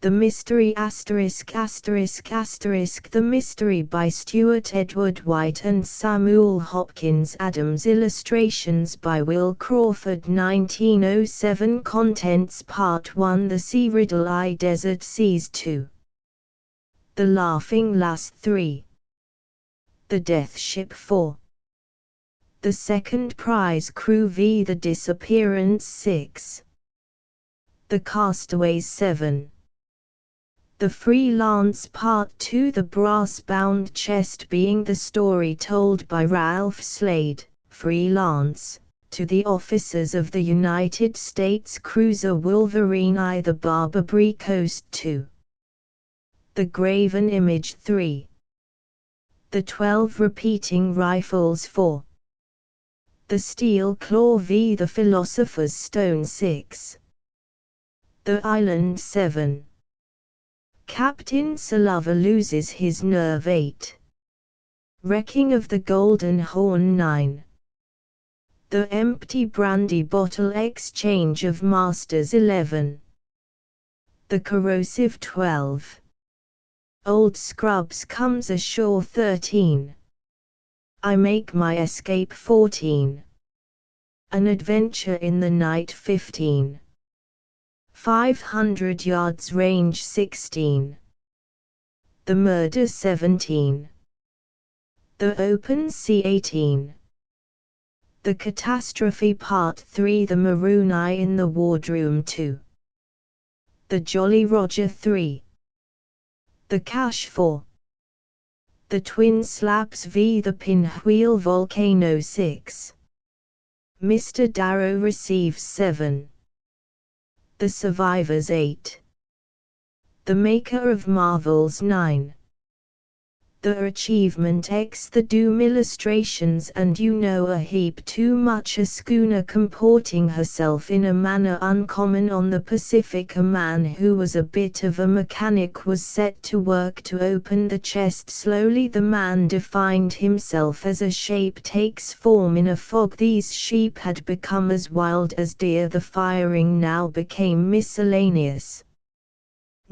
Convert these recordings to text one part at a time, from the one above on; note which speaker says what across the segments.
Speaker 1: The Mystery ******** The Mystery by Stewart Edward White and Samuel Hopkins Adams. Illustrations by Will Crawford. 1907. Contents Part 1. The Sea Riddle I Desert Seas 2. The Laughing Lass 3. The Death Ship 4. The Second Prize Crew v. The Disappearance 6. The Castaways 7. The Freelance Part 2. The brass-bound chest being the story told by Ralph Slade, freelance, to the officers of the United States cruiser Wolverine I. The Barbary Coast 2. The Graven Image 3. The 12 Repeating Rifles 4. The Steel Claw v. The Philosopher's Stone 6. The Island 7. Captain Sullivan loses his nerve 8. Wrecking of the Golden Horn 9. The Empty Brandy Bottle Exchange of Masters 11. The Corrosive 12. Old Scrubs Comes Ashore 13. I Make My Escape 14. An Adventure in the Night 15. 500 Yards Range 16. The Murder 17. The Open Sea 18. The Catastrophe Part 3. The Maroon Eye in the Wardroom 2. The Jolly Roger 3. The Cash 4. The Twin Slaps v. The Pinwheel Volcano 6. Mr. Darrow receives 7. The Survivors 8. The Maker of Marvels 9. The Achievement X. The Doom Illustrations. And you know a heap too much. A schooner comporting herself in a manner uncommon on the Pacific. A man who was a bit of a mechanic was set to work to open the chest. Slowly the man defined himself as a shape takes form in a fog. These sheep had become as wild as deer. The firing now became miscellaneous.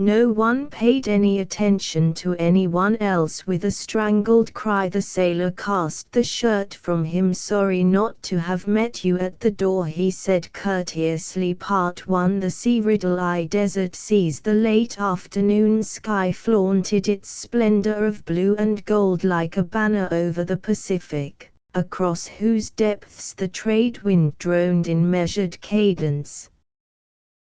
Speaker 1: No one paid any attention to anyone else. With a strangled cry the sailor cast the shirt from him. Sorry not to have met you at the door, he said courteously. Part 1. The Sea Riddle I Desert Seas. The late afternoon sky flaunted its splendor of blue and gold like a banner over the Pacific, across whose depths the trade wind droned in measured cadence.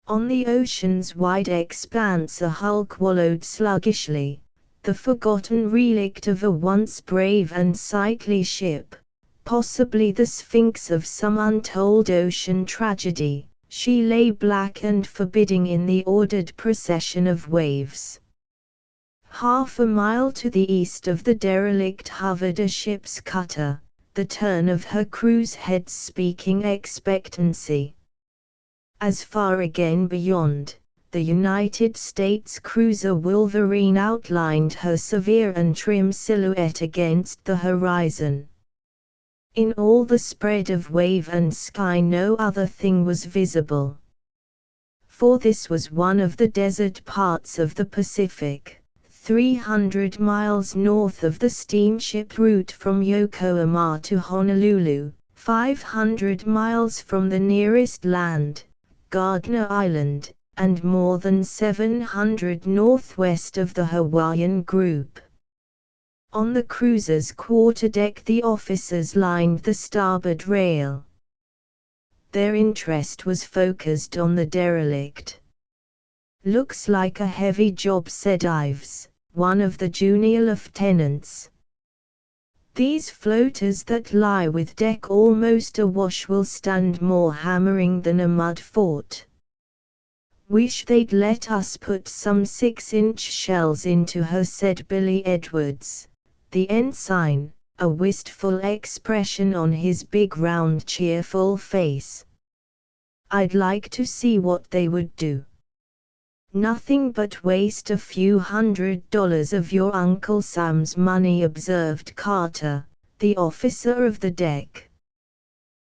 Speaker 1: On the ocean's wide expanse a hulk wallowed sluggishly, the forgotten relict of a once brave and sightly ship, possibly the sphinx of some untold ocean tragedy. She lay black and forbidding in the ordered procession of waves. Half a mile to the east of the derelict hovered a ship's cutter, the turn of her crew's heads speaking expectancy. As far again beyond, the United States cruiser Wolverine outlined her severe and trim silhouette against the horizon. In all the spread of wave and sky no other thing was visible. For this was one of the desert parts of the Pacific, 300 miles north of the steamship route from Yokohama to Honolulu, 500 miles from the nearest land, Gardner Island, and more than 700 northwest of the Hawaiian group. On the cruiser's quarterdeck the officers lined the starboard rail. Their interest was focused on the derelict. "Looks like a heavy job," said Ives, one of the junior lieutenants. "These floaters that lie with deck almost awash will stand more hammering than a mud fort. Wish they'd let us put some 6-inch shells into her," said Billy Edwards, the ensign, a wistful expression on his big round cheerful face. "I'd like to see what they would do." "Nothing but waste a few $100 of your Uncle Sam's money," observed Carter, the officer of the deck.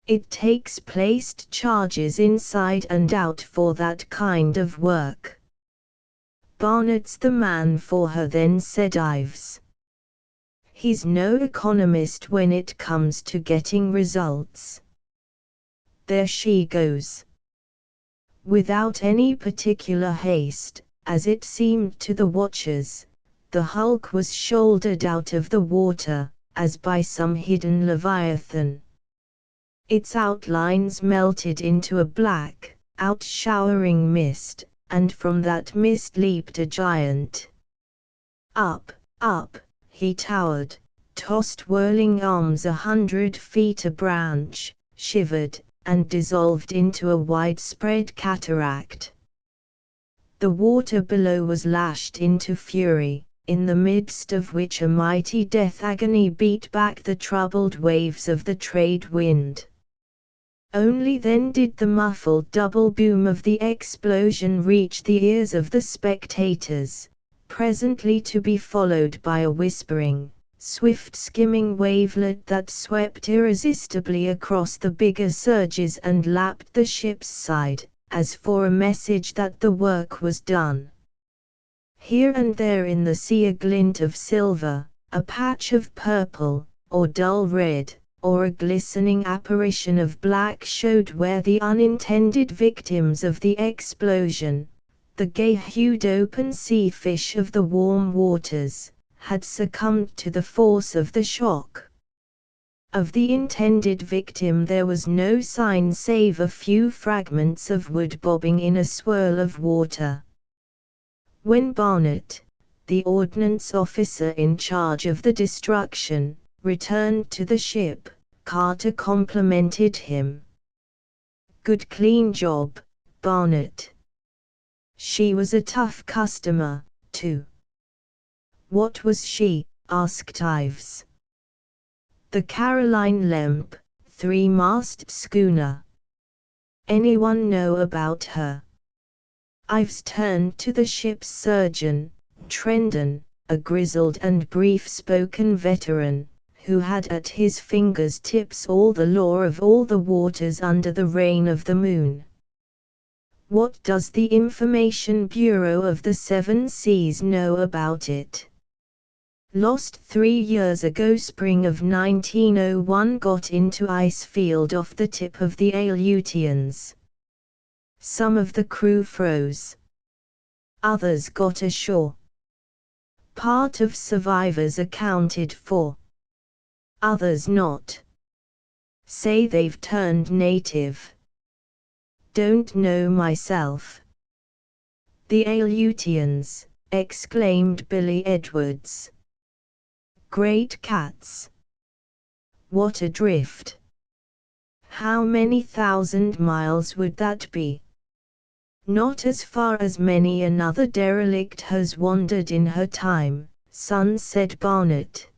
Speaker 1: "It takes placed charges inside and out for that kind of work." Barnett's the man for her then, said Ives. He's no economist when it comes to getting results. There she goes. Without any particular haste, as it seemed to the watchers, the hulk was shouldered out of the water, as by some hidden leviathan. Its outlines melted into a black, outshowering mist, and from that mist leaped a giant. Up, up, he towered, tossed whirling arms 100 feet a branch, shivered, and dissolved into a widespread cataract. The water below was lashed into fury, in the midst of which a mighty death agony beat back the troubled waves of the trade wind. Only then did the muffled double boom of the explosion reach the ears of the spectators, presently to be followed by a whispering, swift skimming wavelet that swept irresistibly across the bigger surges and lapped the ship's side, as for a message that the work was done. Here and there in the sea a glint of silver, a patch of purple, or dull red, or a glistening apparition of black showed where the unintended victims of the explosion, the gay-hued open sea fish of the warm waters, had succumbed to the force of the shock. Of the intended victim there was no sign save a few fragments of wood bobbing in a swirl of water. When Barnett, the ordnance officer in charge of the destruction, returned to the ship, Carter complimented him. "Good clean job, Barnett." "She was a tough customer, too." "What was she?" asked Ives. "The Caroline Lemp, 3-mast schooner." "Anyone know about her?" Ives turned to the ship's surgeon, Trendon, a grizzled and brief-spoken veteran, who had at his fingers' tips all the lore of all the waters under the reign of the moon. "What does the Information Bureau of the Seven Seas know about it?" "Lost 3 years ago, spring of 1901, got into ice field off the tip of the Aleutians. Some of the crew froze. Others got ashore. Part of survivors accounted for. Others not. Say they've turned native. Don't know myself." "The Aleutians," exclaimed Billy Edwards. "Great cats. What a drift. How many thousand miles would that be?" "Not as far as many another derelict has wandered in her time, son," said Barnett.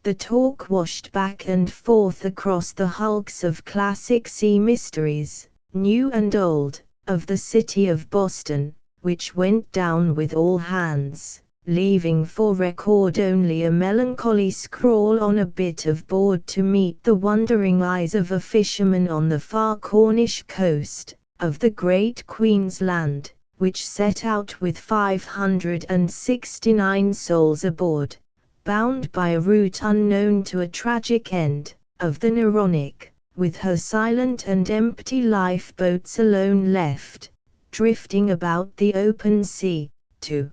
Speaker 1: The talk washed back and forth across the hulks of classic sea mysteries, new and old, of the city of Boston, which went down with all hands, leaving for record only a melancholy scrawl on a bit of board to meet the wondering eyes of a fisherman on the far Cornish coast, of the great Queensland, which set out with 569 souls aboard, bound by a route unknown to a tragic end, of the Neronic, with her silent and empty lifeboats alone left, drifting about the open sea, to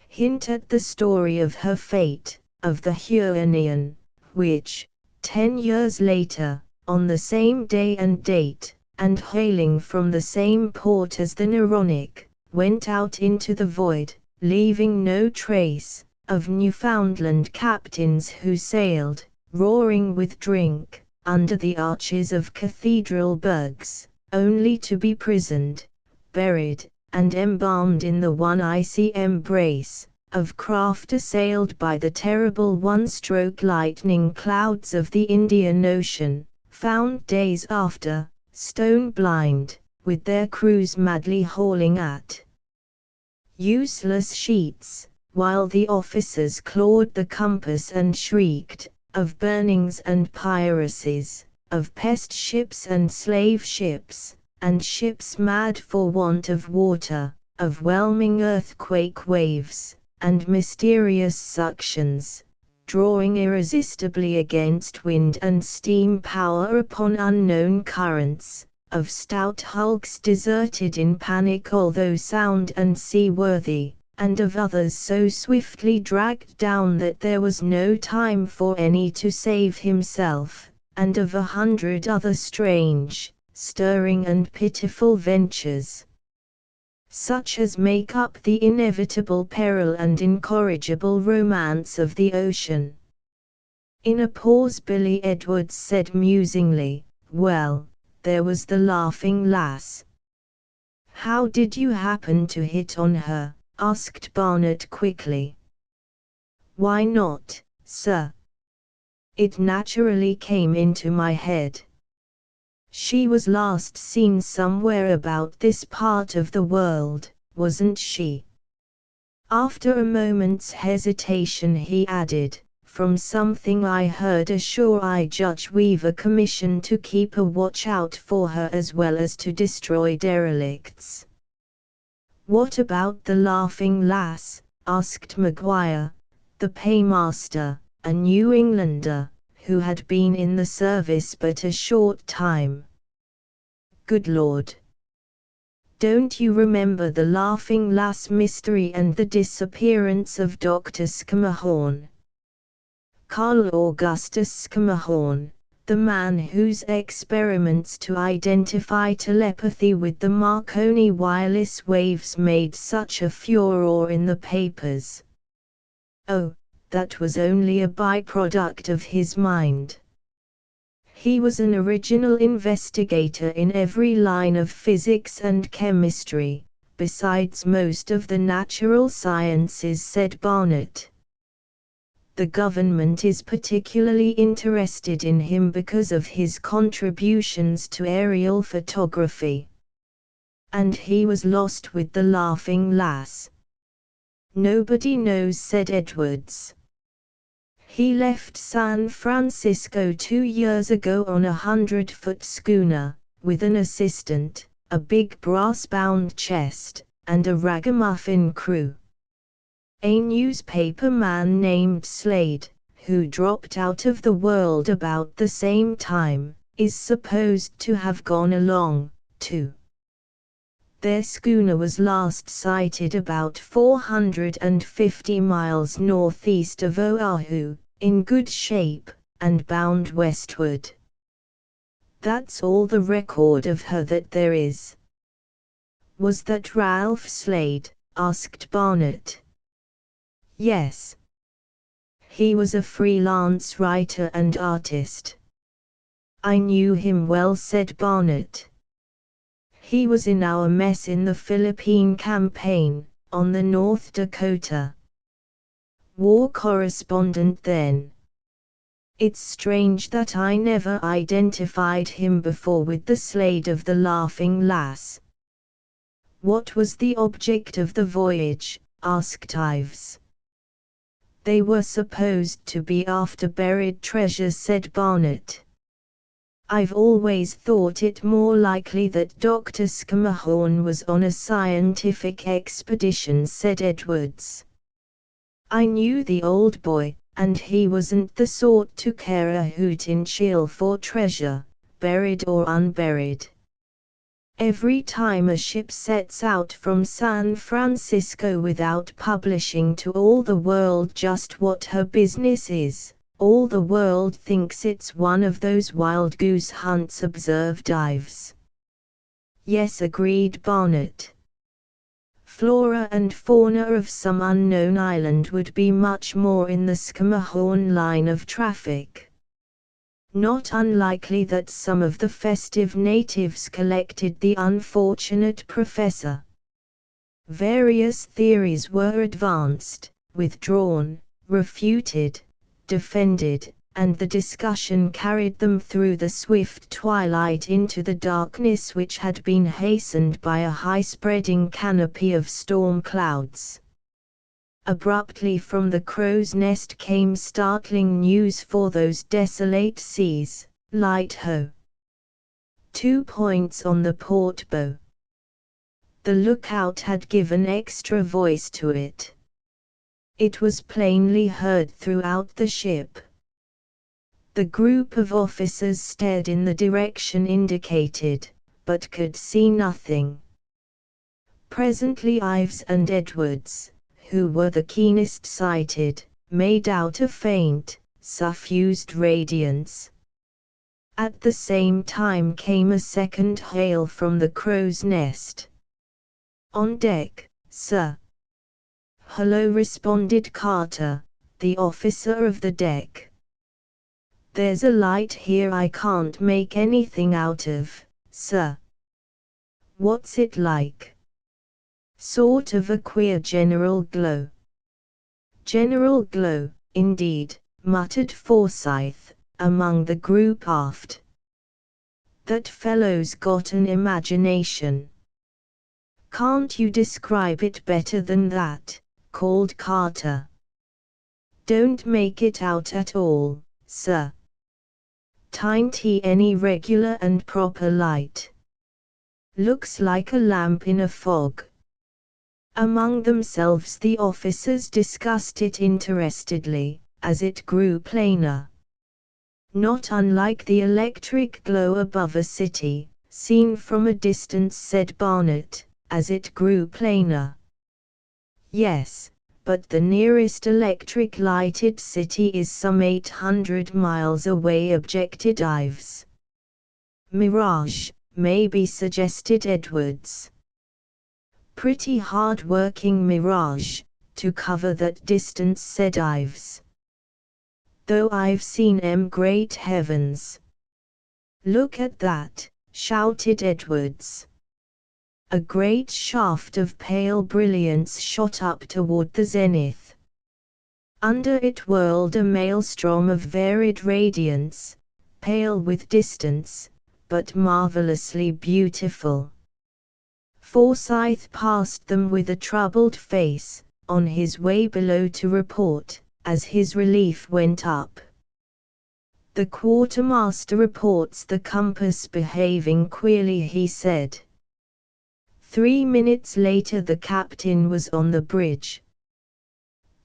Speaker 1: hint at the story of her fate, of the Huronian, which, 10 years later, on the same day and date, and hailing from the same port as the Neronic, went out into the void, leaving no trace, of Newfoundland captains who sailed, roaring with drink, under the arches of cathedral burgs, only to be prisoned, buried, and embalmed in the one icy embrace of craft assailed by the terrible one-stroke lightning clouds of the Indian Ocean, found days after, stone-blind, with their crews madly hauling at useless sheets, while the officers clawed the compass and shrieked, of burnings and piracies, of pest ships and slave ships, and ships mad for want of water, of whelming earthquake waves, and mysterious suctions, drawing irresistibly against wind and steam power upon unknown currents, of stout hulks deserted in panic although sound and seaworthy, and of others so swiftly dragged down that there was no time for any to save himself, and of 100 other strange, stirring and pitiful ventures, such as make up the inevitable peril and incorrigible romance of the ocean. In a pause Billy Edwards said musingly, "Well, there was the Laughing Lass." "How did you happen to hit on her?" asked Barnett quickly. "Why not, sir? It naturally came into my head. She was last seen somewhere about this part of the world, wasn't she?" After a moment's hesitation he added, "From something I heard ashore I judge we've a commission to keep a watch out for her as well as to destroy derelicts." "What about the Laughing Lass?" asked Maguire, the paymaster, a New Englander, who had been in the service but a short time. "Good Lord! Don't you remember the Laughing Lass mystery and the disappearance of Dr. Schermerhorn? Carl Augustus Schermerhorn, the man whose experiments to identify telepathy with the Marconi wireless waves made such a furore in the papers. Oh, that was only a byproduct of his mind. He was an original investigator in every line of physics and chemistry, besides most of the natural sciences," said Barnett. "The government is particularly interested in him because of his contributions to aerial photography." "And he was lost with the Laughing Lass?" "Nobody knows," said Edwards. "He left San Francisco 2 years ago on a 100-foot schooner, with an assistant, a big brass-bound chest, and a ragamuffin crew. A newspaper man named Slade, who dropped out of the world about the same time, is supposed to have gone along, too. Their schooner was last sighted about 450 miles northeast of Oahu, in good shape, and bound westward. That's all the record of her that there is." "Was that Ralph Slade?" asked Barnett. "Yes. He was a freelance writer and artist." "I knew him well," said Barnett. "He was in our mess in the Philippine campaign, on the North Dakota. War correspondent then. It's strange that I never identified him before with the Slade of the Laughing Lass." "What was the object of the voyage?" asked Ives. "They were supposed to be after buried treasure," said Barnett. "I've always thought it more likely that Dr. Schermerhorn was on a scientific expedition," said Edwards. "I knew the old boy, and he wasn't the sort to care a hoot in chill for treasure, buried or unburied. Every time a ship sets out from San Francisco without publishing to all the world just what her business is, all the world thinks it's one of those wild goose hunts," observed Ives. "Yes," agreed Barnett. "Flora and fauna of some unknown island would be much more in the Schermerhorn line of traffic. Not unlikely that some of the festive natives collected the unfortunate professor." Various theories were advanced, withdrawn, refuted, defended, and the discussion carried them through the swift twilight into the darkness which had been hastened by a high-spreading canopy of storm clouds. Abruptly from the crow's nest came startling news for those desolate seas: "Light ho! 2 points on the port bow." The lookout had given extra voice to it. It was plainly heard throughout the ship. The group of officers stared in the direction indicated, but could see nothing. Presently Ives and Edwards, who were the keenest sighted, made out a faint, suffused radiance. At the same time came a second hail from the crow's nest. "On deck, sir." "Hello," responded Carter, the officer of the deck. "There's a light here I can't make anything out of, sir." "What's it like?" "Sort of a queer general glow." "General glow, indeed," muttered Forsyth, among the group aft. "That fellow's got an imagination." "Can't you describe it better than that?" called Carter. "Don't make it out at all, sir." "T'ain't any regular and proper light. Looks like a lamp in a fog." Among themselves the officers discussed it interestedly, as it grew plainer. "Not unlike the electric glow above a city, seen from a distance," said Barnett, as it grew plainer. "Yes, but the nearest electric lighted city is some 800 miles away," objected Ives. "Mirage, maybe," suggested Edwards. "Pretty hard-working mirage, to cover that distance," said Ives. "Though I've seen 'em, great heavens." "Look at that," shouted Edwards. A great shaft of pale brilliance shot up toward the zenith. Under it whirled a maelstrom of varied radiance, pale with distance, but marvelously beautiful. Forsyth passed them with a troubled face, on his way below to report, as his relief went up. "The quartermaster reports the compass behaving queerly," he said. 3 minutes later the captain was on the bridge.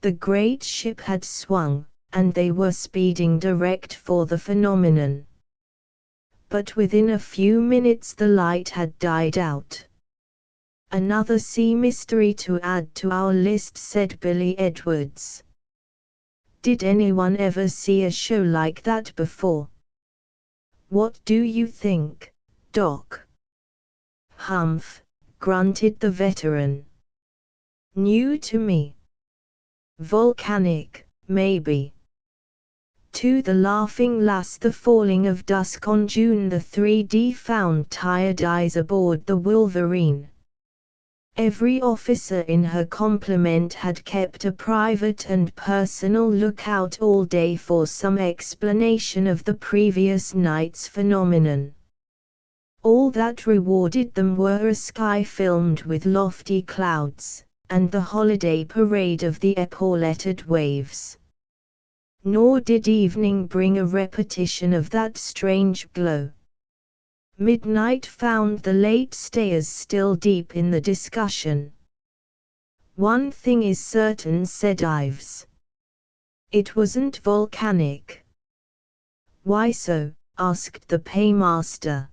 Speaker 1: The great ship had swung, and they were speeding direct for the phenomenon. But within a few minutes the light had died out. "Another sea mystery to add to our list," said Billy Edwards. "Did anyone ever see a show like that before?" "What do you think, Doc?" "Humph," grunted the veteran. "New to me. Volcanic, maybe." To the Laughing Lass. The falling of dusk on June the 3D found tired eyes aboard the Wolverine. Every officer in her complement had kept a private and personal lookout all day for some explanation of the previous night's phenomenon. All that rewarded them were a sky filmed with lofty clouds, and the holiday parade of the epauletted waves. Nor did evening bring a repetition of that strange glow. Midnight found the late stayers still deep in the discussion. "One thing is certain," said Ives. "It wasn't volcanic." "Why so?" asked the paymaster.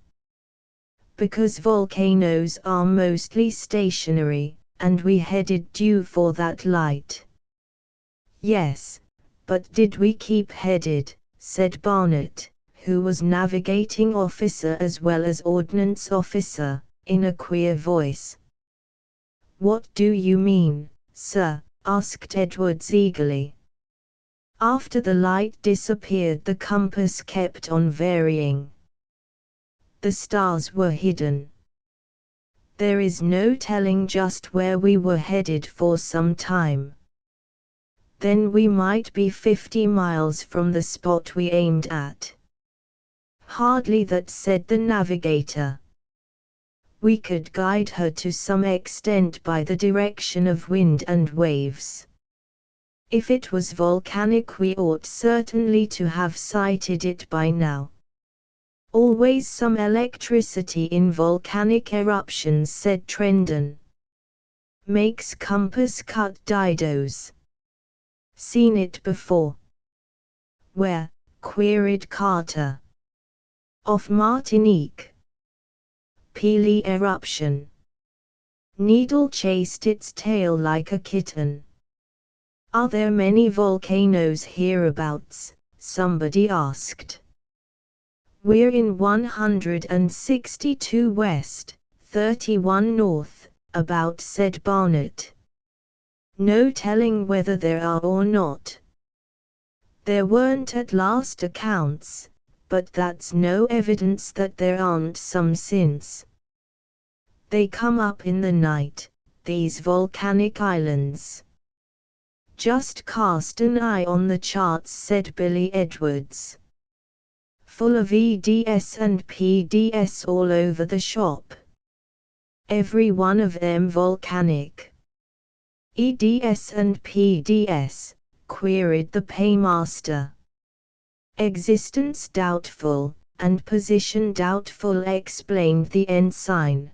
Speaker 1: "Because volcanoes are mostly stationary, and we headed due for that light." "Yes, but did we keep headed?" said Barnett, who was navigating officer as well as ordnance officer, in a queer voice. "What do you mean, sir?" asked Edwards eagerly. "After the light disappeared the compass kept on varying. The stars were hidden. There is no telling just where we were headed for some time. Then we might be 50 miles from the spot we aimed at." "Hardly that," said the navigator. "We could guide her to some extent by the direction of wind and waves. If it was volcanic we ought certainly to have sighted it by now." "Always some electricity in volcanic eruptions," said Trendon. makes compass-cut didos. Seen it before? Where? Queried Carter. Off Martinique. Peely eruption. Needle chased its tail like a kitten. Are there many volcanoes hereabouts? Somebody asked. We're in 162 west, 31 north, about, said Barnett. No telling whether there are or not. There weren't at last accounts, but that's no evidence that there aren't some since. They come up in the night, these volcanic islands. Just cast an eye on the charts, said Billy Edwards. Full of EDS and PDS all over the shop. Every one of them volcanic. EDS and PDS, queried the paymaster. Existence doubtful, and position doubtful, explained the ensign.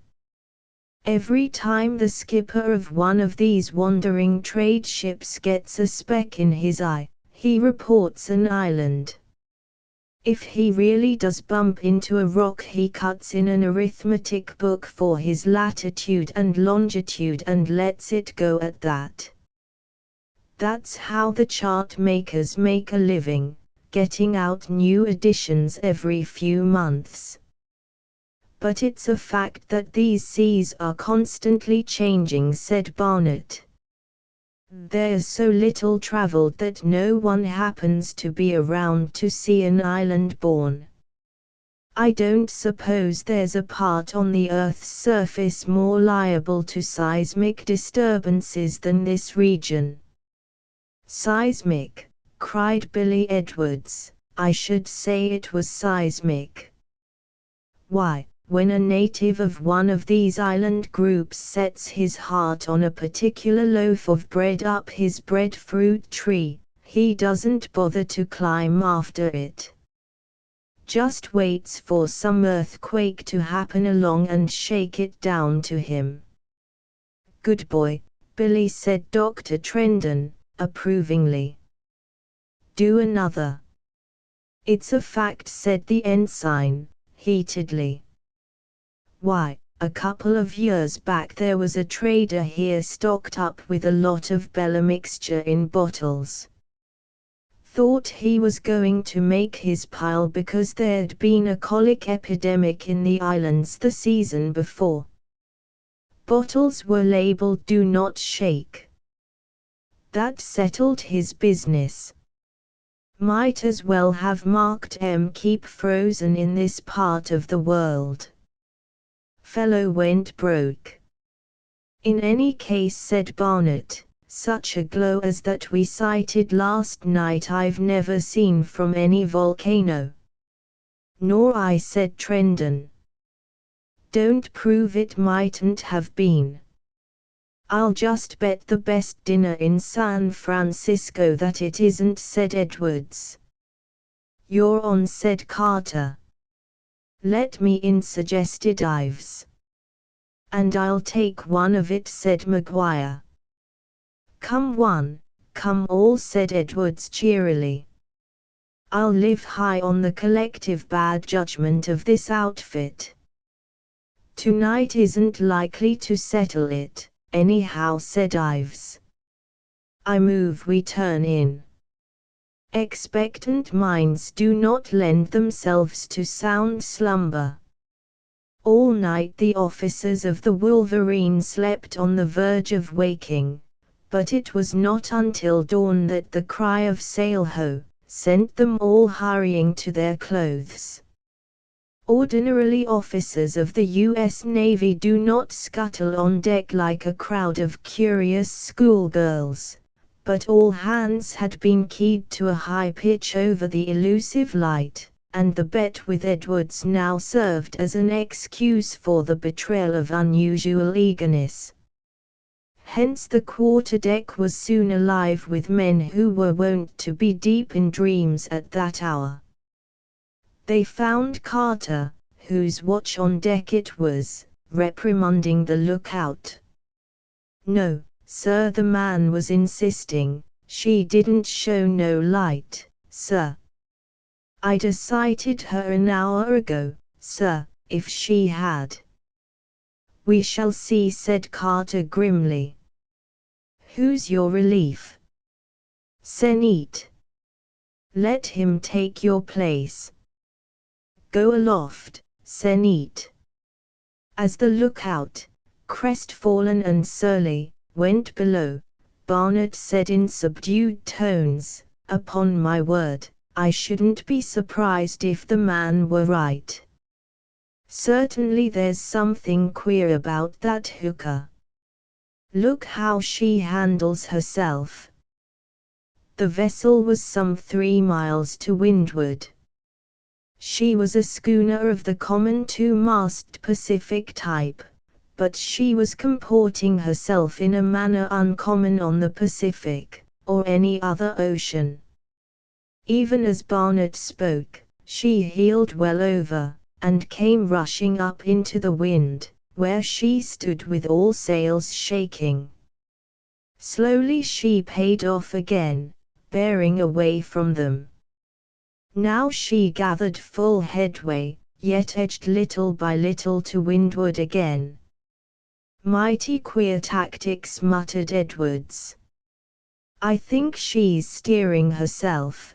Speaker 1: Every time the skipper of one of these wandering trade ships gets a speck in his eye, he reports an island. If he really does bump into a rock, he cuts in an arithmetic book for his latitude and longitude and lets it go at that. That's how the chart makers make a living, getting out new editions every few months. But it's a fact that these seas are constantly changing, said Barnett. There's so little traveled that no one happens to be around to see an island born. I don't suppose there's a part on the Earth's surface more liable to seismic disturbances than this region. Seismic, cried Billy Edwards. I should say it was seismic. Why, when a native of one of these island groups sets his heart on a particular loaf of bread up his breadfruit tree, he doesn't bother to climb after it. Just waits for some earthquake to happen along and shake it down to him. Good boy, Billy, said Dr. Trendon, approvingly. Do another. It's a fact, said the ensign, heatedly. Why, a couple of years back there was a trader here stocked up with a lot of Bella mixture in bottles. Thought he was going to make his pile because there'd been a colic epidemic in the islands the season before. Bottles were labeled "Do not shake." That settled his business. Might as well have marked "Keep frozen in this part of the world." Fellow went broke. In any case, said Barnett, such a glow as that we sighted last night I've never seen from any volcano. Nor I, said Trendon. Don't prove it mightn't have been. I'll just bet the best dinner in San Francisco that it isn't, said Edwards. You're on, said Carter. Let me in, suggested Ives. And I'll take one of it, said Maguire. Come one, come all, said Edwards cheerily. I'll live high on the collective bad judgment of this outfit. Tonight isn't likely to settle it, anyhow, said Ives. I move we turn in. Expectant minds do not lend themselves to sound slumber. All night the officers of the Wolverine slept on the verge of waking, but it was not until dawn that the cry of "Sail ho!" sent them all hurrying to their clothes. Ordinarily officers of the U.S. Navy do not scuttle on deck like a crowd of curious schoolgirls, but all hands had been keyed to a high pitch over the elusive light, and the bet with Edwards now served as an excuse for the betrayal of unusual eagerness. Hence the quarterdeck was soon alive with men who were wont to be deep in dreams at that hour. They found Carter, whose watch on deck it was, reprimanding the lookout. No, sir, the man was insisting. She didn't show no light, sir. I'd sighted her an hour ago, sir, if she had. We shall see, said Carter grimly. Who's your relief? Senete. Let him take your place. Go aloft, Senete. As the lookout, crestfallen and surly, went below, Barnett said in subdued tones, upon my word, I shouldn't be surprised if the man were right. Certainly there's something queer about that hooker. Look how she handles herself. The vessel was some 3 miles to windward. She was a schooner of the common 2-masted Pacific type, but she was comporting herself in a manner uncommon on the Pacific, or any other ocean. Even as Barnett spoke, she heeled well over, and came rushing up into the wind, where she stood with all sails shaking. Slowly she paid off again, bearing away from them. Now she gathered full headway, yet edged little by little to windward again. Mighty queer tactics, muttered Edwards. I think she's steering herself.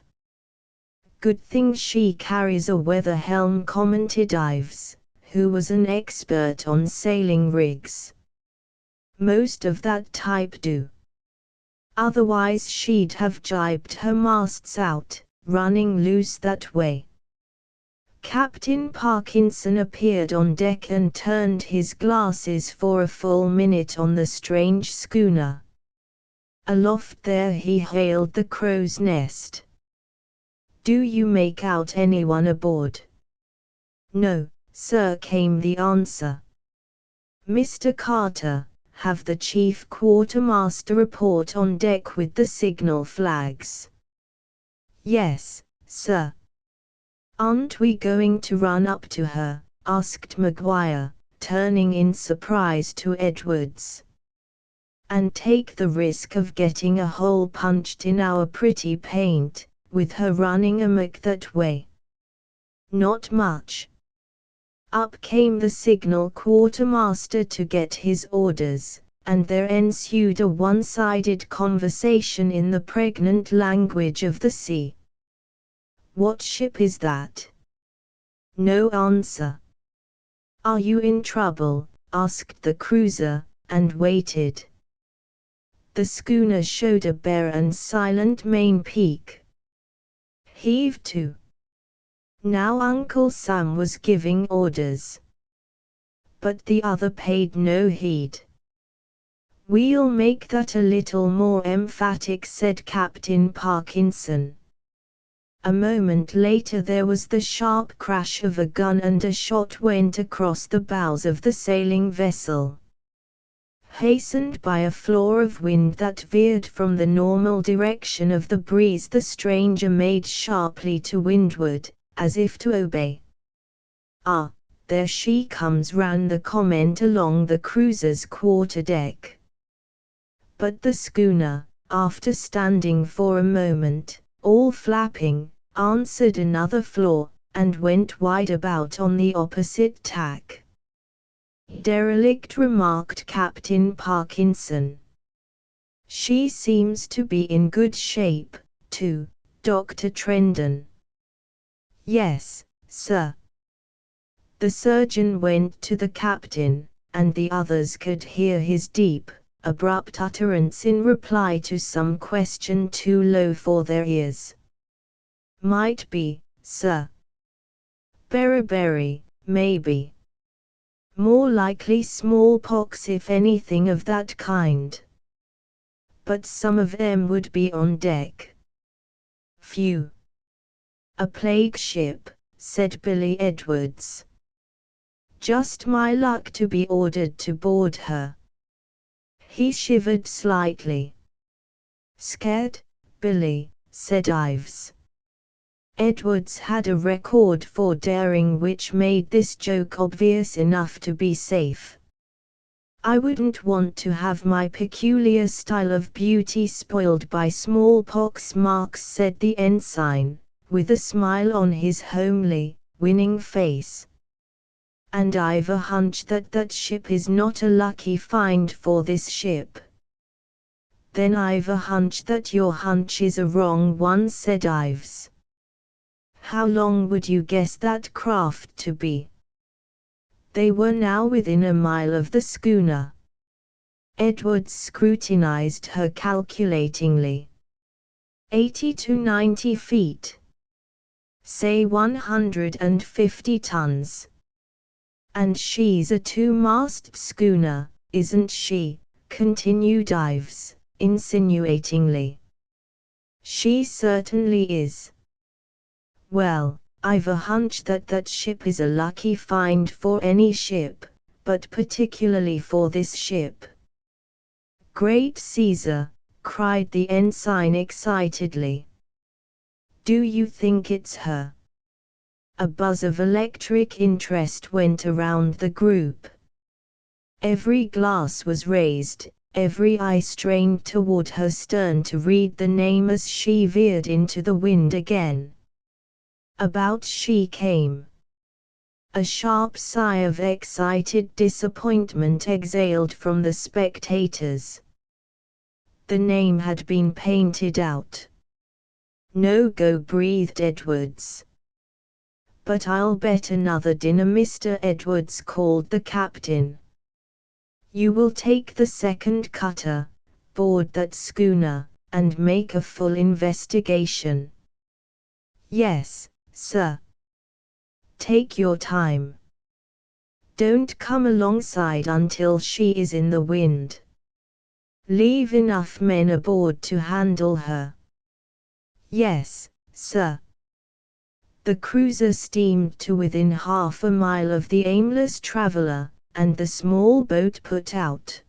Speaker 1: Good thing she carries a weather helm, commented Ives, who was an expert on sailing rigs. Most of that type do. Otherwise she'd have jibed her masts out, running loose that way. Captain Parkinson appeared on deck and turned his glasses for a full minute on the strange schooner. Aloft there he hailed the crow's nest. Do you make out anyone aboard? No, sir, came the answer. Mr. Carter, have the chief quartermaster report on deck with the signal flags. Yes, sir. Aren't we going to run up to her? Asked Maguire, turning in surprise to Edwards. And take the risk of getting a hole punched in our pretty paint, with her running amok that way? Not much. Up came the signal quartermaster to get his orders, and there ensued a one-sided conversation in the pregnant language of the sea. What ship is that? No answer. Are you in trouble? Asked the cruiser, and waited. The schooner showed a bare and silent main peak. Heave to. Now Uncle Sam was giving orders. But the other paid no heed. We'll make that a little more emphatic, said Captain Parkinson. A moment later there was the sharp crash of a gun and a shot went across the bows of the sailing vessel. Hastened by a flaw of wind that veered from the normal direction of the breeze, the stranger made sharply to windward, as if to obey. Ah, there she comes, ran the comment along the cruiser's quarterdeck. But the schooner, after standing for a moment, all flapping, answered another flaw, and went wide about on the opposite tack. Derelict, remarked Captain Parkinson. She seems to be in good shape, too, Dr. Trendon. Yes, sir. The surgeon went to the captain, and the others could hear his deep, abrupt utterance in reply to some question too low for their ears. Might be, sir. Beriberi, maybe. More likely smallpox, if anything of that kind. But some of them would be on deck. Phew. A plague ship, said Billy Edwards. Just my luck to be ordered to board her. He shivered slightly. Scared, Billy, said Ives. Edwards had a record for daring which made this joke obvious enough to be safe. I wouldn't want to have my peculiar style of beauty spoiled by smallpox marks, said the ensign, with a smile on his homely, winning face. And I've a hunch that ship is not a lucky find for this ship. Then I've a hunch that your hunch is a wrong one, said Ives. How long would you guess that craft to be? They were now within a mile of the schooner. Edwards scrutinized her calculatingly. 80 to 90 feet. Say 150 tons. And she's a two-mast schooner, isn't she? Continued Ives, insinuatingly. She certainly is. Well, I've a hunch that ship is a lucky find for any ship, but particularly for this ship. Great Caesar, cried the ensign excitedly. Do you think it's her? A buzz of electric interest went around the group. Every glass was raised, every eye strained toward her stern to read the name as she veered into the wind again. About she came. A sharp sigh of excited disappointment exhaled from the spectators. The name had been painted out. No go, breathed Edwards. But I'll bet another dinner, Mr. Edwards called the captain. You will take the second cutter, board that schooner, and make a full investigation. Yes, sir. Take your time. Don't come alongside until she is in the wind. Leave enough men aboard to handle her. Yes, sir. The cruiser steamed to within half a mile of the aimless traveler, and the small boat put out.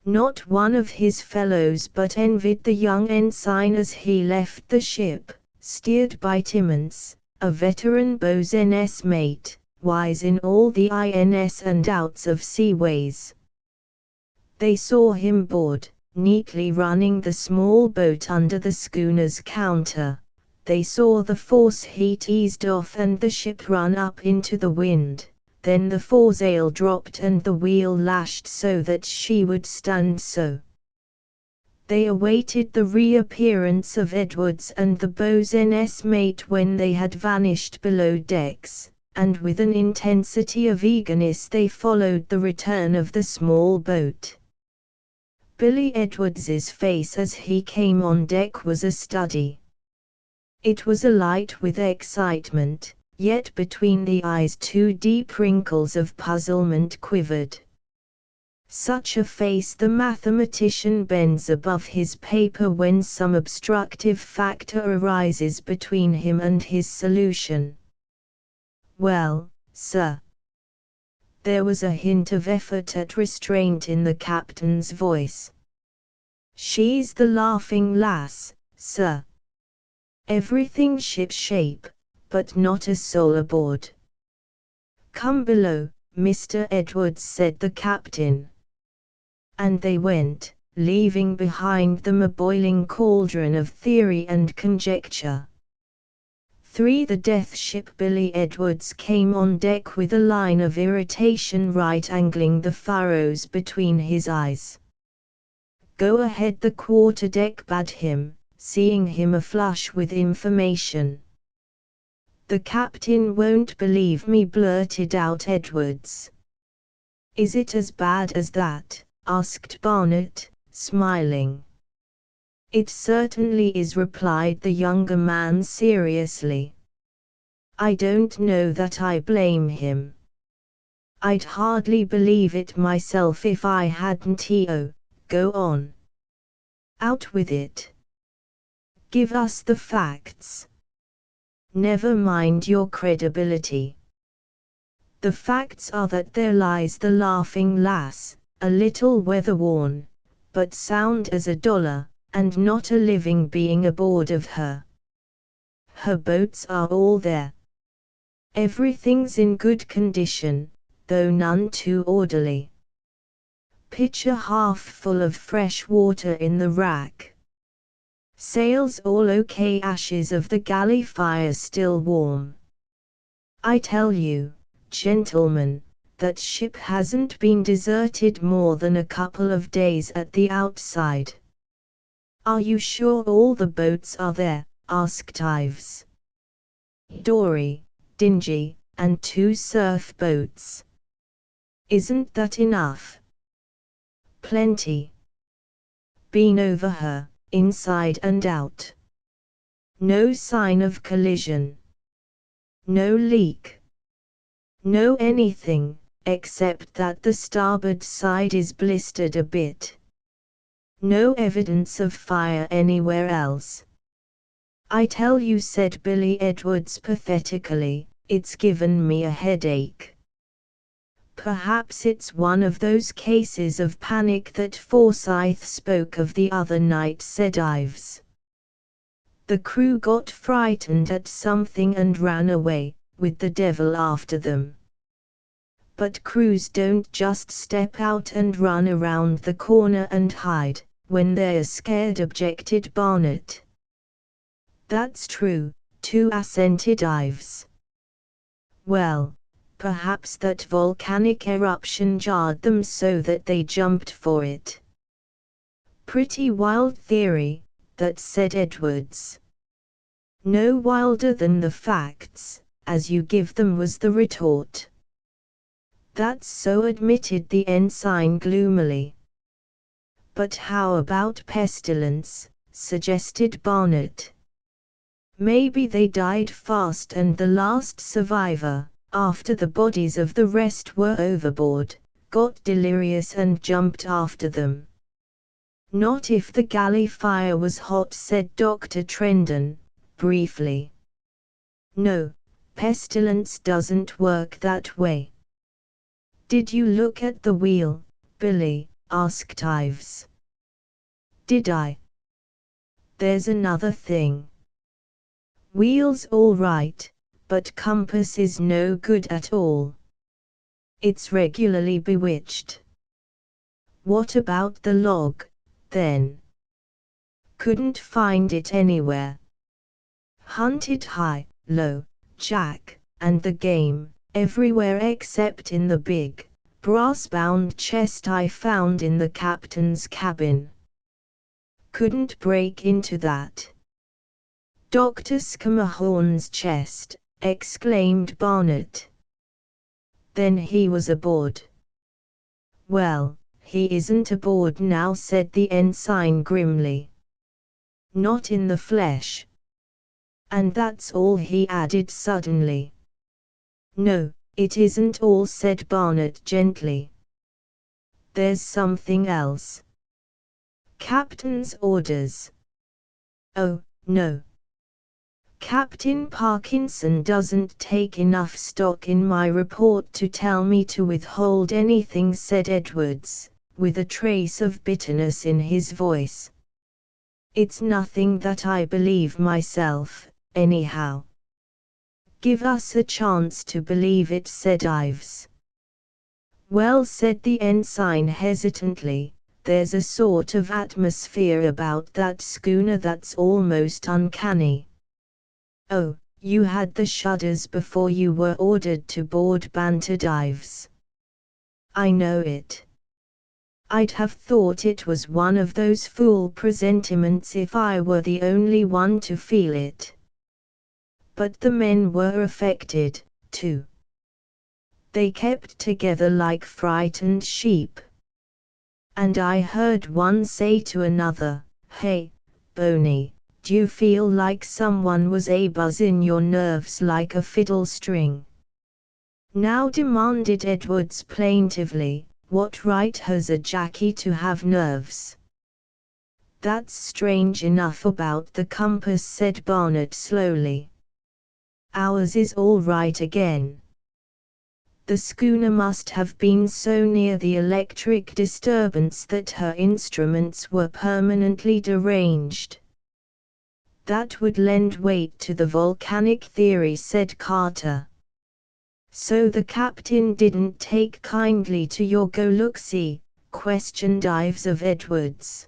Speaker 1: Not one of his fellows but envied the young ensign as he left the ship, steered by Timmins, a veteran boatswain's mate, wise in all the ins and outs of seaways. They saw him board, neatly running the small boat under the schooner's counter. They saw the force heat eased off and the ship run up into the wind. Then the foresail dropped and the wheel lashed so that she would stand so. They awaited the reappearance of Edwards and the boatswain's mate when they had vanished below decks, and with an intensity of eagerness they followed the return of the small boat. Billy Edwards's face as he came on deck was a study. It was alight with excitement, yet between the eyes two deep wrinkles of puzzlement quivered. Such a face the mathematician bends above his paper when some obstructive factor arises between him and his solution. Well, sir. There was a hint of effort at restraint in the captain's voice. She's the Laughing Lass, sir. Everything ship-shape, but not a soul aboard. Come below, Mr. Edwards, said the captain. And they went, leaving behind them a boiling cauldron of theory and conjecture. 3. The death ship. Billy Edwards came on deck with a line of irritation right-angling the furrows between his eyes. Go ahead, the quarterdeck bade him, seeing him aflush with information. The captain won't believe me, blurted out Edwards. Is it as bad as that? Asked Barnett, smiling. It certainly is, replied the younger man seriously. I don't know that I blame him. I'd hardly believe it myself if I hadn't. Go on. Out with it. Give us the facts. Never mind your credibility. The facts are that there lies the Laughing Lass, a little weather-worn, but sound as a dollar, and not a living being aboard of her. Her boats are all there. Everything's in good condition, though none too orderly. Pitcher half full of fresh water in the rack. Sails all okay, ashes of the galley fire still warm. I tell you, gentlemen, that ship hasn't been deserted more than a couple of days at the outside. Are you sure all the boats are there? Asked Ives. Dory, dinghy, and 2 surf boats. Isn't that enough? Plenty. Been over her, inside and out. No sign of collision. No leak. No anything, except that the starboard side is blistered a bit. No evidence of fire anywhere else. I tell you, said Billy Edwards pathetically, it's given me a headache. Perhaps it's one of those cases of panic that Forsyth spoke of the other night, said Ives. The crew got frightened at something and ran away, with the devil after them. But crews don't just step out and run around the corner and hide, when they're scared, objected Barnett. That's true, too, assented Ives. Well, perhaps that volcanic eruption jarred them so that they jumped for it. Pretty wild theory, that, said Edwards. No wilder than the facts, as you give them, was the retort. That's so, admitted the ensign gloomily. But how about pestilence, suggested Barnett. Maybe they died fast and the last survivor, after the bodies of the rest were overboard, got delirious and jumped after them. Not if the galley fire was hot, said Dr. Trendon, briefly. No, pestilence doesn't work that way. Did you look at the wheel, Billy? Asked Ives. Did I? There's another thing. Wheel's all right, but compass is no good at all. It's regularly bewitched. What about the log, then? Couldn't find it anywhere. Hunted high, low, Jack, and the game, everywhere except in the big, brass-bound chest I found in the captain's cabin. Couldn't break into that. Dr. Scammahorn's chest, exclaimed Barnett. Then he was aboard. Well, he isn't aboard now, said the ensign grimly. Not in the flesh. And that's all, he added suddenly. No, it isn't all, said Barnett gently. There's something else. Captain's orders. Oh, no. Captain Parkinson doesn't take enough stock in my report to tell me to withhold anything, said Edwards, with a trace of bitterness in his voice. It's nothing that I believe myself, anyhow. Give us a chance to believe it, said Ives. Well, said the ensign hesitantly, there's a sort of atmosphere about that schooner that's almost uncanny. Oh, you had the shudders before you were ordered to board, bantered Ives. I know it. I'd have thought it was one of those fool presentiments if I were the only one to feel it. But the men were affected, too. They kept together like frightened sheep. And I heard one say to another, "Hey, Boney, do you feel like someone was buzzing your nerves like a fiddle string?" Now, demanded Edwards plaintively, what right has a Jackie to have nerves? That's strange enough about the compass, said Barnett slowly. Ours is all right again. The schooner must have been so near the electric disturbance that her instruments were permanently deranged. That would lend weight to the volcanic theory, said Carter. So the captain didn't take kindly to your go-look-see, questioned Ives of Edwards.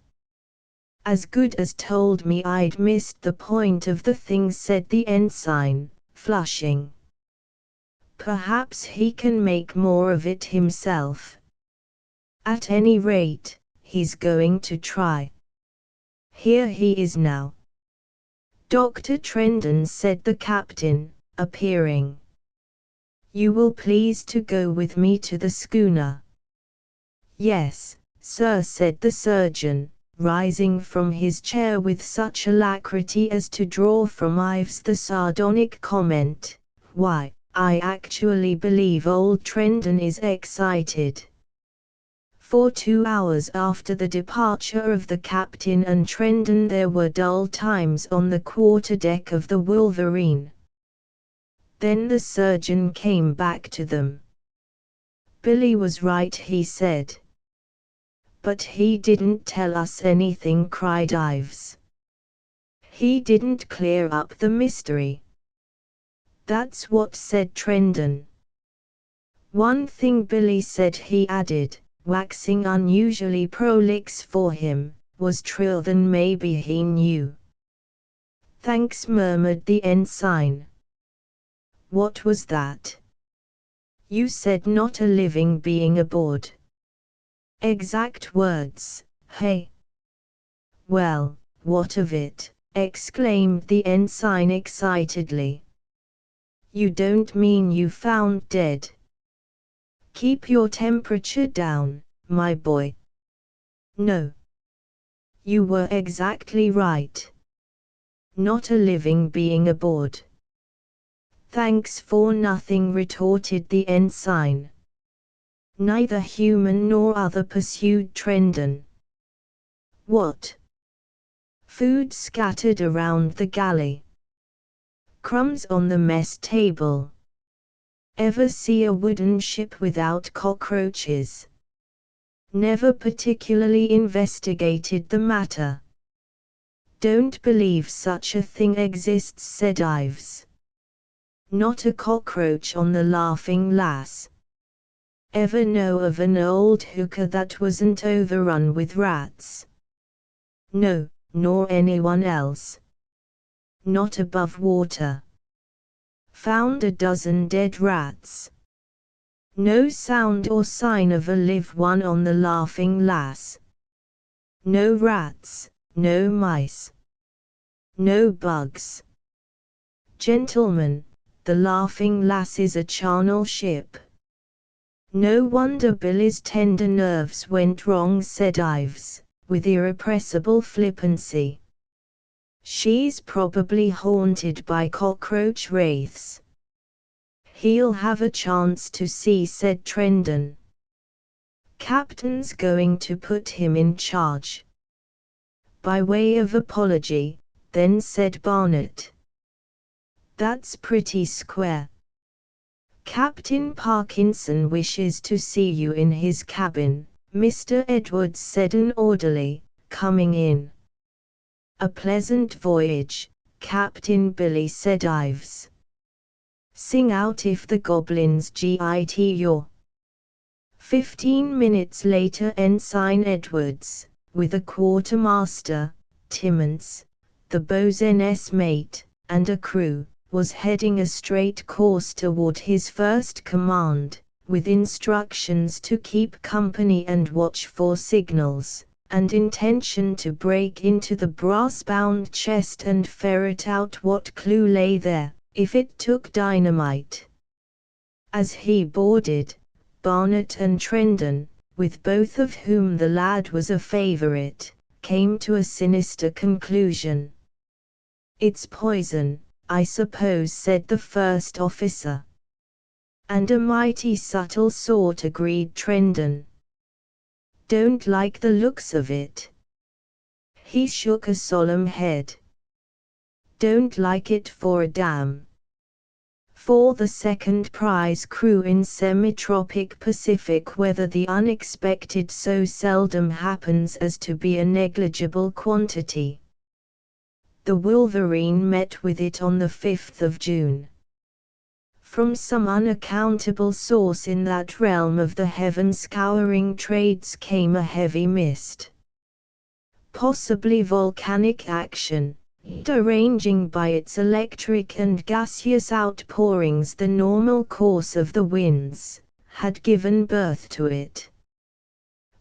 Speaker 1: As good as told me I'd missed the point of the thing, said the ensign, flushing. Perhaps he can make more of it himself. At any rate, he's going to try. Here he is now. Dr. Trendon, said the captain, appearing. You will please to go with me to the schooner. Yes, sir, said the surgeon, rising from his chair with such alacrity as to draw from Ives the sardonic comment, why, I actually believe old Trendon is excited. For 2 hours after the departure of the captain and Trendon there were dull times on the quarter-deck of the Wolverine. Then the surgeon came back to them. Billy was right, he said. But he didn't tell us anything, cried Ives. He didn't clear up the mystery. That's what, said Trendon. One thing Billy said, he added, waxing unusually prolix for him, was true, then maybe he knew. Thanks, murmured the ensign. What was that? You said not a living being aboard. Exact words, hey? Well, what of it? Exclaimed the ensign excitedly. You don't mean you found dead? Keep your temperature down, my boy. No. You were exactly right. Not a living being aboard. Thanks for nothing, retorted the ensign. Neither human nor other, pursued Trendon. What? Food scattered around the galley. Crumbs on the mess table. Ever see a wooden ship without cockroaches? Never particularly investigated the matter. Don't believe such a thing exists, said Ives. Not a cockroach on the Laughing Lass. Ever know of an old hooker that wasn't overrun with rats? No, nor anyone else. Not above water. Found a dozen dead rats. No sound or sign of a live one on the Laughing Lass. No rats, no mice. No bugs. Gentlemen, the Laughing Lass is a charnel ship. No wonder Billy's tender nerves went wrong, said Ives, with irrepressible flippancy. She's probably haunted by cockroach wraiths. He'll have a chance to see, said Trendon. Captain's going to put him in charge. By way of apology, then, said Barnett. That's pretty square. Captain Parkinson wishes to see you in his cabin, Mr. Edwards, said an orderly, coming in. A pleasant voyage, Captain Billy, said Ives. Sing out if the goblins git your. 15 minutes later Ensign Edwards, with a quartermaster, Timmins, the boatswain's mate, and a crew, was heading a straight course toward his first command, with instructions to keep company and watch for signals, and intention to break into the brass-bound chest and ferret out what clue lay there, if it took dynamite. As he boarded, Barnett and Trendon, with both of whom the lad was a favorite, came to a sinister conclusion. It's poison, I suppose, said the first officer. And a mighty subtle sort, agreed Trendon. Don't like the looks of it. He shook a solemn head. Don't like it for a damn. For the second prize crew in semi-tropic Pacific weather the unexpected so seldom happens as to be a negligible quantity. The Wolverine met with it on the 5th of June. From some unaccountable source in that realm of the heaven-scouring trades came a heavy mist. Possibly volcanic action, deranging by its electric and gaseous outpourings the normal course of the winds, had given birth to it.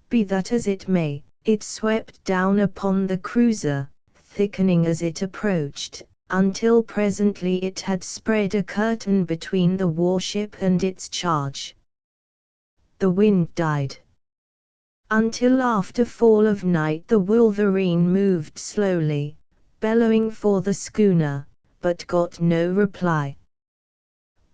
Speaker 1: Be that as it may, it swept down upon the cruiser, thickening as it approached, until presently it had spread a curtain between the warship and its charge. The wind died. Until after fall of night the Wolverine moved slowly, bellowing for the schooner, but got no reply.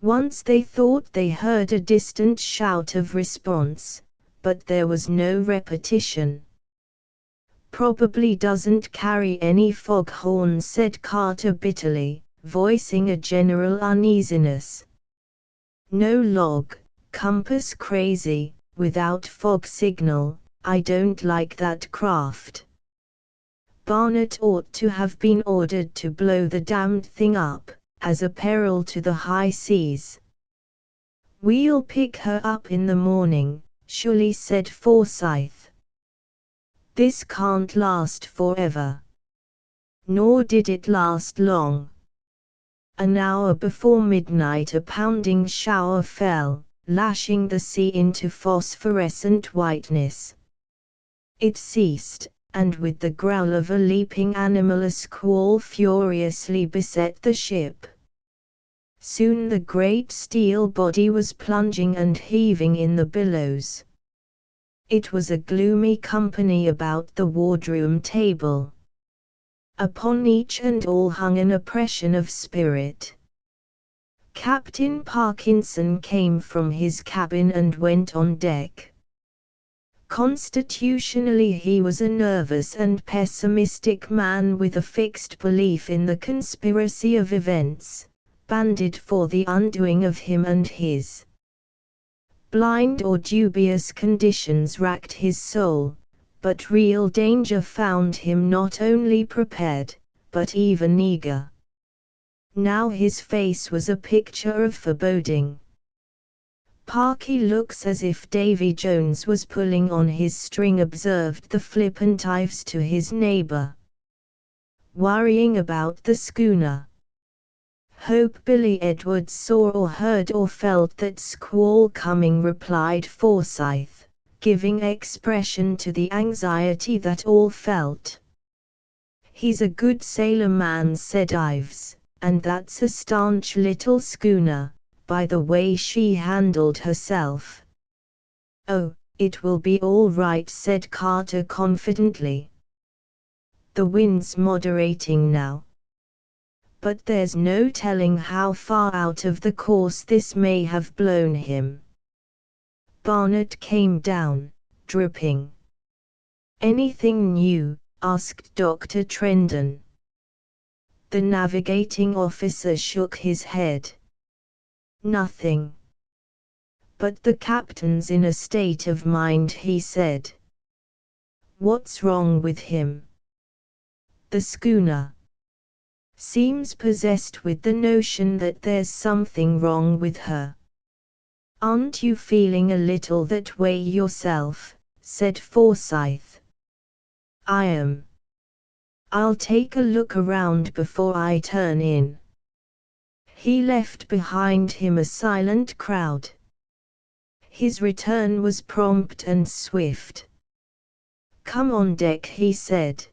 Speaker 1: Once they thought they heard a distant shout of response, but there was no repetition. "Probably doesn't carry any foghorn," said Carter bitterly, voicing a general uneasiness. "No log, compass crazy, without fog signal. I don't like that craft. Barnett ought to have been ordered to blow the damned thing up, as a peril to the high seas." "We'll pick her up in the morning," surely said Forsyth. "This can't last forever." Nor did it last long. An hour before midnight a pounding shower fell, lashing the sea into phosphorescent whiteness. It ceased, and with the growl of a leaping animal a squall furiously beset the ship. Soon the great steel body was plunging and heaving in the billows. It was a gloomy company about the wardroom table. Upon each and all hung an oppression of spirit. Captain Parkinson came from his cabin and went on deck. Constitutionally he was a nervous and pessimistic man with a fixed belief in the conspiracy of events, banded for the undoing of him and his. Blind or dubious conditions racked his soul, but real danger found him not only prepared, but even eager. Now his face was a picture of foreboding. "Parky looks as if Davy Jones was pulling on his string," observed the flippant Ives to his neighbor. "Worrying about the schooner." "Hope Billy Edwards saw or heard or felt that squall coming," replied Forsyth, giving expression to the anxiety that all felt. "He's a good sailor man," said Ives, "and that's a staunch little schooner, by the way she handled herself." "Oh, it will be all right," said Carter confidently. "The wind's moderating now. But there's no telling how far out of the course this may have blown him." Barnett came down, dripping. "Anything new?" asked Dr. Trendon. The navigating officer shook his head. "Nothing. But the captain's in a state of mind," he said. "What's wrong with him?" "The schooner. Seems possessed with the notion that there's something wrong with her." "Aren't you feeling a little that way yourself?" said Forsyth. "I am. I'll take a look around before I turn in." He left behind him a silent crowd. His return was prompt and swift. "Come on deck," he said.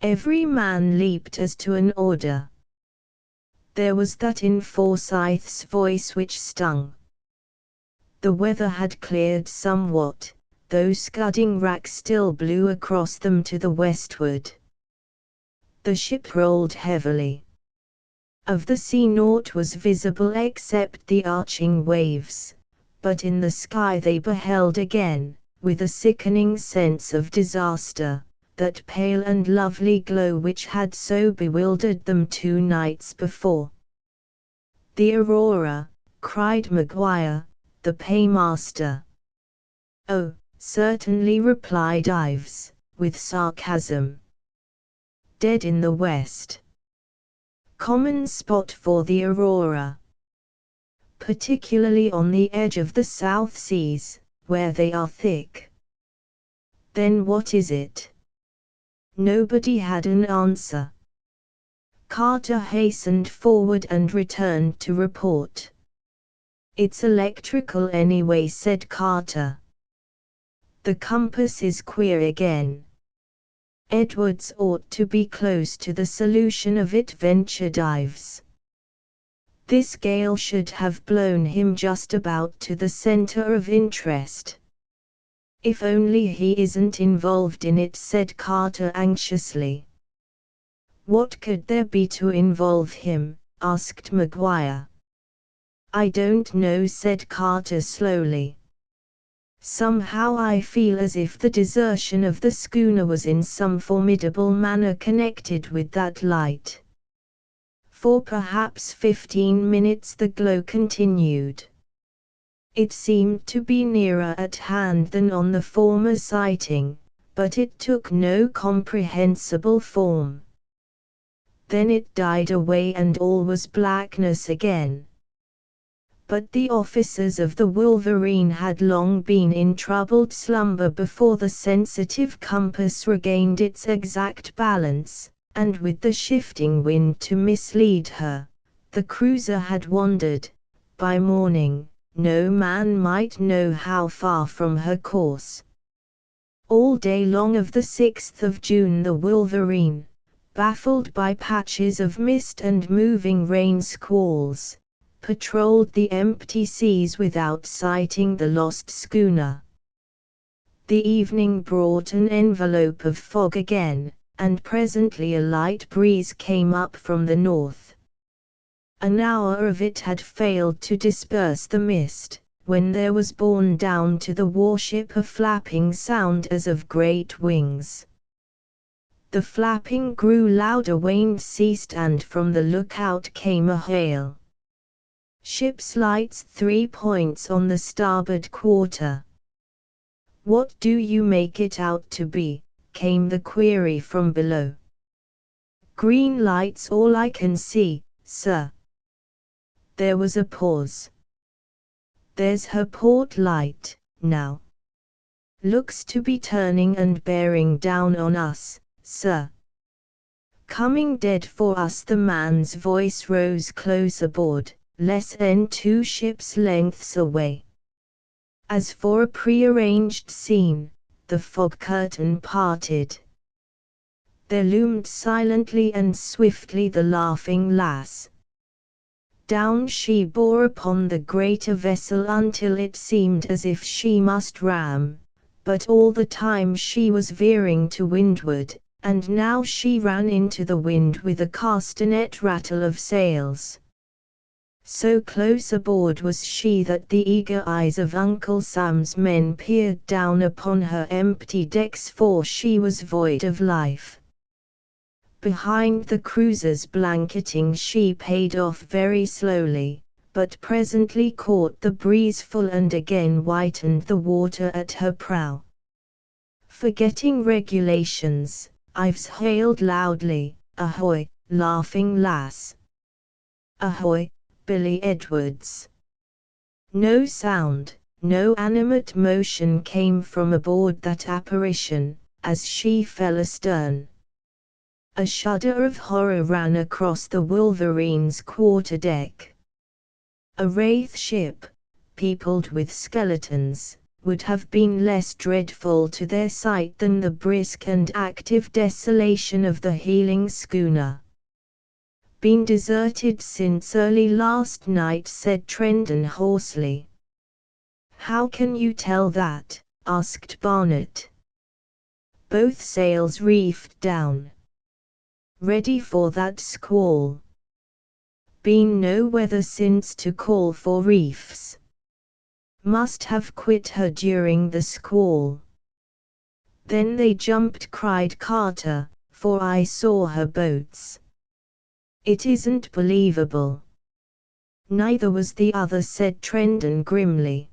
Speaker 1: Every man leaped as to an order. There was that in Forsyth's voice which stung. The weather had cleared somewhat, though scudding racks still blew across them to the westward. The ship rolled heavily. Of the sea naught was visible except the arching waves, but in the sky they beheld again, with a sickening sense of disaster, that pale and lovely glow which had so bewildered them 2 nights before. "The Aurora!" cried Maguire, the paymaster. "Oh, certainly," replied Ives, with sarcasm. "Dead in the west. Common spot for the Aurora." particularly on the edge of the South Seas, where they are thick. Then what is it? Nobody had an answer. Carter hastened forward and returned to report. "It's electrical anyway," said Carter. "The compass is queer again. Edwards ought to be close to the solution of it," ventured Ives. "This gale should have blown him just about to the center of interest." "If only he isn't involved in it," said Carter anxiously. "What could there be to involve him?" asked McGuire. "I don't know," said Carter slowly. "Somehow I feel as if the desertion of the schooner was in some formidable manner connected with that light." For perhaps 15 minutes the glow continued. It seemed to be nearer at hand than on the former sighting, but it took no comprehensible form. Then it died away and all was blackness again. But the officers of the Wolverine had long been in troubled slumber before the sensitive compass regained its exact balance, and with the shifting wind to mislead her, the cruiser had wandered, by morning, no man might know how far from her course. All day long of the 6th of June the Wolverine, baffled by patches of mist and moving rain squalls, patrolled the empty seas without sighting the lost schooner. The evening brought an envelope of fog again, and presently a light breeze came up from the north. An hour of it had failed to disperse the mist, when there was borne down to the warship a flapping sound as of great wings. The flapping grew louder, waned, ceased, and from the lookout came a hail. "Ship's lights 3 points on the starboard quarter." "What do you make it out to be?" came the query from below. "Green lights all I can see, sir." There was a pause. "There's her port light, now. Looks to be turning and bearing down on us, sir." "Coming dead for us." The man's voice rose close aboard, less than 2 ships' lengths away. As for a prearranged scene, the fog curtain parted. There loomed silently and swiftly the Laughing Lass. Down she bore upon the greater vessel until it seemed as if she must ram, but all the time she was veering to windward, and now she ran into the wind with a castanet rattle of sails. So close aboard was she that the eager eyes of Uncle Sam's men peered down upon her empty decks, for she was void of life. Behind the cruiser's blanketing she paid off very slowly, but presently caught the breeze full and again whitened the water at her prow. Forgetting regulations, Ives hailed loudly, "Ahoy, Laughing Lass!" "Ahoy, Billy Edwards!" No sound, no animate motion came from aboard that apparition, as she fell astern. A shudder of horror ran across the Wolverine's quarterdeck. A wraith ship, peopled with skeletons, would have been less dreadful to their sight than the brisk and active desolation of the heeling schooner. "Been deserted since early last night," said Trendon hoarsely. "How can you tell that?" asked Barnett. "Both sails reefed down. Ready for that squall. Been no weather since to call for reefs. Must have quit her during the squall." "Then they jumped," cried Carter, "for I saw her boats." "It isn't believable." "Neither was the other," said Trendon grimly.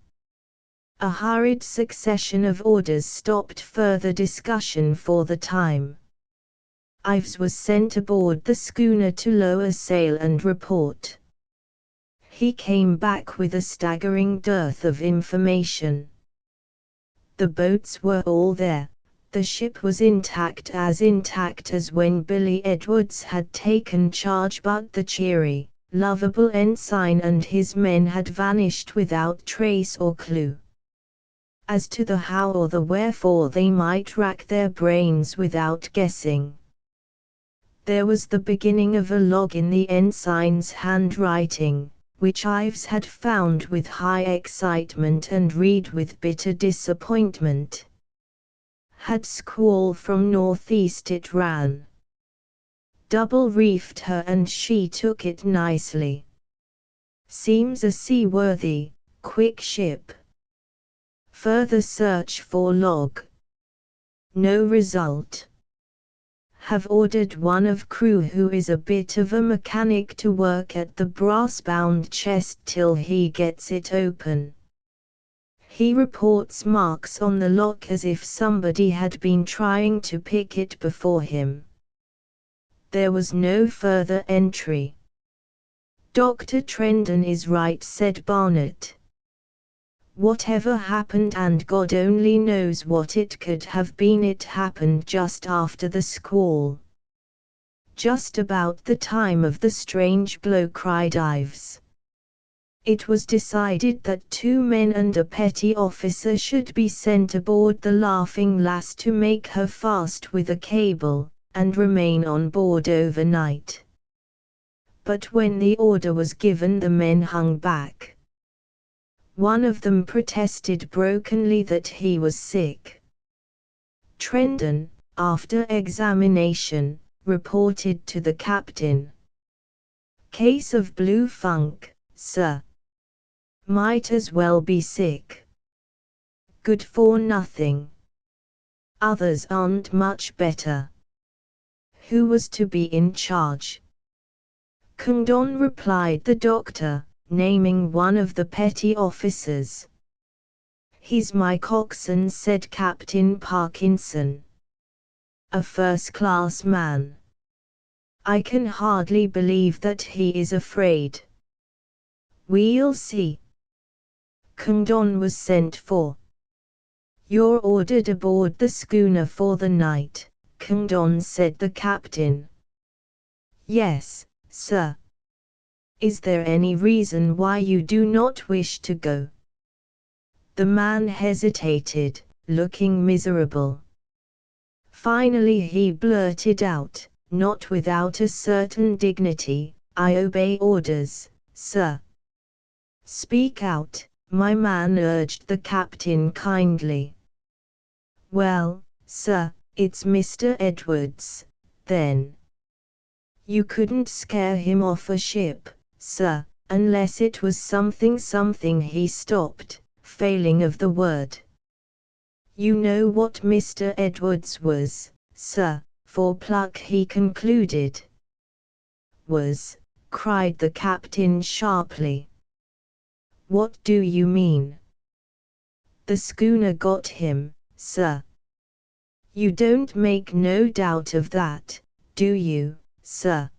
Speaker 1: A hurried succession of orders stopped further discussion for the time. Ives was sent aboard the schooner to lower sail and report. He came back with a staggering dearth of information. The boats were all there. The ship was intact as when Billy Edwards had taken charge, but the cheery, lovable ensign and his men had vanished without trace or clue. As to the how or the wherefore they might rack their brains without guessing. There was the beginning of a log in the ensign's handwriting, which Ives had found with high excitement and read with bitter disappointment. Had squall from northeast it ran. Double reefed her and she took it nicely. Seems a seaworthy, quick ship. Further search for log. No result. Have ordered one of crew who is a bit of a mechanic to work at the brass-bound chest till he gets it open. He reports marks on the lock as if somebody had been trying to pick it before him. There was no further entry. Dr. Trendon is right, said Barnett. Whatever happened, and God only knows what it could have been, it happened just after the squall. Just about the time of the strange blow, cried Ives. It was decided that 2 men and a petty officer should be sent aboard the Laughing Lass to make her fast with a cable, and remain on board overnight. But when the order was given, the men hung back. One of them protested brokenly that he was sick. Trendon, after examination, reported to the captain. Case of blue funk, sir. Might as well be sick. Good for nothing. Others aren't much better. Who was to be in charge? Condon, replied the doctor, naming one of the petty officers. He's my coxswain, said Captain Parkinson. A first-class man. I can hardly believe that he is afraid. We'll see. Condon was sent for. You're ordered aboard the schooner for the night, Condon, said the captain. Yes, sir. Is there any reason why you do not wish to go? The man hesitated, looking miserable. Finally he blurted out, not without a certain dignity, I obey orders, sir. Speak out, my man, urged the captain kindly. Well, sir, it's Mr. Edwards, then. You couldn't scare him off a ship, sir, unless it was something. He stopped, failing of the word. You know what Mr. Edwards was, sir, for pluck, he concluded. Was, cried the captain sharply. What do you mean? The schooner got him, sir. You don't make no doubt of that, do you, sir?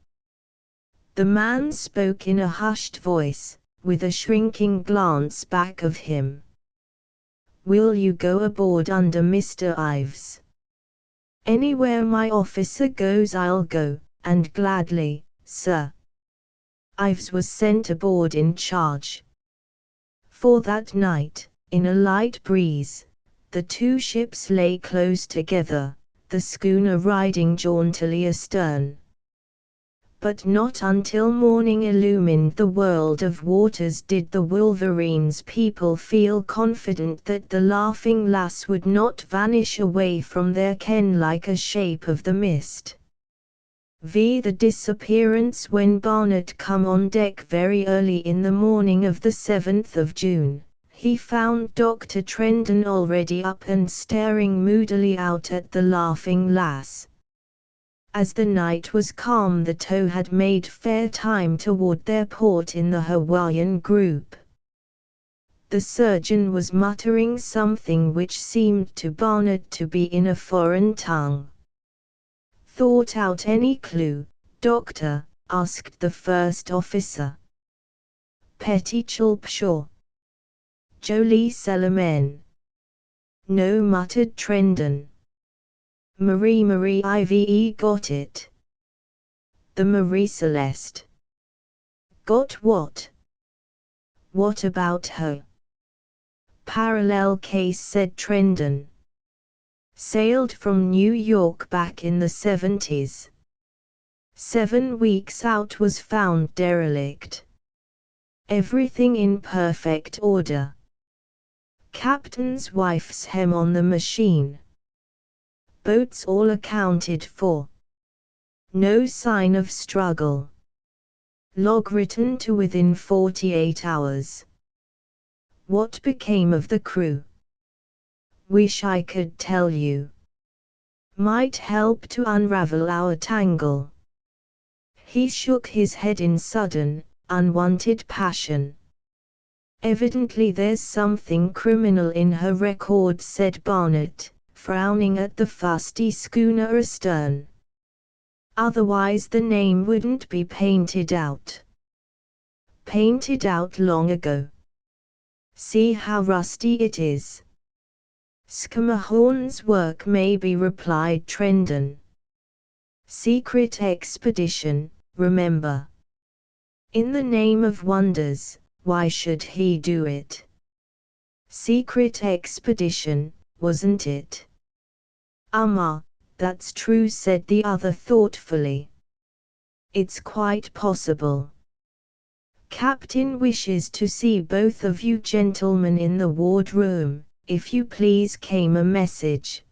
Speaker 1: The man spoke in a hushed voice, with a shrinking glance back of him. Will you go aboard under Mr. Ives? Anywhere my officer goes I'll go, and gladly, sir. Ives was sent aboard in charge. For that night, in a light breeze, the 2 ships lay close together, the schooner riding jauntily astern. But not until morning illumined the world of waters did the Wolverine's people feel confident that the Laughing Lass would not vanish away from their ken like a shape of the mist. The disappearance when Barnett come on deck very early in the morning of the 7th of June, he found Dr. Trendon already up and staring moodily out at the Laughing Lass. As the night was calm, the tow had made fair time toward their port in the Hawaiian group. The surgeon was muttering something which seemed to Barnett to be in a foreign tongue. Thought out any clue, doctor? Asked the first officer. Petty Chulpshaw. Jolie Selamen. No, muttered Trendon. Marie Ive got it. The Marie Celeste. Got what? What about her? Parallel case, said Trendon. Sailed from New York back in the 70s. 7 weeks out was found derelict. Everything in perfect order. Captain's wife's hem on the machine. Boats all accounted for. No sign of struggle. Log written to within 48 hours. What became of the crew? Wish I could tell you. Might help to unravel our tangle. He shook his head in sudden, unwanted passion. Evidently there's something criminal in her record, said Barnett, frowning at the fusty schooner astern. Otherwise the name wouldn't be painted out. Painted out long ago. See how rusty it is. Schermerhorn's work maybe, replied Trendon. Secret expedition, remember. In the name of wonders, why should he do it? Secret expedition, wasn't it? That's true, said the other thoughtfully. It's quite possible. Captain wishes to see both of you gentlemen in the wardroom, if you please, came a message.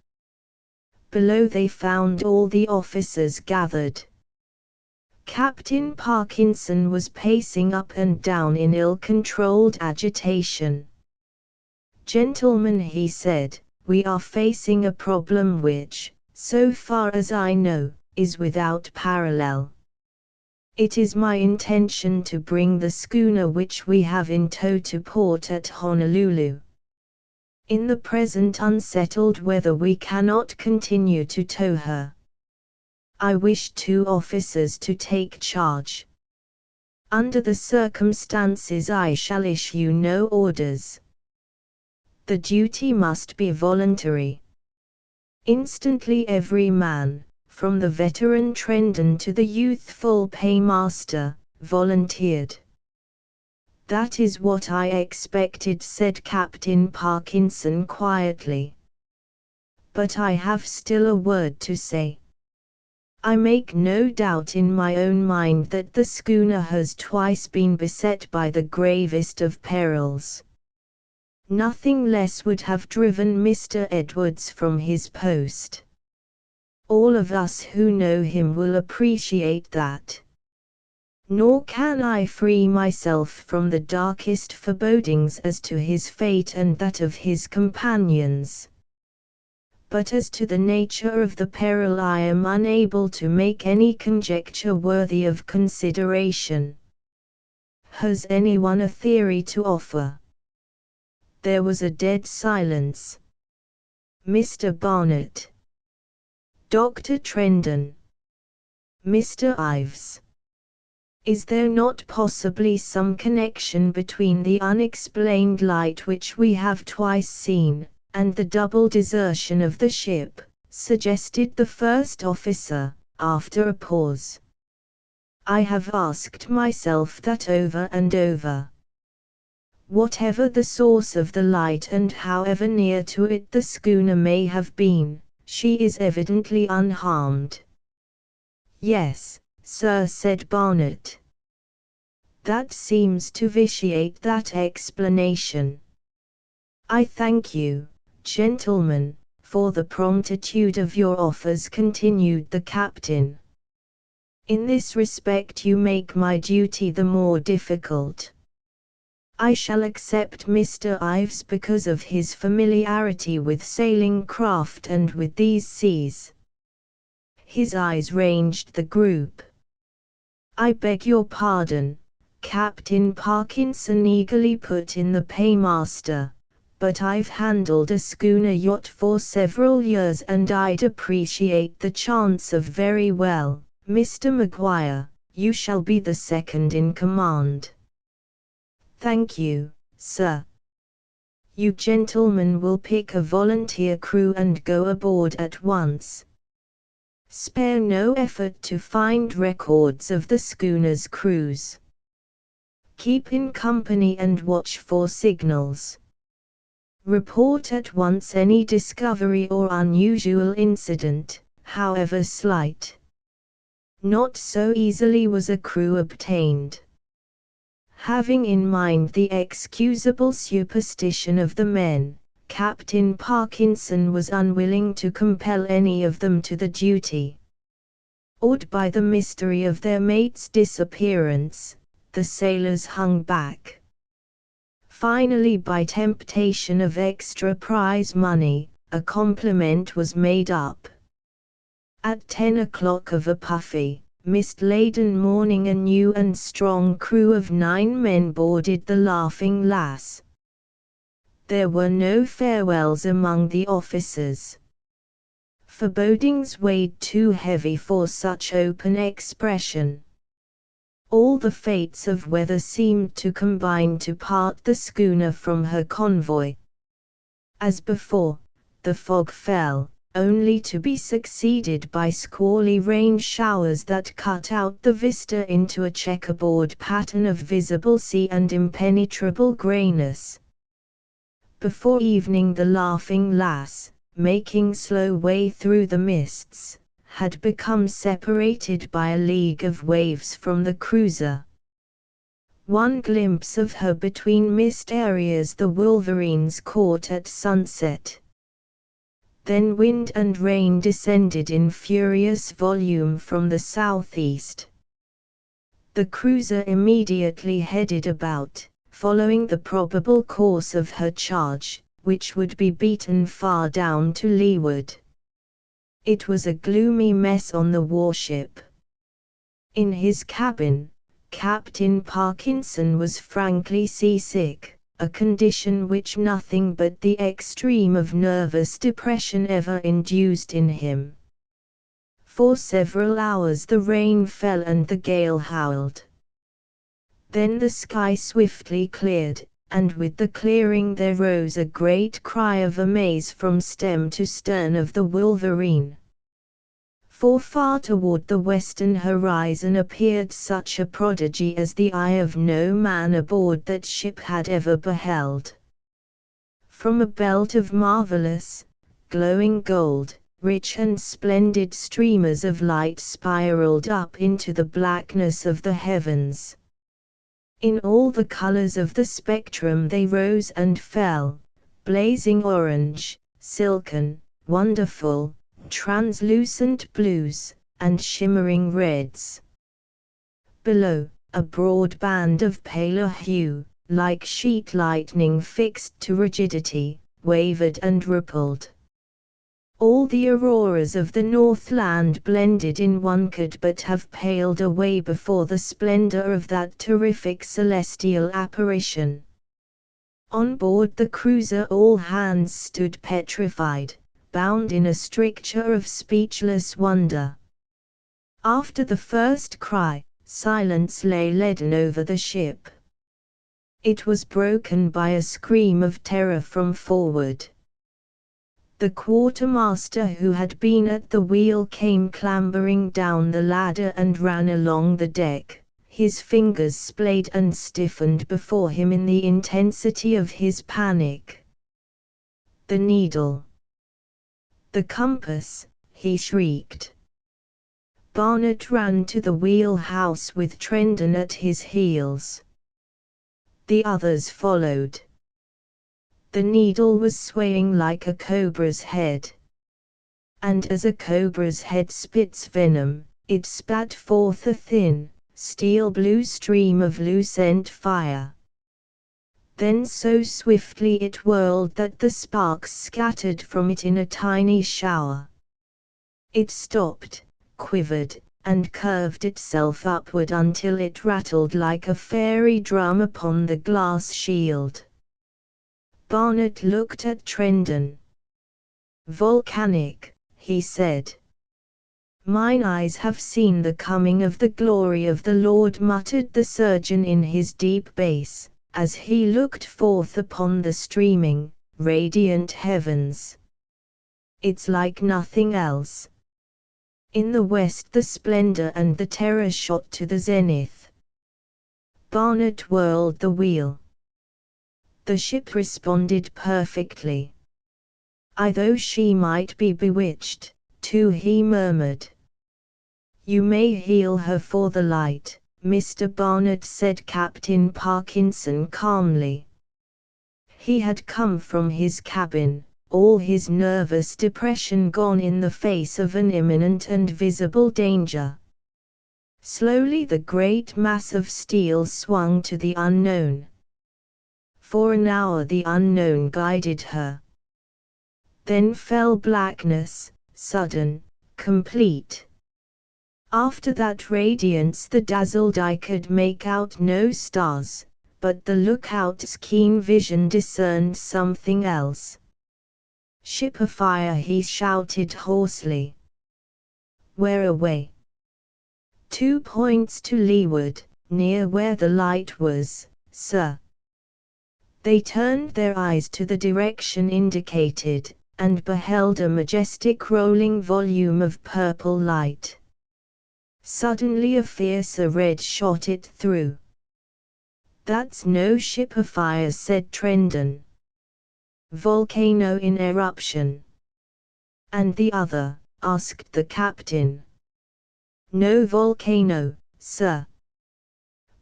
Speaker 1: Below they found all the officers gathered. Captain Parkinson was pacing up and down in ill-controlled agitation. Gentlemen, he said, we are facing a problem which, so far as I know, is without parallel. It is my intention to bring the schooner which we have in tow to port at Honolulu. In the present unsettled weather we cannot continue to tow her. I wish 2 officers to take charge. Under the circumstances I shall issue no orders. The duty must be voluntary. Instantly every man, from the veteran Trendon to the youthful paymaster, volunteered. That is what I expected, said Captain Parkinson quietly. But I have still a word to say. I make no doubt in my own mind that the schooner has twice been beset by the gravest of perils. Nothing less would have driven Mr. Edwards from his post. All of us who know him will appreciate that. Nor can I free myself from the darkest forebodings as to his fate and that of his companions. But as to the nature of the peril I am unable to make any conjecture worthy of consideration. Has anyone a theory to offer? There was a dead silence. Mr. Barnett. Dr. Trendon. Mr. Ives. Is there not possibly some connection between the unexplained light which we have twice seen, and the double desertion of the ship? Suggested the first officer, after a pause. I have asked myself that over and over. Whatever the source of the light and however near to it the schooner may have been, she is evidently unharmed. Yes, sir, said Barnett. That seems to vitiate that explanation. I thank you, gentlemen, for the promptitude of your offers, continued the captain. In this respect you make my duty the more difficult. I shall accept Mr. Ives because of his familiarity with sailing craft and with these seas. His eyes ranged the group. I beg your pardon, Captain Parkinson eagerly put in the paymaster, but I've handled a schooner yacht for several years and I'd appreciate the chance of very well, Mr. Maguire, you shall be the second in command. Thank you, sir. You gentlemen will pick a volunteer crew and go aboard at once. Spare no effort to find records of the schooner's cruise. Keep in company and watch for signals. Report at once any discovery or unusual incident, however slight. Not so easily was a crew obtained. Having in mind the excusable superstition of the men, Captain Parkinson was unwilling to compel any of them to the duty. Awed by the mystery of their mate's disappearance, the sailors hung back. Finally, by temptation of extra prize money, a compliment was made up. At 10 o'clock of a puffy, mist-laden morning, a new and strong crew of 9 men boarded the Laughing Lass. There were no farewells among the officers. Forebodings weighed too heavy for such open expression. All the fates of weather seemed to combine to part the schooner from her convoy. As before, the fog fell, only to be succeeded by squally rain showers that cut out the vista into a checkerboard pattern of visible sea and impenetrable greyness. Before evening the Laughing Lass, making slow way through the mists, had become separated by a league of waves from the cruiser. One glimpse of her between mist areas the Wolverines caught at sunset. Then wind and rain descended in furious volume from the southeast. The cruiser immediately headed about, following the probable course of her charge, which would be beaten far down to leeward. It was a gloomy mess on the warship. In his cabin, Captain Parkinson was frankly seasick, a condition which nothing but the extreme of nervous depression ever induced in him. For several hours the rain fell and the gale howled. Then the sky swiftly cleared, and with the clearing there rose a great cry of amaze from stem to stern of the Wolverine. For far toward the western horizon appeared such a prodigy as the eye of no man aboard that ship had ever beheld. From a belt of marvelous, glowing gold, rich and splendid streamers of light spiraled up into the blackness of the heavens. In all the colors of the spectrum they rose and fell, blazing orange, silken, wonderful, translucent blues, and shimmering reds. Below, a broad band of paler hue, like sheet lightning fixed to rigidity, wavered and rippled. All the auroras of the Northland blended in one could but have paled away before the splendor of that terrific celestial apparition. On board the cruiser all hands stood petrified, bound in a stricture of speechless wonder. After the first cry, silence lay leaden over the ship. It was broken by a scream of terror from forward. The quartermaster who had been at the wheel came clambering down the ladder and ran along the deck, his fingers splayed and stiffened before him in the intensity of his panic. The needle! The compass! He shrieked. Barnett ran to the wheelhouse with Trendon at his heels. The others followed. The needle was swaying like a cobra's head. And as a cobra's head spits venom, it spat forth a thin, steel-blue stream of lucent fire. Then so swiftly it whirled that the sparks scattered from it in a tiny shower. It stopped, quivered, and curved itself upward until it rattled like a fairy drum upon the glass shield. Barnett looked at Trendon. "Volcanic," he said. "Mine eyes have seen the coming of the glory of the Lord," muttered the surgeon in his deep bass, as he looked forth upon the streaming, radiant heavens. "It's like nothing else." In the west the splendor and the terror shot to the zenith. Barnett whirled the wheel. The ship responded perfectly. Though she might be bewitched, too, he murmured. "You may heal her for the light, Mr. Barnett," said Captain Parkinson calmly. He had come from his cabin, all his nervous depression gone in the face of an imminent and visible danger. Slowly the great mass of steel swung to the unknown. For an hour the unknown guided her. Then fell blackness, sudden, complete. After that radiance the dazzled eye could make out no stars, but the lookout's keen vision discerned something else. "Ship afire!" he shouted hoarsely. "Where away?" 2 points to leeward, near where the light was, sir." They turned their eyes to the direction indicated, and beheld a majestic rolling volume of purple light. Suddenly a fiercer red shot it through. "That's no ship afire," said Trendon. "Volcano in eruption." "And the other?" asked the captain. "No volcano, sir."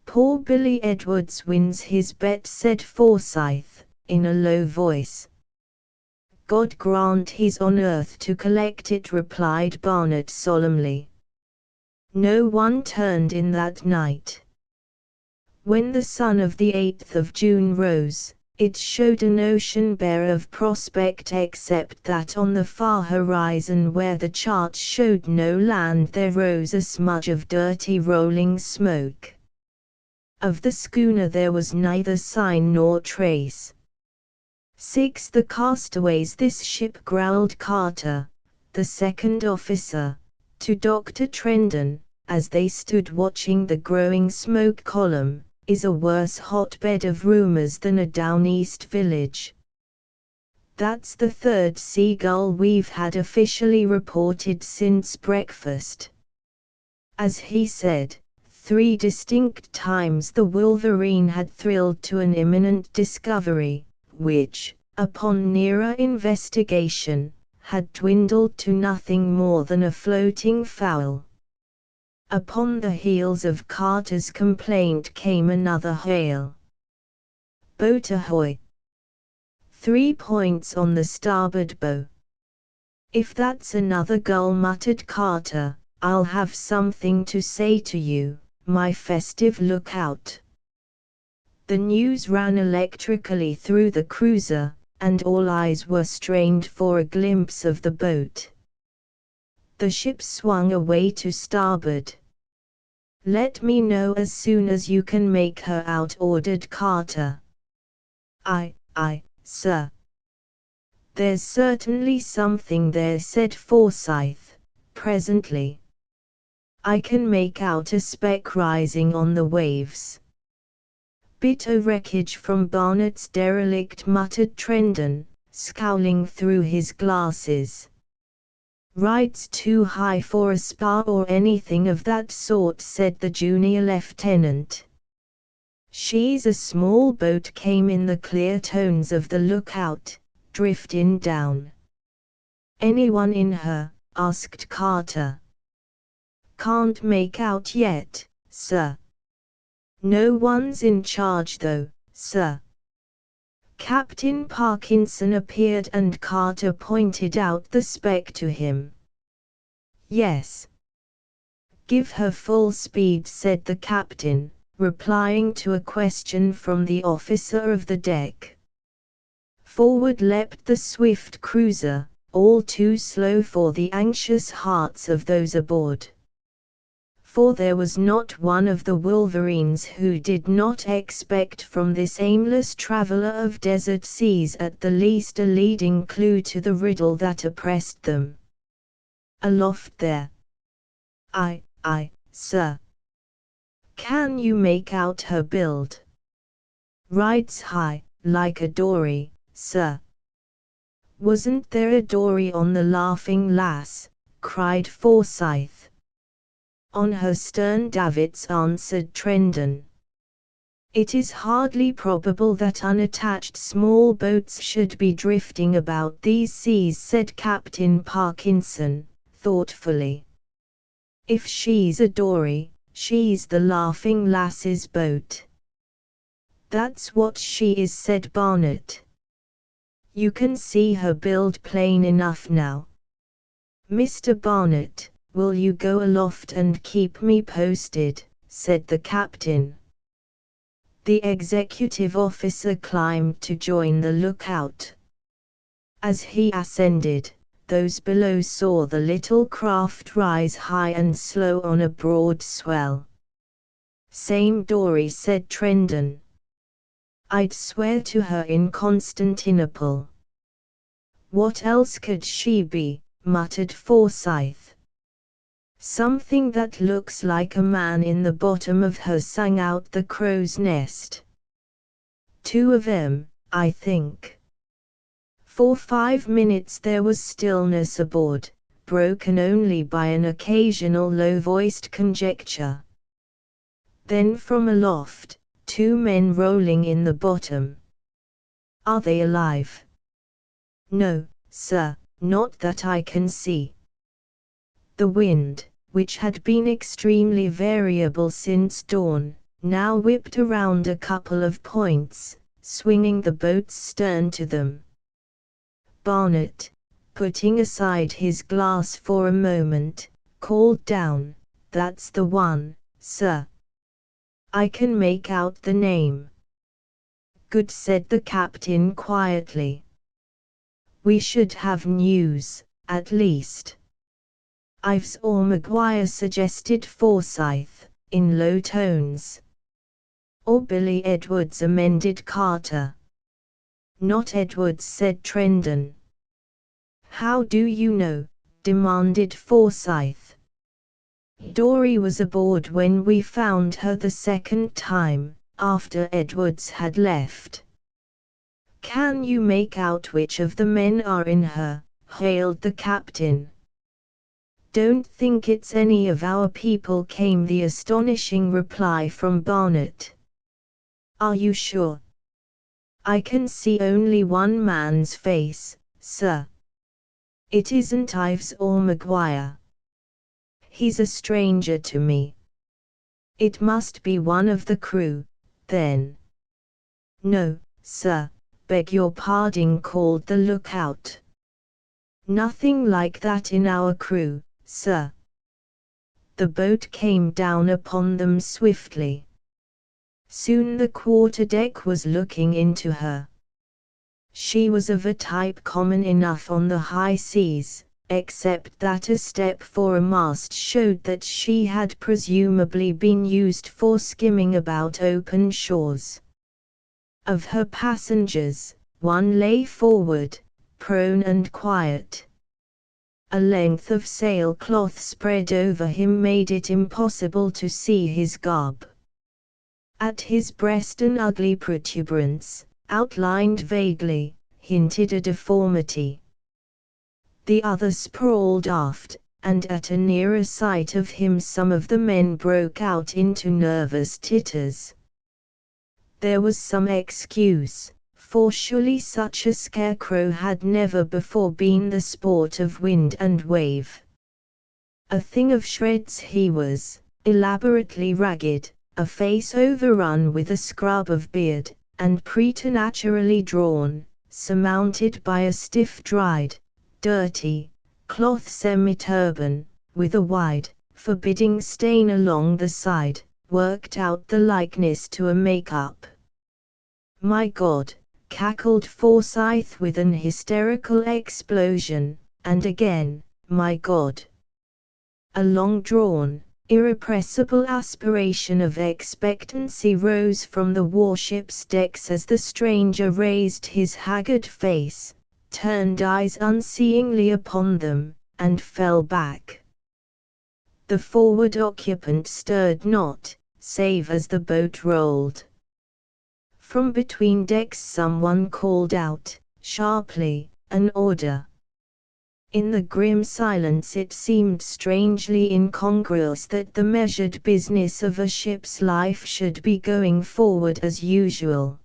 Speaker 1: "Poor Billy Edwards wins his bet," said Forsyth, in a low voice. "God grant he's on earth to collect it," replied Barnett solemnly. No one turned in that night. When the sun of the 8th of June rose, it showed an ocean bare of prospect except that on the far horizon where the chart showed no land there rose a smudge of dirty rolling smoke. Of the schooner there was neither sign nor trace. "Six the castaways this ship," growled Carter, the second officer, to Dr. Trendon, as they stood watching the growing smoke column, "is a worse hotbed of rumors than a down east village." "That's the third seagull we've had officially reported since breakfast." As he said, 3 distinct times the Wolverine had thrilled to an imminent discovery, which, upon nearer investigation, had dwindled to nothing more than a floating foul. Upon the heels of Carter's complaint came another hail. "Boat ahoy!" 3 points on the starboard bow. "If that's another gull," muttered Carter, "I'll have something to say to you, my festive lookout." The news ran electrically through the cruiser, and all eyes were strained for a glimpse of the boat. The ship swung away to starboard. "Let me know as soon as you can make her out," ordered Carter. Aye, sir." "There's certainly something there," said Forsyth, presently. "I can make out a speck rising on the waves." "Bit o' wreckage from Barnett's derelict," muttered Trendon, scowling through his glasses. "Rides too high for a spar or anything of that sort," said the junior lieutenant. "She's a small boat," came in the clear tones of the lookout, "driftin' down." "Anyone in her?" asked Carter. "Can't make out yet, sir." "No one's in charge though, sir." Captain Parkinson appeared and Carter pointed out the speck to him. "Yes. Give her full speed," said the captain, replying to a question from the officer of the deck. Forward leapt the swift cruiser, all too slow for the anxious hearts of those aboard. For there was not one of the Wolverines who did not expect from this aimless traveler of desert seas at the least a leading clue to the riddle that oppressed them. "Aloft there." Aye, sir." "Can you make out her build?" Rides high, like a dory, sir. Wasn't there a dory on the Laughing Lass? Cried Forsyth. On her stern davits, answered Trendon. It is hardly probable that unattached small boats should be drifting about these seas, said Captain Parkinson, thoughtfully. If she's a dory, she's the Laughing Lass's boat. That's what she is, said Barnett. You can see her build plain enough now. Mr. Barnett, will you go aloft and keep me posted, said the captain. The executive officer climbed to join the lookout. As he ascended, those below saw the little craft rise high and slow on a broad swell. Same dory, said Trendon. I'd swear to her in Constantinople. What else could she be, muttered Forsyth. Something that looks like a man in the bottom of her, sang out the crow's nest. Two of 'em, I think. For 5 minutes there was stillness aboard, broken only by an occasional low-voiced conjecture. Then from aloft, 2 men rolling in the bottom. Are they alive? No, sir, not that I can see. The wind, which had been extremely variable since dawn, now whipped around a couple of points, swinging the boat's stern to them. Barnett, putting aside his glass for a moment, called down, "That's the one, sir. I can make out the name." "Good," said the captain quietly. "We should have news, at least." "Ives or Maguire," suggested Forsyth, in low tones. "Or Billy Edwards," amended Carter. "Not Edwards," said Trendon. "How do you know?" demanded Forsyth. "Dory was aboard when we found her the second time, after Edwards had left." "Can you make out which of the men are in her?" hailed the captain. "Don't think it's any of our people," came the astonishing reply from Barnett. "Are you sure?" "I can see only one man's face, sir. It isn't Ives or Maguire. He's a stranger to me." "It must be one of the crew, then." "No, sir, beg your pardon," called the lookout. "Nothing like that in our crew, sir." The boat came down upon them swiftly. Soon the quarterdeck was looking into her. She was of a type common enough on the high seas, except that a step for a mast showed that she had presumably been used for skimming about open shores. Of her passengers, one lay forward, prone and quiet. A length of sailcloth spread over him made it impossible to see his garb. At his breast an ugly protuberance, outlined vaguely, hinted a deformity. The other sprawled aft, and at a nearer sight of him some of the men broke out into nervous titters. There was some excuse, for surely such a scarecrow had never before been the sport of wind and wave. A thing of shreds he was, elaborately ragged, a face overrun with a scrub of beard, and preternaturally drawn, surmounted by a stiff dried, dirty, cloth semi-turban, with a wide, forbidding stain along the side, worked out the likeness to a make-up. "My God!" cackled Forsyth with an hysterical explosion, and again, "My God!" A long-drawn, irrepressible aspiration of expectancy rose from the warship's decks as the stranger raised his haggard face, turned eyes unseeingly upon them, and fell back. The forward occupant stirred not, save as the boat rolled. From between decks someone called out, sharply, an order. In the grim silence it seemed strangely incongruous that the measured business of a ship's life should be going forward as usual.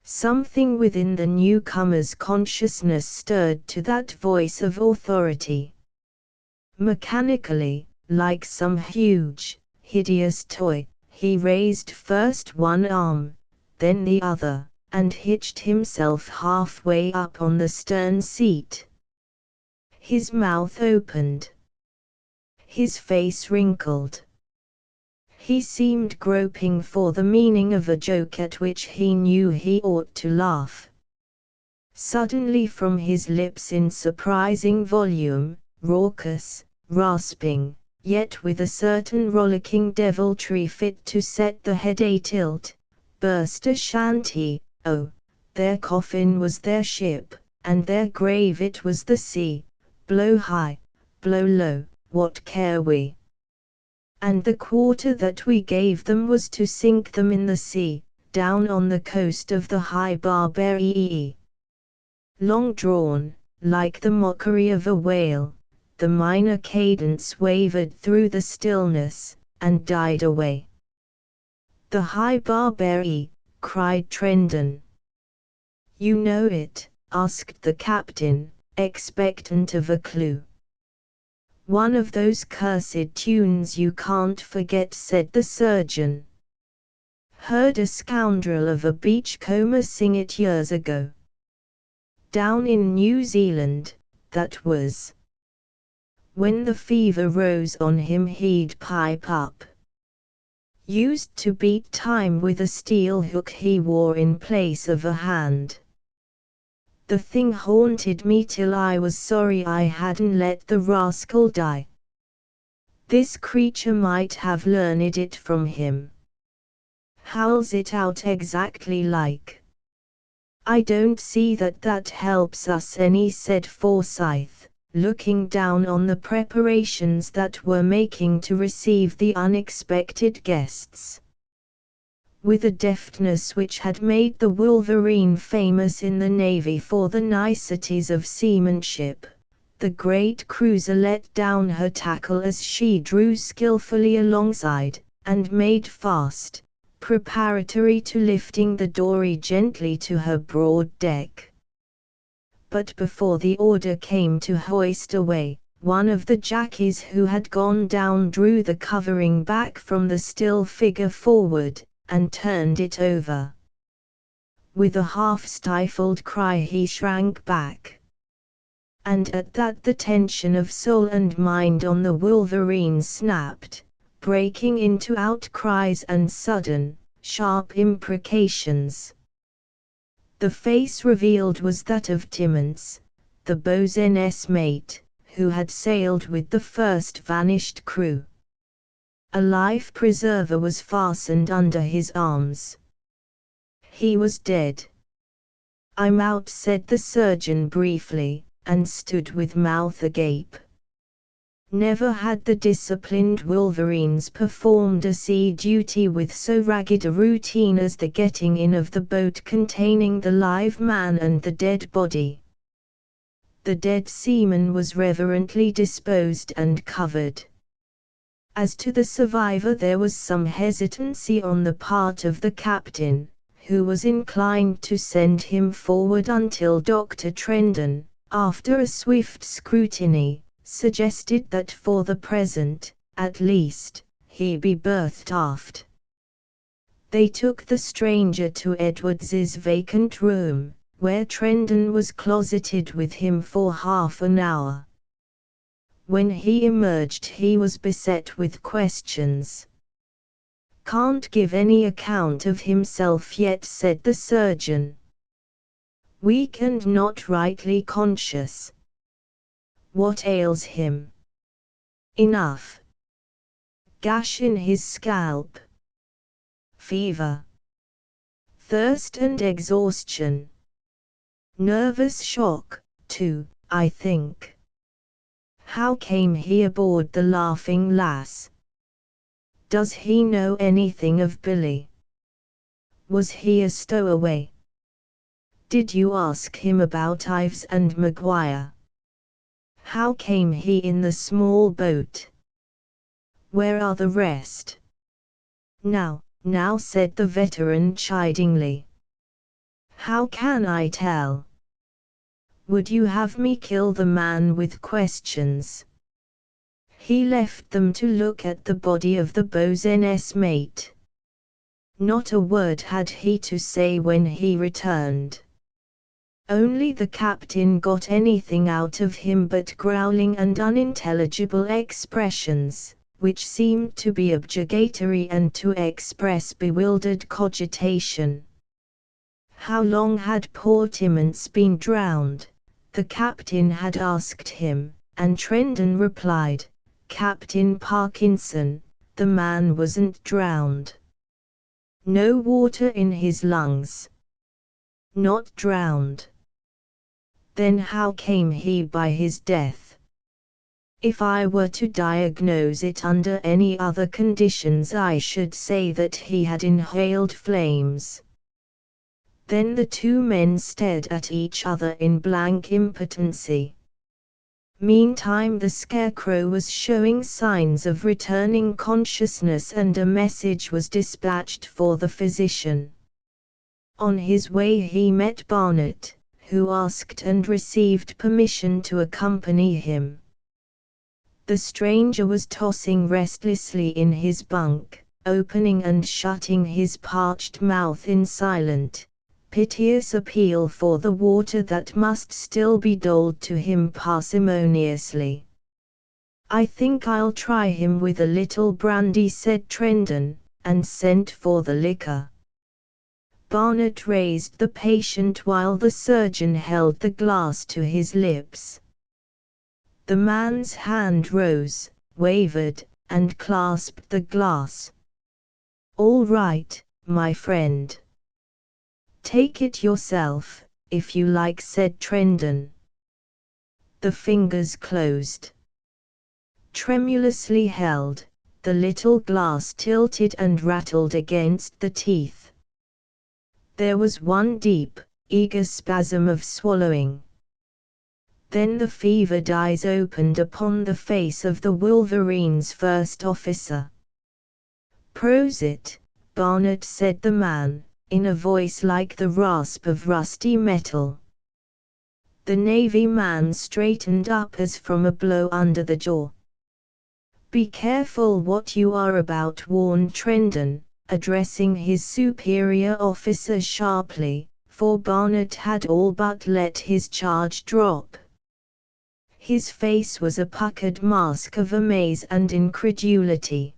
Speaker 1: Something within the newcomer's consciousness stirred to that voice of authority. Mechanically, like some huge, hideous toy, he raised first one arm, then the other, and hitched himself halfway up on the stern seat. His mouth opened. His face wrinkled. He seemed groping for the meaning of a joke at which he knew he ought to laugh. Suddenly from his lips in surprising volume, raucous, rasping, yet with a certain rollicking deviltry fit to set the head atilt, burst a chanty, oh, their coffin was their ship, and their grave it was the sea, blow high, blow low, what care we? And the quarter that we gave them was to sink them in the sea, down on the coast of the high Barbarii. Long drawn, like the mockery of a whale, the minor cadence wavered through the stillness, and died away. "The high Barbarii," cried Trendon. "You know it?" asked the captain, expectant of a clue. "One of those cursed tunes you can't forget," said the surgeon. "Heard a scoundrel of a beachcomber sing it years ago. Down in New Zealand, that was. When the fever rose on him he'd pipe up. Used to beat time with a steel hook he wore in place of a hand. The thing haunted me till I was sorry I hadn't let the rascal die. This creature might have learned it from him. Howls it out exactly like." "I don't see that helps us any," said Forsyth, looking down on the preparations that were making to receive the unexpected guests. With a deftness which had made the Wolverine famous in the Navy for the niceties of seamanship, the great cruiser let down her tackle as she drew skillfully alongside, and made fast, preparatory to lifting the dory gently to her broad deck. But before the order came to hoist away, one of the jackies who had gone down drew the covering back from the still figure forward, and turned it over. With a half-stifled cry he shrank back. And at that the tension of soul and mind on the Wolverine snapped, breaking into outcries and sudden, sharp imprecations. The face revealed was that of Timmins, the boatswain's mate, who had sailed with the first vanished crew. A life preserver was fastened under his arms. He was dead. "I'm out," said the surgeon briefly, and stood with mouth agape. Never had the disciplined Wolverines performed a sea duty with so ragged a routine as the getting in of the boat containing the live man and the dead body. The dead seaman was reverently disposed and covered. As to the survivor there was some hesitancy on the part of the captain, who was inclined to send him forward until Dr. Trendon, after a swift scrutiny, suggested that for the present, at least, he be berthed aft. They took the stranger to Edwards's vacant room, where Trendon was closeted with him for half an hour. When he emerged he was beset with questions. "Can't give any account of himself yet," said the surgeon. "Weak and not rightly conscious." "What ails him?" "Enough. Gash in his scalp. Fever. Thirst and exhaustion. Nervous shock, too, I think." "How came he aboard the Laughing Lass?" "Does he know anything of Billy?" Was he a stowaway? Did you ask him about Ives and Maguire? How came he in the small boat? Where are the rest? Now, said the veteran chidingly. How can I tell? Would you have me kill the man with questions? He left them to look at the body of the bosun's mate. Not a word had he to say when he returned. Only the captain got anything out of him but growling and unintelligible expressions, which seemed to be objurgatory and to express bewildered cogitation. How long had poor Timmins been drowned? The captain had asked him, and Trendon replied, Captain Parkinson, the man wasn't drowned. No water in his lungs. Not drowned. Then how came he by his death? If I were to diagnose it under any other conditions, I should say that he had inhaled flames. Then the two men stared at each other in blank impotency. Meantime the Scarecrow was showing signs of returning consciousness, and a message was dispatched for the physician. On his way he met Barnett, who asked and received permission to accompany him. The stranger was tossing restlessly in his bunk, opening and shutting his parched mouth in silent, piteous appeal for the water that must still be doled to him parsimoniously. I think I'll try him with a little brandy, said Trendon, and sent for the liquor. Barnett raised the patient while the surgeon held the glass to his lips. The man's hand rose, wavered, and clasped the glass. All right, my friend. Take it yourself, if you like, said Trendon. The fingers closed. Tremulously held, the little glass tilted and rattled against the teeth. There was one deep, eager spasm of swallowing. Then the fevered eyes opened upon the face of the Wolverine's first officer. Prosit, Barnett, said the man, in a voice like the rasp of rusty metal. The Navy man straightened up as from a blow under the jaw. Be careful what you are about, warned Trendon, addressing his superior officer sharply, for Barnett had all but let his charge drop. His face was a puckered mask of amaze and incredulity.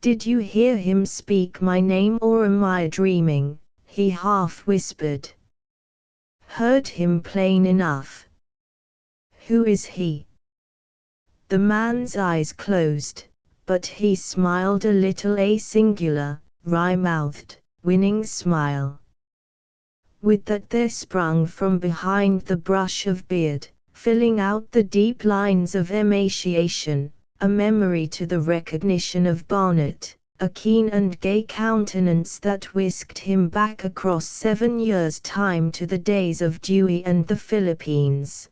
Speaker 1: Did you hear him speak my name, or am I dreaming? He half whispered. Heard him plain enough. Who is he? The man's eyes closed, but he smiled a little, a singular, wry-mouthed, winning smile. With that there sprung from behind the brush of beard, filling out the deep lines of emaciation, a memory to the recognition of Barnett, a keen and gay countenance that whisked him back across 7 years' time to the days of Dewey and the Philippines.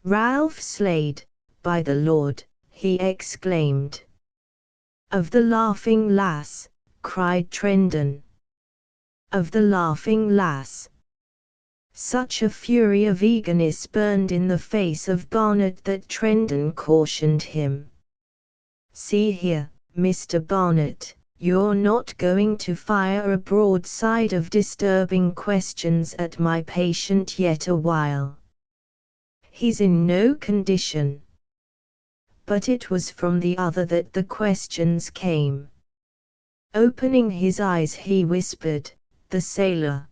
Speaker 1: Ralph Slade, by the Lord, he exclaimed. Of the Laughing Lass, cried Trendon. Of the Laughing Lass. Such a fury of eagerness burned in the face of Barnett that Trendon cautioned him. See here, Mr. Barnett, you're not going to fire a broadside of disturbing questions at my patient yet a while. He's in no condition. But it was from the other that the questions came. Opening his eyes he whispered, the sailor.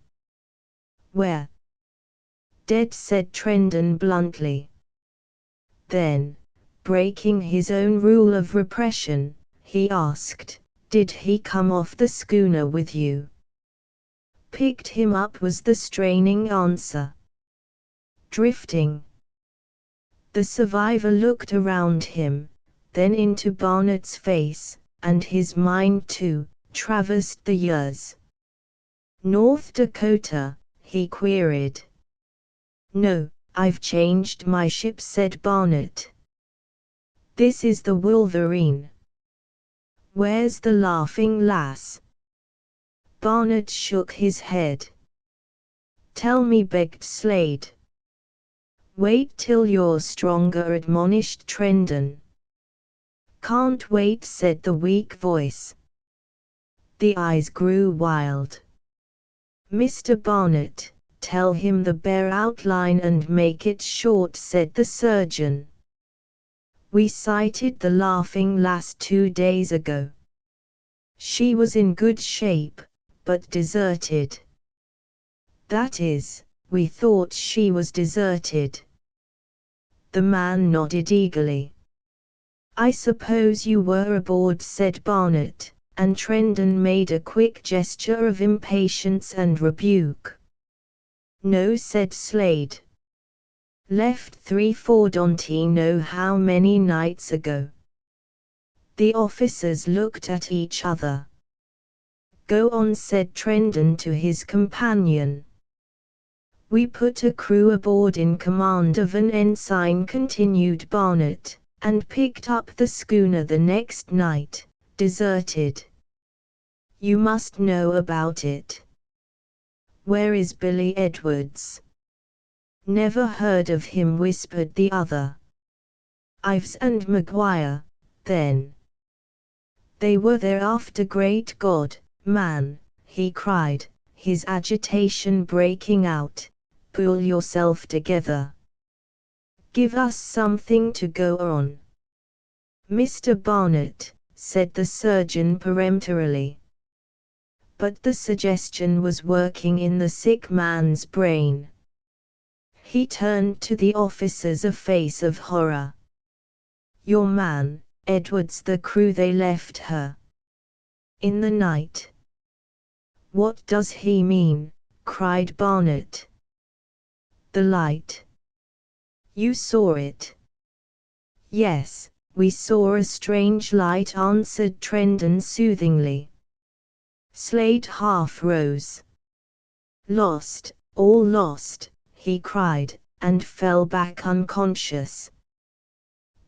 Speaker 1: Where? Dead, said Trendon bluntly. Then, breaking his own rule of repression, he asked, did he come off the schooner with you? Picked him up, was the straining answer. Drifting. The survivor looked around him, then into Barnett's face, and his mind too, traversed the years. North Dakota, he queried. No, I've changed my ship, said Barnett. This is the Wolverine. Where's the Laughing Lass? Barnett shook his head. Tell me, begged Slade. Wait till you're stronger, admonished Trendon. Can't wait, said the weak voice. The eyes grew wild. Mr. Barnett, tell him the bare outline and make it short, said the surgeon. We sighted the Laughing Lass 2 days ago. She was in good shape, but deserted. That is, we thought she was deserted. The man nodded eagerly. I suppose you were aboard, said Barnett, and Trendon made a quick gesture of impatience and rebuke. No, said Slade. Left 3-4 don't know how many nights ago. The officers looked at each other. Go on, said Trendon to his companion. We put a crew aboard in command of an ensign, continued Barnett, and picked up the schooner the next night, deserted. You must know about it. Where is Billy Edwards? Never heard of him, whispered the other. Ives and Maguire, then. They were there after. Great God, man, he cried, his agitation breaking out. Pull yourself together. Give us something to go on. Mr. Barnett, said the surgeon peremptorily. But the suggestion was working in the sick man's brain. He turned to the officers, a face of horror. Your man, Edwards, the crew, they left her. In the night. What does he mean? Cried Barnett. The light. You saw it? Yes, we saw a strange light, answered Trendon soothingly. Slade half rose. Lost, all lost, he cried, and fell back unconscious.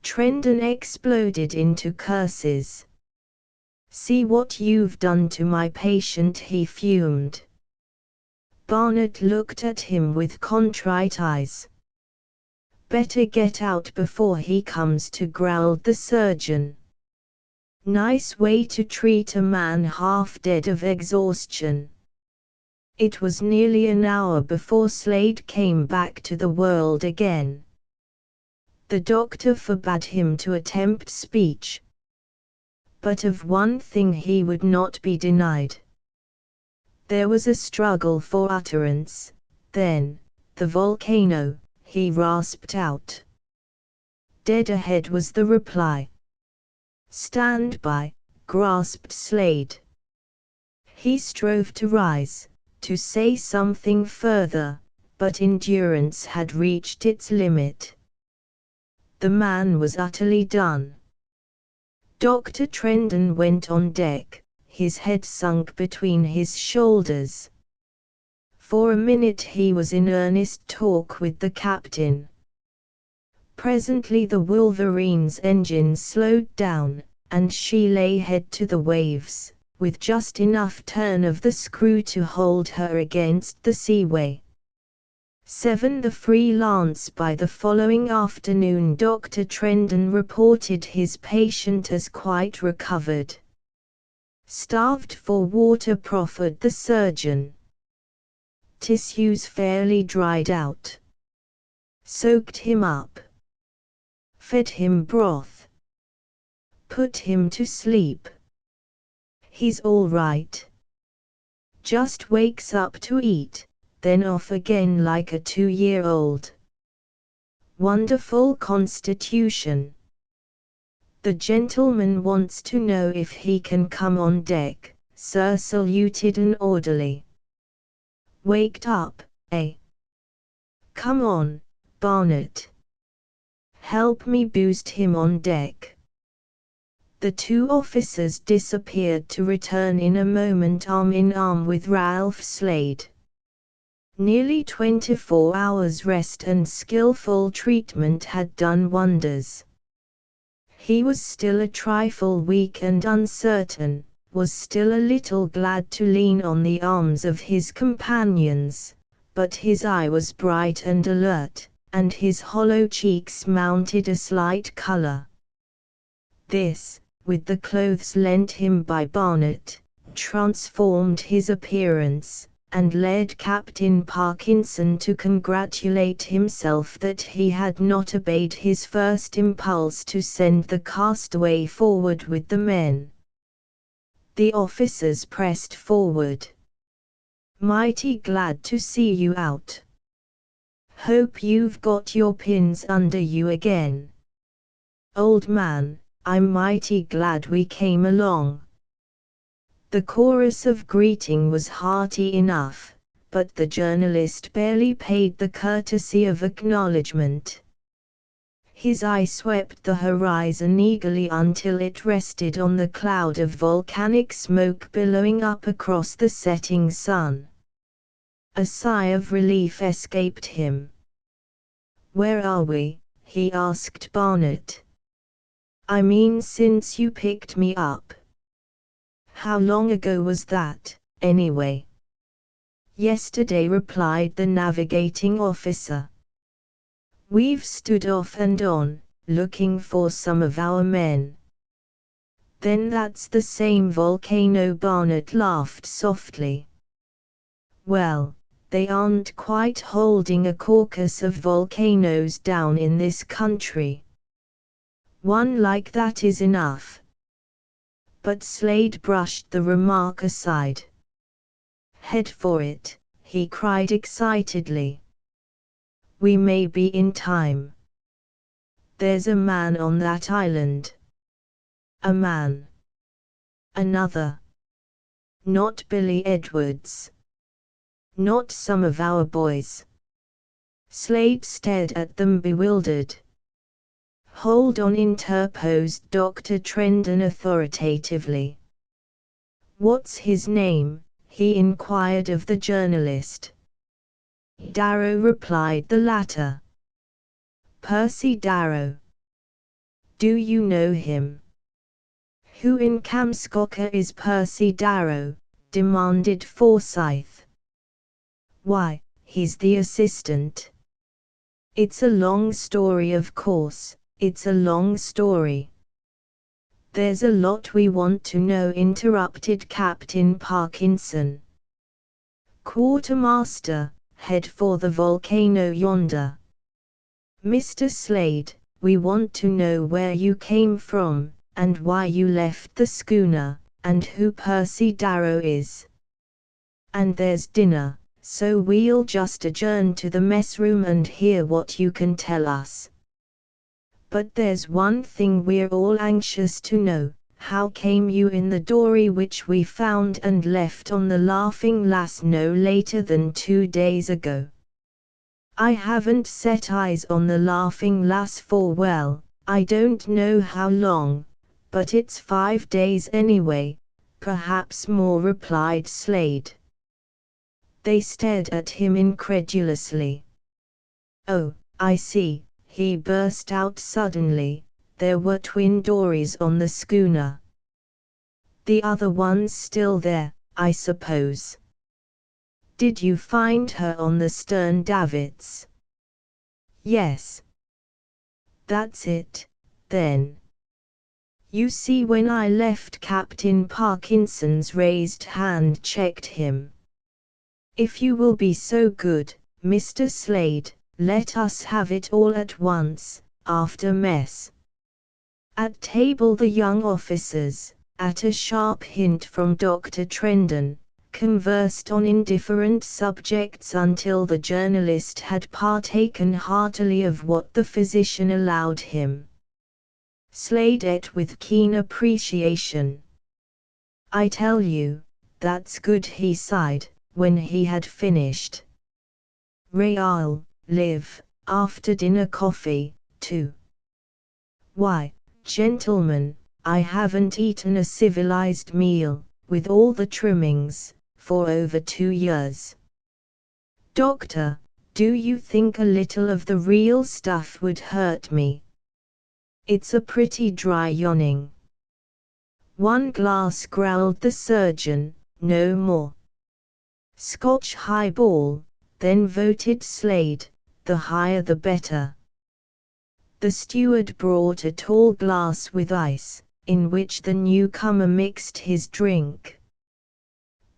Speaker 1: Trendon exploded into curses. See what you've done to my patient, he fumed. Barnett looked at him with contrite eyes. Better get out before he comes to, growled the surgeon. Nice way to treat a man half dead of exhaustion. It was nearly an hour before Slade came back to the world again. The doctor forbade him to attempt speech. But of one thing he would not be denied. There was a struggle for utterance. Then, the volcano, he rasped out. Dead ahead, was the reply. Stand by, grasped Slade. He strove to rise, to say something further, but endurance had reached its limit. The man was utterly done. Dr. Trendon went on deck, his head sunk between his shoulders. For a minute he was in earnest talk with the captain. Presently the Wolverine's engine slowed down, and she lay head to the waves, with just enough turn of the screw to hold her against the seaway. 7. The Freelance. By the following afternoon Dr. Trendon reported his patient as quite recovered. Starved for water, proffered the surgeon. Tissues fairly dried out. Soaked him up. Fed him broth. Put him to sleep. He's all right. Just wakes up to eat, then off again like a 2-year-old. Wonderful constitution. The gentleman wants to know if he can come on deck, sir, saluted an orderly. Waked up, eh? Come on, Barnett. Help me boost him on deck. The two officers disappeared to return in a moment arm in arm with Ralph Slade. Nearly 24 hours rest and skillful treatment had done wonders. He was still a trifle weak and uncertain, was still a little glad to lean on the arms of his companions, but his eye was bright and alert, and his hollow cheeks mounted a slight color. This, with the clothes lent him by Barnet, transformed his appearance, and led Captain Parkinson to congratulate himself that he had not obeyed his first impulse to send the castaway forward with the men. The officers pressed forward. "Mighty glad to see you out. Hope you've got your pins under you again. Old man, I'm mighty glad we came along." The chorus of greeting was hearty enough, but the journalist barely paid the courtesy of acknowledgement. His eye swept the horizon eagerly until it rested on the cloud of volcanic smoke billowing up across the setting sun. A sigh of relief escaped him. "Where are we?" he asked Barnet. "I mean since you picked me up. How long ago was that, anyway?" "Yesterday," replied the navigating officer. "We've stood off and on, looking for some of our men." "Then that's the same volcano." Barnet laughed softly. "Well, they aren't quite holding a caucus of volcanoes down in this country. One like that is enough." But Slade brushed the remark aside. "Head for it," he cried excitedly. "We may be in time. There's a man on that island." "A man?" "Another. Not Billy Edwards. Not some of our boys." Slade stared at them bewildered. "Hold on," interposed Dr. Trendon authoritatively. "What's his name?" he inquired of the journalist. "Darrow," replied the latter. "Percy Darrow. Do you know him?" "Who in Kamskoka is Percy Darrow?" demanded Forsyth. "Why, he's the assistant." "It's a long story, of course. It's a long story." "There's a lot we want to know," interrupted Captain Parkinson. "Quartermaster, head for the volcano yonder." "Mr. Slade, we want to know where you came from, and why you left the schooner, and who Percy Darrow is. And there's dinner, so we'll just adjourn to the mess room and hear what you can tell us. But there's one thing we're all anxious to know: how came you in the dory which we found and left on the Laughing Lass no later than 2 days ago?" "I haven't set eyes on the Laughing Lass for, well, I don't know how long, but it's 5 days anyway, perhaps more," replied Slade. They stared at him incredulously. "Oh, I see," he burst out suddenly, "there were twin dories on the schooner. The other one's still there, I suppose. Did you find her on the stern davits?" "Yes." "That's it, then. You see, when I left," Captain Parkinson's raised hand checked him. "If you will be so good, Mr. Slade, let us have it all at once, after mess." At table the young officers, at a sharp hint from Dr. Trendon, conversed on indifferent subjects until the journalist had partaken heartily of what the physician allowed him. Slade ate with keen appreciation. "I tell you, that's good," he sighed, when he had finished. "I'll live, after dinner coffee, too. Why, gentlemen, I haven't eaten a civilized meal, with all the trimmings, for over 2 years. Doctor, do you think a little of the real stuff would hurt me? It's a pretty dry yawning. 1 glass, growled the surgeon, no more. Scotch highball, then voted Slade, the higher the better. The steward brought a tall glass with ice, in which the newcomer mixed his drink.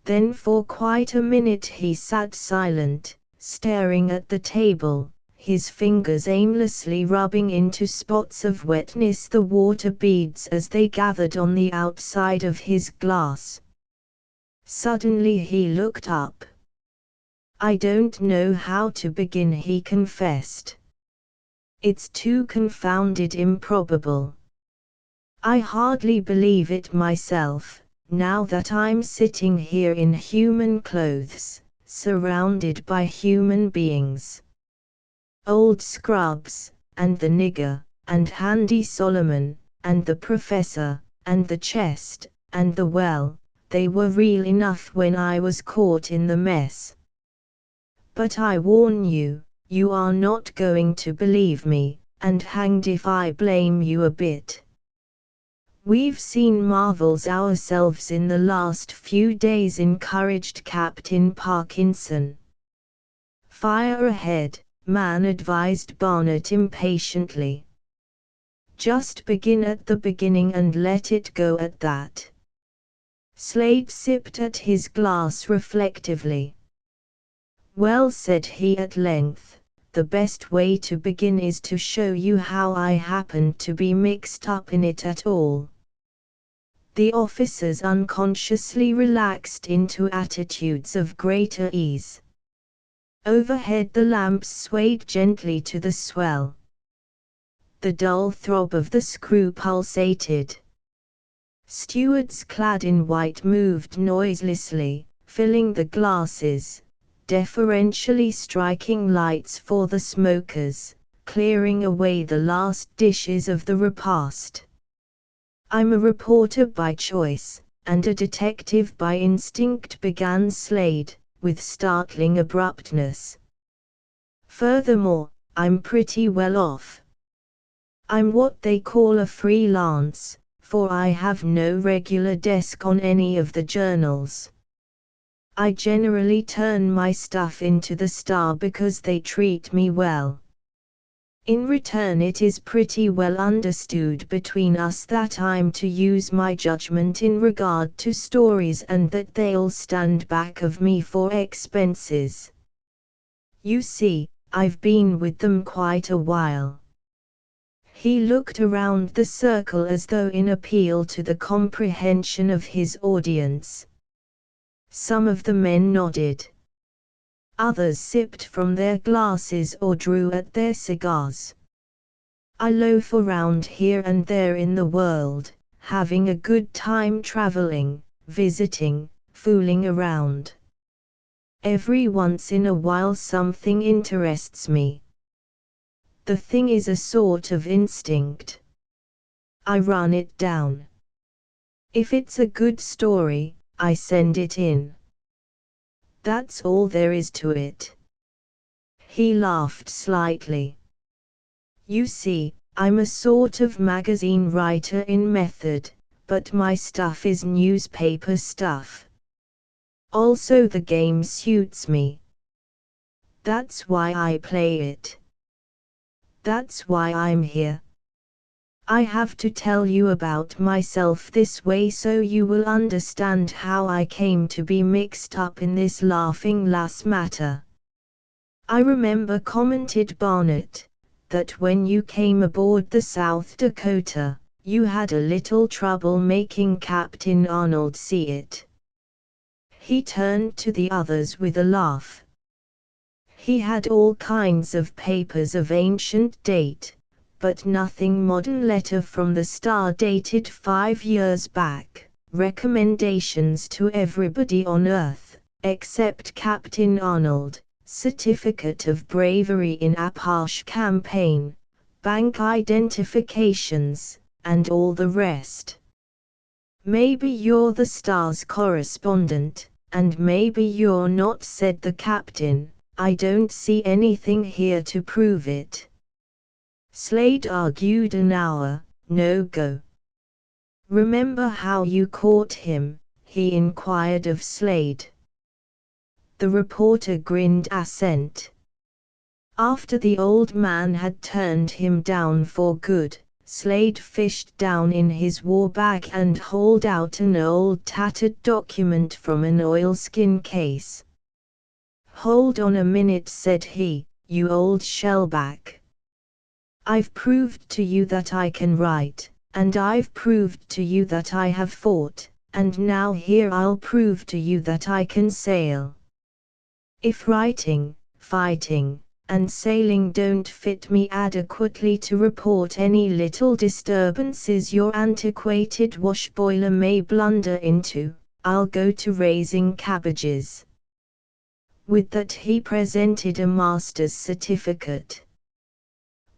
Speaker 1: Then for quite a minute he sat silent, staring at the table, his fingers aimlessly rubbing into spots of wetness the water beads as they gathered on the outside of his glass. Suddenly he looked up. I don't know how to begin, he confessed. It's too confounded improbable. I hardly believe it myself, now that I'm sitting here in human clothes, surrounded by human beings. Old Scrubs, and the nigger, and Handy Solomon, and the professor, and the chest, and the well, they were real enough when I was caught in the mess. But I warn you, you are not going to believe me, and hanged if I blame you a bit. We've seen marvels ourselves in the last few days, encouraged Captain Parkinson. Fire ahead, man, advised Barnett impatiently. Just begin at the beginning and let it go at that. Slade sipped at his glass reflectively. Well, said he at length, the best way to begin is to show you how I happened to be mixed up in it at all. The officers unconsciously relaxed into attitudes of greater ease. Overhead the lamps swayed gently to the swell. The dull throb of the screw pulsated. Stewards clad in white moved noiselessly, filling the glasses, deferentially striking lights for the smokers, clearing away the last dishes of the repast. I'm a reporter by choice, and a detective by instinct, began Slade, with startling abruptness. Furthermore, I'm pretty well off. I'm what they call a freelance, for I have no regular desk on any of the journals. I generally turn my stuff into the Star because they treat me well. In return, it is pretty well understood between us that I'm to use my judgment in regard to stories and that they'll stand back of me for expenses. You see, I've been with them quite a while. He looked around the circle as though in appeal to the comprehension of his audience. Some of the men nodded. Others sipped from their glasses or drew at their cigars. I loaf around here and there in the world, having a good time traveling, visiting, fooling around. Every once in a while something interests me. The thing is a sort of instinct. I run it down. If it's a good story, I send it in. That's all there is to it. He laughed slightly. You see, I'm a sort of magazine writer in method, but my stuff is newspaper stuff. Also, the game suits me. That's why I play it. That's why I'm here. I have to tell you about myself this way so you will understand how I came to be mixed up in this laughing lass matter. I remember, commented Barnett, that when you came aboard the South Dakota, you had a little trouble making Captain Arnold see it. He turned to the others with a laugh. He had all kinds of papers of ancient date, but nothing modern. Letter from the Star dated 5 years back, recommendations to everybody on Earth, except Captain Arnold, certificate of bravery in Apache campaign, bank identifications, and all the rest. Maybe you're the Star's correspondent, and maybe you're not, said the captain. I don't see anything here to prove it. Slade argued. An hour, no go. Remember how you caught him? He inquired of Slade. The reporter grinned assent. After the old man had turned him down for good, Slade fished down in his war bag and hauled out an old tattered document from an oilskin case. Hold on a minute, said he, you old shellback. I've proved to you that I can write, and I've proved to you that I have fought, and now here I'll prove to you that I can sail. If writing, fighting, and sailing don't fit me adequately to report any little disturbances your antiquated wash boiler may blunder into, I'll go to raising cabbages. With that he presented a master's certificate.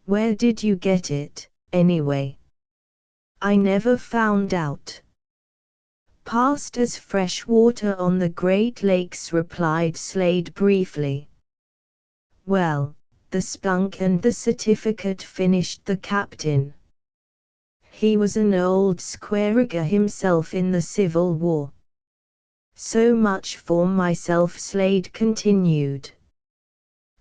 Speaker 1: Where did you get it, anyway? I never found out. Passed as fresh water on the Great Lakes, replied Slade briefly. Well, the spunk and the certificate, finished the captain. He was an old square-rigger himself in the Civil War. So much for myself, Slade continued.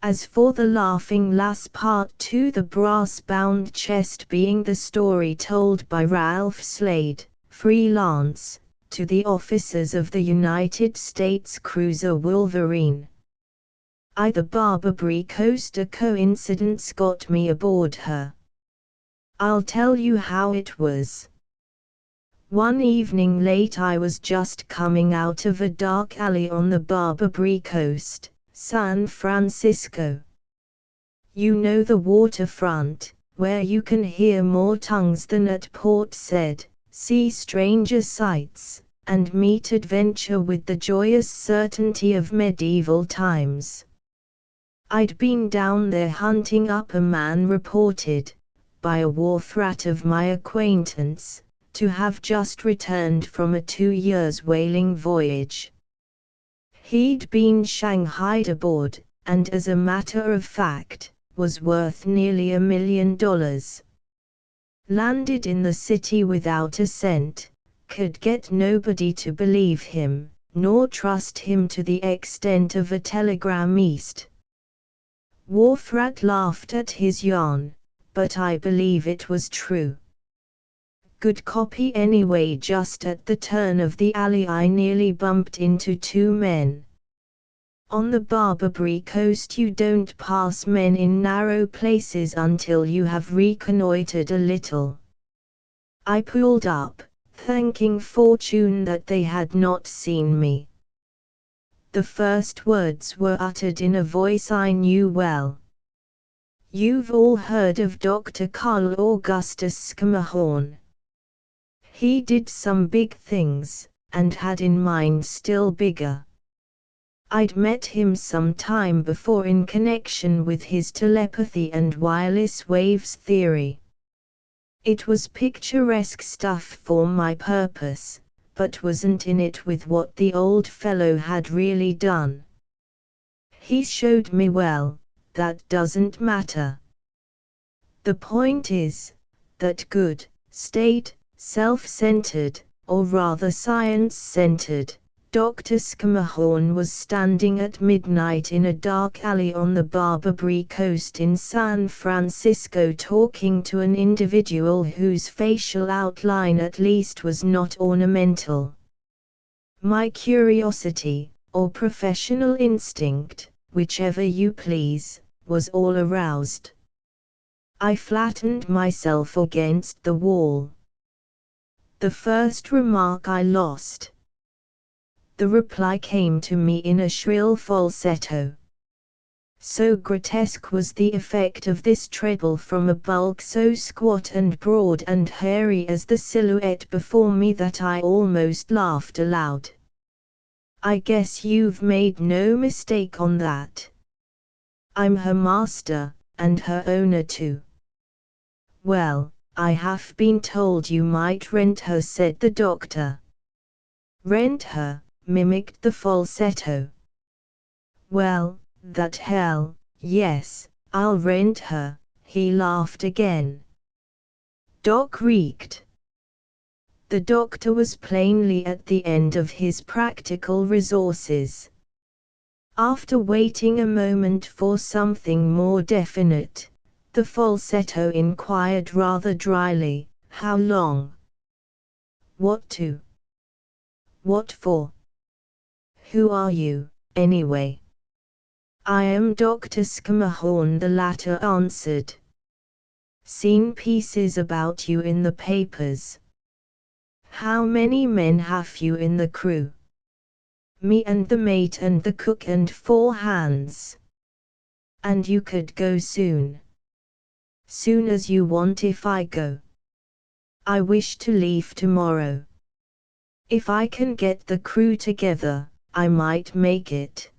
Speaker 1: As for the Laughing Lass Part 2, the brass-bound chest being the story told by Ralph Slade, freelance, to the officers of the United States cruiser Wolverine. The Barbary Coast, a coincidence got me aboard her. I'll tell you how it was. One evening late I was just coming out of a dark alley on the Barbary Coast, San Francisco. You know the waterfront, where you can hear more tongues than at Port Said, see stranger sights, and meet adventure with the joyous certainty of medieval times. I'd been down there hunting up a man reported, by a wharf rat of my acquaintance, to have just returned from a 2-year whaling voyage. He'd been shanghaied aboard, and as a matter of fact, was worth nearly $1 million. Landed in the city without a cent, could get nobody to believe him, nor trust him to the extent of a telegram east. Wharf rat laughed at his yarn, but I believe it was true. Good copy anyway. Just at the turn of the alley I nearly bumped into 2 men. On the Barbary Coast you don't pass men in narrow places until you have reconnoitered a little. I pulled up, thanking fortune that they had not seen me. The first words were uttered in a voice I knew well. You've all heard of Dr. Carl Augustus Schermerhorn. He did some big things, and had in mind still bigger. I'd met him some time before in connection with his telepathy and wireless waves theory. It was picturesque stuff for my purpose, but wasn't in it with what the old fellow had really done. He showed me well, that doesn't matter. The point is, that good, state, self-centered, or rather science-centered, Dr. Schermerhorn was standing at midnight in a dark alley on the Barbary Coast in San Francisco talking to an individual whose facial outline at least was not ornamental. My curiosity, or professional instinct, whichever you please, was all aroused. I flattened myself against the wall. The first remark I lost. The reply came to me in a shrill falsetto. So grotesque was the effect of this treble from a bulk so squat and broad and hairy as the silhouette before me that I almost laughed aloud. I guess you've made no mistake on that. I'm her master, and her owner too. Well, I have been told you might rent her, said the doctor. Rent her, mimicked the falsetto. Well, that hell, yes, I'll rent her, he laughed again. Doc reeked. The doctor was plainly at the end of his practical resources. After waiting a moment for something more definite, the falsetto inquired rather dryly, "How long?" "What to?" "What for?" "Who are you, anyway?" "I am Dr. Scammahorn," the latter answered. "Seen pieces about you in the papers." "How many men have you in the crew?" "Me and the mate and the cook and 4 hands." "And you could go soon?" "Soon as you want if I go." "I wish to leave tomorrow." "If I can get the crew together, I might make it.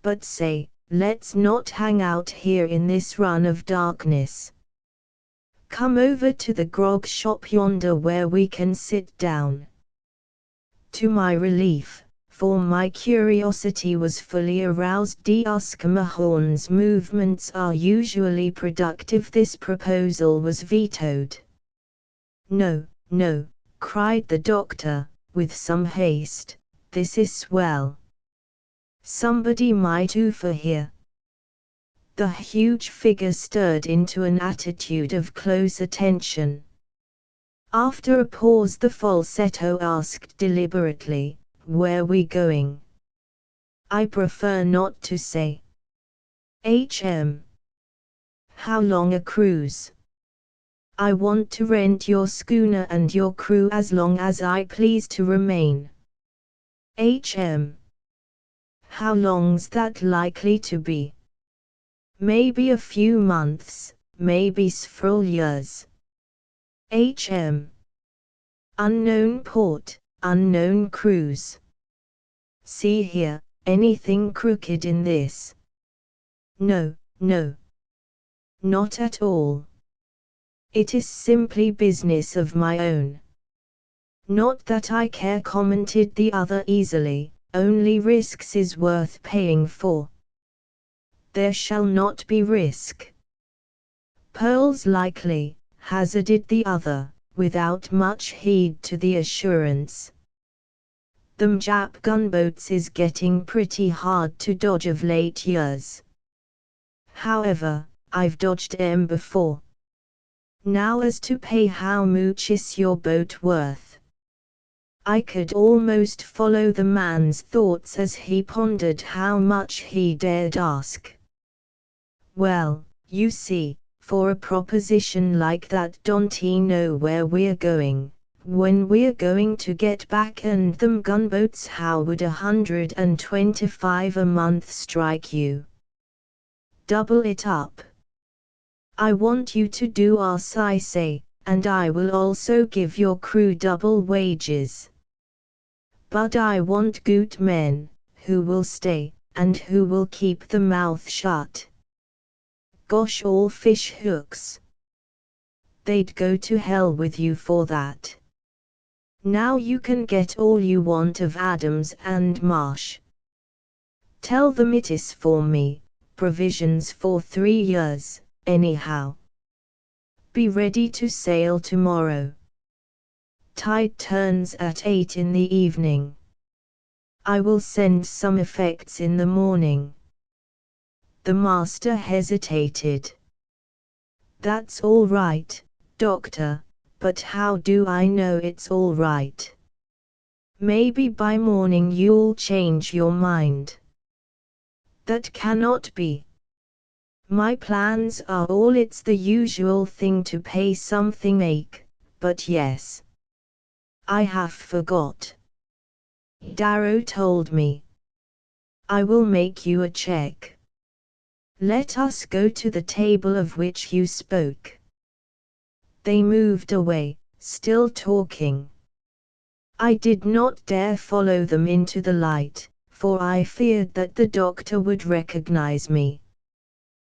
Speaker 1: But say, let's not hang out here in this run of darkness. Come over to the grog shop yonder where we can sit down." To my relief, for my curiosity was fully aroused, Scammahorn's movements are usually productive, this proposal was vetoed. "No, no," cried the doctor, with some haste, "this is swell. Somebody might offer here." The huge figure stirred into an attitude of close attention. After a pause the falsetto asked deliberately, "Where we going?" "I prefer not to say." "Hm. How long a cruise?" "I want to rent your schooner and your crew as long as I please to remain." "Hm. How long's that likely to be?" "Maybe a few months, maybe several years." "Hm. Unknown port, unknown cruise. See here, anything crooked in this?" "No, no. Not at all. It is simply business of my own." "Not that I care," commented the other easily, "only risks is worth paying for." "There shall not be risk." "Pearls likely," hazarded the other, without much heed to the assurance. "Them Jap gunboats is getting pretty hard to dodge of late years. However, I've dodged 'em before. Now as to pay, how much is your boat worth?" I could almost follow the man's thoughts as he pondered how much he dared ask. "Well, you see, for a proposition like that, don't he know where we're going, when we're going to get back, and them gunboats? How would 125 a month strike you?" "Double it up." "I want you to do as I say, and I will also give your crew double wages. But I want good men, who will stay, and who will keep the mouth shut." "Gosh, all fish hooks." "They'd go to hell with you for that. Now you can get all you want of Adams and Marsh. Tell them it is for me, provisions for 3 years, anyhow. Be ready to sail tomorrow. Tide turns at 8 in the evening. I will send some effects in the morning." The master hesitated. "That's all right, doctor, but how do I know it's all right? Maybe by morning you'll change your mind." "That cannot be. My plans are all, it's the usual thing to pay something ache, but yes. I have forgot. Darrow told me. I will make you a check. Let us go to the table of which you spoke." They moved away, still talking. I did not dare follow them into the light, for I feared that the doctor would recognize me.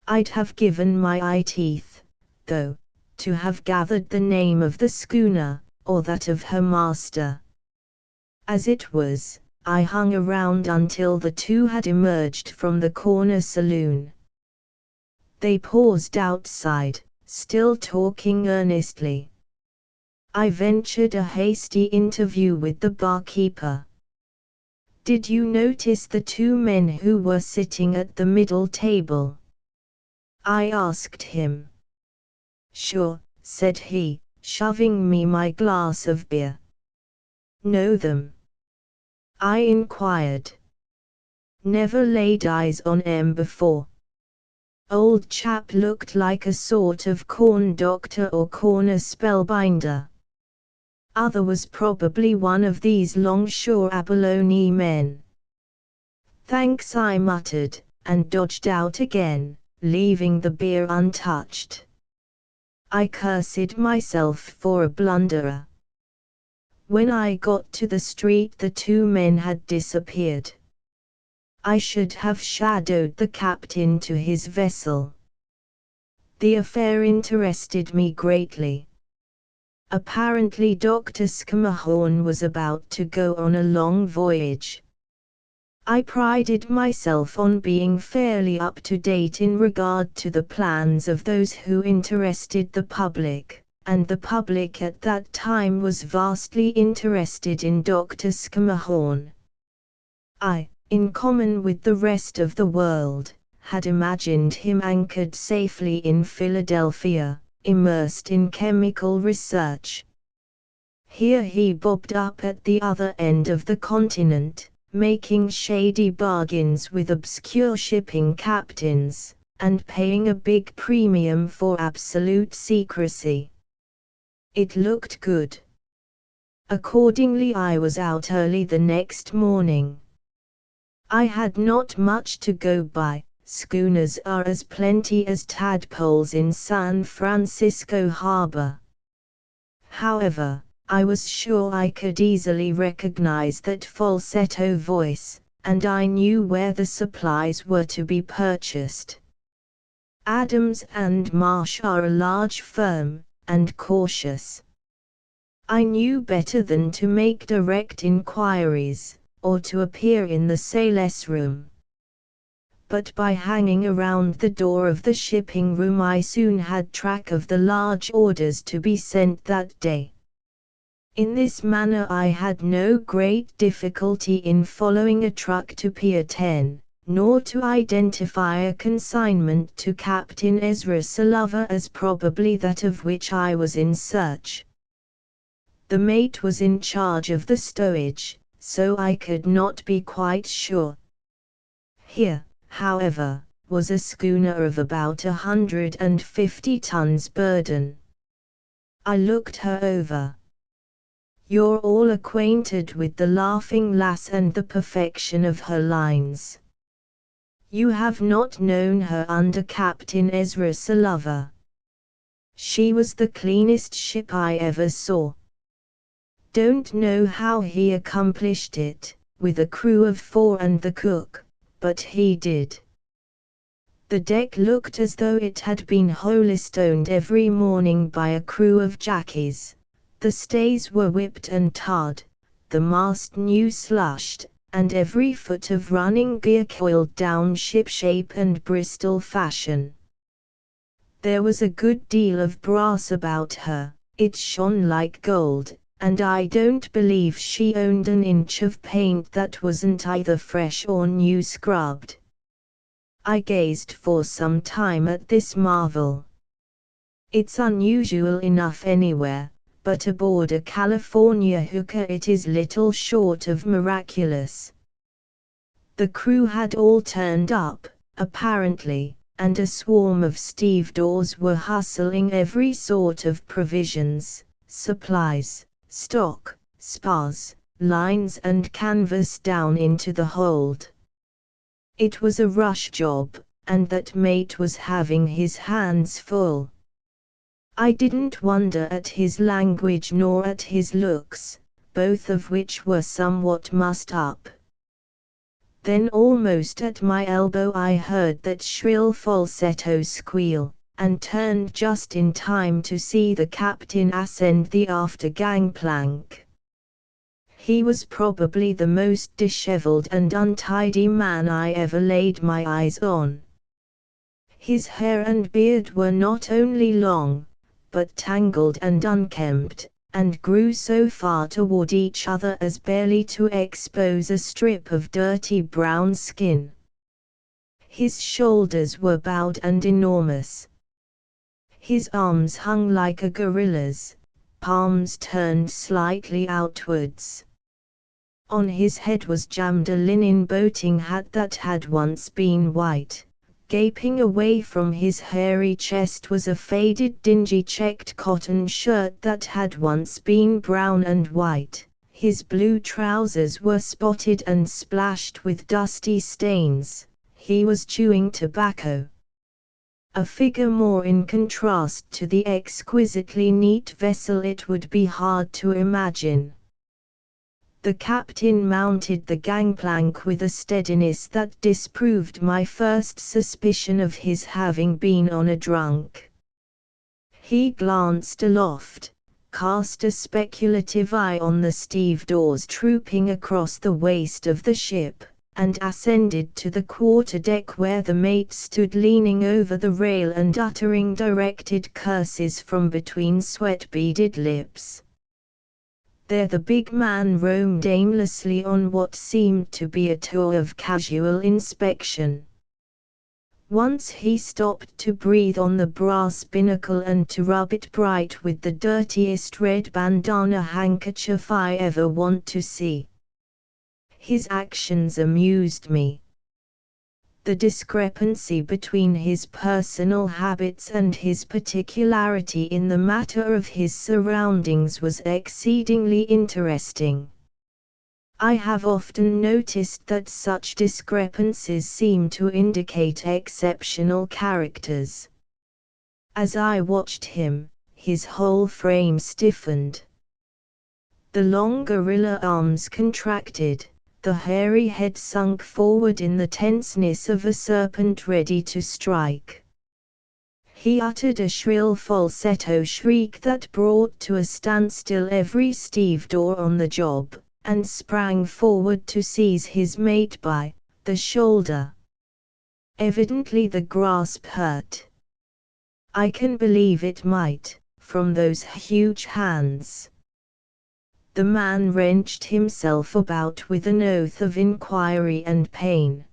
Speaker 1: I'd have given my eye teeth, though, to have gathered the name of the schooner, or that of her master. As it was, I hung around until the two had emerged from the corner saloon. They paused outside, still talking earnestly. I ventured a hasty interview with the barkeeper. "Did you notice the two men who were sitting at the middle table?" I asked him. "Sure," said he, shoving me my glass of beer. "Know them?" I inquired. "Never laid eyes on 'em before." Old chap looked like a sort of corn doctor or corner spellbinder. Other was probably one of these longshore abalone men. "Thanks," I muttered, and dodged out again, leaving the beer untouched. I cursed myself for a blunderer. When I got to the street, the two men had disappeared. I should have shadowed the captain to his vessel. The affair interested me greatly. Apparently Dr. Scammahorn was about to go on a long voyage. I prided myself on being fairly up to date in regard to the plans of those who interested the public, and the public at that time was vastly interested in Dr. Scammahorn. I, in common with the rest of the world, had imagined him anchored safely in Philadelphia, immersed in chemical research. Here he bobbed up at the other end of the continent, making shady bargains with obscure shipping captains, and paying a big premium for absolute secrecy. It looked good. Accordingly, I was out early the next morning. I had not much to go by. Schooners are as plenty as tadpoles in San Francisco harbor. However, I was sure I could easily recognize that falsetto voice, and I knew where the supplies were to be purchased. Adams and Marsh are a large firm, and cautious. I knew better than to make direct inquiries, or to appear in the sales room. But by hanging around the door of the shipping room, I soon had track of the large orders to be sent that day. In this manner I had no great difficulty in following a truck to Pier 10, nor to identify a consignment to Captain Ezra Sullivan as probably that of which I was in search. The mate was in charge of the stowage, so I could not be quite sure. Here, however, was a schooner of about 150 tons burden. I looked her over. You're all acquainted with the Laughing Lass and the perfection of her lines. You have not known her under Captain Ezra Sullivan. She was the cleanest ship I ever saw. Don't know how he accomplished it, with a crew of 4 and the cook, but he did. The deck looked as though it had been holystoned every morning by a crew of jackies. The stays were whipped and tarred, the mast new slushed, and every foot of running gear coiled down shipshape and Bristol fashion. There was a good deal of brass about her, it shone like gold, and I don't believe she owned an inch of paint that wasn't either fresh or new scrubbed. I gazed for some time at this marvel. It's unusual enough anywhere, but aboard a California hooker it is little short of miraculous. The crew had all turned up, apparently, and a swarm of stevedores were hustling every sort of provisions, supplies, stock, spars, lines and canvas down into the hold. It was a rush job, and that mate was having his hands full. I didn't wonder at his language nor at his looks, both of which were somewhat mussed up. Then almost at my elbow I heard that shrill falsetto squeal, and turned just in time to see the captain ascend the after gangplank. He was probably the most dishevelled and untidy man I ever laid my eyes on. His hair and beard were not only long, but tangled and unkempt, and grew so far toward each other as barely to expose a strip of dirty brown skin. His shoulders were bowed and enormous. His arms hung like a gorilla's, palms turned slightly outwards. On his head was jammed a linen boating hat that had once been white. Gaping away from his hairy chest was a faded dingy checked cotton shirt that had once been brown and white. His blue trousers were spotted and splashed with dusty stains. He was chewing tobacco. A figure more in contrast to the exquisitely neat vessel it would be hard to imagine. The captain mounted the gangplank with a steadiness that disproved my first suspicion of his having been on a drunk. He glanced aloft, cast a speculative eye on the stevedores trooping across the waist of the ship, and ascended to the quarterdeck where the mate stood leaning over the rail and uttering directed curses from between sweat-beaded lips. There the big man roamed aimlessly on what seemed to be a tour of casual inspection. Once he stopped to breathe on the brass binnacle and to rub it bright with the dirtiest red bandana handkerchief I ever want to see. His actions amused me. The discrepancy between his personal habits and his particularity in the matter of his surroundings was exceedingly interesting. I have often noticed that such discrepancies seem to indicate exceptional characters. As I watched him, his whole frame stiffened. The long gorilla arms contracted. The hairy head sunk forward in the tenseness of a serpent ready to strike. He uttered a shrill falsetto shriek that brought to a standstill every stevedore on the job, and sprang forward to seize his mate by the shoulder. Evidently the grasp hurt. I can believe it might, from those huge hands. The man wrenched himself about with an oath of inquiry and pain.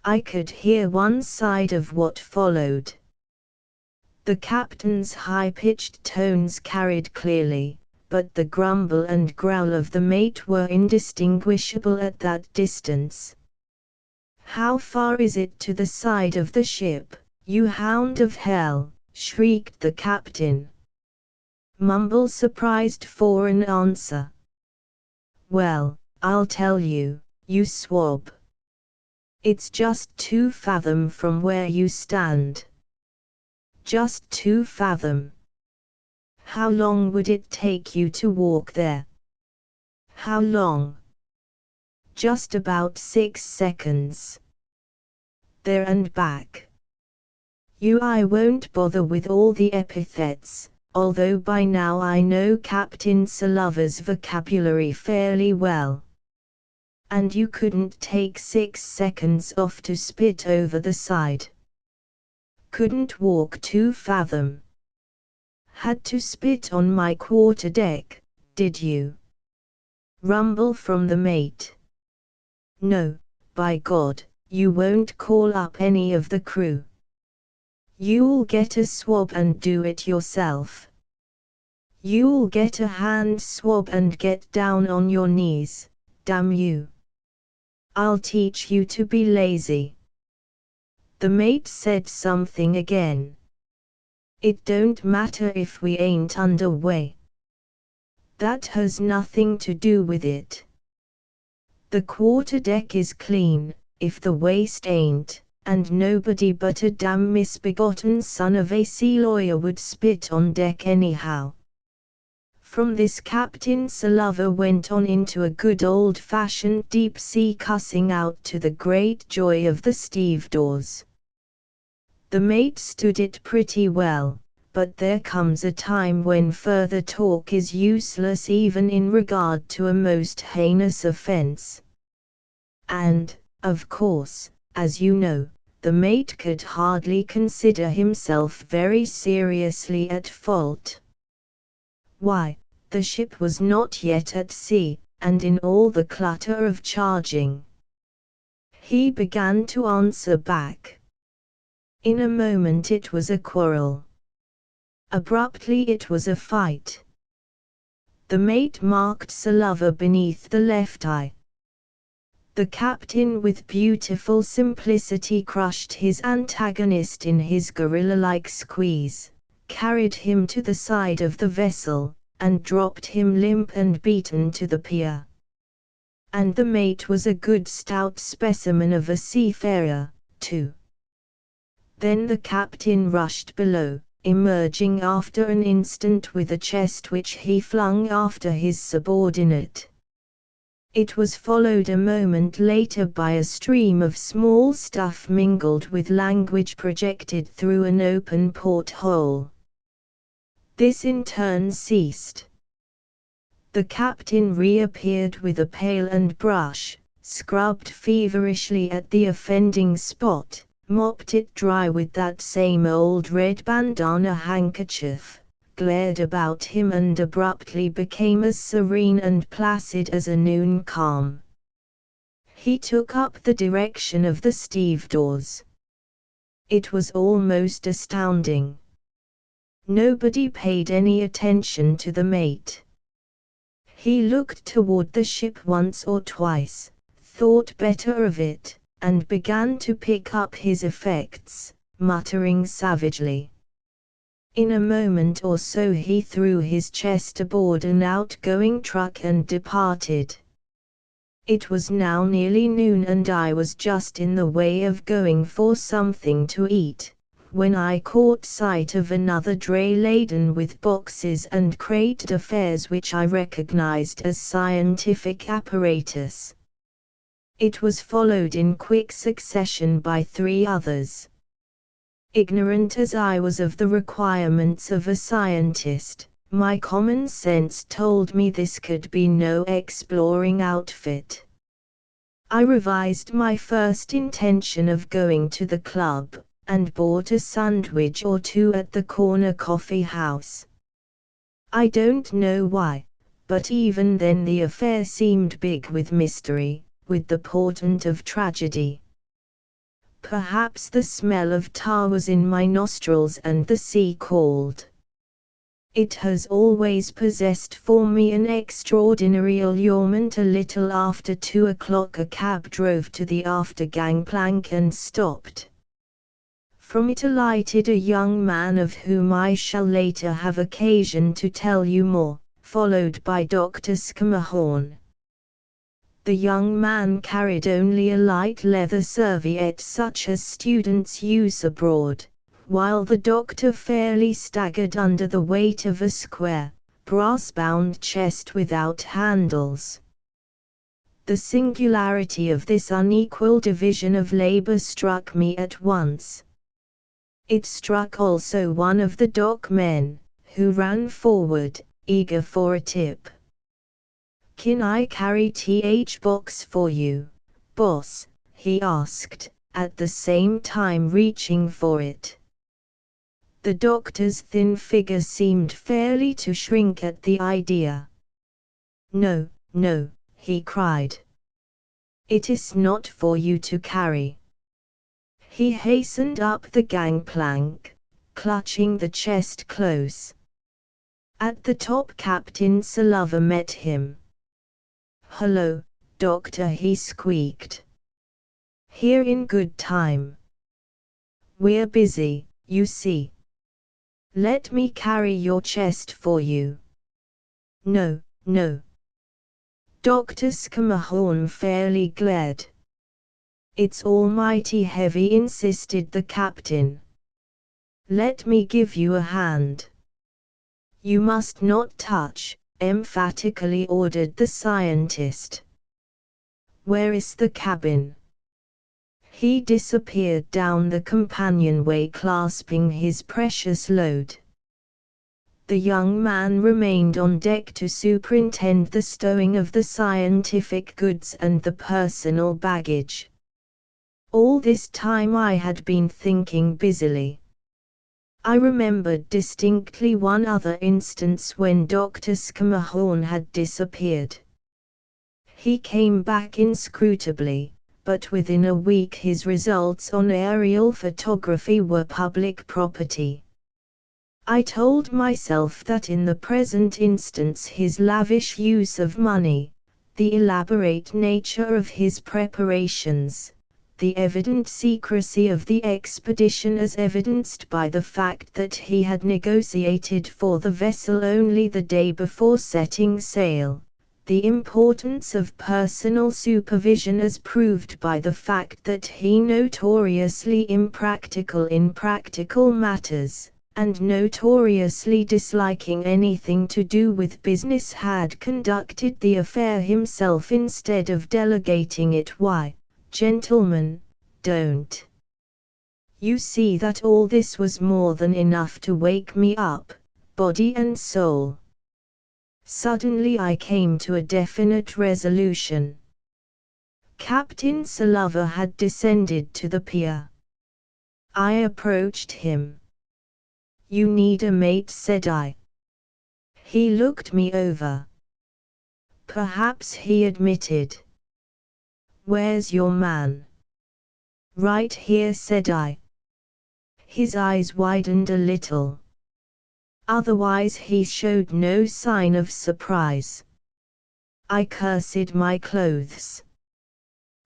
Speaker 1: I could hear one side of what followed. The captain's high-pitched tones carried clearly, but the grumble and growl of the mate were indistinguishable at that distance. "How far is it to the side of the ship, you hound of hell?" shrieked the captain. Mumble surprised for an answer. "Well, I'll tell you, you swab. It's just 2 fathom from where you stand. Just 2 fathom. How long would it take you to walk there?" "How long?" "Just about 6 seconds. There and back." I won't bother with all the epithets, although by now I know Captain Sullivan's vocabulary fairly well. "And you couldn't take 6 seconds off to spit over the side? Couldn't walk 2 fathom? Had to spit on my quarterdeck, did you?" Rumble from the mate. "No, by God, you won't call up any of the crew. You'll get a swab and do it yourself. You'll get a hand swab and get down on your knees, damn you. I'll teach you to be lazy." The mate said something again. "It don't matter if we ain't under way. That has nothing to do with it. The quarterdeck is clean, if the waist ain't, and nobody but a damn misbegotten son of a sea lawyer would spit on deck anyhow." From this Captain Sullivan went on into a good old-fashioned deep-sea cussing out to the great joy of the stevedores. The mate stood it pretty well, but there comes a time when further talk is useless even in regard to a most heinous offense. And, of course, as you know, the mate could hardly consider himself very seriously at fault. Why, the ship was not yet at sea, and in all the clutter of charging. He began to answer back. In a moment it was a quarrel. Abruptly it was a fight. The mate marked Sullivan beneath the left eye. The captain with beautiful simplicity crushed his antagonist in his gorilla-like squeeze, carried him to the side of the vessel, and dropped him limp and beaten to the pier. And the mate was a good stout specimen of a seafarer, too. Then the captain rushed below, emerging after an instant with a chest which he flung after his subordinate. It was followed a moment later by a stream of small stuff mingled with language projected through an open porthole. This in turn ceased. The captain reappeared with a pail and brush, scrubbed feverishly at the offending spot, mopped it dry with that same old red bandana handkerchief, glared about him and abruptly became as serene and placid as a noon calm. He took up the direction of the stevedores. It was almost astounding. Nobody paid any attention to the mate. He looked toward the ship once or twice, thought better of it, and began to pick up his effects, muttering savagely. In a moment or so he threw his chest aboard an outgoing truck and departed. It was now nearly noon and I was just in the way of going for something to eat, when I caught sight of another dray laden with boxes and crate affairs which I recognized as scientific apparatus. It was followed in quick succession by 3 others. Ignorant as I was of the requirements of a scientist, my common sense told me this could be no exploring outfit. I revised my first intention of going to the club, and bought a sandwich or 2 at the corner coffee house. I don't know why, but even then the affair seemed big with mystery, with the portent of tragedy. Perhaps the smell of tar was in my nostrils and the sea called. It has always possessed for me an extraordinary allurement. A little after 2 o'clock a cab drove to the after gangplank and stopped. From it alighted a young man of whom I shall later have occasion to tell you more, followed by Dr. Scammahorn. The young man carried only a light leather serviette such as students use abroad, while the doctor fairly staggered under the weight of a square, brass-bound chest without handles. The singularity of this unequal division of labor struck me at once. It struck also one of the dock men, who ran forward, eager for a tip. "Can I carry th box for you, boss?" he asked, at the same time reaching for it. The doctor's thin figure seemed fairly to shrink at the idea. "No, no," he cried. "It is not for you to carry." He hastened up the gangplank, clutching the chest close. At the top Captain Sullivan met him. "Hello, doctor," he squeaked. "Here in good time. We're busy, you see. Let me carry your chest for you." "No, no." Dr. Scammahorn fairly glared. "It's almighty heavy," insisted the captain. "Let me give you a hand." "You must not touch," emphatically ordered the scientist. "Where is the cabin?" He disappeared down the companionway clasping his precious load. The young man remained on deck to superintend the stowing of the scientific goods and the personal baggage. All this time I had been thinking busily. I remembered distinctly one other instance when Dr. Scammahorn had disappeared. He came back inscrutably, but within a week his results on aerial photography were public property. I told myself that in the present instance his lavish use of money, the elaborate nature of his preparations, the evident secrecy of the expedition as evidenced by the fact that he had negotiated for the vessel only the day before setting sail, the importance of personal supervision as proved by the fact that he notoriously impractical in practical matters, and notoriously disliking anything to do with business had conducted the affair himself instead of delegating it. Why, gentlemen, don't you see that all this was more than enough to wake me up, body and soul? Suddenly I came to a definite resolution. Captain Sullivan had descended to the pier. I approached him. "You need a mate," said I. He looked me over. Perhaps he admitted. "Where's your man?" "Right here," said I. His eyes widened a little. Otherwise he showed no sign of surprise. I cursed my clothes.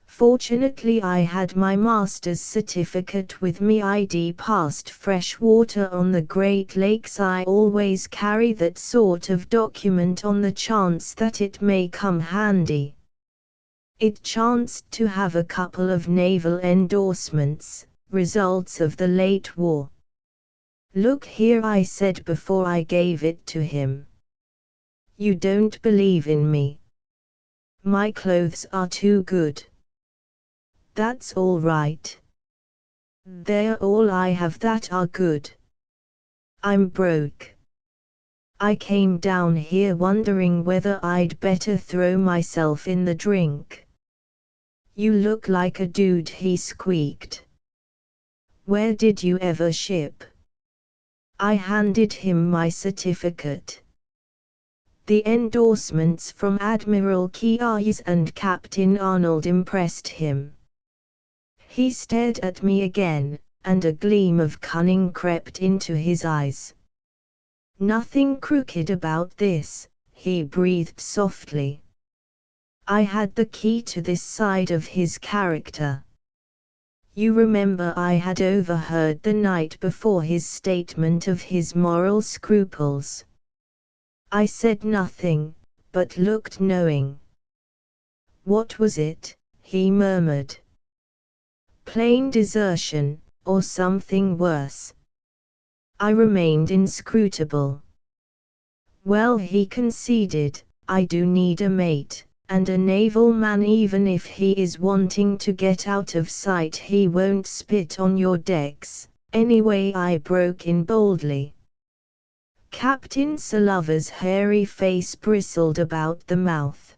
Speaker 1: Fortunately I had my master's certificate with me. ID passed fresh water on the Great Lakes. I always carry that sort of document on the chance that it may come handy. It chanced to have a couple of naval endorsements, results of the late war. "Look here," I said before I gave it to him. "You don't believe in me. My clothes are too good." "That's all right. They're all I have that are good. I'm broke. I came down here wondering whether I'd better throw myself in the drink." "You look like a dude," he squeaked. "Where did you ever ship?" I handed him my certificate. The endorsements from Admiral Keyes and Captain Arnold impressed him. He stared at me again, and a gleam of cunning crept into his eyes. "Nothing crooked about this," he breathed softly. I had the key to this side of his character. You remember I had overheard the night before his statement of his moral scruples. I said nothing, but looked knowing. "What was it?" he murmured. "Plain desertion, or something worse." I remained inscrutable. "Well," he conceded, "I do need a mate. And a naval man, even if he is wanting to get out of sight, he won't spit on your decks, anyway," I broke in boldly. Captain Sullivan's hairy face bristled about the mouth.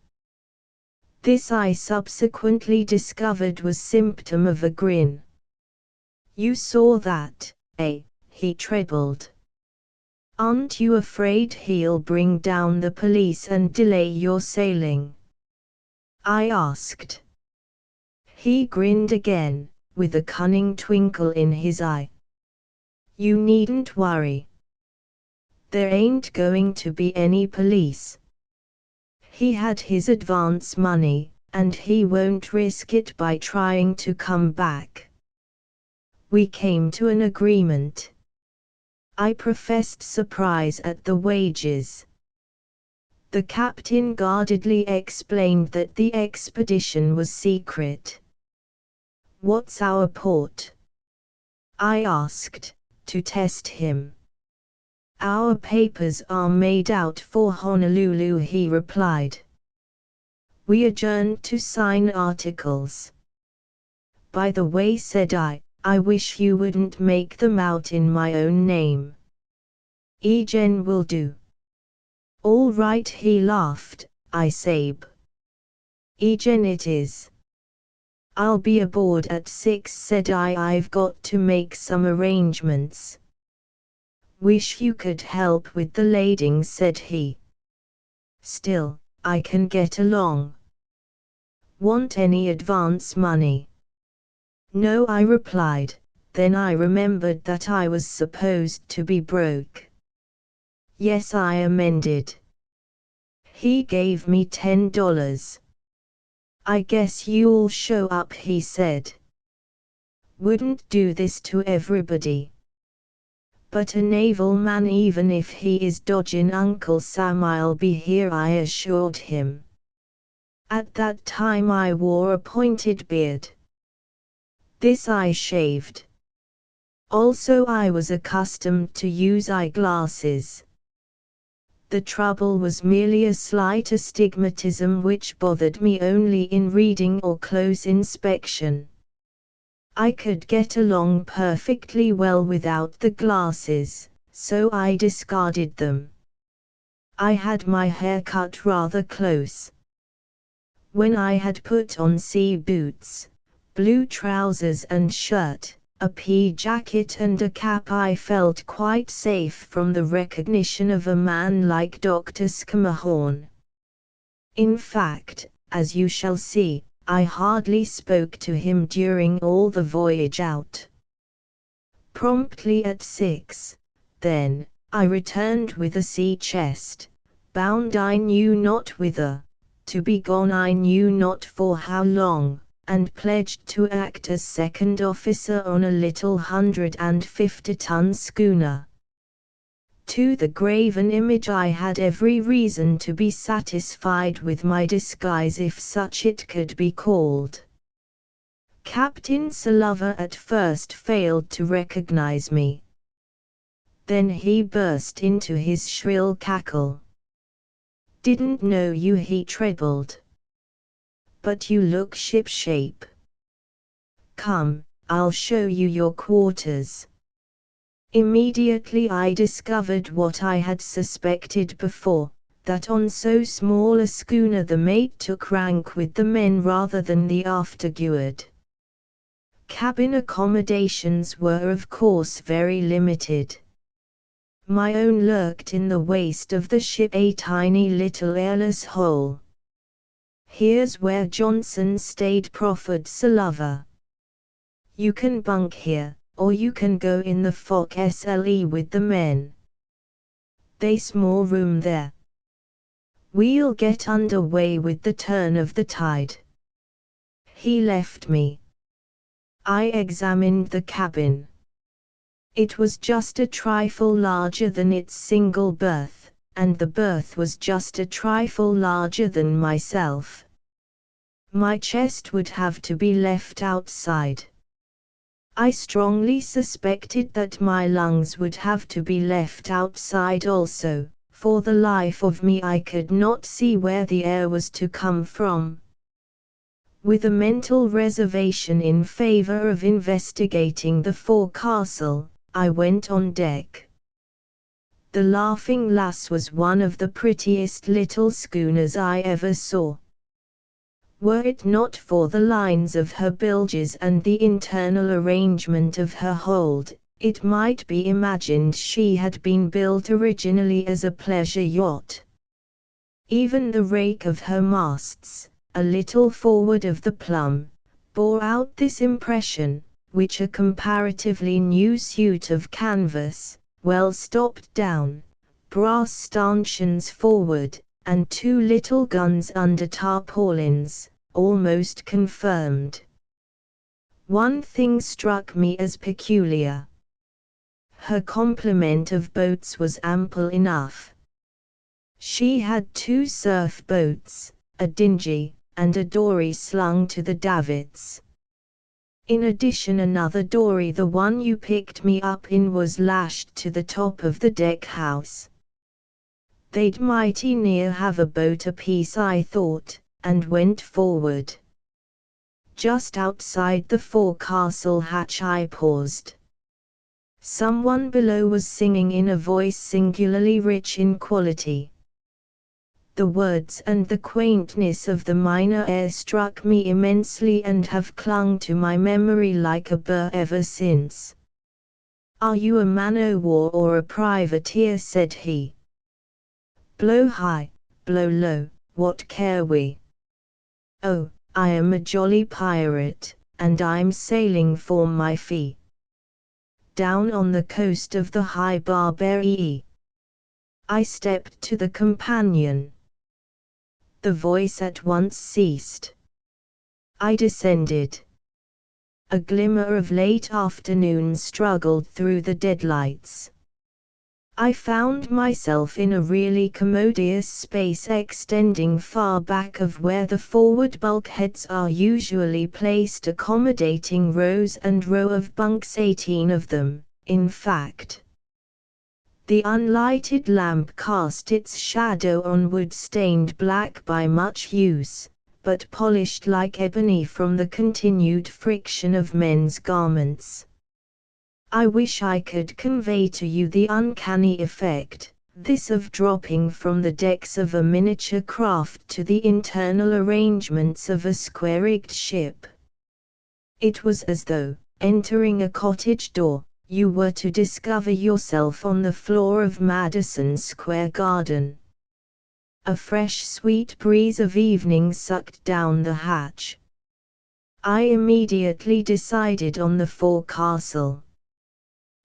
Speaker 1: This I subsequently discovered was symptom of a grin. "You saw that, eh?" he trebled. "Aren't you afraid he'll bring down the police and delay your sailing?" I asked. He grinned again, with a cunning twinkle in his eye. "You needn't worry. There ain't going to be any police. He had his advance money, and he won't risk it by trying to come back." We came to an agreement. I professed surprise at the wages. The captain guardedly explained that the expedition was secret. "What's our port?" I asked, to test him. "Our papers are made out for Honolulu," he replied. We adjourned to sign articles. By the way, said I wish you wouldn't make them out in my own name. Egen will do. All right, he laughed. I said. Egen it is. I'll be aboard at 6, said I've got to make some arrangements. Wish you could help with the lading, said he. Still, I can get along. Want any advance money? No, I replied. Then I remembered that I was supposed to be broke. Yes, I amended. He gave me $10. I guess you'll show up, he said. Wouldn't do this to everybody. But a naval man, even if he is dodging Uncle Sam, I'll be here, I assured him. At that time I wore a pointed beard. This I shaved. Also I was accustomed to use eyeglasses. The trouble was merely a slight astigmatism which bothered me only in reading or close inspection. I could get along perfectly well without the glasses, so I discarded them. I had my hair cut rather close. When I had put on sea boots, blue trousers and shirt, a pea jacket and a cap, I felt quite safe from the recognition of a man like Dr. Scammahorn. In fact, as you shall see, I hardly spoke to him during all the voyage out. Promptly at 6, then, I returned with a sea chest, bound I knew not whither, to be gone I knew not for how long, and pledged to act as second officer on a little 150-ton schooner. To the graven image I had every reason to be satisfied with my disguise, if such it could be called. Captain Sullivan at first failed to recognize me. Then he burst into his shrill cackle. Didn't know you, he trebled. But you look shipshape. Come, I'll show you your quarters. Immediately I discovered what I had suspected before, that on so small a schooner the mate took rank with the men rather than the afterguard. Cabin accommodations were of course very limited. My own lurked in the waist of the ship, a tiny little airless hole. Here's where Johnson stayed, proffered Sullivan. You can bunk here, or you can go in the forecastle with the men. There's more room there. We'll get under way with the turn of the tide. He left me. I examined the cabin. It was just a trifle larger than its single berth, and the berth was just a trifle larger than myself. My chest would have to be left outside. I strongly suspected that my lungs would have to be left outside also. For the life of me I could not see where the air was to come from. With a mental reservation in favor of investigating the forecastle, I went on deck. The Laughing Lass was one of the prettiest little schooners I ever saw. Were it not for the lines of her bilges and the internal arrangement of her hold, it might be imagined she had been built originally as a pleasure yacht. Even the rake of her masts, a little forward of the plumb, bore out this impression, which a comparatively new suit of canvas, well stopped down, brass stanchions forward, and two little guns under tarpaulins, almost confirmed. One thing struck me as peculiar. Her complement of boats was ample enough. She had two surf boats, a dinghy, and a dory slung to the davits. In addition, another dory, the one you picked me up in, was lashed to the top of the deck house. They'd mighty near have a boat apiece, I thought, and went forward. Just outside the forecastle hatch I paused. Someone below was singing in a voice singularly rich in quality. The words and the quaintness of the minor air struck me immensely and have clung to my memory like a burr ever since. "Are you a man-o'-war or a privateer?" said he. "Blow high, blow low, what care we? Oh, I am a jolly pirate, and I'm sailing for my fee, down on the coast of the High Barbary." I stepped to the companion. The voice at once ceased. I descended. A glimmer of late afternoon struggled through the deadlights. I found myself in a really commodious space extending far back of where the forward bulkheads are usually placed, accommodating rows and row of bunks, 18 of them, in fact. The unlighted lamp cast its shadow on wood stained black by much use, but polished like ebony from the continued friction of men's garments. I wish I could convey to you the uncanny effect, this of dropping from the decks of a miniature craft to the internal arrangements of a square-rigged ship. It was as though, entering a cottage door, you were to discover yourself on the floor of Madison Square Garden. A fresh sweet breeze of evening sucked down the hatch. I immediately decided on the forecastle.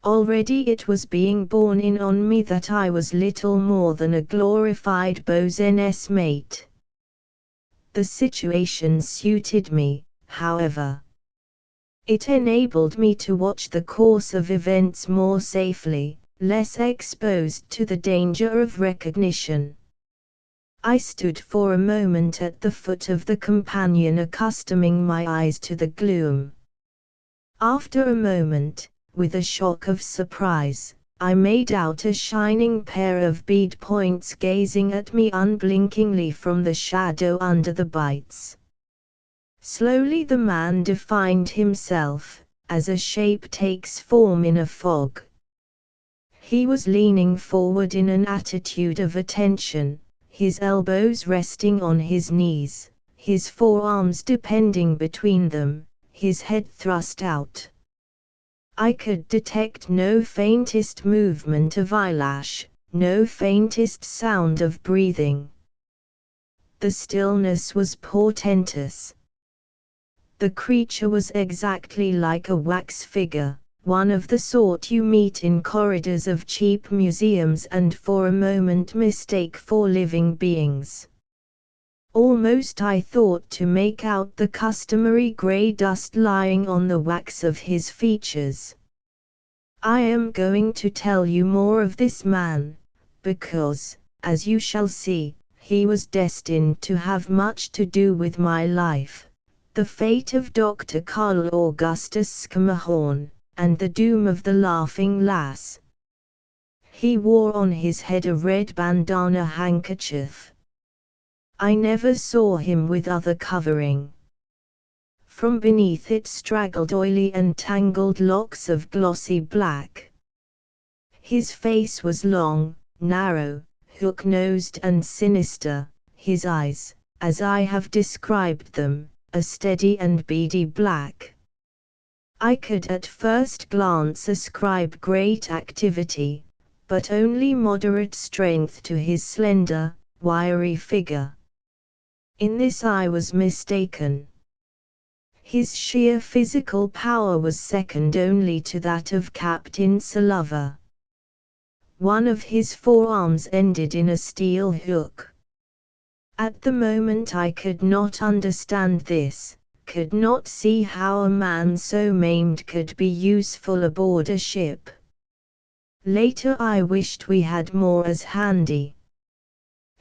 Speaker 1: Already it was being borne in on me that I was little more than a glorified boatswain's mate. The situation suited me, however. It enabled me to watch the course of events more safely, less exposed to the danger of recognition. I stood for a moment at the foot of the companion, accustoming my eyes to the gloom. After a moment, with a shock of surprise, I made out a shining pair of bead points gazing at me unblinkingly from the shadow under the bights. Slowly the man defined himself, as a shape takes form in a fog. He was leaning forward in an attitude of attention, his elbows resting on his knees, his forearms depending between them, his head thrust out. I could detect no faintest movement of eyelash, no faintest sound of breathing. The stillness was portentous. The creature was exactly like a wax figure, one of the sort you meet in corridors of cheap museums and for a moment mistake for living beings. Almost I thought to make out the customary grey dust lying on the wax of his features. I am going to tell you more of this man, because, as you shall see, he was destined to have much to do with my life, the fate of Dr. Carl Augustus Schermerhorn, and the doom of the Laughing Lass. He wore on his head a red bandana handkerchief. I never saw him with other covering. From beneath it straggled oily and tangled locks of glossy black. His face was long, narrow, hook-nosed and sinister, his eyes, as I have described them, a steady and beady black. I could at first glance ascribe great activity, but only moderate strength to his slender, wiry figure. In this I was mistaken. His sheer physical power was second only to that of Captain Sullivan. One of his forearms ended in a steel hook. At the moment I could not understand this, could not see how a man so maimed could be useful aboard a ship. Later I wished we had more as handy.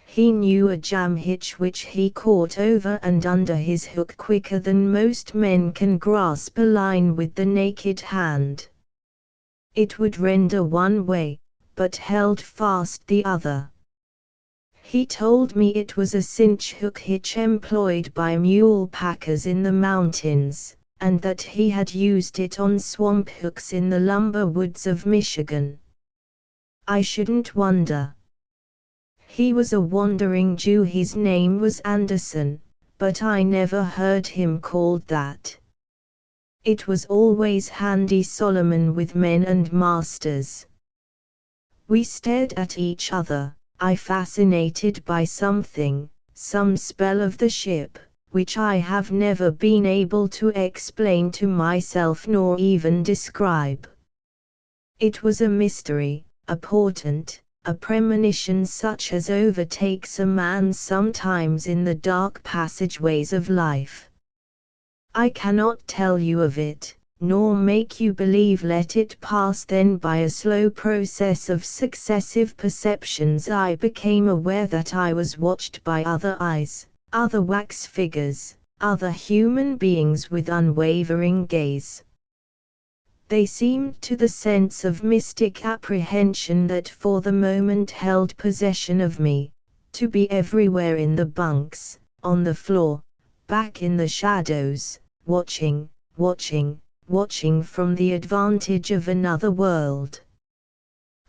Speaker 1: He knew a jam hitch which he caught over and under his hook quicker than most men can grasp a line with the naked hand. It would render one way, but held fast the other. He told me it was a cinch hook hitch employed by mule packers in the mountains, and that he had used it on swamp hooks in the lumber woods of Michigan. I shouldn't wonder. He was a wandering Jew. His name was Anderson, but I never heard him called that. It was always Handy Solomon with men and masters. We stared at each other, I fascinated by something, some spell of the ship, which I have never been able to explain to myself nor even describe. It was a mystery, a portent, a premonition such as overtakes a man sometimes in the dark passageways of life. I cannot tell you of it, nor make you believe. Let it pass. Then by a slow process of successive perceptions I became aware that I was watched by other eyes, other wax figures, other human beings with unwavering gaze. They seemed to the sense of mystic apprehension that for the moment held possession of me, to be everywhere in the bunks, on the floor, back in the shadows, watching, watching from the advantage of another world.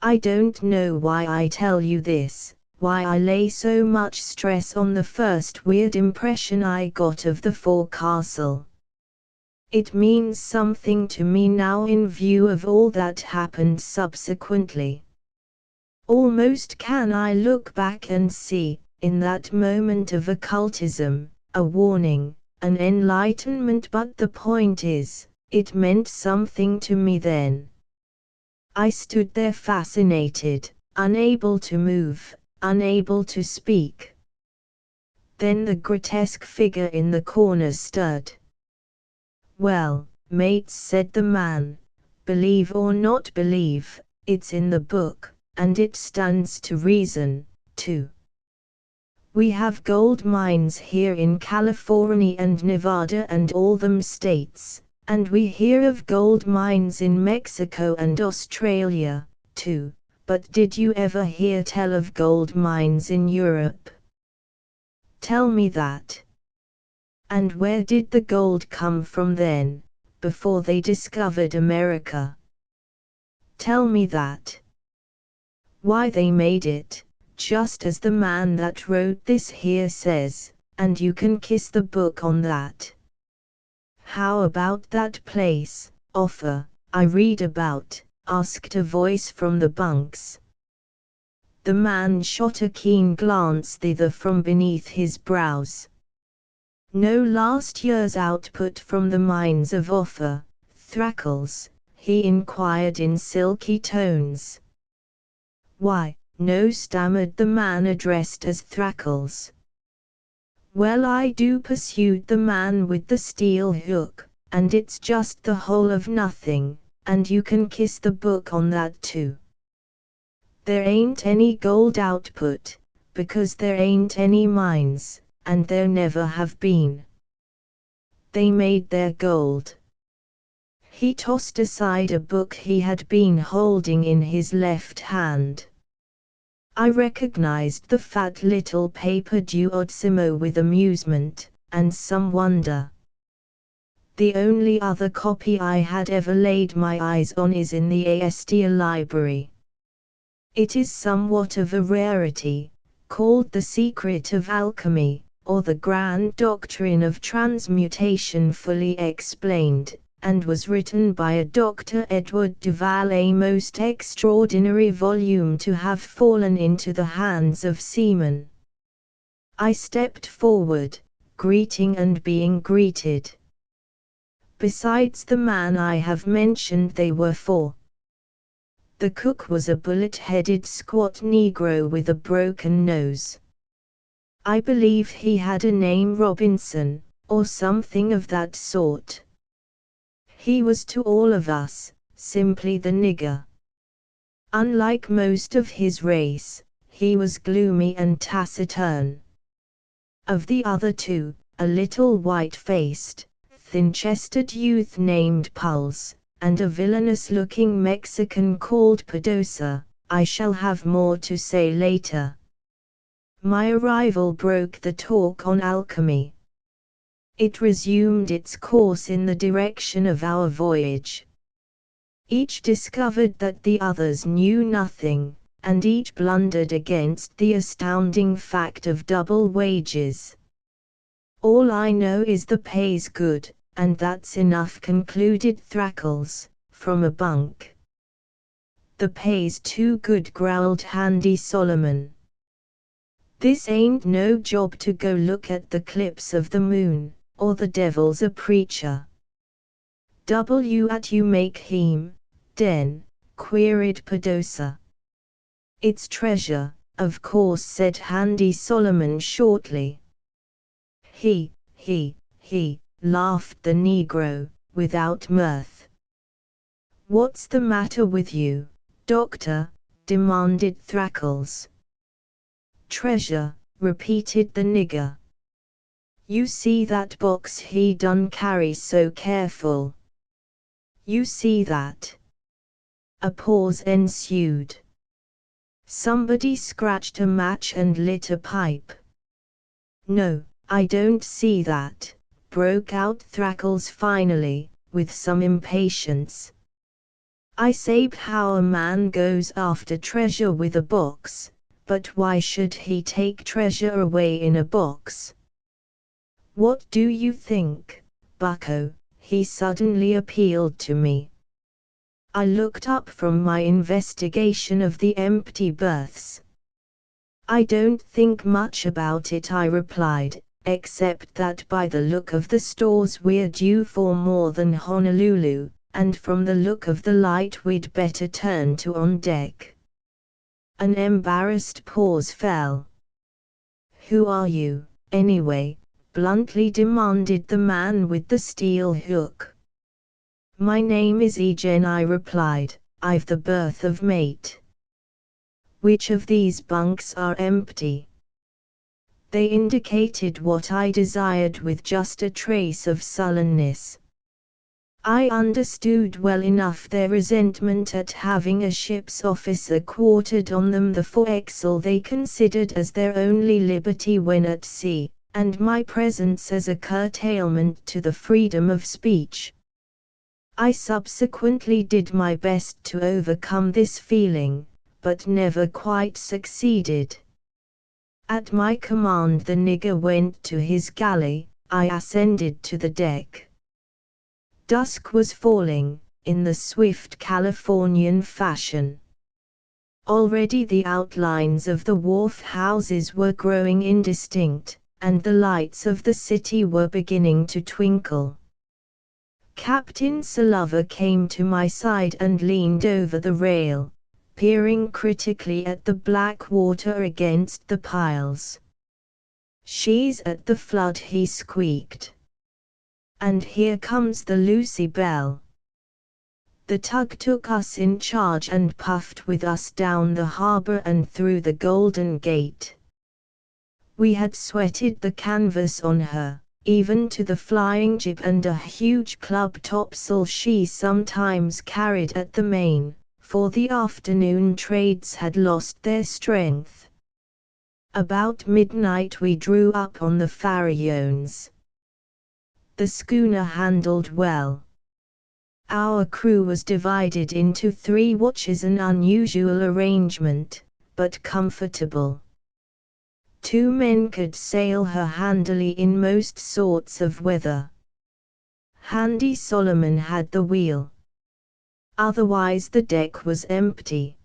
Speaker 1: I don't know why I tell you this, why I lay so much stress on the first weird impression I got of the forecastle. It means something to me now in view of all that happened subsequently. Almost can I look back and see, in that moment of occultism, a warning, an enlightenment, but the point is, it meant something to me then. I stood there fascinated, unable to move, unable to speak. Then the grotesque figure in the corner stirred. "Well, mates," said the man, "believe or not believe, it's in the book, and it stands to reason, too. We have gold mines here in California and Nevada and all them states, and we hear of gold mines in Mexico and Australia, too, but did you ever hear tell of gold mines in Europe? Tell me that. And where did the gold come from then, before they discovered America? Tell me that. Why, they made it, just as the man that wrote this here says, and you can kiss the book on that. How about that place, Offa, I read about?" asked a voice from the bunks. The man shot a keen glance thither from beneath his brows. "No, last year's output from the mines of Offa, Thrackles?" he inquired in silky tones. "Why, no," stammered the man addressed as Thrackles. "Well, I do," pursued the man with the steel hook, "and it's just the whole of nothing, and you can kiss the book on that too. There ain't any gold output, because there ain't any mines, and there never have been. They made their gold." He tossed aside a book he had been holding in his left hand. I recognized the fat little paper duodecimo with amusement, and some wonder. The only other copy I had ever laid my eyes on is in the Aestia library. It is somewhat of a rarity, called The Secret of Alchemy, or The Grand Doctrine of Transmutation Fully Explained, and was written by a Dr. Edward Duval, a most extraordinary volume to have fallen into the hands of seamen. I stepped forward, greeting and being greeted. Besides the man I have mentioned, they were four. The cook was a bullet-headed squat Negro with a broken nose. I believe he had a name Robinson, or something of that sort. He was to all of us, simply the nigger. Unlike most of his race, he was gloomy and taciturn. Of the other two, a little white-faced, thin-chested youth named Pulse, and a villainous-looking Mexican called Pedosa, I shall have more to say later. My arrival broke the talk on alchemy. It resumed its course in the direction of our voyage. Each discovered that the others knew nothing, and each blundered against the astounding fact of double wages. "All I know is the pay's good, and that's enough," concluded Thrackles, from a bunk. "The pay's too good," growled Handy Solomon. "This ain't no job to go look at the clips of the moon, or the devil's a preacher." "At you make him, den?" queried Padosa. "It's treasure, of course," said Handy Solomon shortly. He, laughed the Negro, without mirth. "What's the matter with you, Doctor?" demanded Thrackles. "Treasure," repeated the nigger. "You see that box he done carry so careful? You see that?" A pause ensued. Somebody scratched a match and lit a pipe. "No, I don't see that," broke out Thrackles finally, with some impatience. "I say how a man goes after treasure with a box, but why should he take treasure away in a box? What do you think, bucko?" he suddenly appealed to me. I looked up from my investigation of the empty berths. "I don't think much about it," I replied, "except that by the look of the stores we're due for more than Honolulu, and from the look of the light we'd better turn to on deck." An embarrassed pause fell. "Who are you, anyway?" bluntly demanded the man with the steel hook. "My name is Egen," I replied. "I've the berth of mate." "Which of these bunks are empty?" They indicated what I desired with just a trace of sullenness. I understood well enough their resentment at having a ship's officer quartered on them, the forecastle they considered as their only liberty when at sea, and my presence as a curtailment to the freedom of speech. I subsequently did my best to overcome this feeling, but never quite succeeded. At my command the nigger went to his galley, I ascended to the deck. Dusk was falling, in the swift Californian fashion. Already the outlines of the wharf houses were growing indistinct, and the lights of the city were beginning to twinkle. Captain Sullivan came to my side and leaned over the rail, peering critically at the black water against the piles. "She's at the flood," he squeaked. "And here comes the Lucy Belle." The tug took us in charge and puffed with us down the harbor and through the Golden Gate. We had sweated the canvas on her, even to the flying jib and a huge club topsail she sometimes carried at the main, for the afternoon trades had lost their strength. About midnight we drew up on the Farallones. The schooner handled well. Our crew was divided into 3 watches, an unusual arrangement, but comfortable. 2 men could sail her handily in most sorts of weather. Handy Solomon had the wheel. Otherwise the deck was empty.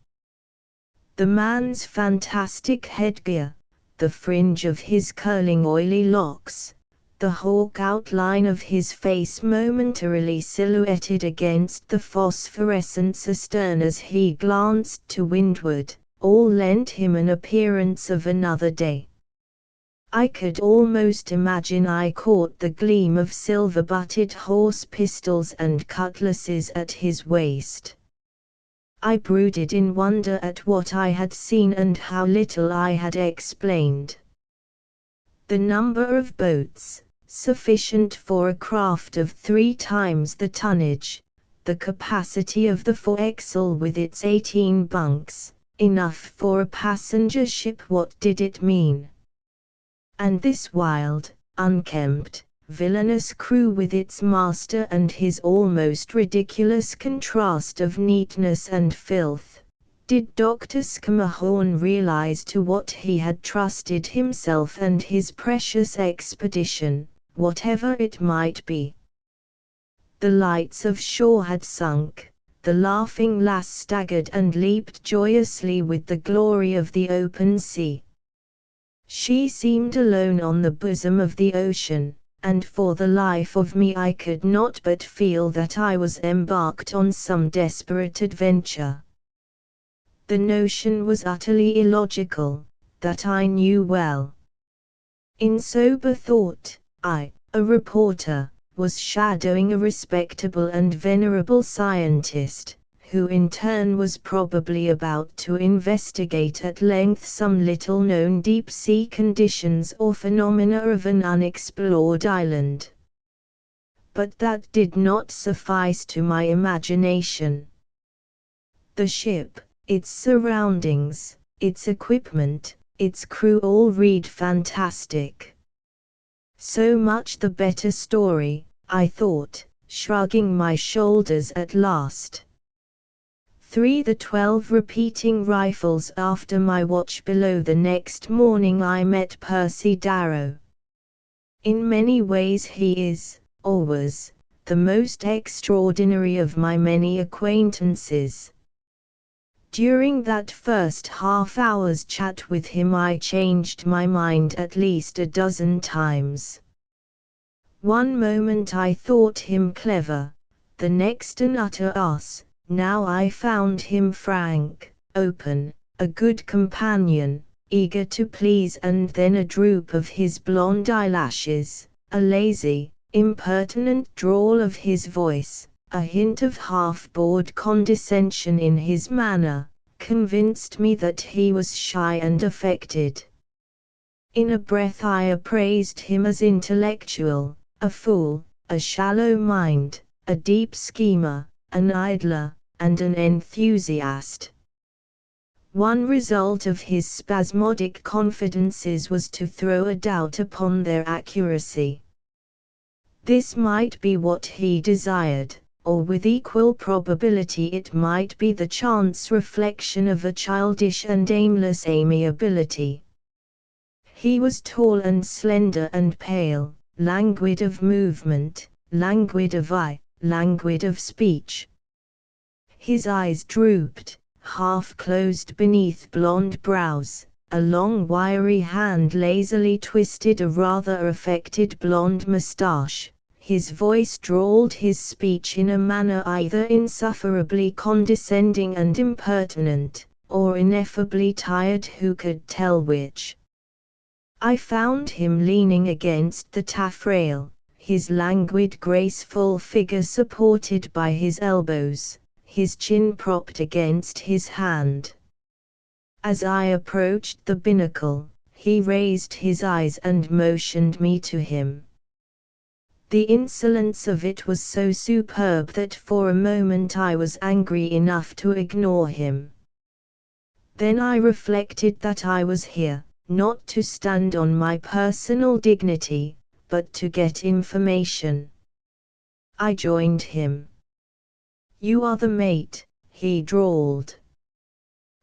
Speaker 1: The man's fantastic headgear, the fringe of his curling oily locks, the hawk outline of his face momentarily silhouetted against the phosphorescence astern as he glanced to windward, all lent him an appearance of another day. I could almost imagine I caught the gleam of silver-butted horse pistols and cutlasses at his waist. I brooded in wonder at what I had seen and how little I had explained. The number of boats, sufficient for a craft of 3 times the tonnage, the capacity of the forecastle with its 18 bunks, enough for a passenger ship. What did it mean? And this wild, unkempt, villainous crew with its master and his almost ridiculous contrast of neatness and filth. Did Dr. Schermerhorn realize to what he had trusted himself and his precious expedition, whatever it might be? The lights of shore had sunk, the laughing lass staggered and leaped joyously with the glory of the open sea. She seemed alone on the bosom of the ocean, and for the life of me I could not but feel that I was embarked on some desperate adventure. The notion was utterly illogical, that I knew well. In sober thought, I, a reporter, was shadowing a respectable and venerable scientist, who in turn was probably about to investigate at length some little-known deep-sea conditions or phenomena of an unexplored island. But that did not suffice to my imagination. The ship, its surroundings, its equipment, its crew all read fantastic. So much the better story, I thought, shrugging my shoulders at last. 3. The 12 repeating rifles. After my watch below the next morning I met Percy Darrow. In many ways he is, or was, the most extraordinary of my many acquaintances. During that first half-hour's chat with him I changed my mind at least a dozen times. One moment I thought him clever, the next an utter ass. Now I found him frank, open, a good companion, eager to please, and then a droop of his blonde eyelashes, a lazy, impertinent drawl of his voice, a hint of half-bored condescension in his manner, convinced me that he was shy and affected. In a breath I appraised him as intellectual, a fool, a shallow mind, a deep schemer, an idler, and an enthusiast. One result of his spasmodic confidences was to throw a doubt upon their accuracy. This might be what he desired, or with equal probability it might be the chance reflection of a childish and aimless amiability. He was tall and slender and pale, languid of movement, languid of eye, languid of speech. His eyes drooped, half closed beneath blonde brows, a long wiry hand lazily twisted a rather affected blonde moustache. His voice drawled, his speech in a manner either insufferably condescending and impertinent, or ineffably tired, who could tell which? I found him leaning against the taffrail, his languid graceful figure supported by his elbows, his chin propped against his hand. As I approached the binnacle, he raised his eyes and motioned me to him. The insolence of it was so superb that for a moment I was angry enough to ignore him. Then I reflected that I was here, not to stand on my personal dignity, but to get information. I joined him. "You are the mate," he drawled.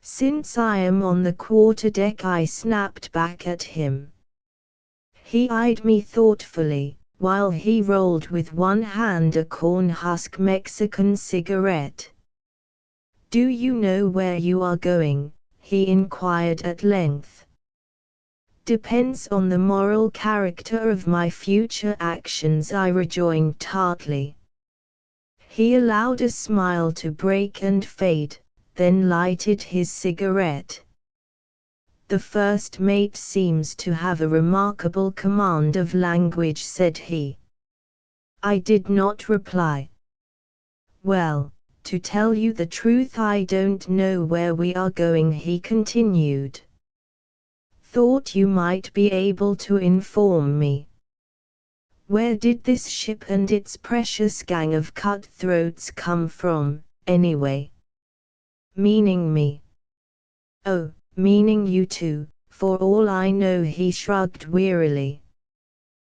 Speaker 1: "Since I am on the quarterdeck," I snapped back at him. He eyed me thoughtfully, while he rolled with one hand a corn-husk Mexican cigarette. "Do you know where you are going?" he inquired at length. "Depends on the moral character of my future actions," I rejoined tartly. He allowed a smile to break and fade, then lighted his cigarette. "The first mate seems to have a remarkable command of language," said he. I did not reply. "Well, to tell you the truth, I don't know where we are going," he continued. "Thought you might be able to inform me. Where did this ship and its precious gang of cutthroats come from, anyway?" "Meaning me?" Oh, meaning you too, for all I know, he shrugged wearily.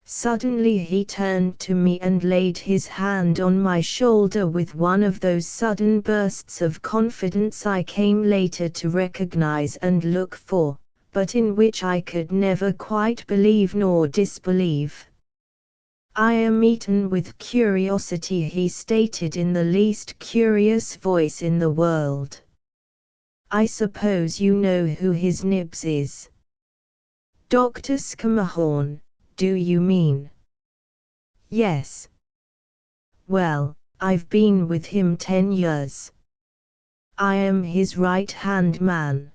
Speaker 1: Suddenly he turned to me and laid his hand on my shoulder with one of those sudden bursts of confidence I came later to recognize and look for, but in which I could never quite believe nor disbelieve. "I am eaten with curiosity," he stated in the least curious voice in the world. "I suppose you know who his nibs is?" "Dr. Scammahorn, do you mean?" "Yes." "Well, I've been with him 10 years. I am his right-hand man.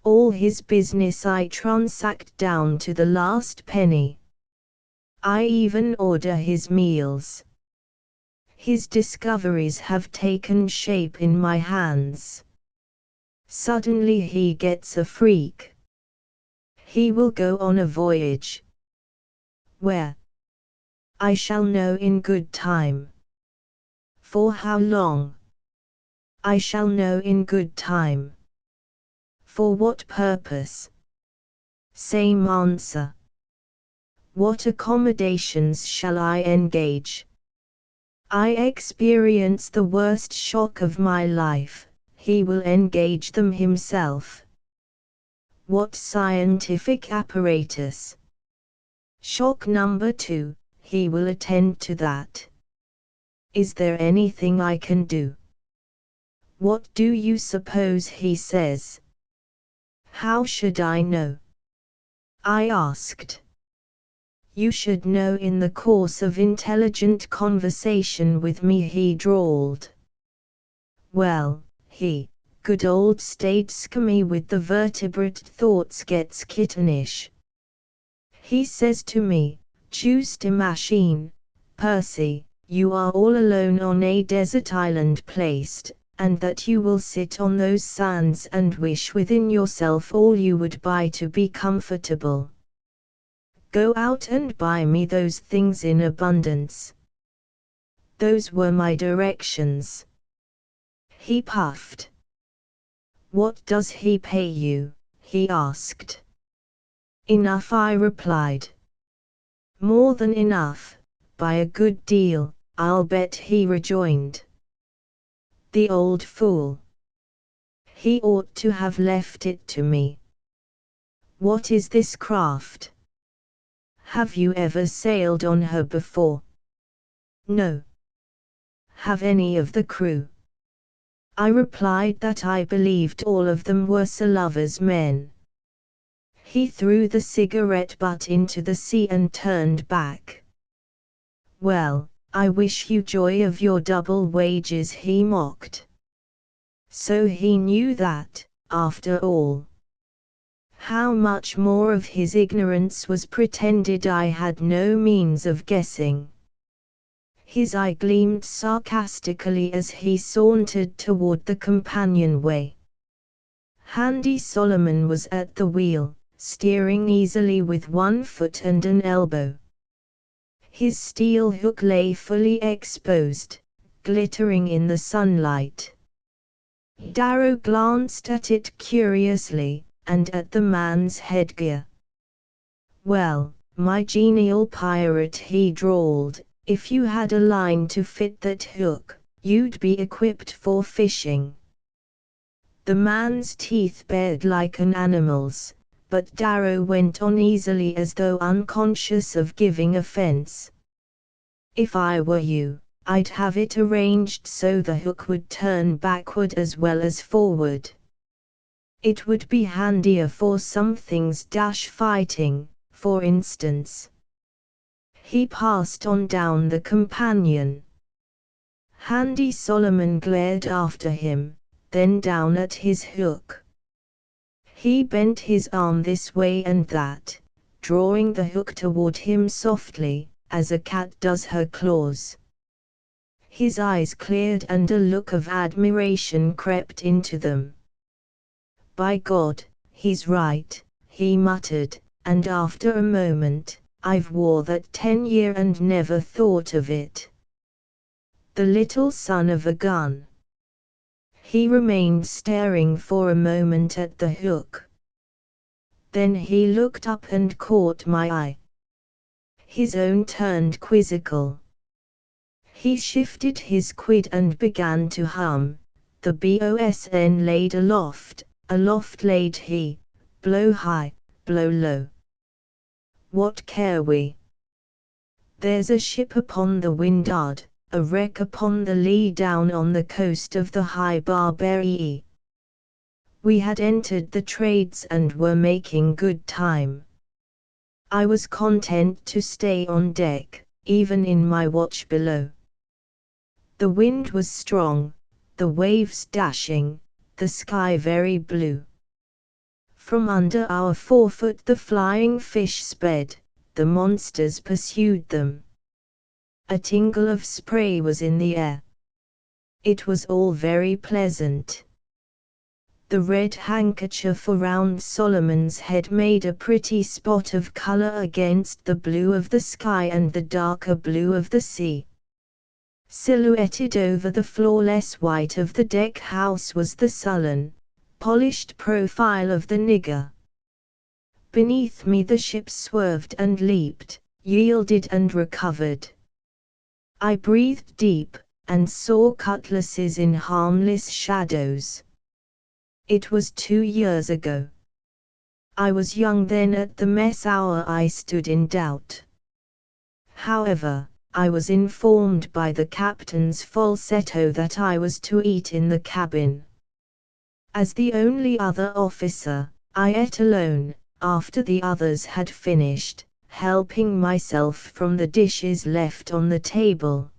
Speaker 1: All his business I transact down to the last penny. I even order his meals. His discoveries have taken shape in my hands. Suddenly he gets a freak. He will go on a voyage. Where? I shall know in good time. For how long? I shall know in good time. For what purpose? Same answer. What accommodations shall I engage? I experience the worst shock of my life. He will engage them himself. What scientific apparatus? Shock number 2, he will attend to that. Is there anything I can do? What do you suppose he says? How should I know? I asked. You should know in the course of intelligent conversation with me, he drawled. Well, good old state scummy with the vertebrate thoughts gets kittenish. He says to me, "Choose a machine, Percy, you are all alone on a desert island placed, and that you will sit on those sands and wish within yourself all you would buy to be comfortable. Go out and buy me those things in abundance." Those were my directions. He puffed. What does he pay you? He asked. Enough, I replied. More than enough, by a good deal, I'll bet, he rejoined. The old fool. He ought to have left it to me. What is this craft? Have you ever sailed on her before? No. Have any of the crew? I replied that I believed all of them were Sir Lover's men. He threw the cigarette butt into the sea and turned back. Well, I wish you joy of your double wages, he mocked. So he knew that, after all. How much more of his ignorance was pretended I had no means of guessing. His eye gleamed sarcastically as he sauntered toward the companionway. Handy Solomon was at the wheel, steering easily with one foot and an elbow. His steel hook lay fully exposed, glittering in the sunlight. Darrow glanced at it curiously, and at the man's headgear. Well, my genial pirate, he drawled, if you had a line to fit that hook, you'd be equipped for fishing. The man's teeth bared like an animal's, but Darrow went on easily as though unconscious of giving offense. If I were you, I'd have it arranged so the hook would turn backward as well as forward. It would be handier for some things fighting, for instance. He passed on down the companion. Handy Solomon glared after him, then down at his hook. He bent his arm this way and that, drawing the hook toward him softly, as a cat does her claws. His eyes cleared and a look of admiration crept into them. By God, he's right, he muttered, and after a moment, I've wore that 10 year and never thought of it. The little son of a gun. He remained staring for a moment at the hook. Then he looked up and caught my eye. His own turned quizzical. He shifted his quid and began to hum, "The BOSN laid aloft laid he, blow high, blow low. What care we? There's a ship upon the windward, a wreck upon the lee down on the coast of the High Barbarie." We had entered the trades and were making good time. I was content to stay on deck, even in my watch below. The wind was strong, the waves dashing, the sky very blue. From under our forefoot the flying fish sped, the monsters pursued them. A tingle of spray was in the air. It was all very pleasant. The red handkerchief around Solomon's head made a pretty spot of color against the blue of the sky and the darker blue of the sea. Silhouetted over the flawless white of the deck house was the sullen, polished profile of the nigger. Beneath me the ship swerved and leaped, yielded and recovered. I breathed deep, and saw cutlasses in harmless shadows. It was 2 years ago. I was young then. At the mess hour I stood in doubt. However, I was informed by the captain's falsetto that I was to eat in the cabin. As the only other officer, I ate alone, after the others had finished, helping myself from the dishes left on the table.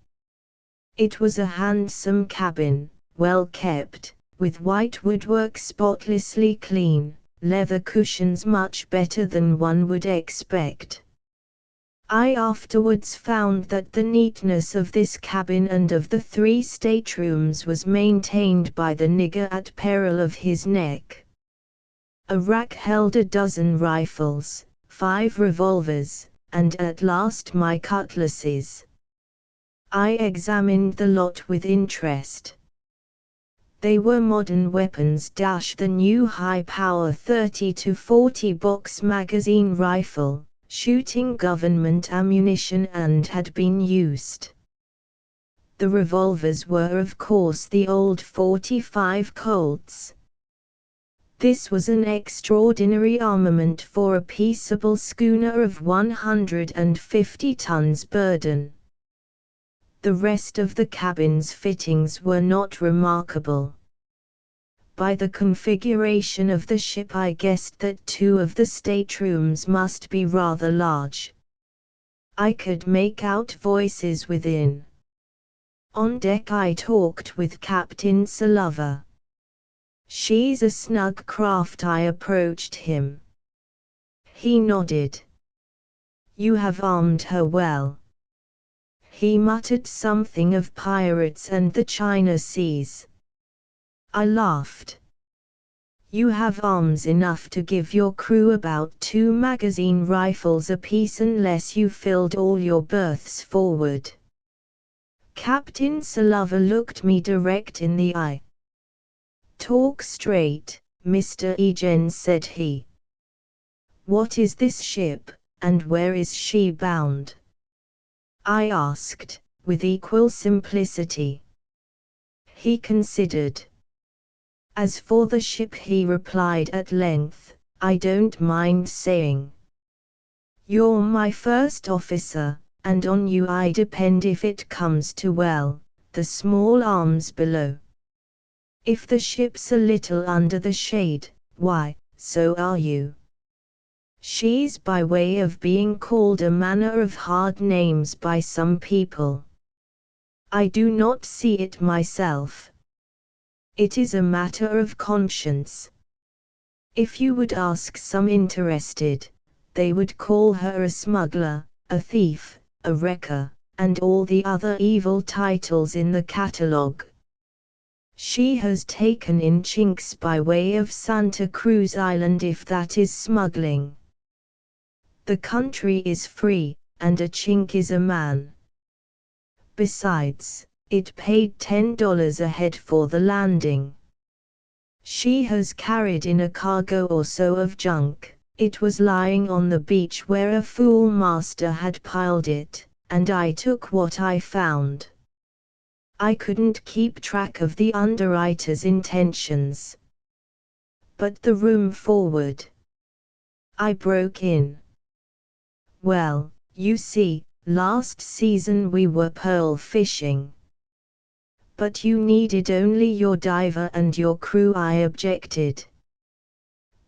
Speaker 1: It was a handsome cabin, well kept, with white woodwork spotlessly clean, leather cushions much better than one would expect. I afterwards found that the neatness of this cabin and of the 3 staterooms was maintained by the nigger at peril of his neck. A rack held a dozen rifles, 5 revolvers, and at last my cutlasses. I examined the lot with interest. They were modern weapons. The new high-power 30-40 box magazine rifle, shooting government ammunition, and had been used. The revolvers were of course the old 45 Colts. This was an extraordinary armament for a peaceable schooner of 150 tons burden. The rest of the cabin's fittings were not remarkable. By the configuration of the ship I guessed that 2 of the staterooms must be rather large. I could make out voices within. On deck I talked with Captain Sullivan. "She's a snug craft." I approached him. He nodded. "You have armed her well." He muttered something of pirates and the China seas. I laughed. "You have arms enough to give your crew about 2 magazine rifles apiece unless you filled all your berths forward." Captain Sullivan looked me direct in the eye. "Talk straight, Mr. Egan," said he. "What is this ship, and where is she bound?" I asked, with equal simplicity. He considered. "As for the ship," he replied at length, "I don't mind saying. You're my first officer, and on you I depend if it comes to the small arms below. If the ship's a little under the shade, why, so are you. She's by way of being called a manner of hard names by some people. I do not see it myself. It is a matter of conscience. If you would ask some interested, they would call her a smuggler, a thief, a wrecker, and all the other evil titles in the catalogue. She has taken in chinks by way of Santa Cruz Island, if that is smuggling. The country is free, and a chink is a man. Besides, It paid $10 a head for the landing. She has carried in a cargo or so of junk. It was lying on the beach where a fool master had piled it, and I took what I found. I couldn't keep track of the underwriter's intentions. But the room forward. I broke in. Well, you see, last season we were pearl fishing. But you needed only your diver and your crew, I objected.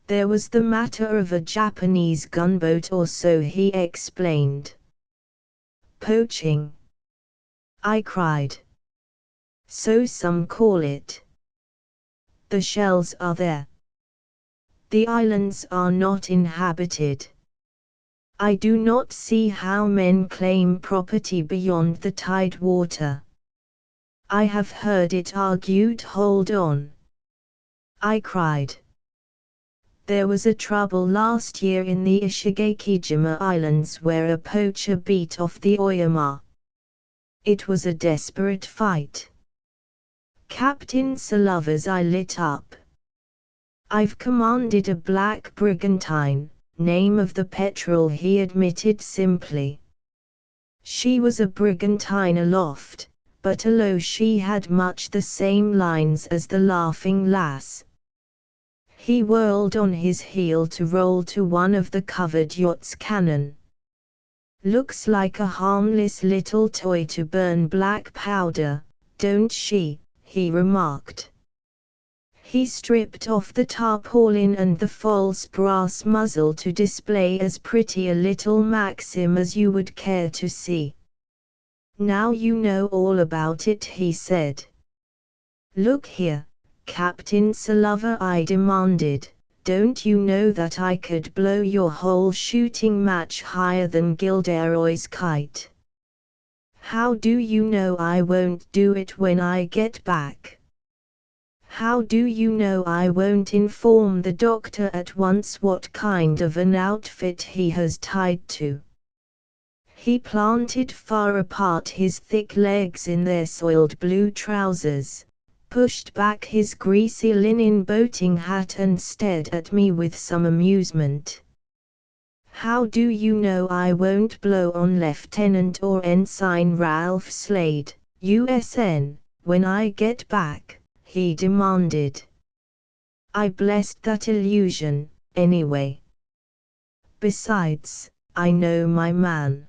Speaker 1: There was the matter of a Japanese gunboat or so, he explained. Poaching, I cried. So some call it. The shells are there. The islands are not inhabited. I do not see how men claim property beyond the tide water. I have heard it argued. Hold on, I cried. There was a trouble last year in the Ishigakijima Islands where a poacher beat off the Oyama. It was a desperate fight. Captain Salovers, I lit up. I've commanded a black brigantine, name of the petrel, he admitted simply. She was a brigantine aloft, but alow she had much the same lines as the Laughing Lass. He whirled on his heel to roll to one of the covered yacht's cannon. Looks like a harmless little toy to burn black powder, don't she? He remarked. He stripped off the tarpaulin and the false brass muzzle to display as pretty a little Maxim as you would care to see. Now you know all about it, he said. Look here, Captain Salover, I demanded, don't you know that I could blow your whole shooting match higher than Gilderoy's kite? How do you know I won't do it when I get back? How do you know I won't inform the doctor at once what kind of an outfit he has tied to? He planted far apart his thick legs in their soiled blue trousers, pushed back his greasy linen boating hat and stared at me with some amusement. How do you know I won't blow on Lieutenant or Ensign Ralph Slade, USN, when I get back? He demanded. I blessed that illusion, anyway. Besides, I know my man.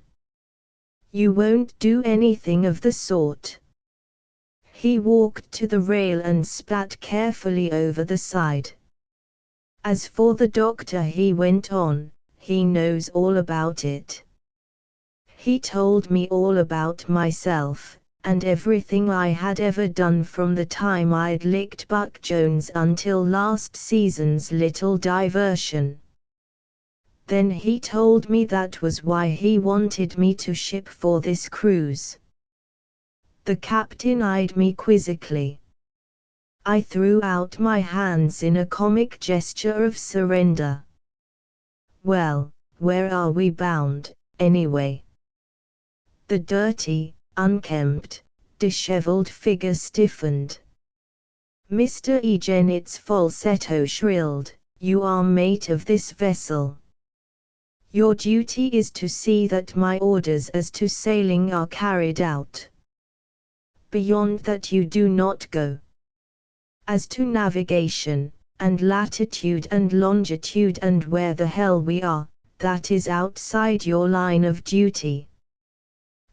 Speaker 1: You won't do anything of the sort. He walked to the rail and spat carefully over the side. As for the doctor, he went on, he knows all about it. He told me all about myself, and everything I had ever done from the time I'd licked Buck Jones until last season's little diversion. Then he told me that was why he wanted me to ship for this cruise. The captain eyed me quizzically. I threw out my hands in a comic gesture of surrender. Well, where are we bound, anyway? The dirty, unkempt, disheveled figure stiffened. Mr. Egenit's falsetto shrilled, you are mate of this vessel. Your duty is to see that my orders as to sailing are carried out. Beyond that you do not go. As to navigation, and latitude and longitude and where the hell we are, that is outside your line of duty.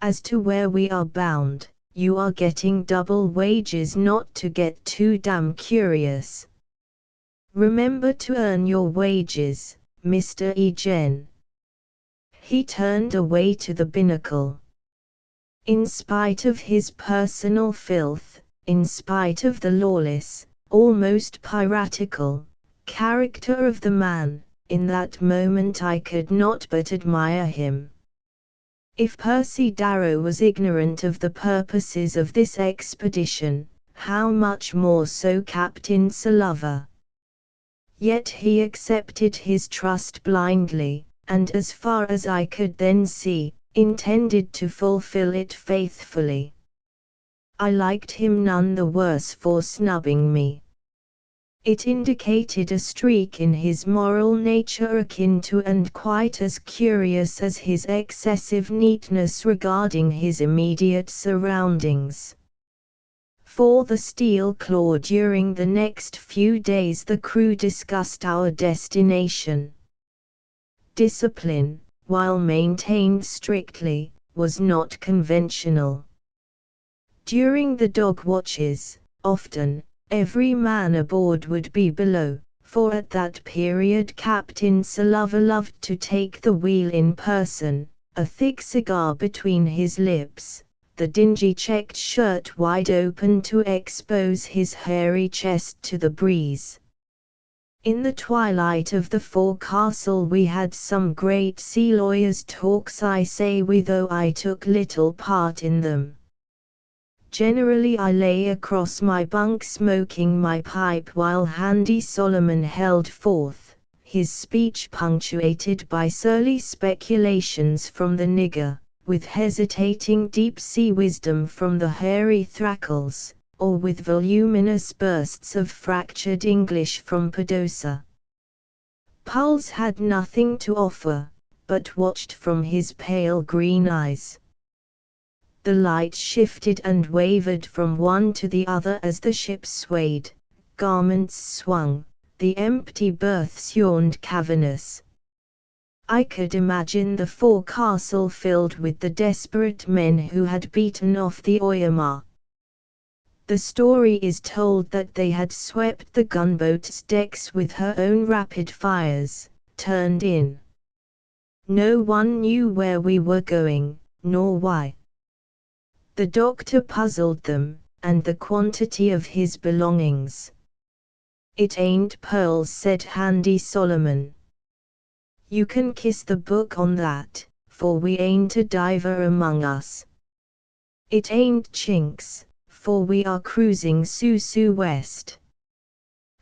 Speaker 1: As to where we are bound, you are getting double wages not to get too damn curious. Remember to earn your wages, Mr. Egen. He turned away to the binnacle. In spite of his personal filth, in spite of the lawless, almost piratical, character of the man, in that moment I could not but admire him. If Percy Darrow was ignorant of the purposes of this expedition, how much more so Captain Salover. Yet he accepted his trust blindly, and as far as I could then see, intended to fulfill it faithfully. I liked him none the worse for snubbing me. It indicated a streak in his moral nature akin to and quite as curious as his excessive neatness regarding his immediate surroundings. For the Steel Claw, during the next few days the crew discussed our destination. Discipline, while maintained strictly, was not conventional. During the dog watches, often, every man aboard would be below, for at that period Captain Sullivan loved to take the wheel in person, a thick cigar between his lips, the dingy checked shirt wide open to expose his hairy chest to the breeze. In the twilight of the forecastle we had some great sea lawyers' talks, I say we, though I took little part in them. Generally I lay across my bunk smoking my pipe while Handy Solomon held forth, his speech punctuated by surly speculations from the nigger, with hesitating deep-sea wisdom from the hairy Thrackles, or with voluminous bursts of fractured English from Padosa. Pulse had nothing to offer, but watched from his pale green eyes. The light shifted and wavered from one to the other as the ship swayed, garments swung, the empty berths yawned cavernous. I could imagine the forecastle filled with the desperate men who had beaten off the Oyama. The story is told that they had swept the gunboat's decks with her own rapid fires, turned in. No one knew where we were going, nor why. The doctor puzzled them, and the quantity of his belongings. "It ain't pearls," said Handy Solomon. "You can kiss the book on that, for we ain't a diver among us. It ain't chinks, for we are cruising Su west.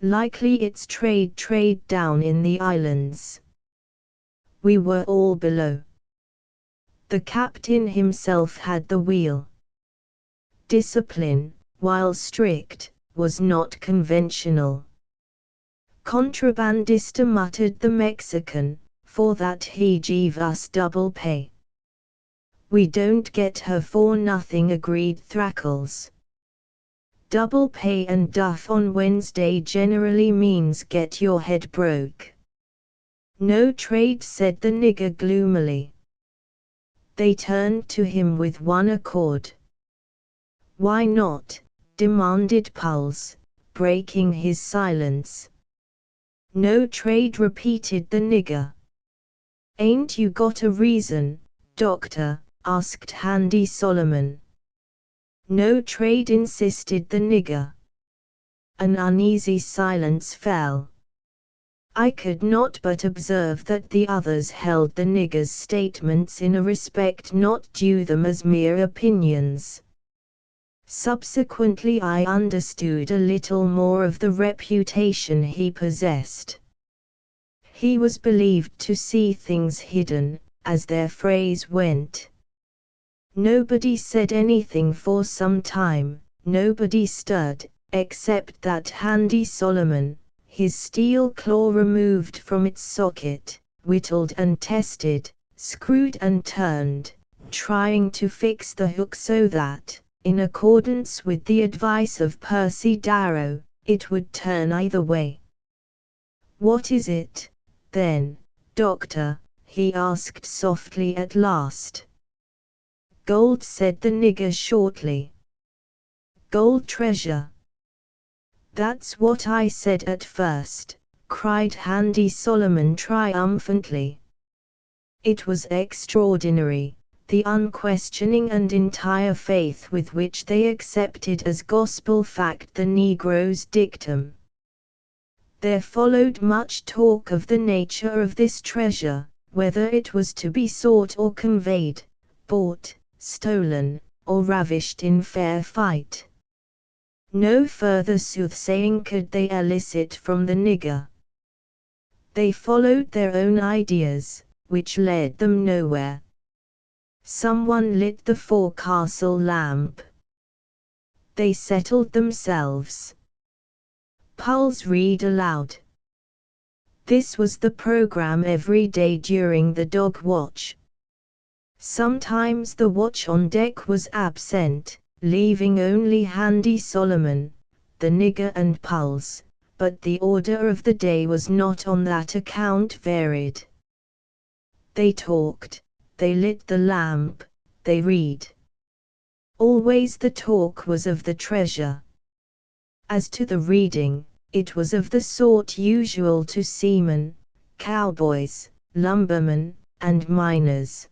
Speaker 1: Likely it's trade down in the islands." We were all below. The captain himself had the wheel. Discipline, while strict, was not conventional. "Contrabandista," muttered the Mexican, "for that he gave us double pay." "We don't get her for nothing," agreed Thrackles. "Double pay and duff on Wednesday generally means get your head broke." "No trade," said the nigger gloomily. They turned to him with one accord. "Why not?" demanded Pulse, breaking his silence. "No trade," repeated the nigger. "Ain't you got a reason, doctor?" asked Handy Solomon. "No trade," insisted the nigger. An uneasy silence fell. I could not but observe that the others held the nigger's statements in a respect not due them as mere opinions. Subsequently I understood a little more of the reputation he possessed. He was believed to see things hidden, as their phrase went. Nobody said anything for some time, nobody stirred, except that Handy Solomon, his steel claw removed from its socket, whittled and tested, screwed and turned, trying to fix the hook so that, in accordance with the advice of Percy Darrow, it would turn either way. "What is it, then, doctor?" he asked softly at last. "Gold," said the nigger shortly. "Gold treasure." "That's what I said at first," cried Handy Solomon triumphantly. It was extraordinary, the unquestioning and entire faith with which they accepted as gospel fact the Negro's dictum. There followed much talk of the nature of this treasure, whether it was to be sought or conveyed, bought, stolen, or ravished in fair fight. No further soothsaying could they elicit from the nigger. They followed their own ideas, which led them nowhere. Someone lit the forecastle lamp. They settled themselves. Pulse read aloud. This was the program every day during the dog watch. Sometimes the watch on deck was absent, leaving only Handy Solomon, the nigger and Pulse, but the order of the day was not on that account varied. They talked, they lit the lamp, they read. Always the talk was of the treasure. As to the reading, it was of the sort usual to seamen, cowboys, lumbermen, and miners.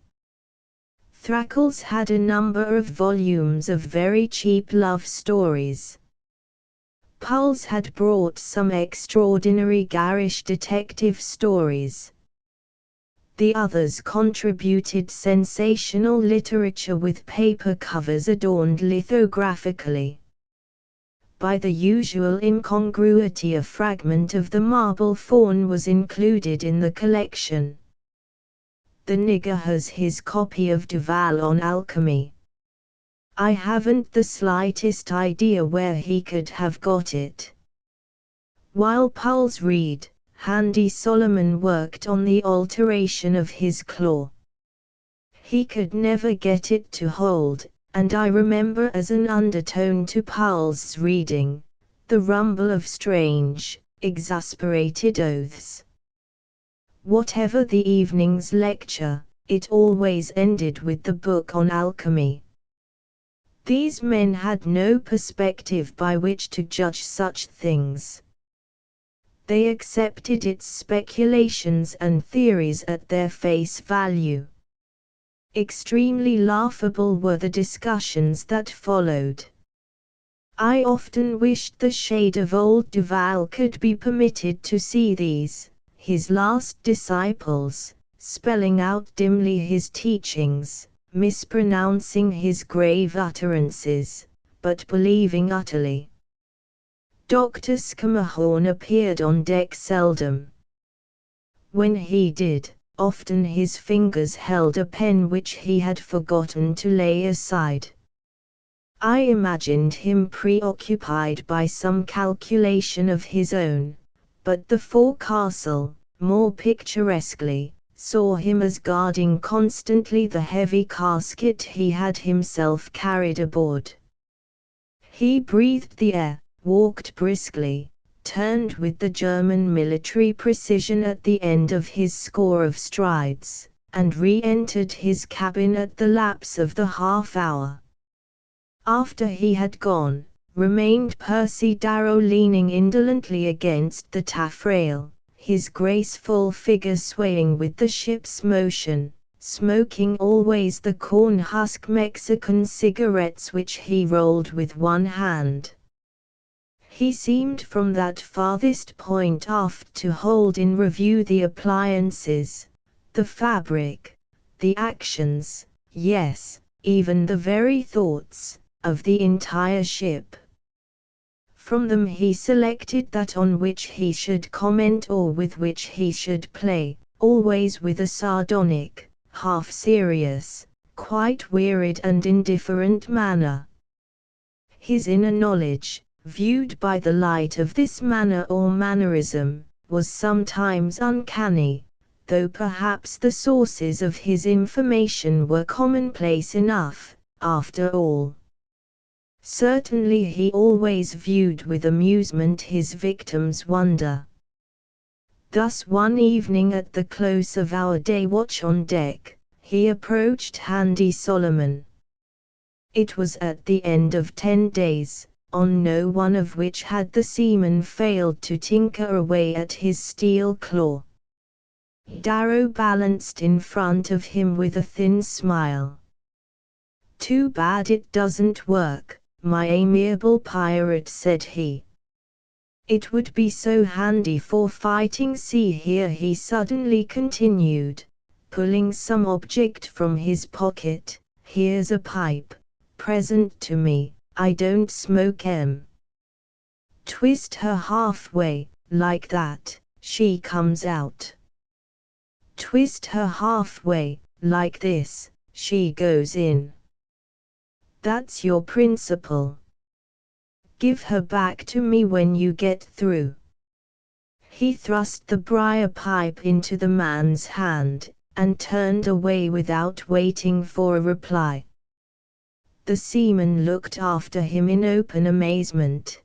Speaker 1: Thrackles had a number of volumes of very cheap love stories. Pulse had brought some extraordinary garish detective stories. The others contributed sensational literature with paper covers adorned lithographically. By the usual incongruity, a fragment of the marble faun was included in the collection. The nigger has his copy of Duval on alchemy. I haven't the slightest idea where he could have got it. While Pulse read, Handy Solomon worked on the alteration of his claw. He could never get it to hold, and I remember as an undertone to Pulse's reading, the rumble of strange, exasperated oaths. Whatever the evening's lecture, it always ended with the book on alchemy. These men had no perspective by which to judge such things. They accepted its speculations and theories at their face value. Extremely laughable were the discussions that followed. I often wished the shade of old Duval could be permitted to see these, his last disciples, spelling out dimly his teachings, mispronouncing his grave utterances, but believing utterly. Dr. Scammahorn appeared on deck seldom. When he did, often his fingers held a pen which he had forgotten to lay aside. I imagined him preoccupied by some calculation of his own, but the forecastle, more picturesquely, saw him as guarding constantly the heavy casket he had himself carried aboard. He breathed the air, walked briskly, turned with the German military precision at the end of his score of strides, and re-entered his cabin at the lapse of the half-hour. After he had gone, remained Percy Darrow leaning indolently against the taffrail, his graceful figure swaying with the ship's motion, smoking always the corn-husk Mexican cigarettes which he rolled with one hand. He seemed from that farthest point aft to hold in review the appliances, the fabric, the actions, yes, even the very thoughts, of the entire ship. From them he selected that on which he should comment or with which he should play, always with a sardonic, half-serious, quite wearied and indifferent manner. His inner knowledge, viewed by the light of this manner or mannerism, was sometimes uncanny, though perhaps the sources of his information were commonplace enough, after all. Certainly he always viewed with amusement his victim's wonder. Thus one evening at the close of our day watch on deck, he approached Handy Solomon. It was at the end of 10 days, on no one of which had the seaman failed to tinker away at his steel claw. Darrow balanced in front of him with a thin smile. "Too bad it doesn't work, my amiable pirate," said he. "It would be so handy for fighting. See here," he suddenly continued, pulling some object from his pocket, "here's a pipe, present to me. I don't smoke 'em. Twist her halfway, like that, she comes out. Twist her halfway, like this, she goes in. That's your principle. Give her back to me when you get through." He thrust the briar pipe into the man's hand, and turned away without waiting for a reply. The seaman looked after him in open amazement.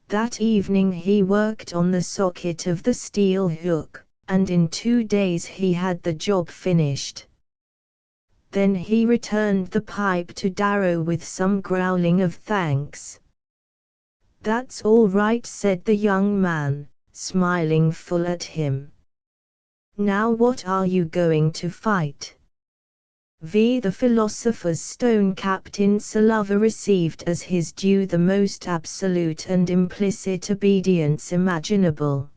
Speaker 1: That evening he worked on the socket of the steel hook, and in 2 days he had the job finished. Then he returned the pipe to Darrow with some growling of thanks. "That's all right," said the young man, smiling full at him. "Now what are you going to fight?" The Philosopher's Stone. Captain Sullivan received as his due the most absolute and implicit obedience imaginable.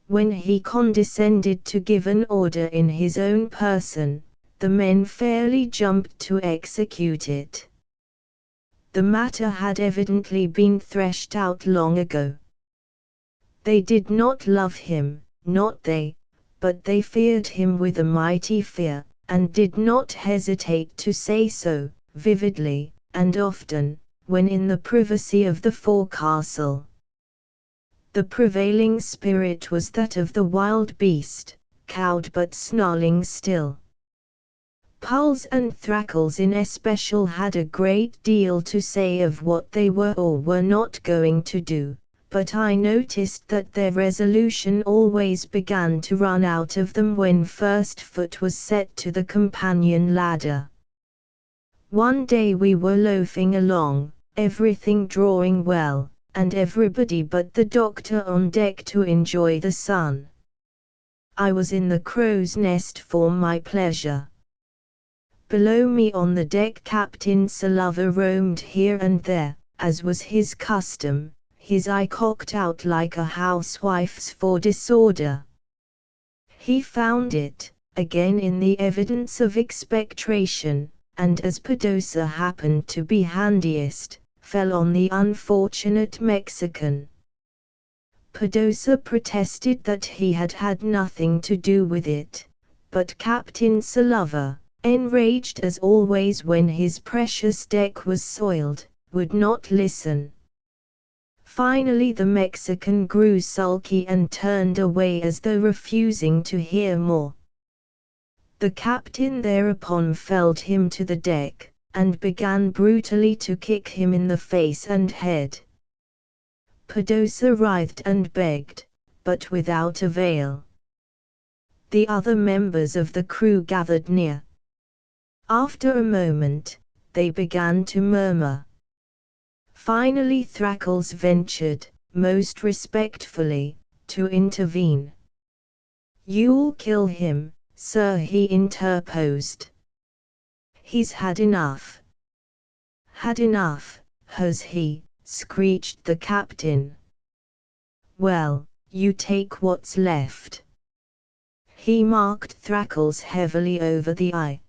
Speaker 1: When he condescended to give an order in his own person, the men fairly jumped to execute it. The matter had evidently been threshed out long ago. They did not love him, not they, but they feared him with a mighty fear, and did not hesitate to say so, vividly, and often, when in the privacy of the forecastle. The prevailing spirit was that of the wild beast, cowed but snarling still. Pulse and Thrackles in especial had a great deal to say of what they were or were not going to do, but I noticed that their resolution always began to run out of them when first foot was set to the companion ladder. One day we were loafing along, everything drawing well, and everybody but the doctor on deck to enjoy the sun. I was in the crow's nest for my pleasure. Below me on the deck Captain Sullivan roamed here and there, as was his custom, his eye cocked out like a housewife's for disorder. He found it, again in the evidence of expectoration, and as Pedosa happened to be handiest, fell on the unfortunate Mexican. Pedosa protested that he had had nothing to do with it, but Captain Sullivan, enraged as always when his precious deck was soiled, would not listen. Finally the Mexican grew sulky and turned away as though refusing to hear more. The captain thereupon felled him to the deck, and began brutally to kick him in the face and head. Pedosa writhed and begged, but without avail. The other members of the crew gathered near. After a moment, they began to murmur. Finally Thrackles ventured, most respectfully, to intervene. "You'll kill him, sir," he interposed. "He's had enough." "Had enough, has he?" screeched the captain. "Well, you take what's left." He marked Thrackles heavily over the eye.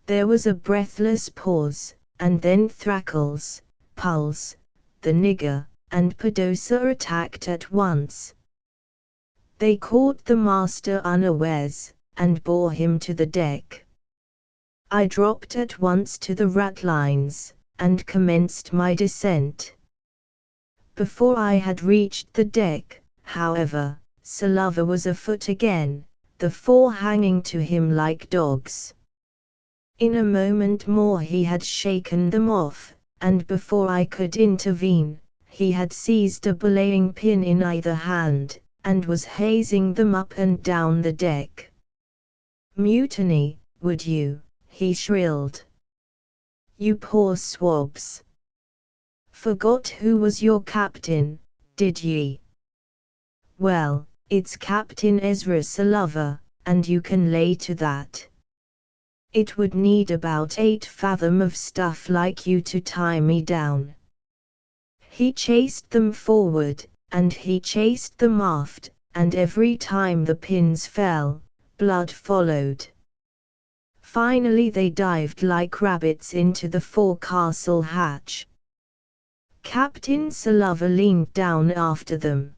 Speaker 1: There was a breathless pause, and then Thrackles, Pulse, the nigger, and Pedosa attacked at once. They caught the master unawares, and bore him to the deck. I dropped at once to the ratlines, and commenced my descent. Before I had reached the deck, however, Sullivan was afoot again, the four hanging to him like dogs. In a moment more he had shaken them off, and before I could intervene, he had seized a belaying pin in either hand, and was hazing them up and down the deck. "Mutiny, would you?" he shrilled. "You poor swabs. Forgot who was your captain, did ye? Well, it's Captain Ezra Sullivan, and you can lay to that. It would need about 8 fathom of stuff like you to tie me down." He chased them forward, and he chased them aft, and every time the pins fell, blood followed. Finally they dived like rabbits into the forecastle hatch. Captain Sullivan leaned down after them.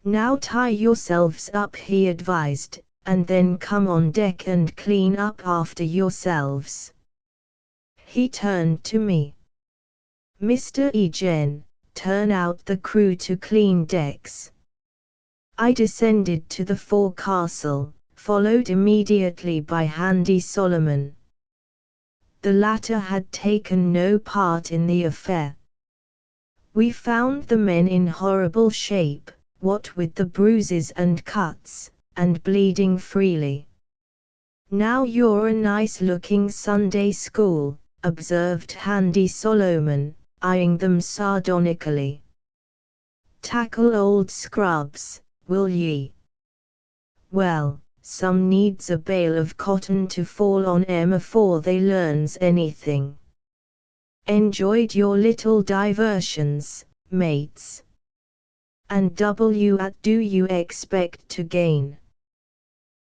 Speaker 1: "Now tie yourselves up," he advised, "and then come on deck and clean up after yourselves." He turned to me. Mr. Egen, turn out the crew to clean decks. I descended to the forecastle, followed immediately by Handy Solomon. The latter had taken no part in the affair. We found the men in horrible shape, what with the bruises and cuts, and bleeding freely. "Now you're a nice-looking Sunday school," observed Handy Solomon, eyeing them sardonically. "Tackle old scrubs, will ye? Well, some needs a bale of cotton to fall on 'em afore they learns anything. Enjoyed your little diversions, mates? And what do you expect to gain?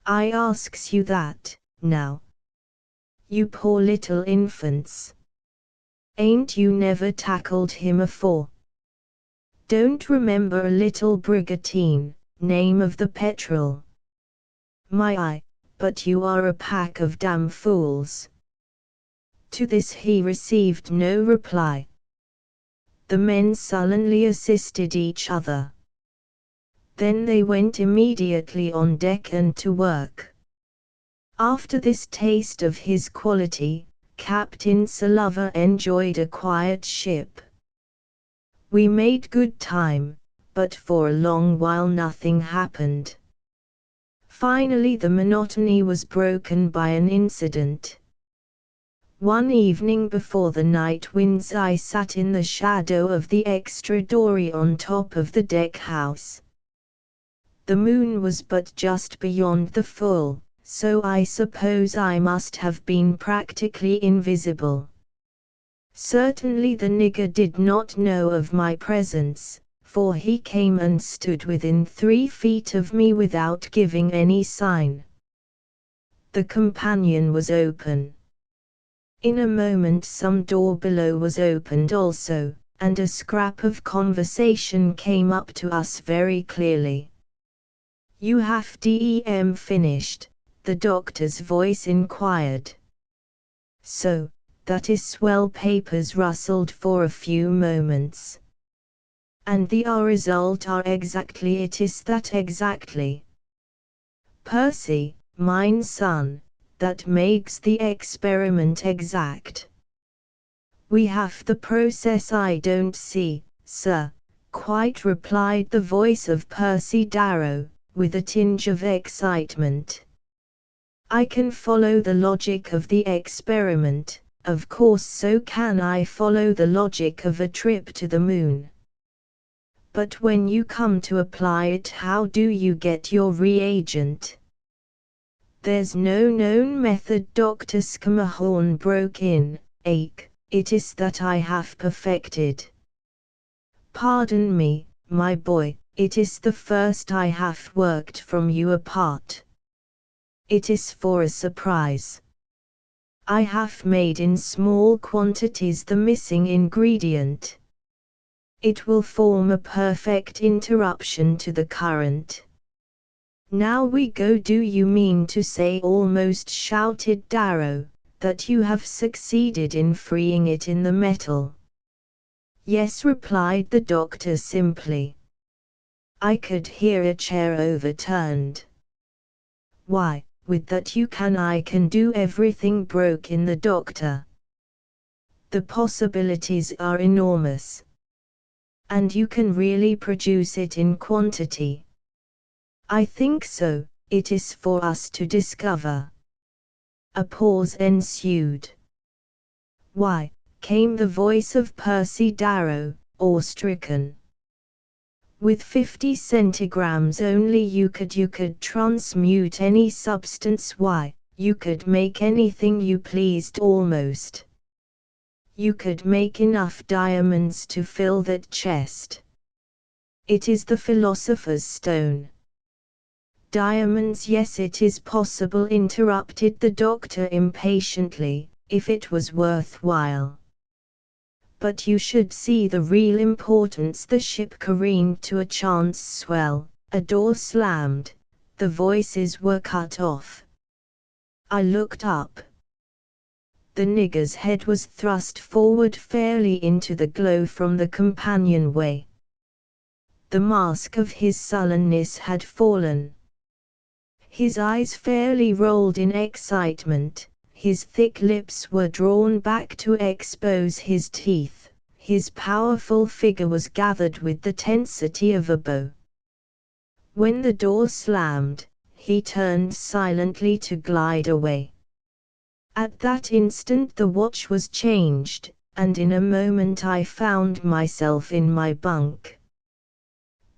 Speaker 1: I asks you that, now. You poor little infants. Ain't you never tackled him afore? Don't remember a little brigantine, name of the Petrel? My eye, but you are a pack of damn fools." To this he received no reply. The men sullenly assisted each other. Then they went immediately on deck and to work. After this taste of his quality, Captain Sullivan enjoyed a quiet ship. We made good time, but for a long while nothing happened. Finally the monotony was broken by an incident. One evening before the night winds I sat in the shadow of the extra dory on top of the deck house. The moon was but just beyond the full, so I suppose I must have been practically invisible. Certainly the nigger did not know of my presence, for he came and stood within 3 feet of me without giving any sign. The companion was open. In a moment some door below was opened also, and a scrap of conversation came up to us very clearly. "You have finished?" the doctor's voice inquired. "So, that is swell." Papers rustled for a few moments. "And the result are exactly it is that exactly. Percy, mine son, that makes the experiment exact." "We have the process I don't see, sir," quite replied the voice of Percy Darrow, with a tinge of excitement. "I can follow the logic of the experiment, of course so can I follow the logic of a trip to the moon. But when you come to apply it, how do you get your reagent?" "There's no known method," Dr. Schermerhorn broke in. It is that I have perfected." "Pardon me, my boy, it is the first I have worked from you apart. It is for a surprise. I have made in small quantities the missing ingredient. It will form a perfect interruption to the current." "Now we go." "Do you mean to say," almost shouted Darrow, "that you have succeeded in freeing it in the metal?" "Yes," replied the doctor simply. I could hear a chair overturned. "Why, with that I can do everything," broke in the doctor. "The possibilities are enormous. And you can really produce it in quantity?" "I think so, it is for us to discover." A pause ensued. "Why?" came the voice of Percy Darrow, awe-stricken. "With 50 centigrams only you could transmute any substance. Why, you could make anything you pleased almost. You could make enough diamonds to fill that chest. It is the philosopher's stone." "Diamonds, yes, it is possible," interrupted the doctor impatiently, "if it was worthwhile. But you should see the real importance." The ship careened to a chance swell, a door slammed, the voices were cut off. I looked up. The nigger's head was thrust forward fairly into the glow from the companionway. The mask of his sullenness had fallen. His eyes fairly rolled in excitement, his thick lips were drawn back to expose his teeth, his powerful figure was gathered with the tensity of a bow. When the door slammed, he turned silently to glide away. At that instant the watch was changed, and in a moment I found myself in my bunk.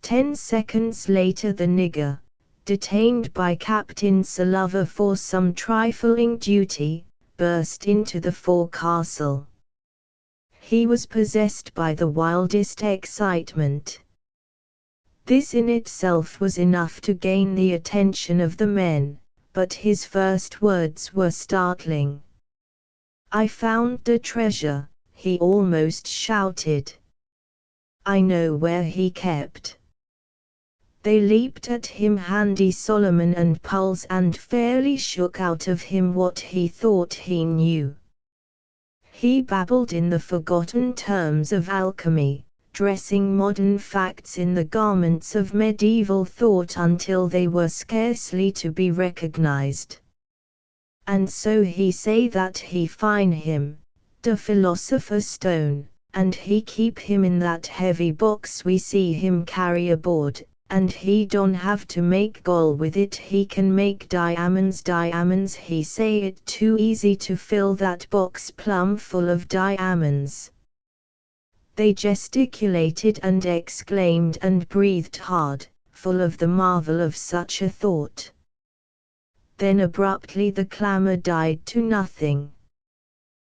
Speaker 1: 10 seconds later the nigger, detained by Captain Sullivan for some trifling duty, burst into the forecastle. He was possessed by the wildest excitement. This in itself was enough to gain the attention of the men, but his first words were startling. "I found the treasure," he almost shouted. "I know where he kept." They leaped at him, Handy Solomon and Pulse, and fairly shook out of him what he thought he knew. He babbled in the forgotten terms of alchemy, dressing modern facts in the garments of medieval thought until they were scarcely to be recognized. "And so he say that he find him, the philosopher's stone, and he keep him in that heavy box we see him carry aboard, and he don't have to make gold with it, he can make diamonds. He say it too easy to fill that box plumb full of diamonds." They gesticulated and exclaimed and breathed hard, full of the marvel of such a thought. Then abruptly the clamor died to nothing.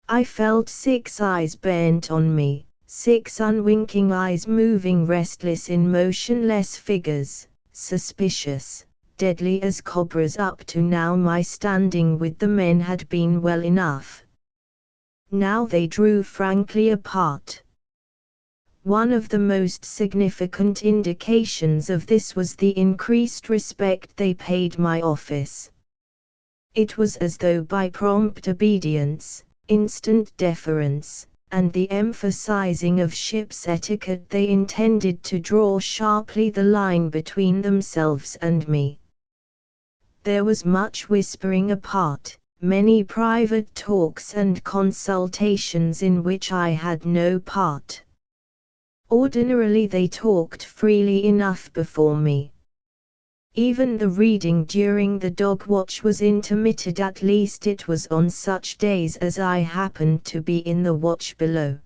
Speaker 1: I felt 6 eyes bent on me, 6 unwinking eyes moving restless in motionless figures, suspicious, deadly as cobras. Up to now my standing with the men had been well enough. Now they drew frankly apart. One of the most significant indications of this was the increased respect they paid my office. It was as though by prompt obedience, instant deference, and the emphasizing of ship's etiquette they intended to draw sharply the line between themselves and me. There was much whispering apart, many private talks and consultations in which I had no part. Ordinarily they talked freely enough before me. Even the reading during the dog watch was intermitted, at least it was on such days as I happened to be in the watch below.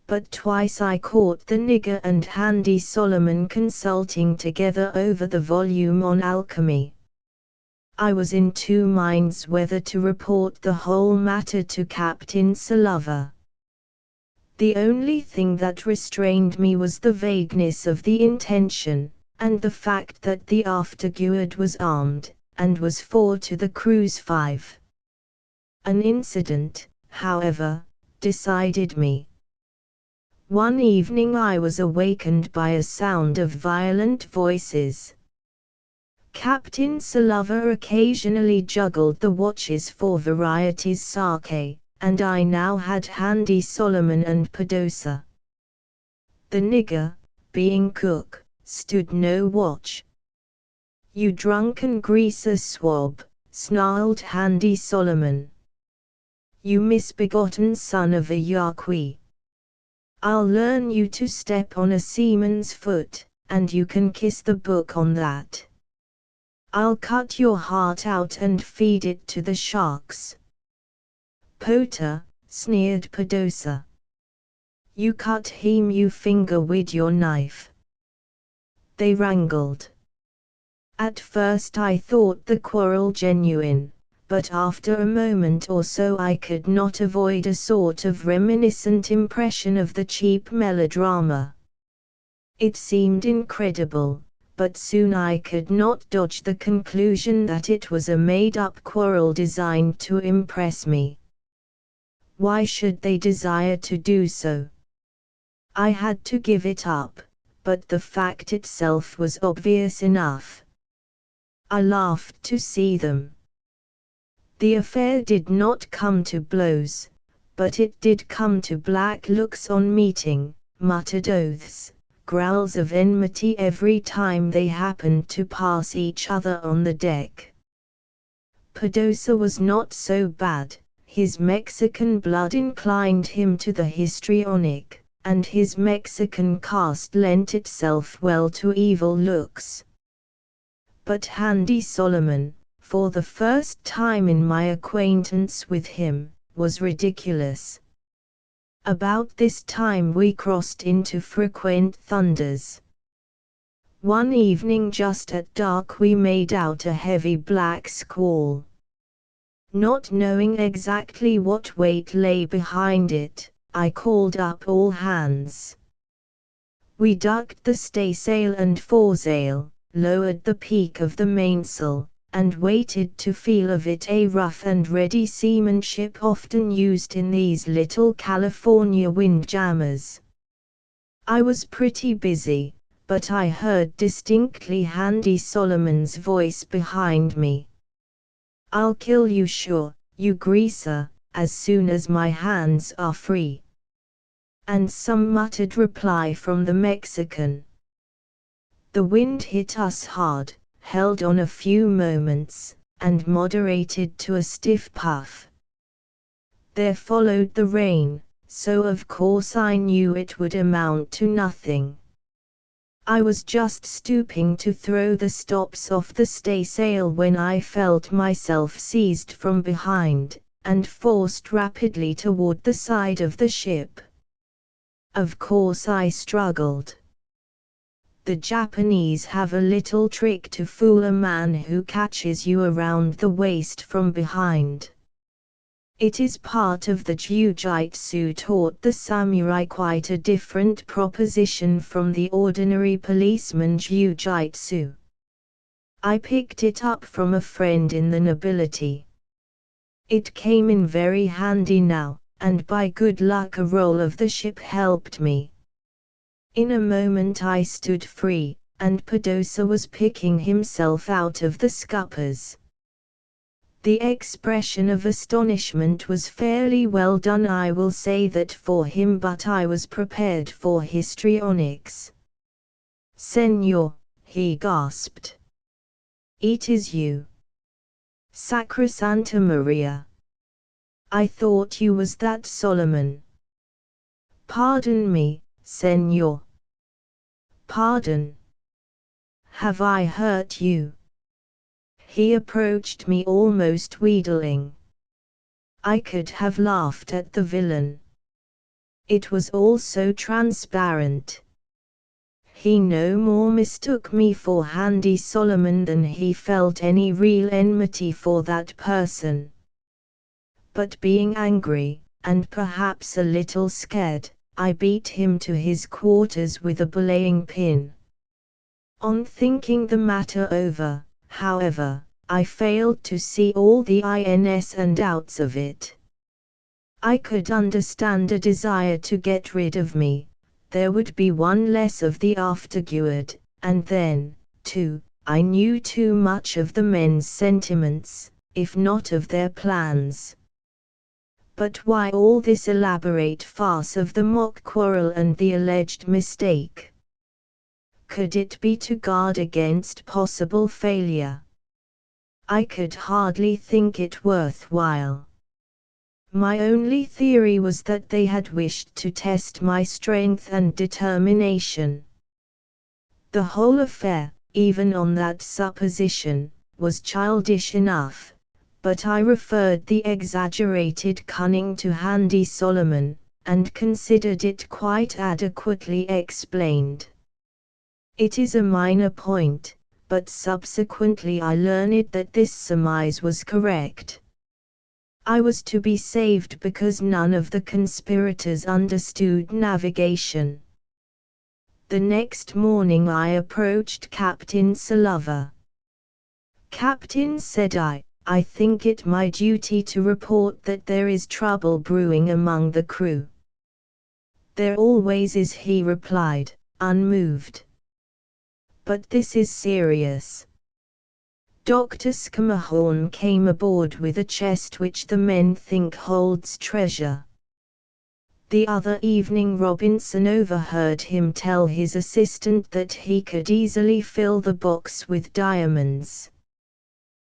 Speaker 1: But twice I caught the nigger and Handy Solomon consulting together over the volume on alchemy. I was in 2 minds whether to report the whole matter to Captain Sullivan. The only thing that restrained me was the vagueness of the intention, and the fact that the afterguard was armed, and was 4 to the crew's 5. An incident, however, decided me. One evening I was awakened by a sound of violent voices. Captain Sullivan occasionally juggled the watches for variety's sake, and I now had Handy Solomon and Padosa. The nigger, being cook, stood no watch. "You drunken greaser swab," snarled Handy Solomon. "You misbegotten son of a Yaqui. I'll learn you to step on a seaman's foot, and you can kiss the book on that. I'll cut your heart out and feed it to the sharks." "Pota," sneered Padosa. "You cut him you finger wid your knife." They wrangled. At first I thought the quarrel genuine, but after a moment or so I could not avoid a sort of reminiscent impression of the cheap melodrama. It seemed incredible, but soon I could not dodge the conclusion that it was a made-up quarrel designed to impress me. Why should they desire to do so? I had to give it up, but the fact itself was obvious enough. I laughed to see them. The affair did not come to blows, but it did come to black looks on meeting, muttered oaths, growls of enmity every time they happened to pass each other on the deck. Pedosa was not so bad. His Mexican blood inclined him to the histrionic, and his Mexican caste lent itself well to evil looks. But Handy Solomon, for the first time in my acquaintance with him, was ridiculous. About this time we crossed into frequent thunders. One evening just at dark we made out a heavy black squall. Not knowing exactly what weight lay behind it, I called up all hands. We ducked the staysail and foresail, lowered the peak of the mainsail, and waited to feel of it, a rough and ready seamanship often used in these little California windjammers. I was pretty busy, but I heard distinctly Handy Solomon's voice behind me. "I'll kill you sure, you greaser, as soon as my hands are free." And some muttered reply from the Mexican. The wind hit us hard, held on a few moments, and moderated to a stiff puff. There followed the rain, so of course I knew it would amount to nothing. I was just stooping to throw the stops off the staysail when I felt myself seized from behind, and forced rapidly toward the side of the ship. Of course I struggled. The Japanese have a little trick to fool a man who catches you around the waist from behind. It is part of the jiu-jitsu taught the samurai, quite a different proposition from the ordinary policeman jiu-jitsu. I picked it up from a friend in the nobility. It came in very handy now, and by good luck a roll of the ship helped me. In a moment I stood free, and Pedosa was picking himself out of the scuppers. The expression of astonishment was fairly well done, I will say that for him, but I was prepared for histrionics. "Senor," he gasped. "It is you. Sacrosanta Maria! I thought you was that Solomon." "Pardon me, senor." "Pardon? Have I hurt you?" He approached me almost wheedling. I could have laughed at the villain. It was all so transparent. He no more mistook me for Handy Solomon than he felt any real enmity for that person. But being angry, and perhaps a little scared, I beat him to his quarters with a belaying pin. On thinking the matter over, however, I failed to see all the ins and outs of it. I could understand a desire to get rid of me. There would be one less of the afterguard, and then, too, I knew too much of the men's sentiments, if not of their plans. But why all this elaborate farce of the mock quarrel and the alleged mistake? Could it be to guard against possible failure? I could hardly think it worthwhile. My only theory was that they had wished to test my strength and determination. The whole affair, even on that supposition, was childish enough, but I referred the exaggerated cunning to Handy Solomon, and considered it quite adequately explained. It is a minor point, but subsequently I learned that this surmise was correct. I was to be saved because none of the conspirators understood navigation. The next morning I approached Captain Sullivan. "Captain," said I think it my duty to report that there is trouble brewing among the crew." "There always is," he replied, unmoved. "But this is serious." Dr. Scammahorn came aboard with a chest which the men think holds treasure. The other evening Robinson overheard him tell his assistant that he could easily fill the box with diamonds.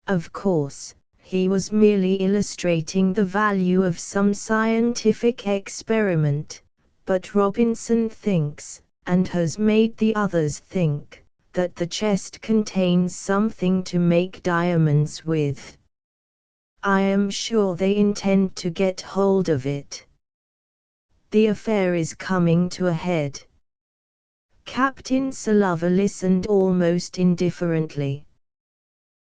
Speaker 1: Of course, he was merely illustrating the value of some scientific experiment, but Robinson thinks, and has made the others think, that the chest contains something to make diamonds with. I am sure they intend to get hold of it. The affair is coming to a head. Captain Sullivan listened almost indifferently.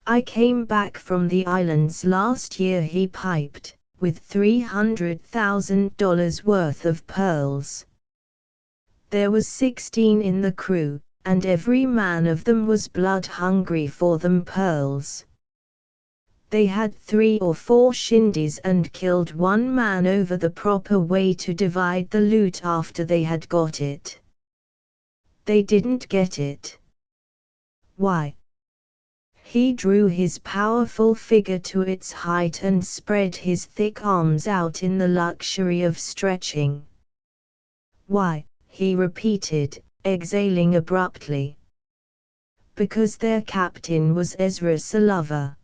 Speaker 1: I came back from the islands last year, he piped, with $300,000 worth of pearls. There was 16 in the crew, and every man of them was blood-hungry for them pearls. They had 3 or 4 shindies and killed one man over the proper way to divide the loot after they had got it. They didn't get it. Why? He drew his powerful figure to its height and spread his thick arms out in the luxury of stretching. Why, he repeated, exhaling abruptly. Because their captain was Ezra Sullivan.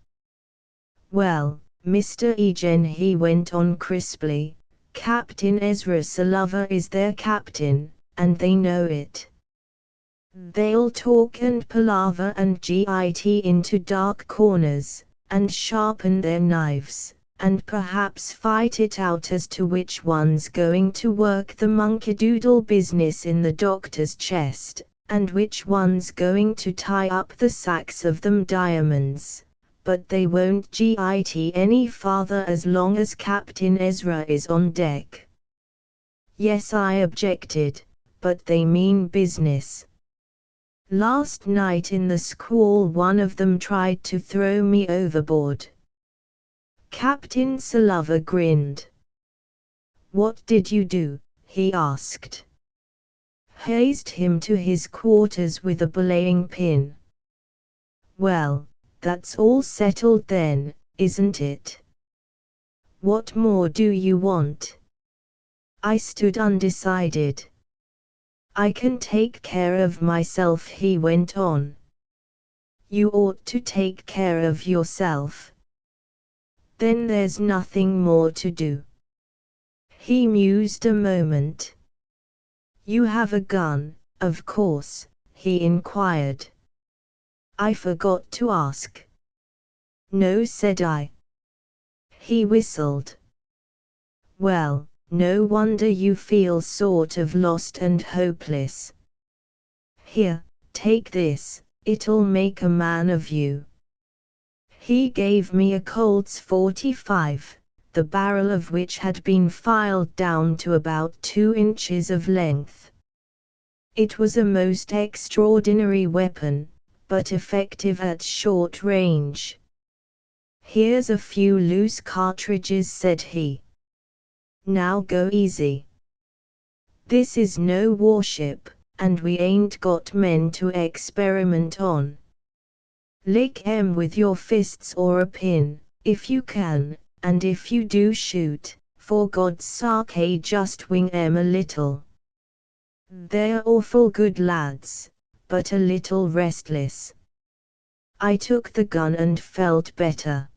Speaker 1: Well, Mr. Egan, he went on crisply, Captain Ezra Sullivan is their captain, and they know it. They'll talk and palaver and git into dark corners, and sharpen their knives, and perhaps fight it out as to which one's going to work the monkey-doodle business in the doctor's chest, and which one's going to tie up the sacks of them diamonds, but they won't git any farther as long as Captain Ezra is on deck. Yes, I objected, but they mean business. Last night in the squall one of them tried to throw me overboard. Captain Sullivan grinned. What did you do? He asked. Hazed him to his quarters with a belaying pin. Well, that's all settled then, isn't it? What more do you want? I stood undecided. I can take care of myself, he went on. You ought to take care of yourself. Then there's nothing more to do. He mused a moment. You have a gun, of course, he inquired. I forgot to ask. No, said I. He whistled. Well, no wonder you feel sort of lost and hopeless. Here, take this, it'll make a man of you. He gave me a Colt's .45, the barrel of which had been filed down to about 2 inches of length. It was a most extraordinary weapon, but effective at short range. Here's a few loose cartridges, said he. Now go easy. This is no warship, and we ain't got men to experiment on. Lick 'em with your fists or a pin, if you can, and if you do shoot, for God's sake just wing 'em a little. They're awful good lads, but a little restless. I took the gun and felt better.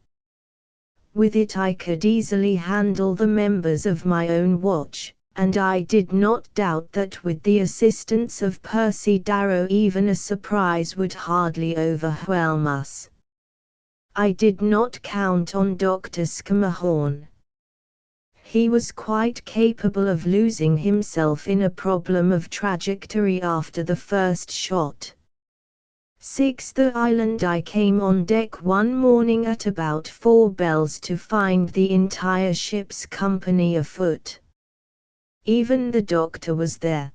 Speaker 1: With it I could easily handle the members of my own watch, and I did not doubt that with the assistance of Percy Darrow even a surprise would hardly overwhelm us. I did not count on Dr. Scammahorn. He was quite capable of losing himself in a problem of trajectory after the first shot. 6th Island. I came on deck one morning at about 4 bells to find the entire ship's company afoot. Even the doctor was there.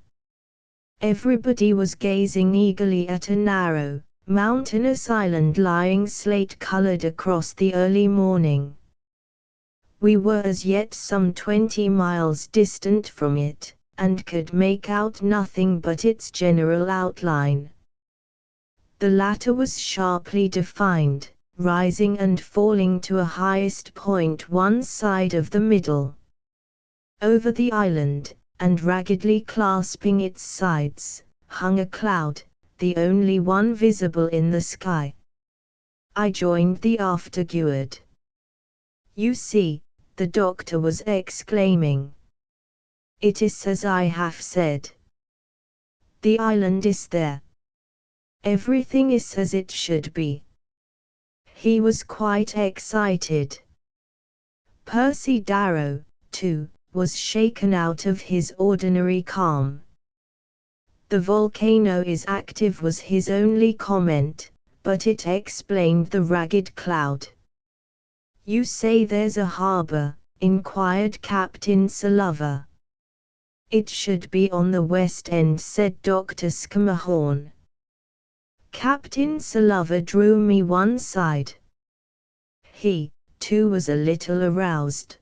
Speaker 1: Everybody was gazing eagerly at a narrow, mountainous island lying slate-colored across the early morning. We were as yet some 20 miles distant from it, and could make out nothing but its general outline. The latter was sharply defined, rising and falling to a highest point one side of the middle. Over the island, and raggedly clasping its sides, hung a cloud, the only one visible in the sky. I joined the afterguard. "You see," the doctor was exclaiming. "It is as I have said. The island is there. Everything is as it should be." He was quite excited. Percy Darrow, too, was shaken out of his ordinary calm. "The volcano is active," was his only comment, but it explained the ragged cloud. "You say there's a harbor?" inquired Captain Sullivan. "It should be on the west end," said Dr. Schermerhorn. Captain Sullivan drew me one side. He, too, was a little aroused.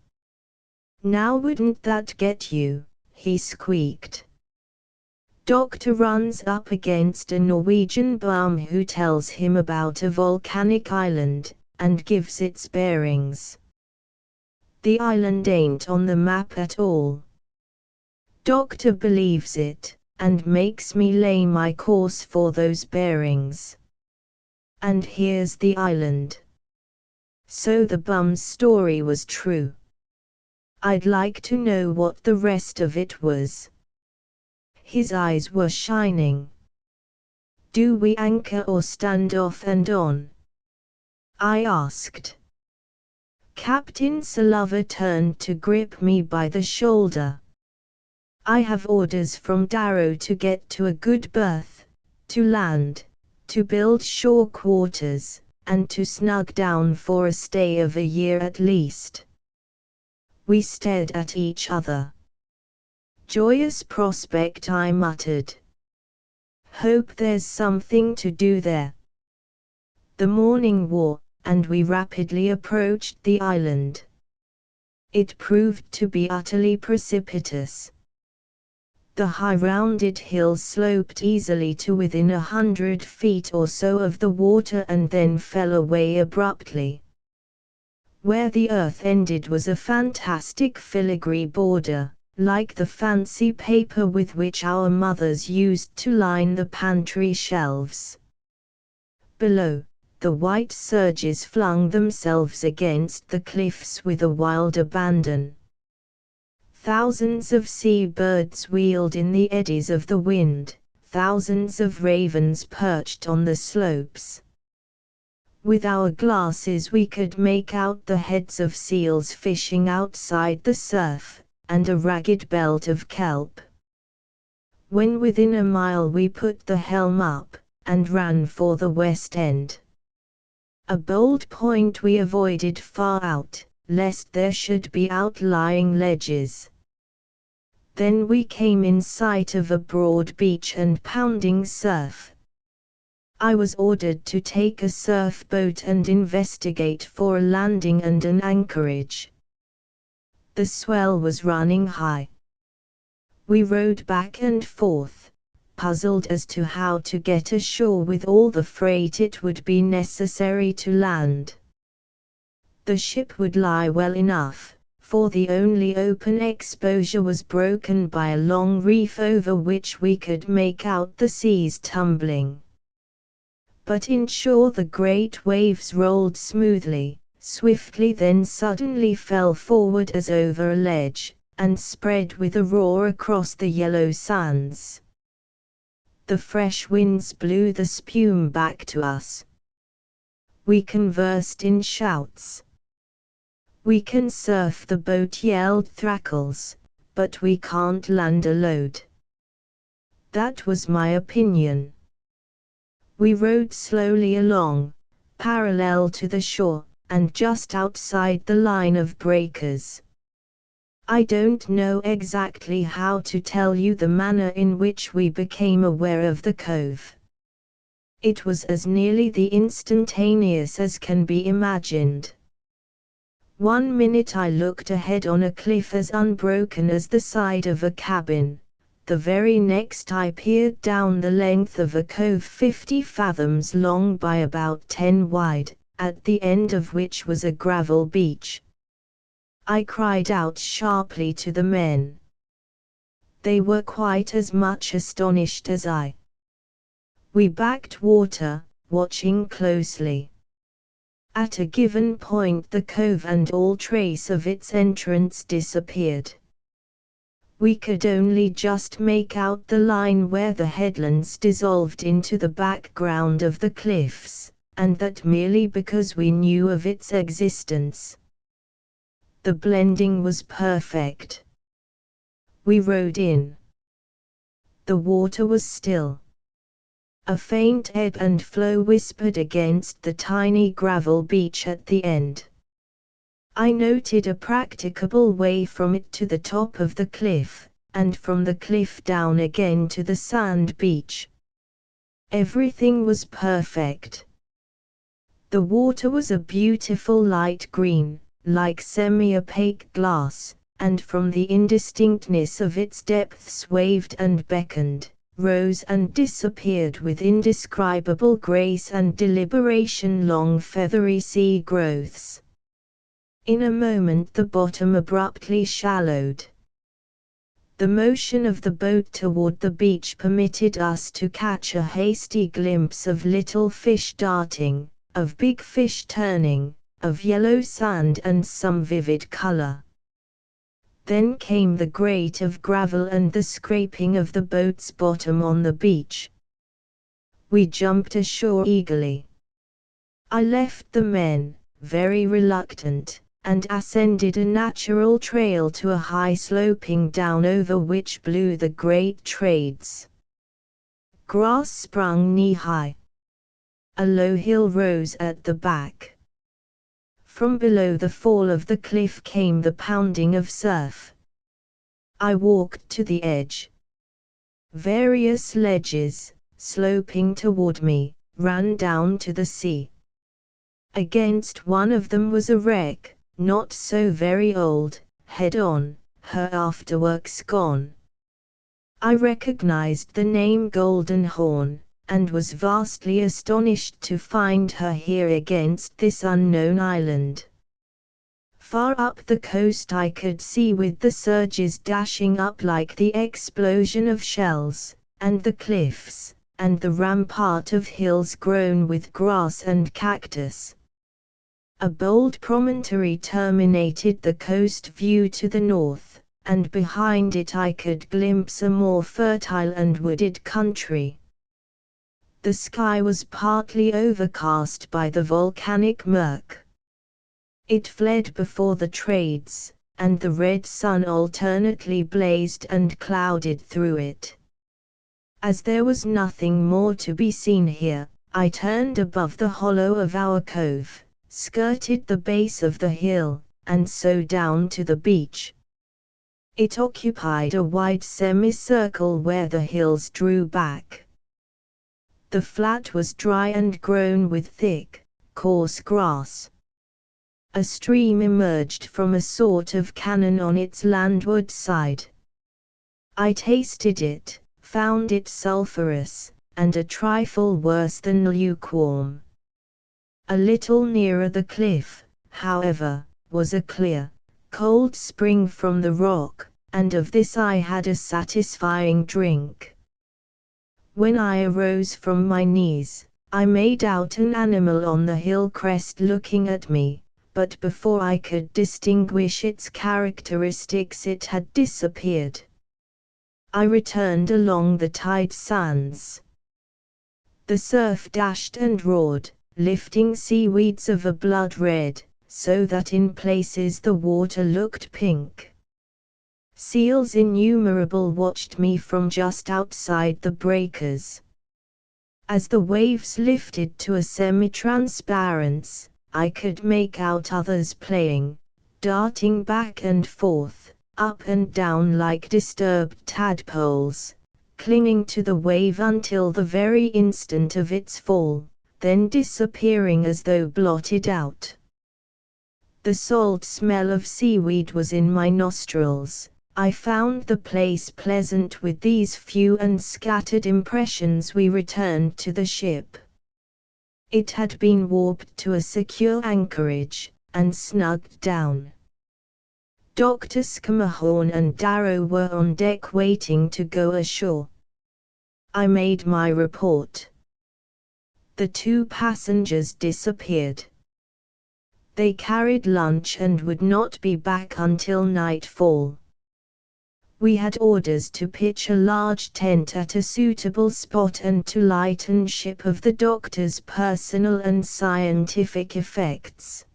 Speaker 1: "Now wouldn't that get you?" he squeaked. Doctor runs up against a Norwegian bum who tells him about a volcanic island, and gives its bearings. The island ain't on the map at all. Doctor believes it, and makes me lay my course for those bearings. And here's the island. So the bum's story was true. I'd like to know what the rest of it was. His eyes were shining. "Do we anchor or stand off and on?" I asked. Captain Sullivan turned to grip me by the shoulder. "I have orders from Darrow to get to a good berth, to land, to build shore quarters, and to snug down for a stay of a year at least." We stared at each other. "Joyous prospect," I muttered. "Hope there's something to do there." The morning wore, and we rapidly approached the island. It proved to be utterly precipitous. The high rounded hill sloped easily to within 100 feet or so of the water and then fell away abruptly. Where the earth ended was a fantastic filigree border, like the fancy paper with which our mothers used to line the pantry shelves. Below, the white surges flung themselves against the cliffs with a wild abandon. Thousands of sea-birds wheeled in the eddies of the wind, thousands of ravens perched on the slopes. With our glasses we could make out the heads of seals fishing outside the surf, and a ragged belt of kelp. When within a mile we put the helm up, and ran for the west end. A bold point we avoided far out, lest there should be outlying ledges. Then we came in sight of a broad beach and pounding surf. I was ordered to take a surf boat and investigate for a landing and an anchorage. The swell was running high. We rowed back and forth, puzzled as to how to get ashore with all the freight it would be necessary to land. The ship would lie well enough, for the only open exposure was broken by a long reef over which we could make out the seas tumbling. But inshore the great waves rolled smoothly, swiftly, then suddenly fell forward as over a ledge, and spread with a roar across the yellow sands. The fresh winds blew the spume back to us. We conversed in shouts. "We can surf the boat," yelled Thrackles, "but we can't land a load." That was my opinion. We rowed slowly along, parallel to the shore, and just outside the line of breakers. I don't know exactly how to tell you the manner in which we became aware of the cove. It was as nearly the instantaneous as can be imagined. One minute I looked ahead on a cliff as unbroken as the side of a cabin. The very next I peered down the length of a cove 50 fathoms long by about 10 wide, at the end of which was a gravel beach. I cried out sharply to the men. They were quite as much astonished as I. We backed water, watching closely. At a given point the cove and all trace of its entrance disappeared. We could only just make out the line where the headlands dissolved into the background of the cliffs, and that merely because we knew of its existence. The blending was perfect. We rowed in. The water was still. A faint ebb and flow whispered against the tiny gravel beach at the end. I noted a practicable way from it to the top of the cliff, and from the cliff down again to the sand beach. Everything was perfect. The water was a beautiful light green, like semi-opaque glass, and from the indistinctness of its depths waved and beckoned, rose and disappeared with indescribable grace and deliberation long feathery sea growths. In a moment the bottom abruptly shallowed. The motion of the boat toward the beach permitted us to catch a hasty glimpse of little fish darting, of big fish turning, of yellow sand and some vivid color. Then came the grate of gravel and the scraping of the boat's bottom on the beach. We jumped ashore eagerly. I left the men, very reluctant, and ascended a natural trail to a high sloping down over which blew the great trades. Grass sprung knee-high. A low hill rose at the back. From below the fall of the cliff came the pounding of surf. I walked to the edge. Various ledges, sloping toward me, ran down to the sea. Against one of them was a wreck, not so very old, head on, her afterworks gone. I recognized the name Golden Horn, and was vastly astonished to find her here against this unknown island. Far up the coast I could see with the surges dashing up like the explosion of shells, and the cliffs, and the rampart of hills grown with grass and cactus. A bold promontory terminated the coast view to the north, and behind it I could glimpse a more fertile and wooded country. The sky was partly overcast by the volcanic murk. It fled before the trades, and the red sun alternately blazed and clouded through it. As there was nothing more to be seen here, I turned above the hollow of our cove, skirted the base of the hill, and so down to the beach. It occupied a wide semicircle where the hills drew back. The flat was dry and grown with thick, coarse grass. A stream emerged from a sort of canon on its landward side. I tasted it, found it sulphurous, and a trifle worse than lukewarm. A little nearer the cliff, however, was a clear, cold spring from the rock, and of this I had a satisfying drink. When I arose from my knees, I made out an animal on the hill crest looking at me, but before I could distinguish its characteristics it had disappeared. I returned along the tide sands. The surf dashed and roared, lifting seaweeds of a blood red, so that in places the water looked pink. Seals innumerable watched me from just outside the breakers. As the waves lifted to a semi-transparence, I could make out others playing, darting back and forth, up and down like disturbed tadpoles, clinging to the wave until the very instant of its fall, then disappearing as though blotted out. The salt smell of seaweed was in my nostrils. I found the place pleasant. With these few and scattered impressions we returned to the ship. It had been warped to a secure anchorage, and snugged down. Dr. Scammahorn and Darrow were on deck waiting to go ashore. I made my report. The 2 passengers disappeared. They carried lunch and would not be back until nightfall. We had orders to pitch a large tent at a suitable spot and to lighten ship of the doctor's personal and scientific effects.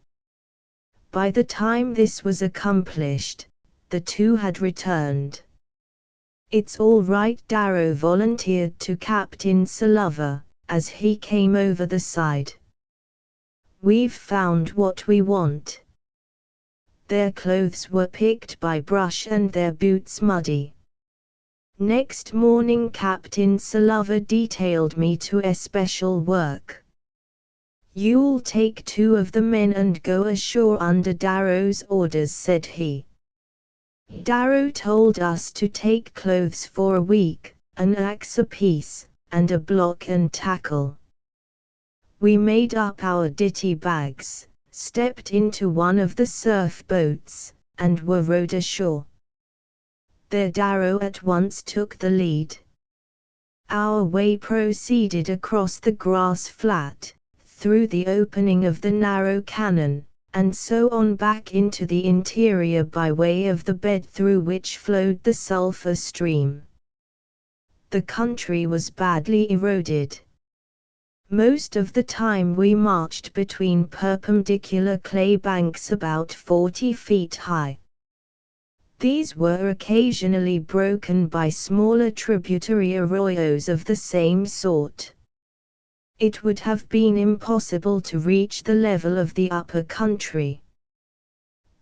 Speaker 1: By the time this was accomplished, the 2 had returned. "It's all right," Darrow volunteered to Captain Sullivan, as he came over the side. "We've found what we want." Their clothes were picked by brush and their boots muddy. Next morning Captain Sullivan detailed me to a special work. "You'll take 2 of the men and go ashore under Darrow's orders," said he. Darrow told us to take clothes for a week, an axe apiece, and a block and tackle. We made up our ditty bags, stepped into one of the surf boats, and were rowed ashore. There Darrow at once took the lead. Our way proceeded across the grass flat, through the opening of the narrow cannon, and so on back into the interior by way of the bed through which flowed the sulphur stream. The country was badly eroded. Most of the time we marched between perpendicular clay banks about 40 feet high. These were occasionally broken by smaller tributary arroyos of the same sort. It would have been impossible to reach the level of the upper country.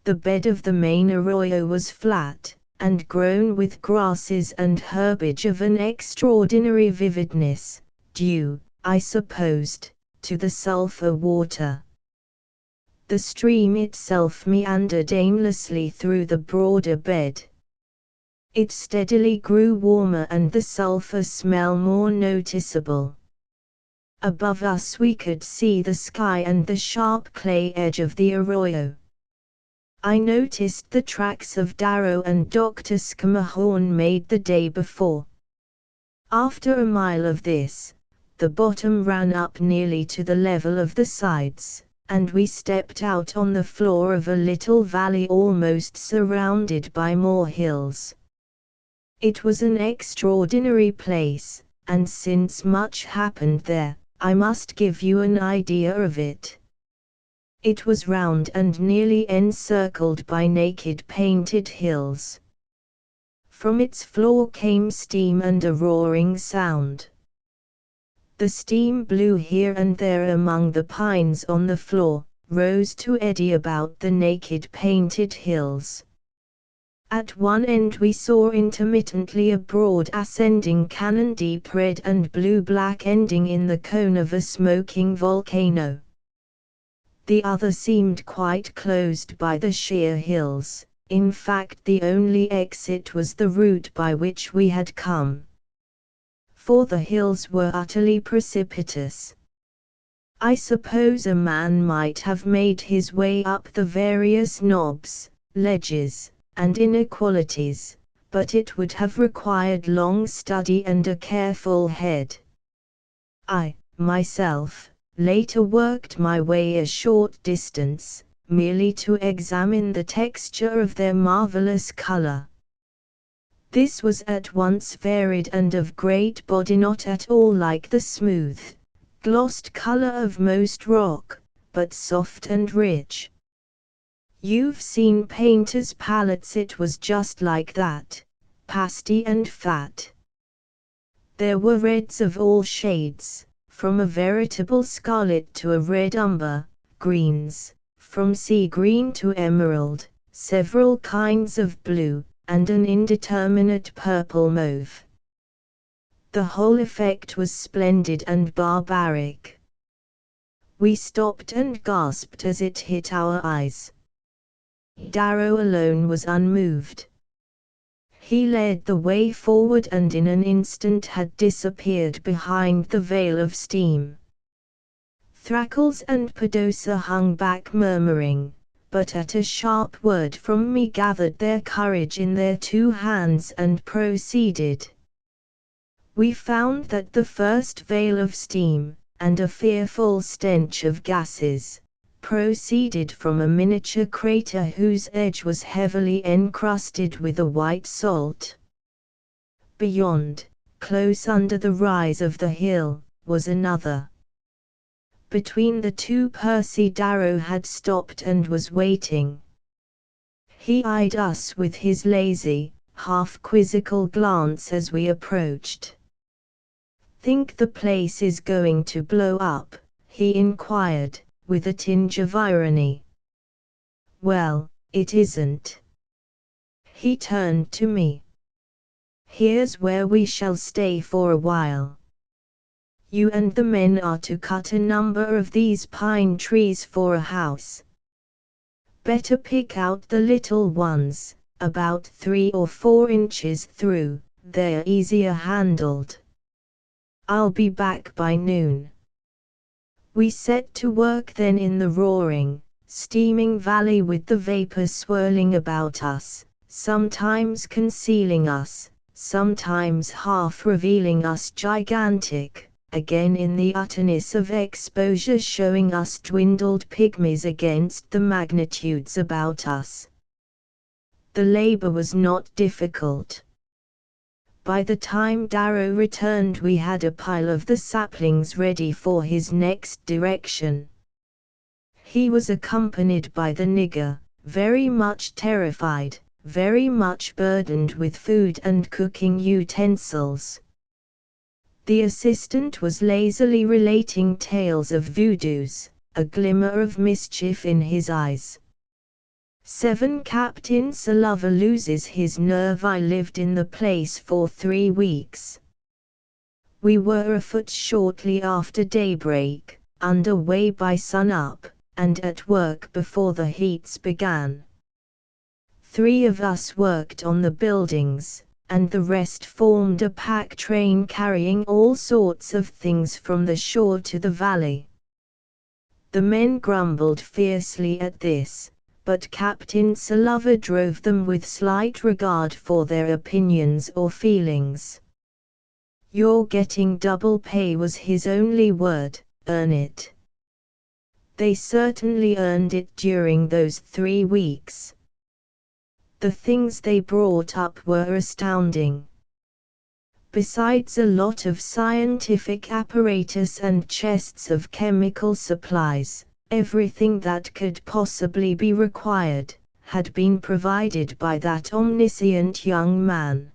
Speaker 1: The bed of the main arroyo was flat, and grown with grasses and herbage of an extraordinary vividness, due, I supposed, to the sulphur water. The stream itself meandered aimlessly through the broader bed. It steadily grew warmer and the sulphur smell more noticeable. Above us we could see the sky and the sharp clay edge of the arroyo. I noticed the tracks of Darrow and Dr. Scammahorn made the day before. After a mile of this, the bottom ran up nearly to the level of the sides, and we stepped out on the floor of a little valley almost surrounded by more hills. It was an extraordinary place, and since much happened there, I must give you an idea of it. It was round and nearly encircled by naked painted hills. From its floor came steam and a roaring sound. The steam blew here and there among the pines on the floor, rose to eddy about the naked painted hills. At one end we saw intermittently a broad ascending cannon deep red and blue-black ending in the cone of a smoking volcano. The other seemed quite closed by the sheer hills, in fact the only exit was the route by which we had come. For the hills were utterly precipitous. I suppose a man might have made his way up the various knobs, ledges, and inequalities, but it would have required long study and a careful head. I, myself, later worked my way a short distance, merely to examine the texture of their marvelous color. This was at once varied and of great body, not at all like the smooth, glossed color of most rock, but soft and rich. You've seen painters' palettes, it was just like that, pasty and fat. There were reds of all shades, from a veritable scarlet to a red umber, greens, from sea green to emerald, several kinds of blue, and an indeterminate purple mauve. The whole effect was splendid and barbaric. We stopped and gasped as it hit our eyes. Darrow alone was unmoved. He led the way forward and in an instant had disappeared behind the veil of steam. Thrackles and Padosa hung back murmuring, but at a sharp word from me gathered their courage in their 2 hands and proceeded. We found that the first veil of steam, and a fearful stench of gases, proceeded from a miniature crater whose edge was heavily encrusted with a white salt. Beyond, close under the rise of the hill, was another. Between the 2 Percy Darrow had stopped and was waiting. He eyed us with his lazy, half-quizzical glance as we approached. "Think the place is going to blow up?" he inquired, with a tinge of irony. "Well, it isn't." He turned to me. "Here's where we shall stay for a while. You and the men are to cut a number of these pine trees for a house. Better pick out the little ones, about 3 or 4 inches through, they're easier handled. I'll be back by noon." We set to work then in the roaring, steaming valley with the vapor swirling about us, sometimes concealing us, sometimes half revealing us gigantic, again in the utterness of exposure showing us dwindled pygmies against the magnitudes about us. The labor was not difficult. By the time Darrow returned we had a pile of the saplings ready for his next direction. He was accompanied by the nigger, very much terrified, very much burdened with food and cooking utensils. The assistant was lazily relating tales of voodoos, a glimmer of mischief in his eyes. 7 Captain Sullivan loses his nerve. I lived in the place for 3 weeks. We were afoot shortly after daybreak, under way by sun-up, and at work before the heats began. 3 of us worked on the buildings, and the rest formed a pack train carrying all sorts of things from the shore to the valley. The men grumbled fiercely at this, but Captain Sullivan drove them with slight regard for their opinions or feelings. "You're getting double pay," was his only word, "earn it." They certainly earned it during those 3 weeks. The things they brought up were astounding. Besides a lot of scientific apparatus and chests of chemical supplies, everything that could possibly be required had been provided by that omniscient young man.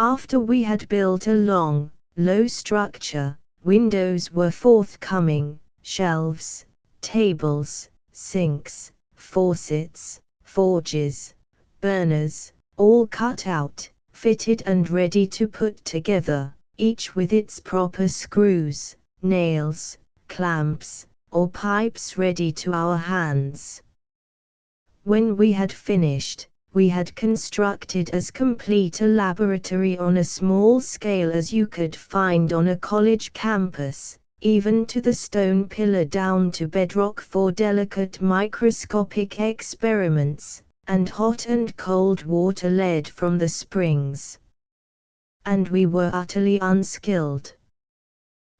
Speaker 1: After we had built a long, low structure, windows were forthcoming, shelves, tables, sinks, faucets, forges, burners, all cut out, fitted and ready to put together, each with its proper screws, nails, clamps, or pipes ready to our hands. When we had finished, we had constructed as complete a laboratory on a small scale as you could find on a college campus, even to the stone pillar down to bedrock for delicate microscopic experiments, and hot and cold water led from the springs. And we were utterly unskilled.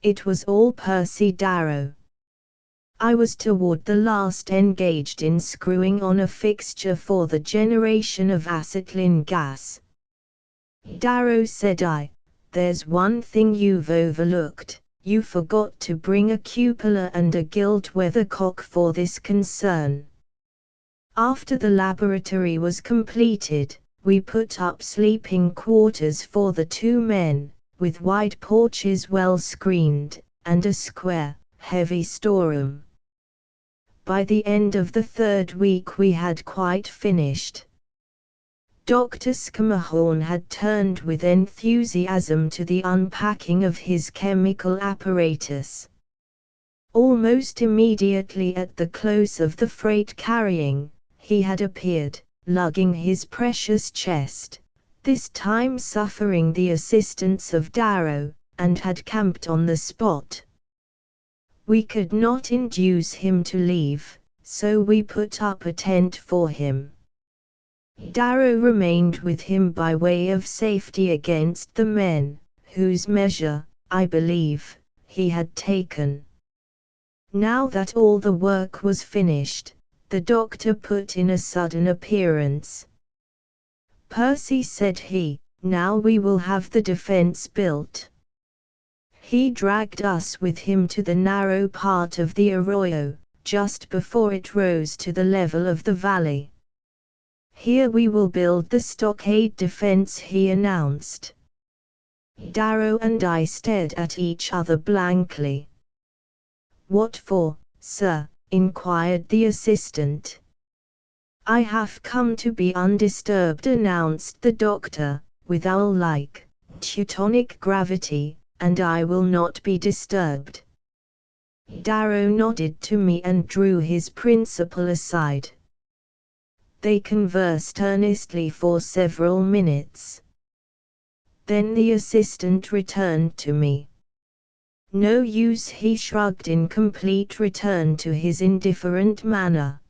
Speaker 1: It was all Percy Darrow. I was toward the last engaged in screwing on a fixture for the generation of acetylene gas. "Darrow," said I, "there's one thing you've overlooked. You forgot to bring a cupola and a gilt weathercock for this concern." After the laboratory was completed, we put up sleeping quarters for the 2 men, with wide porches well screened, and a square, heavy storeroom. By the end of the 3rd week we had quite finished. Dr. Scammahorn had turned with enthusiasm to the unpacking of his chemical apparatus. Almost immediately at the close of the freight carrying, he had appeared, lugging his precious chest, this time suffering the assistance of Darrow, and had camped on the spot. We could not induce him to leave, so we put up a tent for him. Darrow remained with him by way of safety against the men, whose measure, I believe, he had taken. Now that all the work was finished, the doctor put in a sudden appearance. "Percy," said he, "now we will have the defense built." He dragged us with him to the narrow part of the arroyo, just before it rose to the level of the valley. "Here we will build the stockade defense," he announced. Darrow and I stared at each other blankly. "What for, sir?" inquired the assistant. "I have come to be undisturbed," announced the doctor, with owl-like, Teutonic gravity, "and I will not be disturbed." Darrow nodded to me and drew his principal aside. They conversed earnestly for several minutes. Then the assistant returned to me. "No use," he shrugged in complete return to his indifferent manner.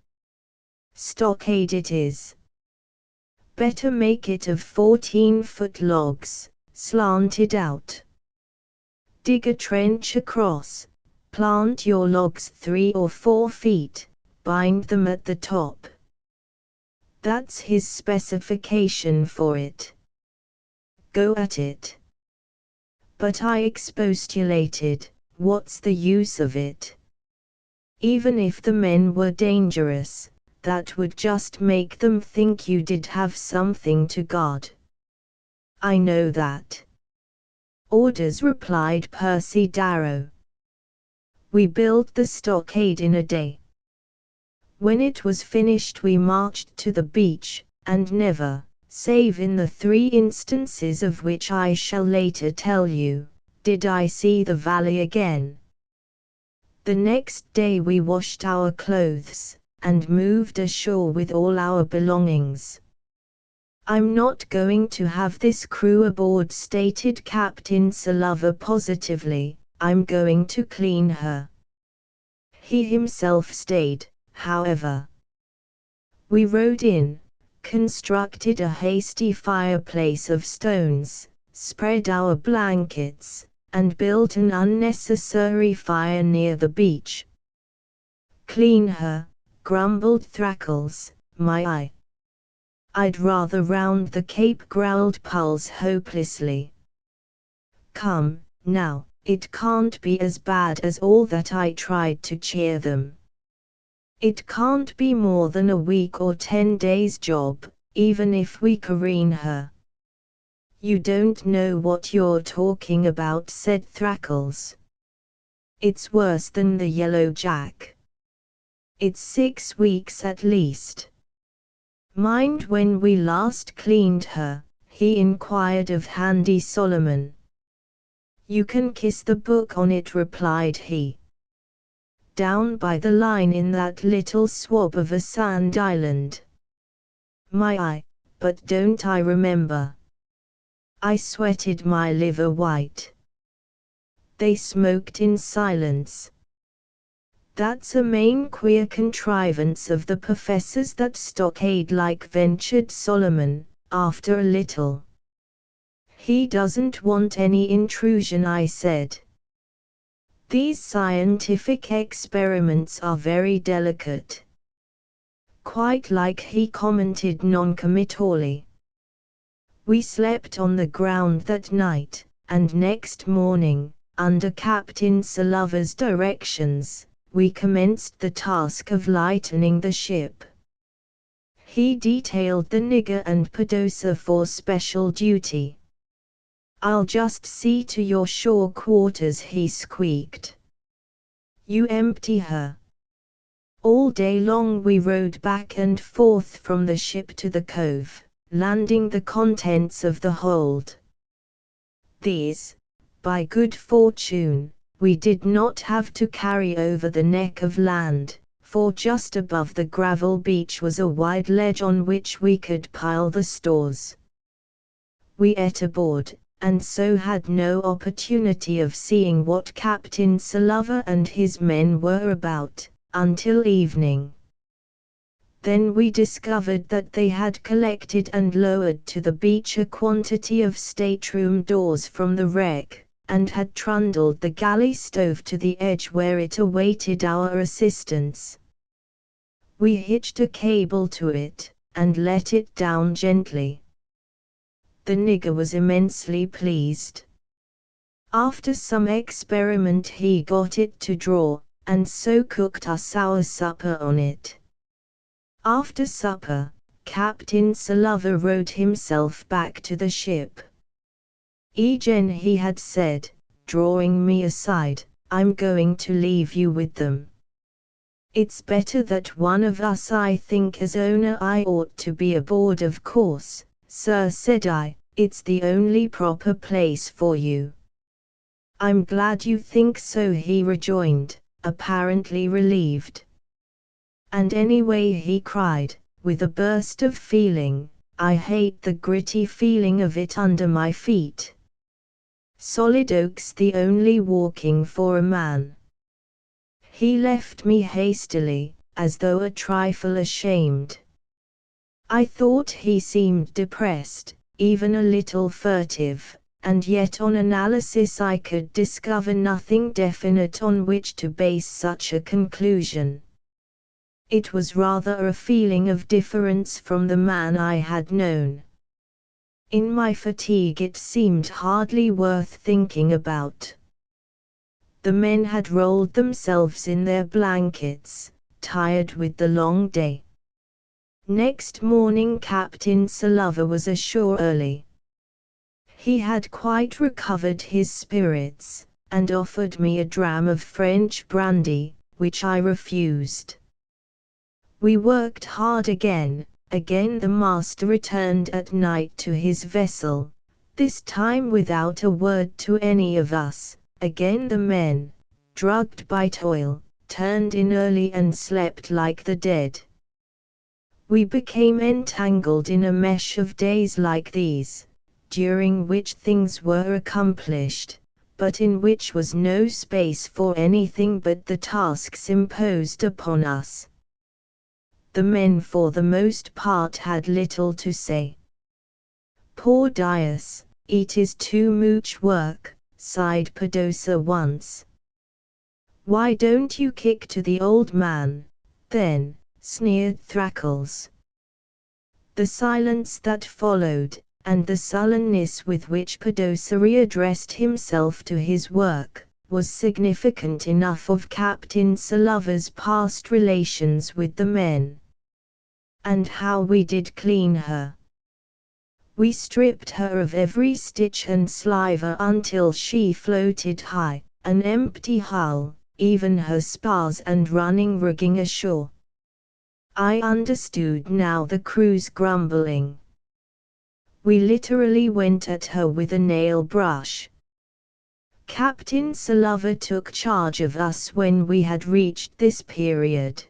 Speaker 1: "Stockade it is. Better make it of 14-foot logs, slanted out. Dig a trench across, plant your logs 3 or 4 feet, bind them at the top. That's his specification for it. Go at it." But I expostulated, "What's the use of it? Even if the men were dangerous, that would just make them think you did have something to guard." "I know that." "Orders," replied Percy Darrow. We built the stockade in a day. When it was finished we marched to the beach, and never, save in the 3 instances of which I shall later tell you, did I see the valley again. The next day we washed our clothes, and moved ashore with all our belongings. "I'm not going to have this crew aboard," stated Captain Sullivan positively. "I'm going to clean her." He himself stayed, however. We rowed in, constructed a hasty fireplace of stones, spread our blankets, and built an unnecessary fire near the beach. "Clean her," grumbled Thrackles. "My eye. I'd rather round the Cape," growled Pulse hopelessly. "Come, now, it can't be as bad as all that," I tried to cheer them. "It can't be more than a week or 10 days' job, even if we careen her." "You don't know what you're talking about," said Thrackles. "It's worse than the Yellow Jack. It's 6 weeks at least." "Mind when we last cleaned her?" he inquired of Handy Solomon. "You can kiss the book on it," replied he. "Down by the line in that little swab of a sand island." My eye, but don't I remember. I sweated my liver white. They smoked in silence. "That's a main queer contrivance of the professor's, that stockade-like," ventured Solomon, after a little. "He doesn't want any intrusion," I said. "These scientific experiments are very delicate." "Quite like," he commented noncommittally. We slept on the ground that night, and next morning, under Captain Sullivan's directions, we commenced the task of lightening the ship. He detailed the nigger and Padosa for special duty. "I'll just see to your shore quarters," he squeaked. "You empty her." All day long we rowed back and forth from the ship to the cove, landing the contents of the hold. These, by good fortune, we did not have to carry over the neck of land, for just above the gravel beach was a wide ledge on which we could pile the stores. We ate aboard, and so had no opportunity of seeing what Captain Sullivan and his men were about, until evening. Then we discovered that they had collected and lowered to the beach a quantity of stateroom doors from the wreck, and had trundled the galley stove to the edge where it awaited our assistance. We hitched a cable to it, and let it down gently. The nigger was immensely pleased. After some experiment he got it to draw, and so cooked us our supper on it. After supper, Captain Sullivan rowed himself back to the ship. "Egen," he had said, drawing me aside, "I'm going to leave you with them. It's better that one of us, I think as owner I ought to be aboard, of course, sir," said I, "it's the only proper place for you." "I'm glad you think so," he rejoined, apparently relieved. "And anyway," he cried, with a burst of feeling, "I hate the gritty feeling of it under my feet. Solid oak's the only walking for a man." He left me hastily, as though a trifle ashamed. I thought he seemed depressed, even a little furtive, and yet on analysis I could discover nothing definite on which to base such a conclusion. It was rather a feeling of difference from the man I had known. In my fatigue it seemed hardly worth thinking about. The men had rolled themselves in their blankets, tired with the long day. Next morning Captain Sullivan was ashore early. He had quite recovered his spirits, and offered me a dram of French brandy, which I refused. We worked hard again. Again the master returned at night to his vessel, this time without a word to any of us. Again the men, drugged by toil, turned in early and slept like the dead. We became entangled in a mesh of days like these, during which things were accomplished, but in which was no space for anything but the tasks imposed upon us. The men for the most part had little to say. "Poor Dias, it is too much work," sighed Pedosa once. "Why don't you kick to the old man, then?" sneered Thrackles. The silence that followed, and the sullenness with which Pedosa readdressed himself to his work, was significant enough of Captain Sullivan's past relations with the men. And how we did clean her! We stripped her of every stitch and sliver until she floated high, an empty hull, even her spars and running rigging ashore. I understood now the crew's grumbling. We literally went at her with a nail brush. Captain Sullivan took charge of us when we had reached this period.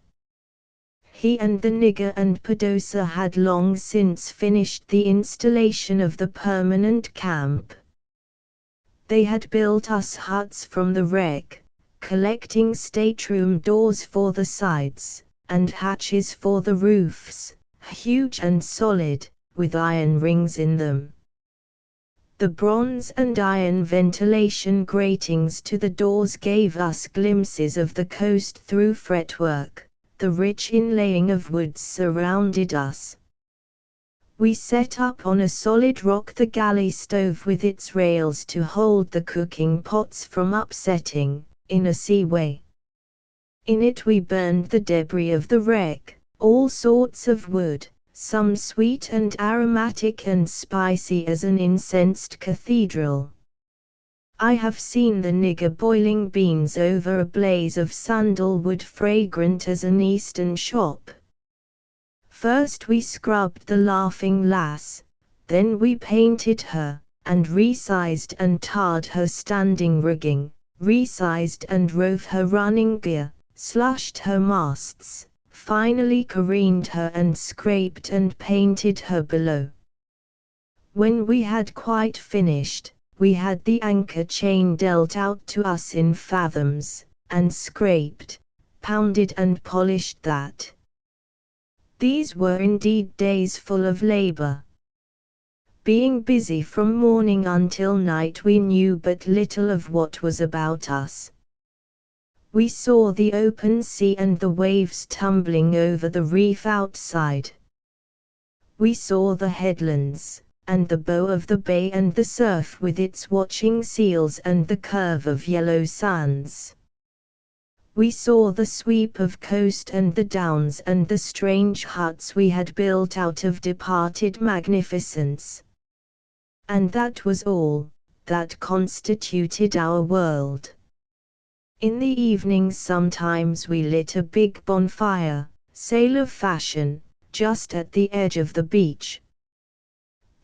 Speaker 1: He and the nigger and Pedosa had long since finished the installation of the permanent camp. They had built us huts from the wreck, collecting stateroom doors for the sides, and hatches for the roofs, huge and solid, with iron rings in them. The bronze and iron ventilation gratings to the doors gave us glimpses of the coast through fretwork. The rich inlaying of woods surrounded us. We set up on a solid rock the galley stove with its rails to hold the cooking pots from upsetting, in a seaway. In it we burned the debris of the wreck, all sorts of wood, some sweet and aromatic and spicy as an incensed cathedral. I have seen the nigger boiling beans over a blaze of sandalwood fragrant as an Eastern shop. First we scrubbed the Laughing Lass, then we painted her, and resized and tarred her standing rigging, resized and rove her running gear, slushed her masts, finally careened her and scraped and painted her below. When we had quite finished, we had the anchor chain dealt out to us in fathoms, and scraped, pounded and polished that. These were indeed days full of labor. Being busy from morning until night, we knew but little of what was about us. We saw the open sea and the waves tumbling over the reef outside. We saw the headlands, and the bow of the bay and the surf with its watching seals and the curve of yellow sands. We saw the sweep of coast and the downs and the strange huts we had built out of departed magnificence. And that was all that constituted our world. In the evenings sometimes we lit a big bonfire, sailor fashion, just at the edge of the beach.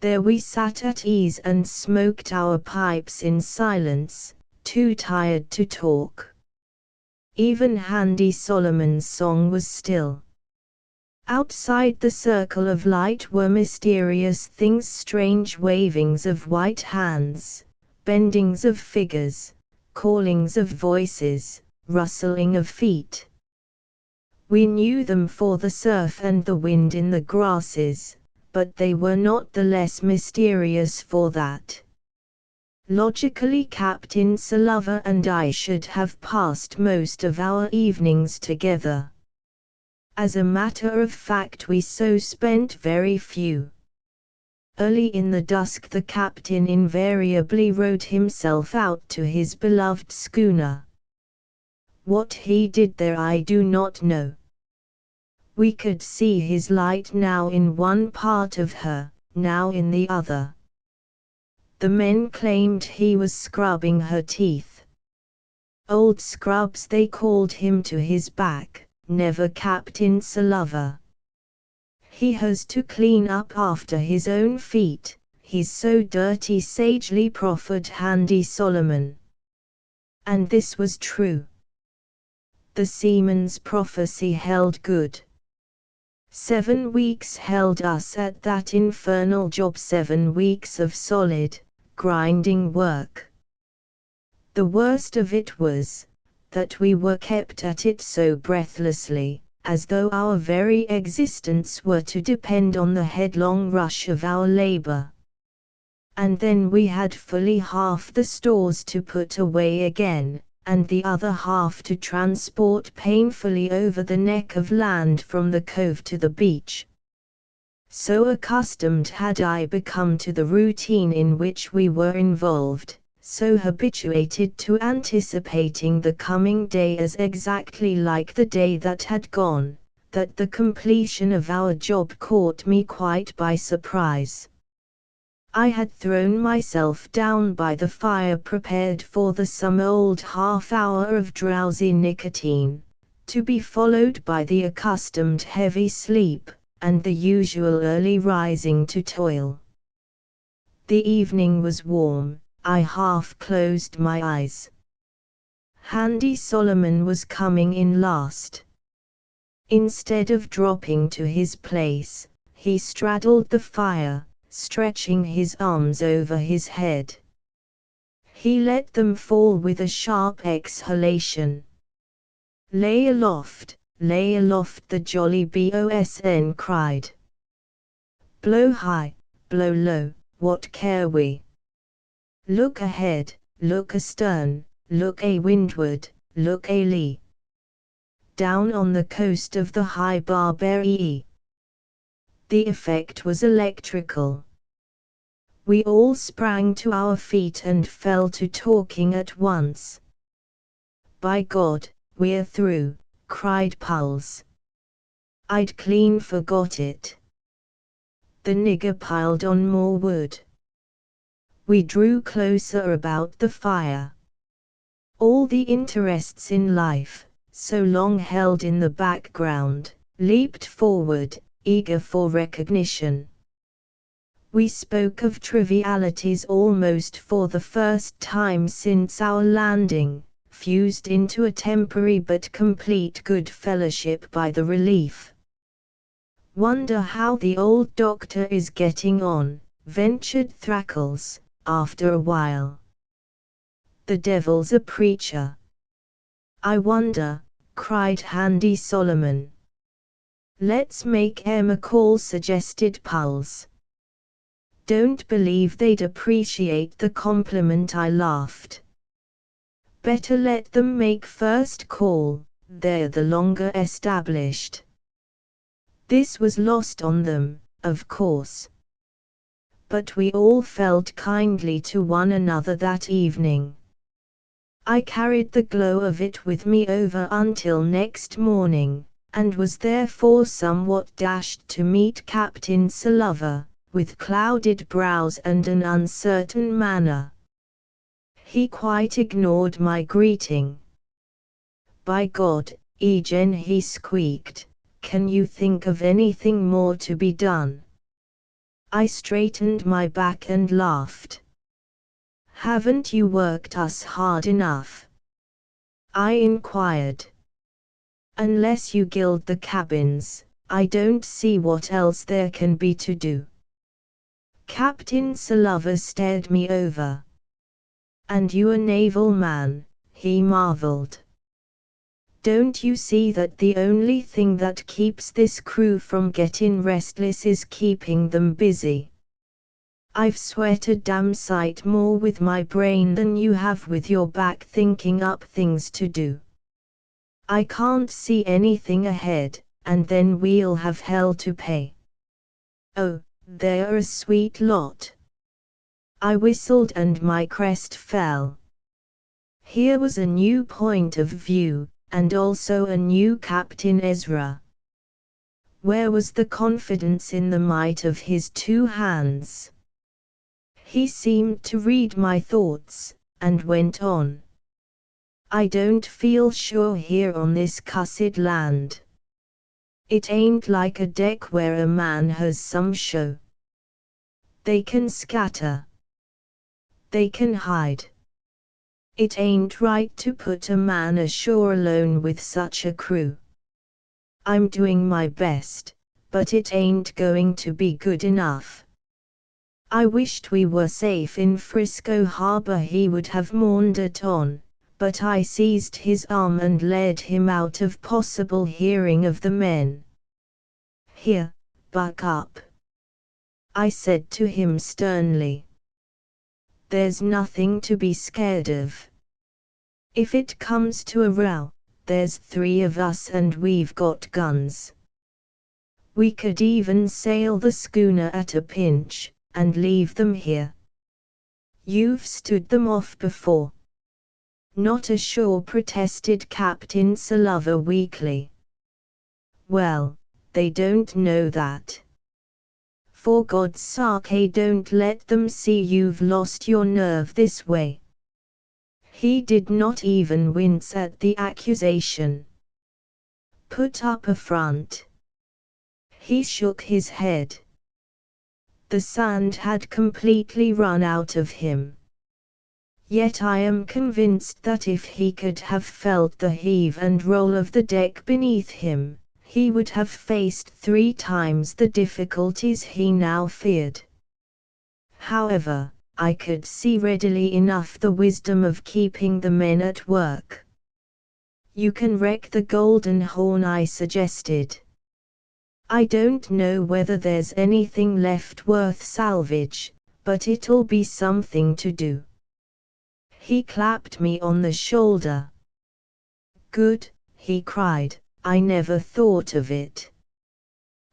Speaker 1: There we sat at ease and smoked our pipes in silence, too tired to talk. Even Handy Solomon's song was still. Outside the circle of light were mysterious things, strange wavings of white hands, bendings of figures, callings of voices, rustling of feet. We knew them for the surf and the wind in the grasses, but they were not the less mysterious for that. Logically, Captain Sullivan and I should have passed most of our evenings together. As a matter of fact, we so spent very few. Early in the dusk the captain invariably rowed himself out to his beloved schooner. What he did there I do not know. We could see his light now in one part of her, now in the other. The men claimed he was scrubbing her teeth. Old Scrubs they called him to his back, never Captain Sullivan. He has to clean up after his own feet, he's so dirty, sagely proffered Handy Solomon. And this was true. The seaman's prophecy held good. 7 weeks held us at that infernal job, 7 weeks of solid, grinding work. The worst of it was that we were kept at it so breathlessly, as though our very existence were to depend on the headlong rush of our labor. And then we had fully half the stores to put away again, and the other half to transport painfully over the neck of land from the cove to the beach. So accustomed had I become to the routine in which we were involved, so habituated to anticipating the coming day as exactly like the day that had gone, that the completion of our job caught me quite by surprise. I had thrown myself down by the fire prepared for the some old half-hour of drowsy nicotine, to be followed by the accustomed heavy sleep, and the usual early rising to toil. The evening was warm. I half closed my eyes. Handy Solomon was coming in last. Instead of dropping to his place, he straddled the fire, stretching his arms over his head. He let them fall with a sharp exhalation. Lay aloft, the jolly bosun cried. Blow high, blow low, what care we? Look ahead, look astern, look a windward, look a lee. Down on the coast of the High Barbary. The effect was electrical. We all sprang to our feet and fell to talking at once. By God, we're through, cried Puls. I'd clean forgot it. The nigger piled on more wood. We drew closer about the fire. All the interests in life, so long held in the background, leaped forward, eager for recognition. We spoke of trivialities almost for the first time since our landing, fused into a temporary but complete good fellowship by the relief. Wonder how the old doctor is getting on, ventured Thrackles, after a while. The devil's a preacher. I wonder, cried Handy Solomon. Let's make Emma call, suggested Pulse. Don't believe they'd appreciate the compliment, I laughed. Better let them make first call, they're the longer established. This was lost on them, of course. But we all felt kindly to one another that evening. I carried the glow of it with me over until next morning, and was therefore somewhat dashed to meet Captain Sullivan, with clouded brows and an uncertain manner. He quite ignored my greeting. By God, Eugene, he squeaked, can you think of anything more to be done? I straightened my back and laughed. Haven't you worked us hard enough? I inquired. Unless you gild the cabins, I don't see what else there can be to do. Captain Sullivan stared me over. And you a naval man, he marveled. Don't you see that the only thing that keeps this crew from getting restless is keeping them busy? I've sweat a damn sight more with my brain than you have with your back thinking up things to do. I can't see anything ahead, and then we'll have hell to pay. Oh, they're a sweet lot. I whistled and my crest fell. Here was a new point of view, and also a new Captain Ezra. Where was the confidence in the might of his two hands? He seemed to read my thoughts, and went on. I don't feel sure here on this cussed land. It ain't like a deck where a man has some show. They can scatter. They can hide. It ain't right to put a man ashore alone with such a crew. I'm doing my best, but it ain't going to be good enough. I wished we were safe in Frisco Harbor, he would have maundered on, but I seized his arm and led him out of possible hearing of the men. Here, buck up, I said to him sternly. There's nothing to be scared of. If it comes to a row, there's 3 of us and we've got guns. We could even sail the schooner at a pinch, and leave them here. You've stood them off before. Not ashore, protested Captain Sullivan weakly. Well, they don't know that. For God's sake, don't let them see you've lost your nerve this way. He did not even wince at the accusation. Put up a front. He shook his head. The sand had completely run out of him. Yet I am convinced that if he could have felt the heave and roll of the deck beneath him, he would have faced 3 times the difficulties he now feared. However, I could see readily enough the wisdom of keeping the men at work. You can wreck the Golden Horn, I suggested. I don't know whether there's anything left worth salvage, but it'll be something to do. He clapped me on the shoulder. Good, he cried, I never thought of it.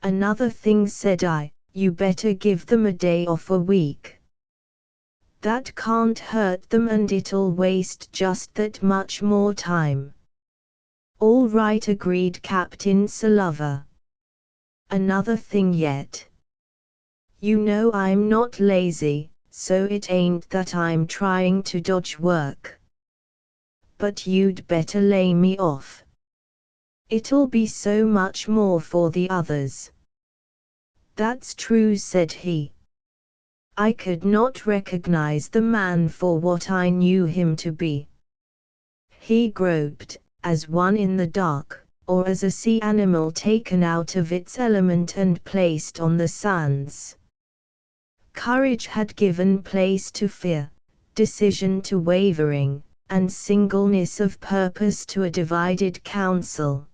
Speaker 1: Another thing, said I, you better give them a day off a week. That can't hurt them and it'll waste just that much more time. All right, agreed Captain Sullivan. Another thing yet. You know I'm not lazy, so it ain't that I'm trying to dodge work. But you'd better lay me off. It'll be so much more for the others. That's true, said he. I could not recognize the man for what I knew him to be. He groped, as one in the dark, or as a sea animal taken out of its element and placed on the sands. Courage had given place to fear, decision to wavering, and singleness of purpose to a divided council.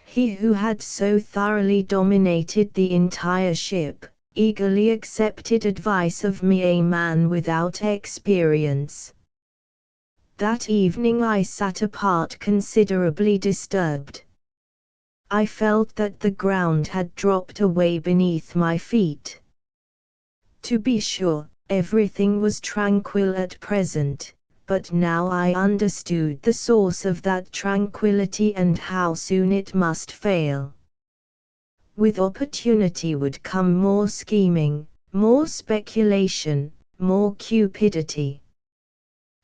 Speaker 1: He who had so thoroughly dominated the entire ship, eagerly accepted advice of me, a man without experience. That evening I sat apart considerably disturbed. I felt that the ground had dropped away beneath my feet. To be sure, everything was tranquil at present, but now I understood the source of that tranquility and how soon it must fail. With opportunity would come more scheming, more speculation, more cupidity.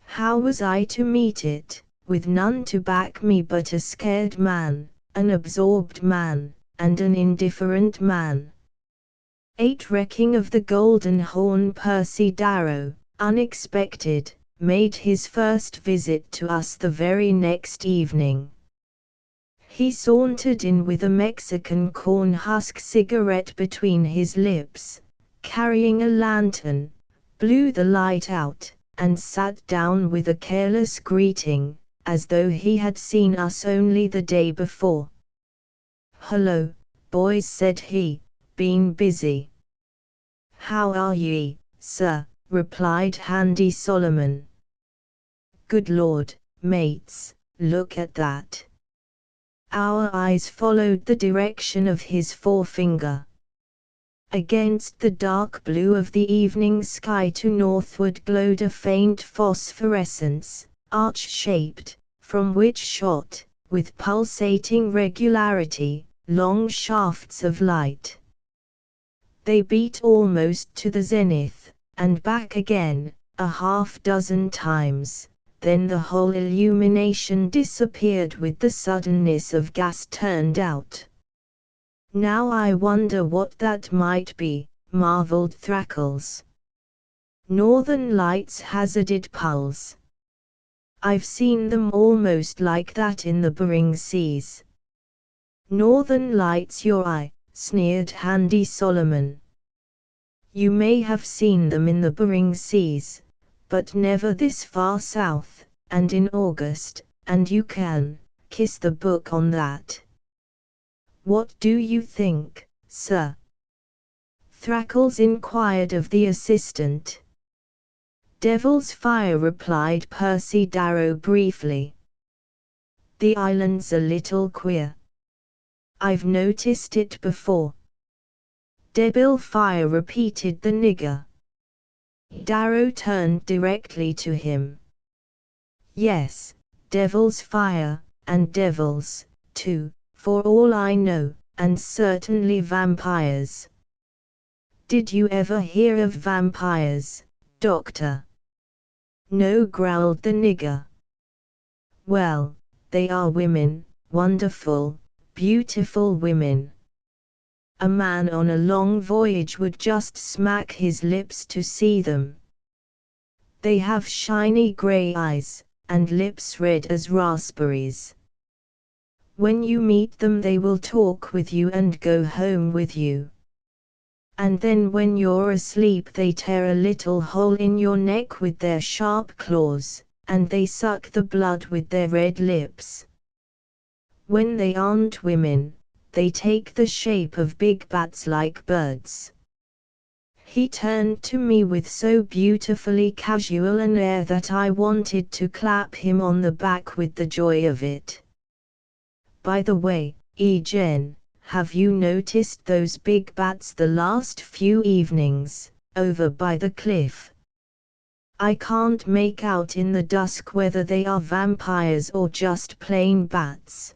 Speaker 1: How was I to meet it, with none to back me but a scared man, an absorbed man, and an indifferent man? 8. Wrecking of the Golden Horn. Percy Darrow, unexpected, made his first visit to us the very next evening. He sauntered in with a Mexican corn husk cigarette between his lips, carrying a lantern, blew the light out, and sat down with a careless greeting, as though he had seen us only the day before. "Hello, boys," said he, "been busy?" "How are ye, sir?" replied Handy Solomon. "Good Lord, mates, look at that." Our eyes followed the direction of his forefinger. Against the dark blue of the evening sky to northward glowed a faint phosphorescence, arch-shaped, from which shot, with pulsating regularity, long shafts of light. They beat almost to the zenith, and back again, a half-dozen times, then the whole illumination disappeared with the suddenness of gas turned out. "Now I wonder what that might be," marveled Thrackles. "Northern Lights," hazarded Pulse. "I've seen them almost like that in the Bering Seas." "Northern Lights your eye," sneered Handy Solomon. "You may have seen them in the Bering Seas, but never this far south, and in August, and you can kiss the book on that." "What do you think, sir?" Thrackles inquired of the assistant. "Devil's fire," replied Percy Darrow briefly. "The island's a little queer. I've noticed it before." "Devil fire," repeated the nigger. Darrow turned directly to him. "Yes, devil's fire, and devils, too, for all I know, and certainly vampires." "Did you ever hear of vampires, Doctor?" "No," growled the nigger. "Well, they are women, wonderful, beautiful women. A man on a long voyage would just smack his lips to see them. They have shiny gray eyes, and lips red as raspberries. When you meet them they will talk with you and go home with you. And then when you're asleep they tear a little hole in your neck with their sharp claws, and they suck the blood with their red lips. When they aren't women, they take the shape of big bats like birds." He turned to me with so beautifully casual an air that I wanted to clap him on the back with the joy of it. "By the way, Jen, have you noticed those big bats the last few evenings, over by the cliff? I can't make out in the dusk whether they are vampires or just plain bats."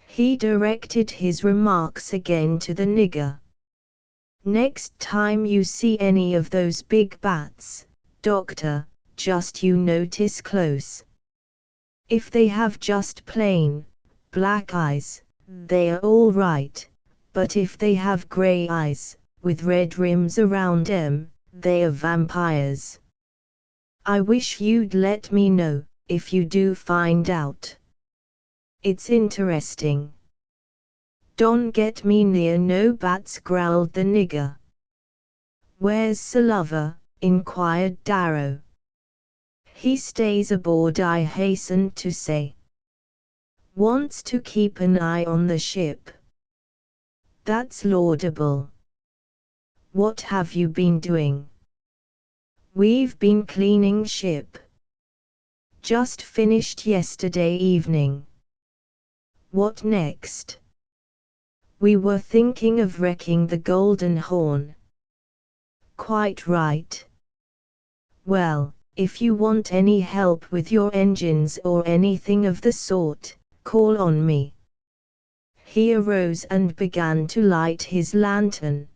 Speaker 1: He directed his remarks again to the nigger. "Next time you see any of those big bats, Doctor, just you notice close. If they have just plain, black eyes, they are all right, but if they have gray eyes, with red rims around 'em, they are vampires. I wish you'd let me know, if you do find out. It's interesting." "Don't get me near no bats," growled the nigger. "Where's Sullivan?" inquired Darrow. "He stays aboard," I hastened to say. "Wants to keep an eye on the ship." "That's laudable. What have you been doing?" "We've been cleaning ship. Just finished yesterday evening." "What next?" "We were thinking of wrecking the Golden Horn." "Quite right. Well, if you want any help with your engines or anything of the sort, call on me." He arose and began to light his lantern.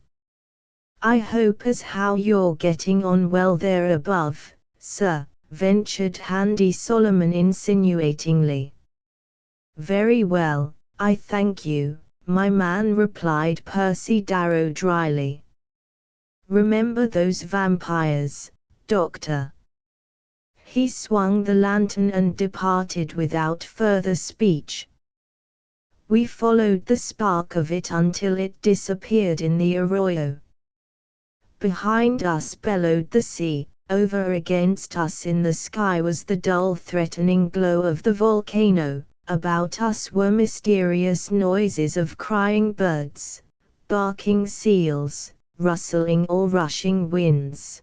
Speaker 1: "I hope as how you're getting on well there above, sir," ventured Handy Solomon insinuatingly. "Very well, I thank you, my man," replied Percy Darrow dryly. "Remember those vampires, Doctor." He swung the lantern and departed without further speech. We followed the spark of it until it disappeared in the arroyo. Behind us bellowed the sea, over against us in the sky was the dull threatening glow of the volcano, about us were mysterious noises of crying birds, barking seals, rustling or rushing winds.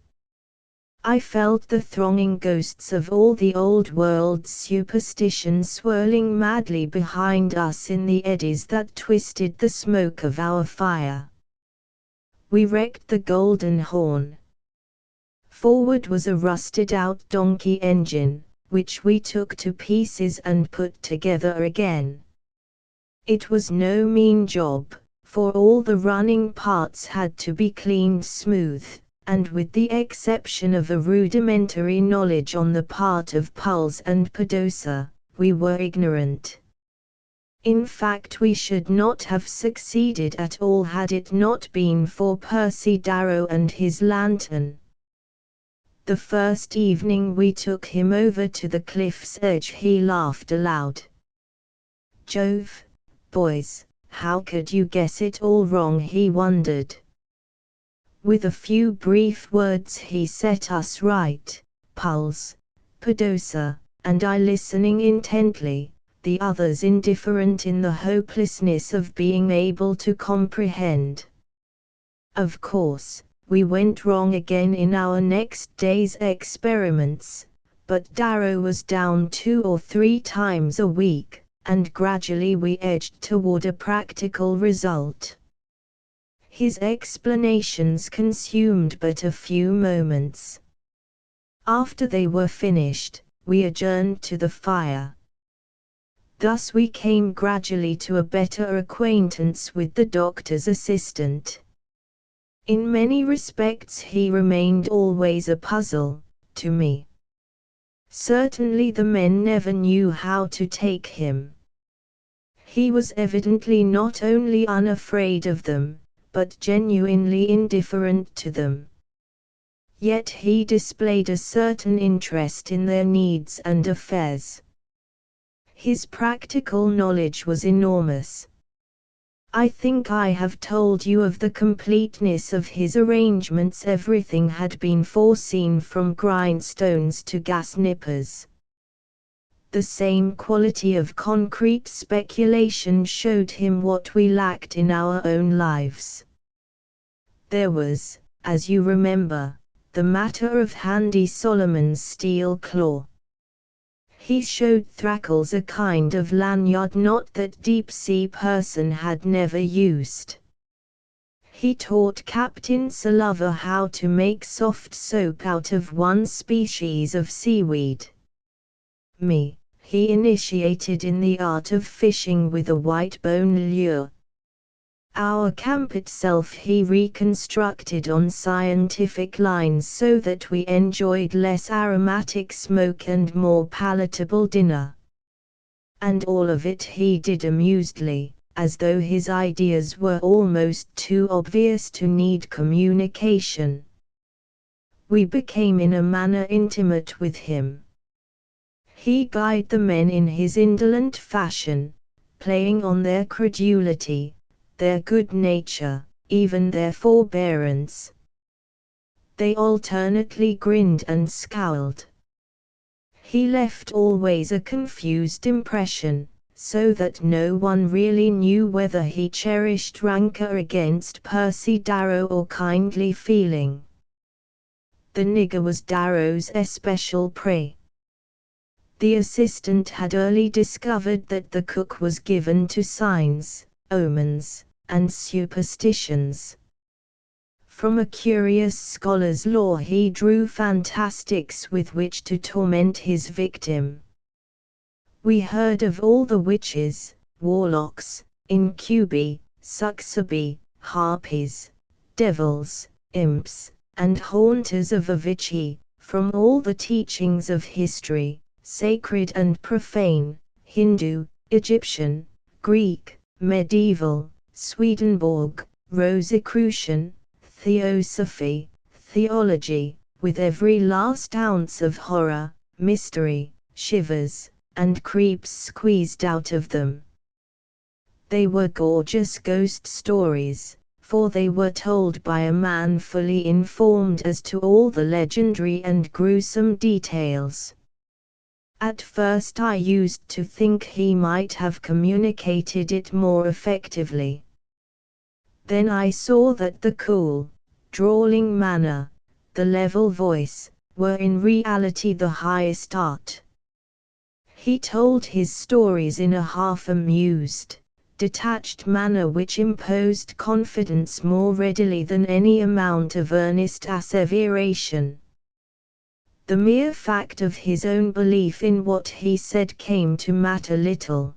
Speaker 1: I felt the thronging ghosts of all the old world superstitions swirling madly behind us in the eddies that twisted the smoke of our fire. We wrecked the Golden Horn. Forward was a rusted-out donkey engine, which we took to pieces and put together again. It was no mean job, for all the running parts had to be cleaned smooth, and with the exception of a rudimentary knowledge on the part of Pulse and Padosa, we were ignorant. In fact, we should not have succeeded at all had it not been for Percy Darrow and his lantern. The first evening we took him over to the cliff's edge, he laughed aloud. "Jove, boys, how could you guess it all wrong?" he wondered. With a few brief words he set us right, Pulse, Padosa, and I listening intently, the others indifferent in the hopelessness of being able to comprehend. Of course, we went wrong again in our next day's experiments, but Darrow was down 2 or 3 times a week, and gradually we edged toward a practical result. His explanations consumed but a few moments. After they were finished, we adjourned to the fire. Thus we came gradually to a better acquaintance with the doctor's assistant. In many respects he remained always a puzzle, to me. Certainly the men never knew how to take him. He was evidently not only unafraid of them, but genuinely indifferent to them. Yet he displayed a certain interest in their needs and affairs. His practical knowledge was enormous. I think I have told you of the completeness of his arrangements. Everything had been foreseen from grindstones to gas nippers. The same quality of concrete speculation showed him what we lacked in our own lives. There was, as you remember, the matter of Handy Solomon's steel claw. He showed Thrackles a kind of lanyard knot that deep-sea person had never used. He taught Captain Sullivan how to make soft soap out of one species of seaweed. Me, he initiated in the art of fishing with a white bone lure. Our camp itself he reconstructed on scientific lines so that we enjoyed less aromatic smoke and more palatable dinner. And all of it he did amusedly, as though his ideas were almost too obvious to need communication. We became in a manner intimate with him. He guided the men in his indolent fashion, playing on their credulity, their good nature, even their forbearance. They alternately grinned and scowled. He left always a confused impression, so that no one really knew whether he cherished rancor against Percy Darrow or kindly feeling. The nigger was Darrow's especial prey. The assistant had early discovered that the cook was given to signs, omens, and superstitions. From a curious scholar's lore he drew fantastics with which to torment his victim. We heard of all the witches, warlocks, incubi, succubi, harpies, devils, imps, and haunters of Avicii, from all the teachings of history, sacred and profane, Hindu, Egyptian, Greek, medieval, Swedenborg, Rosicrucian, Theosophy, theology, with every last ounce of horror, mystery, shivers, and creeps squeezed out of them. They were gorgeous ghost stories, for they were told by a man fully informed as to all the legendary and gruesome details. At first I used to think he might have communicated it more effectively. Then I saw that the cool, drawling manner, the level voice, were in reality the highest art. He told his stories in a half-amused, detached manner which imposed confidence more readily than any amount of earnest asseveration. The mere fact of his own belief in what he said came to matter little.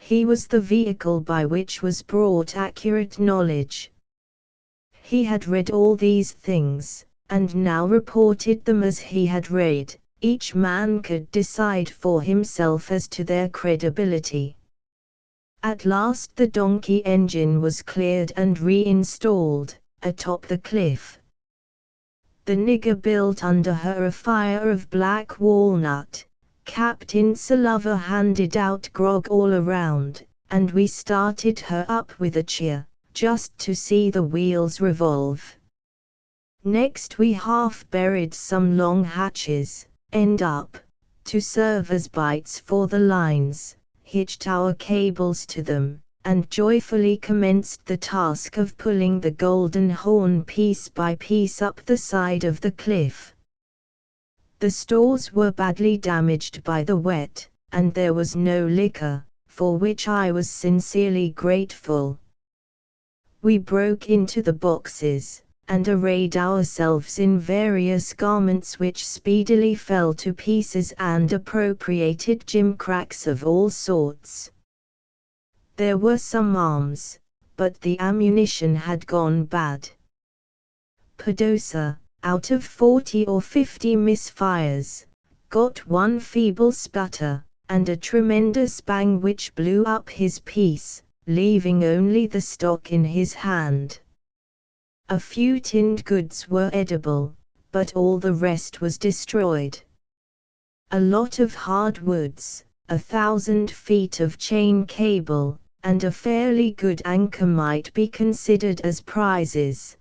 Speaker 1: He was the vehicle by which was brought accurate knowledge. He had read all these things, and now reported them as he had read. Each man could decide for himself as to their credibility. At last the donkey engine was cleared and reinstalled, atop the cliff. The nigger built under her a fire of black walnut. Captain Sullivan handed out grog all around, and we started her up with a cheer, just to see the wheels revolve. Next we half-buried some long hatches, end up, to serve as bights for the lines, hitched our cables to them, and joyfully commenced the task of pulling the Golden Horn piece by piece up the side of the cliff. The stores were badly damaged by the wet, and there was no liquor, for which I was sincerely grateful. We broke into the boxes, and arrayed ourselves in various garments which speedily fell to pieces and appropriated gimcracks of all sorts. There were some arms, but the ammunition had gone bad. Pedosa, out of 40 or 50 misfires, got one feeble sputter, and a tremendous bang which blew up his piece, leaving only the stock in his hand. A few tinned goods were edible, but all the rest was destroyed. A lot of hardwoods, 1,000 feet of chain cable, and a fairly good anchor might be considered as prizes.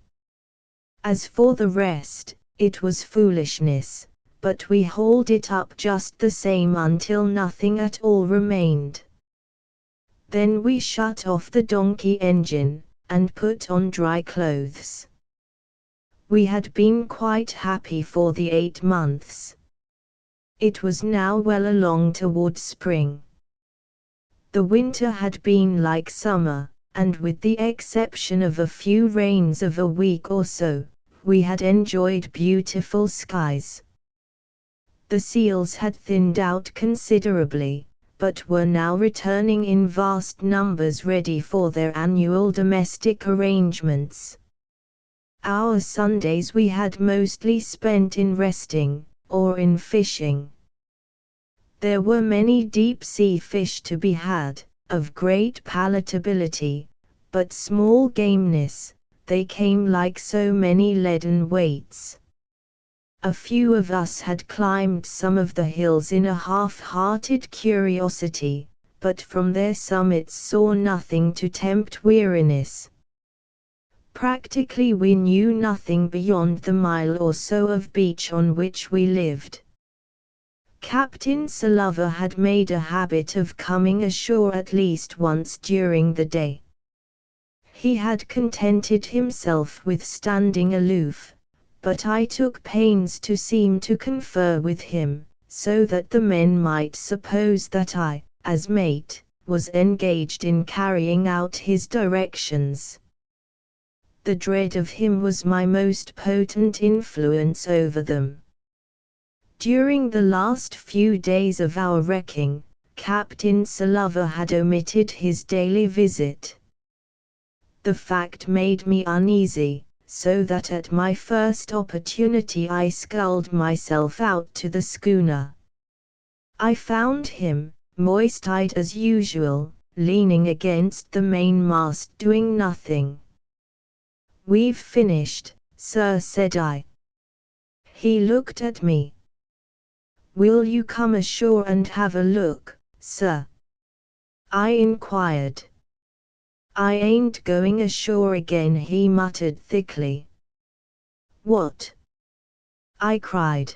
Speaker 1: As for the rest, it was foolishness, but we hauled it up just the same until nothing at all remained. Then we shut off the donkey engine, and put on dry clothes. We had been quite happy for the 8 months. It was now well along toward spring. The winter had been like summer, and with the exception of a few rains of a week or so, we had enjoyed beautiful skies. The seals had thinned out considerably, but were now returning in vast numbers ready for their annual domestic arrangements. Our Sundays we had mostly spent in resting, or in fishing. There were many deep-sea fish to be had, of great palatability, but small gameness, they came like so many leaden weights. A few of us had climbed some of the hills in a half-hearted curiosity, but from their summits saw nothing to tempt weariness. Practically we knew nothing beyond the mile or so of beach on which we lived. Captain Sullivan had made a habit of coming ashore at least once during the day. He had contented himself with standing aloof, but I took pains to seem to confer with him, so that the men might suppose that I, as mate, was engaged in carrying out his directions. The dread of him was my most potent influence over them. During the last few days of our wrecking, Captain Sullivan had omitted his daily visit. The fact made me uneasy, so that at my first opportunity I sculled myself out to the schooner. I found him, moist-eyed as usual, leaning against the mainmast doing nothing. "We've finished, sir," said I. He looked at me. "Will you come ashore and have a look, sir?" I inquired. "I ain't going ashore again," he muttered thickly. "What?" I cried.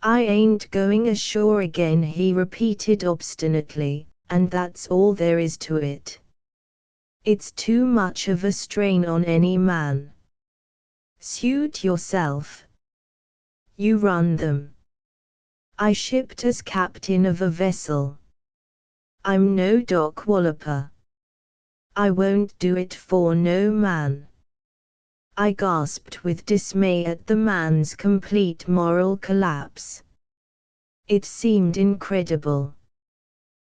Speaker 1: "I ain't going ashore again," he repeated obstinately, "and that's all there is to it. It's too much of a strain on any man. Suit yourself. You run them. I shipped as captain of a vessel. I'm no dock walloper. I won't do it for no man." I gasped with dismay at the man's complete moral collapse. It seemed incredible.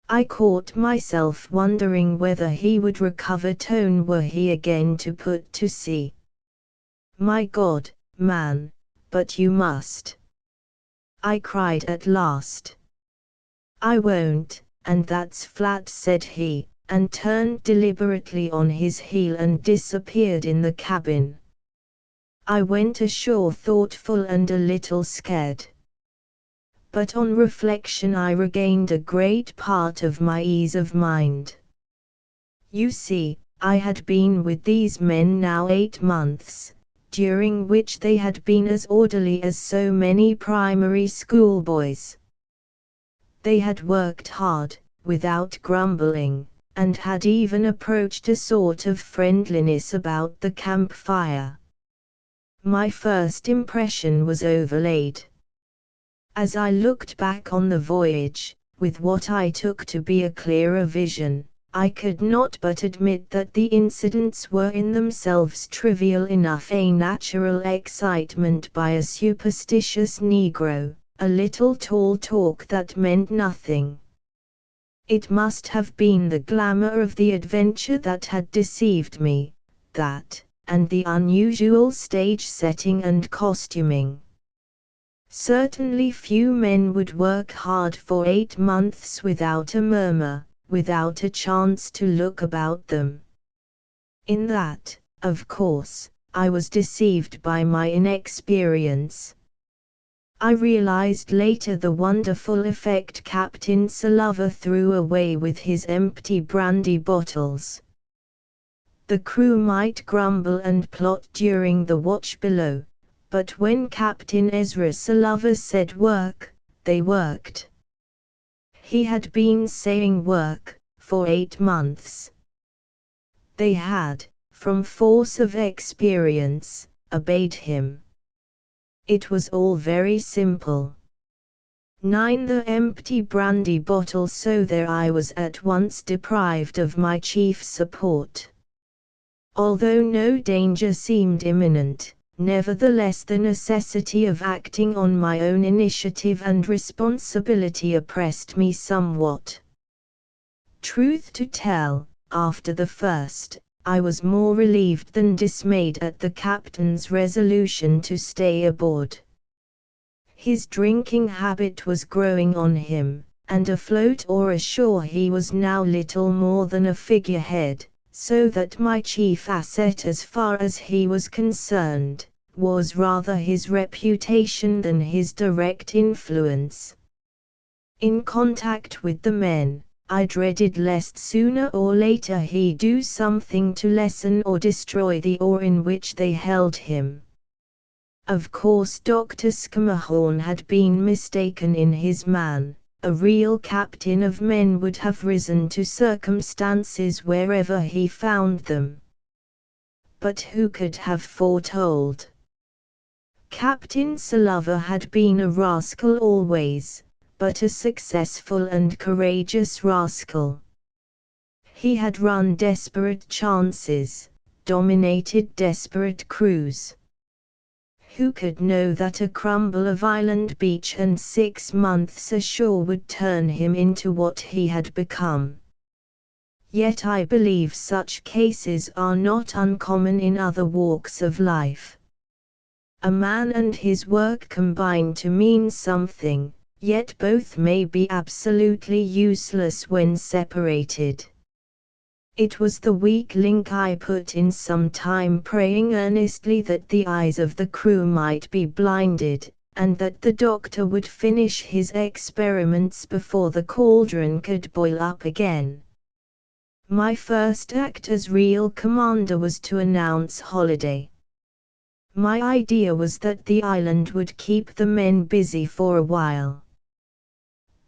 Speaker 1: I caught myself wondering whether he would recover tone were he again to put to sea. "My God, man, but you must!" I cried at last. "I won't, and that's flat," said he, and turned deliberately on his heel and disappeared in the cabin. I went ashore thoughtful and a little scared. But on reflection I regained a great part of my ease of mind. You see, I had been with these men now 8 months, during which they had been as orderly as so many primary school boys. They had worked hard, without grumbling, and had even approached a sort of friendliness about the campfire. My first impression was overlaid. As I looked back on the voyage, with what I took to be a clearer vision, I could not but admit that the incidents were in themselves trivial enough. A natural excitement by a superstitious Negro, a little tall talk that meant nothing. It must have been the glamour of the adventure that had deceived me, that, and the unusual stage setting and costuming. Certainly few men would work hard for 8 months without a murmur, without a chance to look about them. In that, of course, I was deceived by my inexperience. I realized later the wonderful effect Captain Sullivan threw away with his empty brandy bottles. The crew might grumble and plot during the watch below, but when Captain Ezra Sullivan said work, they worked. He had been saying work, for 8 months. They had, from force of experience, obeyed him. It was all very simple. 9. The empty brandy bottle. So there I was at once deprived of my chief support. Although no danger seemed imminent, nevertheless the necessity of acting on my own initiative and responsibility oppressed me somewhat. Truth to tell, after the first, I was more relieved than dismayed at the captain's resolution to stay aboard. His drinking habit was growing on him, and afloat or ashore he was now little more than a figurehead, so that my chief asset as far as he was concerned, was rather his reputation than his direct influence. In contact with the men, I dreaded lest sooner or later he do something to lessen or destroy the awe in which they held him. Of course Dr. Scammahorn had been mistaken in his man. A real captain of men would have risen to circumstances wherever he found them. But who could have foretold? Captain Sullivan had been a rascal always, but a successful and courageous rascal. He had run desperate chances, dominated desperate crews. Who could know that a crumble of island beach and 6 months ashore would turn him into what he had become? Yet I believe such cases are not uncommon in other walks of life. A man and his work combine to mean something, yet both may be absolutely useless when separated. It was the weak link I put in some time praying earnestly that the eyes of the crew might be blinded, and that the doctor would finish his experiments before the cauldron could boil up again. My first act as real commander was to announce holiday. My idea was that the island would keep the men busy for a while.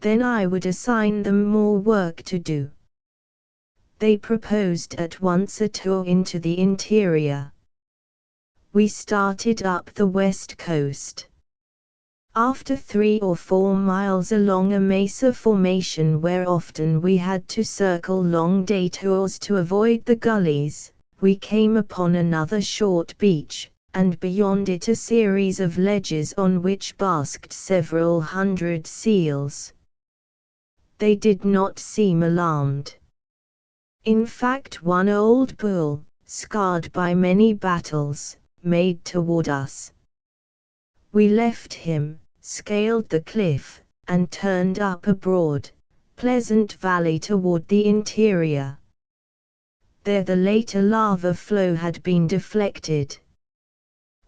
Speaker 1: Then I would assign them more work to do. They proposed at once a tour into the interior. We started up the west coast. After 3 or 4 miles along a mesa formation where often we had to circle long detours to avoid the gullies, we came upon another short beach, and beyond it a series of ledges on which basked several hundred seals. They did not seem alarmed. In fact, one old bull, scarred by many battles, made toward us. We left him, scaled the cliff, and turned up a broad, pleasant valley toward the interior. There the later lava flow had been deflected.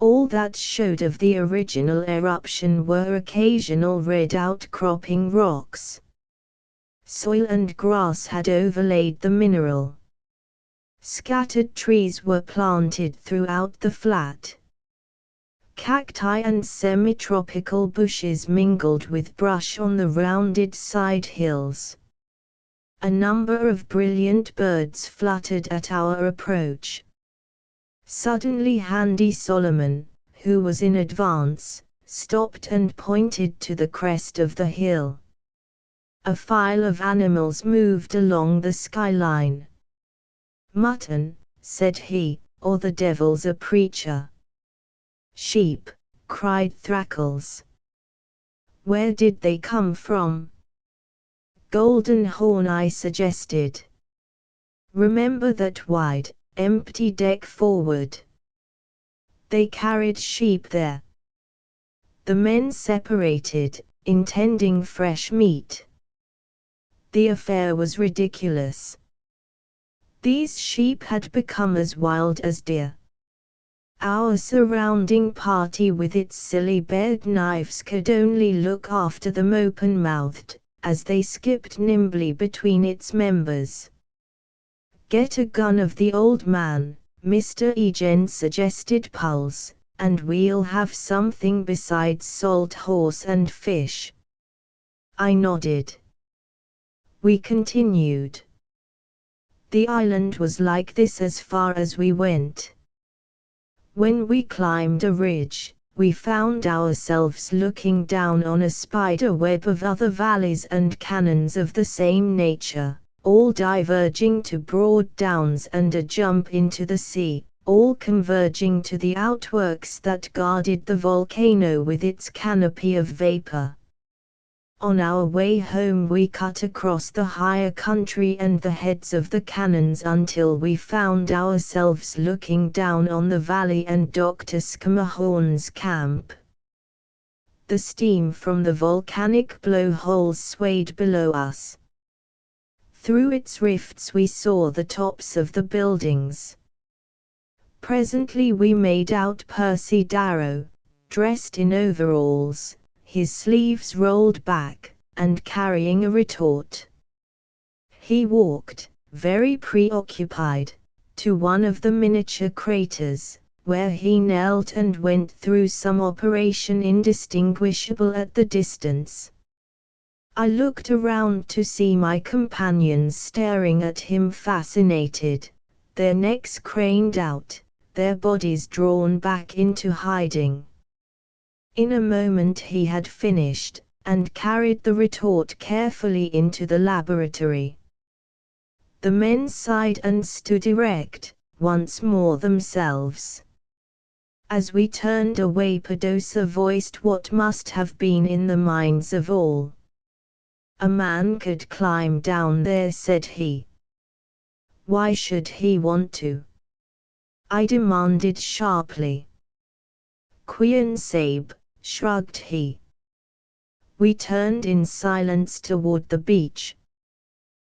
Speaker 1: All that showed of the original eruption were occasional red outcropping rocks. Soil and grass had overlaid the mineral. Scattered trees were planted throughout the flat. Cacti and semi-tropical bushes mingled with brush on the rounded side hills. A number of brilliant birds fluttered at our approach. Suddenly Handy Solomon, who was in advance, stopped and pointed to the crest of the hill. A file of animals moved along the skyline. "Mutton," said he, "or the devil's a preacher." "Sheep," cried Thrackles. "Where did they come from?" "Golden Horn," I suggested. "Remember that wide, empty deck forward. They carried sheep there." The men separated, intending fresh meat. The affair was ridiculous. These sheep had become as wild as deer. Our surrounding party with its silly bed knives could only look after them open-mouthed, as they skipped nimbly between its members. "Get a gun of the old man," Mr. Egen suggested Pulse, "and we'll have something besides salt horse and fish." I nodded. We continued. The island was like this as far as we went. When we climbed a ridge, we found ourselves looking down on a spider web of other valleys and canyons of the same nature, all diverging to broad downs and a jump into the sea, all converging to the outworks that guarded the volcano with its canopy of vapor. On our way home we cut across the higher country and the heads of the canyons until we found ourselves looking down on the valley and Dr. Scammahorn's camp. The steam from the volcanic blowholes swayed below us. Through its rifts we saw the tops of the buildings. Presently we made out Percy Darrow, dressed in overalls, his sleeves rolled back, and carrying a retort. He walked, very preoccupied, to one of the miniature craters, where he knelt and went through some operation indistinguishable at the distance. I looked around to see my companions staring at him fascinated, their necks craned out, their bodies drawn back into hiding. In a moment he had finished, and carried the retort carefully into the laboratory. The men sighed and stood erect, once more themselves. As we turned away, Padosa voiced what must have been in the minds of all. "A man could climb down there," said he. "Why should he want to?" I demanded sharply. "Queen Sabe," shrugged he. We turned in silence toward the beach.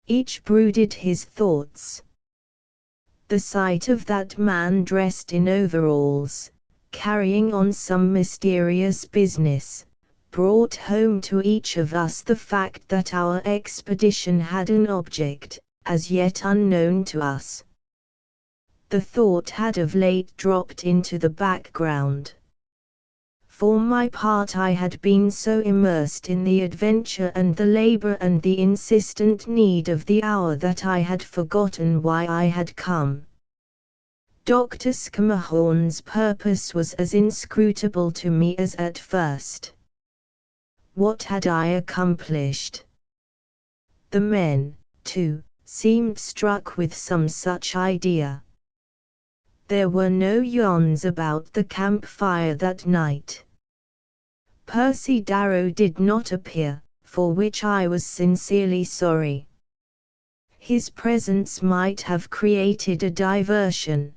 Speaker 1: Each brooded his thoughts. The sight of that man dressed in overalls, carrying on some mysterious business, brought home to each of us the fact that our expedition had an object, as yet unknown to us. The thought had of late dropped into the background. For my part, I had been so immersed in the adventure and the labor and the insistent need of the hour that I had forgotten why I had come. Dr. Schermerhorn's purpose was as inscrutable to me as at first. What had I accomplished? The men, too, seemed struck with some such idea. There were no yawns about the campfire that night. Percy Darrow did not appear, for which I was sincerely sorry. His presence might have created a diversion.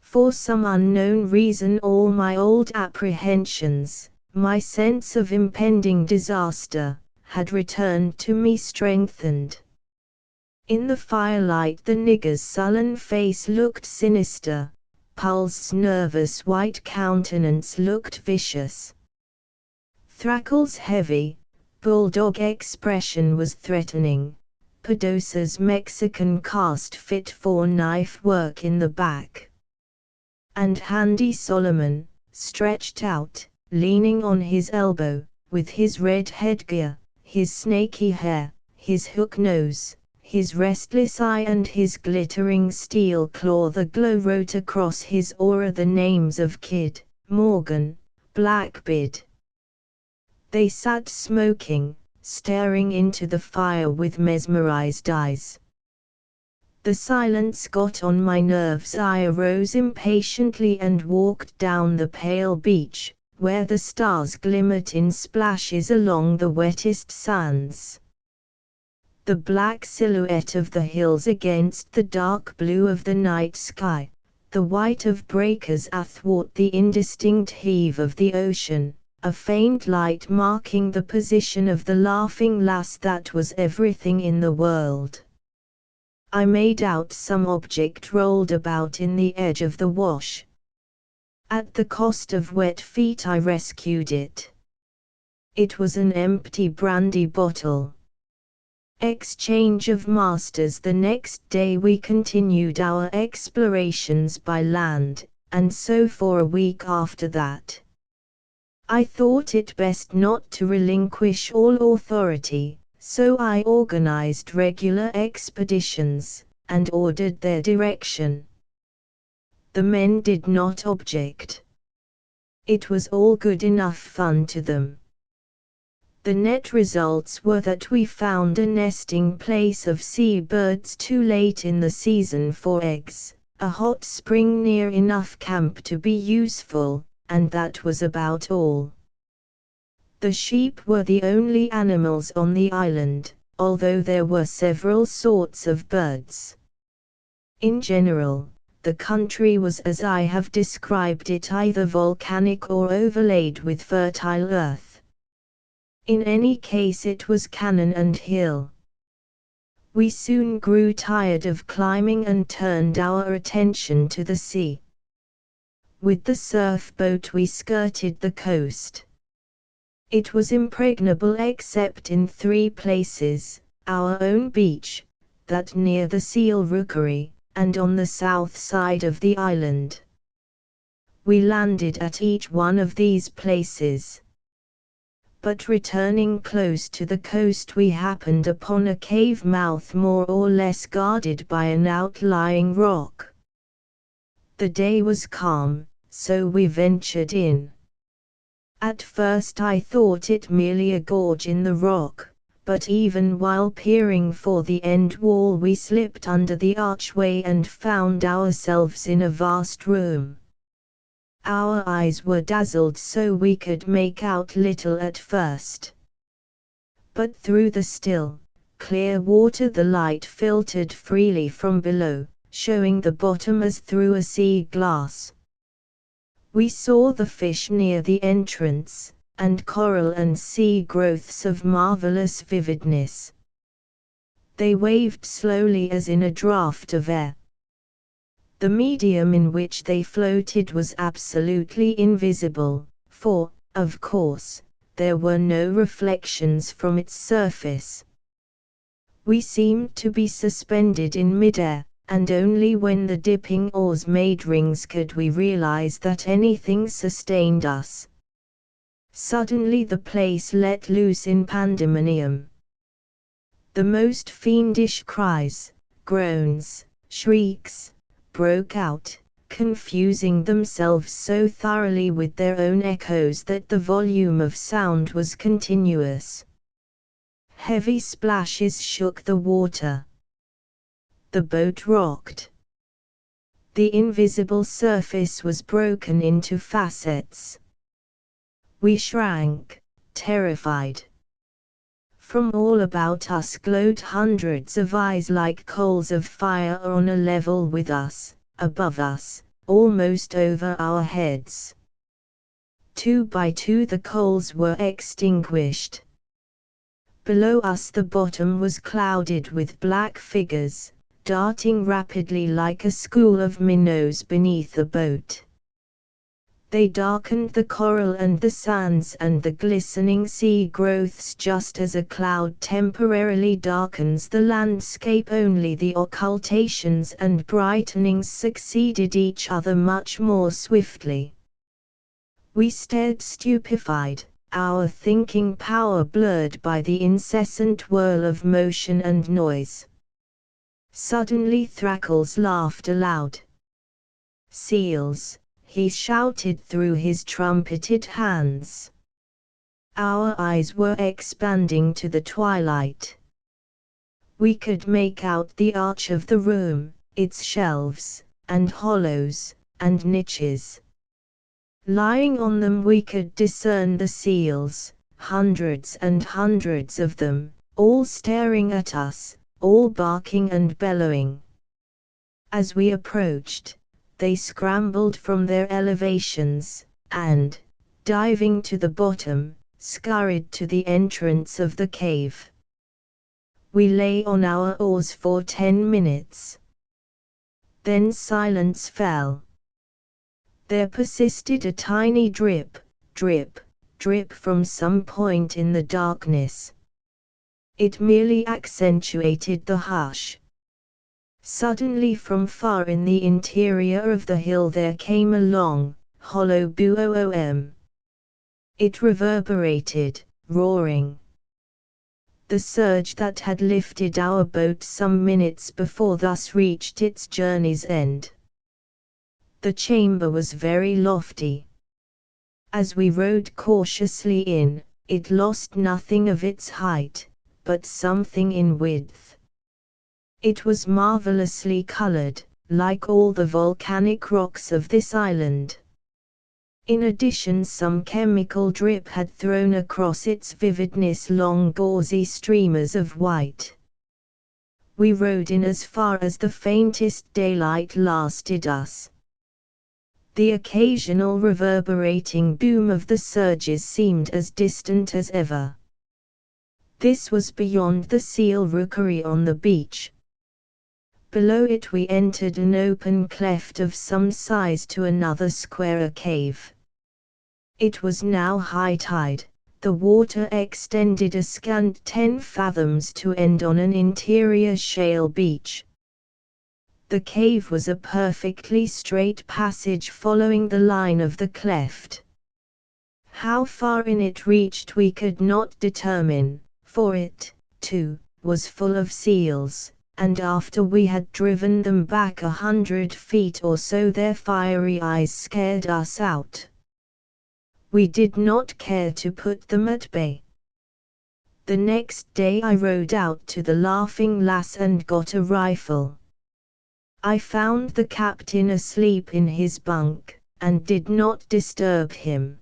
Speaker 1: For some unknown reason, all my old apprehensions, my sense of impending disaster, had returned to me strengthened. In the firelight the nigger's sullen face looked sinister, Pulse's nervous white countenance looked vicious. Thrackle's heavy, bulldog expression was threatening, Padosa's Mexican cast fit for knife work in the back. And Handy Solomon, stretched out, leaning on his elbow, with his red headgear, his snaky hair, his hook nose, his restless eye and his glittering steel claw. The glow wrote across his aura the names of Kidd, Morgan, Blackbeard. They sat smoking, staring into the fire with mesmerized eyes. The silence got on my nerves. I arose impatiently and walked down the pale beach, where the stars glimmered in splashes along the wettest sands. The black silhouette of the hills against the dark blue of the night sky, the white of breakers athwart the indistinct heave of the ocean, a faint light marking the position of the Laughing Lass, that was everything in the world. I made out some object rolled about in the edge of the wash. At the cost of wet feet I rescued it. It was an empty brandy bottle. Exchange of masters. The next day we continued our explorations by land, and so for a week after that. I thought it best not to relinquish all authority, so I organized regular expeditions, and ordered their direction. The men did not object. It was all good enough fun to them. The net results were that we found a nesting place of seabirds too late in the season for eggs, a hot spring near enough camp to be useful, and that was about all. The sheep were the only animals on the island, although there were several sorts of birds. In general, the country was as I have described it, either volcanic or overlaid with fertile earth. In any case it was cañon and hill. We soon grew tired of climbing and turned our attention to the sea. With the surf boat we skirted the coast. It was impregnable except in 3 places, our own beach, that near the seal rookery, and on the south side of the island. We landed at each one of these places. But returning close to the coast we happened upon a cave mouth more or less guarded by an outlying rock. The day was calm, so we ventured in. At first I thought it merely a gorge in the rock, but even while peering for the end wall we slipped under the archway and found ourselves in a vast room. Our eyes were dazzled so we could make out little at first. But through the still, clear water the light filtered freely from below, showing the bottom as through a sea glass. We saw the fish near the entrance, and coral and sea growths of marvelous vividness. They waved slowly as in a draught of air. The medium in which they floated was absolutely invisible, for, of course, there were no reflections from its surface. We seemed to be suspended in midair, and only when the dipping oars made rings could we realize that anything sustained us. Suddenly the place let loose in pandemonium. The most fiendish cries, groans, shrieks, broke out, confusing themselves so thoroughly with their own echoes that the volume of sound was continuous. Heavy splashes shook the water. The boat rocked. The invisible surface was broken into facets. We shrank, terrified. From all about us glowed hundreds of eyes like coals of fire on a level with us, above us, almost over our heads. 2 by 2 the coals were extinguished. Below us the bottom was clouded with black figures, darting rapidly like a school of minnows beneath the boat. They darkened the coral and the sands and the glistening sea growths just as a cloud temporarily darkens the landscape. Only the occultations and brightenings succeeded each other much more swiftly. We stared stupefied, our thinking power blurred by the incessant whirl of motion and noise. Suddenly Thrackles laughed aloud. "Seals!" he shouted through his trumpeted hands. Our eyes were expanding to the twilight. We could make out the arch of the room, its shelves, and hollows, and niches. Lying on them we could discern the seals, hundreds and hundreds of them, all staring at us, all barking and bellowing. As we approached, they scrambled from their elevations, and, diving to the bottom, scurried to the entrance of the cave. We lay on our oars for 10 minutes. Then silence fell. There persisted a tiny drip, drip, drip from some point in the darkness. It merely accentuated the hush. Suddenly from far in the interior of the hill there came a long, hollow boom. It reverberated, roaring. The surge that had lifted our boat some minutes before thus reached its journey's end. The chamber was very lofty. As we rowed cautiously in, it lost nothing of its height, but something in width. It was marvelously colored, like all the volcanic rocks of this island. In addition, some chemical drip had thrown across its vividness long gauzy streamers of white. We rowed in as far as the faintest daylight lasted us. The occasional reverberating boom of the surges seemed as distant as ever. This was beyond the seal rookery on the beach. Below it we entered an open cleft of some size to another square cave. It was now high tide, the water extended a scant 10 fathoms to end on an interior shale beach. The cave was a perfectly straight passage following the line of the cleft. How far in it reached we could not determine, for it, too, was full of seals, and after we had driven them back 100 feet or so their fiery eyes scared us out. We did not care to put them at bay. The next day I rode out to the Laughing Lass and got a rifle. I found the captain asleep in his bunk, and did not disturb him.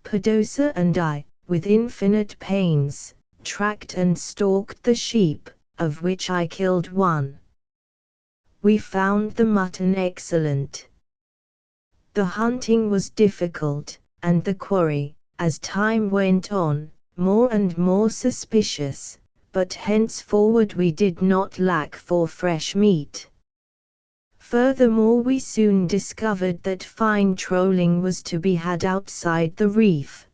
Speaker 1: Pedosa and I, with infinite pains, tracked and stalked the sheep, of which I killed one. We found the mutton excellent. The hunting was difficult, and the quarry, as time went on, more and more suspicious, but henceforward we did not lack for fresh meat. Furthermore, we soon discovered that fine trolling was to be had outside the reef.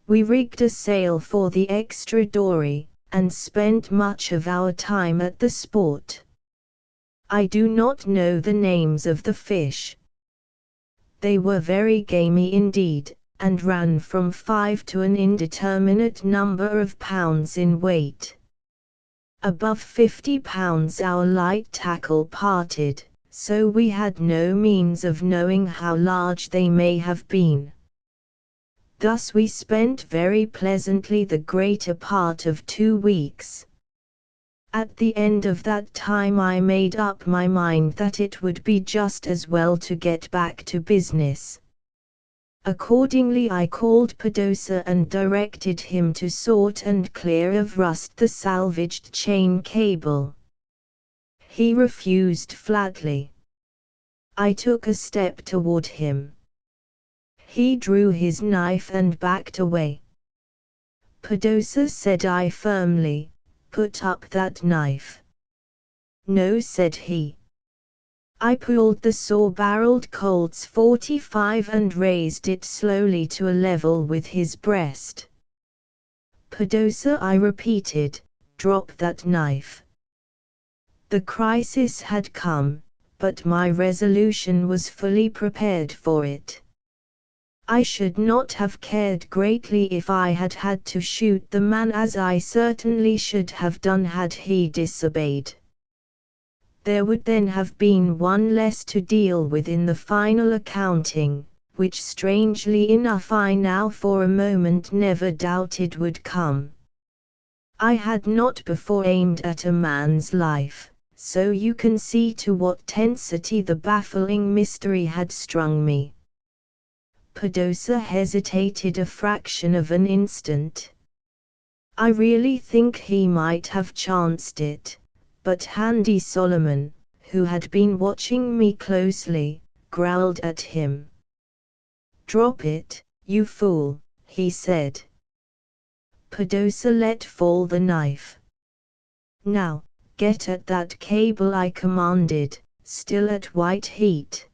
Speaker 1: We rigged a sail for the extra dory, and spent much of our time at the sport. I do not know the names of the fish. They were very gamey indeed, and ran from 5 to an indeterminate number of pounds in weight. Above 50 pounds our light tackle parted, so we had no means of knowing how large they may have been. Thus we spent very pleasantly the greater part of 2 weeks. At the end of that time I made up my mind that it would be just as well to get back to business. Accordingly I called Pedosa and directed him to sort and clear of rust the salvaged chain cable. He refused flatly. I took a step toward him. He drew his knife and backed away. Pedosa, said I firmly, put up that knife. No, said he. I pulled the saw-barreled Colt's .45 and raised it slowly to a level with his breast. Pedosa, I repeated, drop that knife. The crisis had come, but my resolution was fully prepared for it. I should not have cared greatly if I had had to shoot the man, as I certainly should have done had he disobeyed. There would then have been one less to deal with in the final accounting, which strangely enough I now for a moment never doubted would come. I had not before aimed at a man's life, so you can see to what tensity the baffling mystery had strung me. Pedosa hesitated a fraction of an instant. I really think he might have chanced it, but Handy Solomon, who had been watching me closely, growled at him. Drop it, you fool, he said. Pedosa let fall the knife. Now, get at that cable, I commanded, still at white heat.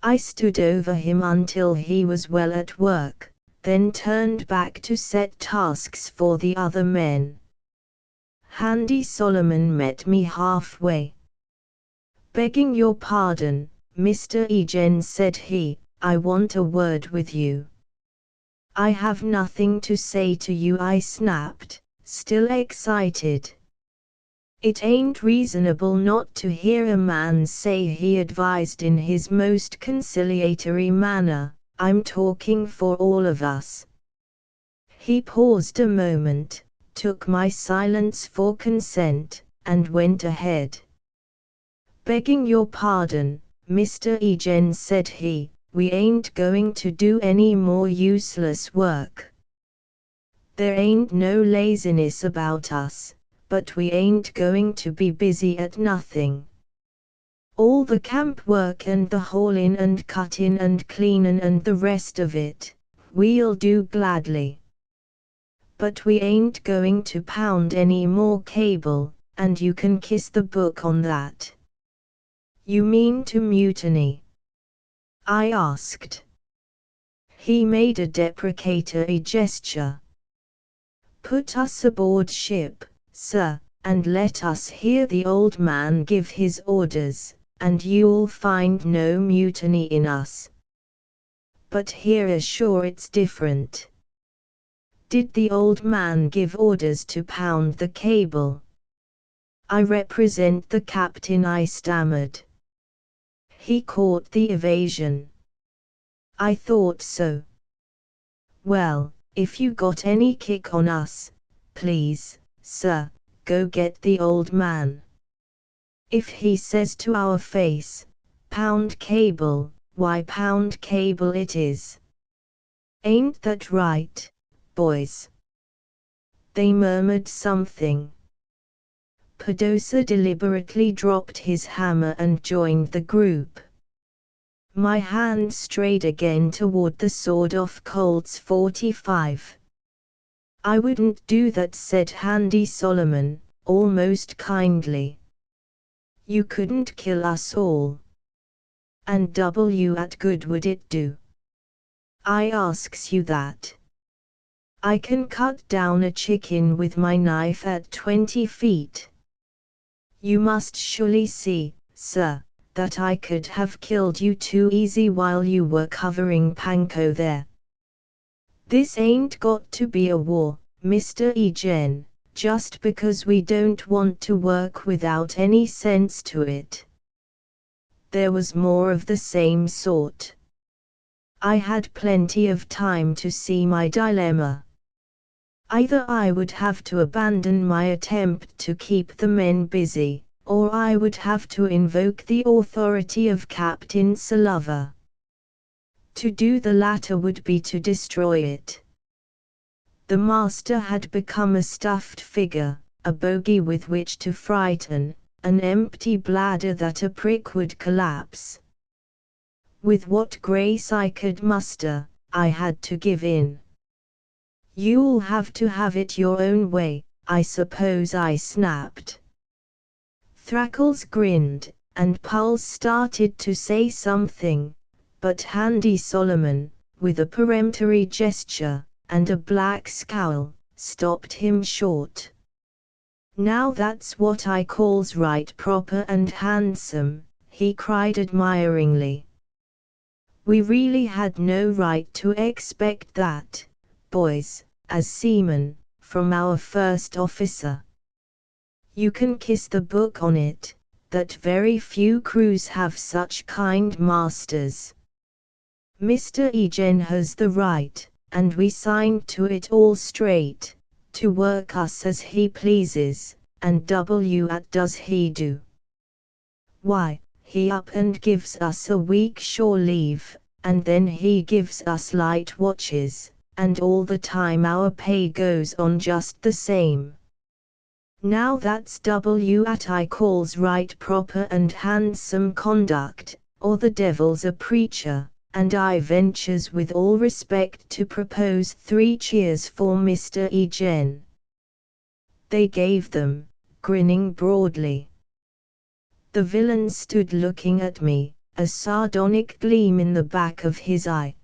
Speaker 1: I stood over him until he was well at work, then turned back to set tasks for the other men. Handy Solomon met me halfway. Begging your pardon, Mr. Egan, said he, I want a word with you. I have nothing to say to you, I snapped, still excited. It ain't reasonable not to hear a man say, he advised in his most conciliatory manner, I'm talking for all of us. He paused a moment, took my silence for consent, and went ahead. Begging your pardon, Mr. Egan, said he, we ain't going to do any more useless work. There ain't no laziness about us, but we ain't going to be busy at nothing. All the camp work and the haulin' and cuttin' and cleanin' and the rest of it, we'll do gladly. But we ain't going to pound any more cable, and you can kiss the book on that. You mean to mutiny? I asked. He made a deprecatory gesture. "Put us aboard ship, sir, and let us hear the old man give his orders, and you'll find no mutiny in us. But here sure it's different." "Did the old man give orders to pound the cable?" "I represent the captain," I stammered. He caught the evasion. "I thought so." "Well, if you got any kick on us, please, sir, go get the old man. If he says to our face, 'Pound cable,' why pound cable it is. Ain't that right, boys?" They murmured something. Pedosa deliberately dropped his hammer and joined the group. My hand strayed again toward the sawed-off Colt's 45. "I wouldn't do that," said Handy Solomon, almost kindly. "You couldn't kill us all. And what good would it do? I asks you that. I can cut down a chicken with my knife at 20 feet. You must surely see, sir, that I could have killed you too easy while you were covering Panko there. This ain't got to be a war, Mr. Eugene, just because we don't want to work without any sense to it." There was more of the same sort. I had plenty of time to see my dilemma. Either I would have to abandon my attempt to keep the men busy, or I would have to invoke the authority of Captain Sullivan. To do the latter would be to destroy it. The master had become a stuffed figure, a bogey with which to frighten, an empty bladder that a prick would collapse. With what grace I could muster, I had to give in. "You'll have to have it your own way, I suppose," I snapped. Thrackles grinned, and Pulse started to say something, but Handy Solomon, with a peremptory gesture, and a black scowl, stopped him short. "Now that's what I calls right proper and handsome," he cried admiringly. "We really had no right to expect that, boys, as seamen, from our first officer. You can kiss the book on it, that very few crews have such kind masters. Mr. Eugene has the right, and we signed to it all straight, to work us as he pleases, and what does he do? Why, he up and gives us a week shore leave, and then he gives us light watches, and all the time our pay goes on just the same. Now that's what I calls right proper and handsome conduct, or the devil's a preacher, and I ventures with all respect to propose 3 cheers for Mr. Eugene." They gave them, grinning broadly. The villain stood looking at me, a sardonic gleam in the back of his eye.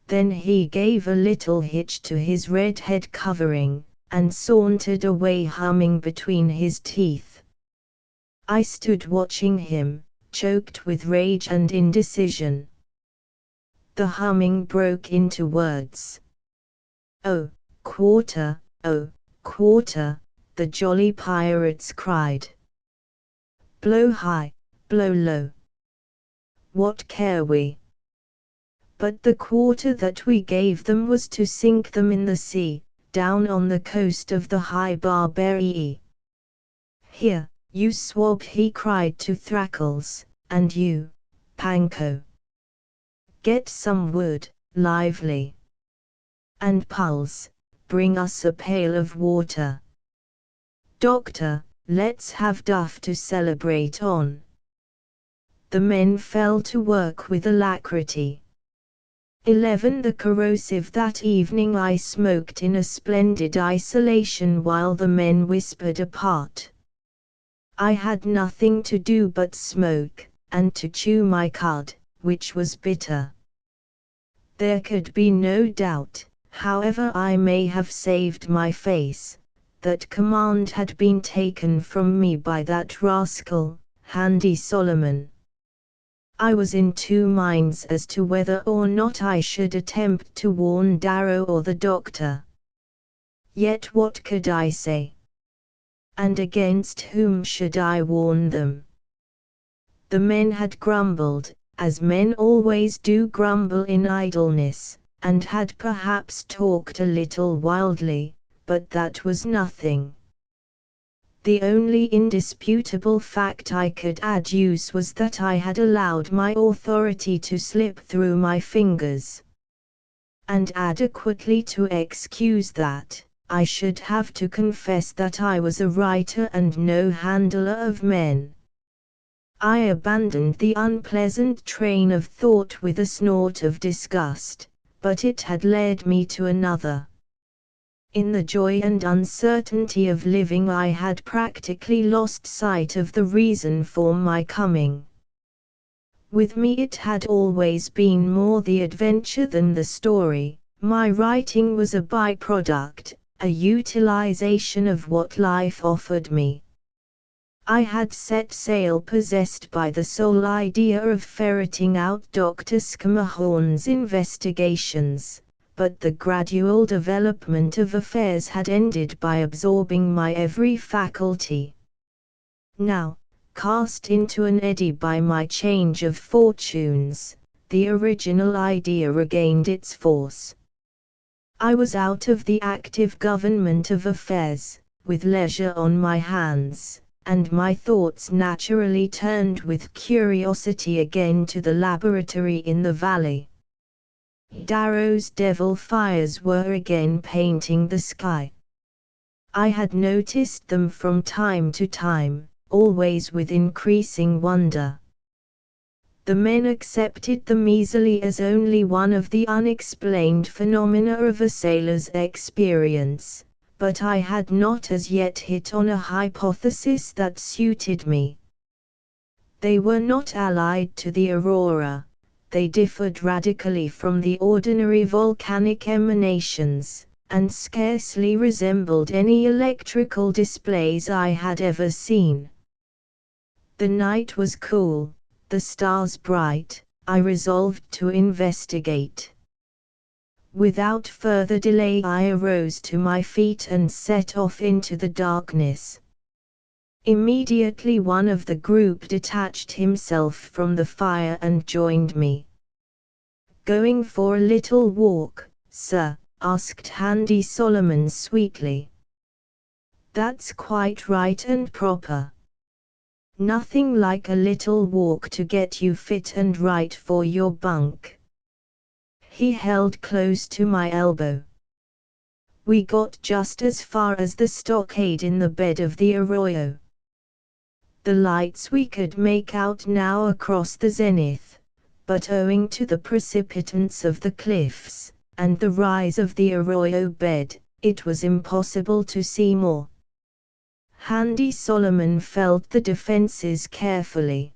Speaker 1: Then he gave a little hitch to his red head covering, and sauntered away humming between his teeth. I stood watching him, choked with rage and indecision. The humming broke into words. oh, quarter," the jolly pirates cried. "Blow high, blow low. What care we?" But the quarter that we gave them was to sink them in the sea, down on the coast of the High Barbarie. "Here, you swab," he cried to Thrackles, "and you, Panko. Get some wood, lively. And Pulse, bring us a pail of water. Doctor, let's have duff to celebrate on." The men fell to work with alacrity. 11 The corrosive. That evening I smoked in a splendid isolation while the men whispered apart. I had nothing to do but smoke, and to chew my cud, which was bitter. There could be no doubt, however I may have saved my face, that command had been taken from me by that rascal, Handy Solomon. I was in two minds as to whether or not I should attempt to warn Darrow or the doctor. Yet what could I say? And against whom should I warn them? The men had grumbled, as men always do grumble in idleness, and had perhaps talked a little wildly, but that was nothing. The only indisputable fact I could adduce was that I had allowed my authority to slip through my fingers. And adequately to excuse that, I should have to confess that I was a writer and no handler of men. I abandoned the unpleasant train of thought with a snort of disgust, but it had led me to another. In the joy and uncertainty of living I had practically lost sight of the reason for my coming. With me it had always been more the adventure than the story. My writing was a byproduct, a utilization of what life offered me. I had set sail possessed by the sole idea of ferreting out Dr. Schermerhorn's investigations, but the gradual development of affairs had ended by absorbing my every faculty. Now, cast into an eddy by my change of fortunes, the original idea regained its force. I was out of the active government of affairs, with leisure on my hands, and my thoughts naturally turned with curiosity again to the laboratory in the valley. Darrow's devil fires were again painting the sky. I had noticed them from time to time, always with increasing wonder. The men accepted them easily as only one of the unexplained phenomena of a sailor's experience, but I had not as yet hit on a hypothesis that suited me. They were not allied to the aurora, they differed radically from the ordinary volcanic emanations, and scarcely resembled any electrical displays I had ever seen. The night was cool, the stars bright. I resolved to investigate. Without further delay I arose to my feet and set off into the darkness. Immediately one of the group detached himself from the fire and joined me. "Going for a little walk, sir?" asked Handy Solomon sweetly. "That's quite right and proper. Nothing like a little walk to get you fit and right for your bunk." He held close to my elbow. We got just as far as the stockade in the bed of the arroyo. The lights we could make out now across the zenith, but owing to the precipitance of the cliffs, and the rise of the arroyo bed, it was impossible to see more. Handy Solomon felt the defenses carefully.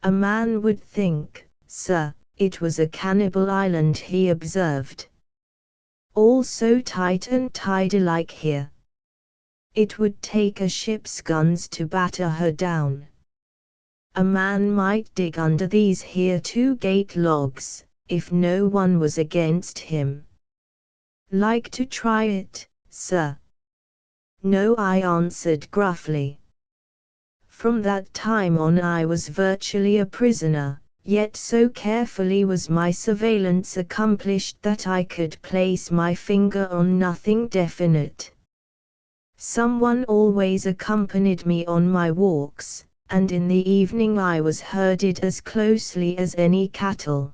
Speaker 1: "A man would think, sir, it was a cannibal island," he observed. "All so tight and tidy like here. It would take a ship's guns to batter her down. A man might dig under these here 2-gate logs, if no one was against him." "Like to try it, sir?" "No," I answered gruffly. From that time on I was virtually a prisoner, yet so carefully was my surveillance accomplished that I could place my finger on nothing definite. Someone always accompanied me on my walks, and in the evening I was herded as closely as any cattle.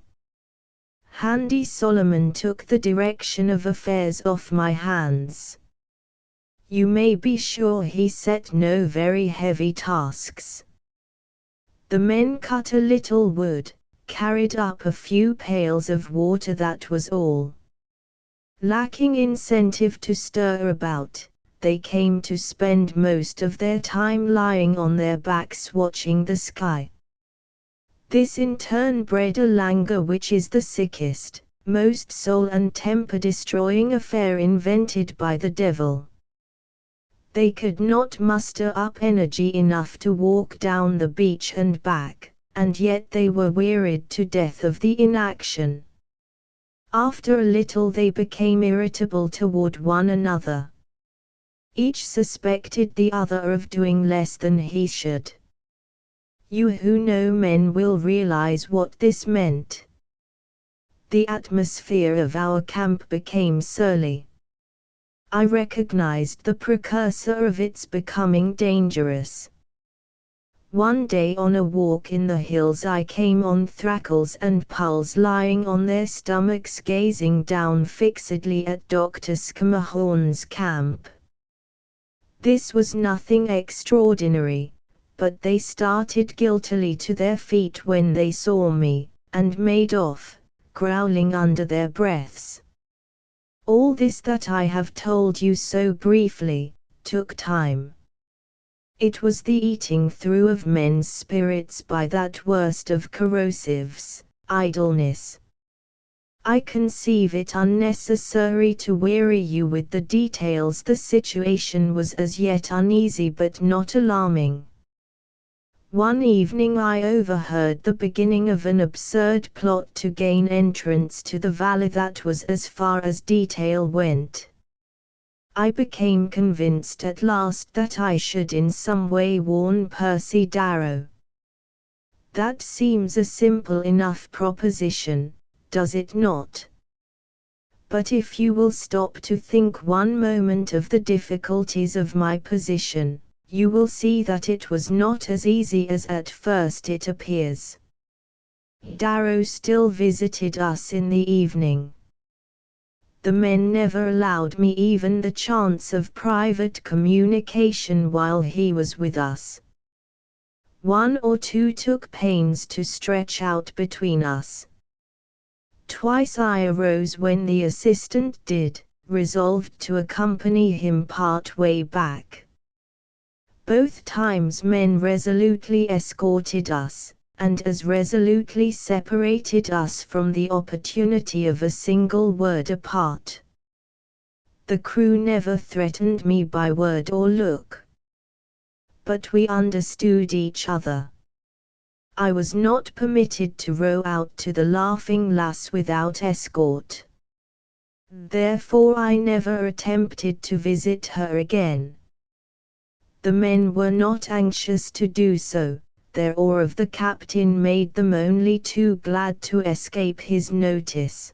Speaker 1: Handy Solomon took the direction of affairs off my hands. You may be sure he set no very heavy tasks. The men cut a little wood, carried up a few pails of water, that was all. Lacking incentive to stir about, they came to spend most of their time lying on their backs watching the sky. This in turn bred a languor which is the sickest, most soul and temper destroying affair invented by the devil. They could not muster up energy enough to walk down the beach and back, and yet they were wearied to death of the inaction. After a little they became irritable toward one another. Each suspected the other of doing less than he should. You who know men will realize what this meant. The atmosphere of our camp became surly. I recognized the precursor of its becoming dangerous. One day on a walk in the hills I came on Thrackles and Pulls lying on their stomachs gazing down fixedly at Dr. Scammahorn's camp. This was nothing extraordinary, but they started guiltily to their feet when they saw me, and made off, growling under their breaths. All this that I have told you so briefly, took time. It was the eating through of men's spirits by that worst of corrosives, idleness. I conceive it unnecessary to weary you with the details. The situation was as yet uneasy but not alarming. One evening I overheard the beginning of an absurd plot to gain entrance to the valley that was as far as detail went. I became convinced at last that I should in some way warn Percy Darrow. That seems a simple enough proposition, does it not? But if you will stop to think one moment of the difficulties of my position, you will see that it was not as easy as at first it appears. Darrow still visited us in the evening. The men never allowed me even the chance of private communication while he was with us. One or two took pains to stretch out between us. Twice I arose when the assistant did, resolved to accompany him part way back. Both times men resolutely escorted us, and as resolutely separated us from the opportunity of a single word apart. The crew never threatened me by word or look. But we understood each other. I was not permitted to row out to the Laughing Lass without escort. Therefore I never attempted to visit her again. The men were not anxious to do so. Their awe of the captain made them only too glad to escape his notice.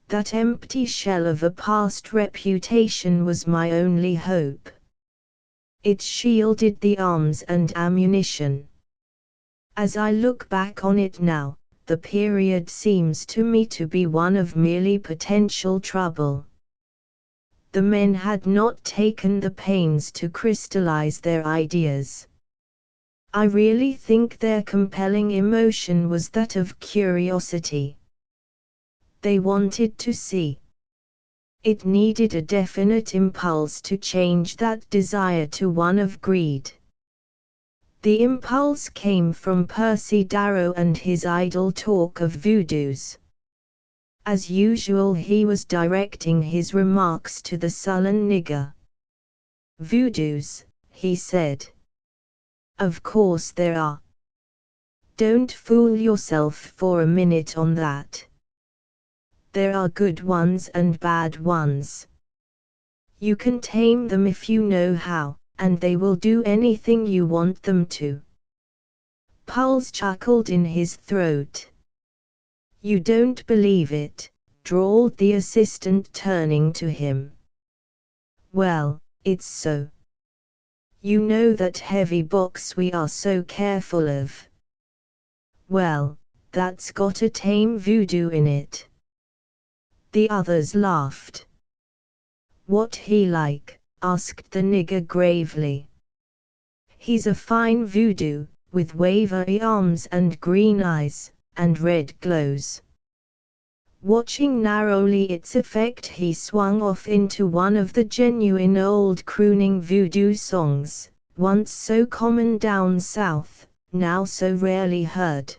Speaker 1: That empty shell of a past reputation was my only hope. It shielded the arms and ammunition. As I look back on it now, the period seems to me to be one of merely potential trouble. The men had not taken the pains to crystallize their ideas. I really think their compelling emotion was that of curiosity. They wanted to see. It needed a definite impulse to change that desire to one of greed. The impulse came from Percy Darrow and his idle talk of voodoos. As usual he was directing his remarks to the sullen nigger. "Voodoos," he said. "Of course there are. Don't fool yourself for a minute on that. There are good ones and bad ones. You can tame them if you know how, and they will do anything you want them to." Pulse chuckled in his throat. "You don't believe it," drawled the assistant turning to him. "Well, it's so. You know that heavy box we are so careful of. Well, that's got a tame voodoo in it." The others laughed. "What he like?" asked the nigger gravely. "He's a fine voodoo, with wavery arms and green eyes, and red glows." Watching narrowly its effect he swung off into one of the genuine old crooning voodoo songs, once so common down south, now so rarely heard.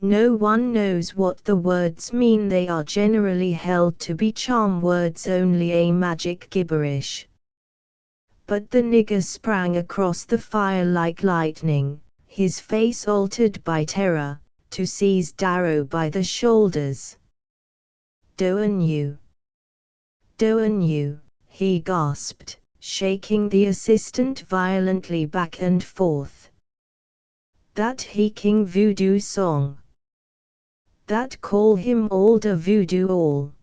Speaker 1: No one knows what the words mean. They are generally held to be charm words, only a magic gibberish. But the nigger sprang across the fire like lightning, his face altered by terror, to seize Darrow by the shoulders. "Darn you! Darn you!" he gasped, shaking the assistant violently back and forth. "That King voodoo song! That call him all the voodoo all!"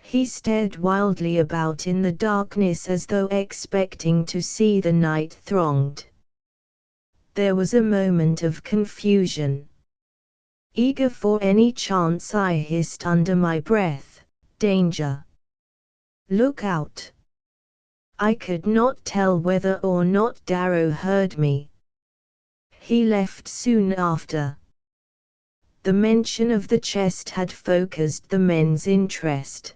Speaker 1: He stared wildly about in the darkness as though expecting to see the night thronged. There was a moment of confusion. Eager for any chance, I hissed under my breath, "Danger! Look out!" I could not tell whether or not Darrow heard me. He left soon after. The mention of the chest had focused the men's interest.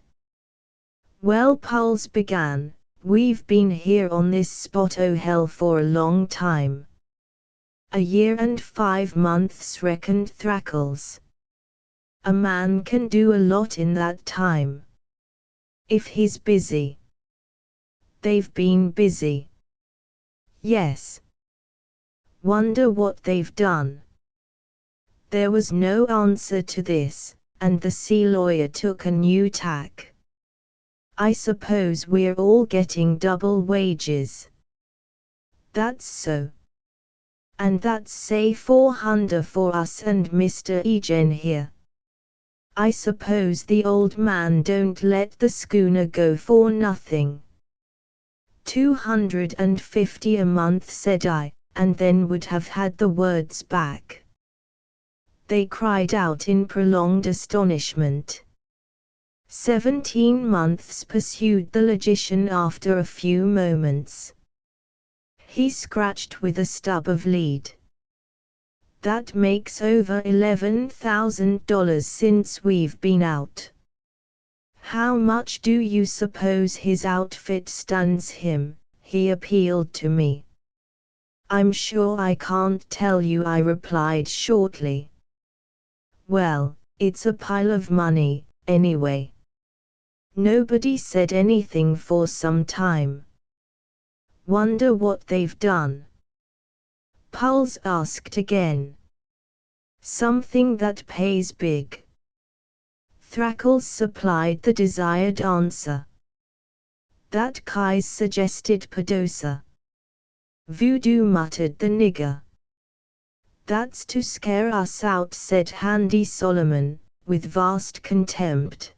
Speaker 1: "Well," Pulse began, "we've been here on this spot, oh hell, for a long time. A year and 5 months," reckoned Thrackles. "A man can do a lot in that time. If he's busy." "They've been busy." "Yes. Wonder what they've done." There was no answer to this, and the sea lawyer took a new tack. "I suppose we're all getting double wages." "That's so. And that's say $400 for us and Mr. Egen here. I suppose the old man don't let the schooner go for nothing." $250 a month," said I, and then would have had the words back. They cried out in prolonged astonishment. 17 months, pursued the logician after a few moments. He scratched with a stub of lead. "That makes over $11,000 since we've been out. How much do you suppose his outfit stuns him?" he appealed to me. "I'm sure I can't tell you," I replied shortly. "Well, it's a pile of money, anyway." Nobody said anything for some time. "Wonder what they've done?" Pulse asked again. "Something that pays big." Thrackles supplied the desired answer. "That Kai's," suggested Pedosa. "Voodoo," muttered the nigger. "That's to scare us out," said Handy Solomon, with vast contempt.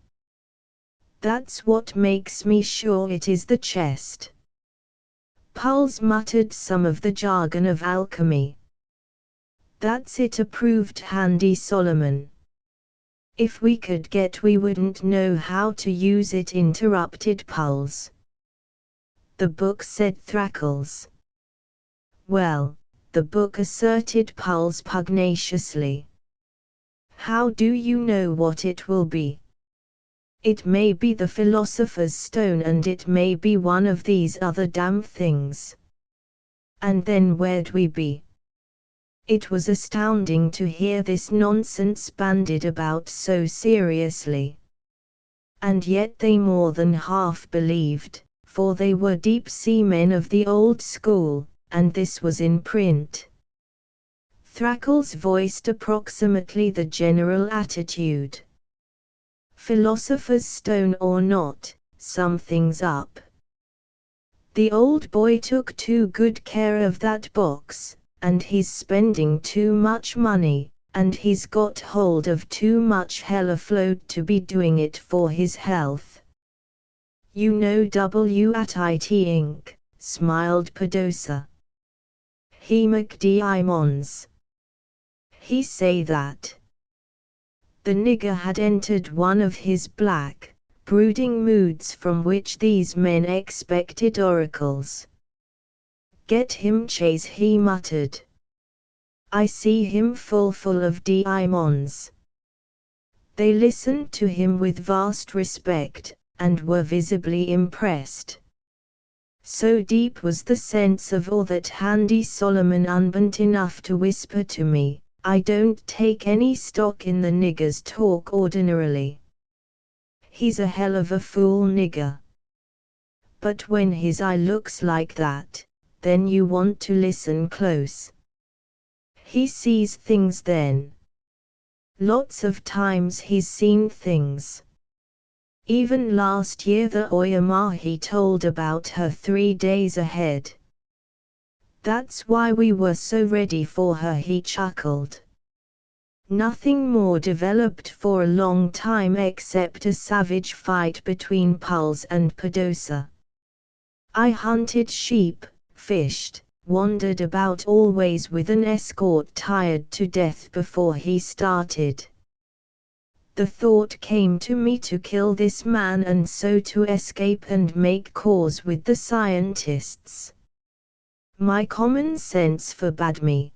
Speaker 1: "That's what makes me sure it is the chest." Pulse muttered some of the jargon of alchemy. "That's it," approved Handy Solomon. "If we could we wouldn't know how to use it," interrupted Pulse. "The book," said Thrackles. "Well, the book," asserted Pulse pugnaciously. "How do you know what it will be? It may be the Philosopher's Stone, and it may be one of these other damn things. And then where'd we be?" It was astounding to hear this nonsense bandied about so seriously. And yet they more than half believed, for they were deep-sea men of the old school, and this was in print. Thrackles voiced approximately the general attitude. Philosopher's Stone or not, something's up. The old boy took too good care of that box, and he's spending too much money, and he's got hold of too much hell afloat to be doing it for his health. "You know W at IT Inc., smiled Pedosa. "He McDiamonds. He say that." The nigger had entered one of his black, brooding moods from which these men expected oracles. "Get him, Chase," he muttered. "I see him full of diamonds." They listened to him with vast respect, and were visibly impressed. So deep was the sense of awe that Handy Solomon unbent enough to whisper to me, I don't take any stock in the nigger's talk ordinarily. He's a hell of a fool nigger. But when his eye looks like that, then you want to listen close. He sees things then. Lots of times he's seen things. Even last year the Oyama he told about her 3 days ahead. That's why we were so ready for her, he chuckled. Nothing more developed for a long time except a savage fight between Pulse and Padosa. I hunted sheep, fished, wandered about always with an escort tired to death before he started. The thought came to me to kill this man and so to escape and make cause with the scientists. My common sense forbade me.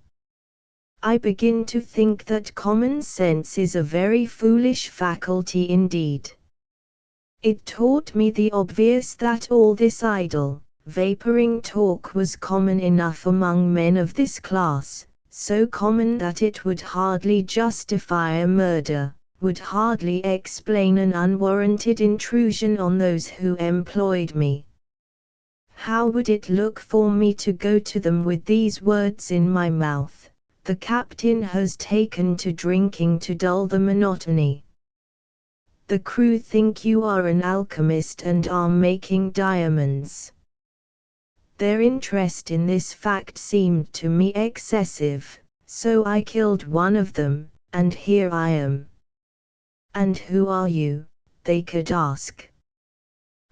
Speaker 1: I begin to think that common sense is a very foolish faculty indeed. It taught me the obvious that all this idle, vaporing talk was common enough among men of this class, so common that it would hardly justify a murder, would hardly explain an unwarranted intrusion on those who employed me. How would it look for me to go to them with these words in my mouth? The captain has taken to drinking to dull the monotony. The crew think you are an alchemist and are making diamonds. Their interest in this fact seemed to me excessive, so I killed one of them, and here I am. And who are you? They could ask.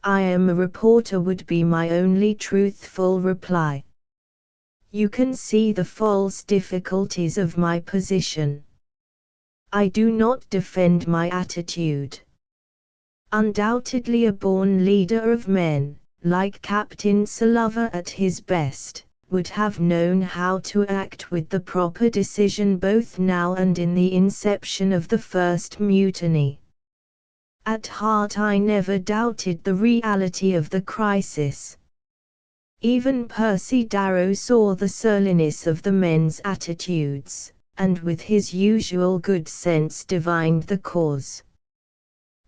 Speaker 1: I am a reporter would be my only truthful reply. You can see the false difficulties of my position. I do not defend my attitude. Undoubtedly a born leader of men, like Captain Sullivan at his best, would have known how to act with the proper decision both now and in the inception of the first mutiny. At heart I never doubted the reality of the crisis. Even Percy Darrow saw the surliness of the men's attitudes, and with his usual good sense divined the cause.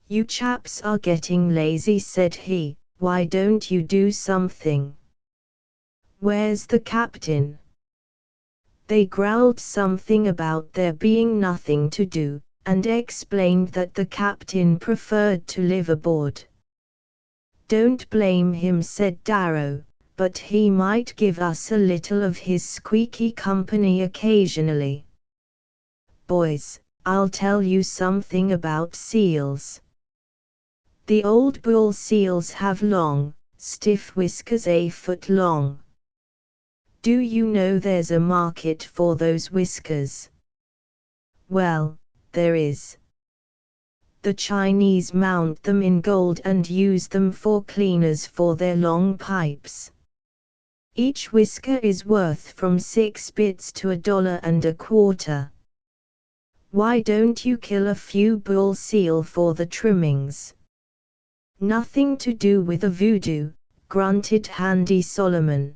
Speaker 1: You chaps are getting lazy, said he, why don't you do something? Where's the captain? They growled something about there being nothing to do, and explained that the captain preferred to live aboard. Don't blame him, said Darrow, but he might give us a little of his squeaky company occasionally. Boys, I'll tell you something about seals. The old bull seals have long, stiff whiskers a foot long. Do you know there's a market for those whiskers? Well, there is. The Chinese mount them in gold and use them for cleaners for their long pipes. Each whisker is worth from 6 bits to $1.25. Why don't you kill a few bull seal for the trimmings? Nothing to do with a voodoo, grunted Handy Solomon.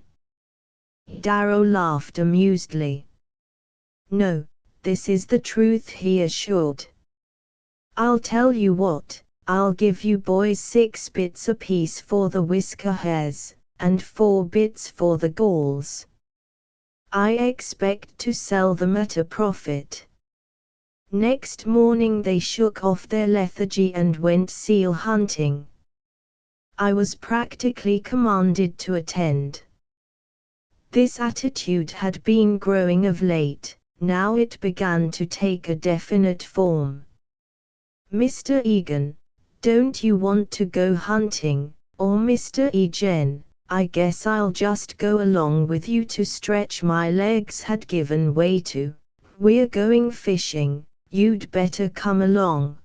Speaker 1: Darrow laughed amusedly. No, this is the truth, he assured. I'll tell you what, I'll give you boys 6 bits apiece for the whisker hairs, and 4 bits for the galls. I expect to sell them at a profit. Next morning they shook off their lethargy and went seal hunting. I was practically commanded to attend. This attitude had been growing of late, now it began to take a definite form. Mr. Egan, don't you want to go hunting, or Mr. Egan? I guess I'll just go along with you to stretch my legs had given way to. We're going fishing, you'd better come along.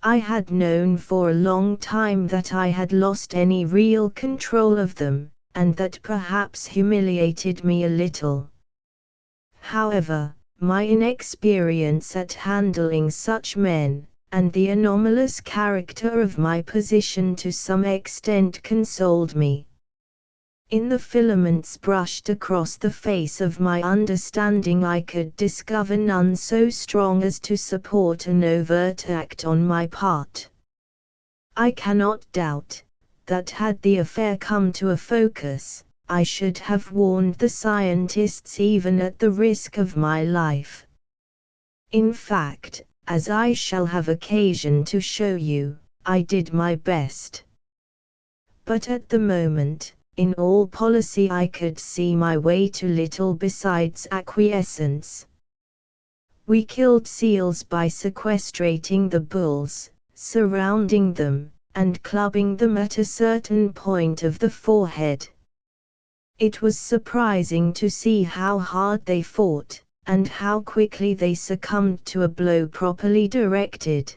Speaker 1: I had known for a long time that I had lost any real control of them, and that perhaps humiliated me a little. However, my inexperience at handling such men, and the anomalous character of my position to some extent consoled me. In the filaments brushed across the face of my understanding I could discover none so strong as to support an overt act on my part. I cannot doubt that had the affair come to a focus, I should have warned the scientists even at the risk of my life. In fact, as I shall have occasion to show you, I did my best. But at the moment, in all policy I could see my way to little besides acquiescence. We killed seals by sequestrating the bulls, surrounding them, and clubbing them at a certain point of the forehead. It was surprising to see how hard they fought, and how quickly they succumbed to a blow properly directed.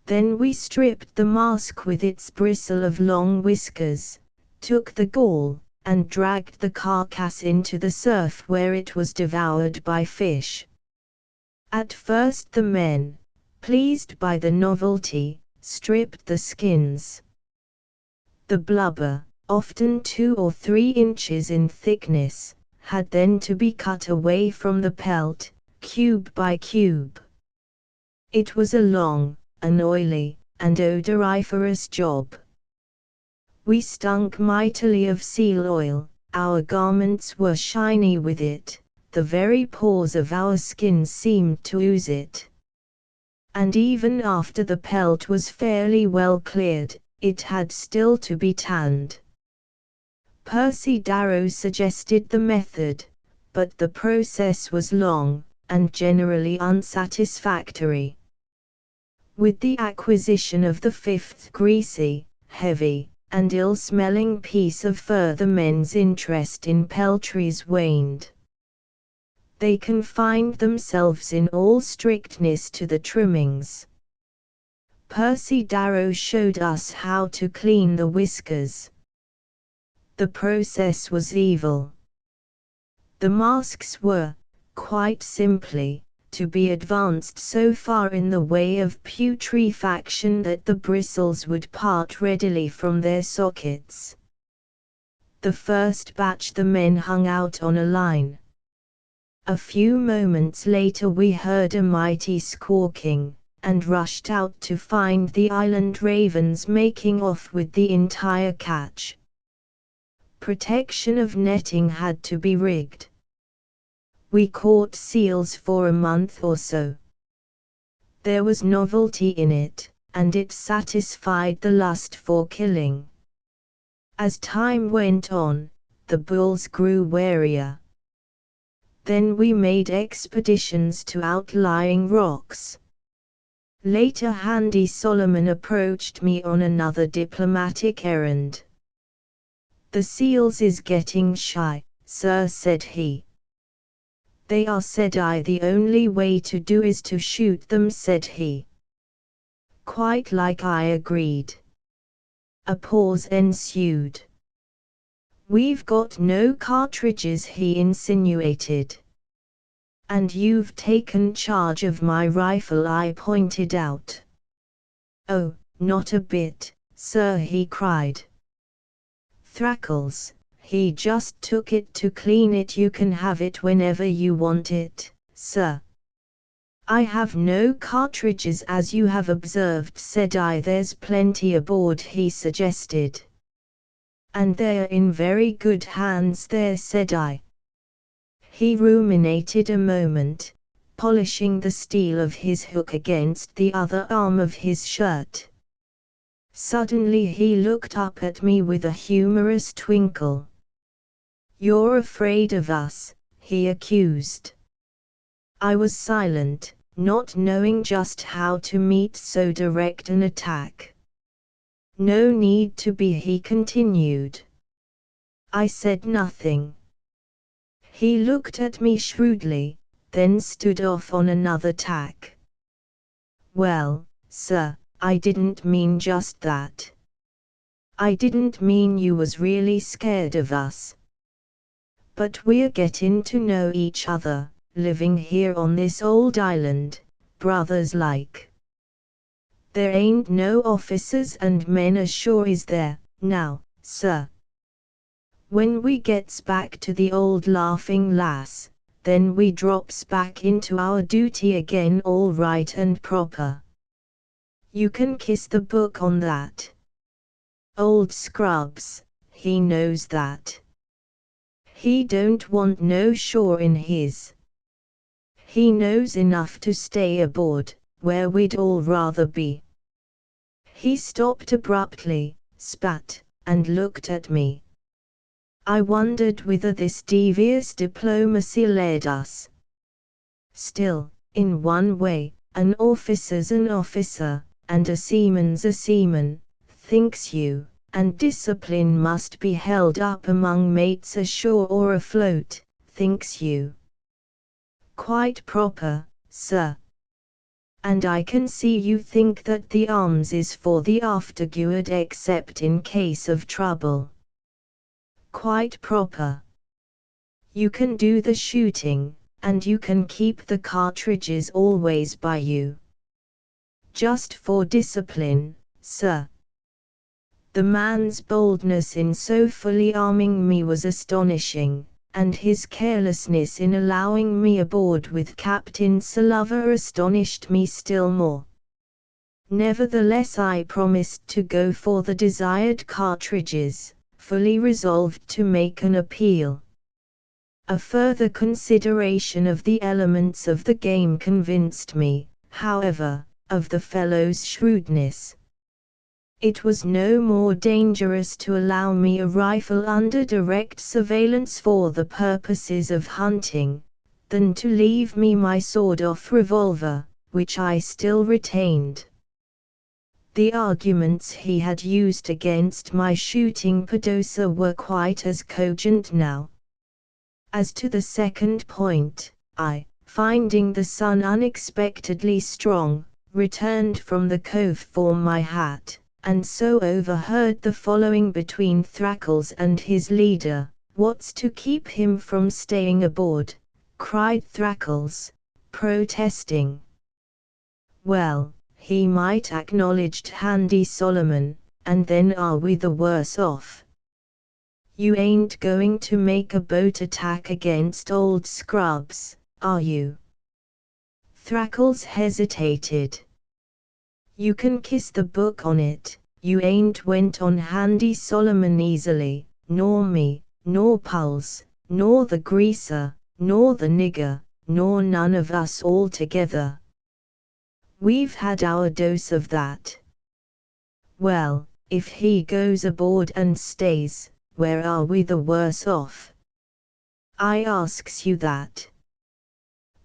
Speaker 1: Then we stripped the mask with its bristle of long whiskers, took the gall, and dragged the carcass into the surf where it was devoured by fish. At first the men, pleased by the novelty, stripped the skins. The blubber, often 2 or 3 inches in thickness, had then to be cut away from the pelt, cube by cube. It was a long, an oily, and odoriferous job. We stunk mightily of seal oil, our garments were shiny with it, the very pores of our skins seemed to ooze it. And even after the pelt was fairly well cleared, it had still to be tanned. Percy Darrow suggested the method, but the process was long, and generally unsatisfactory. With the acquisition of the 5th greasy, heavy, and ill-smelling piece of fur the men's interest in peltries waned. They confined themselves in all strictness to the trimmings. Percy Darrow showed us how to clean the whiskers. The process was evil. The masks were, quite simply, to be advanced so far in the way of putrefaction that the bristles would part readily from their sockets. The first batch the men hung out on a line. A few moments later we heard a mighty squawking, and rushed out to find the island ravens making off with the entire catch. Protection of netting had to be rigged. We caught seals for a month or so. There was novelty in it, and it satisfied the lust for killing. As time went on, the bulls grew warier. Then we made expeditions to outlying rocks. Later Handy Solomon approached me on another diplomatic errand. "The seals is getting shy, sir," said he. "They are," said I. "The only way to do is to shoot them," said he. "Quite like," I agreed. A pause ensued. "We've got no cartridges," he insinuated. "And you've taken charge of my rifle," I pointed out. "Oh, not a bit, sir," he cried. "Thrackles, he just took it to clean it. You can have it whenever you want it, sir." "I have no cartridges, as you have observed," said I. "There's plenty aboard," he suggested. "And they're in very good hands there," said I. He ruminated a moment, polishing the steel of his hook against the other arm of his shirt. Suddenly he looked up at me with a humorous twinkle. "You're afraid of us," he accused. I was silent, not knowing just how to meet so direct an attack. "No need to be," he continued. I said nothing. He looked at me shrewdly, then stood off on another tack. "Well, sir, I didn't mean just that. I didn't mean you was really scared of us. But we're gettin' to know each other, living here on this old island, brothers like. There ain't no officers and men ashore, is there, now, sir?" When we gets back to the old Laughing Lass, then we drops back into our duty again all right and proper. You can kiss the book on that. Old Scrubs, he knows that. He don't want no shore in his. He knows enough to stay aboard, where we'd all rather be. He stopped abruptly, spat, and looked at me. I wondered whither this devious diplomacy led us. Still, in one way, an officer's an officer, and a seaman's a seaman, thinks you, and discipline must be held up among mates ashore or afloat, thinks you. Quite proper, sir. And I can see you think that the arms is for the afterguard except in case of trouble. Quite proper. You can do the shooting, and you can keep the cartridges always by you. Just for discipline, sir. The man's boldness in so fully arming me was astonishing, and his carelessness in allowing me aboard with Captain Sullivan astonished me still more. Nevertheless I promised to go for the desired cartridges, fully resolved to make an appeal. A further consideration of the elements of the game convinced me, however, of the fellow's shrewdness. It was no more dangerous to allow me a rifle under direct surveillance for the purposes of hunting, than to leave me my sawed-off revolver, which I still retained. The arguments he had used against my shooting Padosa were quite as cogent now. As to the second point, I, finding the sun unexpectedly strong, returned from the cove for my hat, and so overheard the following between Thrackles and his leader. "What's to keep him from staying aboard?" cried Thrackles, protesting. "Well, he might acknowledge Handy Solomon, and then are we the worse off? You ain't going to make a boat attack against old Scrubs, are you?" Thrackles hesitated. "You can kiss the book on it, you ain't went on Handy Solomon easily, nor me, nor Pulse, nor the greaser, nor the nigger, nor none of us all together. We've had our dose of that. Well, if he goes aboard and stays, where are we the worse off? I asks you that.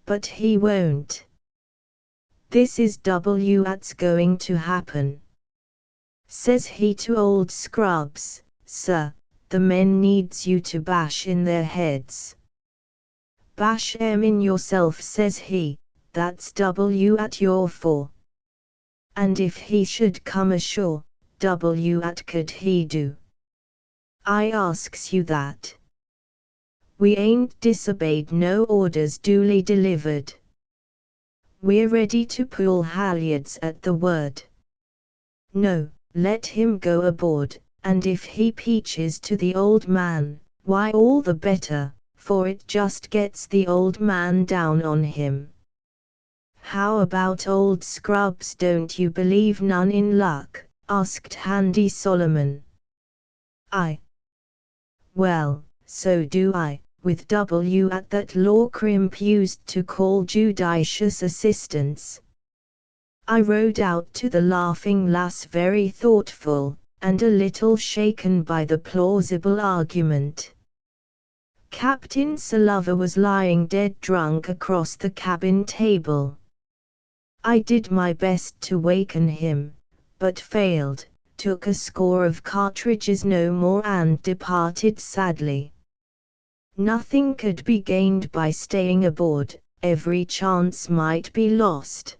Speaker 1: But he won't. This is what's going to happen. Says he to old Scrubs, 'Sir, the men needs you to bash in their heads.' 'Bash 'em in yourself,' says he, 'that's what you're for.' And if he should come ashore, what could he do? I asks you that. We ain't disobeyed no orders duly delivered. We're ready to pull halyards at the word. No, let him go aboard, and if he peaches to the old man, why all the better, for it just gets the old man down on him. How about old Scrubs? Don't you believe none in luck?" asked Handy Solomon. Well, so do I, with that law crimp used to call judicious assistance. I rode out to the Laughing Lass very thoughtful, and a little shaken by the plausible argument. Captain Sullivan was lying dead drunk across the cabin table. I did my best to waken him, but failed, took a score of cartridges no more and departed sadly. Nothing could be gained by staying aboard, every chance might be lost.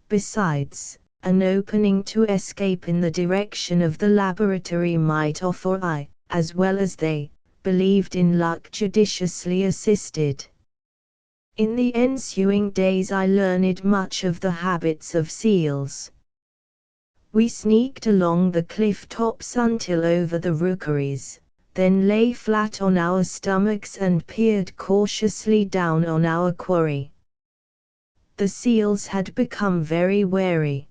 Speaker 1: Besides, an opening to escape in the direction of the laboratory might offer. I, as well as they, believed in luck judiciously assisted. In the ensuing days I learned much of the habits of seals. We sneaked along the cliff tops until over the rookeries, then lay flat on our stomachs and peered cautiously down on our quarry. The seals had become very wary.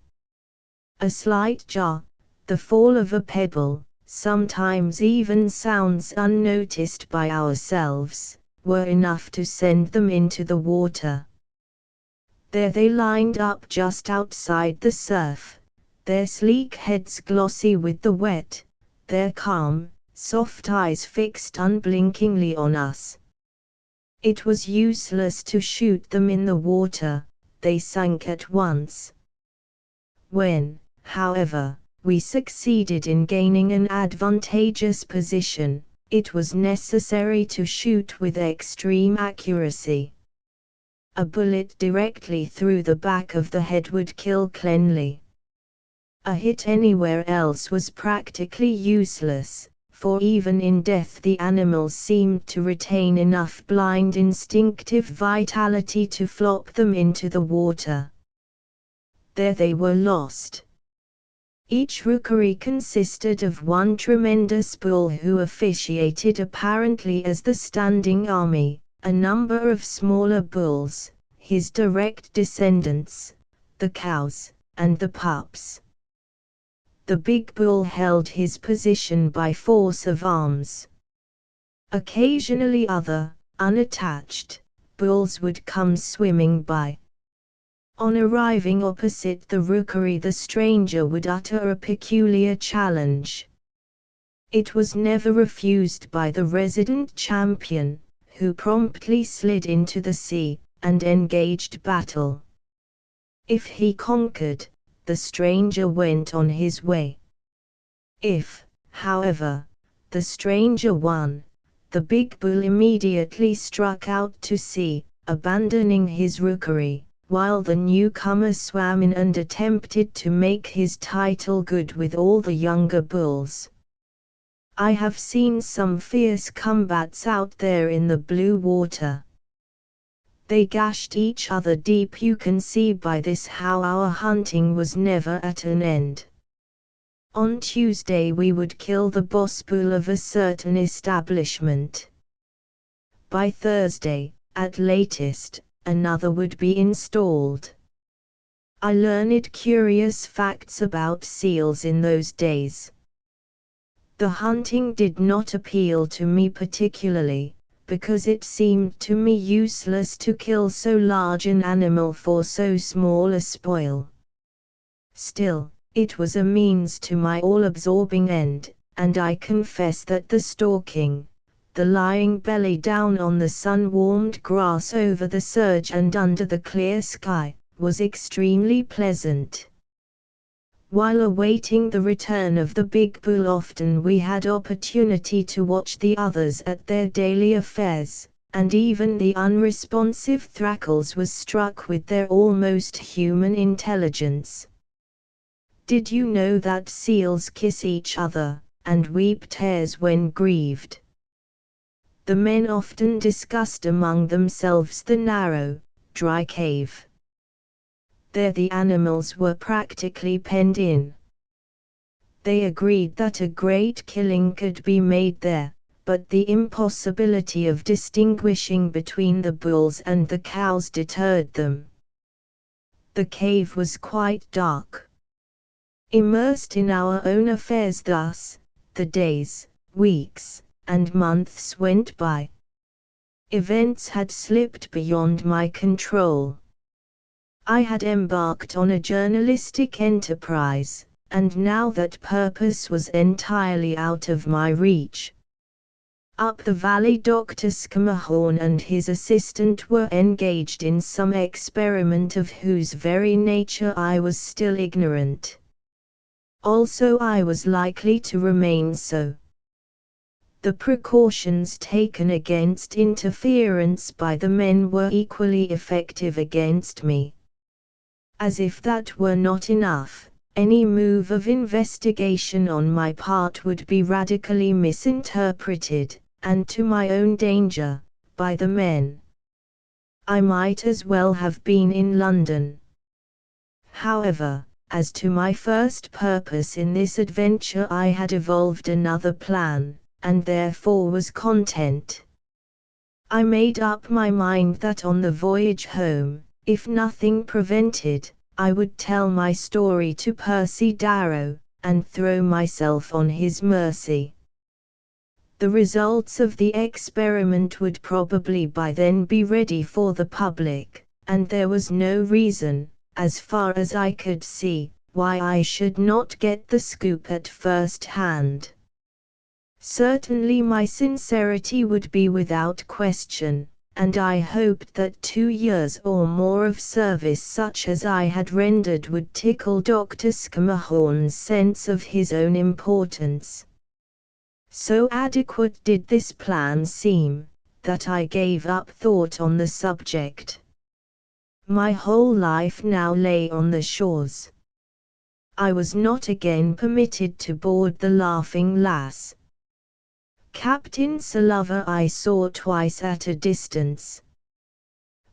Speaker 1: A slight jar, the fall of a pebble, sometimes even sounds unnoticed by ourselves, were enough to send them into the water. There they lined up just outside the surf, their sleek heads glossy with the wet, their calm, soft eyes fixed unblinkingly on us. It was useless to shoot them in the water, they sank at once. When, however, we succeeded in gaining an advantageous position, it was necessary to shoot with extreme accuracy. A bullet directly through the back of the head would kill cleanly. A hit anywhere else was practically useless, for even in death the animals seemed to retain enough blind instinctive vitality to flop them into the water. There they were lost. Each rookery consisted of one tremendous bull who officiated apparently as the standing army, a number of smaller bulls, his direct descendants, the cows, and the pups. The big bull held his position by force of arms. Occasionally other, unattached, bulls would come swimming by. On arriving opposite the rookery the stranger would utter a peculiar challenge. It was never refused by the resident champion, who promptly slid into the sea, and engaged battle. If he conquered, the stranger went on his way. If, however, the stranger won, the big bull immediately struck out to sea, abandoning his rookery, while the newcomer swam in and attempted to make his title good with all the younger bulls. I have seen some fierce combats out there in the blue water. They gashed each other deep. You can see by this how our hunting was never at an end. On Tuesday we would kill the boss bull of a certain establishment. By Thursday, at latest, another would be installed. I learned curious facts about seals in those days. The hunting did not appeal to me particularly, because it seemed to me useless to kill so large an animal for so small a spoil. Still, it was a means to my all-absorbing end, and I confess that the stalking, the lying belly down on the sun-warmed grass over the surge and under the clear sky, was extremely pleasant. While awaiting the return of the big bull often we had opportunity to watch the others at their daily affairs, and even the unresponsive Thrackles was struck with their almost human intelligence. Did you know that seals kiss each other, and weep tears when grieved? The men often discussed among themselves the narrow, dry cave. There the animals were practically penned in. They agreed that a great killing could be made there, but the impossibility of distinguishing between the bulls and the cows deterred them. The cave was quite dark. Immersed in our own affairs thus, the days, weeks, and months went by. Events had slipped beyond my control. I had embarked on a journalistic enterprise, and now that purpose was entirely out of my reach. Up the valley Dr. Scammahorn and his assistant were engaged in some experiment of whose very nature I was still ignorant. Also I was likely to remain so. The precautions taken against interference by the men were equally effective against me. As if that were not enough, any move of investigation on my part would be radically misinterpreted, and to my own danger, by the men. I might as well have been in London. However, as to my first purpose in this adventure I had evolved another plan, and therefore was content. I made up my mind that on the voyage home, if nothing prevented, I would tell my story to Percy Darrow, and throw myself on his mercy. The results of the experiment would probably by then be ready for the public, and there was no reason, as far as I could see, why I should not get the scoop at first hand. Certainly my sincerity would be without question, and I hoped that 2 years or more of service such as I had rendered would tickle Dr. Schermerhorn's sense of his own importance. So adequate did this plan seem, that I gave up thought on the subject. My whole life now lay on the shores. I was not again permitted to board the Laughing Lass. Captain Sullivan I saw twice at a distance.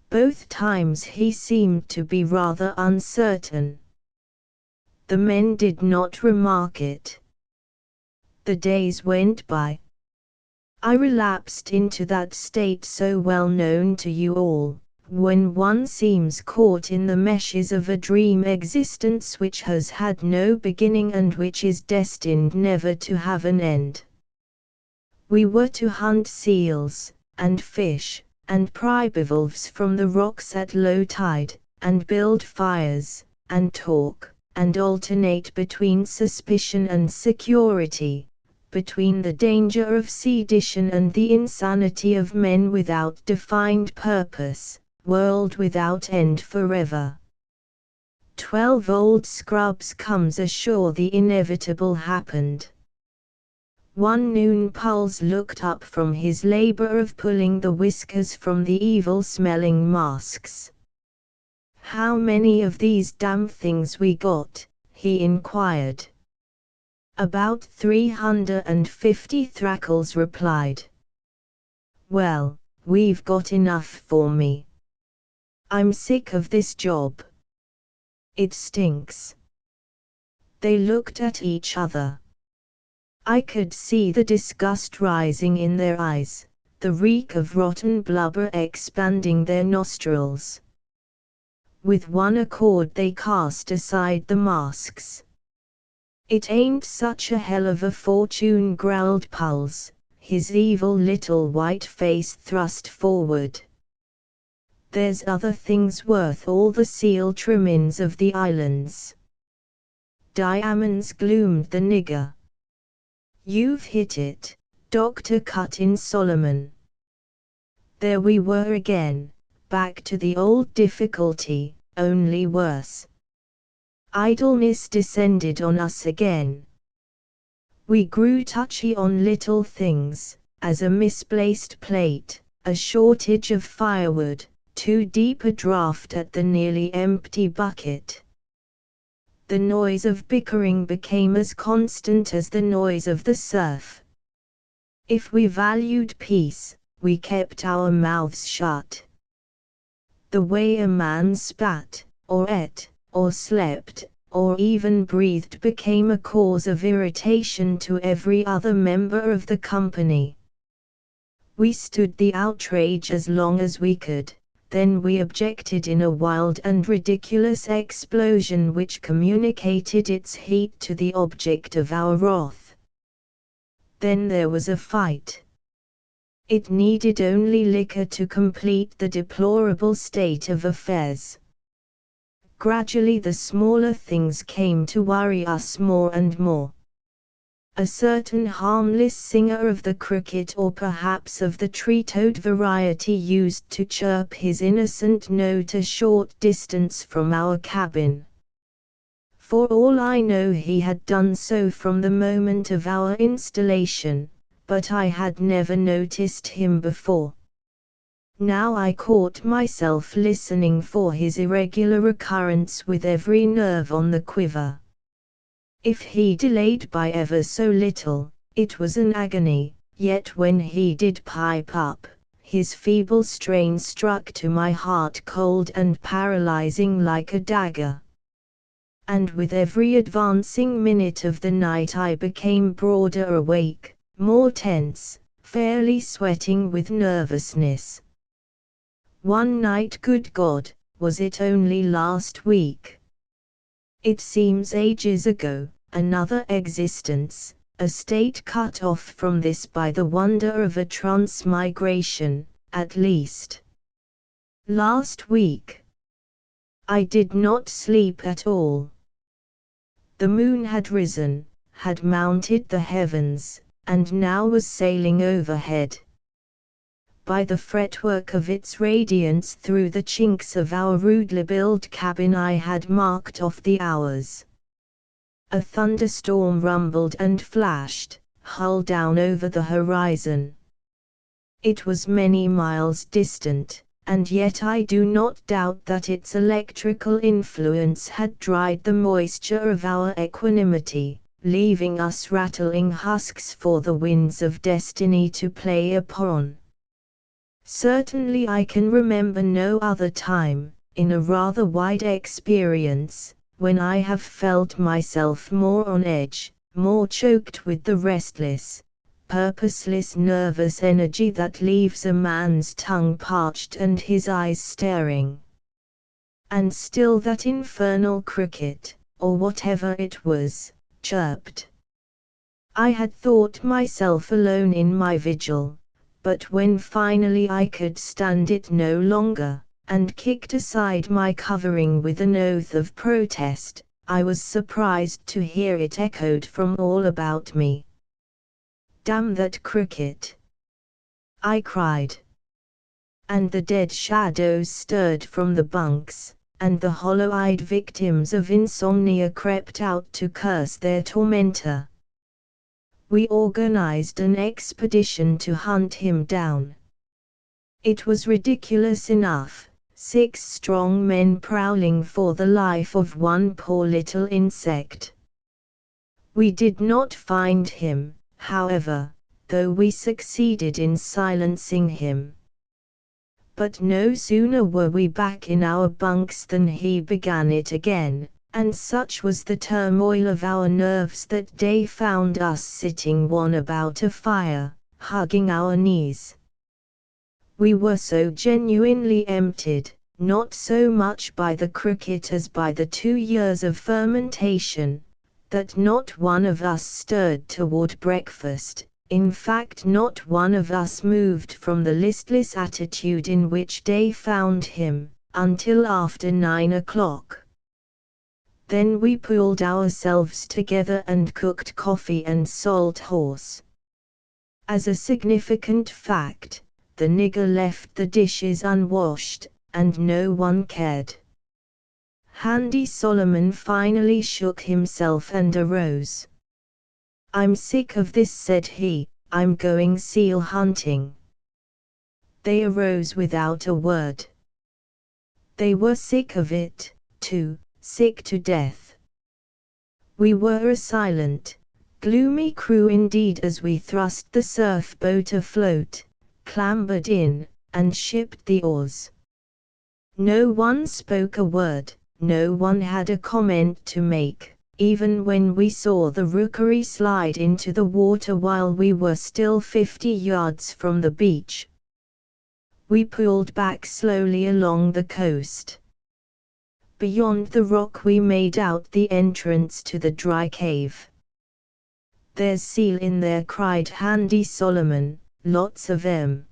Speaker 1: Both times he seemed to be rather uncertain. The men did not remark it. The days went by. I relapsed into that state so well known to you all, when one seems caught in the meshes of a dream existence which has had no beginning and which is destined never to have an end. We were to hunt seals, and fish, and pry bivalves from the rocks at low tide, and build fires, and talk, and alternate between suspicion and security, between the danger of sedition and the insanity of men without defined purpose, world without end forever. 12 old scrubs comes ashore. The inevitable happened. One noon Puls looked up from his labor of pulling the whiskers from the evil-smelling masks. "How many of these damn things we got?" he inquired. "About 350, Thrackles replied. "Well, we've got enough for me. I'm sick of this job. It stinks." They looked at each other. I could see the disgust rising in their eyes, the reek of rotten blubber expanding their nostrils. With one accord they cast aside the masks. "It ain't such a hell of a fortune," growled Puls, his evil little white face thrust forward. "There's other things worth all the seal trimmings of the islands." "Diamonds," gloomed the nigger. "You've hit it," Doctor cut in Solomon. There we were again, back to the old difficulty, only worse. Idleness descended on us again. We grew touchy on little things, as a misplaced plate, a shortage of firewood, too deep a draught at the nearly empty bucket. The noise of bickering became as constant as the noise of the surf. If we valued peace, we kept our mouths shut. The way a man spat, or ate, or slept, or even breathed became a cause of irritation to every other member of the company. We stood the outrage as long as we could. Then we objected in a wild and ridiculous explosion which communicated its heat to the object of our wrath. Then there was a fight. It needed only liquor to complete the deplorable state of affairs. Gradually the smaller things came to worry us more and more. A certain harmless singer of the cricket or perhaps of the tree-toad variety used to chirp his innocent note a short distance from our cabin. For all I know he had done so from the moment of our installation, but I had never noticed him before. Now I caught myself listening for his irregular recurrence with every nerve on the quiver. If he delayed by ever so little, it was an agony, yet when he did pipe up, his feeble strain struck to my heart cold and paralyzing like a dagger. And with every advancing minute of the night I became broader awake, more tense, fairly sweating with nervousness. One night, good God, was it only last week? It seems ages ago, another existence, a state cut off from this by the wonder of a transmigration, at least. Last week. I did not sleep at all. The moon had risen, had mounted the heavens, and now was sailing overhead. By the fretwork of its radiance through the chinks of our rudely built cabin I had marked off the hours. A thunderstorm rumbled and flashed, hull down over the horizon. It was many miles distant, and yet I do not doubt that its electrical influence had dried the moisture of our equanimity, leaving us rattling husks for the winds of destiny to play upon. Certainly I can remember no other time, in a rather wide experience, when I have felt myself more on edge, more choked with the restless, purposeless nervous energy that leaves a man's tongue parched and his eyes staring. And still that infernal cricket, or whatever it was, chirped. I had thought myself alone in my vigil, but when finally I could stand it no longer, and kicked aside my covering with an oath of protest, I was surprised to hear it echoed from all about me. "Damn that cricket!" I cried. And the dead shadows stirred from the bunks, and the hollow-eyed victims of insomnia crept out to curse their tormentor. We organized an expedition to hunt him down. It was ridiculous enough, 6 strong men prowling for the life of one poor little insect. We did not find him, however, though we succeeded in silencing him. But no sooner were we back in our bunks than he began it again, and such was the turmoil of our nerves that day found us sitting one about a fire, hugging our knees. We were so genuinely emptied, not so much by the cricket as by the 2 years of fermentation, that not one of us stirred toward breakfast. In fact, not one of us moved from the listless attitude in which day found him, until after 9 o'clock. Then we pulled ourselves together and cooked coffee and salt horse. As a significant fact, the nigger left the dishes unwashed, and no one cared. Handy Solomon finally shook himself and arose. "I'm sick of this," said he, "I'm going seal hunting." They arose without a word. They were sick of it, too, sick to death. We were a silent, gloomy crew indeed as we thrust the surf boat afloat, clambered in, and shipped the oars. No one spoke a word, no one had a comment to make, even when we saw the rookery slide into the water while we were still 50 yards from the beach. We pulled back slowly along the coast. Beyond the rock we made out the entrance to the dry cave. "There's seal in there," cried Handy Solomon, "lots of 'em."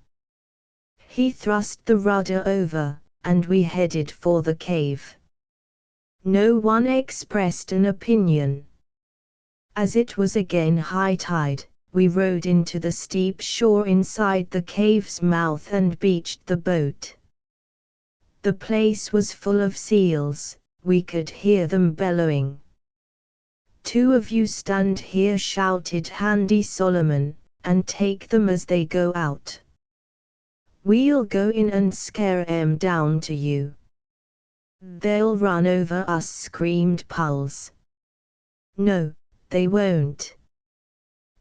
Speaker 1: He thrust the rudder over, and we headed for the cave. No one expressed an opinion. As it was again high tide, we rowed into the steep shore inside the cave's mouth and beached the boat. The place was full of seals, we could hear them bellowing. "2 of you stand here," shouted Handy Solomon, "and take them as they go out. We'll go in and scare 'em down to you." "They'll run over us," screamed Pulse. "No, they won't.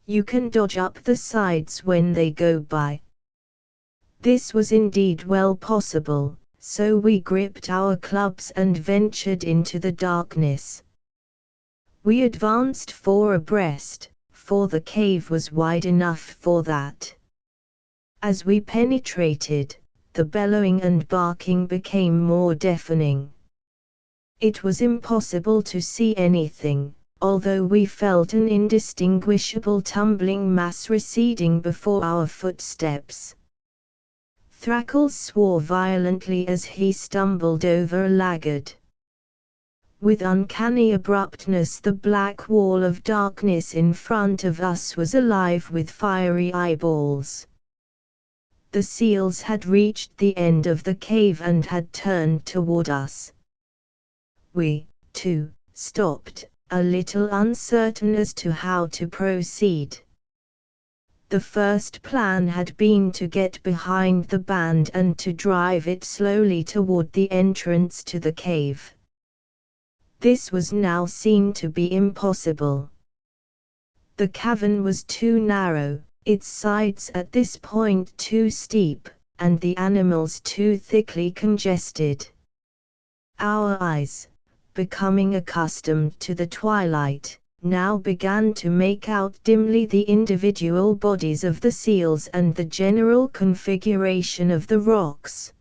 Speaker 1: You can dodge up the sides when they go by." This was indeed well possible, so we gripped our clubs and ventured into the darkness. We advanced 4 abreast, for the cave was wide enough for that. As we penetrated, the bellowing and barking became more deafening. It was impossible to see anything, although we felt an indistinguishable tumbling mass receding before our footsteps. Thrackles swore violently as he stumbled over a laggard. With uncanny abruptness, the black wall of darkness in front of us was alive with fiery eyeballs. The seals had reached the end of the cave and had turned toward us. We, too, stopped, a little uncertain as to how to proceed. The first plan had been to get behind the band and to drive it slowly toward the entrance to the cave. This was now seen to be impossible. The cavern was too narrow, its sides at this point too steep, and the animals too thickly congested. Our eyes, becoming accustomed to the twilight, now began to make out dimly the individual bodies of the seals and the general configuration of the rocks.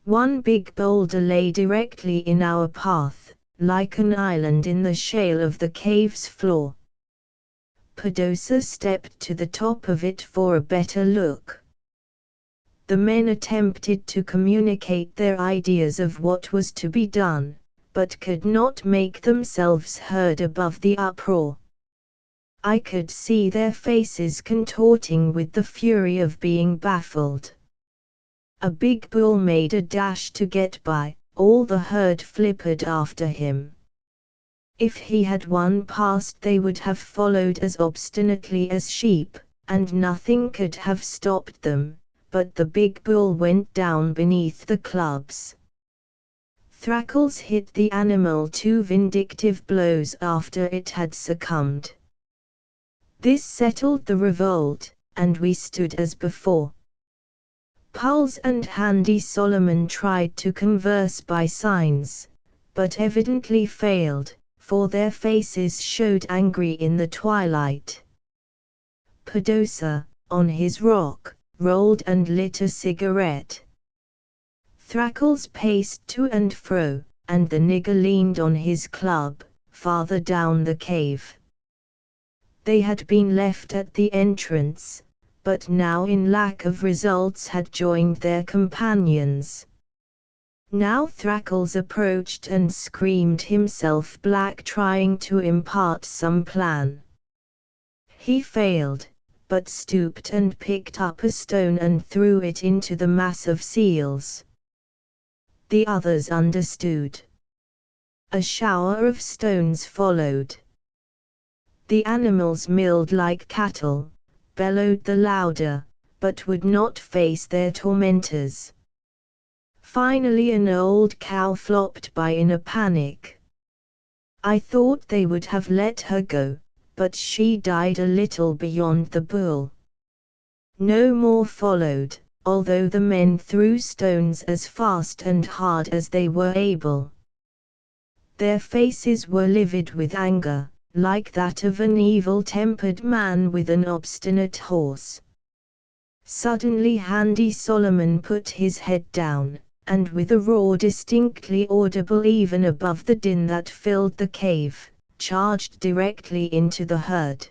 Speaker 1: One big boulder lay directly in our path, like an island in the shale of the cave's floor. Pedosa stepped to the top of it for a better look. The men attempted to communicate their ideas of what was to be done, but could not make themselves heard above the uproar. I could see their faces contorting with the fury of being baffled. A big bull made a dash to get by. All the herd flippered after him. If he had won past, they would have followed as obstinately as sheep, and nothing could have stopped them, but the big bull went down beneath the clubs. Thrackles hit the animal 2 vindictive blows after it had succumbed. This settled the revolt, and we stood as before. Puls and Handy Solomon tried to converse by signs, but evidently failed, for their faces showed angry in the twilight. Pedosa, on his rock, rolled and lit a cigarette. Thrackles paced to and fro, and the nigger leaned on his club, farther down the cave. They had been left at the entrance, but now in lack of results had joined their companions. Now Thrackles approached and screamed himself black, trying to impart some plan. He failed, but stooped and picked up a stone and threw it into the mass of seals. The others understood. A shower of stones followed. The animals milled like cattle, bellowed the louder, but would not face their tormentors. Finally an old cow flopped by in a panic. I thought they would have let her go, but she died a little beyond the bull. No more followed, although the men threw stones as fast and hard as they were able. Their faces were livid with anger, like that of an evil-tempered man with an obstinate horse. Suddenly Handy Solomon put his head down, and with a roar distinctly audible even above the din that filled the cave, charged directly into the herd.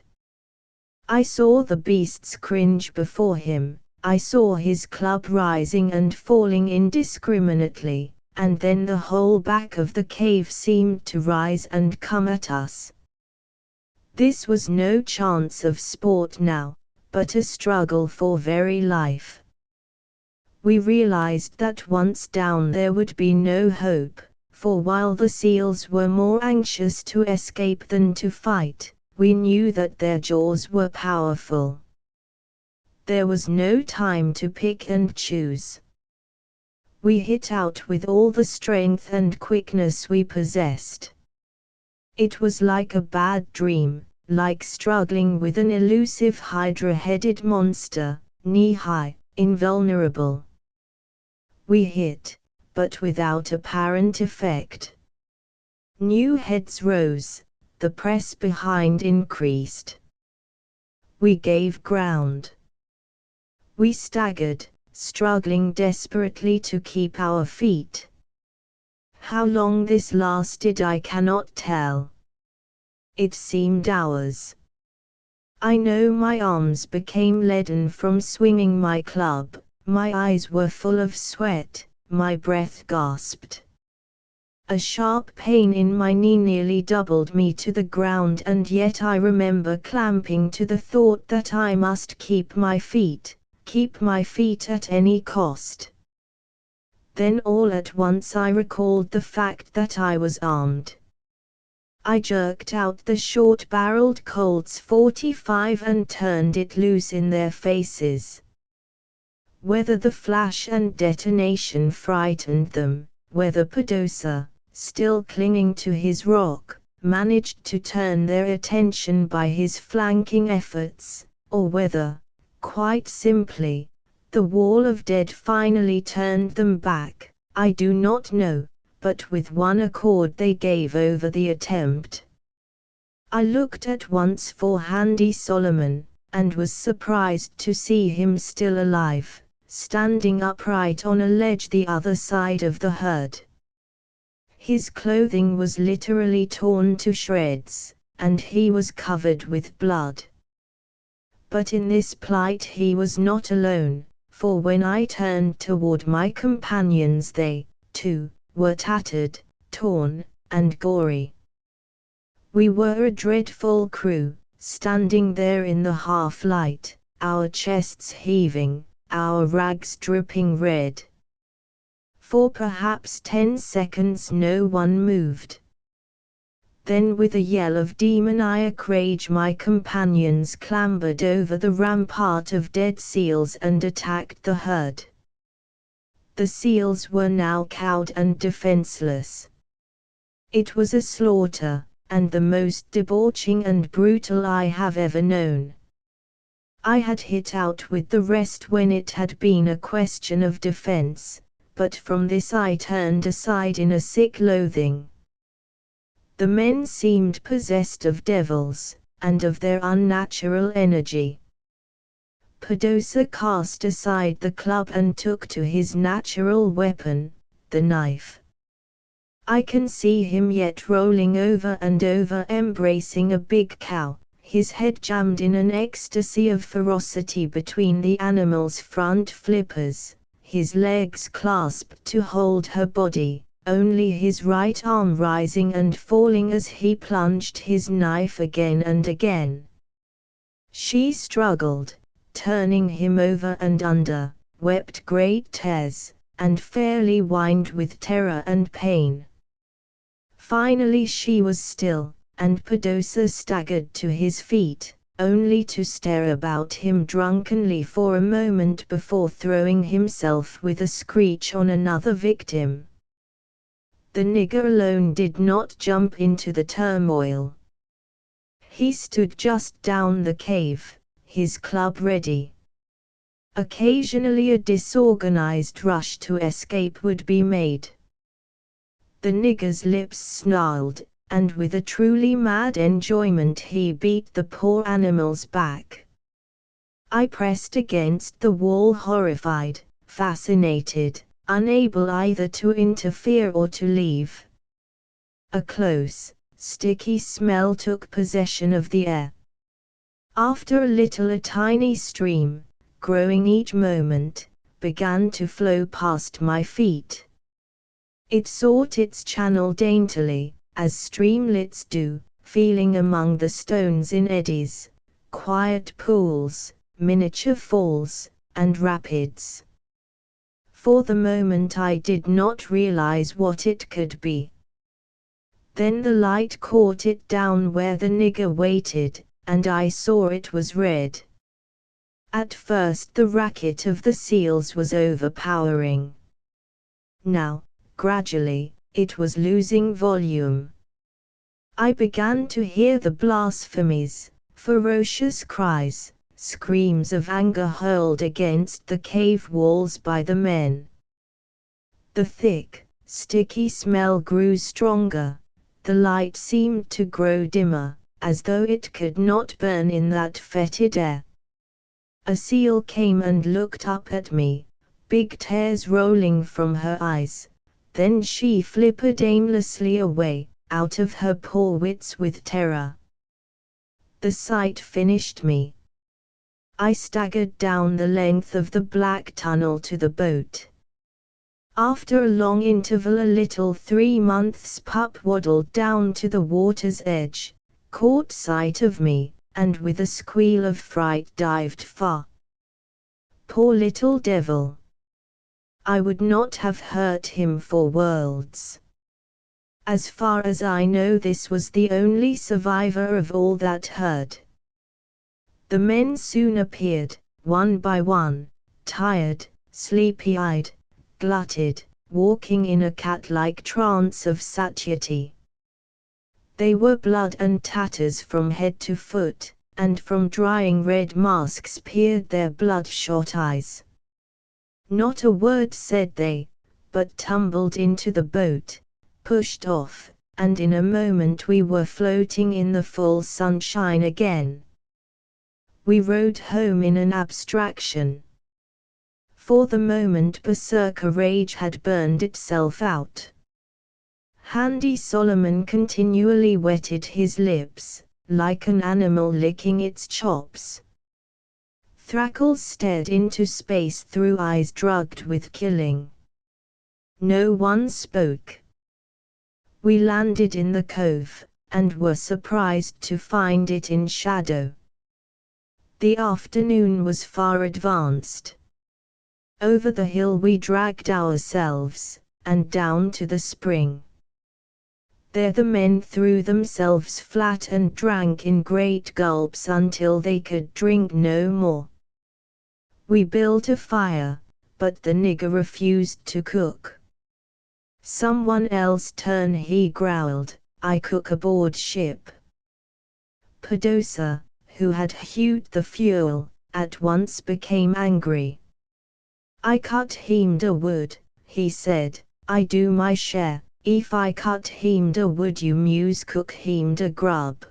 Speaker 1: I saw the beasts cringe before him, I saw his club rising and falling indiscriminately, and then the whole back of the cave seemed to rise and come at us. This was no chance of sport now, but a struggle for very life. We realized that once down there would be no hope, for while the seals were more anxious to escape than to fight, we knew that their jaws were powerful. There was no time to pick and choose. We hit out with all the strength and quickness we possessed. It was like a bad dream, like struggling with an elusive hydra-headed monster, knee-high, invulnerable. We hit, but without apparent effect. New heads rose, the press behind increased. We gave ground. We staggered, struggling desperately to keep our feet. How long this lasted I cannot tell. It seemed hours. I know my arms became leaden from swinging my club, my eyes were full of sweat, my breath gasped. A sharp pain in my knee nearly doubled me to the ground, and yet I remember clamping to the thought that I must keep my feet at any cost. Then all at once I recalled the fact that I was armed. I jerked out the short-barreled Colt's .45 and turned it loose in their faces. Whether the flash and detonation frightened them, whether Padosa, still clinging to his rock, managed to turn their attention by his flanking efforts, or whether, quite simply, the wall of dead finally turned them back, I do not know, but with one accord they gave over the attempt. I looked at once for Handy Solomon, and was surprised to see him still alive, standing upright on a ledge the other side of the herd. His clothing was literally torn to shreds, and he was covered with blood. But in this plight he was not alone, for when I turned toward my companions they, too, were tattered, torn, and gory. We were a dreadful crew, standing there in the half-light, our chests heaving, our rags dripping red. For perhaps 10 seconds no one moved. Then with a yell of demoniac rage my companions clambered over the rampart of dead seals and attacked the herd. The seals were now cowed and defenseless. It was a slaughter, and the most debauching and brutal I have ever known. I had hit out with the rest when it had been a question of defense, but from this I turned aside in a sick loathing. The men seemed possessed of devils, and of their unnatural energy. Padosa cast aside the club and took to his natural weapon, the knife. I can see him yet rolling over and over embracing a big cow, his head jammed in an ecstasy of ferocity between the animal's front flippers, his legs clasped to hold her body, only his right arm rising and falling as he plunged his knife again and again. She struggled, turning him over and under, wept great tears, and fairly whined with terror and pain. Finally she was still, and Padosa staggered to his feet, only to stare about him drunkenly for a moment before throwing himself with a screech on another victim. The nigger alone did not jump into the turmoil. He stood just down the cave, his club ready. Occasionally a disorganized rush to escape would be made. The nigger's lips snarled, and with a truly mad enjoyment he beat the poor animal's back. I pressed against the wall horrified, fascinated, unable either to interfere or to leave. A close, sticky smell took possession of the air. After a little a tiny stream, growing each moment, began to flow past my feet. It sought its channel daintily, as streamlets do, feeling among the stones in eddies, quiet pools, miniature falls, and rapids. For the moment I did not realize what it could be. Then the light caught it down where the nigger waited, and I saw it was red. At first the racket of the seals was overpowering. Now, gradually, it was losing volume. I began to hear the blasphemies, ferocious cries, screams of anger hurled against the cave walls by the men. The thick, sticky smell grew stronger, the light seemed to grow dimmer, as though it could not burn in that fetid air. A seal came and looked up at me, big tears rolling from her eyes. Then she flippered aimlessly away, out of her poor wits with terror. The sight finished me. I staggered down the length of the black tunnel to the boat. After a long interval a little 3-months pup waddled down to the water's edge, caught sight of me, and with a squeal of fright dived far. Poor little devil! I would not have hurt him for worlds. As far as I know, this was the only survivor of all that herd. The men soon appeared, one by one, tired, sleepy-eyed, glutted, walking in a cat-like trance of satiety. They were blood and tatters from head to foot, and from drying red masks peered their bloodshot eyes. Not a word said they, but tumbled into the boat, pushed off, and in a moment we were floating in the full sunshine again. We rode home in an abstraction. For the moment berserker rage had burned itself out. Handy Solomon continually wetted his lips, like an animal licking its chops. Thrackles stared into space through eyes drugged with killing. No one spoke. We landed in the cove, and were surprised to find it in shadow. The afternoon was far advanced. Over the hill we dragged ourselves, and down to the spring. There the men threw themselves flat and drank in great gulps until they could drink no more. We built a fire, but the nigger refused to cook. "Someone else turn," he growled, "I cook aboard ship." Pedosa, who had hewed the fuel, at once became angry. "I cut him the wood," he said, "I do my share. If I cut him the wood you muse cook him the grub."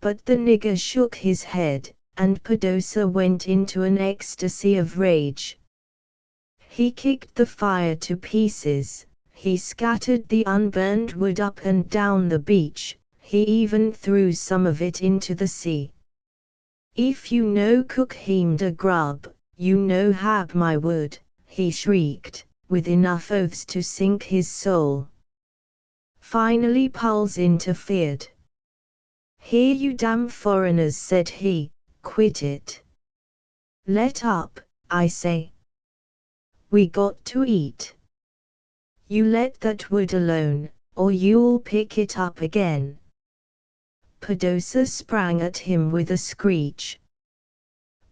Speaker 1: But the nigger shook his head, and Pedosa went into an ecstasy of rage. He kicked the fire to pieces, he scattered the unburned wood up and down the beach, he even threw some of it into the sea. "If you no cook him the grub, you no have my wood," he shrieked, with enough oaths to sink his soul. Finally Pulse interfered. "Here you damn foreigners," said he, "quit it. Let up, I say. We got to eat. You let that wood alone, or you'll pick it up again." Pedosa sprang at him with a screech.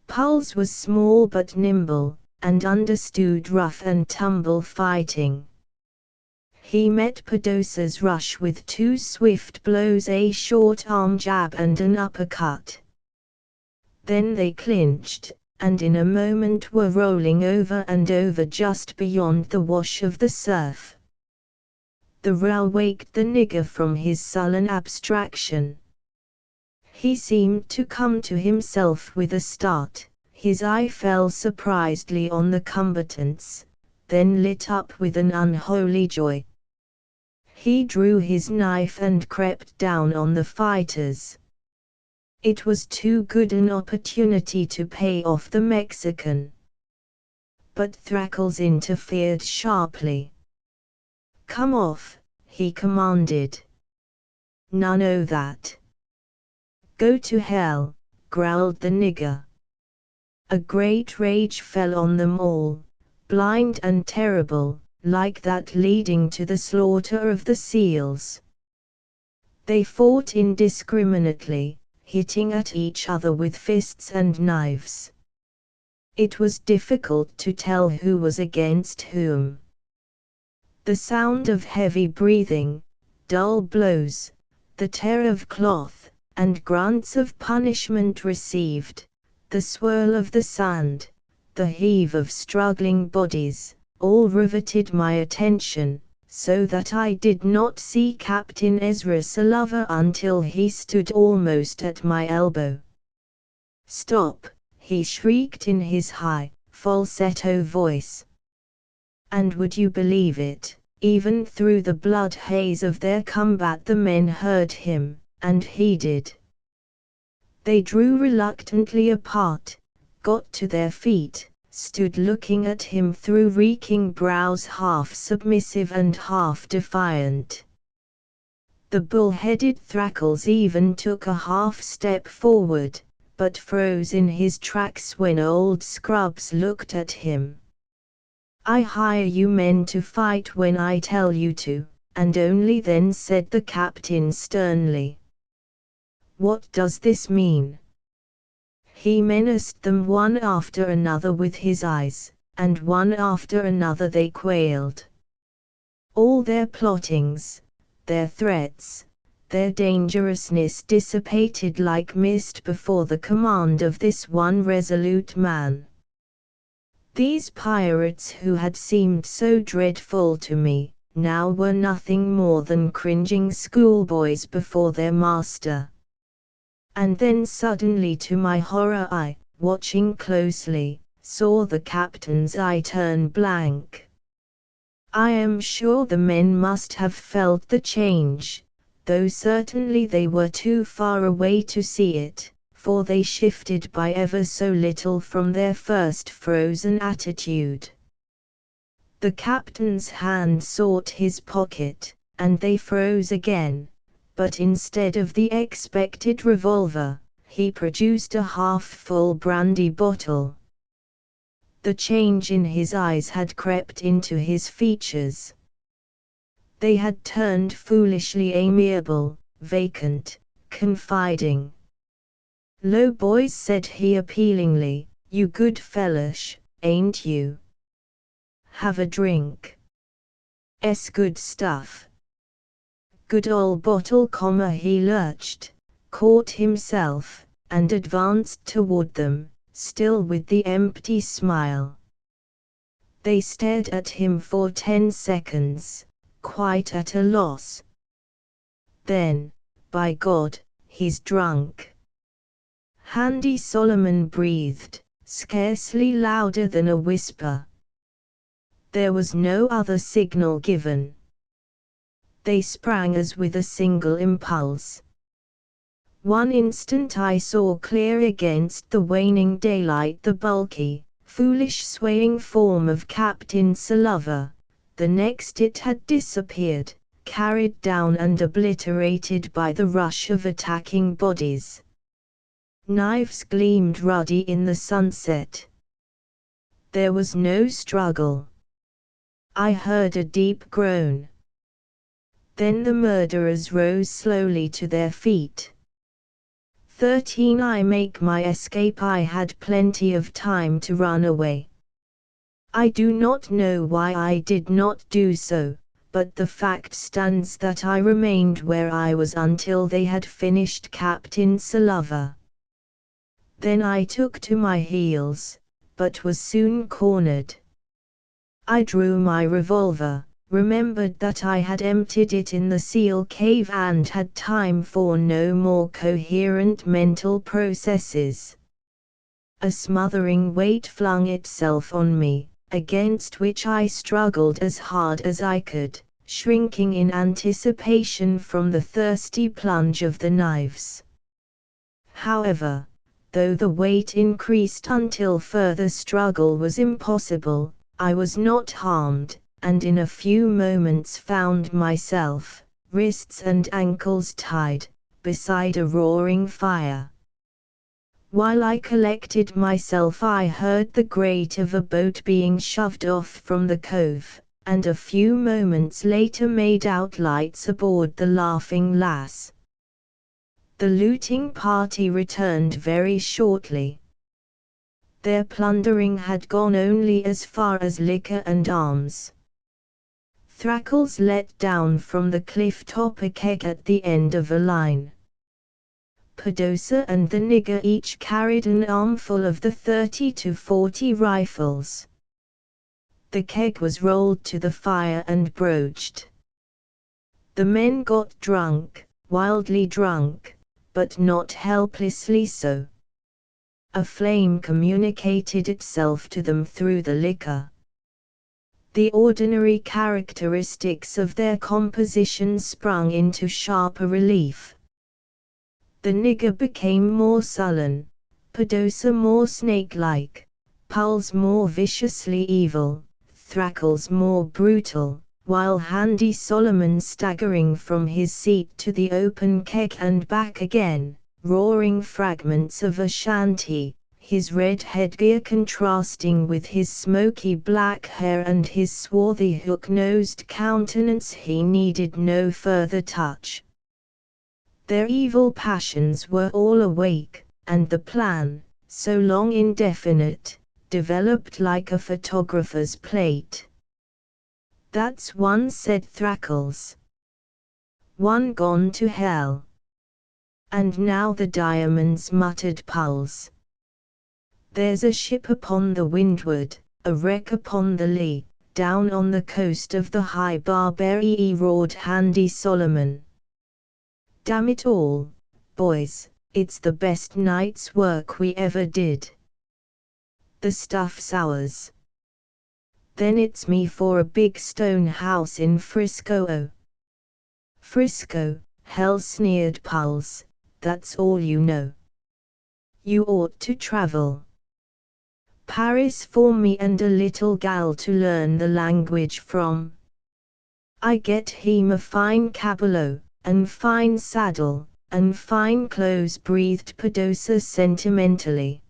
Speaker 1: Pulse was small but nimble, and understood rough and tumble fighting. He met Pedosa's rush with 2 swift blows, a short arm jab and an uppercut. Then they clinched, and in a moment were rolling over and over just beyond the wash of the surf. The row waked the nigger from his sullen abstraction. He seemed to come to himself with a start. His eye fell surprisedly on the combatants, then lit up with an unholy joy. He drew his knife and crept down on the fighters. It was too good an opportunity to pay off the Mexican. But Thrackles interfered sharply. "Come off," he commanded. "None o' that." "Go to hell," growled the nigger. A great rage fell on them all, blind and terrible, like that leading to the slaughter of the seals. They fought indiscriminately, hitting at each other with fists and knives. It was difficult to tell who was against whom. The sound of heavy breathing, dull blows, the tear of cloth, and grunts of punishment received, the swirl of the sand, the heave of struggling bodies, all riveted my attention, so that I did not see Captain Ezra Sullivan until he stood almost at my elbow. "Stop!" he shrieked in his high, falsetto voice. And would you believe it, even through the blood haze of their combat the men heard him, and heeded. They drew reluctantly apart, got to their feet, stood looking at him through reeking brows, half submissive and half defiant. The bull-headed Thrackles even took a half-step forward, but froze in his tracks when old Scrubs looked at him. "I hire you men to fight when I tell you to, and only then," said the captain sternly. "What does this mean?" He menaced them one after another with his eyes, and one after another they quailed. All their plottings, their threats, their dangerousness dissipated like mist before the command of this one resolute man. These pirates who had seemed so dreadful to me, now were nothing more than cringing schoolboys before their master. And then suddenly to my horror I, watching closely, saw the captain's eye turn blank. I am sure the men must have felt the change, though certainly they were too far away to see it, for they shifted by ever so little from their first frozen attitude. The captain's hand sought his pocket, and they froze again, but instead of the expected revolver, he produced a half-full brandy bottle. The change in his eyes had crept into his features. They had turned foolishly amiable, vacant, confiding. "Lo, boys," said he appealingly, "you good fellows, ain't you? Have a drink. Good stuff. Good old bottle." He lurched, caught himself, and advanced toward them, still with the empty smile. They stared at him for 10 seconds, quite at a loss. Then, "By God, he's drunk!" Handy Solomon breathed, scarcely louder than a whisper. There was no other signal given. They sprang as with a single impulse. One instant I saw clear against the waning daylight the bulky, foolish swaying form of Captain Sullivan. The next it had disappeared, carried down and obliterated by the rush of attacking bodies. Knives gleamed ruddy in the sunset. There was no struggle. I heard a deep groan. Then the murderers rose slowly to their feet. 13 I make my escape. I had plenty of time to run away. I do not know why I did not do so, but the fact stands that I remained where I was until they had finished Captain Sullivan. Then I took to my heels, but was soon cornered. I drew my revolver, remembered that I had emptied it in the seal cave and had time for no more coherent mental processes. A smothering weight flung itself on me, against which I struggled as hard as I could, shrinking in anticipation from the thirsty plunge of the knives. However, though the weight increased until further struggle was impossible, I was not harmed, and in a few moments found myself, wrists and ankles tied, beside a roaring fire. While I collected myself I heard the grate of a boat being shoved off from the cove, and a few moments later made out lights aboard the Laughing Lass. The looting party returned very shortly. Their plundering had gone only as far as liquor and arms. Thrackles let down from the cliff top a keg at the end of a line. Pedosa and the nigger each carried an armful of the 30 to 40 rifles. The keg was rolled to the fire and broached. The men got drunk, wildly drunk, but not helplessly so. A flame communicated itself to them through the liquor. The ordinary characteristics of their composition sprung into sharper relief. The nigger became more sullen, Padosa more snake-like, Pulse more viciously evil, Thrackles more brutal, while Handy Solomon staggering from his seat to the open keg and back again, roaring fragments of a shanty, his red headgear contrasting with his smoky black hair and his swarthy hook-nosed countenance, he needed no further touch. Their evil passions were all awake, and the plan, so long indefinite, developed like a photographer's plate. "That's one," said Thrackles. "One gone to hell." "And now the diamonds," muttered Pulse. "There's a ship upon the windward, a wreck upon the lee, down on the coast of the High Barbary," roared Handy Solomon. "Damn it all, boys, it's the best night's work we ever did. The stuff's ours. Then it's me for a big stone house in Frisco." "Oh, Frisco, hell," sneered Pulse, "that's all you know. You ought to travel. Paris for me and a little gal to learn the language from. I get him a fine caballo, an' fine saddle, an' fine clothes," breathed Padosa sentimentally.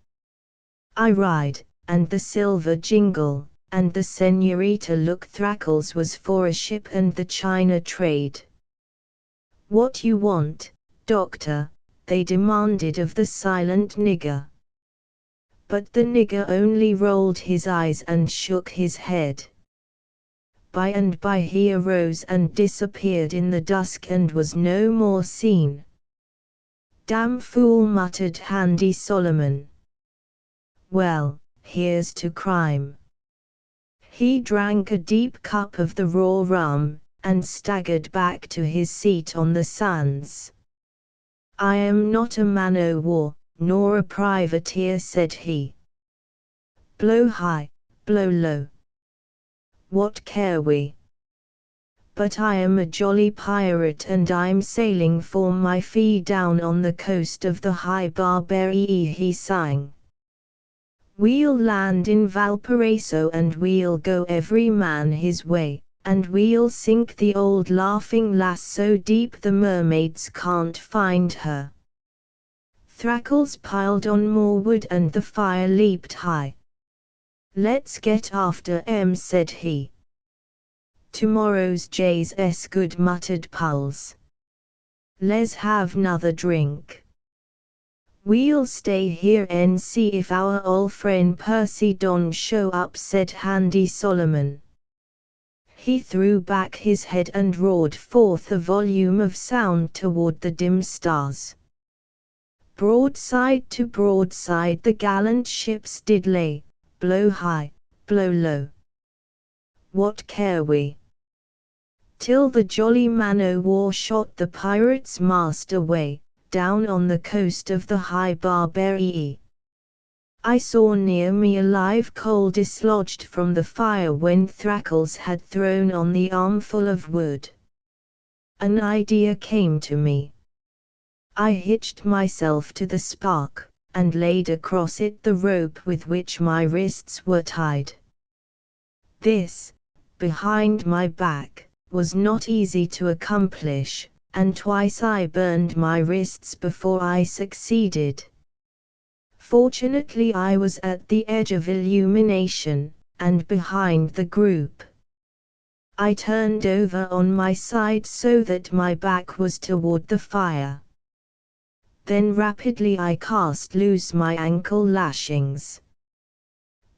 Speaker 1: "I ride, and the silver jingle, and the senorita look." Thrackles was for a ship and the China trade. "What you want, doctor?" they demanded of the silent nigger. But the nigger only rolled his eyes and shook his head. By and by he arose and disappeared in the dusk and was no more seen. "Damn fool," muttered Handy Solomon. "Well, here's to crime." He drank a deep cup of the raw rum, and staggered back to his seat on the sands. "I am not a man-o'-war, nor a privateer," said he. "Blow high, blow low. What care we? But I am a jolly pirate, and I'm sailing for my fee down on the coast of the High Barbary," he sang. "We'll land in Valparaiso, and we'll go every man his way, and we'll sink the old Laughing Lass so deep the mermaids can't find her." Thrackles piled on more wood and the fire leaped high. "Let's get after 'em," said he. "Tomorrow's J's good," muttered Pulse. "Let's have 'nother drink." "We'll stay here and see if our ol' friend Percy don't show up," said Handy Solomon. He threw back his head and roared forth a volume of sound toward the dim stars. Broadside to broadside the gallant ships did lay, blow high, blow low. What care we? Till the jolly man-o'-war shot the pirate's mast away, down on the coast of the High Barbary. I saw near me a live coal dislodged from the fire when Thrackles had thrown on the armful of wood. An idea came to me. I hitched myself to the spark, and laid across it the rope with which my wrists were tied. This, behind my back, was not easy to accomplish, and twice I burned my wrists before I succeeded. Fortunately I was at the edge of illumination, and behind the group. I turned over on my side so that my back was toward the fire. Then rapidly I cast loose my ankle lashings.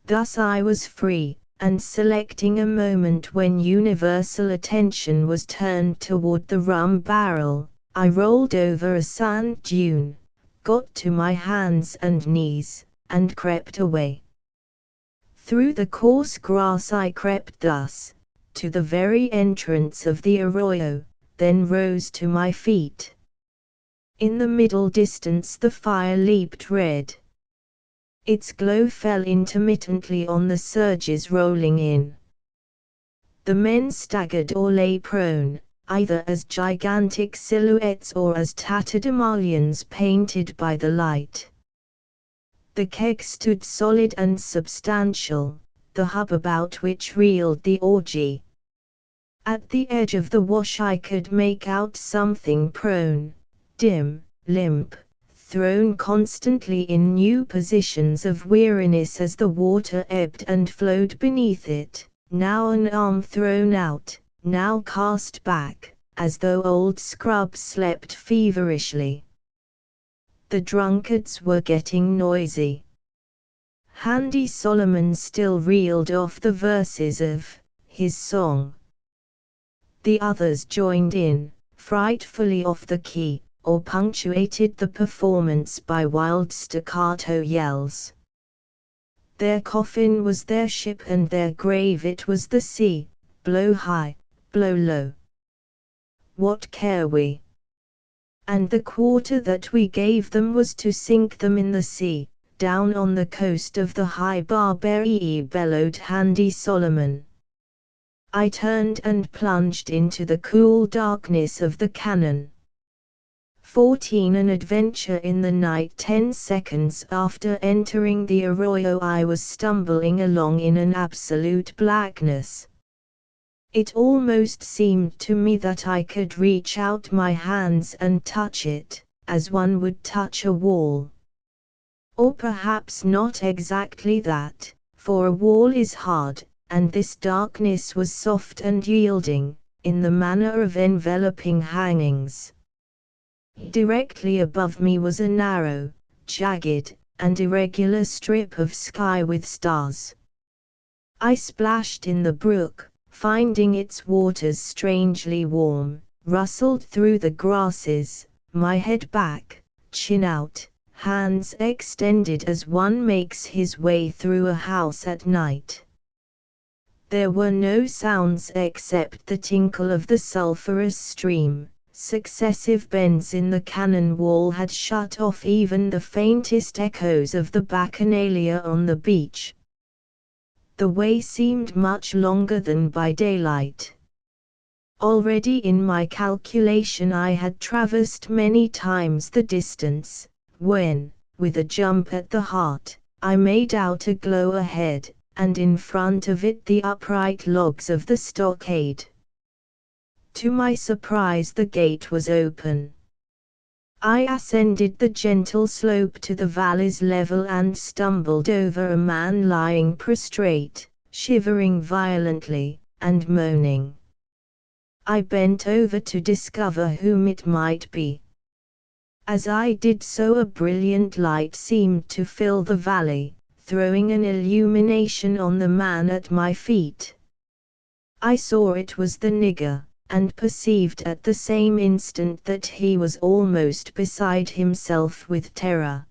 Speaker 1: Thus I was free, and selecting a moment when universal attention was turned toward the rum barrel, I rolled over a sand dune, got to my hands and knees, and crept away. Through the coarse grass I crept thus, to the very entrance of the arroyo, then rose to my feet. In the middle distance the fire leaped red. Its glow fell intermittently on the surges rolling in. The men staggered or lay prone, either as gigantic silhouettes or as tatterdemalions painted by the light. The keg stood solid and substantial, the hub about which reeled the orgy. At the edge of the wash I could make out something prone, dim, limp, thrown constantly in new positions of weariness as the water ebbed and flowed beneath it, now an arm thrown out, now cast back, as though old scrubs slept feverishly. The drunkards were getting noisy. Handy Solomon still reeled off the verses of his song. The others joined in, frightfully off the key, or punctuated the performance by wild staccato yells. Their coffin was their ship and their grave it was the sea, blow high, blow low. What care we? And the quarter that we gave them was to sink them in the sea, down on the coast of the high Barbary, bellowed Handy Solomon. I turned and plunged into the cool darkness of the cannon. 14 An adventure in the night. 10 seconds after entering the arroyo I was stumbling along in an absolute blackness. It almost seemed to me that I could reach out my hands and touch it, as one would touch a wall. Or perhaps not exactly that, for a wall is hard, and this darkness was soft and yielding, in the manner of enveloping hangings. Directly above me was a narrow, jagged, and irregular strip of sky with stars. I splashed in the brook, finding its waters strangely warm, rustled through the grasses, my head back, chin out, hands extended as one makes his way through a house at night. There were no sounds except the tinkle of the sulphurous stream. Successive bends in the cannon wall had shut off even the faintest echoes of the bacchanalia on the beach. The way seemed much longer than by daylight. Already in my calculation I had traversed many times the distance, when, with a jump at the heart, I made out a glow ahead, and in front of it the upright logs of the stockade. To my surprise the gate was open. I ascended the gentle slope to the valley's level and stumbled over a man lying prostrate, shivering violently, and moaning. I bent over to discover whom it might be. As I did so a brilliant light seemed to fill the valley, throwing an illumination on the man at my feet. I saw it was the nigger, and perceived at the same instant that he was almost beside himself with terror.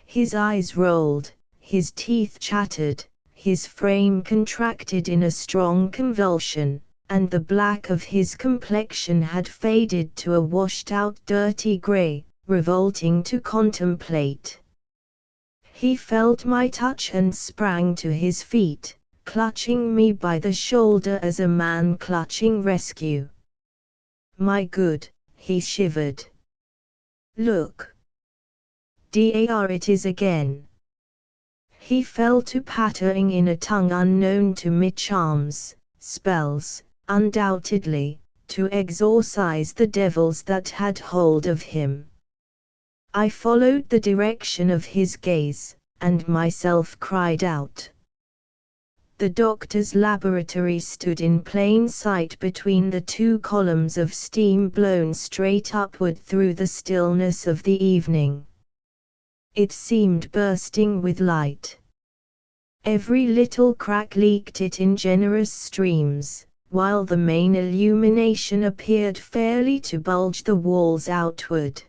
Speaker 1: His eyes rolled, his teeth chattered, his frame contracted in a strong convulsion, and the black of his complexion had faded to a washed-out dirty grey, revolting to contemplate. He felt my touch and sprang to his feet, clutching me by the shoulder as a man clutching rescue. "My good," he shivered. "Look. Dar it is again." He fell to pattering in a tongue unknown to me, charms, spells, undoubtedly, to exorcise the devils that had hold of him. I followed the direction of his gaze, and myself cried out. The doctor's laboratory stood in plain sight between the two columns of steam blown straight upward through the stillness of the evening. It seemed bursting with light. Every little crack leaked it in generous streams, while the main illumination appeared fairly to bulge the walls outward.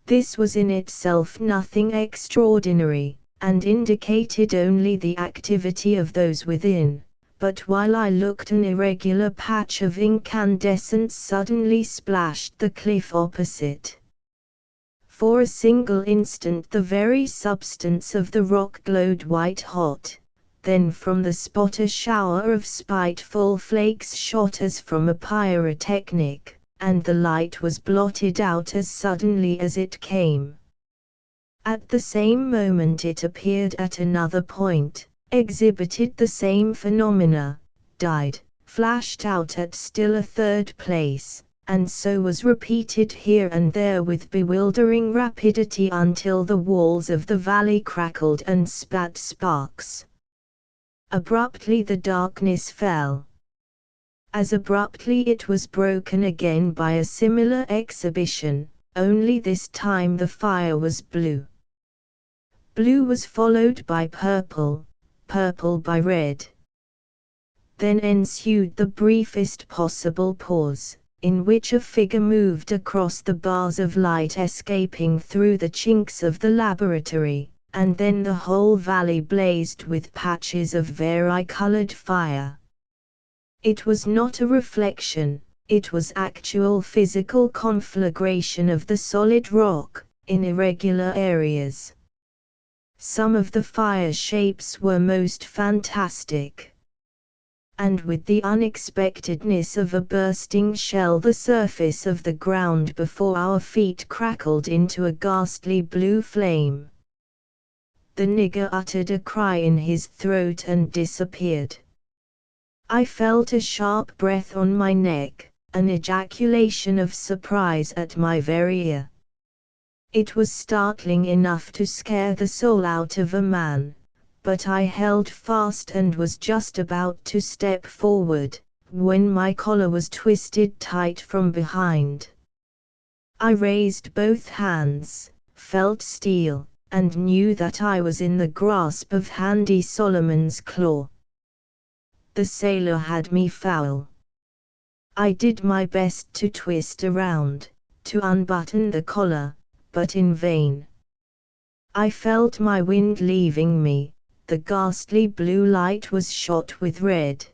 Speaker 1: This was in itself nothing extraordinary, and indicated only the activity of those within, but while I looked an irregular patch of incandescence suddenly splashed the cliff opposite. For a single instant the very substance of the rock glowed white hot, then from the spot a shower of spiteful flakes shot as from a pyrotechnic, and the light was blotted out as suddenly as it came. At the same moment it appeared at another point, exhibited the same phenomena, died, flashed out at still a third place, and so was repeated here and there with bewildering rapidity until the walls of the valley crackled and spat sparks. Abruptly the darkness fell. As abruptly it was broken again by a similar exhibition, only this time the fire was blue. Blue was followed by purple, purple by red. Then ensued the briefest possible pause, in which a figure moved across the bars of light escaping through the chinks of the laboratory, and then the whole valley blazed with patches of vari-colored fire. It was not a reflection, it was actual physical conflagration of the solid rock, in irregular areas. Some of the fire shapes were most fantastic. And with the unexpectedness of a bursting shell the surface of the ground before our feet crackled into a ghastly blue flame. The nigger uttered a cry in his throat and disappeared. I felt a sharp breath on my neck, an ejaculation of surprise at my very ear. It was startling enough to scare the soul out of a man, but I held fast and was just about to step forward, when my collar was twisted tight from behind. I raised both hands, felt steel, and knew that I was in the grasp of Handy Solomon's claw. The sailor had me foul. I did my best to twist around, to unbutton the collar, but in vain. I felt my wind leaving me, the ghastly blue light was shot with red.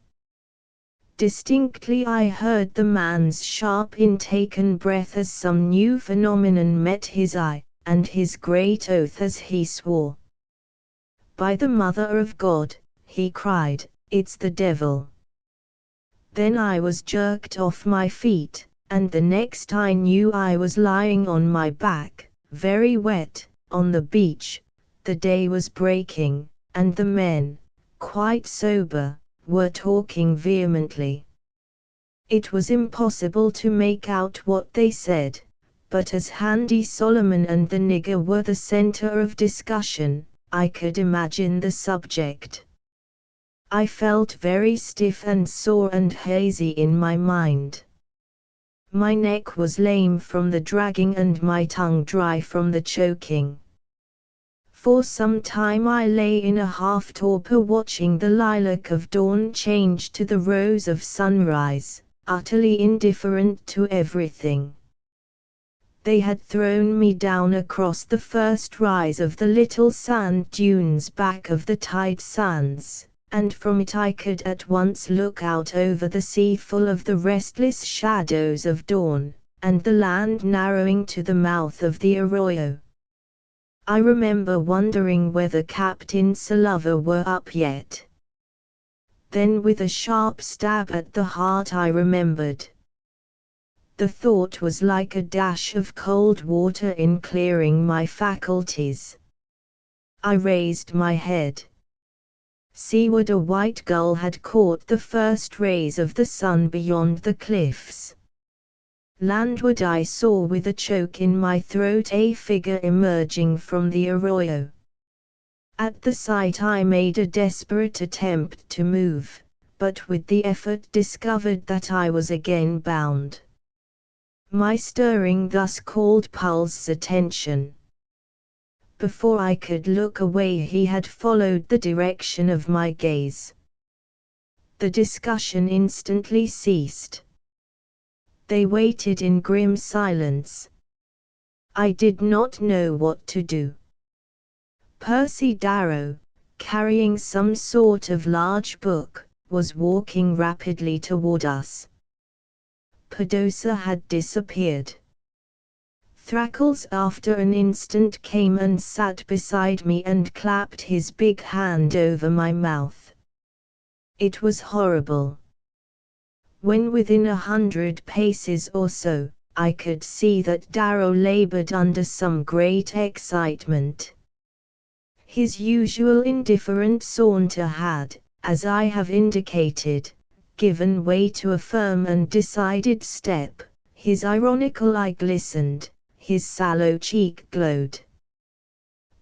Speaker 1: Distinctly I heard the man's sharp intaken breath as some new phenomenon met his eye, and his great oath as he swore. "By the Mother of God," he cried, "it's the devil." Then I was jerked off my feet, and the next I knew I was lying on my back, very wet, on the beach. The day was breaking, and the men, quite sober, were talking vehemently. It was impossible to make out what they said, but as Handy Solomon and the nigger were the center of discussion, I could imagine the subject. I felt very stiff and sore and hazy in my mind. My neck was lame from the dragging and my tongue dry from the choking. For some time I lay in a half-torpor watching the lilac of dawn change to the rose of sunrise, utterly indifferent to everything. They had thrown me down across the first rise of the little sand dunes back of the tide sands, and from it I could at once look out over the sea full of the restless shadows of dawn, and the land narrowing to the mouth of the arroyo. I remember wondering whether Captain Sullivan were up yet. Then with a sharp stab at the heart I remembered. The thought was like a dash of cold water in clearing my faculties. I raised my head. Seaward a white gull had caught the first rays of the sun beyond the cliffs. Landward I saw with a choke in my throat a figure emerging from the arroyo. At the sight I made a desperate attempt to move, but with the effort discovered that I was again bound. My stirring thus called Paul's attention. Before I could look away he had followed the direction of my gaze. The discussion instantly ceased. They waited in grim silence. I did not know what to do. Percy Darrow, carrying some sort of large book, was walking rapidly toward us. Pedosa had disappeared. Thrackles after an instant came and sat beside me and clapped his big hand over my mouth. It was horrible. When within 100 paces or so, I could see that Darrow labored under some great excitement. His usual indifferent saunter had, as I have indicated, given way to a firm and decided step, his ironical eye glistened, his sallow cheek glowed.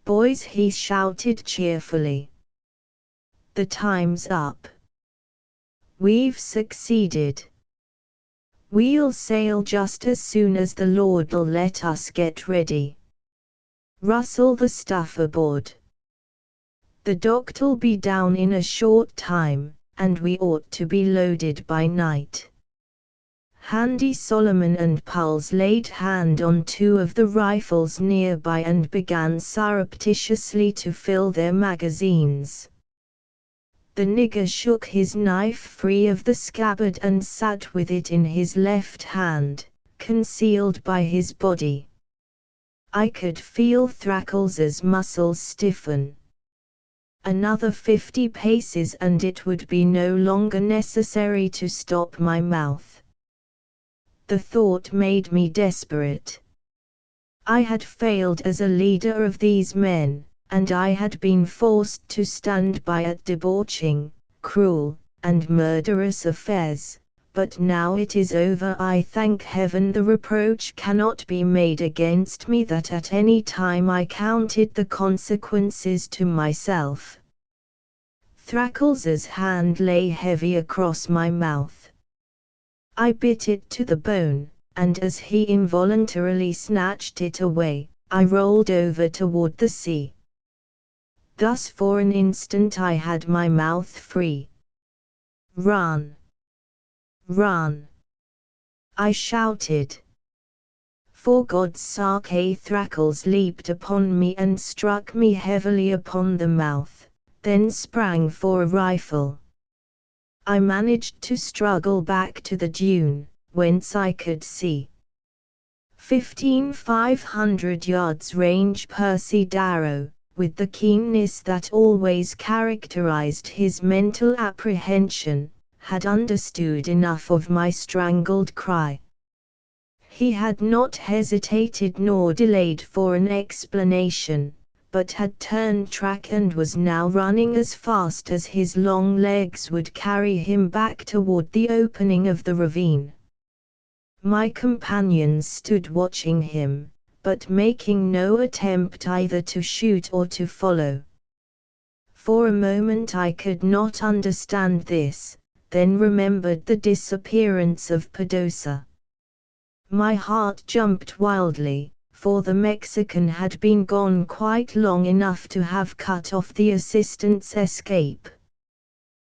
Speaker 1: "Boys," he shouted cheerfully. "The time's up. We've succeeded. We'll sail just as soon as the Lord'll let us get ready. Rustle the stuff aboard. The dock'll be down in a short time, and we ought to be loaded by night." Handy Solomon and Pulse laid hand on two of the rifles nearby and began surreptitiously to fill their magazines. The nigger shook his knife free of the scabbard and sat with it in his left hand, concealed by his body. I could feel Thrackles' muscles stiffen. Another 50 paces and it would be no longer necessary to stop my mouth. The thought made me desperate. I had failed as a leader of these men, and I had been forced to stand by at debauching, cruel, and murderous affairs, but now it is over. I thank heaven the reproach cannot be made against me that at any time I counted the consequences to myself. Thrackles' hand lay heavy across my mouth. I bit it to the bone, and as he involuntarily snatched it away, I rolled over toward the sea. Thus for an instant I had my mouth free. "Run! Run!" I shouted. "For God's sake!" Thrackles leaped upon me and struck me heavily upon the mouth, then sprang for a rifle. I managed to struggle back to the dune, whence I could see 500 yards range. Percy Darrow, with the keenness that always characterized his mental apprehension, had understood enough of my strangled cry. He had not hesitated nor delayed for an explanation, but had turned track and was now running as fast as his long legs would carry him back toward the opening of the ravine. My companions stood watching him, but making no attempt either to shoot or to follow. For a moment I could not understand this, then remembered the disappearance of Pedosa. My heart jumped wildly, for the Mexican had been gone quite long enough to have cut off the assistant's escape.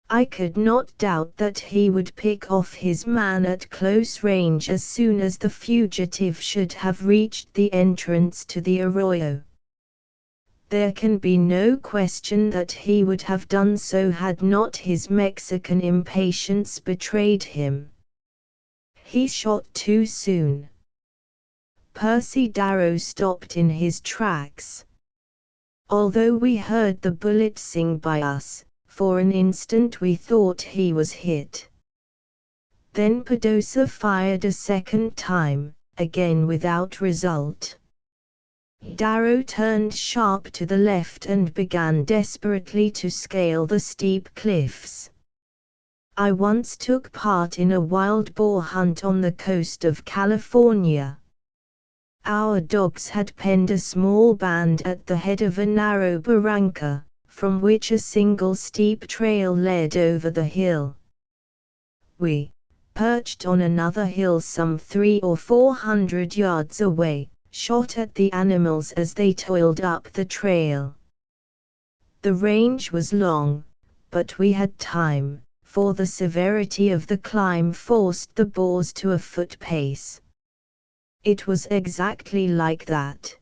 Speaker 1: I could not doubt that he would pick off his man at close range as soon as the fugitive should have reached the entrance to the arroyo. There can be no question that he would have done so had not his Mexican impatience betrayed him. He shot too soon. Percy Darrow stopped in his tracks. Although we heard the bullet sing by us, for an instant we thought he was hit. Then Pedosa fired a second time, again without result. Darrow turned sharp to the left and began desperately to scale the steep cliffs. I once took part in a wild boar hunt on the coast of California. Our dogs had penned a small band at the head of a narrow barranca, from which a single steep trail led over the hill. We, perched on another hill some 300 or 400 yards away, shot at the animals as they toiled up the trail. The range was long, but we had time, for the severity of the climb forced the boars to a foot pace. It was exactly like that.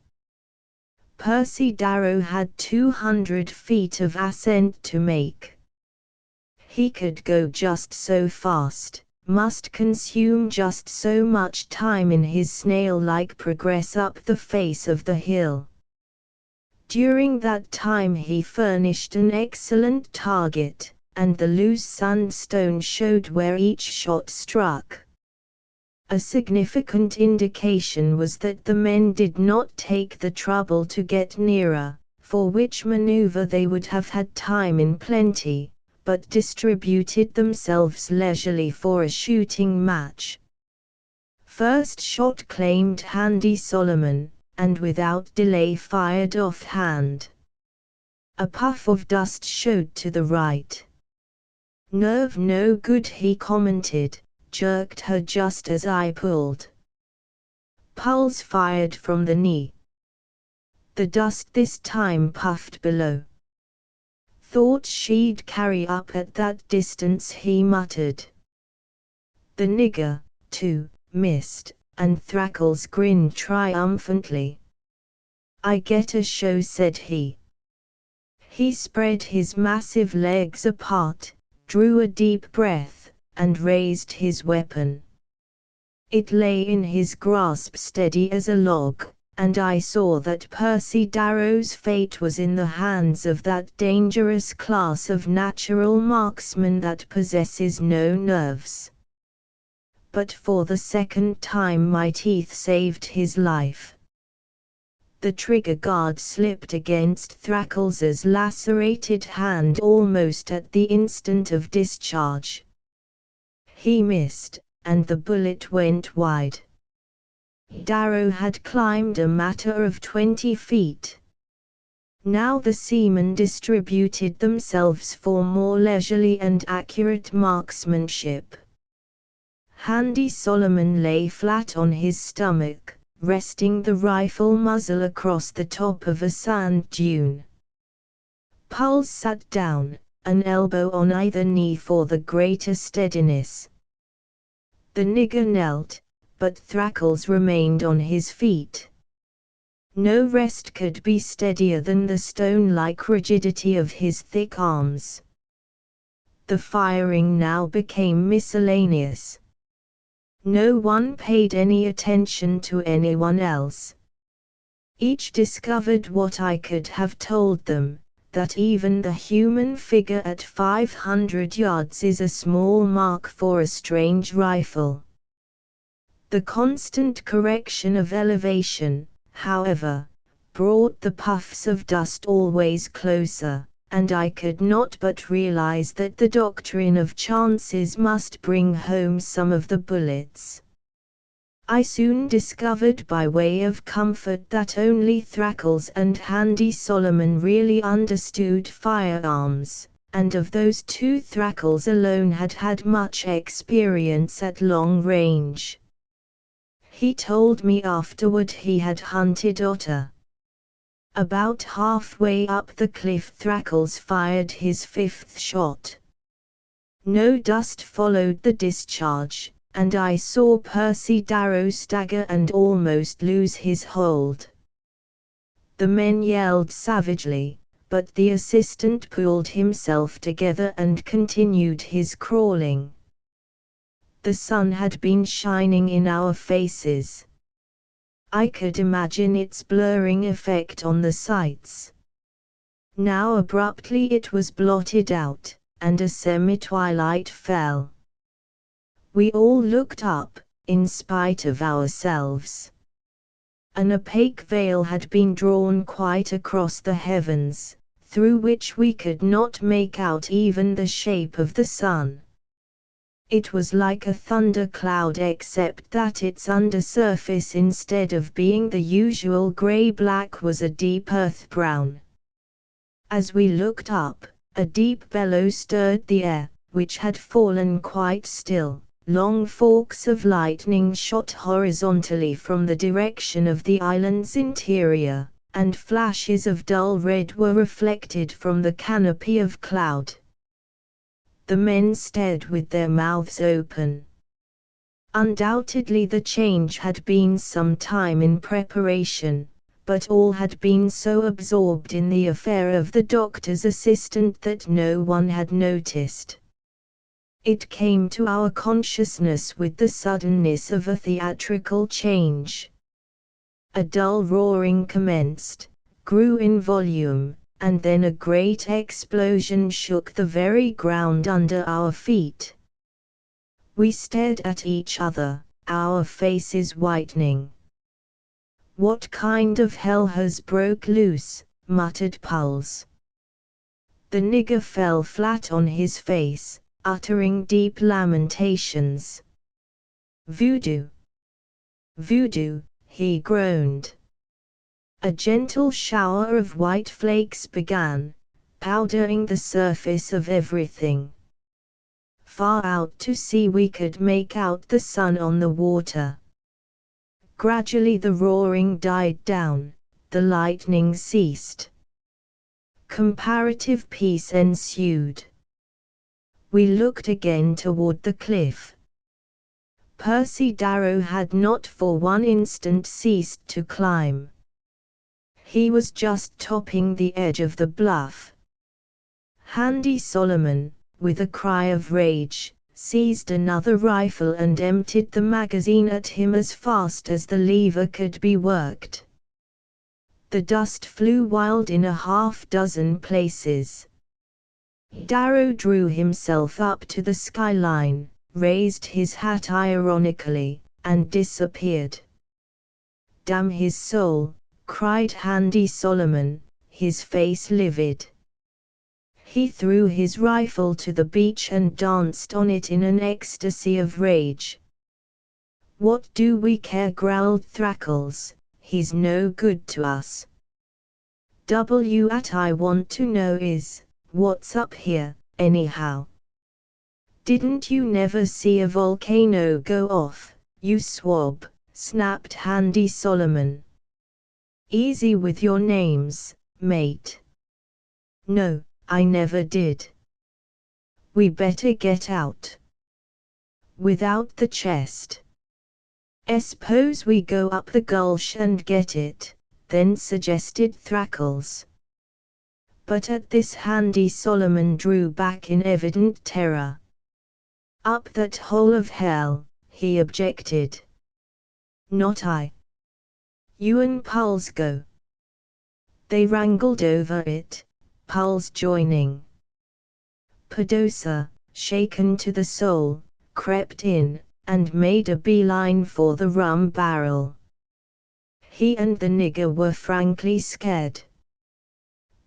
Speaker 1: Percy Darrow had 200 feet of ascent to make. He could go just so fast, must consume just so much time in his snail-like progress up the face of the hill. During that time he furnished an excellent target, and the loose sandstone showed where each shot struck. A significant indication was that the men did not take the trouble to get nearer, for which maneuver they would have had time in plenty, but distributed themselves leisurely for a shooting match. First shot claimed Handy Solomon, and without delay fired offhand. A puff of dust showed to the right. "Nerve no good," he commented, jerked her just as I pulled. Pulse fired from the knee. The dust this time puffed below. "Thought she'd carry up at that distance," he muttered. The nigger, too, missed, and Thrackles grinned triumphantly. "I get a show," said he. He spread his massive legs apart, drew a deep breath, and raised his weapon. It lay in his grasp steady as a log, and I saw that Percy Darrow's fate was in the hands of that dangerous class of natural marksmen that possesses no nerves. But for the second time my teeth saved his life. The trigger guard slipped against Thrackles' lacerated hand almost at the instant of discharge. He missed, and the bullet went wide. Darrow had climbed a matter of 20 feet. Now the seamen distributed themselves for more leisurely and accurate marksmanship. Handy Solomon lay flat on his stomach, resting the rifle muzzle across the top of a sand dune. Pulse sat down, an elbow on either knee for the greater steadiness. The nigger knelt, but Thrackles remained on his feet. No rest could be steadier than the stone-like rigidity of his thick arms. The firing now became miscellaneous. No one paid any attention to anyone else. Each discovered what I could have told them, that even the human figure at 500 yards is a small mark for a strange rifle. The constant correction of elevation, however, brought the puffs of dust always closer, and I could not but realize that the doctrine of chances must bring home some of the bullets. I soon discovered by way of comfort that only Thrackles and Handy Solomon really understood firearms, and of those two Thrackles alone had had much experience at long range. He told me afterward he had hunted otter. About halfway up the cliff Thrackles fired his fifth shot. No dust followed the discharge, and I saw Percy Darrow stagger and almost lose his hold. The men yelled savagely, but the assistant pulled himself together and continued his crawling. The sun had been shining in our faces. I could imagine its blurring effect on the sights. Now abruptly it was blotted out, and a semi-twilight fell. We all looked up, in spite of ourselves. An opaque veil had been drawn quite across the heavens, through which we could not make out even the shape of the sun. It was like a thundercloud except that its undersurface instead of being the usual grey-black was a deep earth-brown. As we looked up, a deep bellow stirred the air, which had fallen quite still. Long forks of lightning shot horizontally from the direction of the island's interior, and flashes of dull red were reflected from the canopy of cloud. The men stared with their mouths open. Undoubtedly the change had been some time in preparation, but all had been so absorbed in the affair of the doctor's assistant that no one had noticed. It came to our consciousness with the suddenness of a theatrical change. A dull roaring commenced, grew in volume, and then a great explosion shook the very ground under our feet. We stared at each other, our faces whitening. "What kind of hell has broke loose?" muttered Puls. The nigger fell flat on his face, uttering deep lamentations. "Voodoo! Voodoo!" he groaned. A gentle shower of white flakes began, powdering the surface of everything. Far out to sea we could make out the sun on the water. Gradually the roaring died down, the lightning ceased. Comparative peace ensued. We looked again toward the cliff. Percy Darrow had not for one instant ceased to climb. He was just topping the edge of the bluff. Handy Solomon, with a cry of rage, seized another rifle and emptied the magazine at him as fast as the lever could be worked. The dust flew wild in a half-dozen places. Darrow drew himself up to the skyline, raised his hat ironically, and disappeared. "Damn his soul!" cried Handy Solomon, his face livid. He threw his rifle to the beach and danced on it in an ecstasy of rage. "What do we care?" growled Thrackles, "he's no good to us. What I want to know is, what's up here, anyhow? Didn't you never see a volcano go off, you swab?" snapped Handy Solomon. "Easy with your names, mate." "No, I never did." "We better get out." "Without the chest." "Suppose we go up the gulch and get it," then suggested Thrackles. But at this Handy Solomon drew back in evident terror. "Up that hole of hell," he objected. "Not I. You and Puls go." They wrangled over it, Puls joining. Pedosa, shaken to the soul, crept in, and made a beeline for the rum barrel. He and the nigger were frankly scared.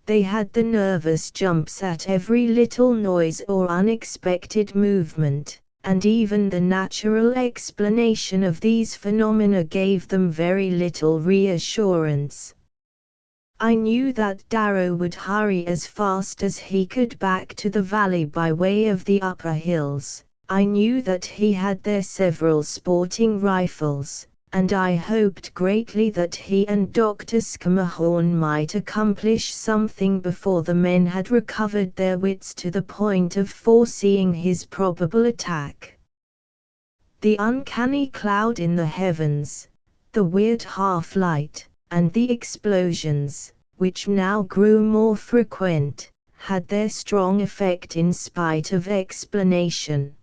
Speaker 1: They had the nervous jumps at every little noise or unexpected movement, and even the natural explanation of these phenomena gave them very little reassurance. I knew that Darrow would hurry as fast as he could back to the valley by way of the upper hills. I knew that he had there several sporting rifles, and I hoped greatly that he and Dr. Scammahorn might accomplish something before the men had recovered their wits to the point of foreseeing his probable attack. The uncanny cloud in the heavens, the weird half-light, and the explosions, which now grew more frequent, had their strong effect in spite of explanation.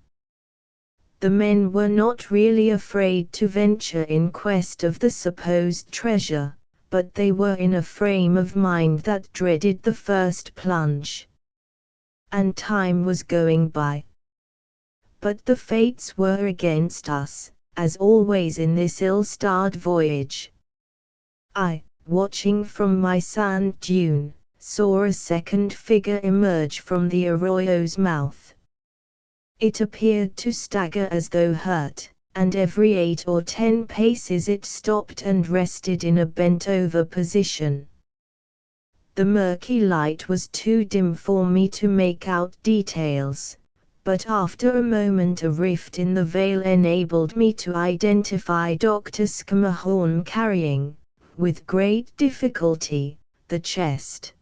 Speaker 1: The men were not really afraid to venture in quest of the supposed treasure, but they were in a frame of mind that dreaded the first plunge. And time was going by. But the fates were against us, as always in this ill-starred voyage. I, watching from my sand dune, saw a second figure emerge from the arroyo's mouth. It appeared to stagger as though hurt, and every 8 or 10 paces it stopped and rested in a bent-over position. The murky light was too dim for me to make out details, but after a moment a rift in the veil enabled me to identify Dr. Scammahorn carrying, with great difficulty, the chest.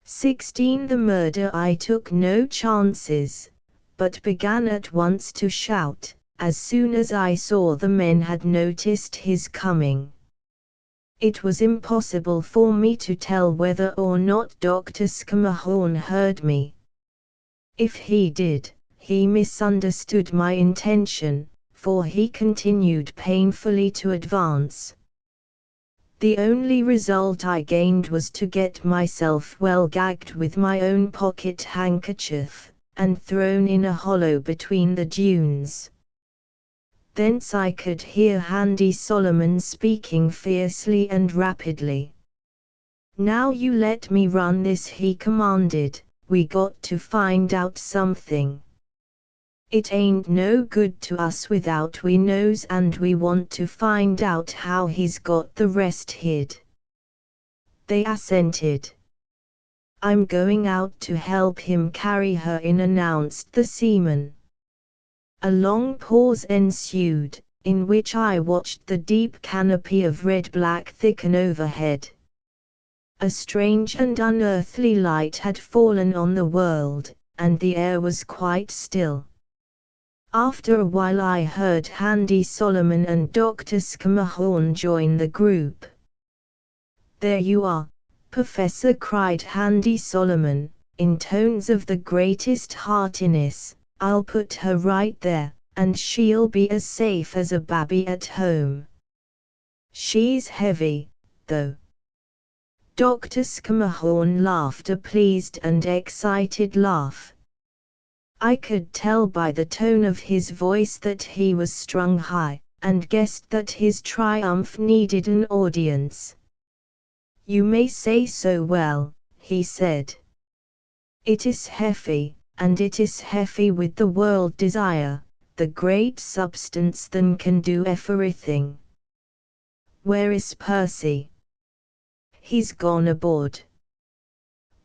Speaker 1: 16 The murder. I took no chances, but began at once to shout, as soon as I saw the men had noticed his coming. It was impossible for me to tell whether or not Dr. Scammahorn heard me. If he did, he misunderstood my intention, for he continued painfully to advance. The only result I gained was to get myself well gagged with my own pocket handkerchief, and thrown in a hollow between the dunes. Thence I could hear Handy Solomon speaking fiercely and rapidly. "Now you let me run this," he commanded. "We got to find out something. It ain't no good to us without we knows, and we want to find out how he's got the rest hid." They assented. "I'm going out to help him carry her in," announced the seaman. A long pause ensued, in which I watched the deep canopy of red-black thicken overhead. A strange and unearthly light had fallen on the world, and the air was quite still. After a while I heard Handy Solomon and Dr. Scammahorn join the group. "There you are, Professor," cried Handy Solomon, in tones of the greatest heartiness. "I'll put her right there, and she'll be as safe as a babby at home. She's heavy, though." Dr. Scammahorn laughed a pleased and excited laugh. I could tell by the tone of his voice that he was strung high, and guessed that his triumph needed an audience. "You may say so well," he said. "It is heavy, and it is heavy with the world desire, the great substance that can do everything. Where is Percy?" "He's gone aboard."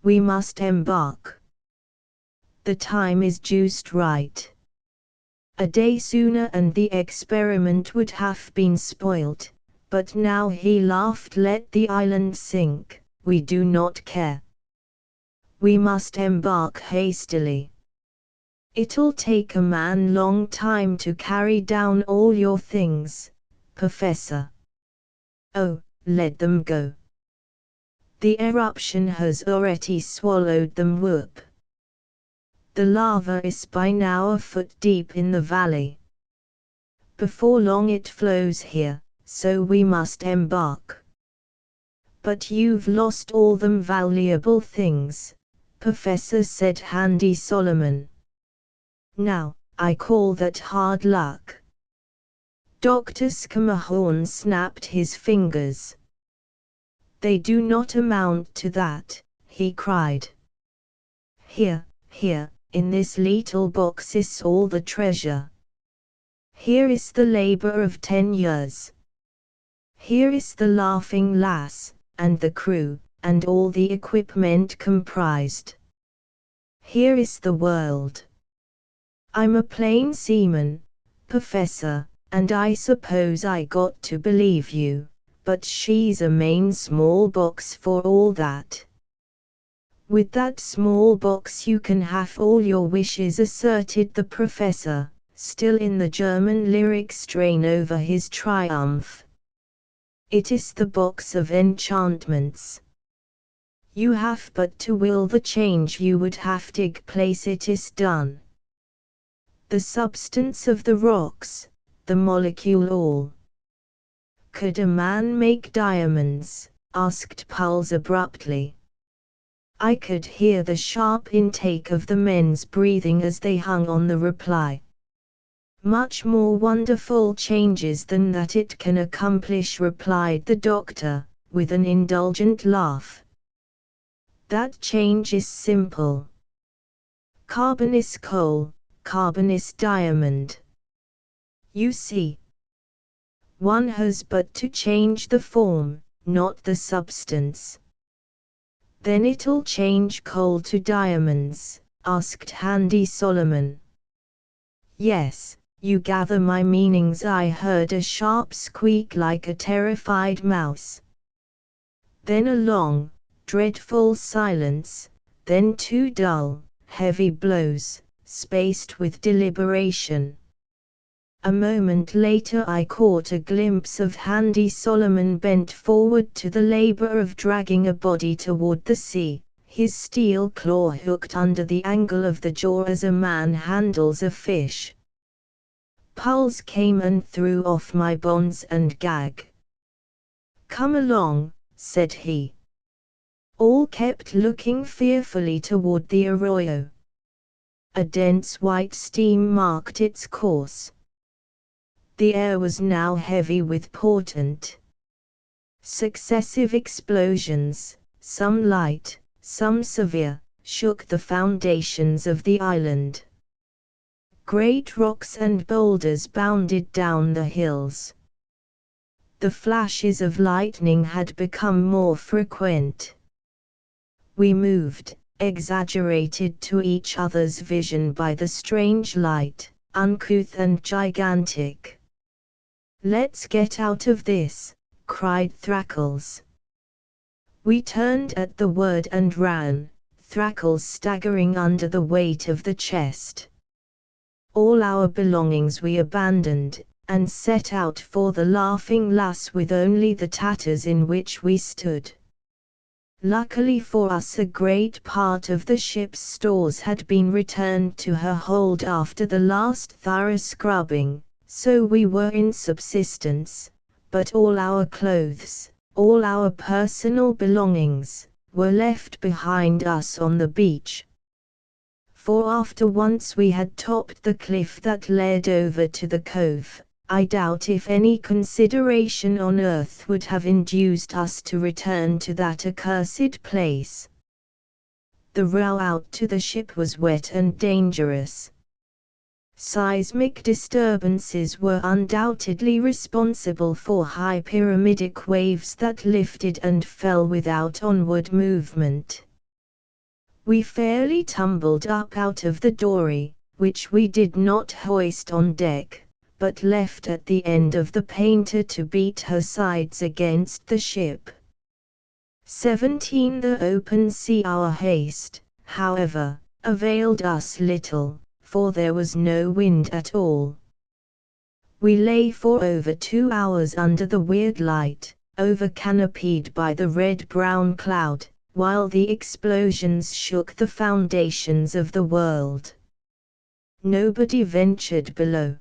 Speaker 1: "We must embark. The time is just right. A day sooner and the experiment would have been spoilt, but now," he laughed, "let the island sink, we do not care. We must embark hastily. It'll take a man long time to carry down all your things, Professor." "Oh, let them go. The eruption has already swallowed them whoop. The lava is by now a foot deep in the valley. Before long it flows here, so we must embark." "But you've lost all them valuable things, Professor," said Handy Solomon. "Now, I call that hard luck." Dr. Scammahorn snapped his fingers. "They do not amount to that," he cried. "Here, in this little box is all the treasure. Here is the labor of 10 years. Here is the Laughing Lass, and the crew, and all the equipment comprised. Here is the world. I'm a plain seaman, Professor, and I suppose I got to believe you, but she's a main small box for all that." "With that small box you can have all your wishes," asserted the professor, still in the German lyric strain over his triumph. "It is the box of enchantments. You have but to will the change you would have take place, it is done. The substance of the rocks, the molecule all." "Could a man make diamonds?" asked Pulse abruptly. I could hear the sharp intake of the men's breathing as they hung on the reply. "Much more wonderful changes than that it can accomplish," replied the doctor, with an indulgent laugh. "That change is simple. Carbon is coal, carbon is diamond. You see, one has but to change the form, not the substance." "Then it'll change coal to diamonds?" asked Handy Solomon. "Yes, you gather my meanings." I heard a sharp squeak like a terrified mouse. Then a long, dreadful silence, then 2 dull, heavy blows, spaced with deliberation. A moment later I caught a glimpse of Handy Solomon bent forward to the labor of dragging a body toward the sea, his steel claw hooked under the angle of the jaw as a man handles a fish. Pulse came and threw off my bonds and gag. "Come along," said he. All kept looking fearfully toward the arroyo. A dense white steam marked its course. The air was now heavy with portent. Successive explosions, some light, some severe, shook the foundations of the island. Great rocks and boulders bounded down the hills. The flashes of lightning had become more frequent. We moved, exaggerated to each other's vision by the strange light, uncouth and gigantic. "Let's get out of this," cried Thrackles. We turned at the word and ran, Thrackles staggering under the weight of the chest. All our belongings we abandoned, and set out for the Laughing Lass with only the tatters in which we stood. Luckily for us, a great part of the ship's stores had been returned to her hold after the last thorough scrubbing, so we were in subsistence, but all our clothes, all our personal belongings, were left behind us on the beach. For after once we had topped the cliff that led over to the cove, I doubt if any consideration on earth would have induced us to return to that accursed place. The row out to the ship was wet and dangerous. Seismic disturbances were undoubtedly responsible for high pyramidic waves that lifted and fell without onward movement. We fairly tumbled up out of the dory, which we did not hoist on deck, but left at the end of the painter to beat her sides against the ship. 17 The open sea. Our haste, however, availed us little, for there was no wind at all. We lay for over 2 hours under the weird light, over-canopied by the red-brown cloud, while the explosions shook the foundations of the world. Nobody ventured below.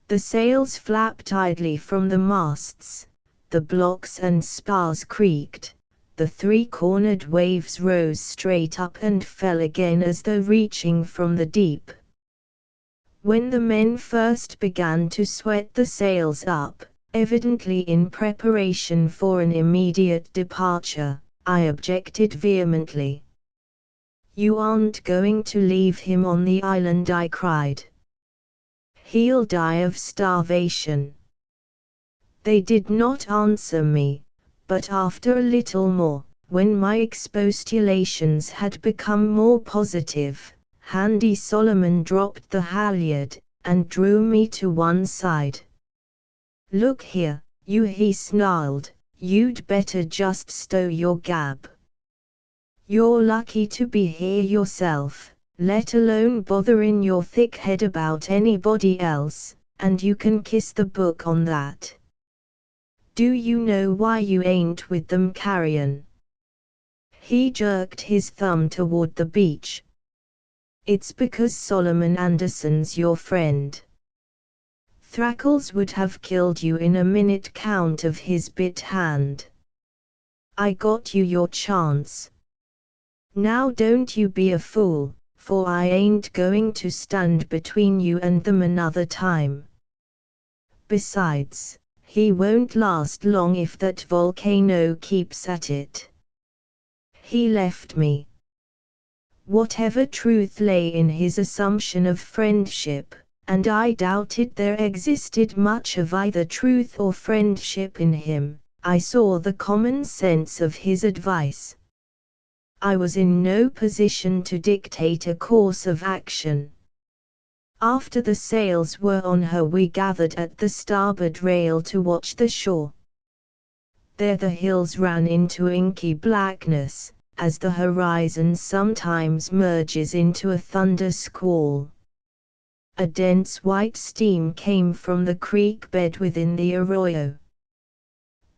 Speaker 1: The sails flapped idly from the masts, the blocks and spars creaked, the three-cornered waves rose straight up and fell again as though reaching from the deep. When the men first began to sweat the sails up, evidently in preparation for an immediate departure, I objected vehemently. "You aren't going to leave him on the island," I cried. "He'll die of starvation." They did not answer me, but after a little more, when my expostulations had become more positive, Handy Solomon dropped the halyard, and drew me to one side. "Look here, you," he snarled, "you'd better just stow your gab. You're lucky to be here yourself, let alone bothering your thick head about anybody else, and you can kiss the book on that. Do you know why you ain't with them, carrion?" He jerked his thumb toward the beach. "It's because Solomon Anderson's your friend. Thrackles would have killed you in a minute count of his bit hand. I got you your chance. Now don't you be a fool, for I ain't going to stand between you and them another time. Besides, he won't last long if that volcano keeps at it." He left me. Whatever truth lay in his assumption of friendship, and I doubted there existed much of either truth or friendship in him, I saw the common sense of his advice. I was in no position to dictate a course of action. After the sails were on her, we gathered at the starboard rail to watch the shore. There the hills ran into inky blackness, as the horizon sometimes merges into a thunder squall. a dense white steam came from the creek bed within the arroyo.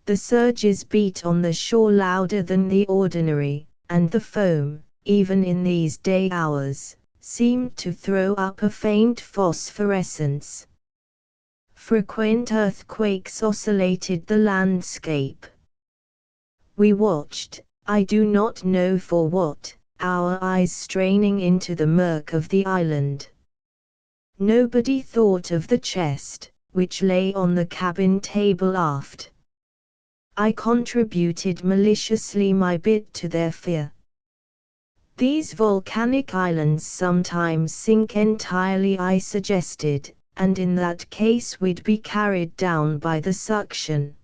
Speaker 1: The surges beat on the shore louder than the ordinary, and the foam, even in these day hours, seemed to throw up a faint phosphorescence. Frequent earthquakes oscillated the landscape. We watched, I do not know for what, our eyes straining into the murk of the island. Nobody thought of the chest, which lay on the cabin table aft. I contributed maliciously my bit to their fear. These volcanic islands sometimes sink entirely, I suggested, and in that case we'd be carried down by the suction.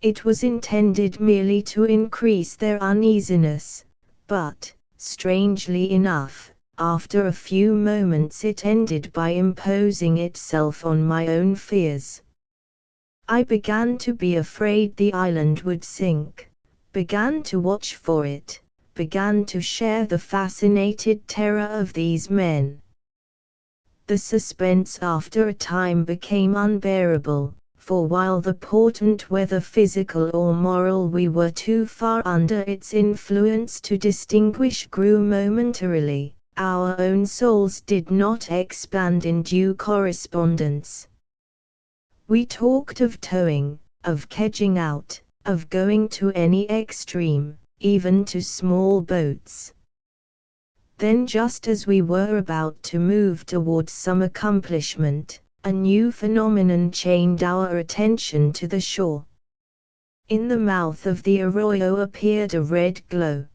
Speaker 1: It was intended merely to increase their uneasiness, but, strangely enough, after a few moments it ended by imposing itself on my own fears. I began to be afraid the island would sink, began to watch for it, began to share the fascinated terror of these men. The suspense after a time became unbearable, for while the portent, whether physical or moral, we were too far under its influence to distinguish, grew momentarily, our own souls did not expand in due correspondence. We talked of towing, of kedging out, of going to any extreme, even to small boats. Then, just as we were about to move towards some accomplishment, a new phenomenon chained our attention to the shore. In the mouth of the arroyo appeared a red glow.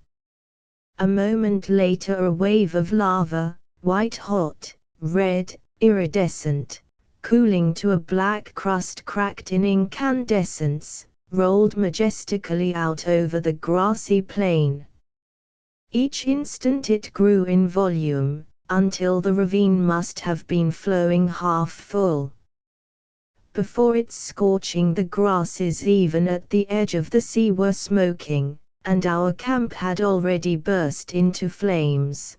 Speaker 1: A moment later a wave of lava, white-hot, red, iridescent, cooling to a black crust cracked in incandescence, rolled majestically out over the grassy plain. Each instant it grew in volume, until the ravine must have been flowing half full. Before its scorching, the grasses even at the edge of the sea were smoking, and our camp had already burst into flames.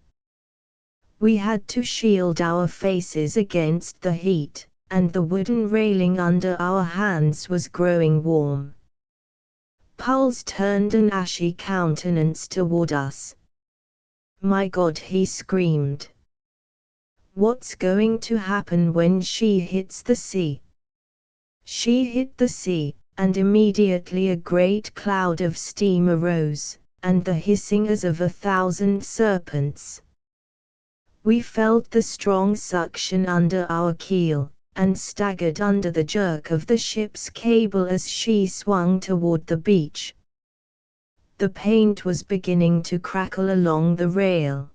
Speaker 1: We had to shield our faces against the heat, and the wooden railing under our hands was growing warm. Pulse turned an ashy countenance toward us. "My God," he screamed. "What's going to happen when she hits the sea?" She hit the sea, and immediately a great cloud of steam arose, and the hissing as of 1,000 serpents. We felt the strong suction under our keel, and staggered under the jerk of the ship's cable as she swung toward the beach. The paint was beginning to crackle along the rail.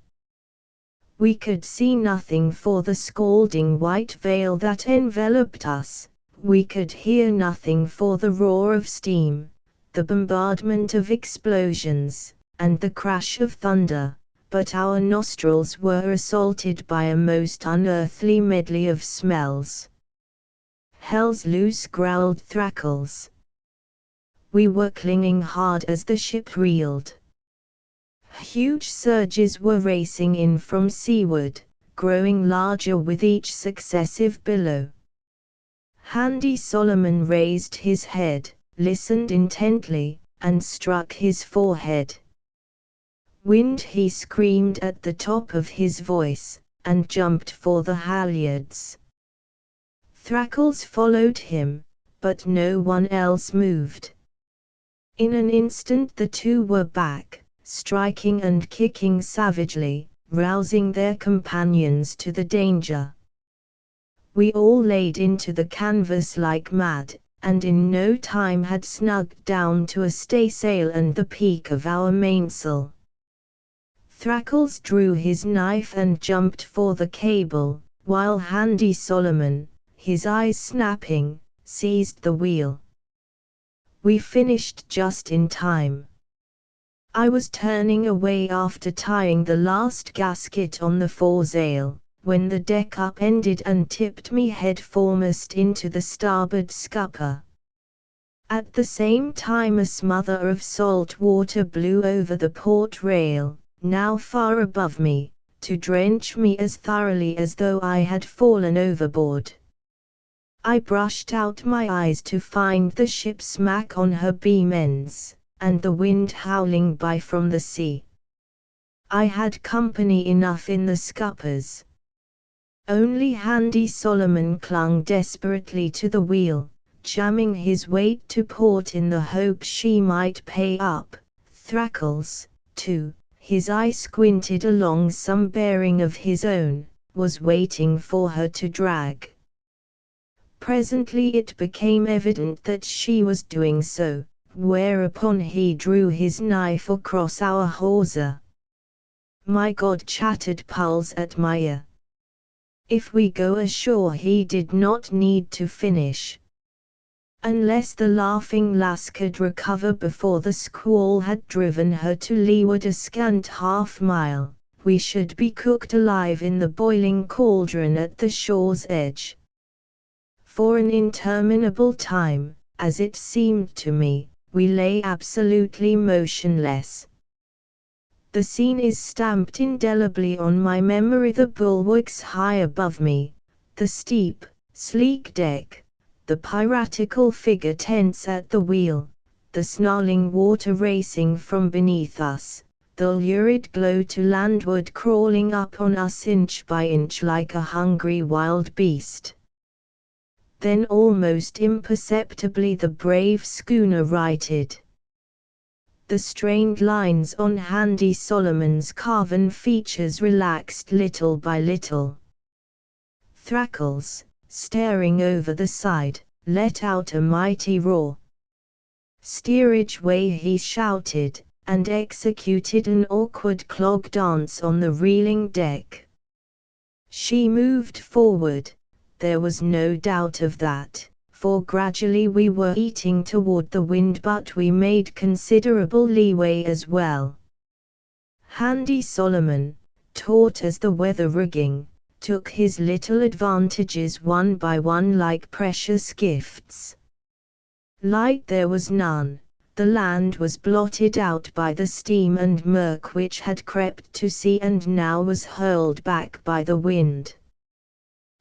Speaker 1: We could see nothing for the scalding white veil that enveloped us, we could hear nothing for the roar of steam, the bombardment of explosions, and the crash of thunder, but our nostrils were assaulted by a most unearthly medley of smells. Hell's loose, growled Thrackles. We were clinging hard as the ship reeled. Huge surges were racing in from seaward, growing larger with each successive billow. Handy Solomon raised his head, listened intently, and struck his forehead. "Wind!" he screamed at the top of his voice, and jumped for the halyards. Thrackles followed him, but no one else moved. In an instant the two were back, striking and kicking savagely, rousing their companions to the danger. We all laid into the canvas like mad, and in no time had snugged down to a staysail and the peak of our mainsail. Thrackles drew his knife and jumped for the cable, while Handy Solomon, his eyes snapping, seized the wheel. We finished just in time. I was turning away after tying the last gasket on the foresail, when the deck upended and tipped me head foremost into the starboard scupper. At the same time a smother of salt water blew over the port rail, now far above me, to drench me as thoroughly as though I had fallen overboard. I brushed out my eyes to find the ship smack on her beam ends, and the wind howling by from the sea. I had company enough in the scuppers. Only Handy Solomon clung desperately to the wheel, jamming his weight to port in the hope she might pay up. Thrackles, too, his eye squinted along some bearing of his own, was waiting for her to drag. Presently it became evident that she was doing so, whereupon he drew his knife across our hawser. "My God," chattered Pulse at my ear. "If we go ashore he did not need to finish. Unless the Laughing Lass could recover before the squall had driven her to leeward a scant half-mile, we should be cooked alive in the boiling cauldron at the shore's edge." For an interminable time, as it seemed to me, we lay absolutely motionless. The scene is stamped indelibly on my memory: the bulwarks high above me, the steep, sleek deck, the piratical figure tense at the wheel, the snarling water racing from beneath us, the lurid glow to landward crawling up on us inch by inch like a hungry wild beast. Then almost imperceptibly the brave schooner righted. The strained lines on Handy Solomon's carven features relaxed little by little. Thrackles, staring over the side, let out a mighty roar. "Steerage way!" he shouted, and executed an awkward clog dance on the reeling deck. She moved forward. There was no doubt of that, for gradually we were eating toward the wind, but we made considerable leeway as well. Handy Solomon, taut as the weather rigging, took his little advantages one by one like precious gifts. Light there was none. The land was blotted out by the steam and murk which had crept to sea and now was hurled back by the wind.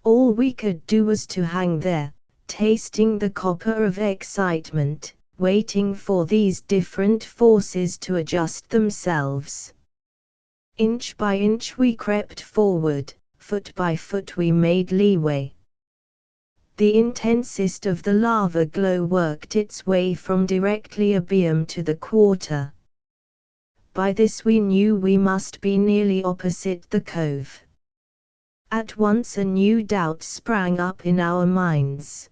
Speaker 1: All we could do was to hang there, tasting the copper of excitement, waiting for these different forces to adjust themselves. Inch by inch we crept forward, foot by foot we made leeway. The intensest of the lava glow worked its way from directly abeam to the quarter. By this we knew we must be nearly opposite the cove. At once a new doubt sprang up in our minds.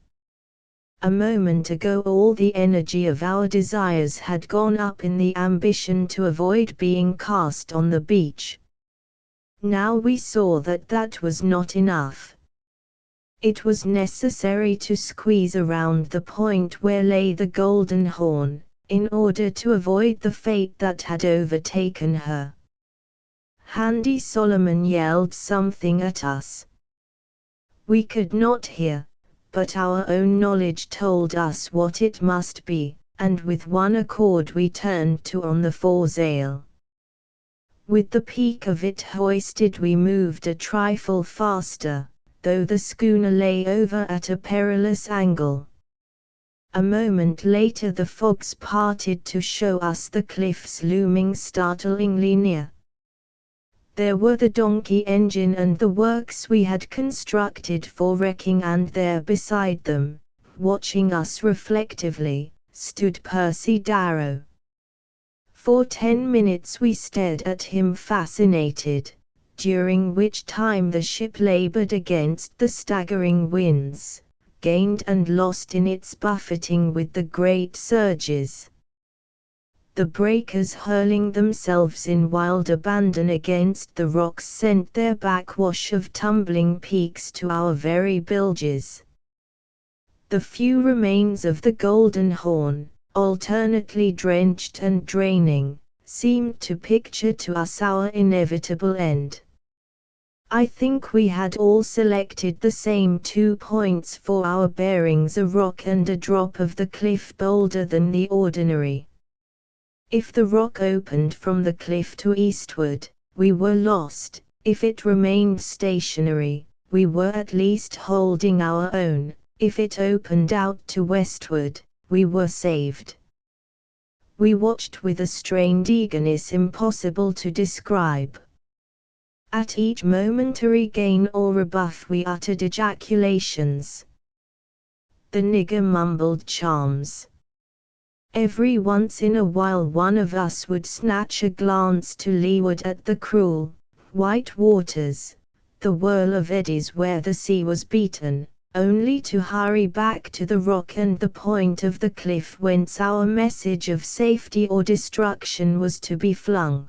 Speaker 1: A moment ago all the energy of our desires had gone up in the ambition to avoid being cast on the beach. Now we saw that that was not enough. It was necessary to squeeze around the point where lay the Golden Horn, in order to avoid the fate that had overtaken her. Handy Solomon yelled something at us. We could not hear, but our own knowledge told us what it must be, and with one accord we turned to on the foresail. With the peak of it hoisted we moved a trifle faster, though the schooner lay over at a perilous angle. A moment later the fogs parted to show us the cliffs looming startlingly near. There were the donkey engine and the works we had constructed for wrecking, and there beside them, watching us reflectively, stood Percy Darrow. For 10 minutes we stared at him fascinated, during which time the ship labored against the staggering winds, gained and lost in its buffeting with the great surges. The breakers hurling themselves in wild abandon against the rocks sent their backwash of tumbling peaks to our very bilges. The few remains of the Golden Horn, alternately drenched and draining, seemed to picture to us our inevitable end. I think we had all selected the same 2 points for our bearings: a rock and a drop of the cliff bolder than the ordinary. If the rock opened from the cliff to eastward, we were lost. If it remained stationary, we were at least holding our own. If it opened out to westward, we were saved. We watched with a strained eagerness impossible to describe. At each momentary gain or rebuff we uttered ejaculations. The nigger mumbled charms. Every once in a while one of us would snatch a glance to leeward at the cruel, white waters, the whirl of eddies where the sea was beaten, only to hurry back to the rock and the point of the cliff whence our message of safety or destruction was to be flung.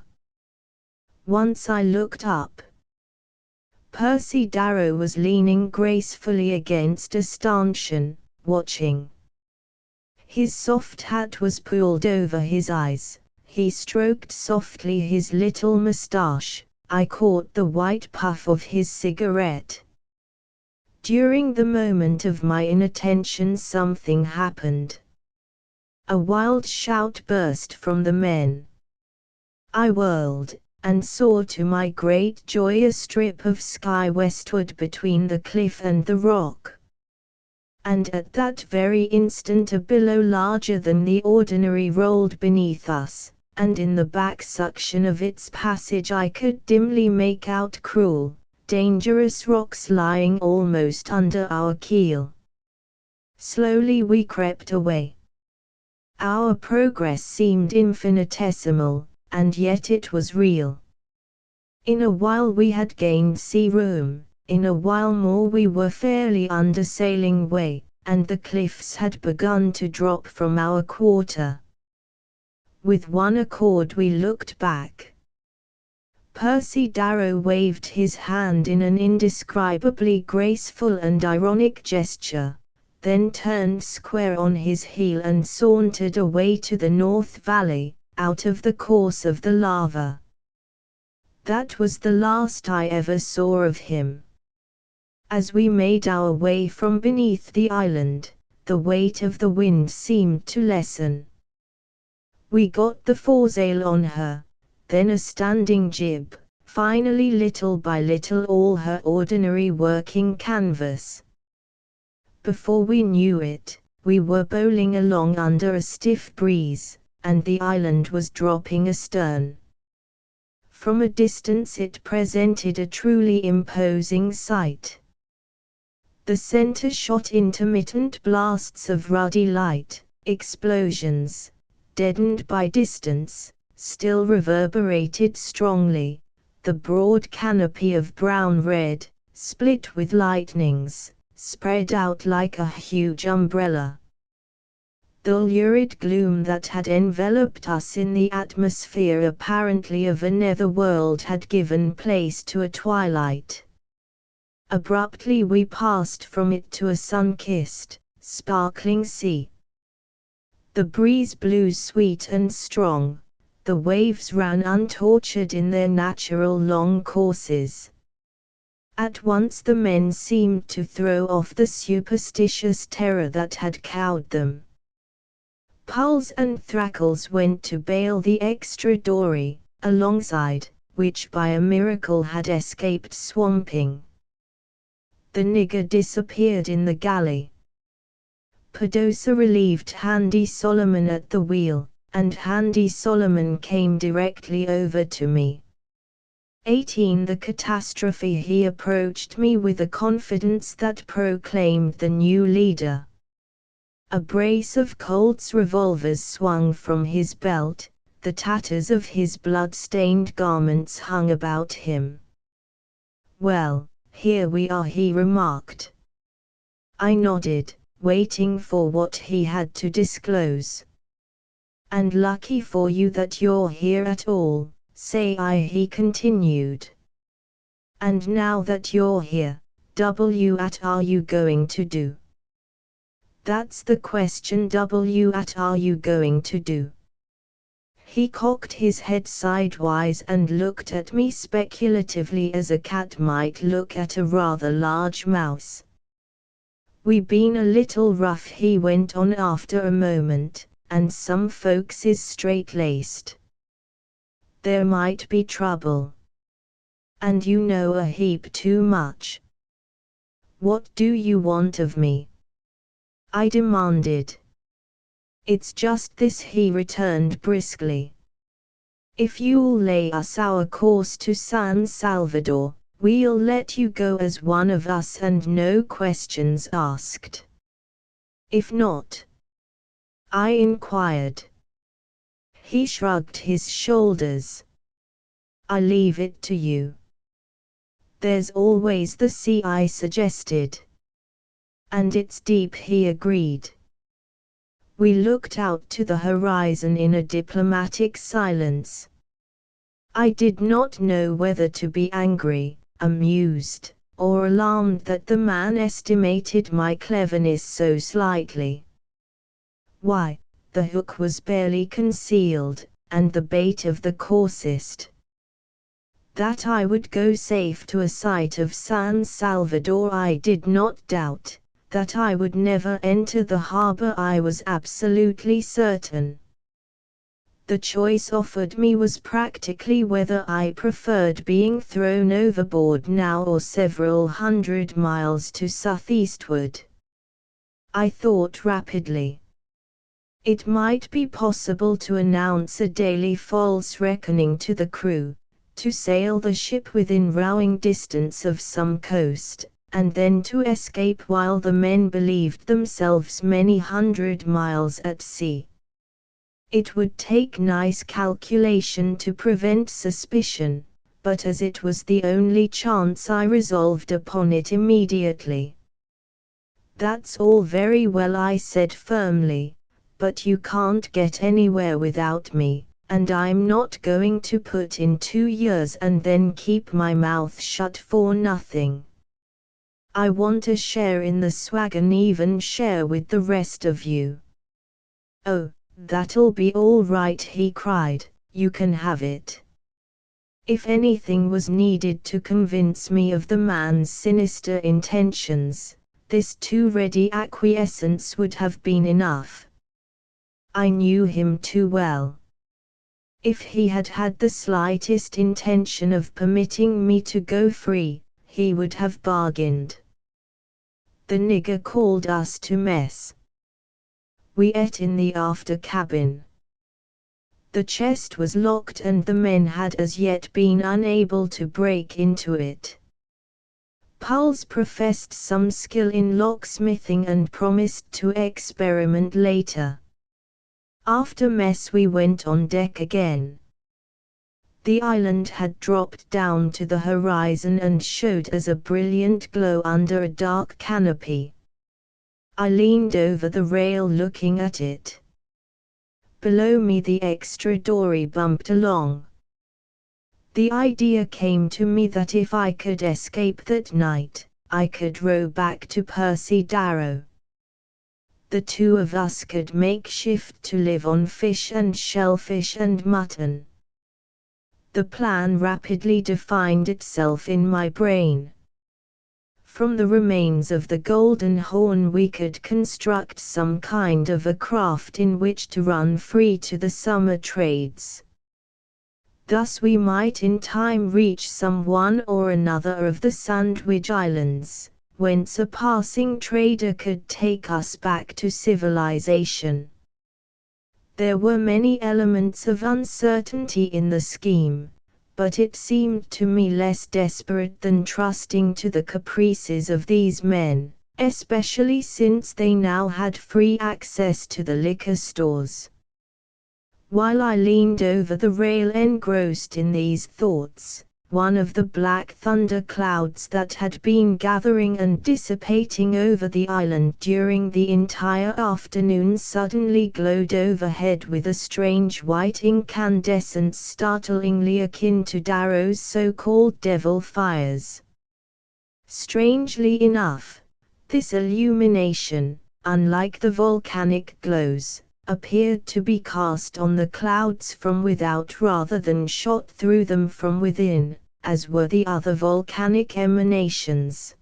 Speaker 1: Once I looked up. Percy Darrow was leaning gracefully against a stanchion, watching. His soft hat was pulled over his eyes, he stroked softly his little moustache, I caught the white puff of his cigarette. During the moment of my inattention something happened. A wild shout burst from the men. I whirled, and saw to my great joy a strip of sky westward between the cliff and the rock. And at that very instant a billow larger than the ordinary rolled beneath us, and in the back suction of its passage I could dimly make out cruel, dangerous rocks lying almost under our keel. Slowly we crept away. Our progress seemed infinitesimal, and yet it was real. In a while we had gained sea room. In a while more we were fairly under sailing way, and the cliffs had begun to drop from our quarter. With one accord we looked back. Percy Darrow waved his hand in an indescribably graceful and ironic gesture, then turned square on his heel and sauntered away to the North Valley, out of the course of the lava. That was the last I ever saw of him. As we made our way from beneath the island, the weight of the wind seemed to lessen. We got the foresail on her, then a standing jib, finally little by little all her ordinary working canvas. Before we knew it, we were bowling along under a stiff breeze, and the island was dropping astern. From a distance it presented a truly imposing sight. The center shot intermittent blasts of ruddy light, explosions, deadened by distance, still reverberated strongly, the broad canopy of brown-red, split with lightnings, spread out like a huge umbrella. The lurid gloom that had enveloped us in the atmosphere apparently of a nether world had given place to a twilight. Abruptly we passed from it to a sun-kissed, sparkling sea. The breeze blew sweet and strong, the waves ran untortured in their natural long courses. At once the men seemed to throw off the superstitious terror that had cowed them. Pulls and Thrackles went to bail the extra dory, alongside, which by a miracle had escaped swamping. The nigger disappeared in the galley. Pedosa relieved Handy Solomon at the wheel, and Handy Solomon came directly over to me. 18 The catastrophe. He approached me with a confidence that proclaimed the new leader. A brace of Colt's revolvers swung from his belt, the tatters of his blood-stained garments hung about him. "Well, here we are," he remarked. I nodded, waiting for what he had to disclose. "And lucky for you that you're here at all, say I," he continued. "And now that you're here, what are you going to do?" "That's the question, what are you going to do?" He cocked his head sidewise and looked at me speculatively as a cat might look at a rather large mouse. "We been a little rough," he went on after a moment, "and some folks is straight-laced. There might be trouble. and you know a heap too much. What do you want of me? I demanded. It's just this, he returned briskly. If you'll lay us our course to San Salvador, we'll let you go as one of us and no questions asked. If not? I inquired. He shrugged his shoulders. I leave it to you. There's always the sea, I suggested. And it's deep, he agreed. We looked out to the horizon in a diplomatic silence. I did not know whether to be angry, amused, or alarmed that the man estimated my cleverness so slightly. Why, the hook was barely concealed, and the bait of the coarsest. That I would go safe to a sight of San Salvador I did not doubt. That I would never enter the harbor I was absolutely certain. The choice offered me was practically whether I preferred being thrown overboard now or several hundred miles to southeastward. I thought rapidly. It might be possible to announce a daily false reckoning to the crew, to sail the ship within rowing distance of some coast, and then to escape while the men believed themselves many hundred miles at sea. It would take nice calculation to prevent suspicion, but as it was the only chance I resolved upon it immediately. That's all very well, I said firmly, but you can't get anywhere without me, and I'm not going to put in 2 years and then keep my mouth shut for nothing. I want a share in the swag, an even share with the rest of you. Oh, that'll be all right, he cried, you can have it. If anything was needed to convince me of the man's sinister intentions, this too ready acquiescence would have been enough. I knew him too well. If he had had the slightest intention of permitting me to go free, he would have bargained. The nigger called us to mess. We ate in the after cabin. The chest was locked and the men had as yet been unable to break into it. Puls professed some skill in locksmithing and promised to experiment later. After mess we went on deck again. The island had dropped down to the horizon and showed as a brilliant glow under a dark canopy. I leaned over the rail looking at it. Below me the extra dory bumped along. The idea came to me that if I could escape that night, I could row back to Percy Darrow. The two of us could make shift to live on fish and shellfish and mutton. The plan rapidly defined itself in my brain. From the remains of the Golden Horn we could construct some kind of a craft in which to run free to the summer trades. Thus we might in time reach some one or another of the Sandwich Islands, whence a passing trader could take us back to civilization. There were many elements of uncertainty in the scheme, but it seemed to me less desperate than trusting to the caprices of these men, especially since they now had free access to the liquor stores. While I leaned over the rail engrossed in these thoughts, one of the black thunder clouds that had been gathering and dissipating over the island during the entire afternoon suddenly glowed overhead with a strange white incandescence startlingly akin to Darrow's so-called devil fires. Strangely enough, this illumination, unlike the volcanic glows, appeared to be cast on the clouds from without rather than shot through them from within, as were the other volcanic emanations.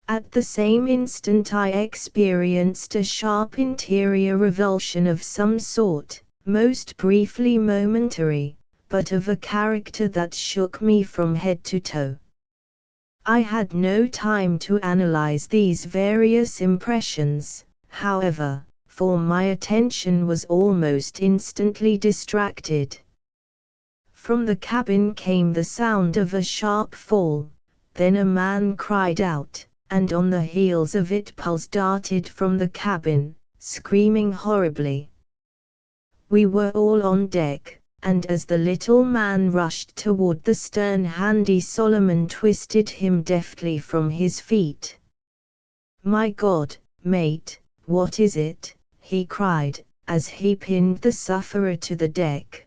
Speaker 1: At the same instant I experienced a sharp interior revulsion of some sort, most briefly momentary, but of a character that shook me from head to toe. I had no time to analyze these various impressions, however, for my attention was almost instantly distracted. From the cabin came the sound of a sharp fall, then a man cried out, and on the heels of it Pulse darted from the cabin, screaming horribly. We were all on deck, and as the little man rushed toward the stern Handy Solomon twisted him deftly from his feet. "My God, mate, what is it?" he cried, as he pinned the sufferer to the deck.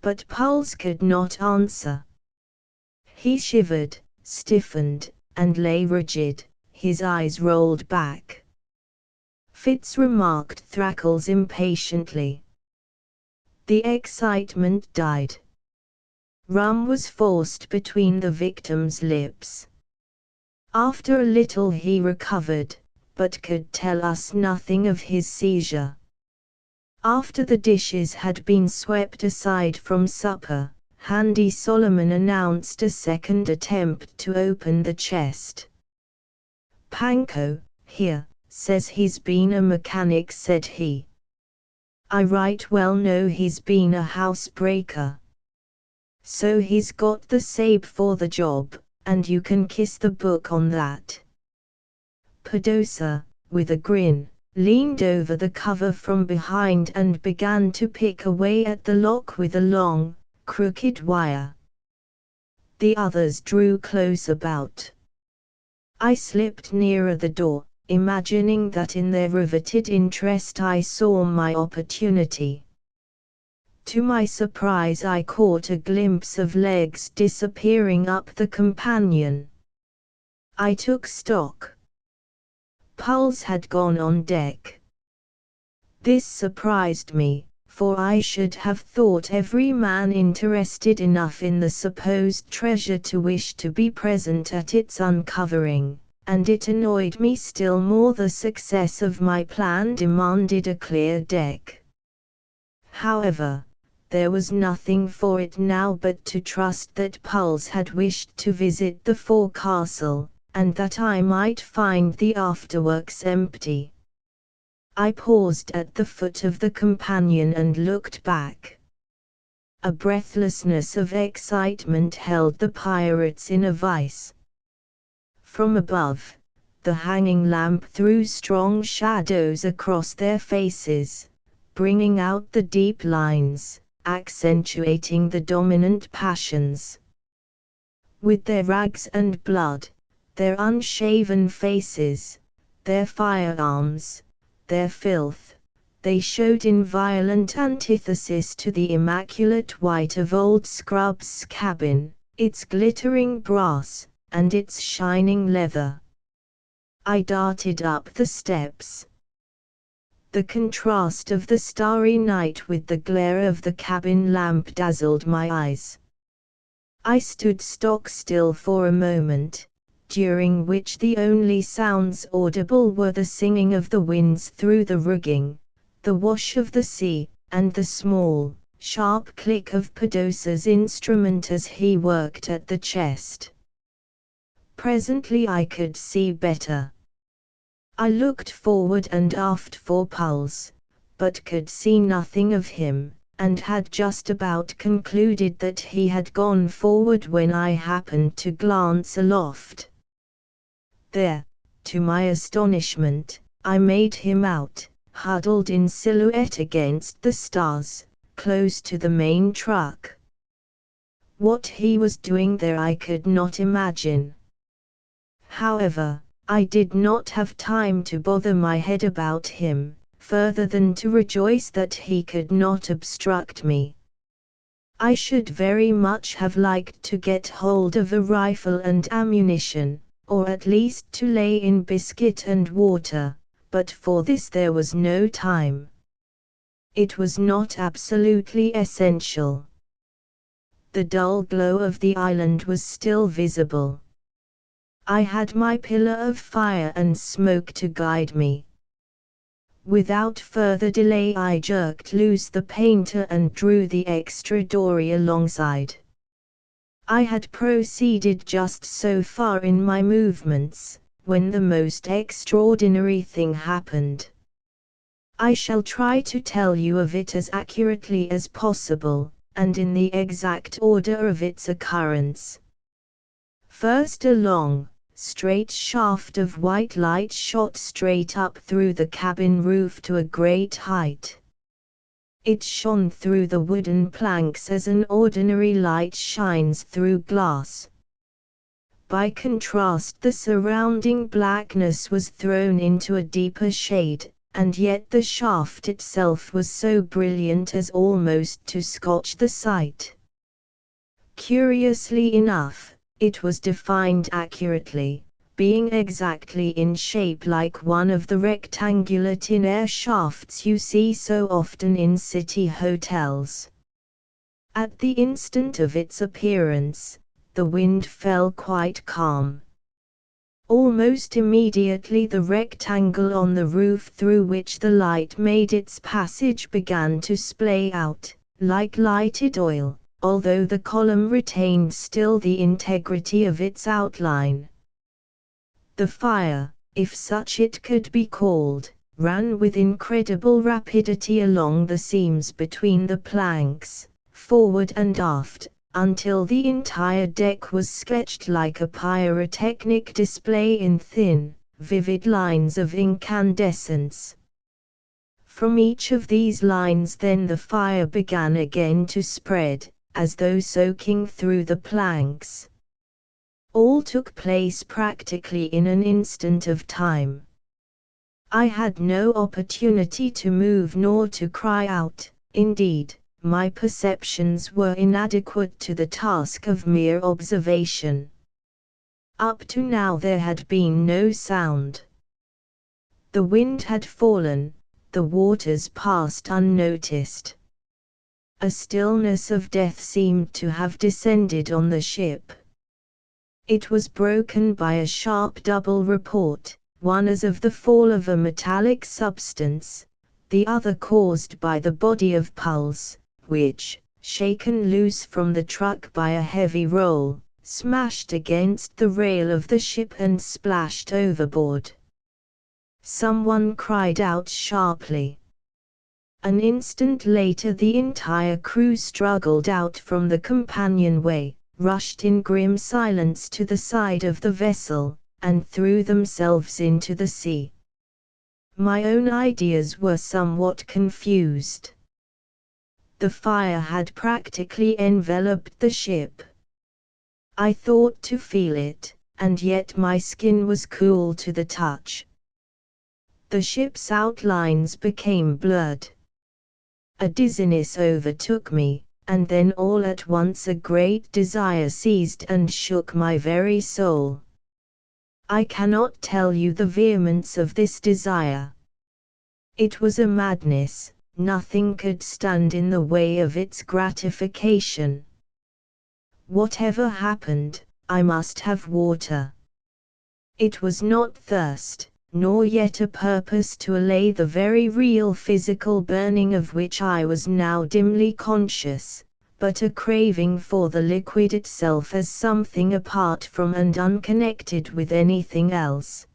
Speaker 1: But Pulse could not answer. He shivered, stiffened, and lay rigid, his eyes rolled back. Fitz remarked Thrackles impatiently. The excitement died. Rum was forced between the victim's lips. After a little he recovered, but could tell us nothing of his seizure. After the dishes had been swept aside from supper, Handy Solomon announced a second attempt to open the chest. "Panko, here, says he's been a mechanic," said he. "I right well know he's been a housebreaker. So he's got the sabe for the job, and you can kiss the book on that." Pedosa, with a grin, leaned over the cover from behind and began to pick away at the lock with a long, crooked wire. The others drew close about. I slipped nearer the door, imagining that in their riveted interest I saw my opportunity. To my surprise I caught a glimpse of legs disappearing up the companion. I took stock. Pulse had gone on deck. This surprised me, for I should have thought every man interested enough in the supposed treasure to wish to be present at its uncovering, and it annoyed me still more the success of my plan demanded a clear deck. However, there was nothing for it now but to trust that Pulse had wished to visit the forecastle, and that I might find the afterworks empty. I paused at the foot of the companion and looked back. A breathlessness of excitement held the pirates in a vice. From above, the hanging lamp threw strong shadows across their faces, bringing out the deep lines, accentuating the dominant passions. With their rags and blood, their unshaven faces, their firearms, their filth, they showed in violent antithesis to the immaculate white of old Scrubb's cabin, its glittering brass, and its shining leather. I darted up the steps. The contrast of the starry night with the glare of the cabin lamp dazzled my eyes. I stood stock still for a moment, during which the only sounds audible were the singing of the winds through the rigging, the wash of the sea, and the small, sharp click of Pedosa's instrument as he worked at the chest. Presently I could see better. I looked forward and aft for Pulse, but could see nothing of him, and had just about concluded that he had gone forward when I happened to glance aloft. There, to my astonishment, I made him out, huddled in silhouette against the stars, close to the main truck. What he was doing there I could not imagine. However, I did not have time to bother my head about him, further than to rejoice that he could not obstruct me. I should very much have liked to get hold of a rifle and ammunition, or at least to lay in biscuit and water, but for this there was no time. It was not absolutely essential. The dull glow of the island was still visible. I had my pillar of fire and smoke to guide me. Without further delay I jerked loose the painter and drew the extra dory alongside. I had proceeded just so far in my movements, when the most extraordinary thing happened. I shall try to tell you of it as accurately as possible, and in the exact order of its occurrence. First, a long, straight shaft of white light shot straight up through the cabin roof to a great height. It shone through the wooden planks as an ordinary light shines through glass. By contrast, the surrounding blackness was thrown into a deeper shade, and yet the shaft itself was so brilliant as almost to scotch the sight. Curiously enough, it was defined accurately, being exactly in shape like one of the rectangular tin-air shafts you see so often in city hotels. At the instant of its appearance, the wind fell quite calm. Almost immediately the rectangle on the roof through which the light made its passage began to splay out, like lighted oil, although the column retained still the integrity of its outline. The fire, if such it could be called, ran with incredible rapidity along the seams between the planks, forward and aft, until the entire deck was sketched like a pyrotechnic display in thin, vivid lines of incandescence. From each of these lines then the fire began again to spread, as though soaking through the planks. All took place practically in an instant of time. I had no opportunity to move nor to cry out. Indeed, my perceptions were inadequate to the task of mere observation. Up to now there had been no sound. The wind had fallen, the waters passed unnoticed. A stillness of death seemed to have descended on the ship. It was broken by a sharp double report, one as of the fall of a metallic substance, the other caused by the body of pulse, which, shaken loose from the truck by a heavy roll, smashed against the rail of the ship and splashed overboard. Someone cried out sharply. An instant later the entire crew struggled out from the companionway, rushed in grim silence to the side of the vessel, and threw themselves into the sea. My own ideas were somewhat confused. The fire had practically enveloped the ship. I thought to feel it, and yet my skin was cool to the touch. The ship's outlines became blurred. A dizziness overtook me, and then all at once a great desire seized and shook my very soul. I cannot tell you the vehemence of this desire. It was a madness, nothing could stand in the way of its gratification. Whatever happened, I must have water. It was not thirst, nor yet a purpose to allay the very real physical burning of which I was now dimly conscious, but a craving for the liquid itself as something apart from and unconnected with anything else.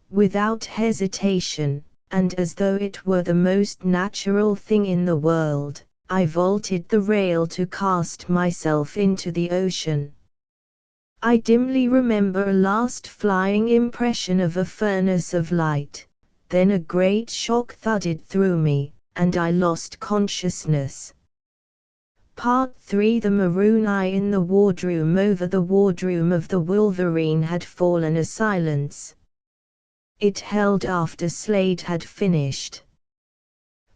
Speaker 1: Without hesitation, and as though it were the most natural thing in the world, I vaulted the rail to cast myself into the ocean. I dimly remember a last flying impression of a furnace of light, then a great shock thudded through me, and I lost consciousness. Part 3. The maroon eye in the wardroom. Over the wardroom of the Wolverine had fallen a silence. It held after Slade had finished.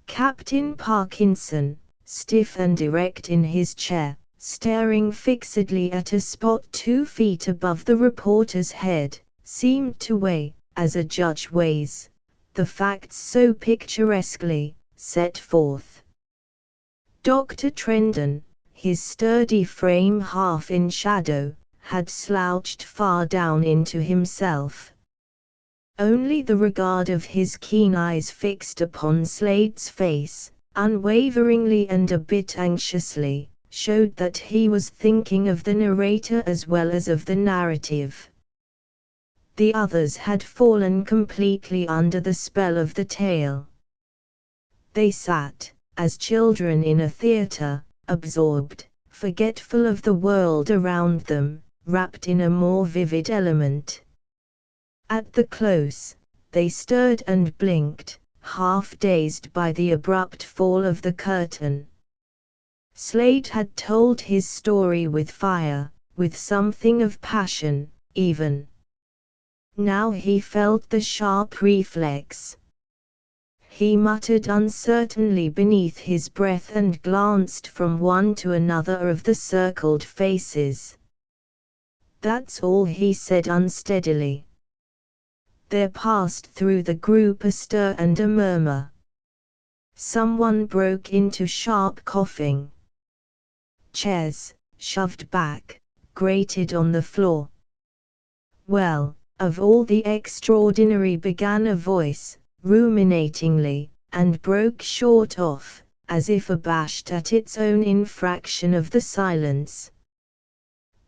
Speaker 1: Captain Parkinson, stiff and erect in his chair, staring fixedly at a spot 2 feet above the reporter's head, seemed to weigh, as a judge weighs, the facts so picturesquely set forth. Dr. Trendon, his sturdy frame half in shadow, had slouched far down into himself. Only the regard of his keen eyes fixed upon Slade's face, unwaveringly and a bit anxiously, showed that he was thinking of the narrator as well as of the narrative. The others had fallen completely under the spell of the tale. They sat, as children in a theater, absorbed, forgetful of the world around them, wrapped in a more vivid element. At the close, they stirred and blinked, half dazed by the abrupt fall of the curtain. Slade had told his story with fire, with something of passion, even. Now he felt the sharp reflex. He muttered uncertainly beneath his breath and glanced from one to another of the circled faces. "That's all," he said unsteadily. There passed through the group a stir and a murmur. Someone broke into sharp coughing. Chairs, shoved back, grated on the floor. "Well, of all the extraordinary," began a voice, ruminatingly, and broke short off, as if abashed at its own infraction of the silence.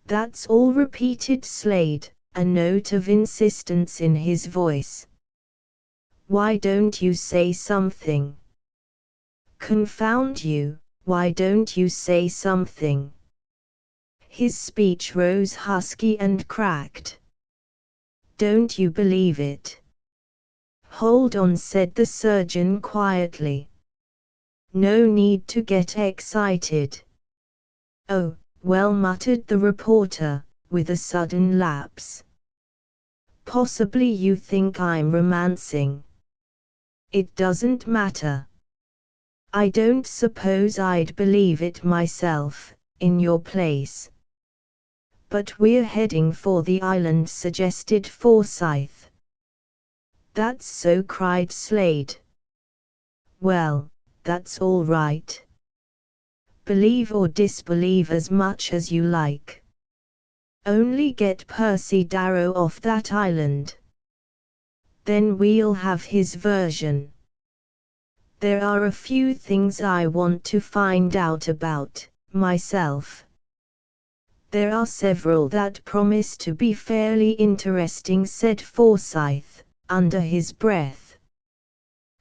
Speaker 1: "That's all," repeated Slade, a note of insistence in his voice. "Why don't you say something? Confound you, why don't you say something?" His speech rose husky and cracked. "Don't you believe it?" "Hold on," said the surgeon quietly. "No need to get excited." "Oh, well," muttered the reporter, with a sudden lapse. "Possibly you think I'm romancing. It doesn't matter. I don't suppose I'd believe it myself, in your place." "But we're heading for the island," suggested Forsyth. "That's so," cried Slade. "Well, that's all right. Believe or disbelieve as much as you like. Only get Percy Darrow off that island. Then we'll have his version. There are a few things I want to find out about, myself. There are several that promise to be fairly interesting," said Forsyth, under his breath.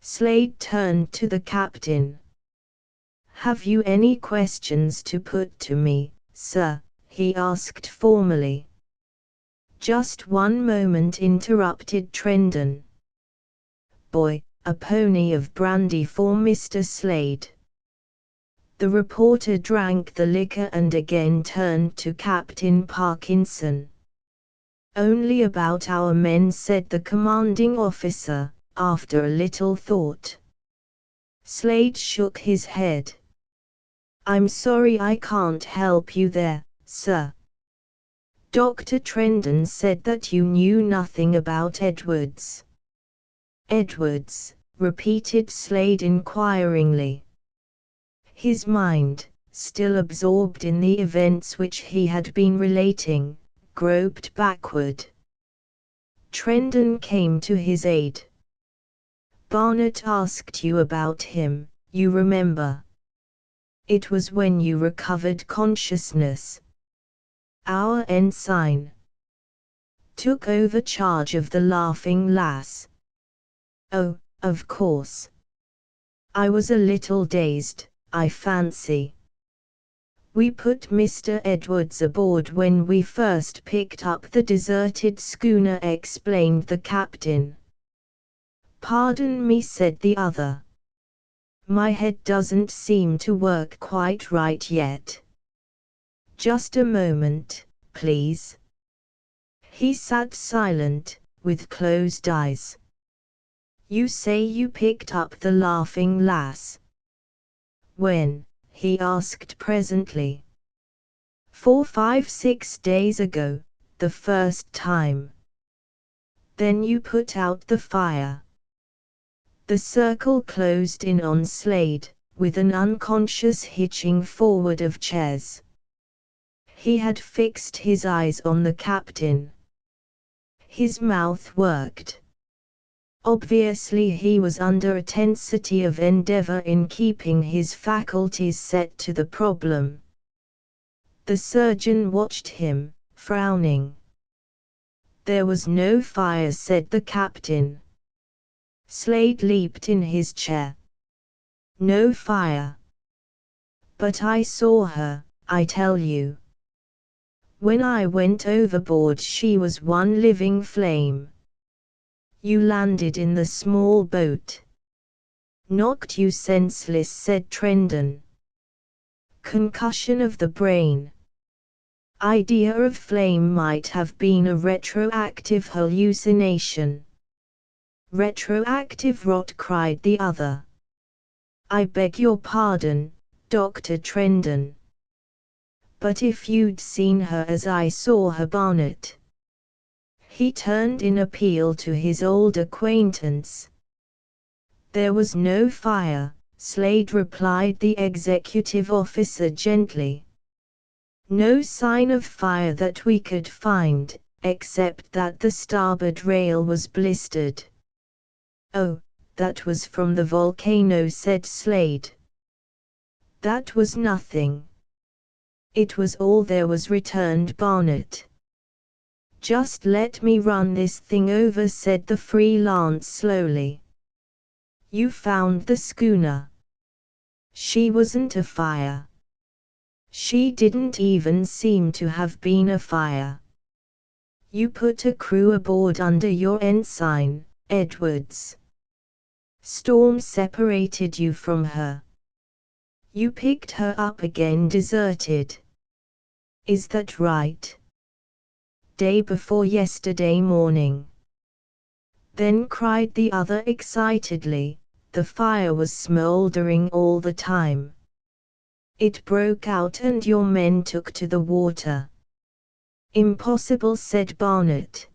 Speaker 1: Slade turned to the captain. "Have you any questions to put to me, sir?" he asked formally. "Just one moment," interrupted Trendon. "Boy, a pony of brandy for Mr. Slade." The reporter drank the liquor and again turned to Captain Parkinson. "Only about our men," said the commanding officer, after a little thought. Slade shook his head. "I'm sorry I can't help you there, sir. Dr. Trendon said that you knew nothing about Edwards." "Edwards?" repeated Slade inquiringly. His mind, still absorbed in the events which he had been relating, groped backward. Trendon came to his aid. "Barnett asked you about him, you remember. It was when you recovered consciousness. Our ensign took over charge of the Laughing Lass." "Oh, of course. I was a little dazed, I fancy. We put Mr. Edwards aboard when we first picked up the deserted schooner," explained the captain. "Pardon me," said the other. "My head doesn't seem to work quite right yet. Just a moment, please." He sat silent, with closed eyes. "You say you picked up the Laughing Lass. When?" he asked presently. 4, 5, 6 days ago, the first time." "Then you put out the fire." The circle closed in on Slade, with an unconscious hitching forward of chairs. He had fixed his eyes on the captain. His mouth worked. Obviously he was under a tensity of endeavor in keeping his faculties set to the problem. The surgeon watched him, frowning. "There was no fire," said the captain. Slade leaped in his chair. "No fire. But I saw her, I tell you. When I went overboard she was one living flame." "You landed in the small boat." "Knocked you senseless," said Trendon. "Concussion of the brain." "Idea of flame might have been a retroactive hallucination." "Retroactive rot," cried the other. "I beg your pardon, Dr. Trendon. But if you'd seen her as I saw her, Barnett." He turned in appeal to his old acquaintance. "There was no fire," Slade replied the executive officer gently. "No sign of fire that we could find, except that the starboard rail was blistered." "Oh, that was from the volcano," said Slade. "That was nothing." "It was all there was," returned Barnett. "Just let me run this thing over," said the freelance slowly. "You found the schooner. She wasn't a fire. She didn't even seem to have been a fire. You put a crew aboard under your ensign, Edwards. Storm separated you from her. You picked her up again deserted. Is that right?" "Day before yesterday morning." "Then," cried the other excitedly, "the fire was smoldering all the time. It broke out and your men took to the water." "Impossible," said Barnett.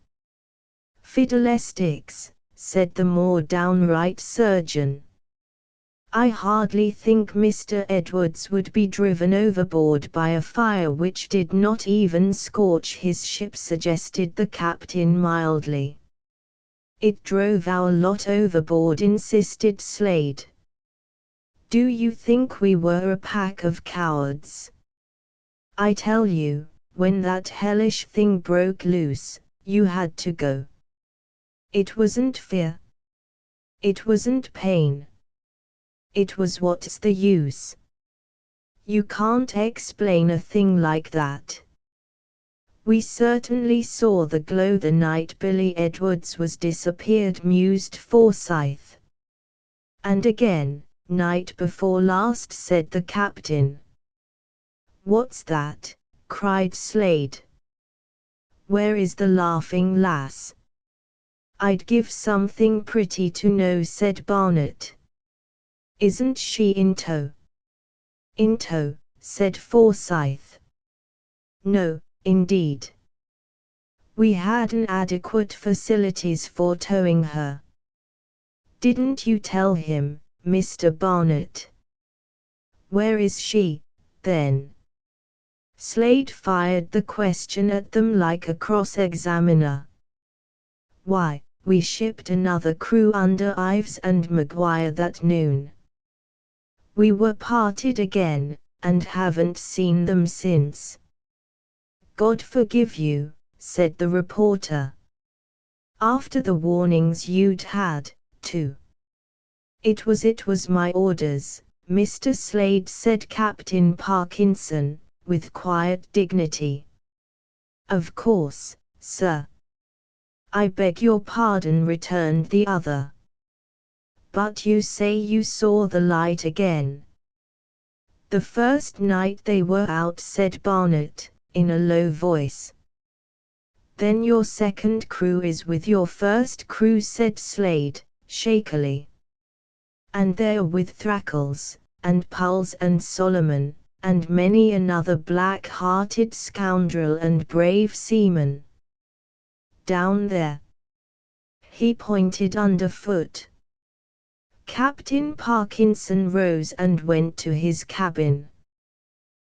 Speaker 1: "Fiddlesticks," said the more downright surgeon. "I hardly think Mr. Edwards would be driven overboard by a fire which did not even scorch his ship," suggested the captain mildly. "It drove our lot overboard," insisted Slade. "Do you think we were a pack of cowards? I tell you, when that hellish thing broke loose, you had to go. It wasn't fear. It wasn't pain. It was what's the use? You can't explain a thing like that." "We certainly saw the glow the night Billy Edwards was disappeared," mused Forsyth. "And again, night before last," said the captain. "What's that?" cried Slade. "Where is the Laughing Lass?" "I'd give something pretty to know," said Barnett. "Isn't she in tow?" "In tow," said Forsyth. "No, indeed. We hadn't adequate facilities for towing her." "Didn't you tell him, Mr. Barnett?" "Where is she, then?" Slade fired the question at them like a cross-examiner. "Why, we shipped another crew under Ives and Maguire that noon. We were parted again, and haven't seen them since." "God forgive you," said the reporter. "After the warnings you'd had, too." It was my orders, Mr. Slade," said Captain Parkinson, with quiet dignity. "Of course, sir." "I beg your pardon," returned the other. "But you say you saw the light again?" "The first night they were out," said Barnett, in a low voice. "Then your second crew is with your first crew," said Slade, shakily. "And they're with Thrackles, and Pulls and Solomon, and many another black-hearted scoundrel and brave seaman. Down there." He pointed underfoot. Captain Parkinson rose and went to his cabin.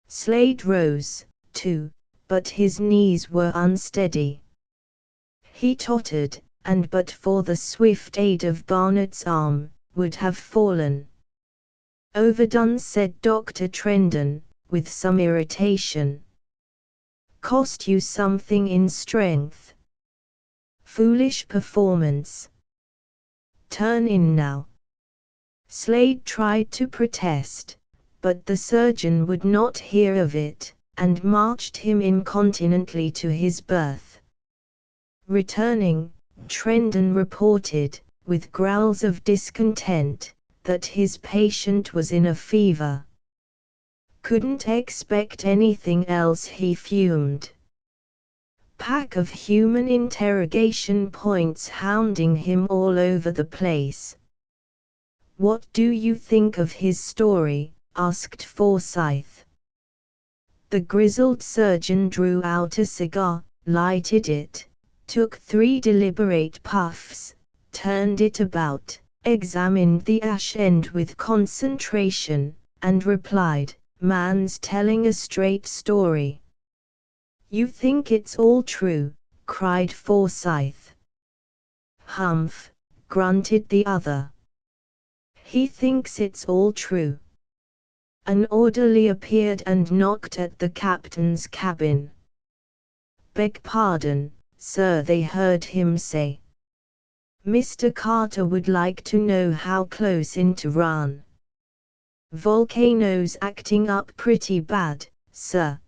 Speaker 1: Slade rose, too, but his knees were unsteady. He tottered, and but for the swift aid of Barnett's arm, would have fallen. Overdone, said Dr. Trendon, with some irritation. Cost you something in strength. Foolish performance. Turn in now. Slade tried to protest, but the surgeon would not hear of it, and marched him incontinently to his berth. Returning, Trendon reported, with growls of discontent, that his patient was in a fever. Couldn't expect anything else, he fumed. Pack of human interrogation points hounding him all over the place. What do you think of his story? Asked Forsyth. The grizzled surgeon drew out a cigar, lighted it, took 3 deliberate puffs, turned it about, examined the ash end with concentration, and replied, "Man's telling a straight story." "You think it's all true?" cried Forsyth. "Humph," grunted the other. "He thinks it's all true." An orderly appeared and knocked at the captain's cabin. "Beg pardon, sir," they heard him say. "Mr. Carter would like to know how close in to run." "Volcano's acting up pretty bad, sir."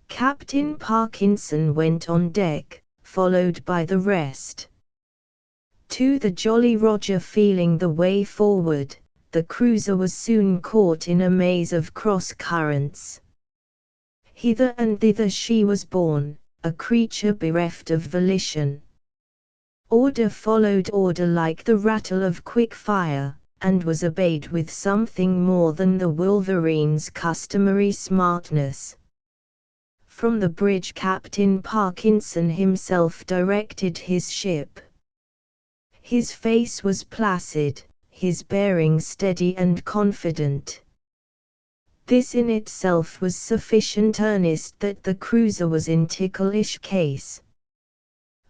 Speaker 1: Captain Parkinson went on deck, followed by the rest. To the Jolly Roger feeling the way forward, the cruiser was soon caught in a maze of cross-currents. Hither and thither she was borne, a creature bereft of volition. Order followed order like the rattle of quick fire, and was obeyed with something more than the Wolverine's customary smartness. From the bridge Captain Parkinson himself directed his ship. His face was placid, his bearing steady and confident. This in itself was sufficient earnest that the cruiser was in ticklish case.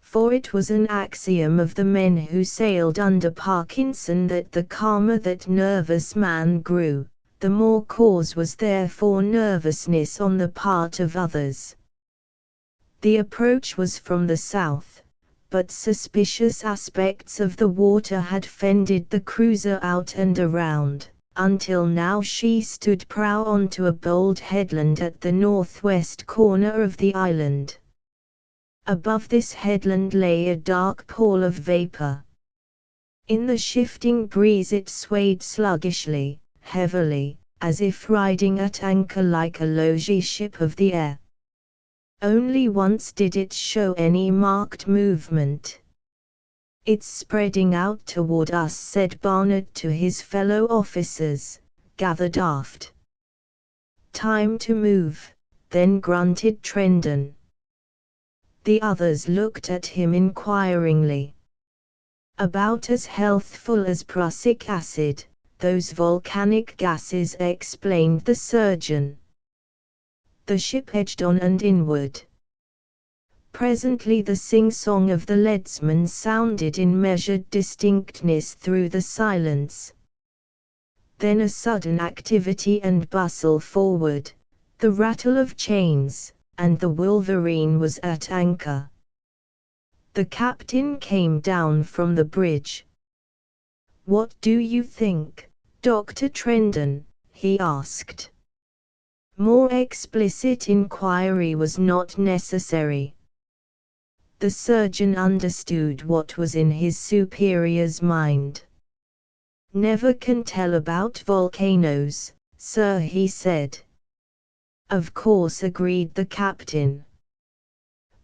Speaker 1: For it was an axiom of the men who sailed under Parkinson that the calmer that nervous man grew, the more cause was there for nervousness on the part of others. The approach was from the south, but suspicious aspects of the water had fended the cruiser out and around, until now she stood prow onto a bold headland at the northwest corner of the island. Above this headland lay a dark pall of vapor. In the shifting breeze it swayed sluggishly, heavily, as if riding at anchor like a logy ship of the air. Only once did it show any marked movement. "It's spreading out toward us," said Barnett to his fellow officers, gathered aft. "Time to move," then grunted Trendon. The others looked at him inquiringly. "About as healthful as prussic acid, those volcanic gases," explained the surgeon. The ship edged on and inward. Presently the sing-song of the leadsman sounded in measured distinctness through the silence. Then a sudden activity and bustle forward, the rattle of chains, and the Wolverine was at anchor. The captain came down from the bridge. "What do you think, Dr. Trendon?" he asked. More explicit inquiry was not necessary. The surgeon understood what was in his superior's mind. "Never can tell about volcanoes, sir," he said. "Of course," agreed the captain.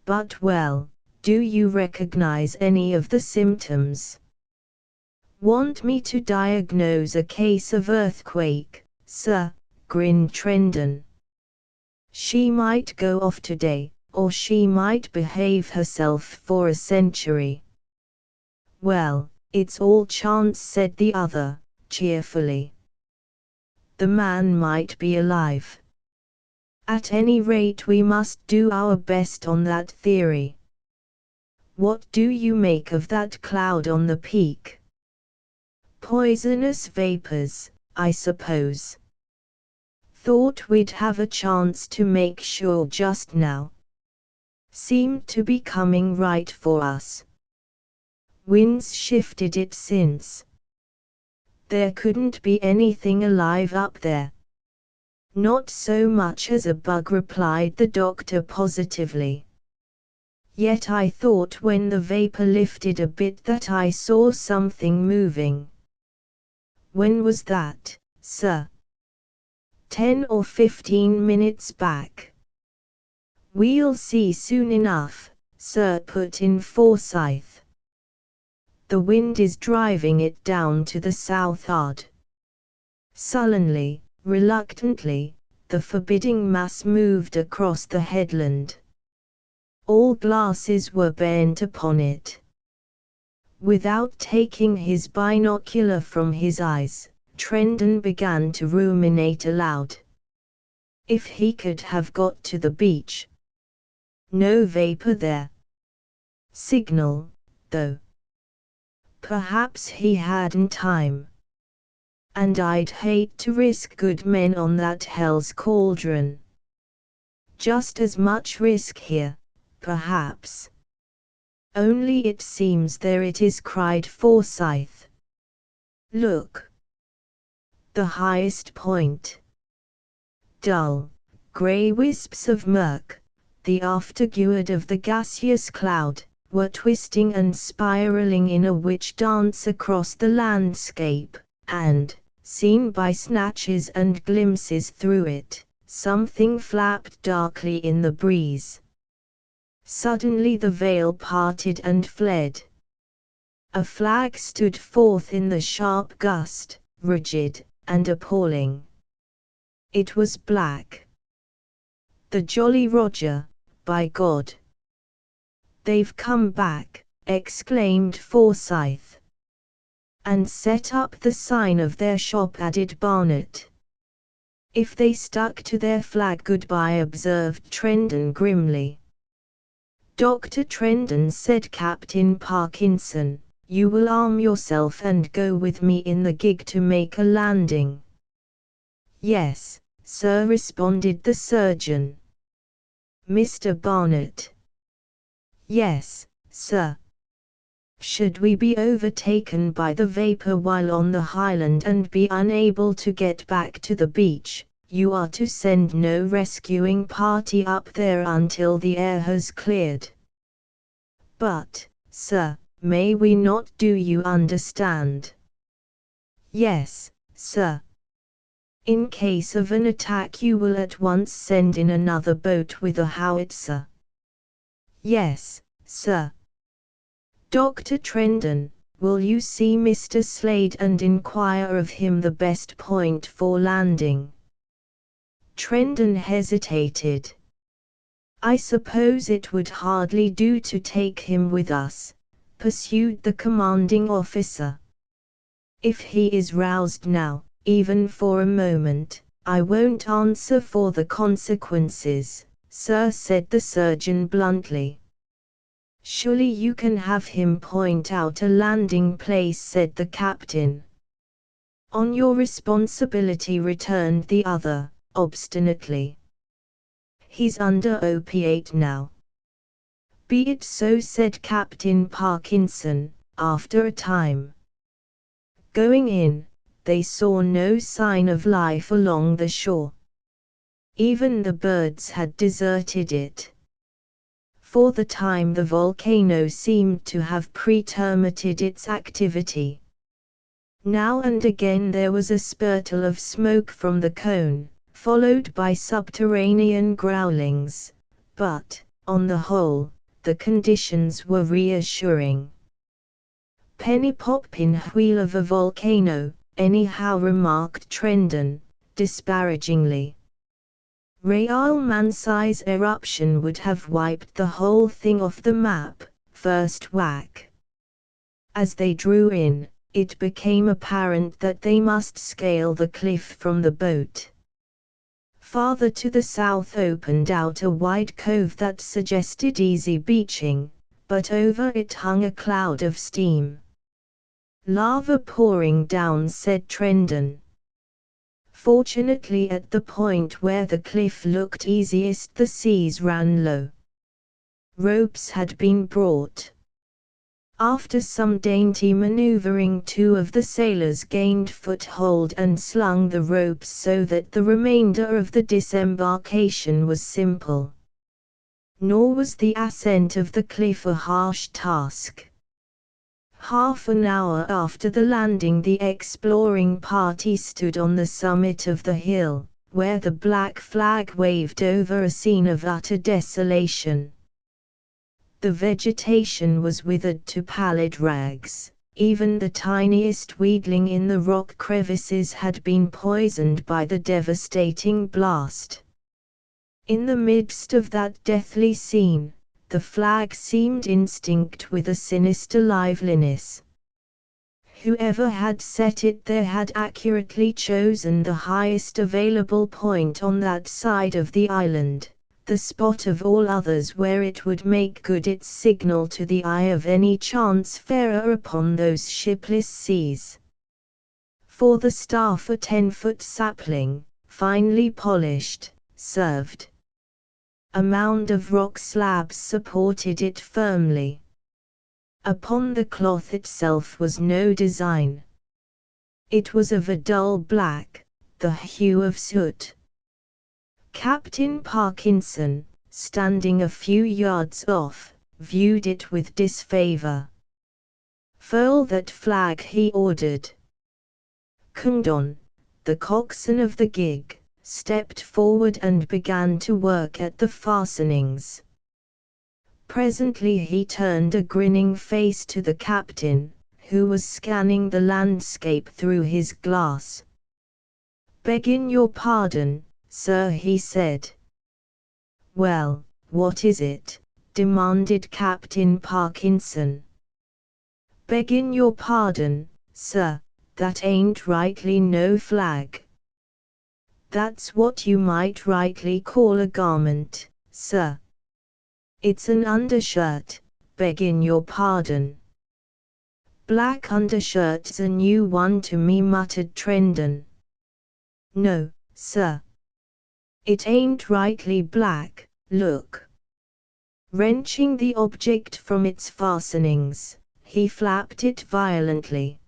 Speaker 1: "But well, do you recognize any of the symptoms?" "Want me to diagnose a case of earthquake, sir?" grinned Trendon. "She might go off today, or she might behave herself for a century." "Well, it's all chance," said the other, cheerfully. "The man might be alive. At any rate we must do our best on that theory." What do you make of that cloud on the peak? Poisonous vapors, I suppose. Thought we'd have a chance to make sure just now. Seemed to be coming right for us. Winds shifted it since. There couldn't be anything alive up there. Not so much as a bug, replied the doctor positively. Yet I thought when the vapor lifted a bit that I saw something moving. When was that, sir? 10 or 15 minutes back. We'll see soon enough, sir, put in Forsyth. The wind is driving it down to the southward. Sullenly, reluctantly, the forbidding mass moved across the headland. All glasses were bent upon it. Without taking his binocular from his eyes, Trendon began to ruminate aloud. If he could have got to the beach. No vapor there. Signal, though. Perhaps he hadn't time. And I'd hate to risk good men on that hell's cauldron. Just as much risk here, perhaps. Only it seems there it is, cried Forsyth. Look. The highest point. Dull, grey wisps of murk, the afterguard of the gaseous cloud, were twisting and spiraling in a witch dance across the landscape, and, seen by snatches and glimpses through it, something flapped darkly in the breeze. Suddenly the veil parted and fled. A flag stood forth in the sharp gust, rigid and appalling. It was black. The Jolly Roger, by God! They've come back, exclaimed Forsyth. And set up the sign of their shop, added Barnett. If they stuck to their flag, goodbye, observed Trendon grimly. Dr. Trendon, said Captain Parkinson, you will arm yourself and go with me in the gig to make a landing. Yes, sir, responded the surgeon. Mr. Barnett. Yes, sir. Should we be overtaken by the vapor while on the highland and be unable to get back to the beach, you are to send no rescuing party up there until the air has cleared. But, sir, may we not, do you understand? Yes, sir. In case of an attack you will at once send in another boat with a howitzer. Yes, sir. Dr. Trendon, will you see Mr. Slade and inquire of him the best point for landing? Trendon hesitated. I suppose it would hardly do to take him with us, pursued the commanding officer. If he is roused now, even for a moment, I won't answer for the consequences, sir, said the surgeon bluntly. Surely you can have him point out a landing place, said the captain. On your responsibility, returned the other, obstinately. He's under opiate now. Be it so, said Captain Parkinson, after a time. Going in, they saw no sign of life along the shore. Even the birds had deserted it. For the time the volcano seemed to have pre-terminated its activity. Now and again there was a spurtle of smoke from the cone, followed by subterranean growlings, but, on the whole, the conditions were reassuring. Penny poppin' wheel of a volcano, anyhow, remarked Trendon, disparagingly. Real man-size eruption would have wiped the whole thing off the map, first whack. As they drew in, it became apparent that they must scale the cliff from the boat. Farther to the south opened out a wide cove that suggested easy beaching, but over it hung a cloud of steam. "Lava pouring down," said Trendon. Fortunately, at the point where the cliff looked easiest, the seas ran low. Ropes had been brought. After some dainty maneuvering, two of the sailors gained foothold and slung the ropes so that the remainder of the disembarkation was simple. Nor was the ascent of the cliff a harsh task. Half an hour after the landing, the exploring party stood on the summit of the hill, where the black flag waved over a scene of utter desolation. The vegetation was withered to pallid rags. Even the tiniest weedling in the rock crevices had been poisoned by the devastating blast. In the midst of that deathly scene, the flag seemed instinct with a sinister liveliness. Whoever had set it there had accurately chosen the highest available point on that side of the island, the spot of all others where it would make good its signal to the eye of any chance farer upon those shipless seas. For the staff, a 10-foot sapling, finely polished, served. A mound of rock slabs supported it firmly. Upon the cloth itself was no design. It was of a dull black, the hue of soot. Captain Parkinson, standing a few yards off, viewed it with disfavor. "Furl that flag," he ordered. Kundon, the coxswain of the gig, stepped forward and began to work at the fastenings. Presently he turned a grinning face to the captain, who was scanning the landscape through his glass. "Begging your pardon, sir," he said. "Well, what is it?" demanded Captain Parkinson. "Begging your pardon, sir, that ain't rightly no flag." "That's what you might rightly call a garment, sir." "It's an undershirt, begging your pardon." "Black undershirt's a new one to me," muttered Trendon. "No, sir. It ain't rightly black, look." Wrenching the object from its fastenings, he flapped it violently.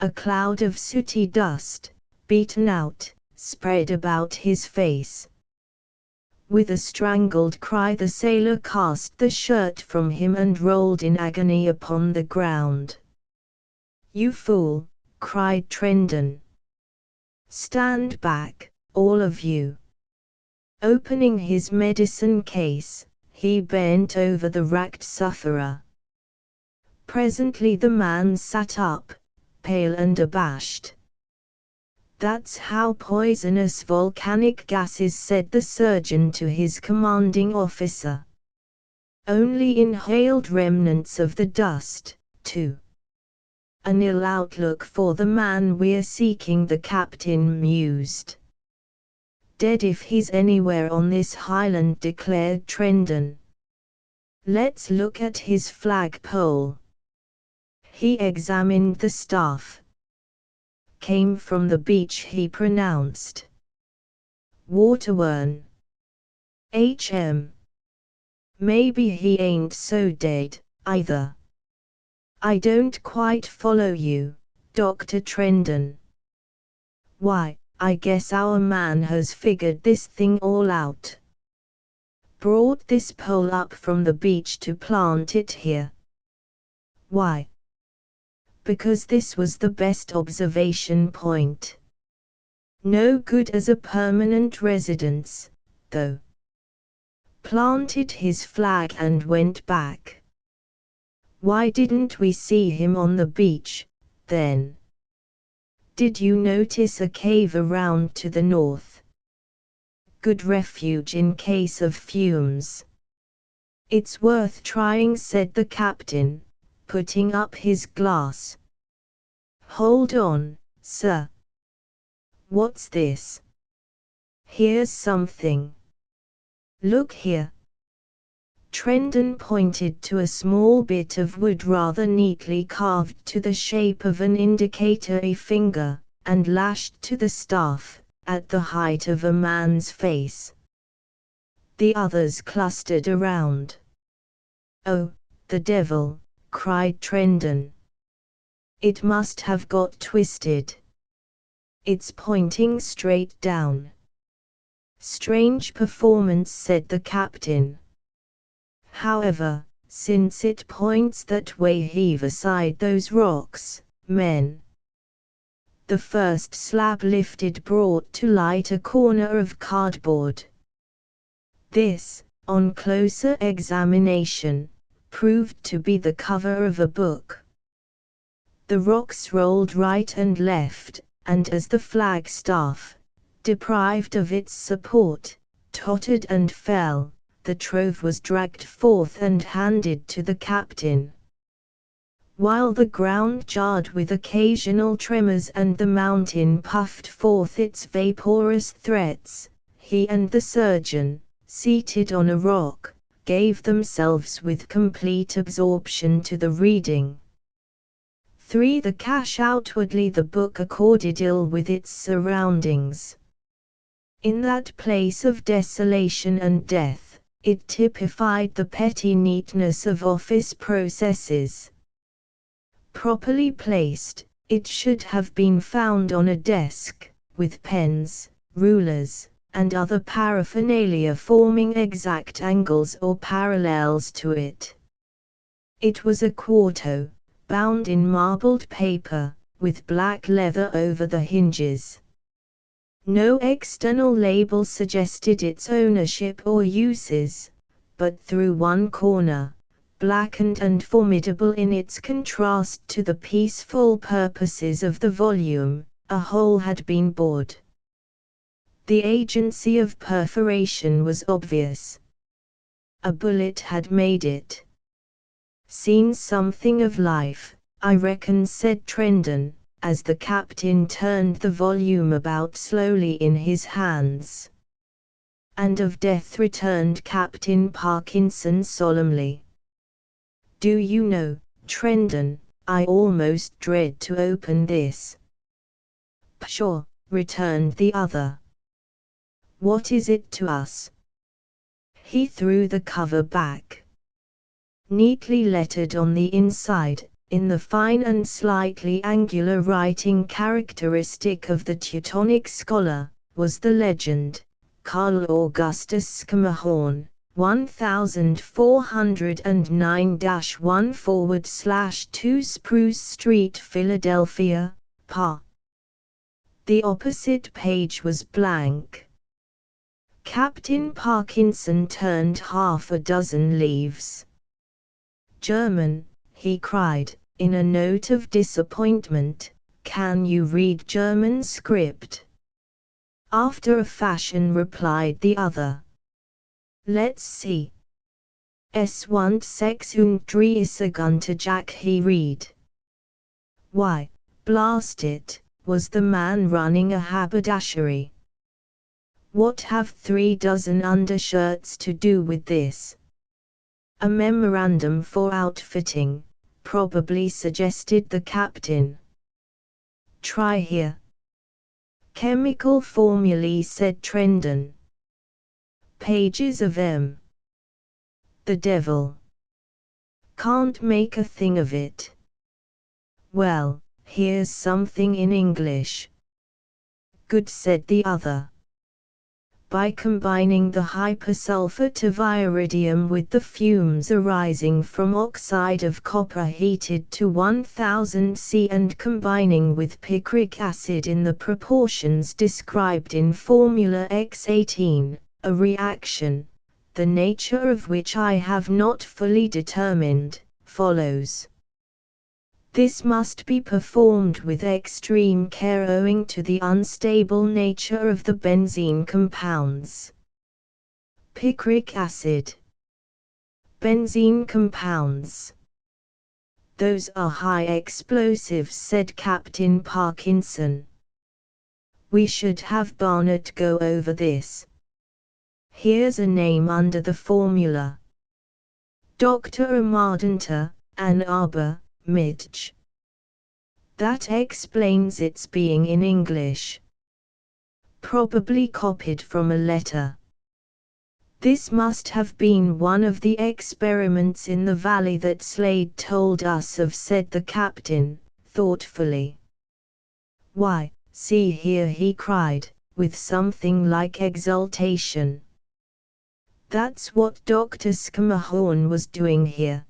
Speaker 1: A cloud of sooty dust, beaten out, spread about his face. With a strangled cry the sailor cast the shirt from him and rolled in agony upon the ground. "You fool!" cried Trendon. "Stand back, all of you." Opening his medicine case, he bent over the racked sufferer. Presently the man sat up, pale and abashed. "That's how poisonous volcanic gases," said the surgeon to his commanding officer. "Only inhaled remnants of the dust, too. An ill outlook for the man we're seeking," the captain mused. "Dead if he's anywhere on this highland," declared Trendon. "Let's look at his flagpole." He examined the staff. "Came from the beach," he pronounced. "Waterworn. HM. Maybe he ain't so dead, either." "I don't quite follow you, Dr. Trendon." "Why, I guess our man has figured this thing all out. Brought this pole up from the beach to plant it here." "Why?" "Because this was the best observation point. No good as a permanent residence, though." Planted his flag and went back. "Why didn't we see him on the beach, then?" "Did you notice a cave around to the north? Good refuge in case of fumes." "It's worth trying," said the captain, putting up his glass. "Hold on, sir. What's this? Here's something. Look here." Trendon pointed to a small bit of wood rather neatly carved to the shape of an indicatory finger, and lashed to the staff, at the height of a man's face. The others clustered around. "Oh, the devil!" cried Trendon. "It must have got twisted. It's pointing straight down." "Strange performance," said the captain. "However, since it points that way, heave aside those rocks, men." The first slab lifted brought to light a corner of cardboard. This, on closer examination, proved to be the cover of a book. The rocks rolled right and left, and as the flagstaff, deprived of its support, tottered and fell, the trove was dragged forth and handed to the captain. While the ground jarred with occasional tremors and the mountain puffed forth its vaporous threats, he and the surgeon, seated on a rock, gave themselves with complete absorption to the reading. The cache outwardly the book accorded ill with its surroundings. In that place of desolation and death, it typified the petty neatness of office processes. Properly placed, it should have been found on a desk, with pens, rulers, and other paraphernalia forming exact angles or parallels to it. It was a quarto, bound in marbled paper, with black leather over the hinges. No external label suggested its ownership or uses, but through one corner, blackened and formidable in its contrast to the peaceful purposes of the volume, a hole had been bored. The agency of perforation was obvious. A bullet had made it. "Seen something of life, I reckon," said Trendon, as the captain turned the volume about slowly in his hands. "And of death," returned Captain Parkinson solemnly. "Do you know, Trendon, I almost dread to open this." "Pshaw," returned the other. "What is it to us?" He threw the cover back. Neatly lettered on the inside, in the fine and slightly angular writing characteristic of the Teutonic scholar, was the legend, "Carl Augustus Schermerhorn, 1409-1/2 Spruce Street, Philadelphia, Pa." The opposite page was blank. Captain Parkinson turned half a dozen leaves. "German," he cried, in a note of disappointment. "Can you read German script?" "After a fashion," replied the other. "Let's see." "S136 Jack," he read. "Why, blast it, was the man running a haberdashery? What have 36 undershirts to do with this?" "A memorandum for outfitting, probably," suggested the captain. "Try here." "Chemical formulae," said Trendon. "Pages of M. The devil. Can't make a thing of it." "Well, here's something in English." "Good," said the other. "By combining the hypersulfate of iridium with the fumes arising from oxide of copper heated to 1000 C and combining with picric acid in the proportions described in Formula X18, a reaction, the nature of which I have not fully determined, follows. This must be performed with extreme care owing to the unstable nature of the benzene compounds. Picric acid. Benzene compounds. Those are high explosives, said Captain Parkinson. We should have Barnett go over this. Here's a name under the formula. Dr. Amadanta, Ann Arbor, Midge. That explains its being in English. Probably copied from a letter. This must have been one of the experiments in the valley that Slade told us of, said the captain, thoughtfully. Why, see here, he cried, with something like exultation. That's what Dr. Scammahorn was doing here.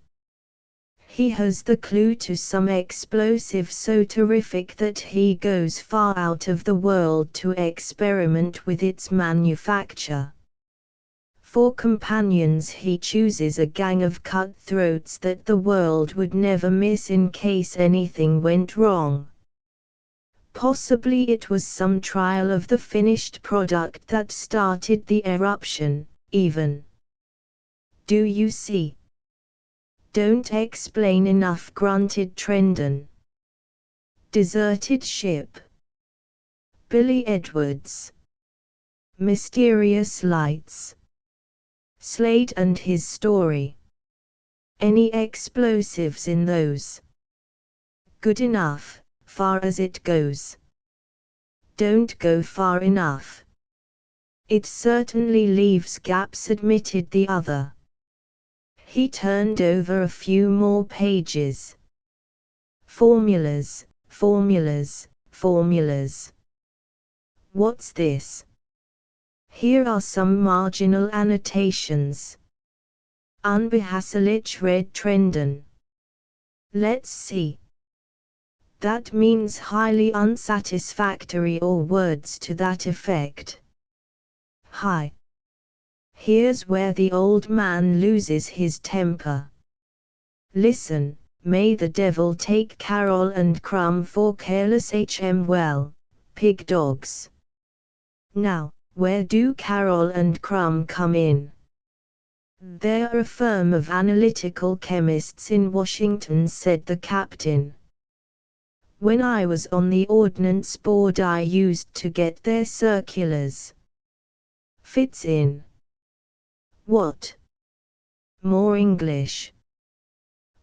Speaker 1: He has the clue to some explosive so terrific that he goes far out of the world to experiment with its manufacture. For companions he chooses a gang of cutthroats that the world would never miss in case anything went wrong. Possibly it was some trial of the finished product that started the eruption, even. Do you see? Don't explain enough, grunted Trendon. Deserted ship. Billy Edwards. Mysterious lights. Slade and his story. Any explosives in those? Good enough, far as it goes. Don't go far enough. It certainly leaves gaps, admitted the other. He turned over a few more pages. Formulas, formulas, formulas. What's this? Here are some marginal annotations. Unbehaglich, read Trendon. Let's see. That means highly unsatisfactory or words to that effect. Hi. Here's where the old man loses his temper. Listen, may the devil take Carol and Crumb for careless well, pig dogs. Now, where do Carol and Crumb come in? They're a firm of analytical chemists in Washington, said the captain. When I was on the Ordnance Board I used to get their circulars. Fits in. What? More English.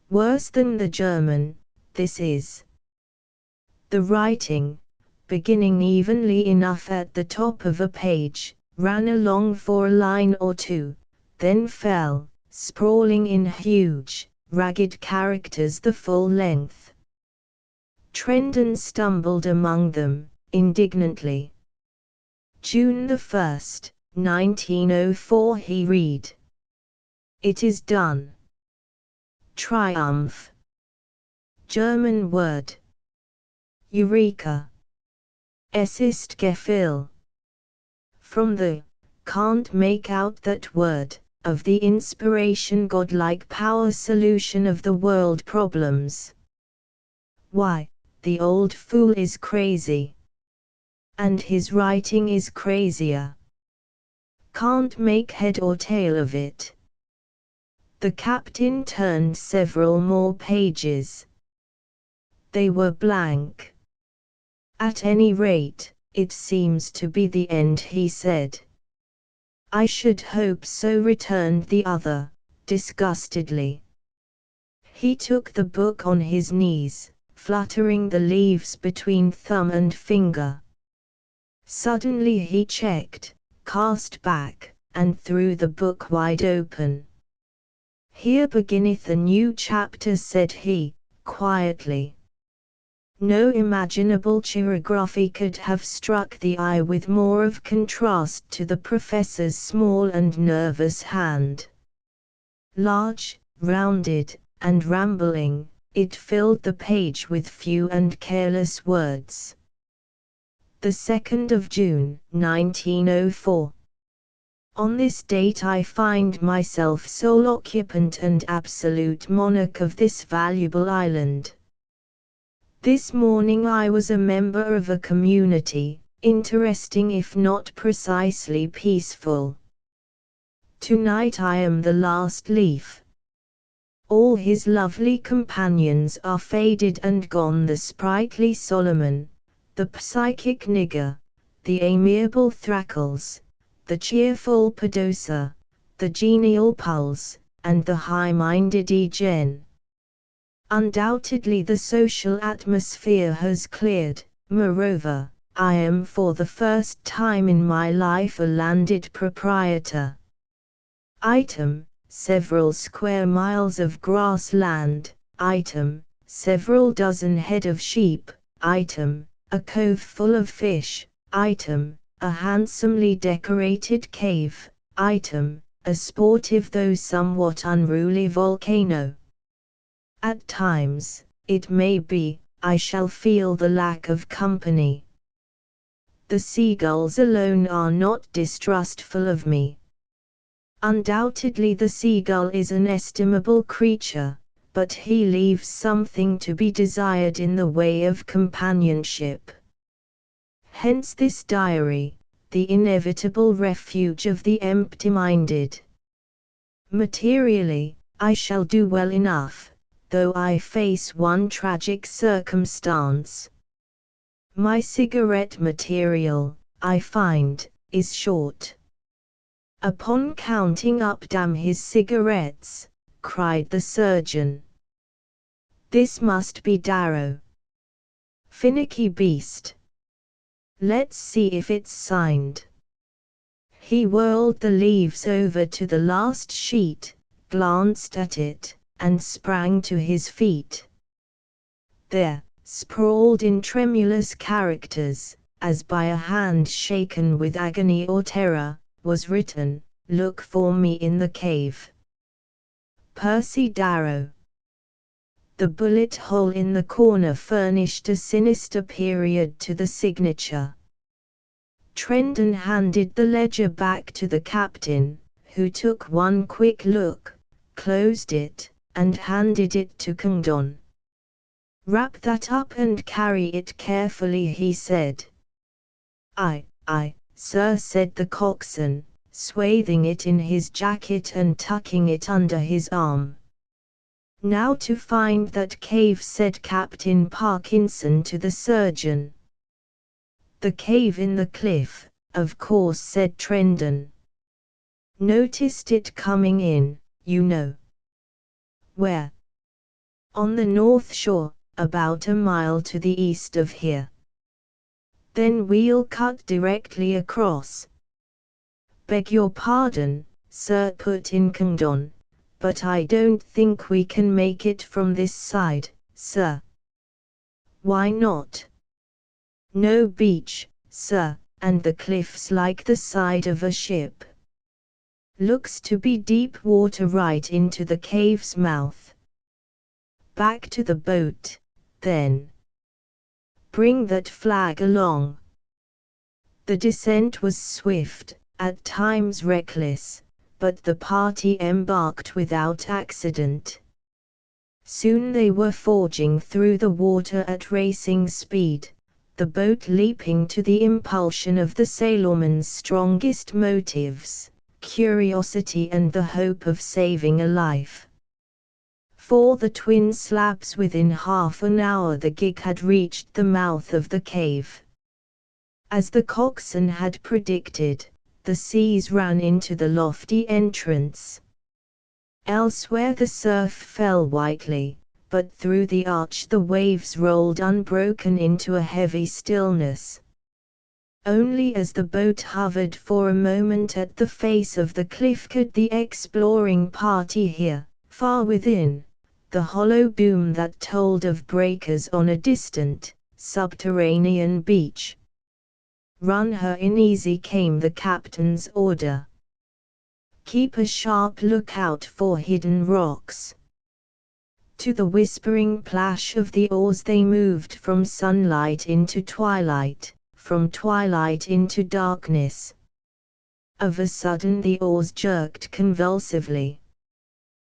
Speaker 1: Worse than the German, this is. The writing, beginning evenly enough at the top of a page, ran along for a line or two, then fell, sprawling in huge, ragged characters the full length. Trendon stumbled among them, indignantly. June the 1st, 1904, he read. It is done. Triumph. German word. Eureka. Es ist Gefühl. From the, can't make out that word, of the inspiration godlike power solution of the world problems. Why, the old fool is crazy. And his writing is crazier. Can't make head or tail of it. The captain turned several more pages. They were blank. At any rate, it seems to be the end, he said. I should hope so, returned the other, disgustedly. He took the book on his knees, fluttering the leaves between thumb and finger. Suddenly he checked, cast back, and threw the book wide open. Here beginneth a new chapter, said he, quietly. No imaginable chirography could have struck the eye with more of contrast to the professor's small and nervous hand. Large, rounded, and rambling, it filled the page with few and careless words. The 2nd of June, 1904. On this date I find myself sole occupant and absolute monarch of this valuable island. This morning I was a member of a community, interesting if not precisely peaceful. Tonight I am the last leaf. All his lovely companions are faded and gone, the sprightly Solomon, the psychic nigger, the amiable Thrackles, the cheerful Pedosa, the genial Pulse, and the high-minded gen. Undoubtedly the social atmosphere has cleared. Moreover, I am for the first time in my life a landed proprietor. Item, several square miles of grassland. Item, several dozen head of sheep. Item, a cove full of fish. Item, a handsomely decorated cave. Item, a sportive though somewhat unruly volcano. At times, it may be, I shall feel the lack of company. The seagulls alone are not distrustful of me. Undoubtedly the seagull is an estimable creature, but he leaves something to be desired in the way of companionship. Hence this diary, the inevitable refuge of the empty-minded. Materially, I shall do well enough, though I face one tragic circumstance. My cigarette material, I find, is short. Upon counting up "Damn his cigarettes," cried the surgeon. "This must be Darrow. Finicky beast. Let's see if it's signed." He whirled the leaves over to the last sheet, glanced at it, and sprang to his feet. There, sprawled in tremulous characters, as by a hand shaken with agony or terror, was written, "Look for me in the cave. Percy Darrow." The bullet hole in the corner furnished a sinister period to the signature. Trendon handed the ledger back to the captain, who took one quick look, closed it, and handed it to Condon. "Wrap that up and carry it carefully," he said. Aye, sir," said the coxswain, swathing it in his jacket and tucking it under his arm. "Now to find that cave," said Captain Parkinson to the surgeon. "The cave in the cliff, of course," said Trendon. "Noticed it coming in, you know." "Where?" "On the north shore, about a mile to the east of here." "Then we'll cut directly across." "Beg your pardon, sir," put in Condon, "but I don't think we can make it from this side, sir." "Why not?" "No beach, sir, and the cliff's like the side of a ship. Looks to be deep water right into the cave's mouth." "Back to the boat, then. Bring that flag along." The descent was swift, at times reckless, but the party embarked without accident. Soon they were forging through the water at racing speed, the boat leaping to the impulsion of the sailorman's strongest motives, curiosity and the hope of saving a life. For the twin slabs within half an hour the gig had reached the mouth of the cave. As the coxswain had predicted, the seas ran into the lofty entrance. Elsewhere the surf fell whitely, but through the arch the waves rolled unbroken into a heavy stillness. Only as the boat hovered for a moment at the face of the cliff could the exploring party hear, far within, the hollow boom that told of breakers on a distant, subterranean beach. "Run her in easy," came the captain's order. "Keep a sharp lookout for hidden rocks." To the whispering plash of the oars they moved from sunlight into twilight, from twilight into darkness. Of a sudden the oars jerked convulsively.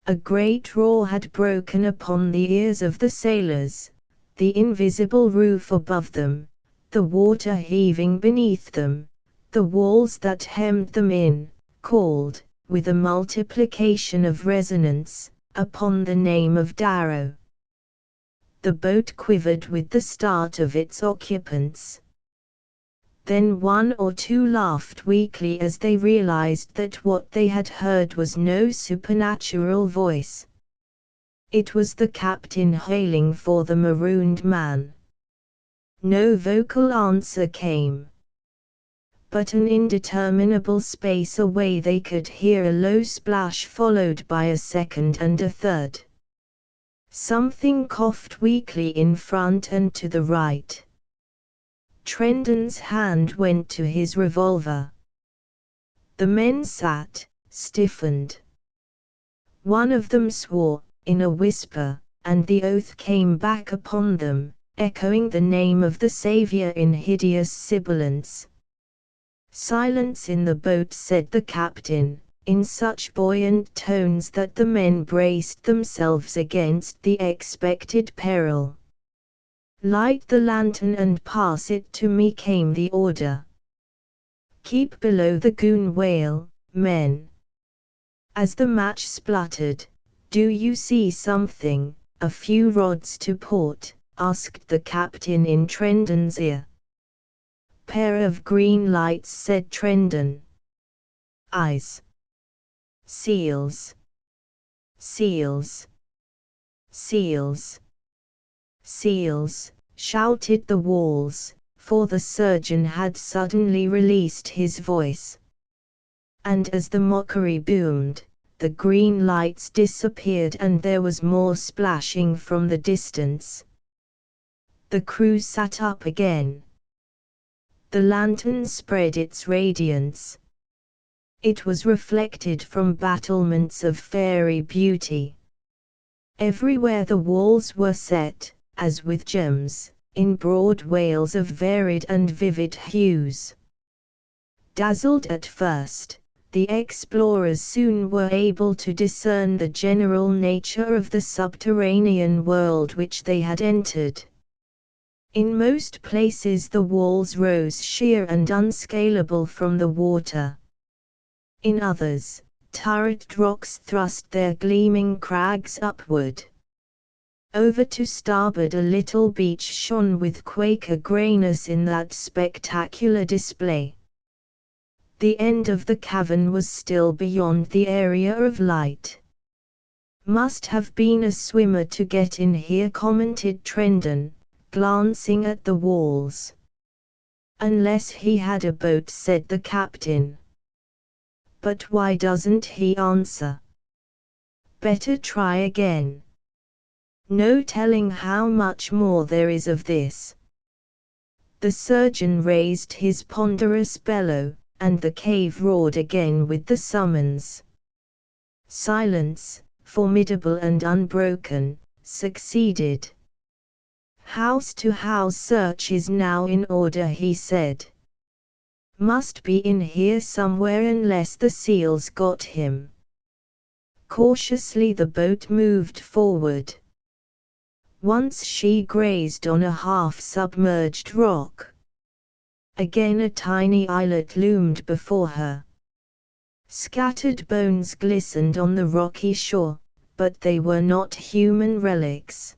Speaker 1: A great roar had broken upon the ears of the sailors, the invisible roof above them, the water heaving beneath them, the walls that hemmed them in, called, with a multiplication of resonance, upon the name of Darrow. The boat quivered with the start of its occupants. Then one or two laughed weakly as they realized that what they had heard was no supernatural voice. It was the captain hailing for the marooned man. No vocal answer came. But an indeterminable space away they could hear a low splash followed by a second and a third. Something coughed weakly in front and to the right. Trendon's hand went to his revolver. The men sat, stiffened. One of them swore, in a whisper, and the oath came back upon them, echoing the name of the Saviour in hideous sibilance. "Silence in the boat," said the captain, in such buoyant tones that the men braced themselves against the expected peril. "Light the lantern and pass it to me," came the order. "Keep below the gunwale, men." As the match spluttered, "Do you see something, a few rods to port?" asked the captain in Trendon's ear. "Pair of green lights," said Trendon. "Eyes." "Seals." "Seals." "Seals." "Seals," shouted the walls, for the surgeon had suddenly released his voice. And as the mockery boomed, the green lights disappeared and there was more splashing from the distance. The crew sat up again. The lantern spread its radiance. It was reflected from battlements of fairy beauty. Everywhere the walls were set, as with gems, in broad veils of varied and vivid hues. Dazzled at first, the explorers soon were able to discern the general nature of the subterranean world which they had entered. In most places the walls rose sheer and unscalable from the water. In others, turreted rocks thrust their gleaming crags upward. Over to starboard a little beach shone with Quaker grayness in that spectacular display. The end of the cavern was still beyond the area of light. "Must have been a swimmer to get in here," commented Trendon, glancing at the walls. "Unless he had a boat," said the captain. "But why doesn't he answer?" "Better try again. No telling how much more there is of this." The surgeon raised his ponderous bellow, and the cave roared again with the summons. Silence, formidable and unbroken, succeeded. "House to house search is now in order," he said. "Must be in here somewhere unless the seals got him." Cautiously the boat moved forward. Once she grazed on a half-submerged rock. Again a tiny islet loomed before her. Scattered bones glistened on the rocky shore, but they were not human relics.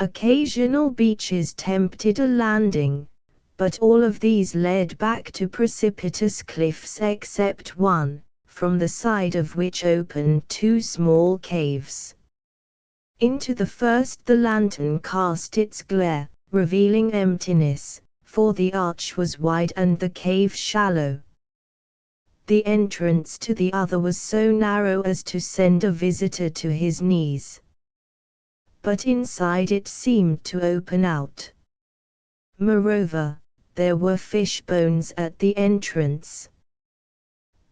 Speaker 1: Occasional beaches tempted a landing, but all of these led back to precipitous cliffs except one, from the side of which opened two small caves. Into the first the lantern cast its glare, revealing emptiness, for the arch was wide and the cave shallow. The entrance to the other was so narrow as to send a visitor to his knees. But inside it seemed to open out. Moreover, there were fish bones at the entrance.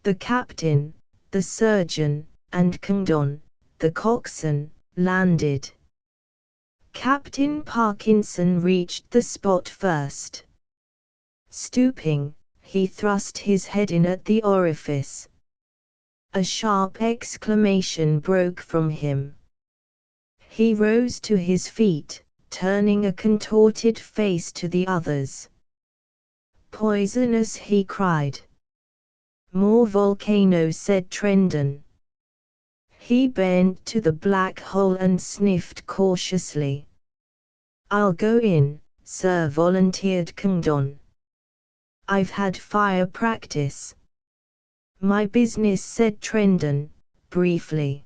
Speaker 1: The captain, the surgeon, and Condon, the coxswain, landed. Captain Parkinson reached the spot first. Stooping, he thrust his head in at the orifice. A sharp exclamation broke from him. He rose to his feet, turning a contorted face to the others. "Poisonous," he cried. "More volcano," said Trendon. He bent to the black hole and sniffed cautiously. "I'll go in, sir," volunteered Condon. I've had fire practice. My business, said Trendon, briefly.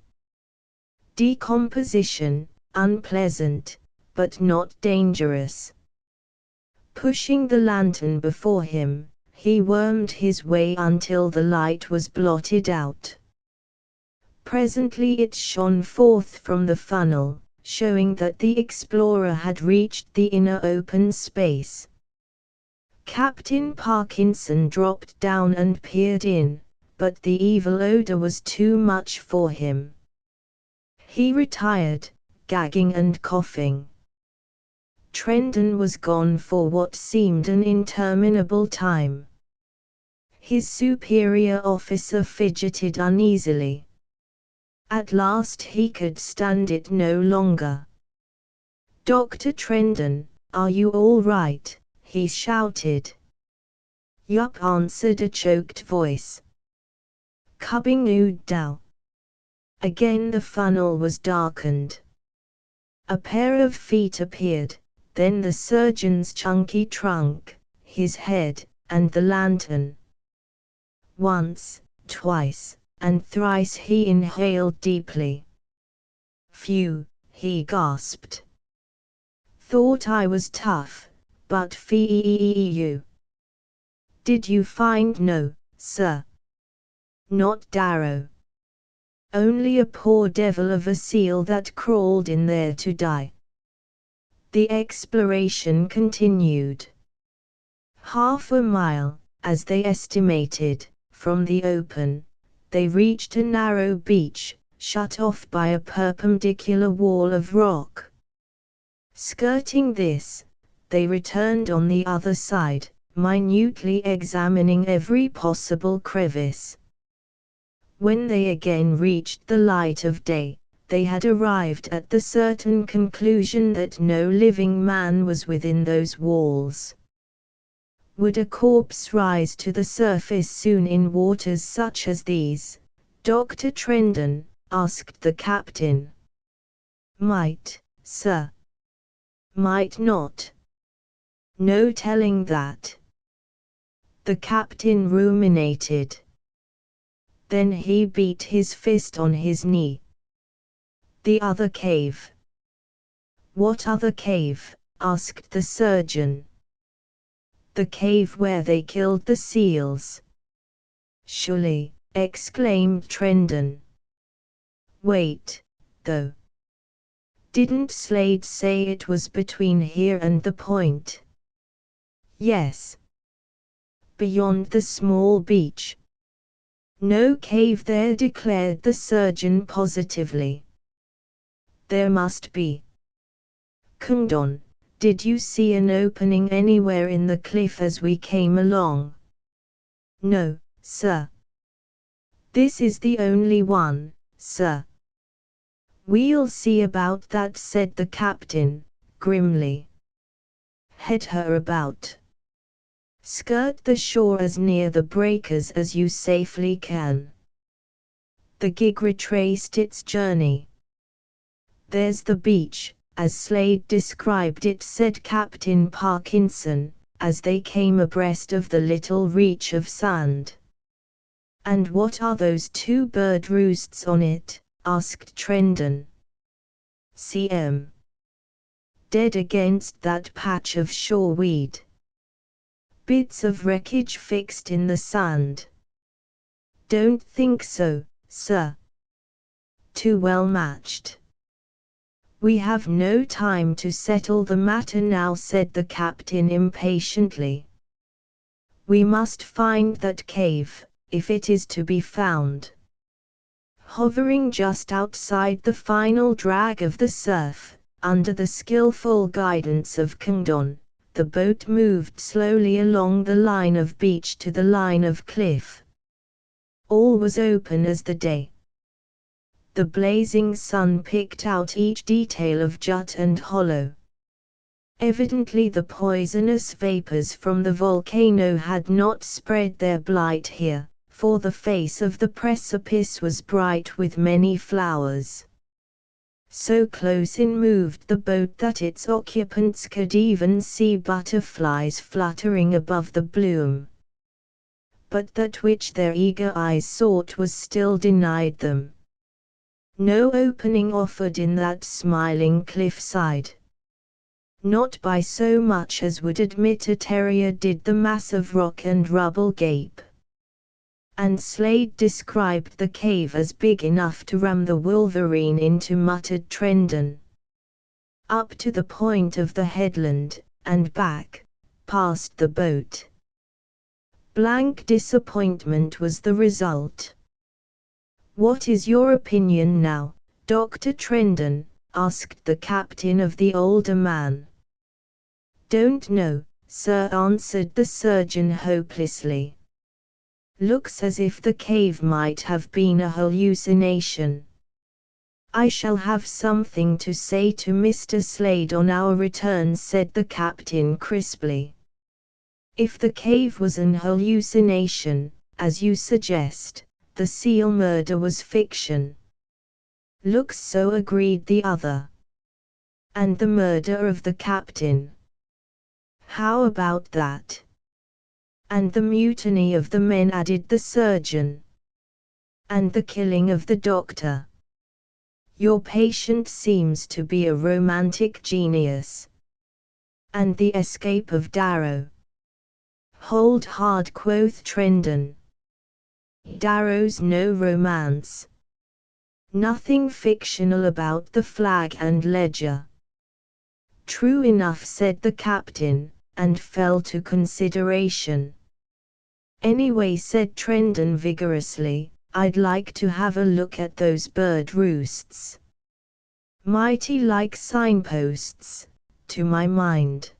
Speaker 1: Decomposition, unpleasant, but not dangerous. Pushing the lantern before him, he wormed his way until the light was blotted out. Presently it shone forth from the funnel, showing that the explorer had reached the inner open space. Captain Parkinson dropped down and peered in, but the evil odor was too much for him. He retired, gagging and coughing. Trendon was gone for what seemed an interminable time. His superior officer fidgeted uneasily. At last he could stand it no longer. "Dr. Trendon, are you all right?" he shouted. "Yup," answered a choked voice. "Cubbing nude dow." Again the funnel was darkened. A pair of feet appeared, then the surgeon's chunky trunk, his head, and the lantern. Once, twice, and thrice he inhaled deeply. "Phew," he gasped. "Thought I was tough, but phew. Did you find?" "No, sir. Not Darrow. Only a poor devil of a seal that crawled in there to die." The exploration continued. Half a mile, as they estimated, from the open, they reached a narrow beach, shut off by a perpendicular wall of rock. Skirting this, they returned on the other side, minutely examining every possible crevice. When they again reached the light of day, they had arrived at the certain conclusion that no living man was within those walls. Would a corpse rise to the surface soon in waters such as these? Dr. Trendon asked the captain. "Might, sir. Might not. No telling that." The captain ruminated. Then he beat his fist on his knee. "The other cave." "What other cave?" asked the surgeon. "The cave where they killed the seals." "Surely," exclaimed Trendon. "Wait, though. Didn't Slade say it was between here and the point?" "Yes. Beyond the small beach." "No cave there," declared the surgeon positively. "There must be." "Kundon, did you see an opening anywhere in the cliff as we came along?" "No, sir." "This is the only one, sir." "We'll see about that," said the captain, grimly. "Head her about. Skirt the shore as near the breakers as you safely can." The gig retraced its journey. "There's the beach, as Slade described it," said Captain Parkinson, as they came abreast of the little reach of sand. "And what are those two bird roosts on it?" asked Trendon. "CM. Dead against that patch of shore weed. Bits of wreckage fixed in the sand." "Don't think so, sir. Too well matched." "We have no time to settle the matter now," said the captain impatiently. "We must find that cave, if it is to be found." Hovering just outside the final drag of the surf, under the skillful guidance of Kundon, the boat moved slowly along the line of beach to the line of cliff. All was open as the day. The blazing sun picked out each detail of jut and hollow. Evidently the poisonous vapors from the volcano had not spread their blight here, for the face of the precipice was bright with many flowers. So close in moved the boat that its occupants could even see butterflies fluttering above the bloom. but that which their eager eyes sought was still denied them. No opening offered in that smiling cliffside. Not by so much as would admit a terrier did the mass of rock and rubble gape. And Slade described the cave as big enough to ram the Wolverine into, muttered Trendon. Up to the point of the headland, and back, past the boat. Blank disappointment was the result. "What is your opinion now, Dr. Trendon?" asked the captain of the older man. "Don't know, sir," answered the surgeon hopelessly. "Looks as if the cave might have been a hallucination. I shall have something to say to Mr. Slade on our return," said the captain crisply. "If the cave was an hallucination, as you suggest, the seal murder was fiction." "Looks so," agreed the other. "And the murder of the captain?" "How about that?" "And the mutiny of the men," added the surgeon. "And the killing of the doctor. Your patient seems to be a romantic genius." "And the escape of Darrow." "Hold hard," quoth Trendon. "Darrow's no romance. Nothing fictional about the flag and ledger." "True enough," said the captain, and fell to consideration. "Anyway," said Trendon vigorously, "I'd like to have a look at those bird roosts. Mighty like signposts, to my mind."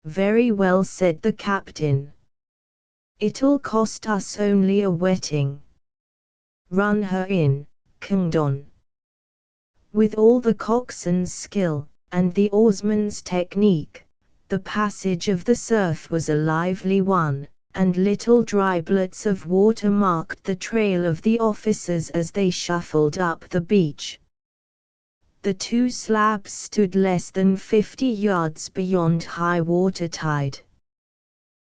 Speaker 1: "Very well," said the captain. "It'll cost us only a wetting. Run her in, Kingdon." With all the coxswain's skill, and the oarsman's technique, the passage of the surf was a lively one, and little driblets of water marked the trail of the officers as they shuffled up the beach. The two slabs stood less than 50 yards beyond high water tide.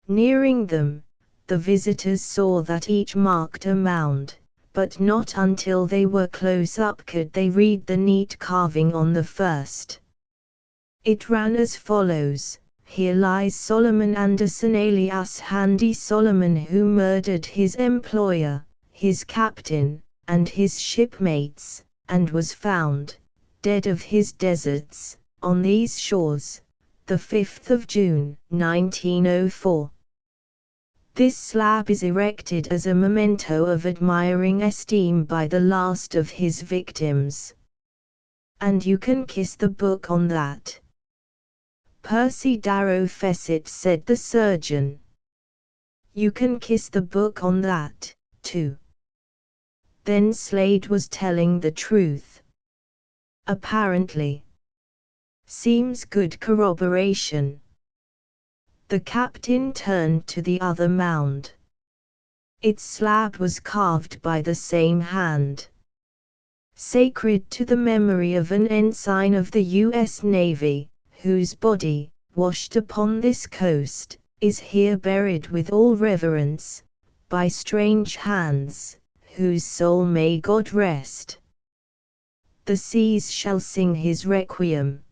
Speaker 1: Nearing them, the visitors saw that each marked a mound, but not until they were close up could they read the neat carving on the first. It ran as follows: "Here lies Solomon Anderson alias Handy Solomon, who murdered his employer, his captain, and his shipmates, and was found, dead of his deserts, on these shores, the 5th of June, 1904. This slab is erected as a memento of admiring esteem by the last of his victims. And you can kiss the book on that." "Percy Darrow Fessett," said the surgeon. "You can kiss the book on that, too." Then Slade was telling the truth. Apparently. Seems good corroboration. The captain turned to the other mound. Its slab was carved by the same hand. Sacred to the memory of an ensign of the U.S. Navy, whose body, washed upon this coast, is here buried with all reverence, by strange hands, whose soul may God rest. The seas shall sing his requiem.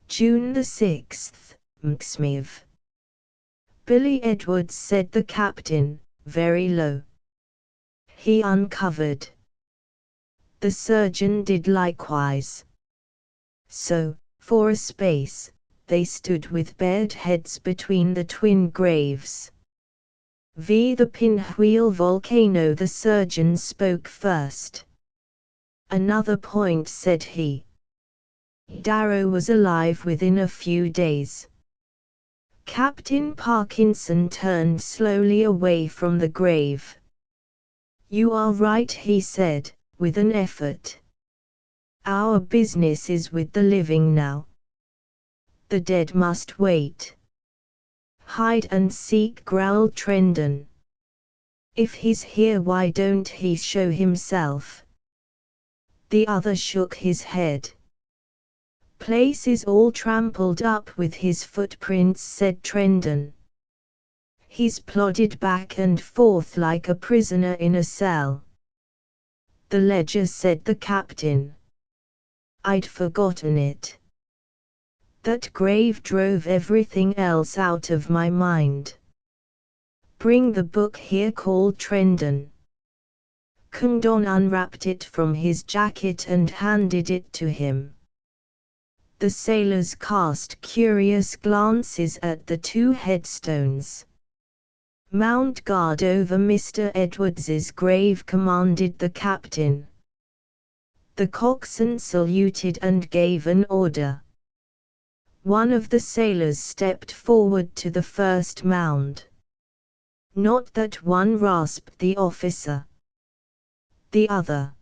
Speaker 1: June the 6th, Mxmiv. "Billy Edwards," said the captain, very low. He uncovered. The surgeon did likewise. So, for a space, they stood with bared heads between the twin graves. The Pinwheel volcano," the surgeon spoke first. "Another point," said he. "Darrow was alive within a few days." Captain Parkinson turned slowly away from the grave. "You are right," he said, with an effort. "Our business is with the living now. The dead must wait." "Hide and seek," growled Trendon. "If he's here, why don't he show himself?" The other shook his head. "Place is all trampled up with his footprints," said Trendon. He's plodded back and forth like a prisoner in a cell. The ledger, said the captain. I'd forgotten it. That grave drove everything else out of my mind. Bring the book here, called Trendon. Kundon unwrapped it from his jacket and handed it to him. The sailors cast curious glances at the two headstones. Mount guard over Mr. Edwards's grave, commanded the captain. The coxswain saluted and gave an order. One of the sailors stepped forward to the first mound. Not that one, rasped the officer. The other.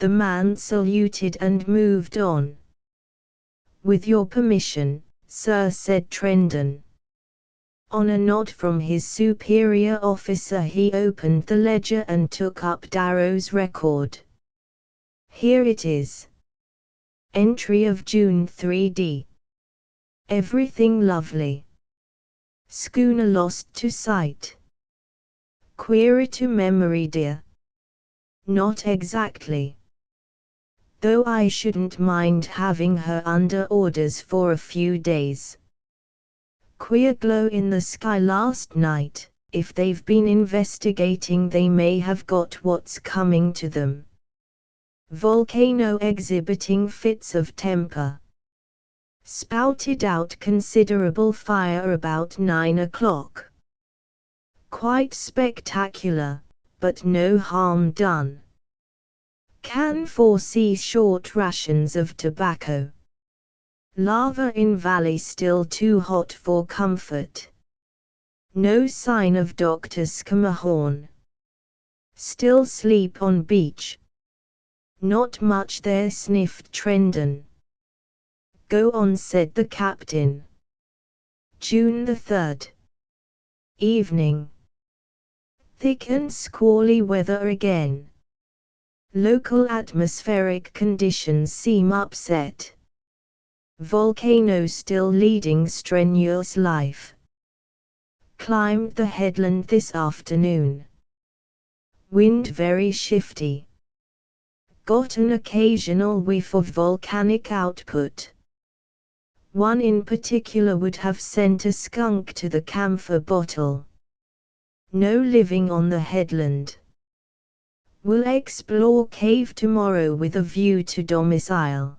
Speaker 1: The man saluted and moved on. With your permission, sir, said Trendon. On a nod from his superior officer, he opened the ledger and took up Darrow's record. Here it is. Entry of June 3d. Everything lovely. Schooner lost to sight. Query to memory, dear. Not exactly. Though I shouldn't mind having her under orders for a few days. Queer glow in the sky last night. If they've been investigating, they may have got what's coming to them. Volcano exhibiting fits of temper. Spouted out considerable fire about 9 o'clock. Quite spectacular, but no harm done. Can foresee short rations of tobacco. Lava in valley still too hot for comfort. No sign of Dr. Scammahorn. Still sleep on beach. Not much there, sniffed Trendon. Go on, said the captain. June the 3rd. Evening. Thick and squally weather again. Local atmospheric conditions seem upset. Volcano still leading strenuous life. Climbed the headland this afternoon. Wind very shifty. Got an occasional whiff of volcanic output. One in particular would have sent a skunk to the camphor bottle. No living on the headland. Will explore cave tomorrow with a view to domicile.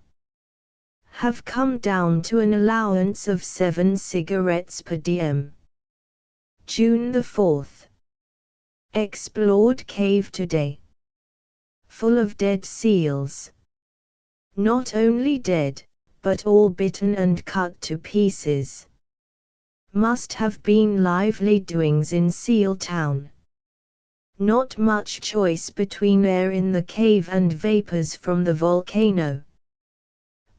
Speaker 1: Have come down to an allowance of 7 cigarettes per diem. June the 4th. Explored cave today. Full of dead seals. Not only dead, but all bitten and cut to pieces. Must have been lively doings in Seal Town. Not much choice between air in the cave and vapors from the volcano.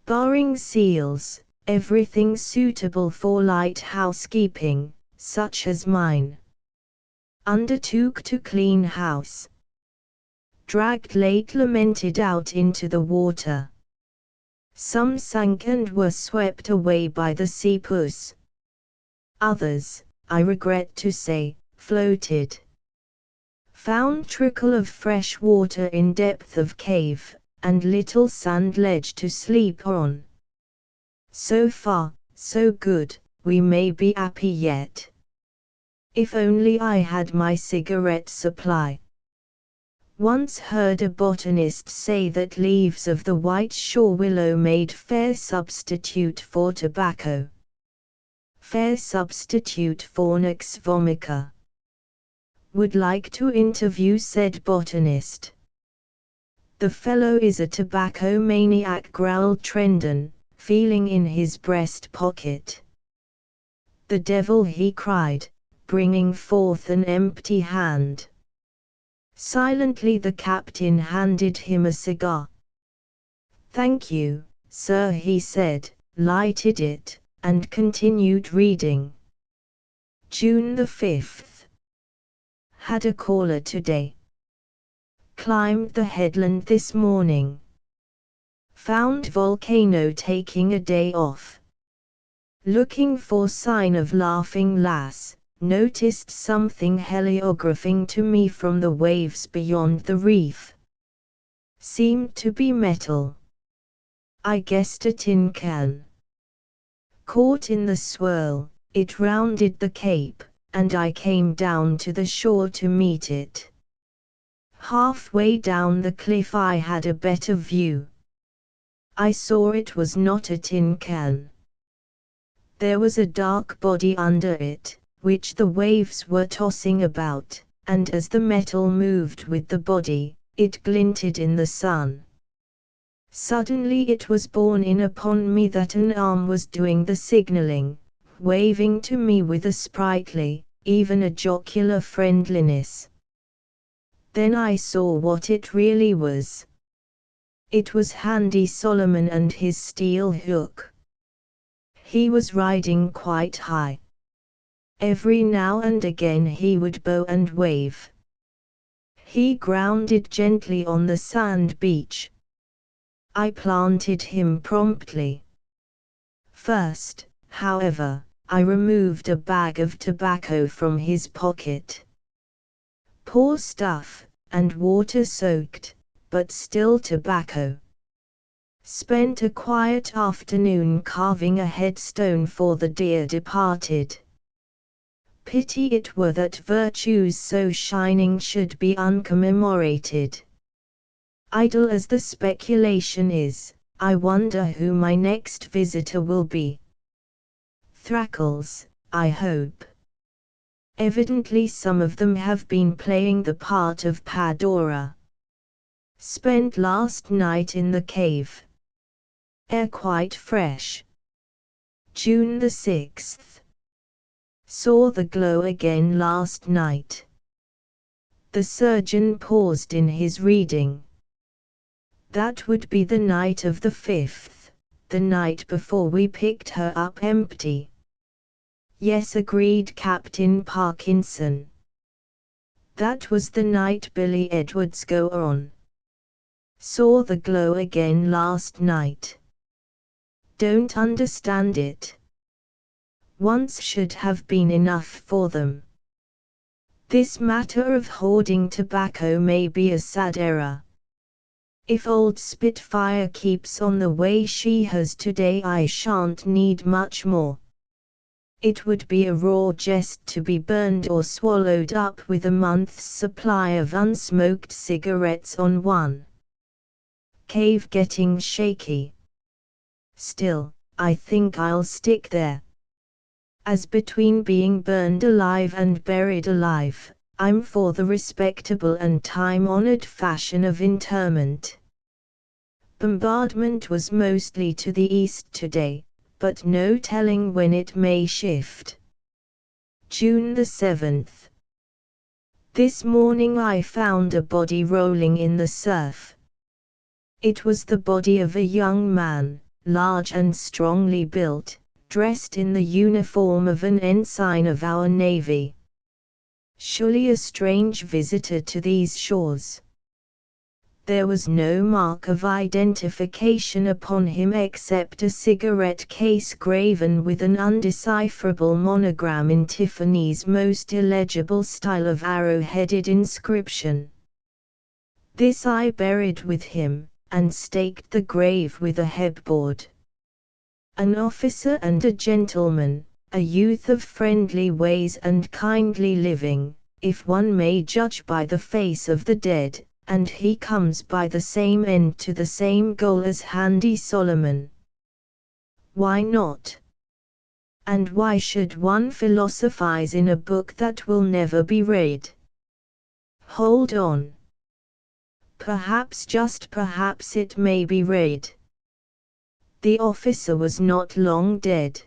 Speaker 1: Barring seals, everything suitable for light housekeeping, such as mine. Undertook to clean house. Dragged late, lamented out into the water. Some sank and were swept away by the sea puss. Others, I regret to say, floated. Found trickle of fresh water in depth of cave, and little sand ledge to sleep on. So far, so good, we may be happy yet. If only I had my cigarette supply. Once heard a botanist say that leaves of the white shore willow made fair substitute for tobacco. Fair substitute for Nux vomica. Would like to interview said botanist. The fellow is a tobacco maniac, growled Trendon, feeling in his breast pocket. The devil, he cried, bringing forth an empty hand. Silently the captain handed him a cigar. Thank you, sir, he said, lighted it, and continued reading. June the 5th. Had a caller today. Climbed the headland this morning. Found volcano taking a day off. Looking for sign of laughing lass, noticed something heliographing to me from the waves beyond the reef. Seemed to be metal. I guessed a tin can. Caught in the swirl, it rounded the cape, and I came down to the shore to meet it. Halfway down the cliff I had a better view. I saw it was not a tin can. There was a dark body under it, which the waves were tossing about, and as the metal moved with the body, it glinted in the sun. Suddenly it was borne in upon me that an arm was doing the signaling, waving to me with a sprightly, even a jocular friendliness. Then I saw what it really was. It was Handy Solomon and his steel hook. He was riding quite high. Every now and again he would bow and wave. He grounded gently on the sand beach. I planted him promptly. First, however, I removed a bag of tobacco from his pocket. Poor stuff, and water-soaked, but still tobacco. Spent a quiet afternoon carving a headstone for the dear departed. Pity it were that virtues so shining should be uncommemorated. Idle as the speculation is, I wonder who my next visitor will be. Thrackles, I hope. Evidently some of them have been playing the part of Padora. Spent last night in the cave. Air quite fresh. June the 6th. Saw the glow again last night. The surgeon paused in his reading. That would be the night of the 5th, the night before we picked her up empty. Yes, agreed Captain Parkinson. That was the night Billy Edwards go on. Saw the glow again last night. Don't understand it. Once should have been enough for them. This matter of hoarding tobacco may be a sad error. If old Spitfire keeps on the way she has today, I shan't need much more. It would be a raw jest to be burned or swallowed up with a month's supply of unsmoked cigarettes on one. Cave getting shaky. Still, I think I'll stick there. As between being burned alive and buried alive, I'm for the respectable and time-honored fashion of interment. Bombardment was mostly to the east today, but no telling when it may shift. June the 7th. This morning I found a body rolling in the surf. It was the body of a young man, large and strongly built, dressed in the uniform of an ensign of our navy. Surely a strange visitor to these shores. There was no mark of identification upon him except a cigarette case graven with an undecipherable monogram in Tiffany's most illegible style of arrow-headed inscription. This I buried with him, and staked the grave with a headboard. An officer and a gentleman, a youth of friendly ways and kindly living, if one may judge by the face of the dead, and he comes by the same end to the same goal as Handy Solomon. Why not? And why should one philosophize in a book that will never be read? Hold on. Perhaps, just perhaps, it may be read. The officer was not long dead.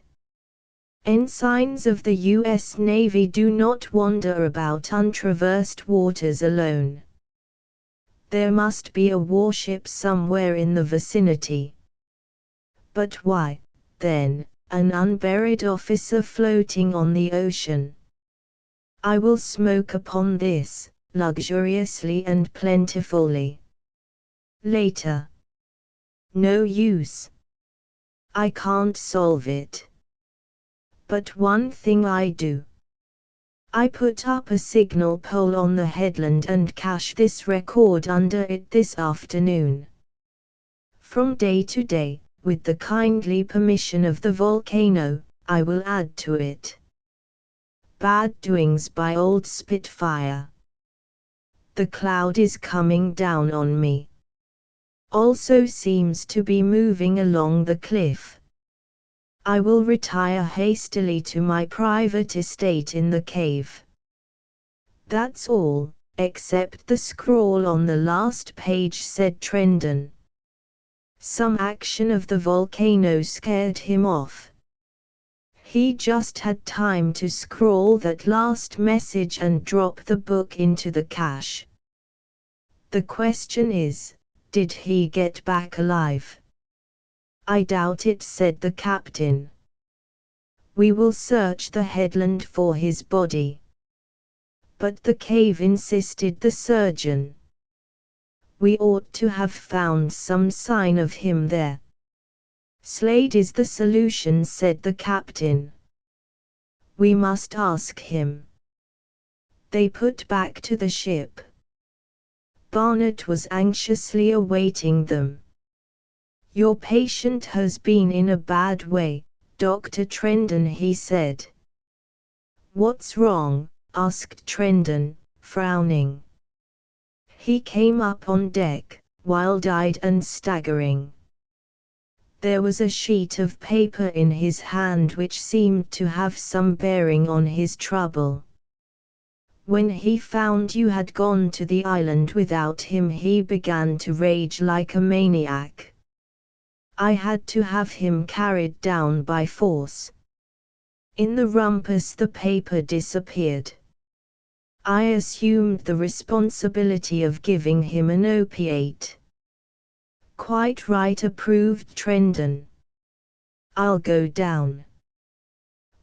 Speaker 1: Ensigns of the U.S. Navy do not wander about untraversed waters alone. There must be a warship somewhere in the vicinity. But why, then, an unburied officer floating on the ocean? I will smoke upon this, luxuriously and plentifully. Later. No use. I can't solve it. But one thing I do. I put up a signal pole on the headland and cache this record under it this afternoon. From day to day, with the kindly permission of the volcano, I will add to it. Bad doings by old Spitfire. The cloud is coming down on me. Also seems to be moving along the cliff. I will retire hastily to my private estate in the cave. That's all, except the scrawl on the last page, said Trendon. Some action of the volcano scared him off. He just had time to scrawl that last message and drop the book into the cache. The question is, did he get back alive? I doubt it, said the captain. We will search the headland for his body. But the cave, insisted the surgeon. We ought to have found some sign of him there. Slade is the solution, said the captain. We must ask him. They put back to the ship. Barnett was anxiously awaiting them. Your patient has been in a bad way, Dr. Trendon, he said. What's wrong? Asked Trendon, frowning. He came up on deck, wild-eyed and staggering. There was a sheet of paper in his hand which seemed to have some bearing on his trouble. When he found you had gone to the island without him, he began to rage like a maniac. I had to have him carried down by force. In the rumpus the paper disappeared. I assumed the responsibility of giving him an opiate. Quite right, approved Trendon. I'll go down.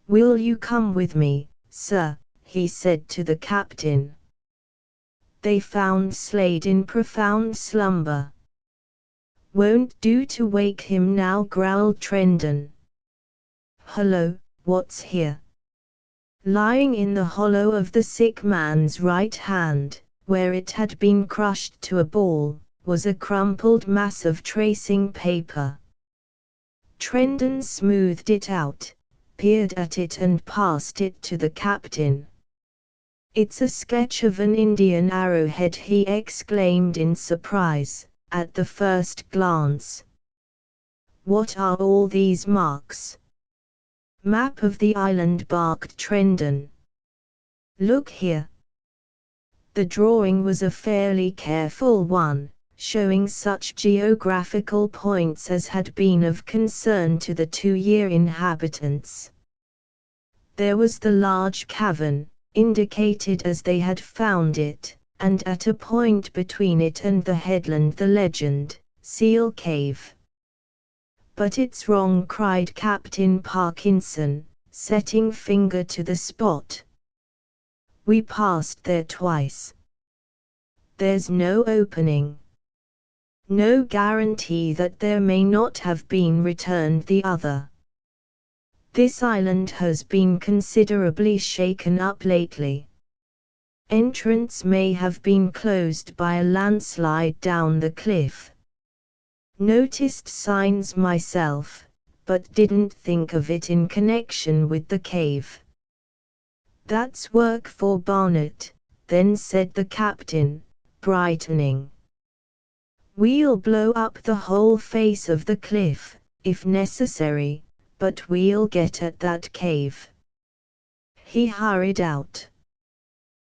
Speaker 1: Will you come with me, sir? He said to the captain. They found Slade in profound slumber. Won't do to wake him now, growled Trendon. Hullo, what's here? Lying in the hollow of the sick man's right hand, where it had been crushed to a ball, was a crumpled mass of tracing paper. Trendon smoothed it out, peered at it and passed it to the captain. It's a sketch of an Indian arrowhead, he exclaimed in surprise, at the first glance. What are all these marks? Map of the island, barked Trendon. Look here. The drawing was a fairly careful one, showing such geographical points as had been of concern to the 2-year inhabitants. There was the large cavern, indicated as they had found it, and at a point between it and the headland the legend, Seal Cave. But it's wrong, cried Captain Parkinson, setting finger to the spot. We passed there twice. There's no opening. No guarantee that there may not have been, returned the other. This island has been considerably shaken up lately. Entrance may have been closed by a landslide down the cliff. Noticed signs myself, but didn't think of it in connection with the cave. That's work for Barnett, then, said the captain, brightening. We'll blow up the whole face of the cliff, if necessary, but we'll get at that cave. He hurried out.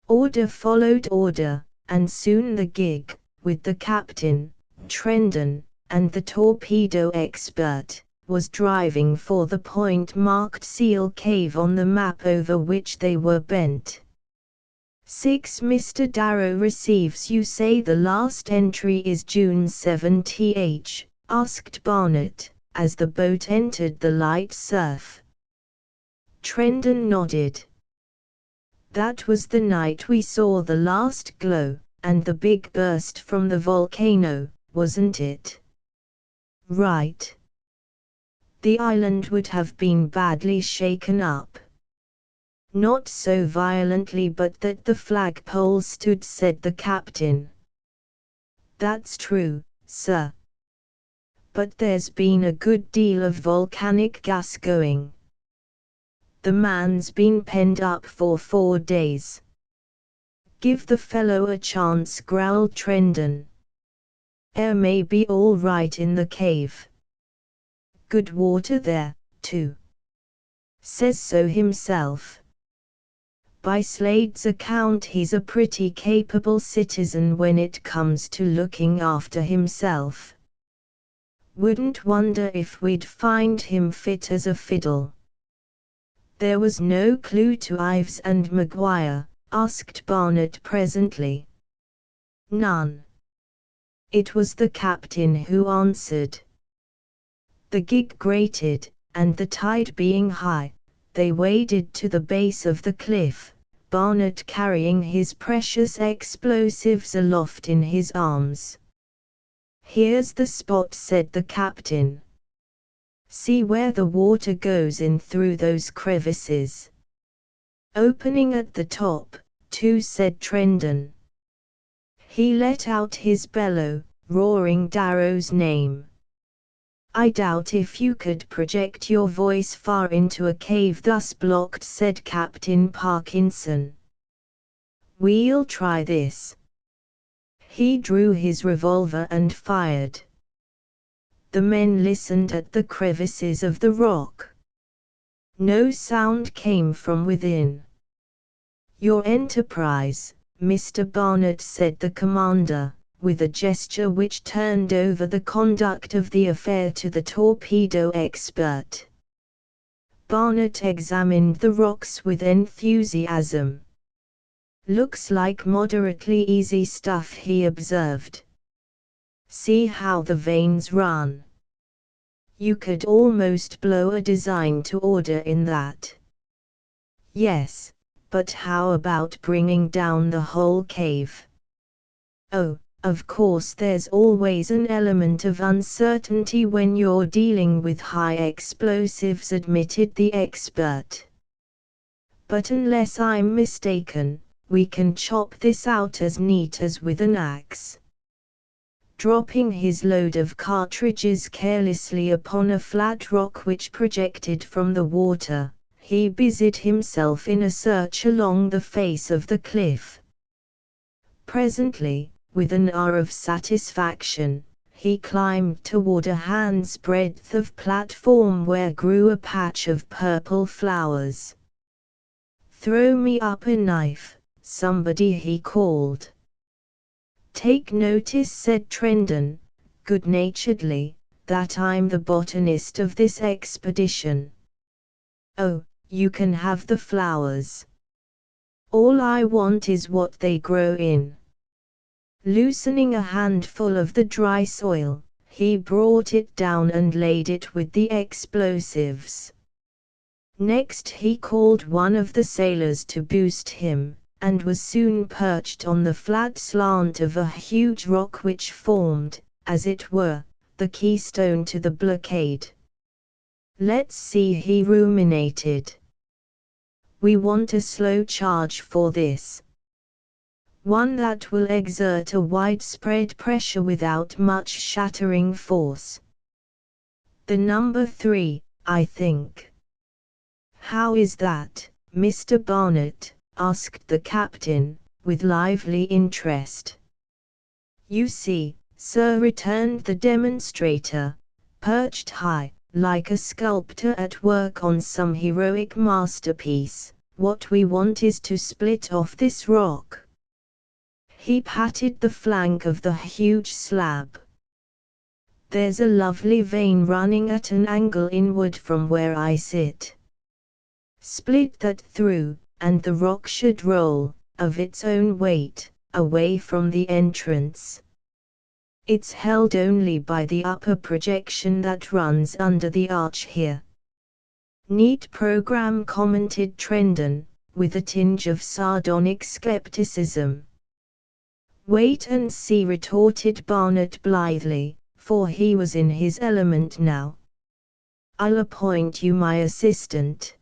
Speaker 1: Order followed order, and soon the gig, with the captain, Trendon, and the torpedo expert, was driving for the point marked Seal Cave on the map over which they were bent. 6. Mr. Darrow receives. You say the last entry is June 7th? Asked Barnett, as the boat entered the light surf. Trendon nodded. That was the night we saw the last glow, and the big burst from the volcano, wasn't it? Right. The island would have been badly shaken up. Not so violently but that the flagpole stood, said the captain. That's true, sir. But there's been a good deal of volcanic gas going. The man's been penned up for 4 days. Give the fellow a chance, growled Trendon. Air may be all right in the cave. Good water there, too. Says so himself. By Slade's account he's a pretty capable citizen when it comes to looking after himself. Wouldn't wonder if we'd find him fit as a fiddle. There was no clue to Ives and Maguire, asked Barnett presently. None. It was the captain who answered. The gig grated, and the tide being high, they waded to the base of the cliff, Barnett carrying his precious explosives aloft in his arms. Here's the spot, said the captain. See where the water goes in through those crevices. Opening at the top, too, said Trendon. He let out his bellow, roaring Darrow's name. I doubt if you could project your voice far into a cave thus blocked, said Captain Parkinson. We'll try this. He drew his revolver and fired. The men listened at the crevices of the rock. No sound came from within. Your enterprise, Mr. Barnett, said the commander, with a gesture which turned over the conduct of the affair to the torpedo expert. Barnett examined the rocks with enthusiasm. Looks like moderately easy stuff, he observed. See how the veins run. You could almost blow a design to order in that. Yes, but how about bringing down the whole cave? Oh, of course there's always an element of uncertainty when you're dealing with high explosives, admitted the expert. But unless I'm mistaken, we can chop this out as neat as with an axe. Dropping his load of cartridges carelessly upon a flat rock which projected from the water, he busied himself in a search along the face of the cliff. Presently, with an air of satisfaction, he climbed toward a hand's breadth of platform where grew a patch of purple flowers. Throw me up a knife, somebody, he called. Take notice, said Trendon, good-naturedly, that I'm the botanist of this expedition. Oh, you can have the flowers. All I want is what they grow in. Loosening a handful of the dry soil, he brought it down and laid it with the explosives. Next he called one of the sailors to boost him, and was soon perched on the flat slant of a huge rock which formed, as it were, the keystone to the blockade. Let's see, he ruminated. We want a slow charge for this. One that will exert a widespread pressure without much shattering force. The number 3, I think. How is that, Mr. Barnett? Asked the captain, with lively interest. You see, sir, returned the demonstrator, perched high, like a sculptor at work on some heroic masterpiece, what we want is to split off this rock. He patted the flank of the huge slab. There's a lovely vein running at an angle inward from where I sit. Split that through, and the rock should roll, of its own weight, away from the entrance. It's held only by the upper projection that runs under the arch here. Neat program, commented Trendon, with a tinge of sardonic skepticism. Wait and see, retorted Barnett blithely, for he was in his element now. I'll appoint you my assistant.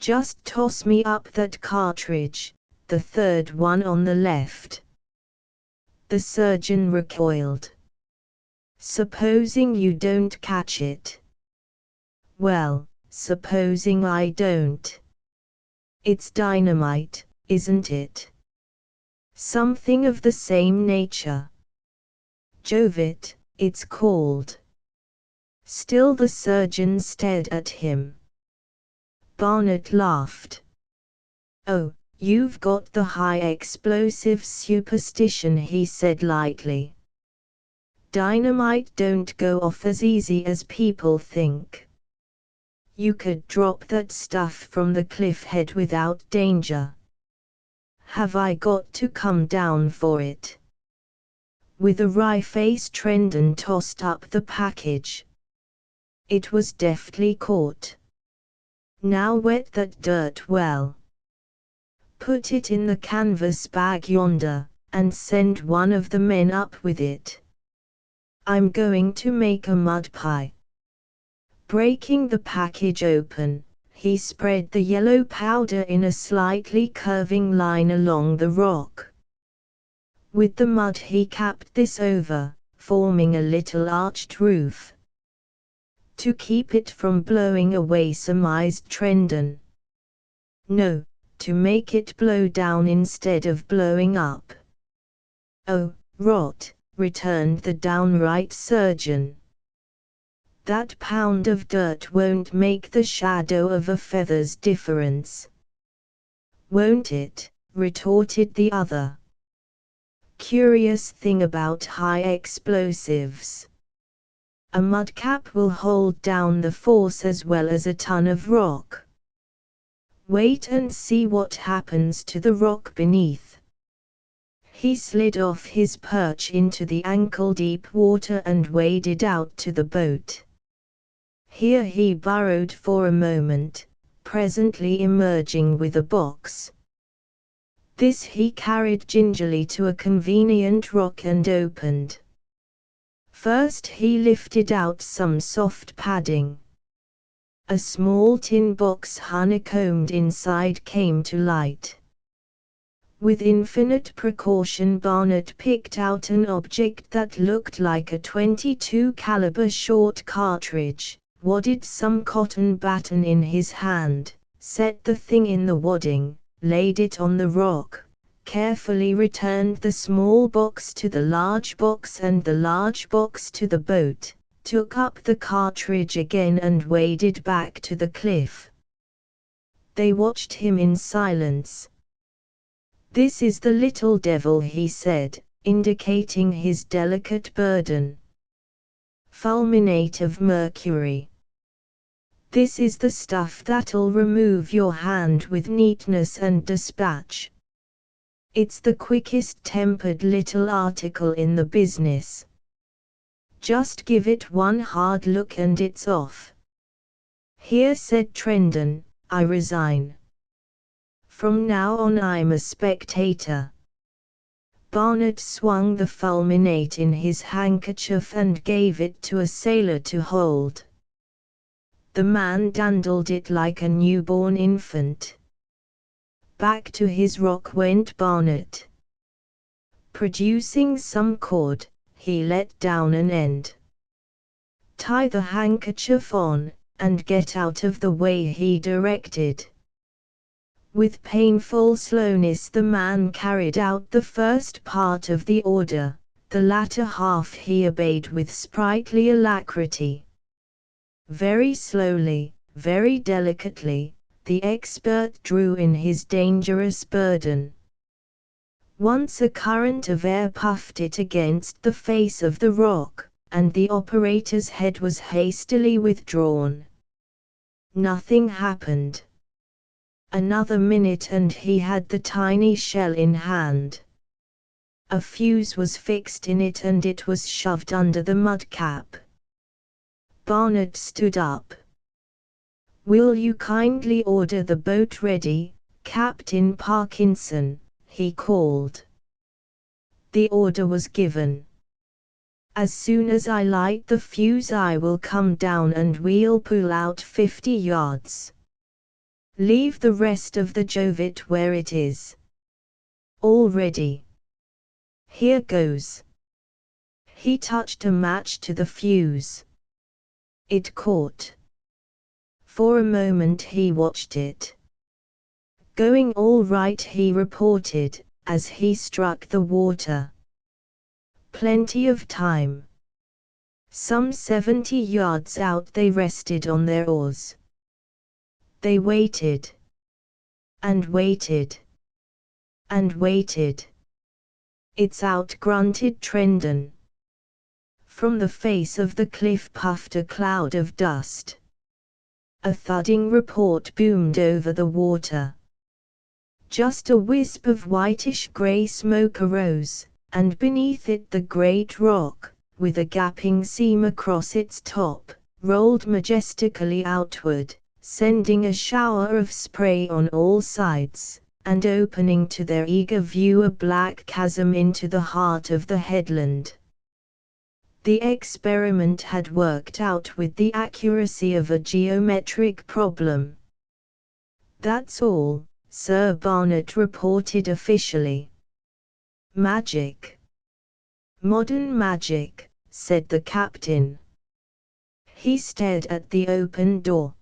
Speaker 1: Just toss me up that cartridge, the third one on the left. The surgeon recoiled. Supposing you don't catch it? Well, supposing I don't. It's dynamite, isn't it? Something of the same nature. Jovit, it's called. Still the surgeon stared at him. Barnett laughed. Oh, you've got the high explosive superstition, he said lightly. Dynamite don't go off as easy as people think. You could drop that stuff from the cliff head without danger. Have I got to come down for it? With a wry face, Trendon tossed up the package. It was deftly caught. Now wet that dirt well. Put it in the canvas bag yonder, and send one of the men up with it. I'm going to make a mud pie. Breaking the package open, he spread the yellow powder in a slightly curving line along the rock. With the mud he capped this over, forming a little arched roof. To keep it from blowing away, surmised Trendon. No, to make it blow down instead of blowing up. Oh, rot, returned the downright surgeon. That pound of dirt won't make the shadow of a feather's difference. Won't it? Retorted the other. Curious thing about high explosives. A mudcap will hold down the force as well as a ton of rock. Wait and see what happens to the rock beneath. He slid off his perch into the ankle-deep water and waded out to the boat. Here he burrowed for a moment, presently emerging with a box. This he carried gingerly to a convenient rock and opened. First he lifted out some soft padding. A small tin box honeycombed inside came to light. With infinite precaution Barnett picked out an object that looked like a .22 caliber short cartridge, wadded some cotton batten in his hand, set the thing in the wadding, laid it on the rock, carefully returned the small box to the large box and the large box to the boat, took up the cartridge again and waded back to the cliff. They watched him in silence. This is the little devil, he said, indicating his delicate burden. Fulminate of mercury. This is the stuff that'll remove your hand with neatness and dispatch. It's the quickest-tempered little article in the business. Just give it one hard look and it's off. Here, said Trendon, I resign. From now on I'm a spectator. Barnett swung the fulminate in his handkerchief and gave it to a sailor to hold. The man dandled it like a newborn infant. Back to his rock went Barnett. Producing some cord, he let down an end. Tie the handkerchief on, and get out of the way, he directed. With painful slowness the man carried out the first part of the order, the latter half he obeyed with sprightly alacrity. Very slowly, very delicately, the expert drew in his dangerous burden. Once a current of air puffed it against the face of the rock, and the operator's head was hastily withdrawn. Nothing happened. Another minute and he had the tiny shell in hand. A fuse was fixed in it and it was shoved under the mudcap. Barnett stood up. Will you kindly order the boat ready, Captain Parkinson, he called. The order was given. As soon as I light the fuse I will come down and we'll pull out 50 yards. Leave the rest of the Jovit where it is. All ready. Here goes. He touched a match to the fuse. It caught. For a moment he watched it. Going all right, he reported, as he struck the water. Plenty of time. Some 70 yards out they rested on their oars. They waited. And waited. And waited. It's out, grunted Trendon. From the face of the cliff puffed a cloud of dust. A thudding report boomed over the water. Just a wisp of whitish-grey smoke arose, and beneath it the great rock, with a gaping seam across its top, rolled majestically outward, sending a shower of spray on all sides, and opening to their eager view a black chasm into the heart of the headland. The experiment had worked out with the accuracy of a geometric problem. That's all, Sir Barnet reported officially. Magic. Modern magic, said the captain. He stared at the open door.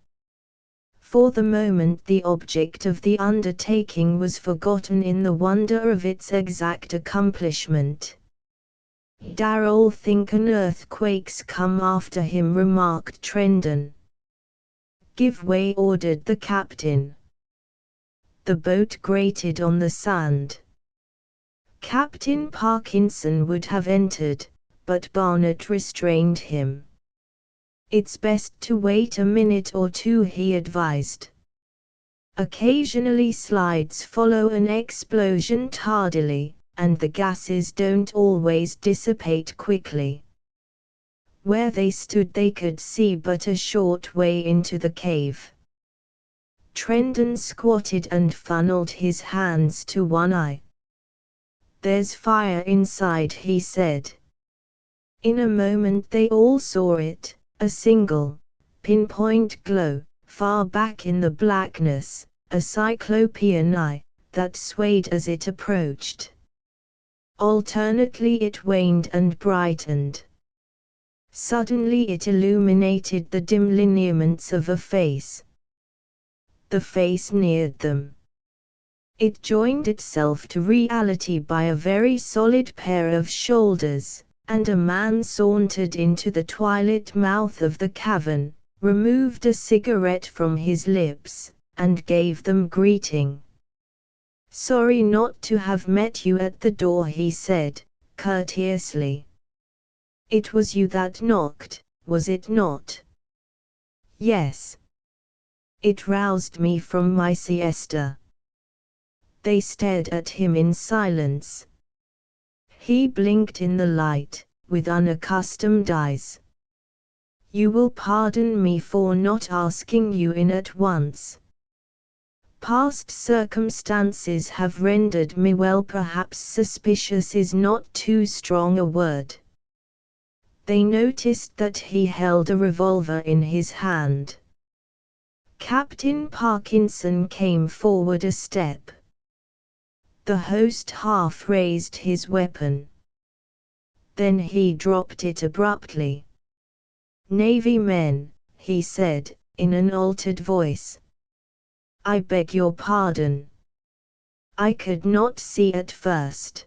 Speaker 1: For the moment the object of the undertaking was forgotten in the wonder of its exact accomplishment. Darrell think an earthquake's come after him, remarked Trendon. Give way, ordered the captain. The boat grated on the sand. Captain Parkinson would have entered, but Barnet restrained him. It's best to wait a minute or two, he advised. Occasionally slides follow an explosion tardily, and the gases don't always dissipate quickly. Where they stood they could see but a short way into the cave. Trendon squatted and funneled his hands to one eye. There's fire inside, he said. In a moment they all saw it, a single, pinpoint glow, far back in the blackness, a cyclopean eye, that swayed as it approached. Alternately it waned and brightened. Suddenly it illuminated the dim lineaments of a face. The face neared them. It joined itself to reality by a very solid pair of shoulders, and a man sauntered into the twilit mouth of the cavern, removed a cigarette from his lips, and gave them greeting. Sorry not to have met you at the door, he said, courteously. It was you that knocked, was it not? Yes. It roused me from my siesta. They stared at him in silence. He blinked in the light, with unaccustomed eyes. You will pardon me for not asking you in at once. Past circumstances have rendered me, well, perhaps suspicious is not too strong a word. They noticed that he held a revolver in his hand. Captain Parkinson came forward a step. The host half raised his weapon. Then he dropped it abruptly. Navy men, he said, in an altered voice. I beg your pardon. I could not see at first.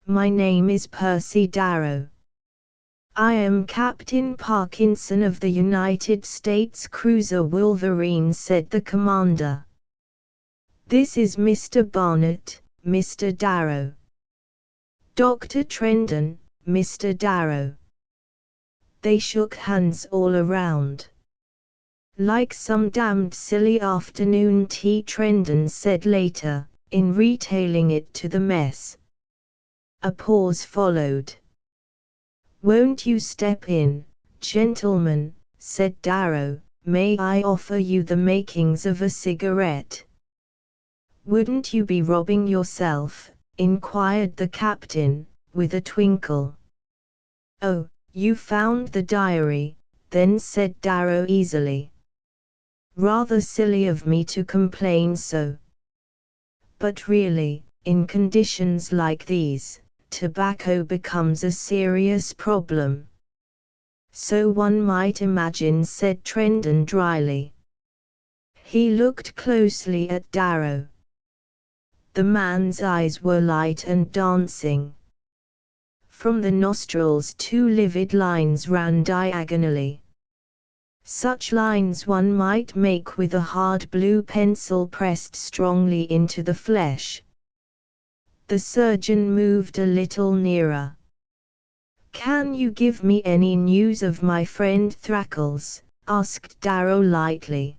Speaker 1: My name is Percy Darrow. I am Captain Parkinson of the United States cruiser Wolverine, said the commander. This is Mr. Barnet, Mr. Darrow. Dr. Trendon, Mr. Darrow. They shook hands all around. Like some damned silly afternoon tea, Trendon said later, in retailing it to the mess. A pause followed. Won't you step in, gentlemen, said Darrow. May I offer you the makings of a cigarette? Wouldn't you be robbing yourself? Inquired the captain, with a twinkle. Oh, you found the diary, then, said Darrow easily. Rather silly of me to complain so. But really, in conditions like these, tobacco becomes a serious problem. So one might imagine, said Trendon dryly. He looked closely at Darrow. The man's eyes were light and dancing. From the nostrils 2 livid lines ran diagonally. Such lines one might make with a hard blue pencil pressed strongly into the flesh. The surgeon moved a little nearer. "Can you give me any news of my friend Thrackles?" asked Darrow lightly.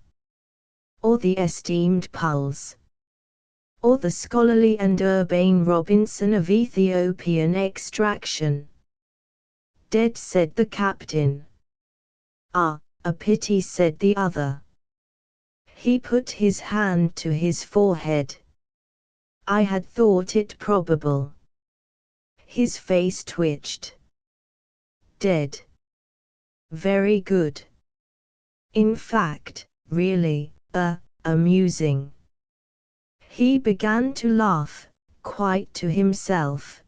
Speaker 1: "Or the esteemed Pulse? Or the scholarly and urbane Robinson of Ethiopian extraction?" "Dead," said the captain. "Ah, a pity," said the other. He put his hand to his forehead. "I had thought it probable." His face twitched. "Dead. Very good. In fact, really, amusing." He began to laugh, quite to himself.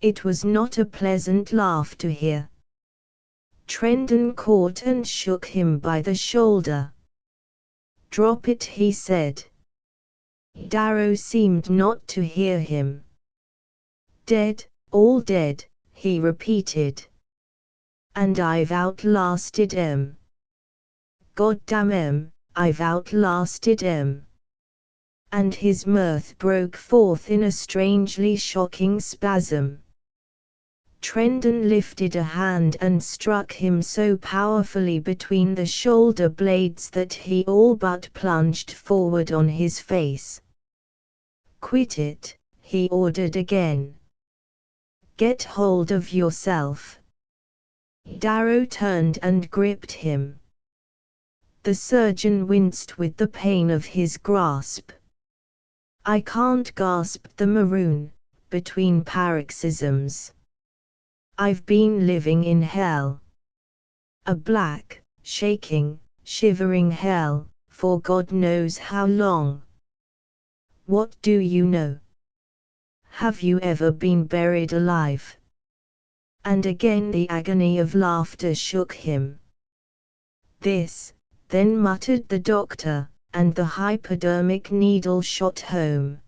Speaker 1: It was not a pleasant laugh to hear. Trendon caught and shook him by the shoulder. "Drop it," he said. Darrow seemed not to hear him. "Dead, all dead," he repeated. "And I've outlasted 'em. God damn 'em, I've outlasted 'em." And his mirth broke forth in a strangely shocking spasm. Trendon lifted a hand and struck him so powerfully between the shoulder blades that he all but plunged forward on his face. "Quit it," he ordered again. "Get hold of yourself." Darrow turned and gripped him. The surgeon winced with the pain of his grasp. "I can't," gasped the maroon, between paroxysms. "I've been living in hell. A black, shaking, shivering hell, for God knows how long." "What do you know? Have you ever been buried alive?" And again the agony of laughter shook him. "This," then muttered the doctor, and the hypodermic needle shot home.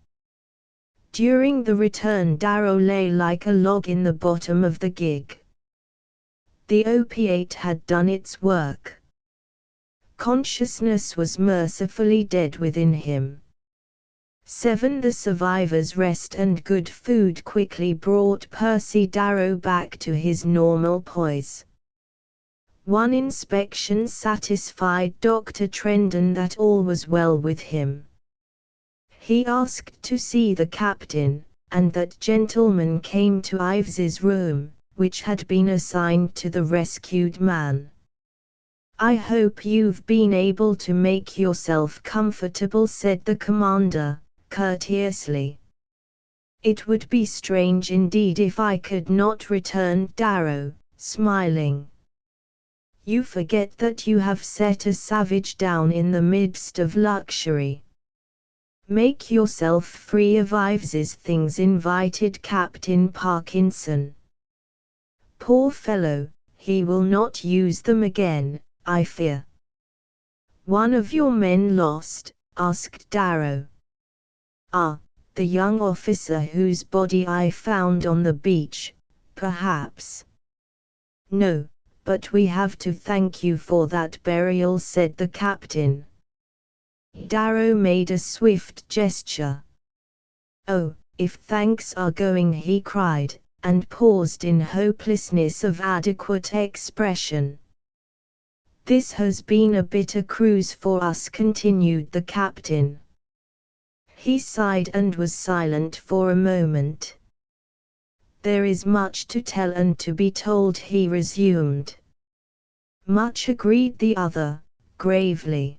Speaker 1: During the return Darrow lay like a log in the bottom of the gig. The opiate had done its work. Consciousness was mercifully dead within him. 7 The survivor's rest and good food quickly brought Percy Darrow back to his normal poise. One inspection satisfied Dr. Trendon that all was well with him. He asked to see the captain, and that gentleman came to Ives's room, which had been assigned to the rescued man. "I hope you've been able to make yourself comfortable," said the commander, courteously. "It would be strange indeed if I could not," returned Darrow, smiling. "You forget that you have set a savage down in the midst of luxury." "Make yourself free of Ives's things," invited Captain Parkinson. "Poor fellow, he will not use them again, I fear." "One of your men lost?" asked Darrow. "Ah, the young officer whose body I found on the beach, perhaps." "No, but we have to thank you for that burial," said the captain. Darrow made a swift gesture. "Oh, if thanks are going," he cried, and paused in hopelessness of adequate expression. "This has been a bitter cruise for us," continued the captain. He sighed and was silent for a moment. "There is much to tell and to be told," he resumed. "Much," agreed the other, gravely.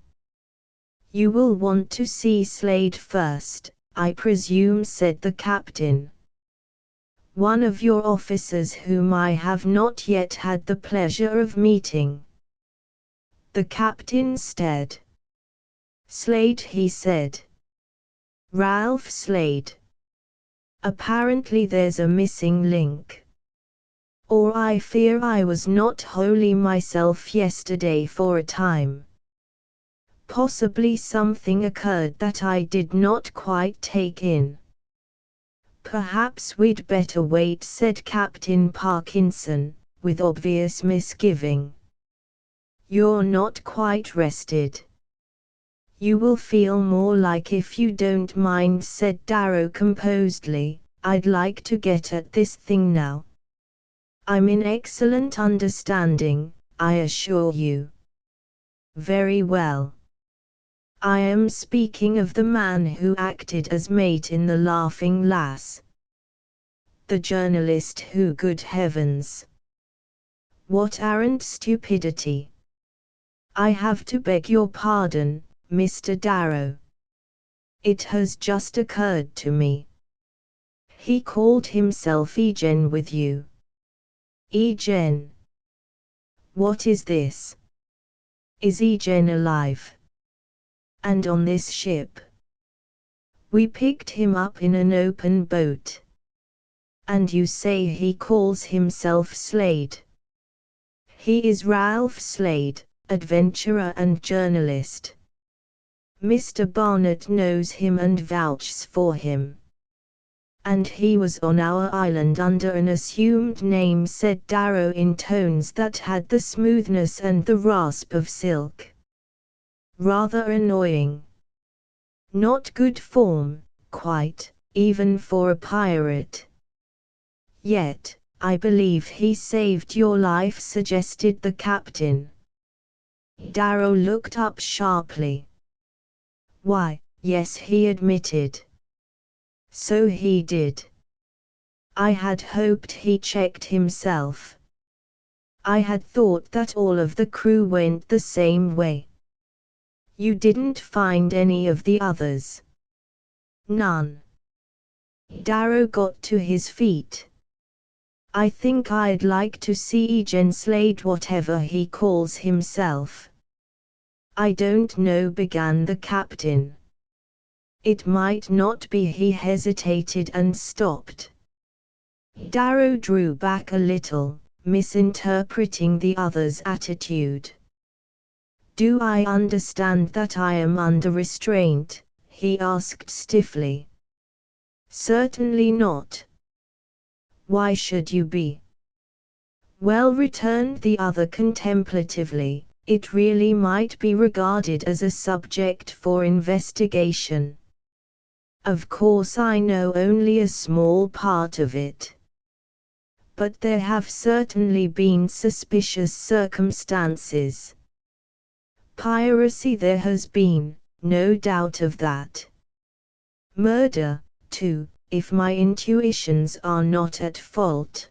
Speaker 1: "You will want to see Slade first, I presume," said the captain. "One of your officers whom I have not yet had the pleasure of meeting." The captain stared. Slade, he said. Ralph Slade. Apparently there's a missing link. Or I fear I was not wholly myself yesterday for a time. Possibly something occurred that I did not quite take in. Perhaps we'd better wait, said Captain Parkinson, with obvious misgiving. You're not quite rested. You will feel more like if you don't mind, said Darrow composedly. I'd like to get at this thing now. I'm in excellent understanding, I assure you. Very well. I am speaking of the man who acted as mate in The Laughing Lass. The journalist who, good heavens! What arrant stupidity! I have to beg your pardon, Mr. Darrow. It has just occurred to me. He called himself Eugene with you. Eugene? What is this? Is Eugene alive? And on this ship? We picked him up in an open boat. And you say he calls himself Slade? He is Ralph Slade, adventurer and journalist. Mr. Barnett knows him and vouches for him. And he was on our island under an assumed name, said Darrow in tones that had the smoothness and the rasp of silk. Rather annoying. Not good form, quite, even for a pirate. Yet, I believe he saved your life, suggested the captain. Darrow looked up sharply. Why, yes, he admitted. So he did. I had hoped he checked himself. I had thought that all of the crew went the same way. You didn't find any of the others? None. Darrow got to his feet. I think I'd like to see Eugene Slade, whatever he calls himself. I don't know, began the captain. It might not be, he hesitated and stopped. Darrow drew back a little, misinterpreting the other's attitude. Do I understand that I am under restraint? He asked stiffly. Certainly not. Why should you be? Well, returned the other contemplatively, it really might be regarded as a subject for investigation. Of course I know only a small part of it. But there have certainly been suspicious circumstances. Piracy there has been, no doubt of that. Murder, too, if my intuitions are not at fault.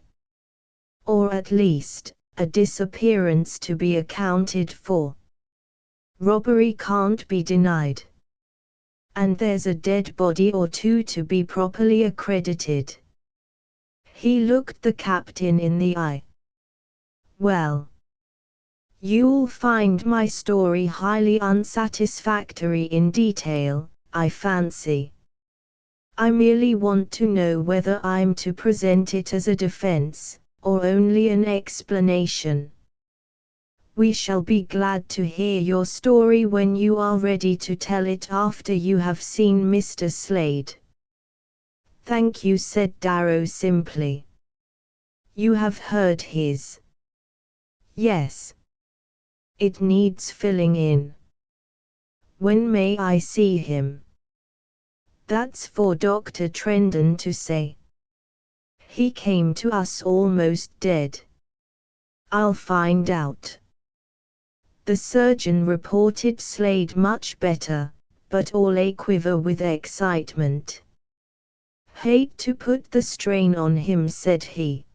Speaker 1: Or at least, a disappearance to be accounted for. Robbery can't be denied. And there's a dead body or two to be properly accredited. He looked the captain in the eye. Well, you'll find my story highly unsatisfactory in detail, I fancy. I merely want to know whether I'm to present it as a defense, or only an explanation. We shall be glad to hear your story when you are ready to tell it after you have seen Mr. Slade. Thank you, said Darrow simply. You have heard his. Yes. It needs filling in. When may I see him? That's for Dr. Trendon to say. He came to us almost dead. I'll find out. The surgeon reported Slade much better, but all aquiver with excitement. Hate to put the strain on him, said he.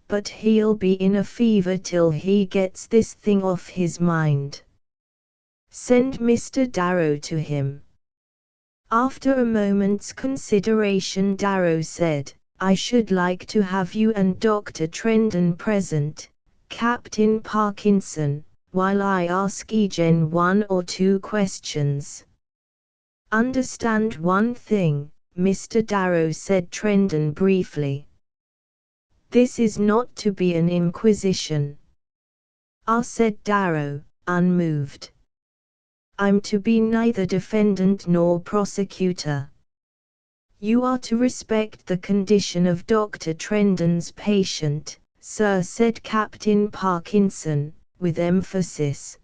Speaker 1: But he'll be in a fever till he gets this thing off his mind. Send Mr. Darrow to him. After a moment's consideration, Darrow said, I should like to have you and Dr. Trendon present, Captain Parkinson, while I ask Eugene one or two questions. Understand one thing, Mr. Darrow said Trendon briefly. This is not to be an inquisition. Said Darrow, unmoved. I'm to be neither defendant nor prosecutor. You are to respect the condition of Dr. Trendon's patient, sir, said Captain Parkinson, with emphasis.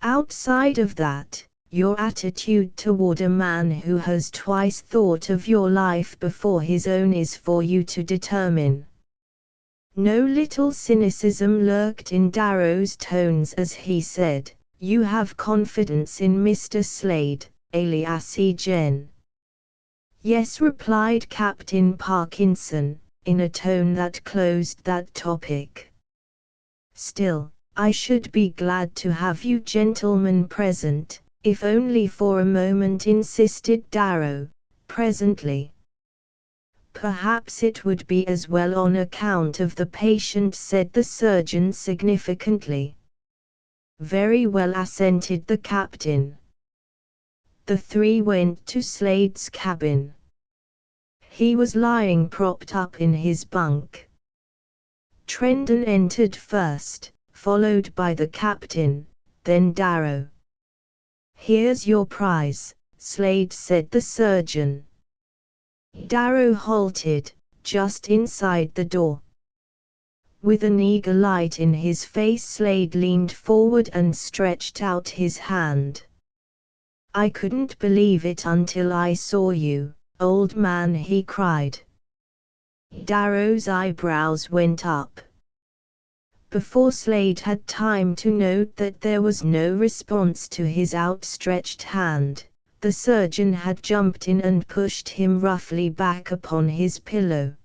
Speaker 1: Outside of that, your attitude toward a man who has twice thought of your life before his own is for you to determine. No little cynicism lurked in Darrow's tones as he said, You have confidence in Mr. Slade, alias Eugene. Yes, replied Captain Parkinson, in a tone that closed that topic. Still, I should be glad to have you gentlemen present, if only for a moment, insisted Darrow. Presently. Perhaps it would be as well on account of the patient, said the surgeon significantly. Very well, assented the captain. The three went to Slade's cabin. He was lying propped up in his bunk. Trendon entered first, followed by the captain, then Darrow. Here's your prize, Slade, said the surgeon. Darrow halted, just inside the door. With an eager light in his face, Slade leaned forward and stretched out his hand. I couldn't believe it until I saw you, old man, he cried. Darrow's eyebrows went up. Before Slade had time to note that there was no response to his outstretched hand, the surgeon had jumped in and pushed him roughly back upon his pillow.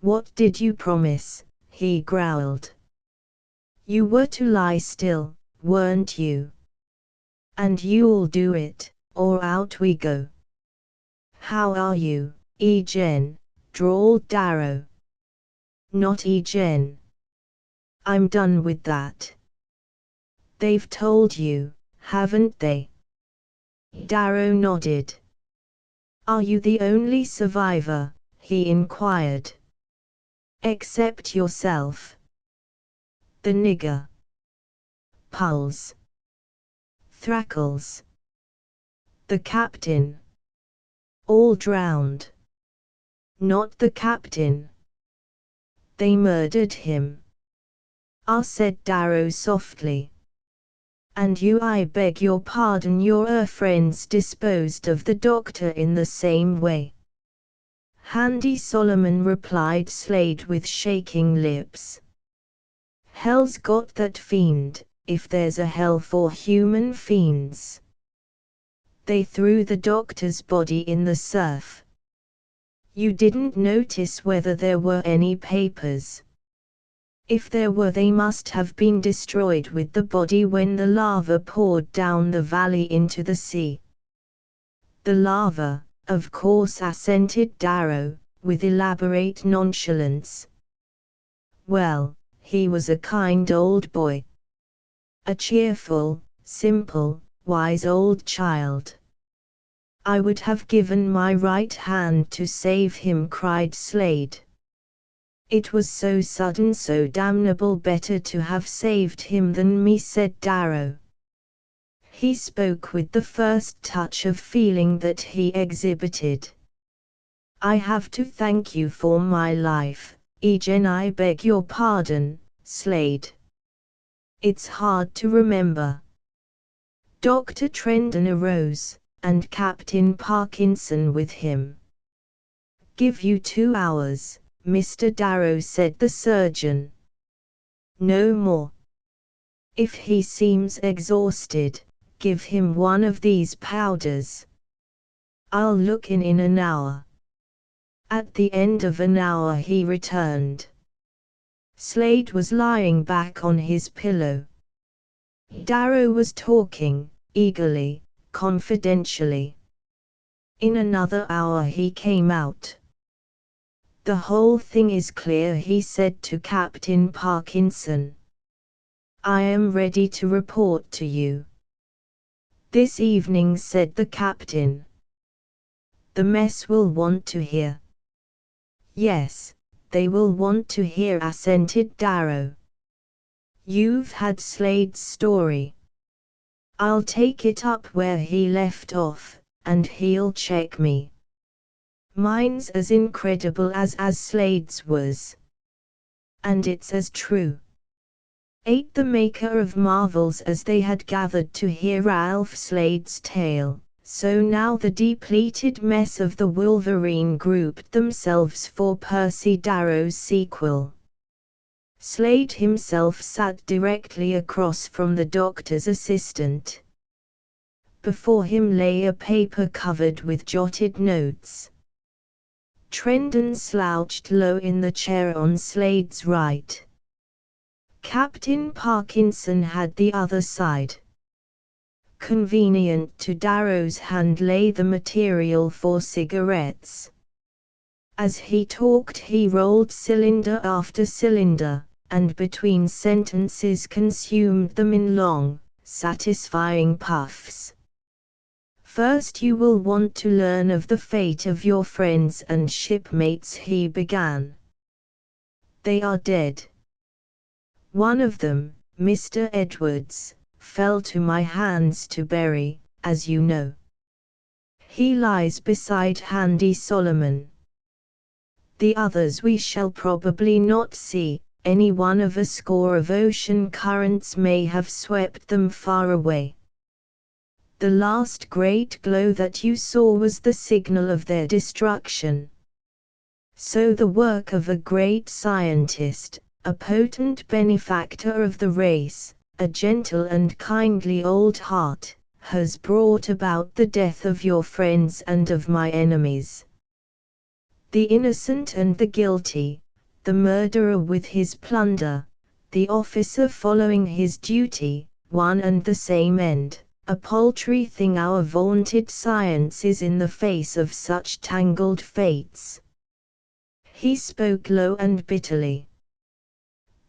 Speaker 1: What did you promise? He growled. You were to lie still, weren't you? And you'll do it, or out we go. How are you, Eugene? Drawled Darrow. Not Eugene. I'm done with that. They've told you, haven't they? Darrow nodded. Are you the only survivor? He inquired. Except yourself. The nigger. Pulse. Thrackles. The captain. All drowned. Not the captain. They murdered him. Said Darrow softly. And you, I beg your pardon, your friends disposed of the doctor in the same way. Handy Solomon, replied Slade with shaking lips. Hell's got that fiend, if there's a hell for human fiends. They threw the doctor's body in the surf. You didn't notice whether there were any papers. If there were, they must have been destroyed with the body when the lava poured down the valley into the sea. The lava, of course, assented Darrow, with elaborate nonchalance. Well, he was a kind old boy. A cheerful, simple, wise old child. I would have given my right hand to save him, cried Slade. It was so sudden, so damnable, better to have saved him than me, said Darrow. He spoke with the first touch of feeling that he exhibited. I have to thank you for my life, Eugene. I beg your pardon, Slade. It's hard to remember. Dr. Trendon arose, and Captain Parkinson with him. Give you 2 hours. Mr. Darrow, said the surgeon. No more. If he seems exhausted, give him one of these powders. I'll look in an hour. At the end of an hour he returned. Slade was lying back on his pillow. Darrow was talking, eagerly, confidentially. In another hour he came out. The whole thing is clear, he said to Captain Parkinson. I am ready to report to you. This evening, said the captain. The mess will want to hear. Yes, they will want to hear, assented Darrow. You've had Slade's story. I'll take it up where he left off, and he'll check me. Mine's as incredible as Slade's was. And it's as true. Ate the maker of marvels as they had gathered to hear Ralph Slade's tale, so now the depleted mess of the Wolverine grouped themselves for Percy Darrow's sequel. Slade himself sat directly across from the doctor's assistant. Before him lay a paper covered with jotted notes. Trendon slouched low in the chair on Slade's right. Captain Parkinson had the other side. Convenient to Darrow's hand lay the material for cigarettes. As he talked, he rolled cylinder after cylinder, and between sentences consumed them in long, satisfying puffs. First you will want to learn of the fate of your friends and shipmates, he began. They are dead. One of them, Mr. Edwards, fell to my hands to bury, as you know. He lies beside Handy Solomon. The others we shall probably not see. Any one of a score of ocean currents may have swept them far away. The last great glow that you saw was the signal of their destruction. So the work of a great scientist, a potent benefactor of the race, a gentle and kindly old heart, has brought about the death of your friends and of my enemies. The innocent and the guilty, the murderer with his plunder, the officer following his duty, one and the same end. A paltry thing our vaunted science is in the face of such tangled fates. He spoke low and bitterly.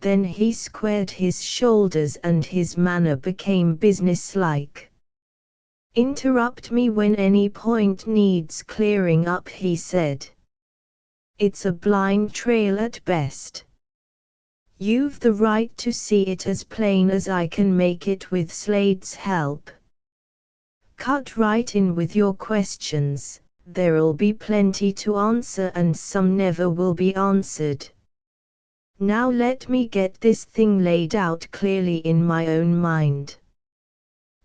Speaker 1: Then he squared his shoulders and his manner became businesslike. Interrupt me when any point needs clearing up, he said. It's a blind trail at best. You've the right to see it as plain as I can make it with Slade's help. Cut right in with your questions, there'll be plenty to answer and some never will be answered. Now let me get this thing laid out clearly in my own mind.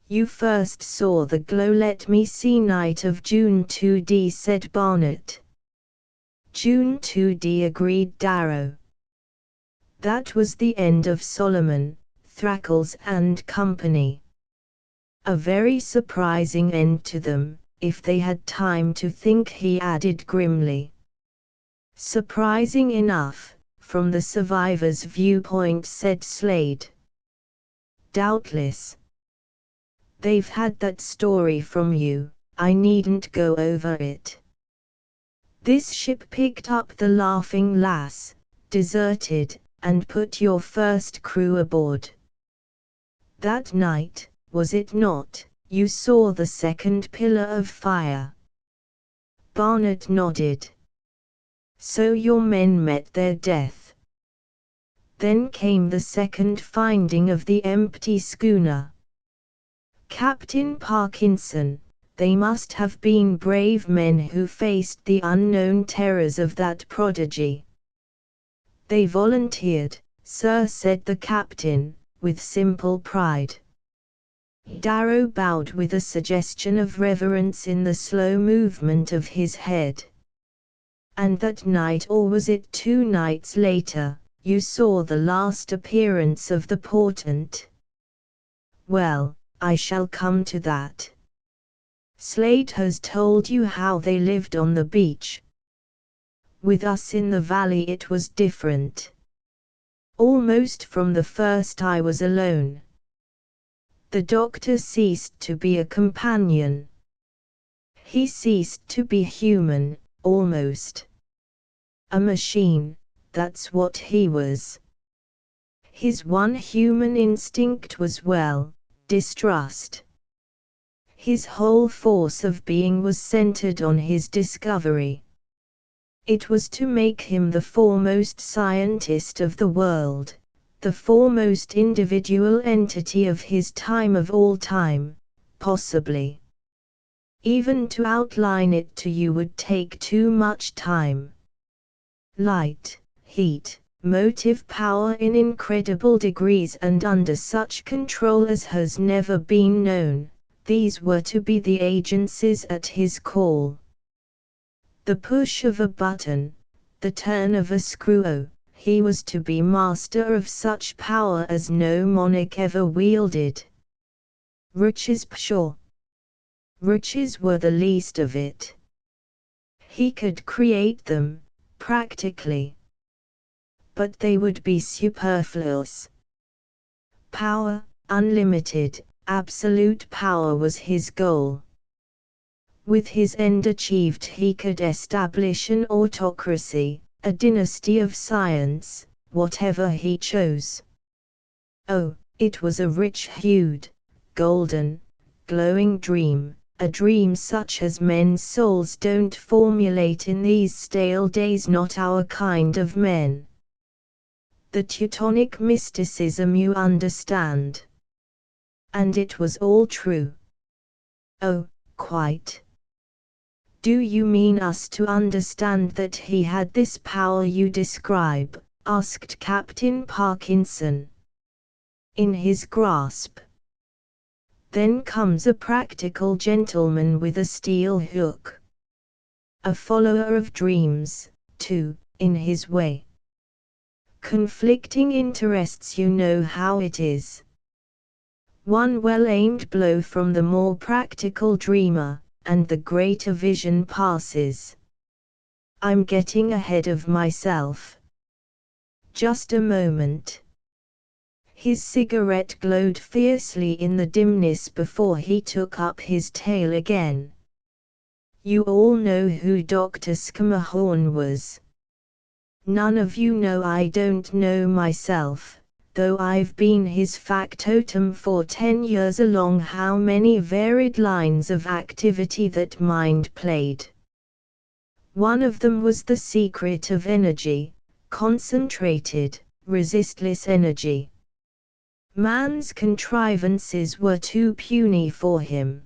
Speaker 1: You first saw the glow, let me see, night of June 2D, said Barnett. June 2D, agreed Darrow. That was the end of Solomon, Thrackles and Company. A very surprising end to them, if they had time to think, he added grimly. Surprising enough, from the survivor's viewpoint, said Slade. Doubtless. They've had that story from you, I needn't go over it. This ship picked up the Laughing Lass, deserted, and put your first crew aboard. That night, was it not, you saw the second pillar of fire? Barnett nodded. So your men met their death. Then came the second finding of the empty schooner. Captain Parkinson, they must have been brave men who faced the unknown terrors of that prodigy. They volunteered, sir, said the captain, with simple pride. Darrow bowed with a suggestion of reverence in the slow movement of his head. And that night, or was it 2 nights later, you saw the last appearance of the portent? Well, I shall come to that. Slade has told you how they lived on the beach. With us in the valley it was different. Almost from the first I was alone. The doctor ceased to be a companion. He ceased to be human, almost. A machine, that's what he was. His one human instinct was, well, distrust. His whole force of being was centered on his discovery. It was to make him the foremost scientist of the world, the foremost individual entity of his time, of all time, possibly. Even to outline it to you would take too much time. Light, heat, motive power in incredible degrees and under such control as has never been known, these were to be the agencies at his call. The push of a button, the turn of a screw, he was to be master of such power as no monarch ever wielded. Riches, pshaw! Riches were the least of it. He could create them, practically. But they would be superfluous. Power, unlimited, absolute power was his goal. With his end achieved, he could establish an autocracy, a dynasty of science, whatever he chose. Oh, it was a rich-hued, golden, glowing dream, a dream such as men's souls don't formulate in these stale days, not our kind of men. The Teutonic mysticism, you understand. And it was all true. Oh, quite. Do you mean us to understand that he had this power you describe, asked Captain Parkinson, in his grasp? Then comes a practical gentleman with a steel hook. A follower of dreams, too, in his way. Conflicting interests, you know how it is. One well-aimed blow from the more practical dreamer, and the greater vision passes. I'm getting ahead of myself. Just a moment. His cigarette glowed fiercely in the dimness before he took up his tale again. You all know who Dr. Schermerhorn was. None of you know. I don't know myself, though I've been his factotum for 10 years along how many varied lines of activity that mind played. One of them was the secret of energy, concentrated, resistless energy. Man's contrivances were too puny for him.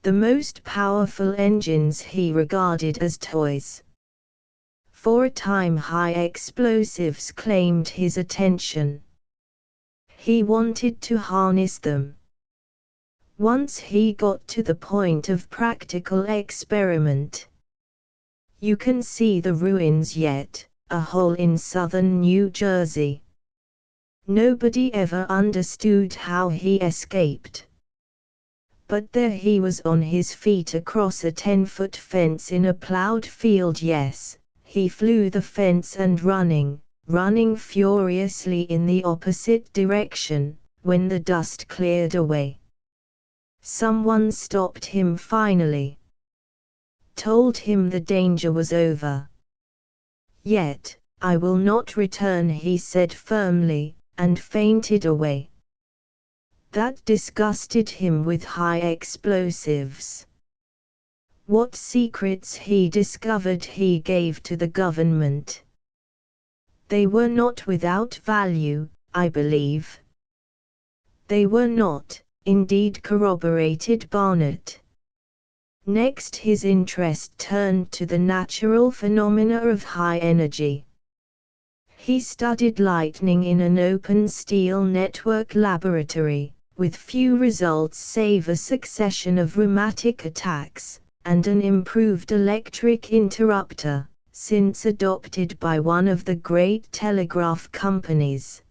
Speaker 1: The most powerful engines he regarded as toys. For a time high explosives claimed his attention. He wanted to harness them. Once he got to the point of practical experiment. You can see the ruins yet, a hole in southern New Jersey. Nobody ever understood how he escaped. But there he was on his feet across a 10-foot fence in a plowed field. Yes, he flew the fence and running furiously in the opposite direction, when the dust cleared away. Someone stopped him finally. Told him the danger was over. Yet, I will not return, he said firmly, and fainted away. That disgusted him with high explosives. What secrets he discovered he gave to the government. They were not without value, I believe. They were not, indeed, corroborated Barnett. Next his interest turned to the natural phenomena of high energy. He studied lightning in an open steel network laboratory, with few results save a succession of rheumatic attacks, and an improved electric interrupter, since adopted by one of the great telegraph companies.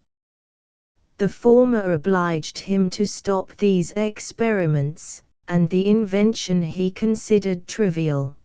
Speaker 1: The former obliged him to stop these experiments, and the invention he considered trivial.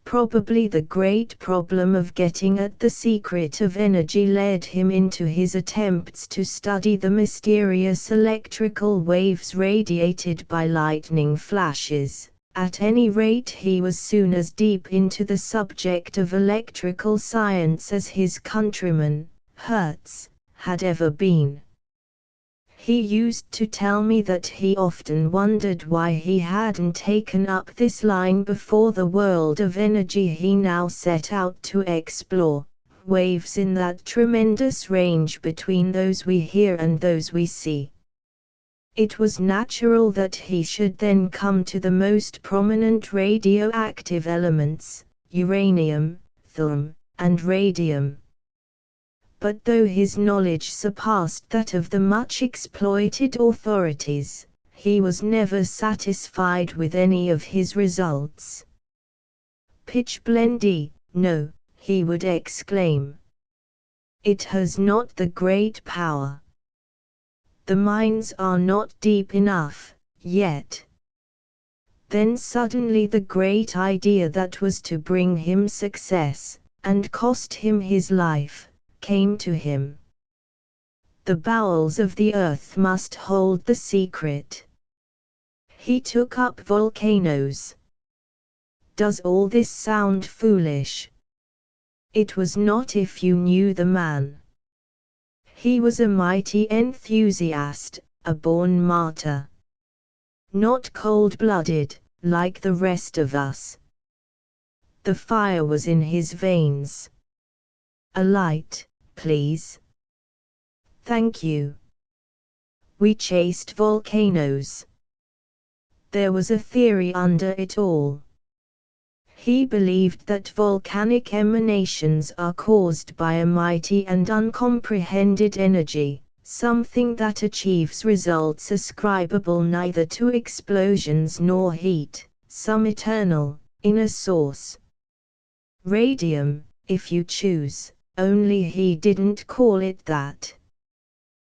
Speaker 1: Probably the great problem of getting at the secret of energy led him into his attempts to study the mysterious electrical waves radiated by lightning flashes. At any rate, he was soon as deep into the subject of electrical science as his countryman, Hertz, had ever been. He used to tell me that he often wondered why he hadn't taken up this line before. The world of energy he now set out to explore, waves in that tremendous range between those we hear and those we see. It was natural that he should then come to the most prominent radioactive elements, uranium, thorium, and radium. But though his knowledge surpassed that of the much exploited authorities, he was never satisfied with any of his results. "Pitchblendy, no," he would exclaim. "It has not the great power. The mines are not deep enough, yet." Then suddenly the great idea that was to bring him success, and cost him his life, came to him. The bowels of the earth must hold the secret. He took up volcanoes. Does all this sound foolish? It was not if you knew the man. He was a mighty enthusiast, a born martyr. Not cold-blooded, like the rest of us. The fire was in his veins. "A light, please." "Thank you." We chased volcanoes. There was a theory under it all. He believed that volcanic emanations are caused by a mighty and uncomprehended energy, something that achieves results ascribable neither to explosions nor heat, some eternal, inner source. Radium, if you choose, only he didn't call it that.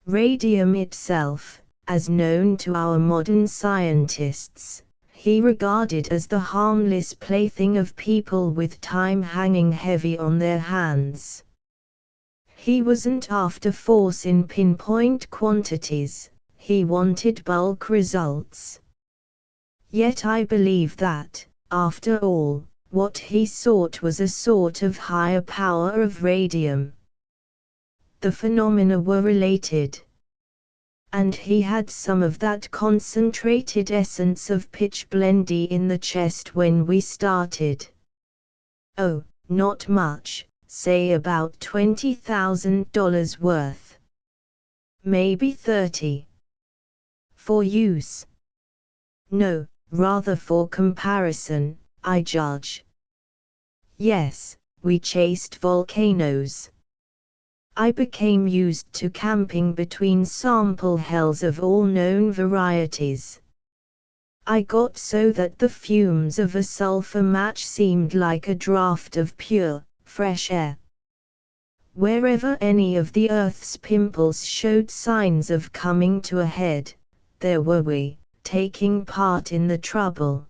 Speaker 1: Radium itself, as known to our modern scientists, he regarded as the harmless plaything of people with time hanging heavy on their hands. He wasn't after force in pinpoint quantities, he wanted bulk results. Yet I believe that, after all, what he sought was a sort of higher power of radium. The phenomena were related. And he had some of that concentrated essence of pitchblendy in the chest when we started. Oh, not much, say about $20,000 worth. Maybe 30. For use? No, rather for comparison, I judge. Yes, we chased volcanoes. I became used to camping between sample hells of all known varieties. I got so that the fumes of a sulfur match seemed like a draught of pure, fresh air. Wherever any of the Earth's pimples showed signs of coming to a head, there were we, taking part in the trouble.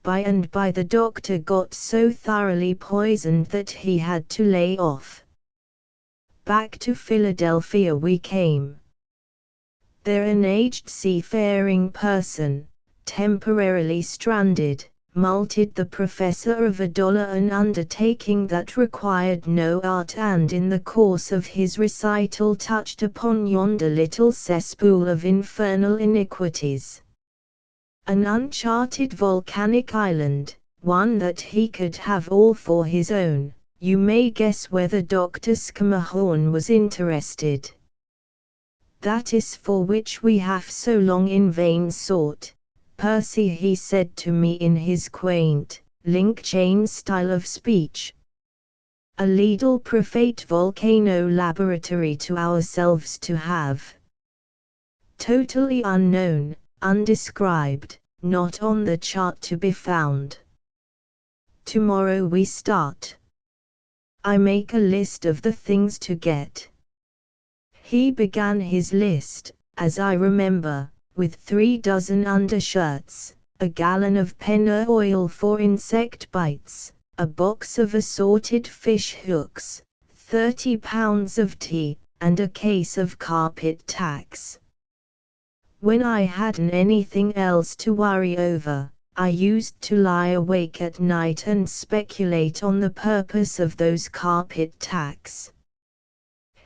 Speaker 1: By and by the doctor got so thoroughly poisoned that he had to lay off. Back to Philadelphia we came. There an aged seafaring person, temporarily stranded, mulcted the professor of $1 an undertaking that required no art, and in the course of his recital touched upon yonder little cesspool of infernal iniquities. An uncharted volcanic island, one that he could have all for his own. You may guess whether Dr. Scammahorn was interested. "That is for which we have so long in vain sought, Percy," he said to me in his quaint, link chain style of speech. "A little private volcano laboratory to ourselves to have. Totally unknown, undescribed, not on the chart to be found. Tomorrow we start. I make a list of the things to get." He began his list, as I remember, with 3 dozen undershirts, a gallon of penna oil for insect bites, a box of assorted fish hooks, 30 pounds of tea, and a case of carpet tacks. When I hadn't anything else to worry over, I used to lie awake at night and speculate on the purpose of those carpet tacks.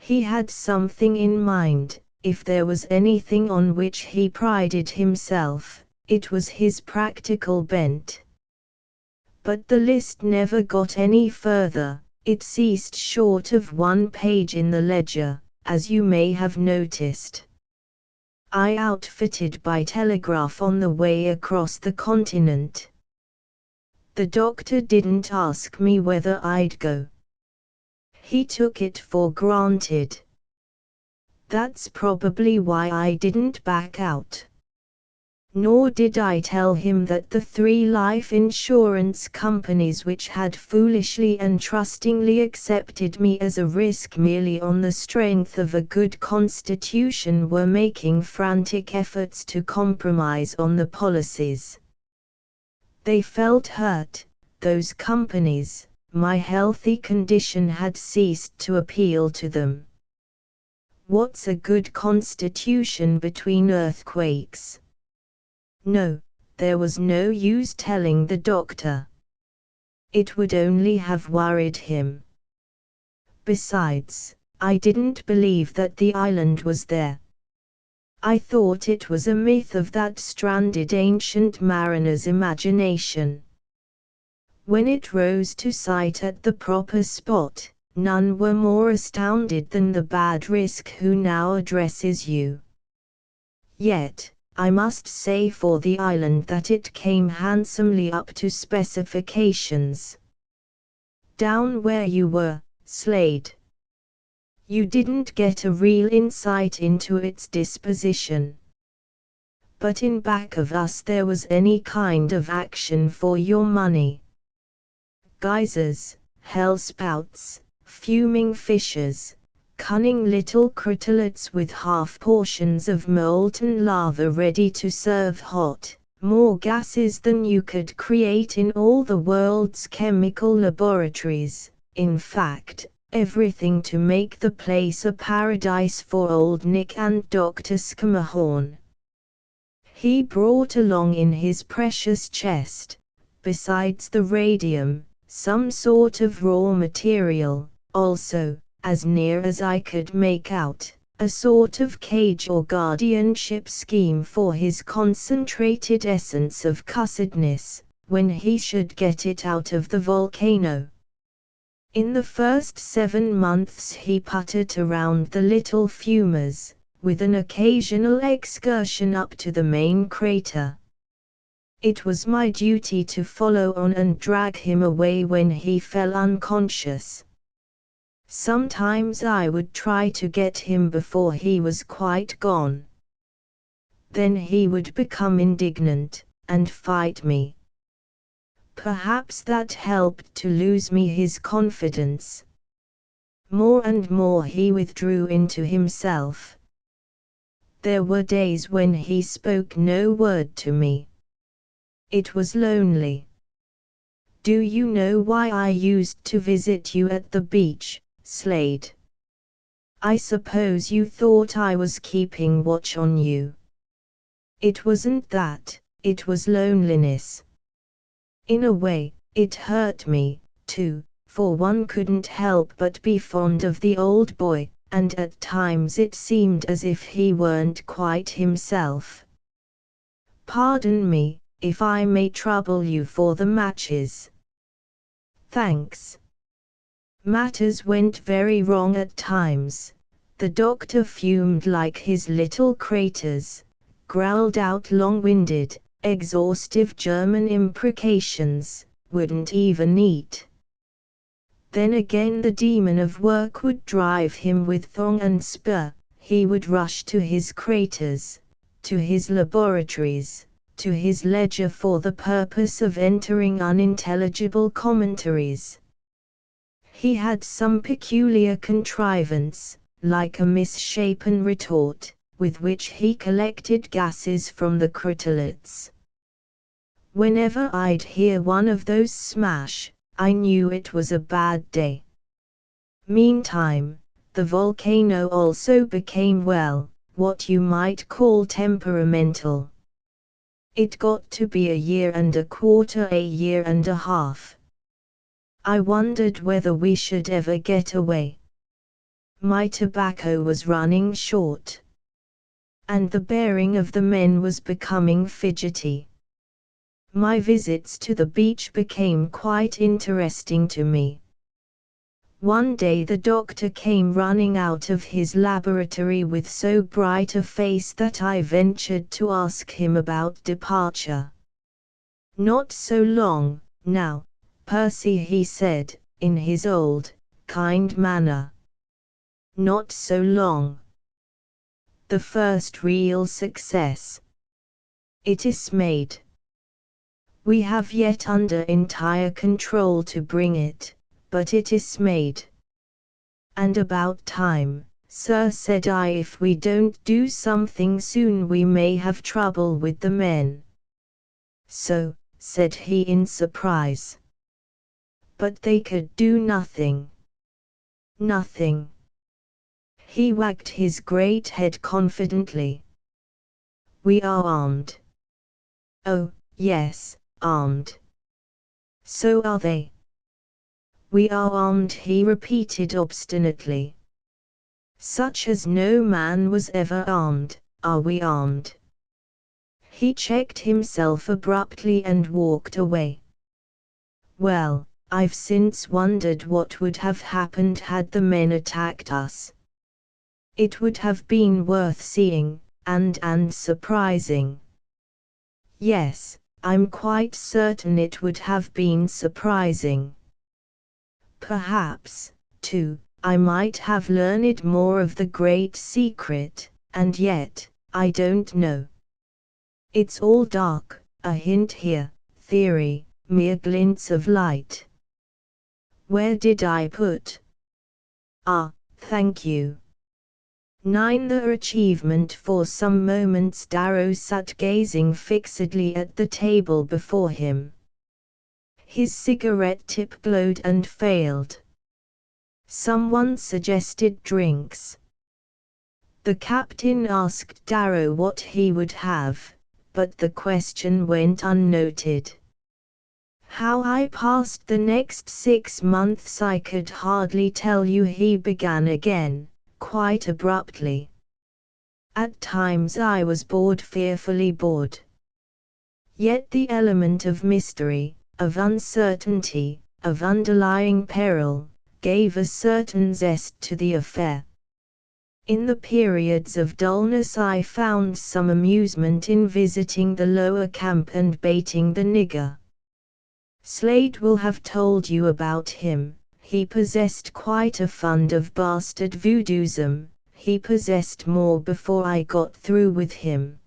Speaker 1: He had something in mind. If there was anything on which he prided himself, it was his practical bent. But the list never got any further. It ceased short of 1 page in the ledger, as you may have noticed. I outfitted by telegraph on the way across the continent. The doctor didn't ask me whether I'd go. He took it for granted. That's probably why I didn't back out. Nor did I tell him that the 3 life insurance companies which had foolishly and trustingly accepted me as a risk merely on the strength of a good constitution were making frantic efforts to compromise on the policies. They felt hurt, those companies. My healthy condition had ceased to appeal to them. What's a good constitution between earthquakes? No, there was no use telling the doctor. It would only have worried him. Besides, I didn't believe that the island was there. I thought it was a myth of that stranded ancient mariner's imagination. When it rose to sight at the proper spot, none were more astounded than the bad risk who now addresses you. Yet, I must say for the island that it came handsomely up to specifications. Down where you were, Slade. You didn't get a real insight into its disposition. But in back of us there was any kind of action for your money. Geysers, hellspouts, fuming fissures, cunning little craterlets with half portions of molten lava ready to serve hot, more gases than you could create in all the world's chemical laboratories, in fact, everything to make the place a paradise for Old Nick and Dr. Scammahorn. He brought along in his precious chest, besides the radium, some sort of raw material, also, as near as I could make out, a sort of cage or guardianship scheme for his concentrated essence of cussedness, when he should get it out of the volcano. In the first 7 months he puttered around the little fumers, with an occasional excursion up to the main crater. It was my duty to follow on and drag him away when he fell unconscious. Sometimes I would try to get him before he was quite gone. Then he would become indignant, and fight me. Perhaps that helped to lose me his confidence. More and more he withdrew into himself. There were days when he spoke no word to me. It was lonely. Do you know why I used to visit you at the beach, Slade? I suppose you thought I was keeping watch on you. It wasn't that, it was loneliness. In a way, it hurt me, too, for one couldn't help but be fond of the old boy, and at times it seemed as if he weren't quite himself. Pardon me, if I may trouble you for the matches. Thanks. Matters went very wrong at times. The doctor fumed like his little craters, growled out long-winded, exhaustive German imprecations, wouldn't even eat. Then again the demon of work would drive him with thong and spur. He would rush to his craters, to his laboratories, to his ledger for the purpose of entering unintelligible commentaries. He had some peculiar contrivance, like a misshapen retort, with which he collected gases from the craterlets. Whenever I'd hear one of those smash, I knew it was a bad day. Meantime, the volcano also became, well, what you might call temperamental. It got to be a year and a quarter, a year and a half. I wondered whether we should ever get away. My tobacco was running short, and the bearing of the men was becoming fidgety. My visits to the beach became quite interesting to me. One day the doctor came running out of his laboratory with so bright a face that I ventured to ask him about departure. "Not so long, now, Percy," he said, in his old, kind manner. "Not so long. The first real success. It is made. We have yet under entire control to bring it, but it is made. And about time, sir," said I. "If we don't do something soon we may have trouble with the men." "So," said he in surprise. "But they could do nothing." "Nothing." He wagged his great head confidently. "We are armed." "Oh, yes, armed." "So are they." "We are armed," he repeated obstinately. "Such as no man was ever armed, are we armed." He checked himself abruptly and walked away. Well, I've since wondered what would have happened had the men attacked us. It would have been worth seeing, and surprising. Yes, I'm quite certain it would have been surprising. Perhaps, too, I might have learned more of the great secret, and yet, I don't know. It's all dark, a hint here, theory, mere glints of light. Where did I put? Ah, thank you. 9. The achievement. For some moments Darrow sat gazing fixedly at the table before him. His cigarette tip glowed and failed. Someone suggested drinks. The captain asked Darrow what he would have, but the question went unnoted. "How I passed the next 6 months I could hardly tell you," he began again, quite abruptly. "At times I was bored, fearfully bored. Yet the element of mystery, of uncertainty, of underlying peril, gave a certain zest to the affair. In the periods of dullness I found some amusement in visiting the lower camp and baiting the nigger. Slade will have told you about him. He possessed quite a fund of bastard voodooism. He possessed more before I got through with him.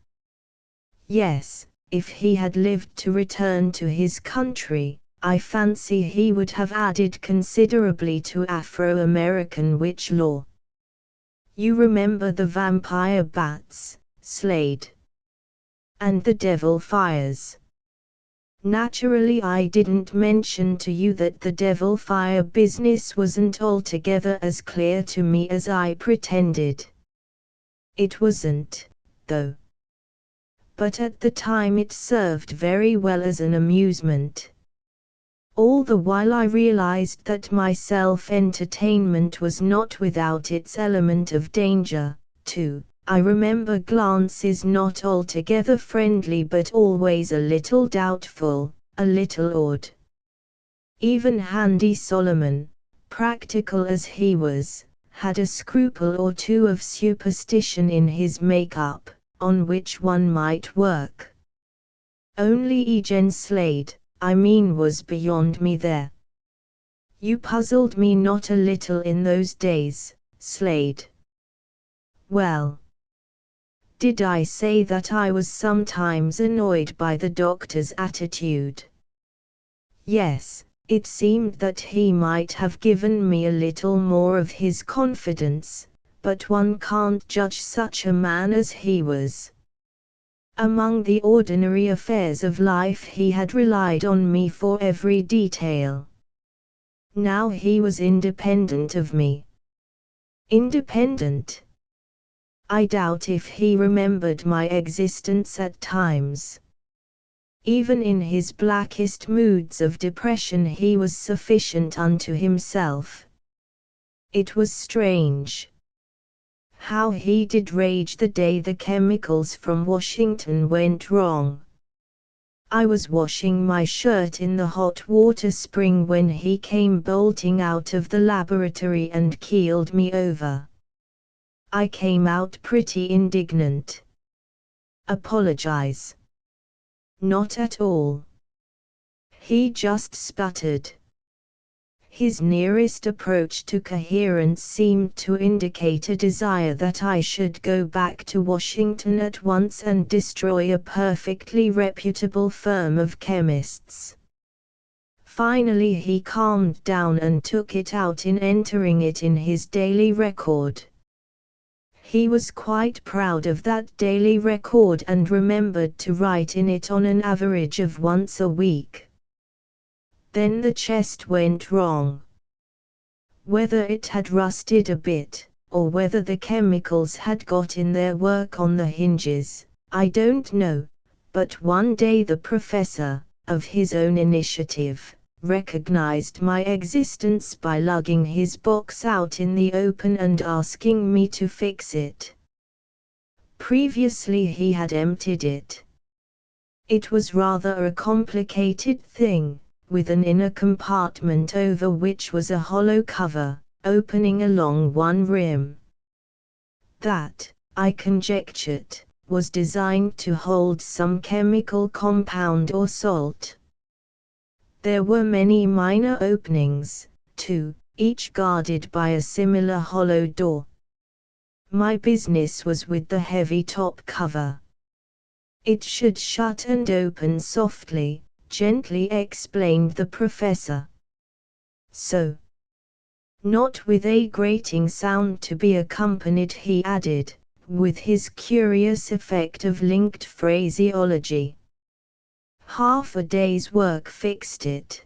Speaker 1: Yes, if he had lived to return to his country, I fancy he would have added considerably to Afro-American witch lore. You remember the vampire bats, Slade? And the devil fires. Naturally I didn't mention to you that the devil fire business wasn't altogether as clear to me as I pretended. It wasn't, though. But at the time it served very well as an amusement. All the while I realized that my self-entertainment was not without its element of danger, too. I remember glances not altogether friendly but always a little doubtful, a little odd. Even Handy Solomon, practical as he was, had a scruple or two of superstition in his make-up, on which one might work. Only Eugene Slade, I mean, was beyond me there. You puzzled me not a little in those days, Slade. Well, did I say that I was sometimes annoyed by the doctor's attitude? Yes, it seemed that he might have given me a little more of his confidence, but one can't judge such a man as he was. Among the ordinary affairs of life he had relied on me for every detail. Now he was independent of me. Independent? I doubt if he remembered my existence at times. Even in his blackest moods of depression he was sufficient unto himself. It was strange how he did rage the day the chemicals from Washington went wrong. I was washing my shirt in the hot water spring when he came bolting out of the laboratory and keeled me over. I came out pretty indignant. Apologize. Not at all. He just sputtered. His nearest approach to coherence seemed to indicate a desire that I should go back to Washington at once and destroy a perfectly reputable firm of chemists. Finally he calmed down and took it out in entering it in his daily record. He was quite proud of that daily record and remembered to write in it on an average of once a week. Then the chest went wrong. Whether it had rusted a bit, or whether the chemicals had got in their work on the hinges, I don't know, but one day the professor, of his own initiative, recognized my existence by lugging his box out in the open and asking me to fix it. Previously he had emptied it. It was rather a complicated thing, with an inner compartment over which was a hollow cover, opening along one rim. That, I conjectured, was designed to hold some chemical compound or salt. There were many minor openings, too, each guarded by a similar hollow door. My business was with the heavy top cover. It should shut and open softly, gently explained the professor. So, not with a grating sound to be accompanied, he added, with his curious effect of linked phraseology. Half a day's work fixed it.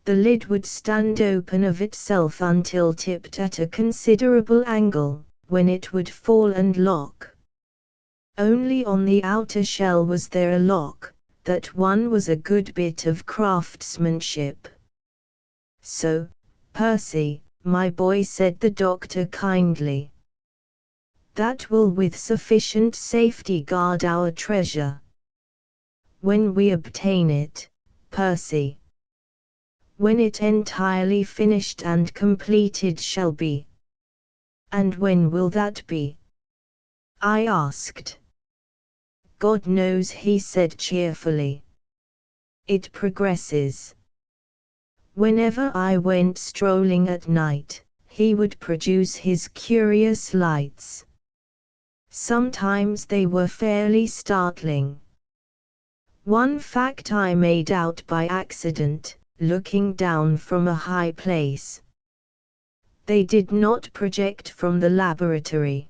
Speaker 1: The lid would stand open of itself until tipped at a considerable angle, when it would fall and lock. Only on the outer shell was there a lock. That one was a good bit of craftsmanship. So, Percy, my boy, said the doctor kindly. That will with sufficient safety guard our treasure. When we obtain it, Percy. When it entirely finished and completed shall be. And when will that be? I asked. God knows, he said cheerfully. It progresses. Whenever I went strolling at night, he would produce his curious lights. Sometimes they were fairly startling. One fact I made out by accident, looking down from a high place. They did not project from the laboratory.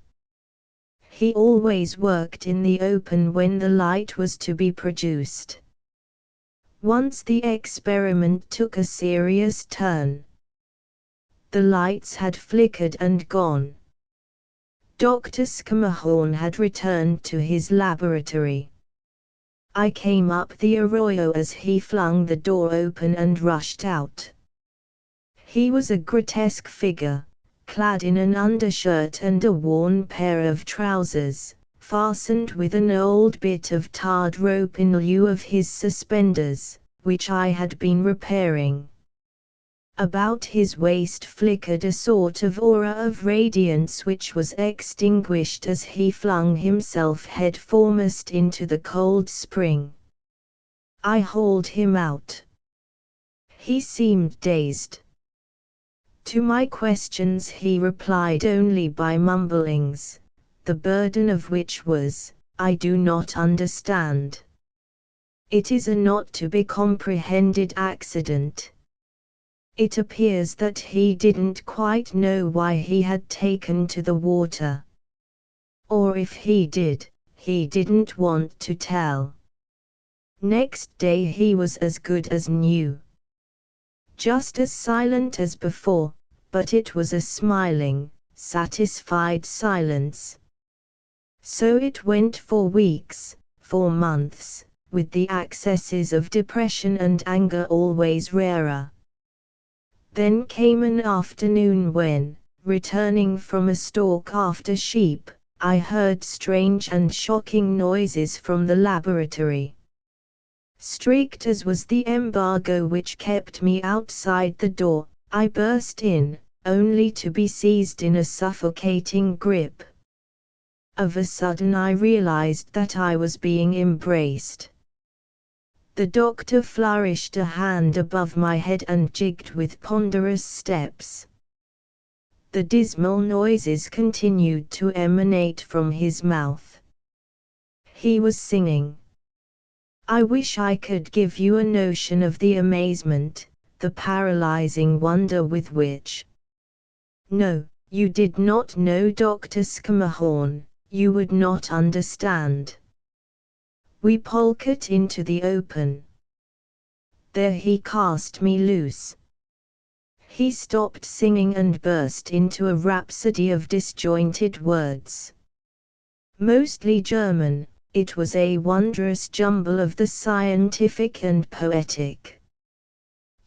Speaker 1: He always worked in the open when the light was to be produced. Once the experiment took a serious turn. The lights had flickered and gone. Dr. Scammahorn had returned to his laboratory. I came up the arroyo as he flung the door open and rushed out. He was a grotesque figure, clad in an undershirt and a worn pair of trousers, fastened with an old bit of tarred rope in lieu of his suspenders, which I had been repairing. About his waist flickered a sort of aura of radiance which was extinguished as he flung himself head foremost into the cold spring. I hauled him out. He seemed dazed. To my questions he replied only by mumblings, the burden of which was, I do not understand. It is a not to be comprehended accident. It appears that he didn't quite know why he had taken to the water. Or if he did, he didn't want to tell. Next day he was as good as new. Just as silent as before, but it was a smiling, satisfied silence. So it went for weeks, for months, with the accesses of depression and anger always rarer. Then came an afternoon when, returning from a stalk after sheep, I heard strange and shocking noises from the laboratory. Strict as was the embargo which kept me outside the door, I burst in, only to be seized in a suffocating grip. Of a sudden I realized that I was being embraced. The doctor flourished a hand above my head and jigged with ponderous steps. The dismal noises continued to emanate from his mouth. He was singing. I wish I could give you a notion of the amazement, the paralyzing wonder with which. No, you did not know Dr. Scammahorn, you would not understand. We polked into the open. There he cast me loose. He stopped singing and burst into a rhapsody of disjointed words. Mostly German, it was a wondrous jumble of the scientific and poetic.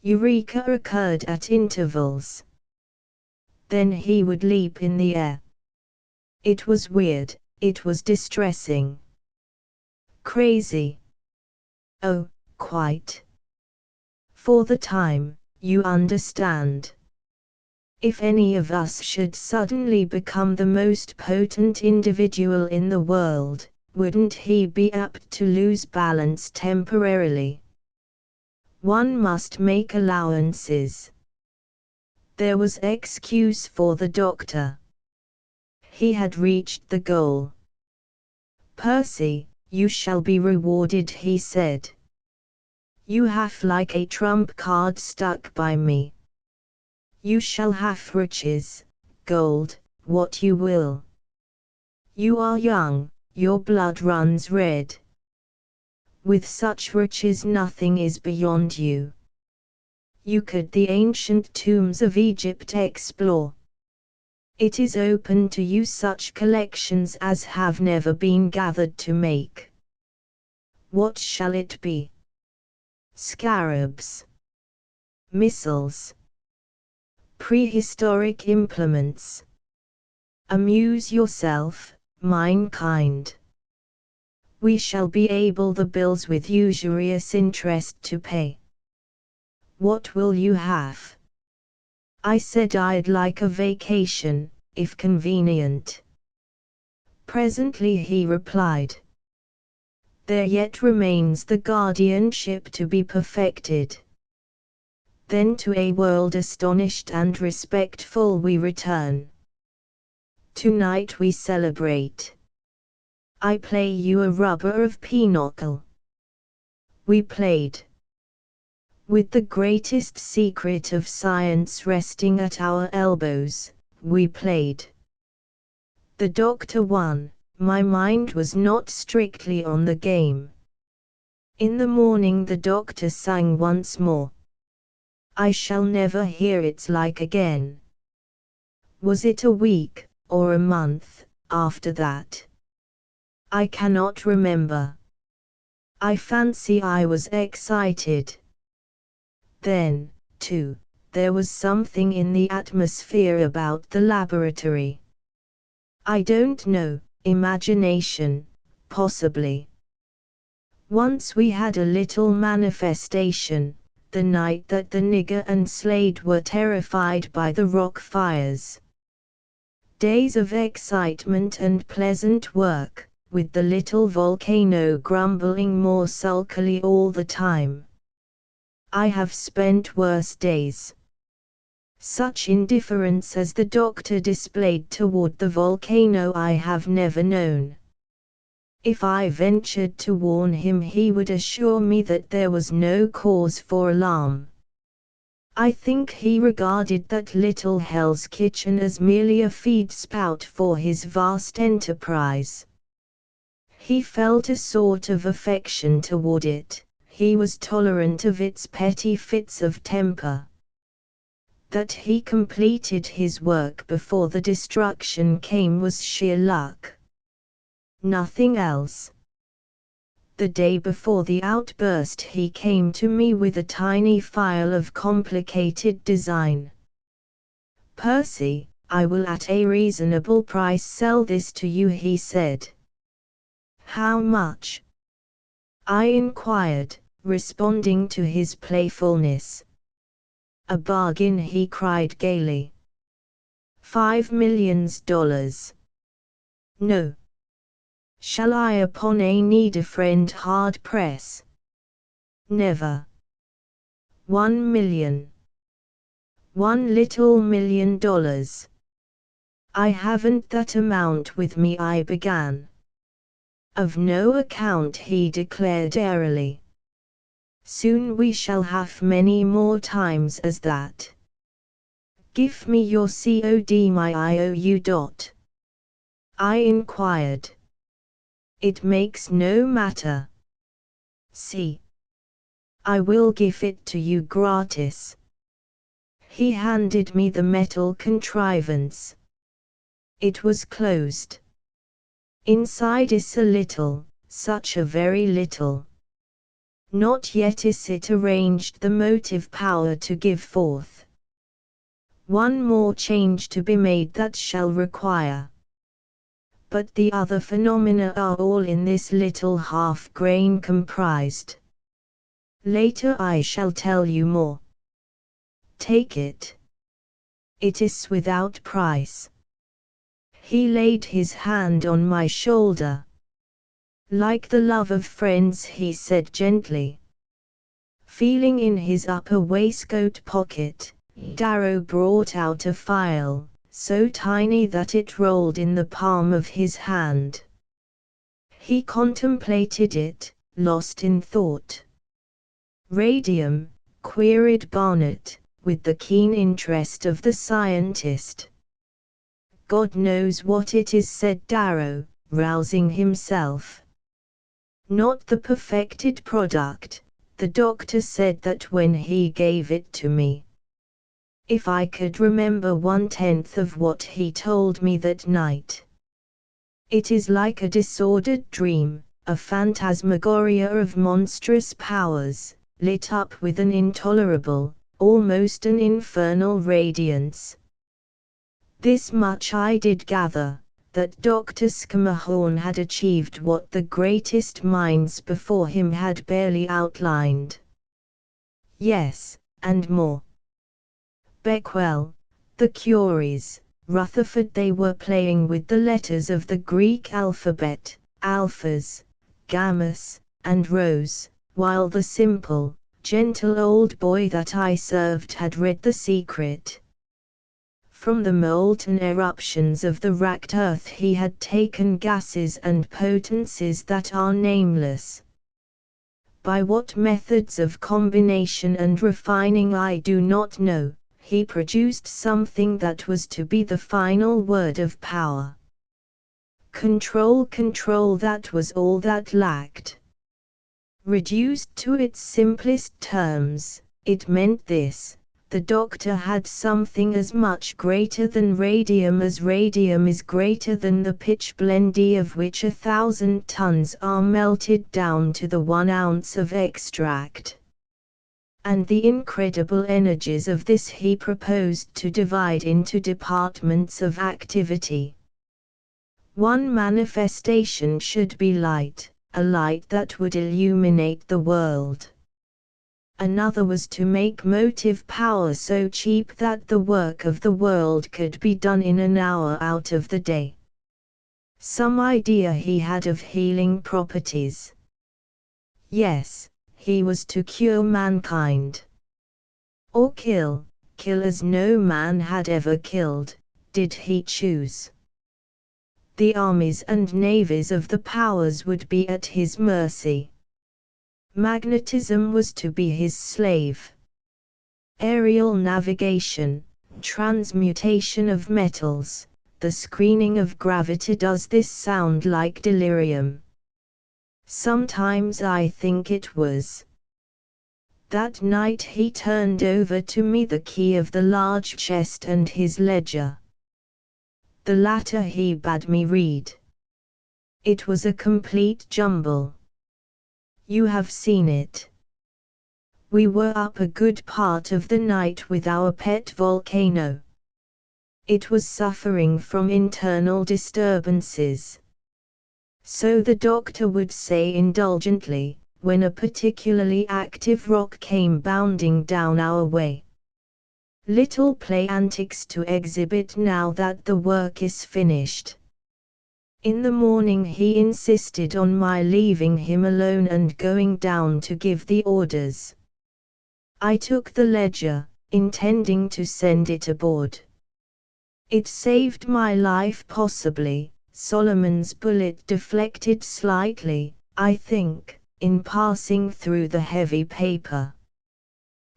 Speaker 1: Eureka occurred at intervals. Then he would leap in the air. It was weird, it was distressing. Crazy. Oh, quite. For the time, you understand. If any of us should suddenly become the most potent individual in the world, wouldn't he be apt to lose balance temporarily? One must make allowances. There was excuse for the doctor. He had reached the goal. Percy, you shall be rewarded, he said. You have like a trump card stuck by me. You shall have riches, gold, what you will. You are young, your blood runs red. With such riches nothing is beyond you. You could the ancient tombs of Egypt explore. It is open to you such collections as have never been gathered to make. What shall it be? Scarabs, missiles, prehistoric implements. Amuse yourself, mankind. We shall be able the bills with usurious interest to pay. What will you have? I said I'd like a vacation, if convenient. Presently he replied. There yet remains the guardianship to be perfected. Then to a world astonished and respectful we return. Tonight we celebrate. I play you a rubber of pinochle. We played. With the greatest secret of science resting at our elbows, we played. The doctor won. My mind was not strictly on the game. In the morning the doctor sang once more. I shall never hear its like again. Was it a week, or a month, after that? I cannot remember. I fancy I was excited. Then, too, there was something in the atmosphere about the laboratory. I don't know, imagination, possibly. Once we had a little manifestation, the night that the nigger and Slade were terrified by the rock fires. Days of excitement and pleasant work, with the little volcano grumbling more sulkily all the time. I have spent worse days. Such indifference as the doctor displayed toward the volcano I have never known. If I ventured to warn him he would assure me that there was no cause for alarm. I think he regarded that little Hell's Kitchen as merely a feed spout for his vast enterprise. He felt a sort of affection toward it. He was tolerant of its petty fits of temper. That he completed his work before the destruction came was sheer luck. Nothing else. The day before the outburst he came to me with a tiny file of complicated design. "Percy, I will at a reasonable price sell this to you," he said. "How much?" I inquired, responding to his playfulness. "A bargain," he cried gaily. $5 million. No. Shall I upon a need a friend hard press? Never. 1 million. $1 million. I haven't that amount with me, I began. Of no account, he declared airily. Soon we shall have many more times as that. Give me your COD, my IOU. I inquired. It makes no matter. See. I will give it to you gratis. He handed me the metal contrivance. It was closed. Inside is a little, such a very little. Not yet is it arranged the motive power to give forth. One more change to be made that shall require. But the other phenomena are all in this little half grain comprised. Later I shall tell you more. Take it. It is without price. He laid his hand on my shoulder. Like the love of friends, he said gently. Feeling in his upper waistcoat pocket, Darrow brought out a file, so tiny that it rolled in the palm of his hand. He contemplated it, lost in thought. "Radium?" queried Barnett, with the keen interest of the scientist. "God knows what it is," said Darrow, rousing himself. "Not the perfected product. The doctor said that when he gave it to me. If I could remember 1/10 of what he told me that night. It is like a disordered dream, a phantasmagoria of monstrous powers, lit up with an intolerable, almost an infernal radiance. This much I did gather, that Dr. Schermerhorn had achieved what the greatest minds before him had barely outlined. Yes, and more. Becquerel, the Curies, Rutherford, they were playing with the letters of the Greek alphabet, alphas, gammas, and rhos, while the simple, gentle old boy that I served had read the secret. From the molten eruptions of the racked earth he had taken gases and potencies that are nameless. By what methods of combination and refining I do not know, he produced something that was to be the final word of power. Control, control, that was all that lacked. Reduced to its simplest terms, it meant this: the doctor had something as much greater than radium as radium is greater than the pitchblende of which 1,000 tons are melted down to the 1 ounce of extract. And the incredible energies of this he proposed to divide into departments of activity. One manifestation should be light, a light that would illuminate the world. Another was to make motive power so cheap that the work of the world could be done in an hour out of the day. Some idea he had of healing properties. Yes, he was to cure mankind. Or kill as no man had ever killed, did he choose. The armies and navies of the powers would be at his mercy. Magnetism was to be his slave. Aerial navigation, transmutation of metals, the screening of gravity. Does this sound like delirium? Sometimes I think it was. That night he turned over to me the key of the large chest and his ledger. The latter he bade me read. It was a complete jumble. You have seen it. We were up a good part of the night with our pet volcano. It was suffering from internal disturbances. So the doctor would say indulgently, when a particularly active rock came bounding down our way. Little play antics to exhibit now that the work is finished. In the morning he insisted on my leaving him alone and going down to give the orders. I took the ledger, intending to send it aboard. It saved my life possibly. Solomon's bullet deflected slightly, I think, in passing through the heavy paper.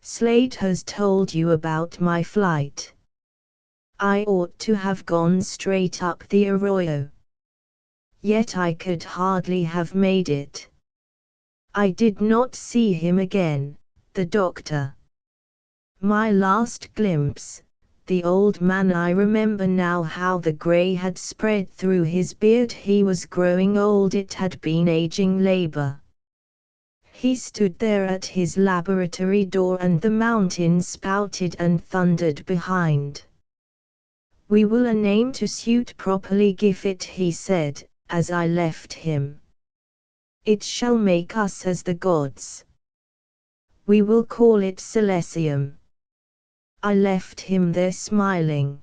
Speaker 1: Slade has told you about my flight. I ought to have gone straight up the arroyo. Yet I could hardly have made it. I did not see him again, the doctor. My last glimpse, the old man. I remember now how the grey had spread through his beard. He was growing old. It had been aging labor. He stood there at his laboratory door and the mountain spouted and thundered behind. We will a name to suit properly give it, he said, as I left him. It shall make us as the gods. We will call it Silesium. I left him there smiling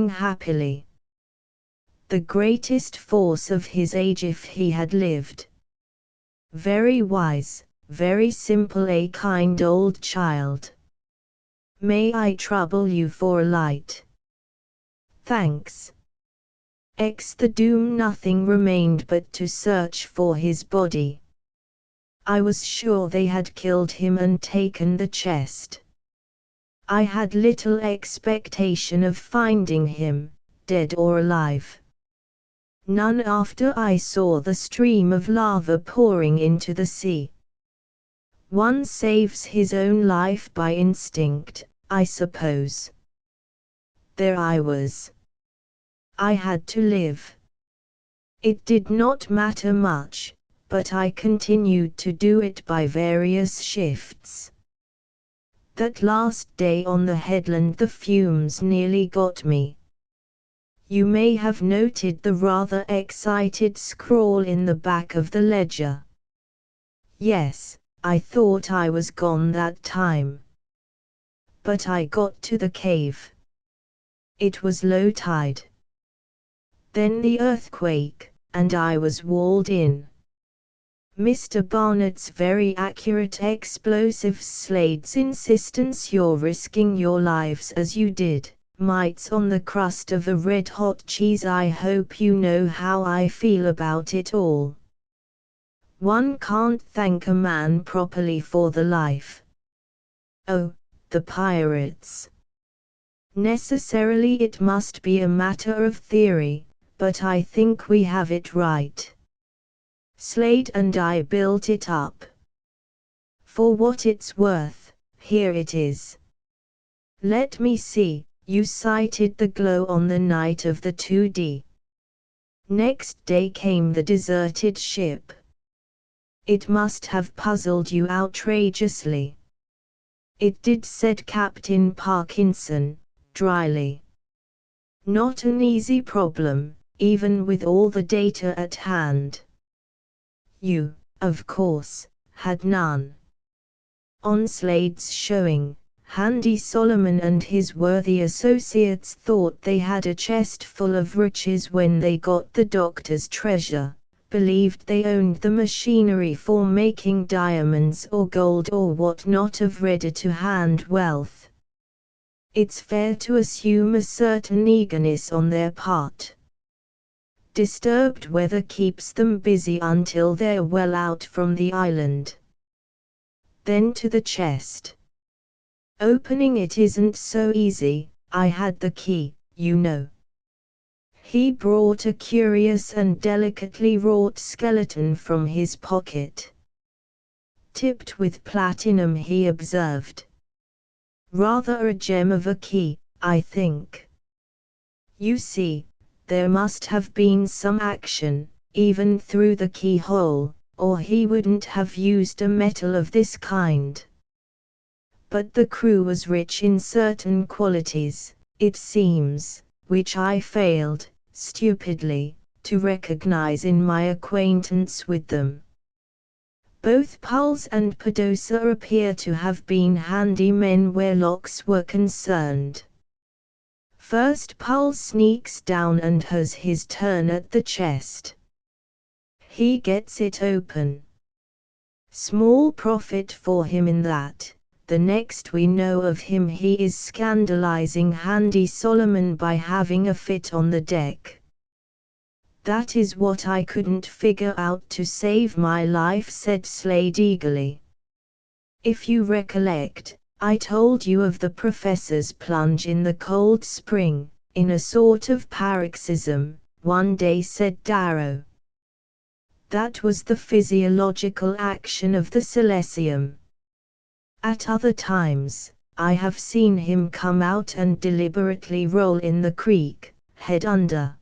Speaker 1: happily. The greatest force of his age if he had lived. Very wise, very simple, a kind old child. May I trouble you for a light? Thanks. The doom. Nothing remained but to search for his body. I was sure they had killed him and taken the chest. I had little expectation of finding him, dead or alive. None after I saw the stream of lava pouring into the sea. One saves his own life by instinct, I suppose. There I was. I had to live. It did not matter much, but I continued to do it by various shifts. That last day on the headland the fumes nearly got me. You may have noted the rather excited scrawl in the back of the ledger. Yes, I thought I was gone that time. But I got to the cave. It was low tide. Then the earthquake, and I was walled in. Mr. Barnett's very accurate explosives, Slade's insistence you're risking your lives as you did, mites on the crust of a red-hot cheese. I hope you know how I feel about it all. One can't thank a man properly for the life. Oh, the pirates. Necessarily it must be a matter of theory, but I think we have it right. Slade and I built it up. For what it's worth, here it is. Let me see, you sighted the glow on the night of the 2D. Next day came the deserted ship. It must have puzzled you outrageously. It did, said Captain Parkinson, dryly. Not an easy problem, even with all the data at hand. You, of course, had none. On Slade's showing, Handy Solomon and his worthy associates thought they had a chest full of riches when they got the doctor's treasure, believed they owned the machinery for making diamonds or gold or what not of ready-to-hand wealth. It's fair to assume a certain eagerness on their part. Disturbed weather keeps them busy until they're well out from the island. Then to the chest. Opening it isn't so easy. I had the key, you know. He brought a curious and delicately wrought skeleton from his pocket. Tipped with platinum, he observed. Rather a gem of a key, I think. You see, there must have been some action, even through the keyhole, or he wouldn't have used a metal of this kind. But the crew was rich in certain qualities, it seems, which I failed, stupidly, to recognize in my acquaintance with them. Both Pulse and Padosa appear to have been handy men where locks were concerned. First Pulse sneaks down and has his turn at the chest. He gets it open. Small profit for him in that. The next we know of him he is scandalizing Handy Solomon by having a fit on the deck. "That is what I couldn't figure out to save my life," said Slade eagerly. "If you recollect, I told you of the professor's plunge in the cold spring, in a sort of paroxysm, one day," said Darrow. "That was the physiological action of the silesium. At other times, I have seen him come out and deliberately roll in the creek, head under.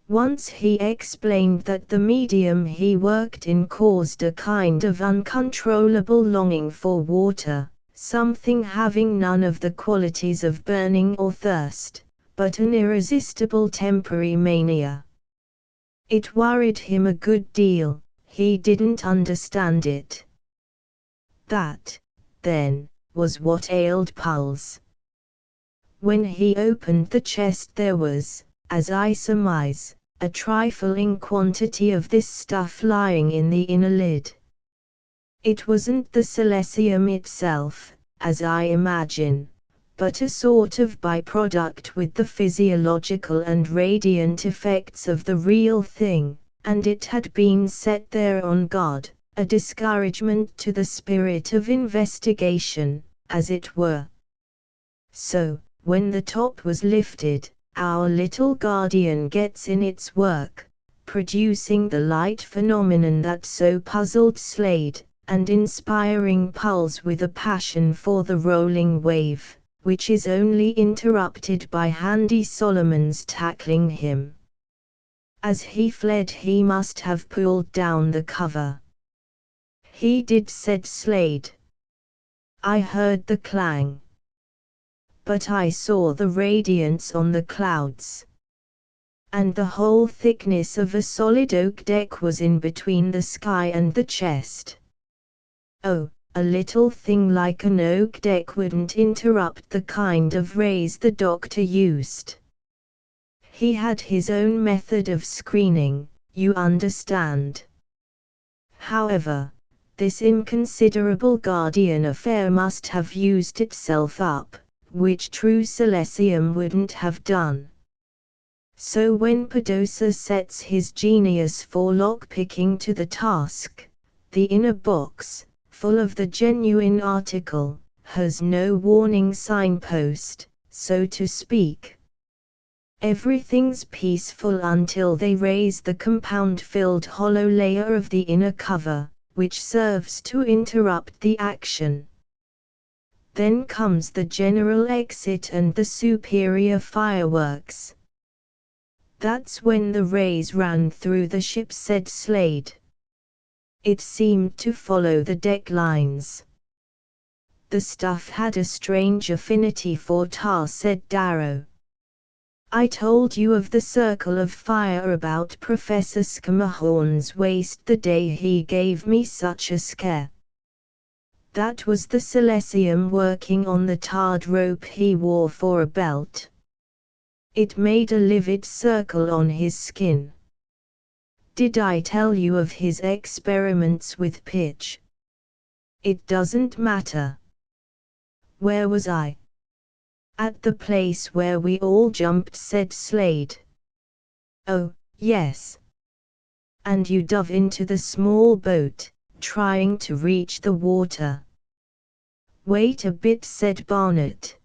Speaker 1: Once he explained that the medium he worked in caused a kind of uncontrollable longing for water, something having none of the qualities of burning or thirst, but an irresistible temporary mania. It worried him a good deal, he didn't understand it. That, then, was what ailed Pulse. When he opened the chest there was, as I surmise, a trifling quantity of this stuff lying in the inner lid. It wasn't the silesium itself, as I imagine, but a sort of byproduct with the physiological and radiant effects of the real thing, and it had been set there on guard, a discouragement to the spirit of investigation, as it were. So, when the top was lifted, our little guardian gets in its work, producing the light phenomenon that so puzzled Slade, and inspiring Pulse with a passion for the rolling wave, which is only interrupted by Handy Solomon's tackling him. As he fled he must have pulled down the cover. "He did," said Slade. "I heard the clang. But I saw the radiance on the clouds. And the whole thickness of a solid oak deck was in between the sky and the chest. Oh, a little thing like an oak deck wouldn't interrupt the kind of rays the doctor used. He had his own method of screening, you understand. However, this inconsiderable guardian affair must have used itself up, which true silesium wouldn't have done. So when Padosa sets his genius for lock-picking to the task, the inner box, full of the genuine article, has no warning signpost, so to speak. Everything's peaceful until they raise the compound-filled hollow layer of the inner cover, which serves to interrupt the action. Then comes the general exit and the superior fireworks. That's when the rays ran through the ship," said Slade. "It seemed to follow the deck lines. The stuff had a strange affinity for tar," said Darrow. "I told you of the circle of fire about Professor Schermerhorn's waist the day he gave me such a scare. That was the silesium working on the tarred rope he wore for a belt. It made a livid circle on his skin. Did I tell you of his experiments with pitch? It doesn't matter. Where was I?" "At the place where we all jumped," said Slade. "Oh, yes. And you dove into the small boat, trying to reach the water." "Wait a bit," said Barnett.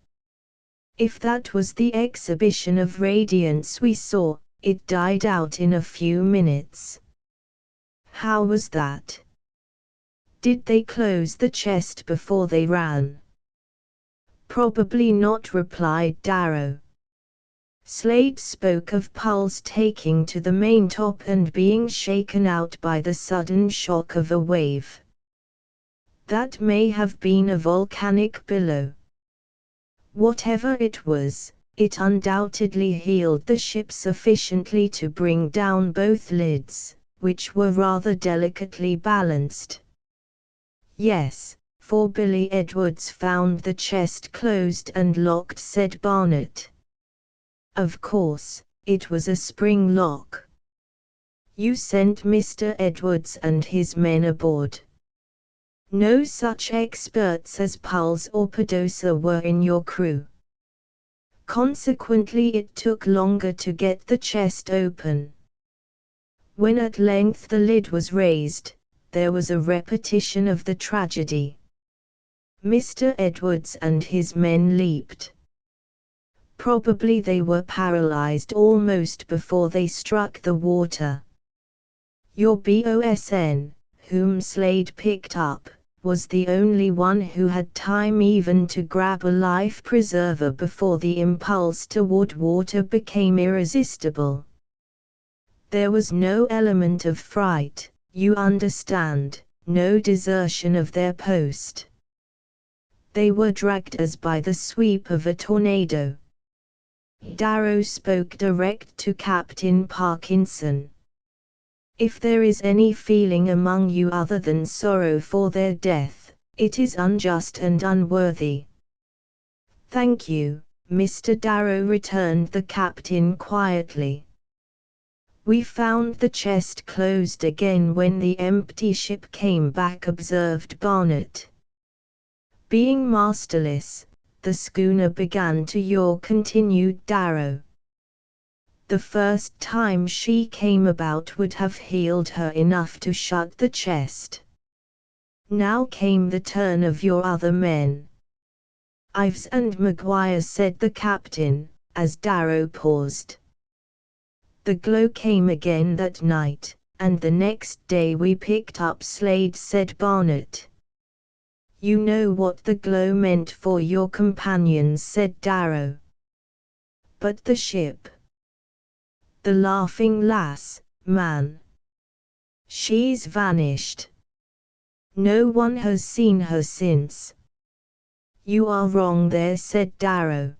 Speaker 1: "If that was the exhibition of radiance we saw, it died out in a few minutes." "How was that?" "Did they close the chest before they ran?" "Probably not," replied Darrow. Slade spoke of Pulse taking to the maintop and being shaken out by the sudden shock of a wave. That may have been a volcanic billow. Whatever it was, it undoubtedly heeled the ship sufficiently to bring down both lids, which were rather delicately balanced. Yes, for Billy Edwards found the chest closed and locked, said Barnett. Of course, it was a spring lock. You sent Mr. Edwards and his men aboard. No such experts as Pulse or Padosa were in your crew. Consequently, it took longer to get the chest open. When at length the lid was raised, there was a repetition of the tragedy. Mr. Edwards and his men leaped. Probably they were paralyzed almost before they struck the water. Your bosun, whom Slade picked up, was the only one who had time even to grab a life preserver before the impulse toward water became irresistible. There was no element of fright, you understand, no desertion of their post. They were dragged as by the sweep of a tornado. Darrow spoke direct to Captain Parkinson. If there is any feeling among you other than sorrow for their death, it is unjust and unworthy. Thank you, Mr. Darrow, returned the captain quietly. We found the chest closed again when the empty ship came back, observed Barnett. Being masterless, the schooner began to yaw, continued Darrow. The first time she came about would have healed her enough to shut the chest. Now came the turn of your other men. Ives and Maguire, said the captain, as Darrow paused. The glow came again that night, and the next day we picked up Slade, said Barnett. You know what the glow meant for your companions, said Darrow. But the ship? The Laughing Lass, man. She's vanished. No one has seen her since. You are wrong there, said Darrow.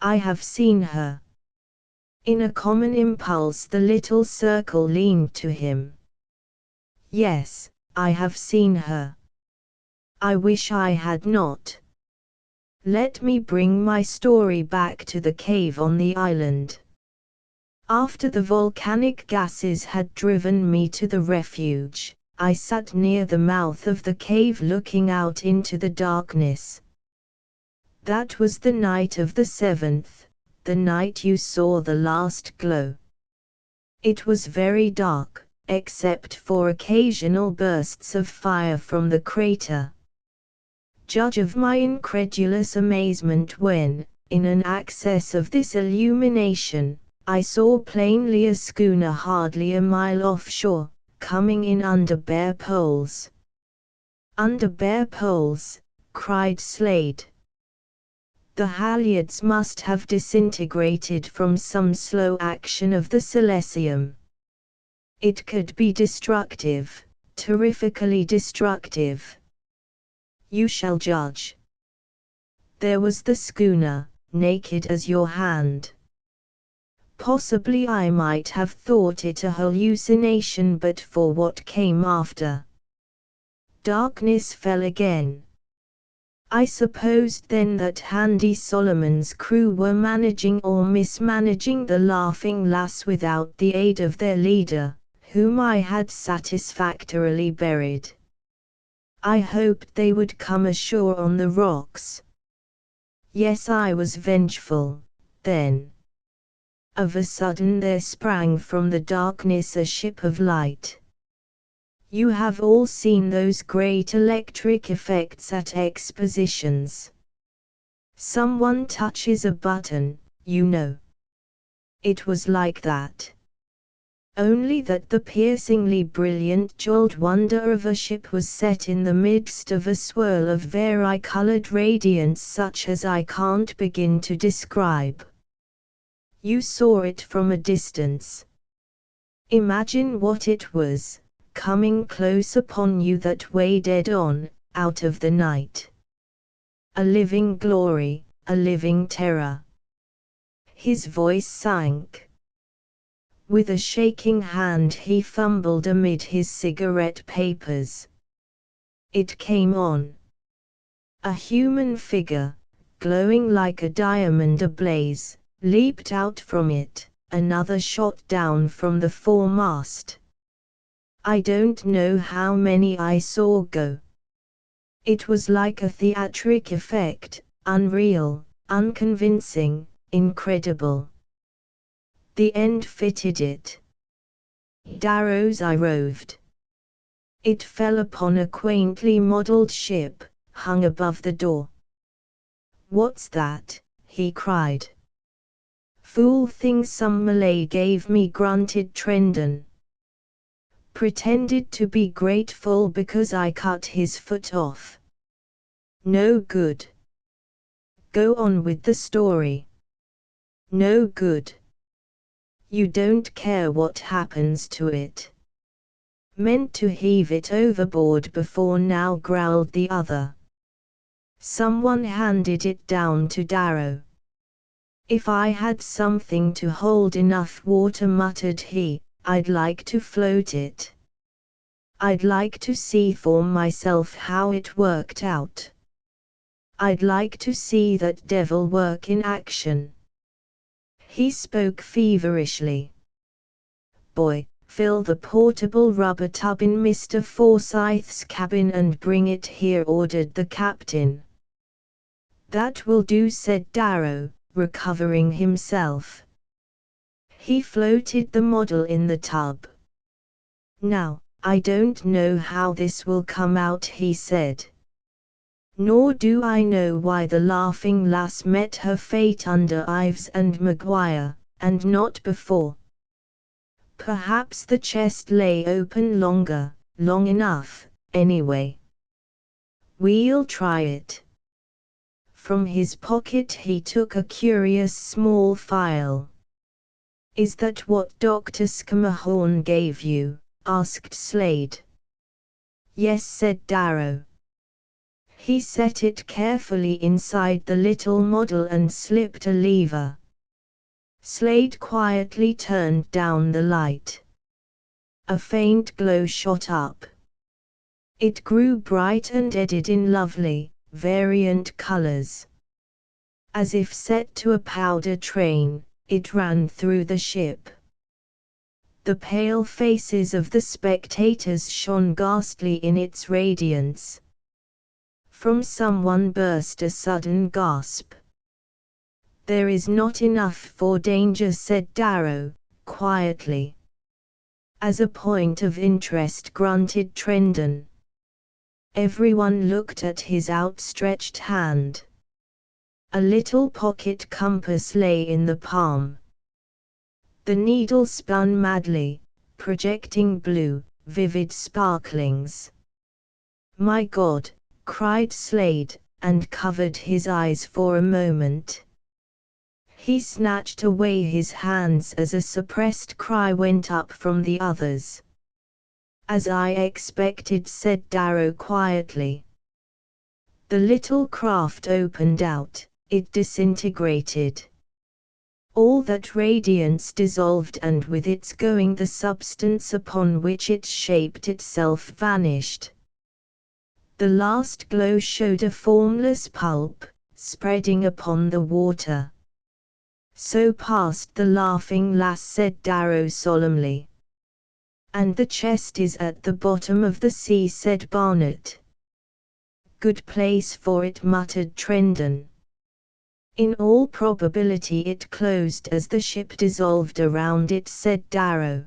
Speaker 1: I have seen her. In a common impulse the little circle leaned to him. Yes, I have seen her. I wish I had not. Let me bring my story back to the cave on the island. After the volcanic gases had driven me to the refuge, I sat near the mouth of the cave looking out into the darkness. That was the night of the 7th, the night you saw the last glow. It was very dark, except for occasional bursts of fire from the crater. Judge of my incredulous amazement when, in an access of this illumination, I saw plainly a schooner hardly a mile offshore, coming in under bare poles. Under bare poles, cried Slade. The halyards must have disintegrated from some slow action of the silesium. It could be destructive, terrifically destructive. You shall judge. There was the schooner, naked as your hand. Possibly I might have thought it a hallucination but for what came after. Darkness fell again. I supposed then that Handy Solomon's crew were managing or mismanaging the Laughing Lass without the aid of their leader, whom I had satisfactorily buried. I hoped they would come ashore on the rocks. Yes, I was vengeful, then. Of a sudden there sprang from the darkness a ship of light. You have all seen those great electric effects at expositions. Someone touches a button, you know. It was like that. Only that the piercingly brilliant jeweled wonder of a ship was set in the midst of a swirl of vari-colored radiance such as I can't begin to describe. You saw it from a distance. Imagine what it was, coming close upon you that way dead on, out of the night. A living glory, a living terror. His voice sank. With a shaking hand he fumbled amid his cigarette papers. It came on. A human figure, glowing like a diamond ablaze, leaped out from it, another shot down from the foremast. I don't know how many I saw go. It was like a theatric effect, unreal, unconvincing, incredible. The end fitted it. Darrow's eye roved. It fell upon a quaintly modelled ship, hung above the door. "What's that?" he cried. "Fool thing some Malay gave me," grunted Trendon. "Pretended to be grateful because I cut his foot off. No good. Go on with the story. No good. You don't care what happens to it." "Meant to heave it overboard before now," growled the other. Someone handed it down to Darrow. "If I had something to hold enough water," muttered he, "I'd like to float it. I'd like to see for myself how it worked out. I'd like to see that devil work in action." He spoke feverishly. "Boy, fill the portable rubber tub in Mr. Forsyth's cabin and bring it here," ordered the captain. "That will do," said Darrow, recovering himself. He floated the model in the tub. "Now, I don't know how this will come out," he said. "Nor do I know why the Laughing Lass met her fate under Ives and Maguire, and not before. Perhaps the chest lay open longer, long enough, anyway. We'll try it." From his pocket he took a curious small file. "Is that what Dr. Scammahorn gave you?" asked Slade. "Yes," said Darrow. He set it carefully inside the little model and slipped a lever. Slade quietly turned down the light. A faint glow shot up. It grew bright and eddied in lovely, variant colors. As if set to a powder train, it ran through the ship. The pale faces of the spectators shone ghastly in its radiance. From someone burst a sudden gasp. "There is not enough for danger," said Darrow, quietly. "As a point of interest," grunted Trendon. Everyone looked at his outstretched hand. A little pocket compass lay in the palm. The needle spun madly, projecting blue, vivid sparklings. "My God!" cried Slade, and covered his eyes for a moment. He snatched away his hands as a suppressed cry went up from the others. "As I expected," said Darrow quietly. The little craft opened out, it disintegrated. All that radiance dissolved, and with its going the substance upon which it shaped itself vanished. The last glow showed a formless pulp, spreading upon the water. "So passed the Laughing Lass," said Darrow solemnly. "And the chest is at the bottom of the sea," said Barnett. "Good place for it," muttered Trendon. "In all probability it closed as the ship dissolved around it," said Darrow.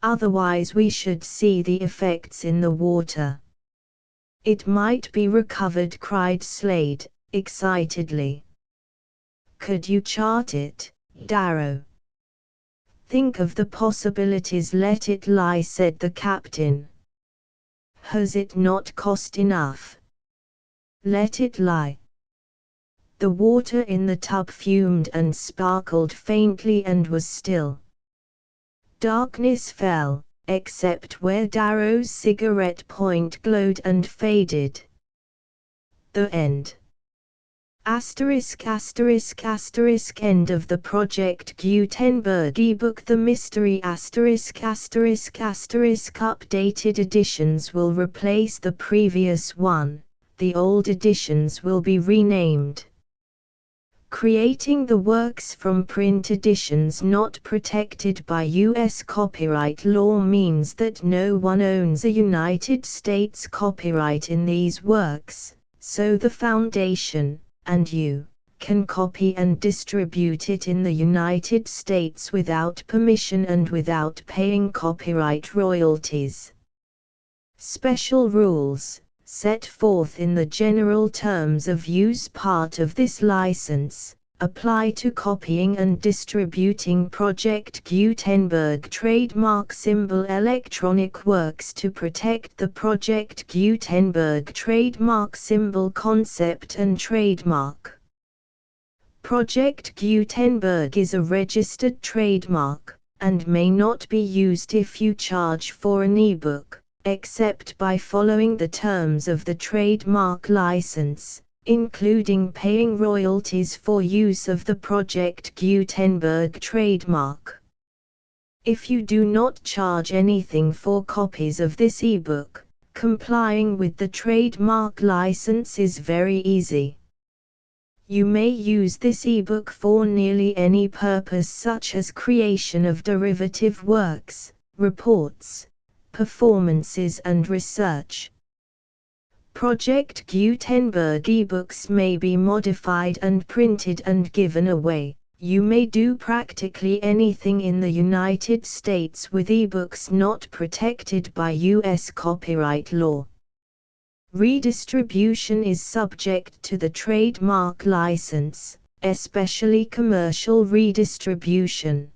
Speaker 1: "Otherwise we should see the effects in the water." "It might be recovered," cried Slade, excitedly. "Could you chart it, Darrow?" "Think of the possibilities, let it lie," said the captain. "Has it not cost enough? Let it lie." The water in the tub fumed and sparkled faintly and was still. Darkness fell, except where Darrow's cigarette point glowed and faded. The end. Asterisk asterisk asterisk end of the Project Gutenberg ebook. The mystery asterisk asterisk asterisk updated editions will replace the previous one, the old editions will be renamed. Creating the works from print editions not protected by U.S. copyright law means that no one owns a United States copyright in these works, so the Foundation, and you, can copy and distribute it in the United States without permission and without paying copyright royalties. Special rules, set forth in the general terms of use part of this license, apply to copying and distributing Project Gutenberg trademark symbol electronic works to protect the Project Gutenberg trademark symbol concept and trademark. Project Gutenberg is a registered trademark, and may not be used if you charge for an ebook, except by following the terms of the trademark license, including paying royalties for use of the Project Gutenberg trademark. If you do not charge anything for copies of this ebook, complying with the trademark license is very easy. You may use this ebook for nearly any purpose, such as creation of derivative works, reports, performances and research. Project Gutenberg ebooks may be modified and printed and given away. You may do practically anything in the United States with ebooks not protected by U.S. copyright law. Redistribution is subject to the trademark license, especially commercial redistribution.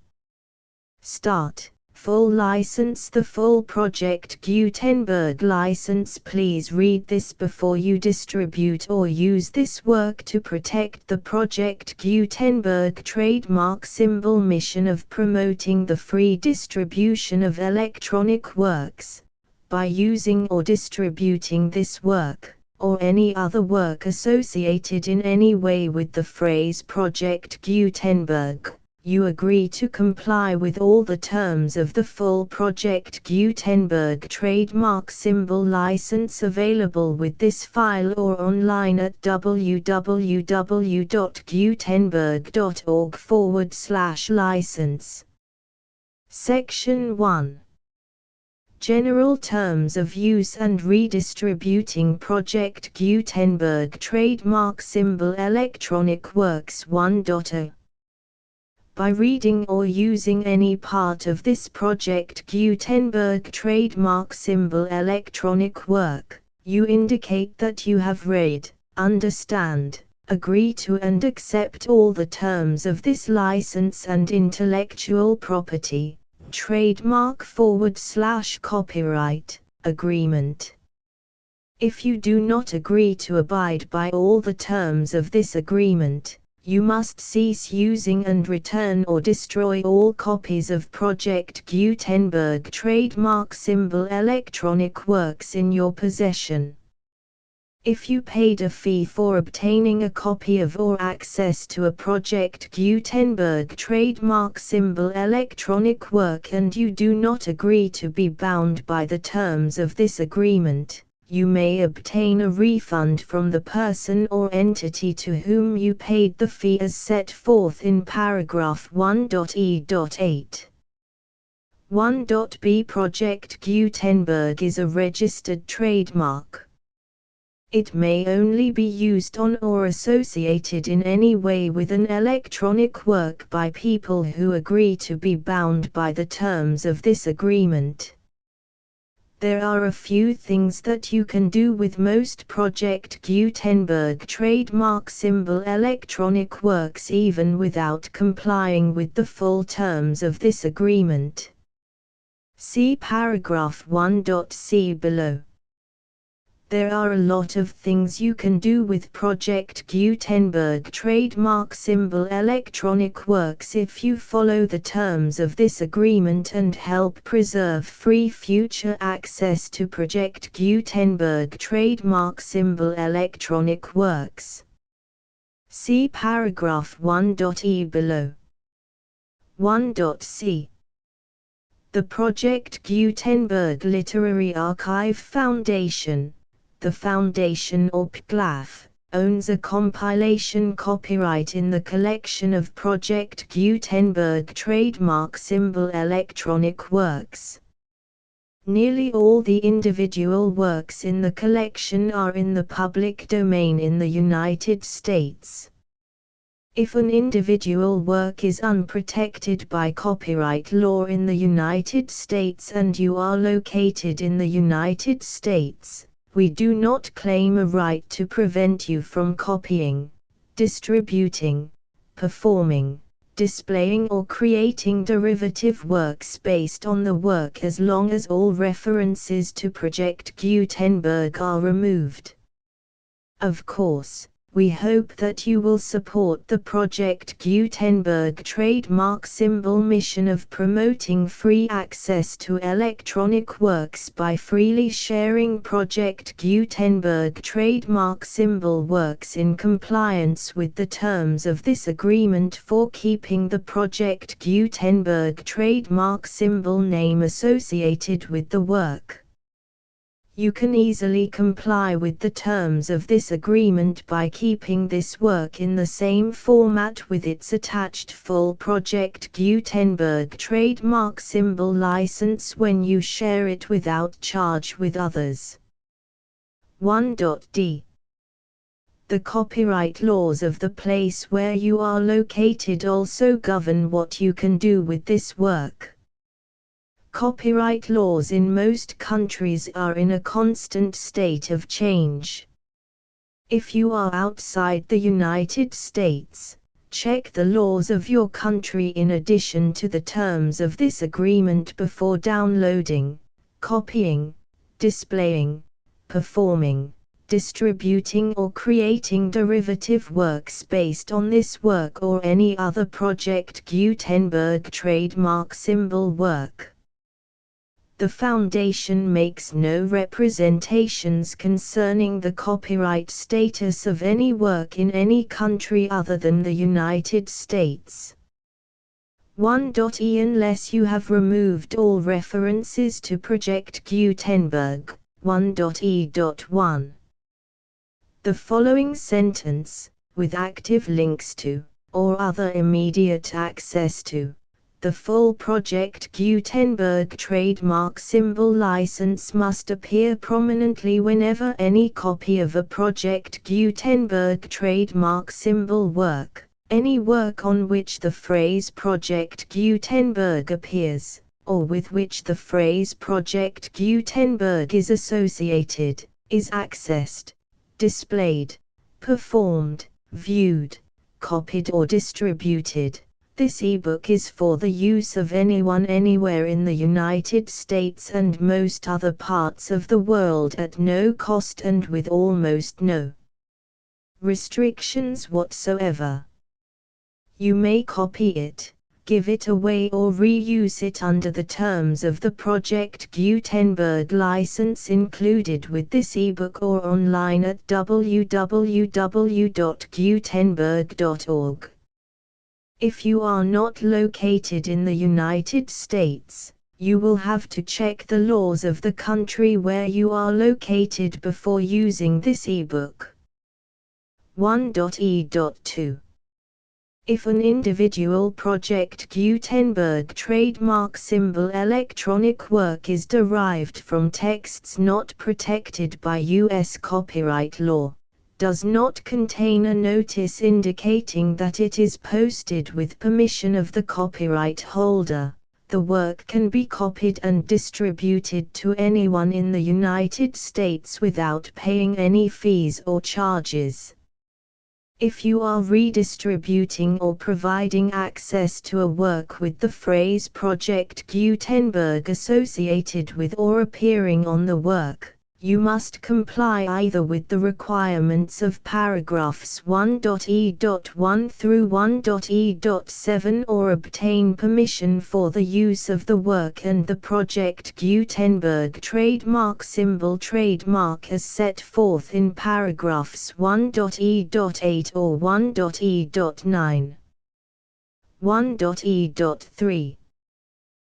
Speaker 1: Start. Full license. The full Project Gutenberg license. Please read this before you distribute or use this work to protect the Project Gutenberg trademark symbol mission of promoting the free distribution of electronic works, by using or distributing this work, or any other work associated in any way with the phrase Project Gutenberg. You agree to comply with all the terms of the full Project Gutenberg trademark symbol license available with this file or online at www.gutenberg.org/license. Section 1. General Terms of Use and Redistributing Project Gutenberg Trademark Symbol Electronic Works 1.0. By reading or using any part of this Project Gutenberg trademark symbol electronic work, you indicate that you have read, understand, agree to and accept all the terms of this license and intellectual property, trademark/copyright, agreement. If you do not agree to abide by all the terms of this agreement, you must cease using and return or destroy all copies of Project Gutenberg trademark symbol electronic works in your possession. If you paid a fee for obtaining a copy of or access to a Project Gutenberg trademark symbol electronic work and you do not agree to be bound by the terms of this agreement, you may obtain a refund from the person or entity to whom you paid the fee as set forth in paragraph 1.e.8. 1.b. Project Gutenberg is a registered trademark. It may only be used on or associated in any way with an electronic work by people who agree to be bound by the terms of this agreement. There are a few things that you can do with most Project Gutenberg trademark symbol electronic works even without complying with the full terms of this agreement. See paragraph 1.c below. There are a lot of things you can do with Project Gutenberg trademark symbol electronic works if you follow the terms of this agreement and help preserve free future access to Project Gutenberg trademark symbol electronic works. See paragraph 1.e below. 1.c. The Project Gutenberg Literary Archive Foundation, the Foundation or PGLAF, owns a compilation copyright in the collection of Project Gutenberg trademark symbol electronic works. Nearly all the individual works in the collection are in the public domain in the United States. If an individual work is unprotected by copyright law in the United States and you are located in the United States, we do not claim a right to prevent you from copying, distributing, performing, displaying or creating derivative works based on the work as long as all references to Project Gutenberg are removed. Of course, we hope that you will support the Project Gutenberg trademark symbol mission of promoting free access to electronic works by freely sharing Project Gutenberg trademark symbol works in compliance with the terms of this agreement for keeping the Project Gutenberg trademark symbol name associated with the work. You can easily comply with the terms of this agreement by keeping this work in the same format with its attached full Project Gutenberg trademark symbol license when you share it without charge with others. 1.d. The copyright laws of the place where you are located also govern what you can do with this work. Copyright laws in most countries are in a constant state of change. If you are outside the United States, check the laws of your country in addition to the terms of this agreement before downloading, copying, displaying, performing, distributing or creating derivative works based on this work or any other Project Gutenberg trademark symbol work. The Foundation makes no representations concerning the copyright status of any work in any country other than the United States. 1.e Unless you have removed all references to Project Gutenberg. 1.e.1. The following sentence, with active links to, or other immediate access to, the full Project Gutenberg trademark symbol license must appear prominently whenever any copy of a Project Gutenberg trademark symbol work, any work on which the phrase Project Gutenberg appears, or with which the phrase Project Gutenberg is associated, is accessed, displayed, performed, viewed, copied or distributed. This ebook is for the use of anyone anywhere in the United States and most other parts of the world at no cost and with almost no restrictions whatsoever. You may copy it, give it away or reuse it under the terms of the Project Gutenberg license included with this ebook or online at www.gutenberg.org. If you are not located in the United States, you will have to check the laws of the country where you are located before using this ebook. 1.e.2. If an individual Project Gutenberg trademark symbol electronic work is derived from texts not protected by U.S. copyright law, does not contain a notice indicating that it is posted with permission of the copyright holder, the work can be copied and distributed to anyone in the United States without paying any fees or charges. If you are redistributing or providing access to a work with the phrase Project Gutenberg associated with or appearing on the work, You must comply either with the requirements of paragraphs 1.e.1 through 1.e.7 or obtain permission for the use of the work and the Project Gutenberg trademark symbol trademark as set forth in paragraphs 1.e.8 or 1.e.9. 1.e.3.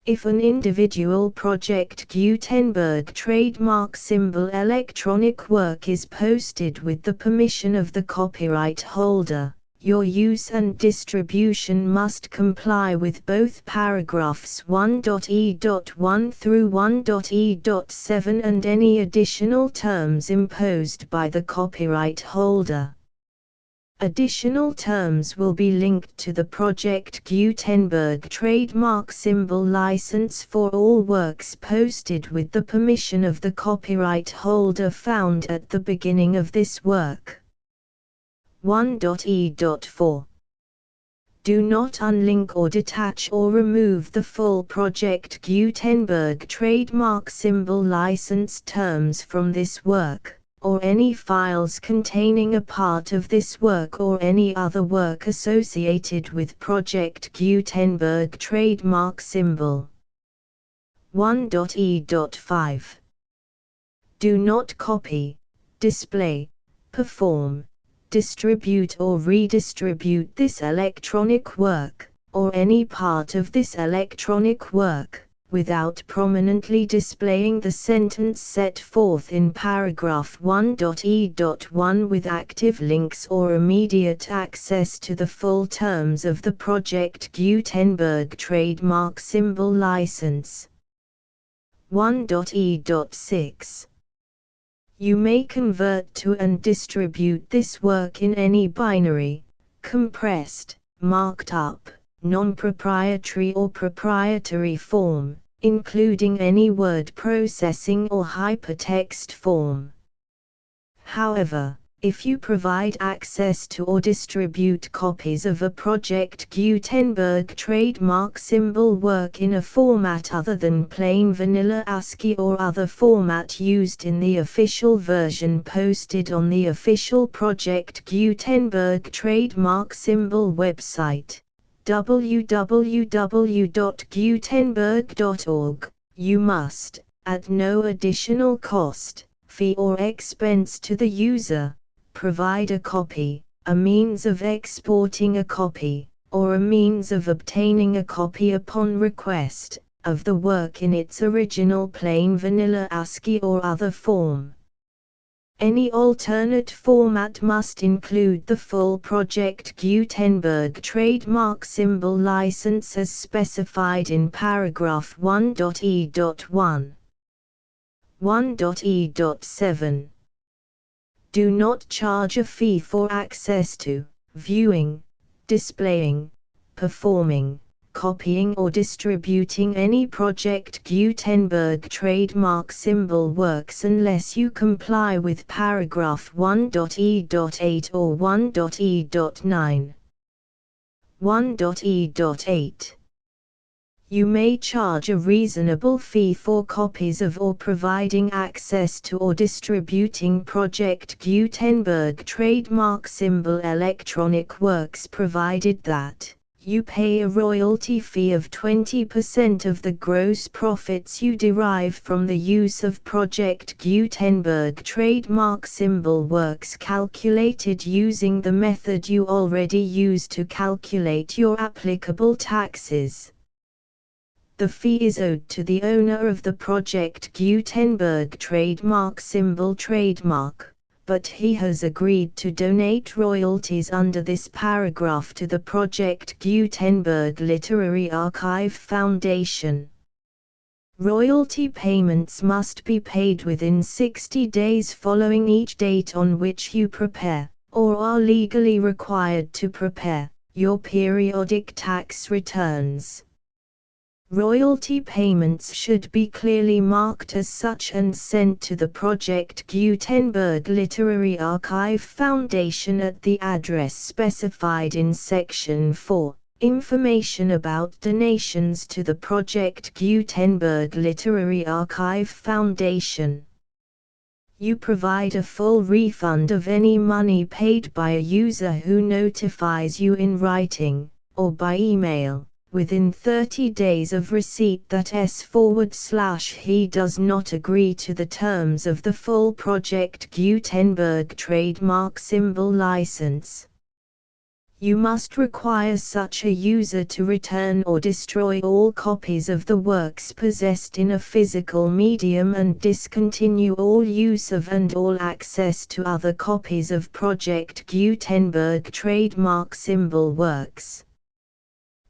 Speaker 1: If an individual Project Gutenberg trademark symbol electronic work is posted with the permission of the copyright holder, your use and distribution must comply with both paragraphs 1.e.1 through 1.e.7 and any additional terms imposed by the copyright holder. Additional terms will be linked to the Project Gutenberg trademark symbol license for all works posted with the permission of the copyright holder found at the beginning of this work. 1.e.4. Do not unlink or detach or remove the full Project Gutenberg trademark symbol license terms from this work, or any files containing a part of this work or any other work associated with Project Gutenberg trademark symbol. 1.e.5. Do not copy, display, perform, distribute or redistribute this electronic work, or any part of this electronic work, without prominently displaying the sentence set forth in paragraph 1.e.1 with active links or immediate access to the full terms of the Project Gutenberg trademark symbol license. 1.e.6. You may convert to and distribute this work in any binary, compressed, marked up, non-proprietary or proprietary form, including any word processing or hypertext form. However, if you provide access to or distribute copies of a Project Gutenberg trademark symbol work in a format other than plain vanilla ASCII or other format used in the official version posted on the official Project Gutenberg trademark symbol website, www.gutenberg.org, you must, at no additional cost, fee or expense to the user, provide a copy, a means of exporting a copy, or a means of obtaining a copy upon request, of the work in its original plain vanilla ASCII or other form. Any alternate format must include the full Project Gutenberg trademark symbol license as specified in paragraph 1.e.1. 1.e.7. Do not charge a fee for access to, viewing, displaying, performing, copying or distributing any Project Gutenberg trademark symbol works unless you comply with paragraph 1.e.8 or 1.e.9. 1.e.8. You may charge a reasonable fee for copies of or providing access to or distributing Project Gutenberg trademark symbol electronic works provided that you pay a royalty fee of 20% of the gross profits you derive from the use of Project Gutenberg trademark symbol works calculated using the method you already use to calculate your applicable taxes. The fee is owed to the owner of the Project Gutenberg trademark symbol trademark, but he has agreed to donate royalties under this paragraph to the Project Gutenberg Literary Archive Foundation. Royalty payments must be paid within 60 days following each date on which you prepare, or are legally required to prepare, your periodic tax returns. Royalty payments should be clearly marked as such and sent to the Project Gutenberg Literary Archive Foundation at the address specified in Section 4, Information about donations to the Project Gutenberg Literary Archive Foundation. You provide a full refund of any money paid by a user who notifies you in writing, or by email, within 30 days of receipt that S/he does not agree to the terms of the full Project Gutenberg trademark symbol license. You must require such a user to return or destroy all copies of the works possessed in a physical medium and discontinue all use of and all access to other copies of Project Gutenberg trademark symbol works.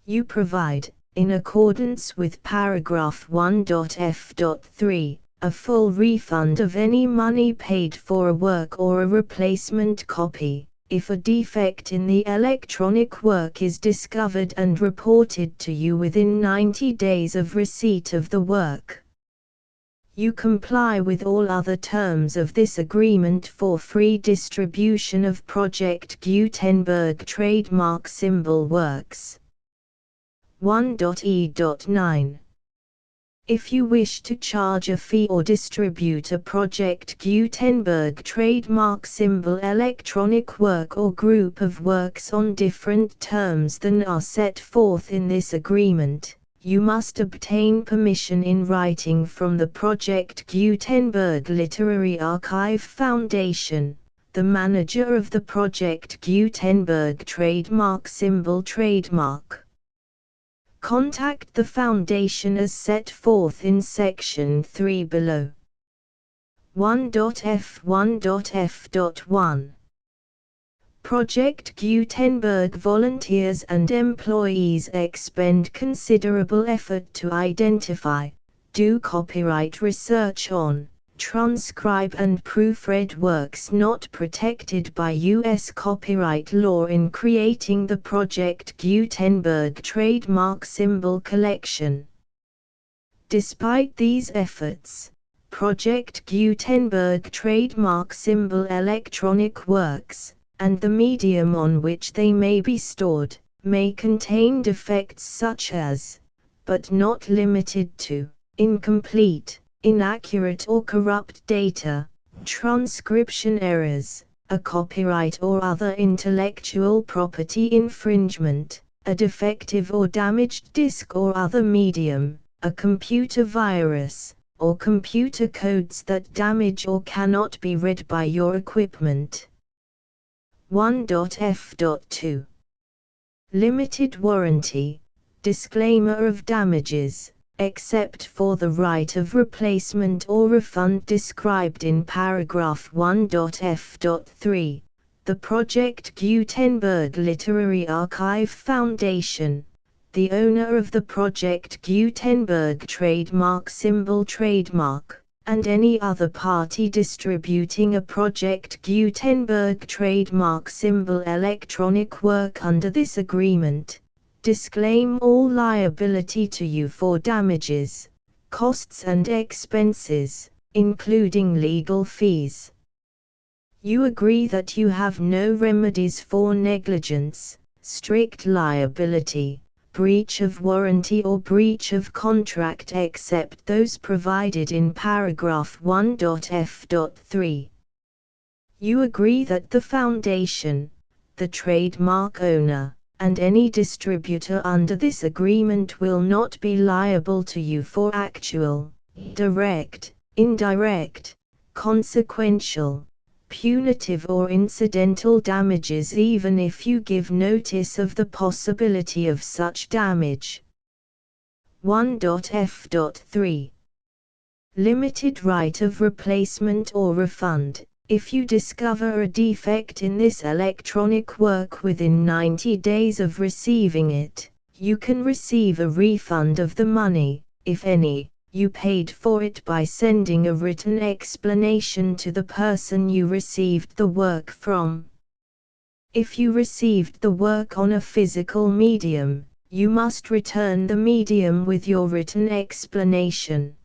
Speaker 1: You provide, in accordance with paragraph 1.f.3, a full refund of any money paid for a work or a replacement copy, if a defect in the electronic work is discovered and reported to you within 90 days of receipt of the work. You comply with all other terms of this agreement for free distribution of Project Gutenberg trademark symbol works. 1.e.9. If you wish to charge a fee or distribute a Project Gutenberg trademark symbol electronic work or group of works on different terms than are set forth in this agreement, you must obtain permission in writing from the Project Gutenberg Literary Archive Foundation, the manager of the Project Gutenberg trademark symbol trademark. Contact the Foundation as set forth in Section 3 below. 1.f1.f.1 Project Gutenberg volunteers and employees expend considerable effort to identify, do copyright research on, transcribe and proofread works not protected by U.S. copyright law in creating the Project Gutenberg trademark symbol collection. Despite these efforts, Project Gutenberg trademark symbol electronic works, and the medium on which they may be stored, may contain defects such as, but not limited to, incomplete, inaccurate or corrupt data, transcription errors, a copyright or other intellectual property infringement, a defective or damaged disk or other medium, a computer virus, or computer codes that damage or cannot be read by your equipment. 1.f.2 Limited warranty, disclaimer of damages, except for the right of replacement or refund described in paragraph 1.f.3, the Project Gutenberg Literary Archive Foundation, the owner of the Project Gutenberg trademark symbol trademark, and any other party distributing a Project Gutenberg trademark symbol electronic work under this agreement, disclaim all liability to you for damages, costs and expenses, including legal fees. You agree that you have no remedies for negligence, strict liability, breach of warranty or breach of contract except those provided in paragraph 1.f.3. You agree that the Foundation, the trademark owner, and any distributor under this agreement will not be liable to you for actual, direct, indirect, consequential, punitive or incidental damages even if you give notice of the possibility of such damage. 1.f.3 Limited right of replacement or refund. If you discover a defect in this electronic work within 90 days of receiving it, you can receive a refund of the money, if any, you paid for it by sending a written explanation to the person you received the work from. If you received the work on a physical medium, you must return the medium with your written explanation.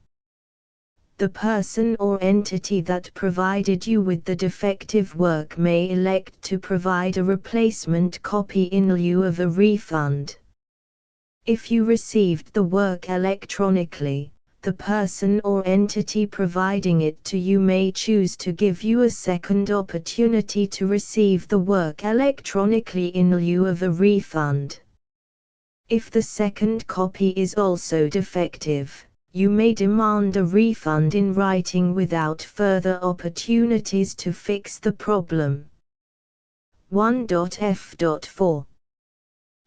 Speaker 1: The person or entity that provided you with the defective work may elect to provide a replacement copy in lieu of a refund. If you received the work electronically, the person or entity providing it to you may choose to give you a second opportunity to receive the work electronically in lieu of a refund. If the second copy is also defective, you may demand a refund in writing without further opportunities to fix the problem. 1.f.4.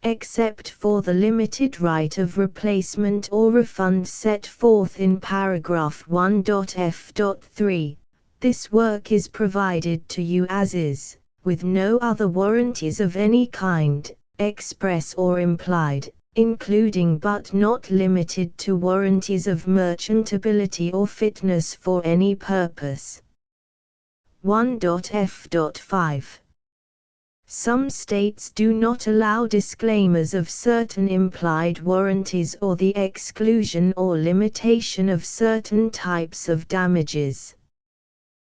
Speaker 1: Except for the limited right of replacement or refund set forth in paragraph 1.f.3, this work is provided to you as is, with no other warranties of any kind, express or implied, including but not limited to warranties of merchantability or fitness for any purpose. 1.f.5. Some states do not allow disclaimers of certain implied warranties or the exclusion or limitation of certain types of damages.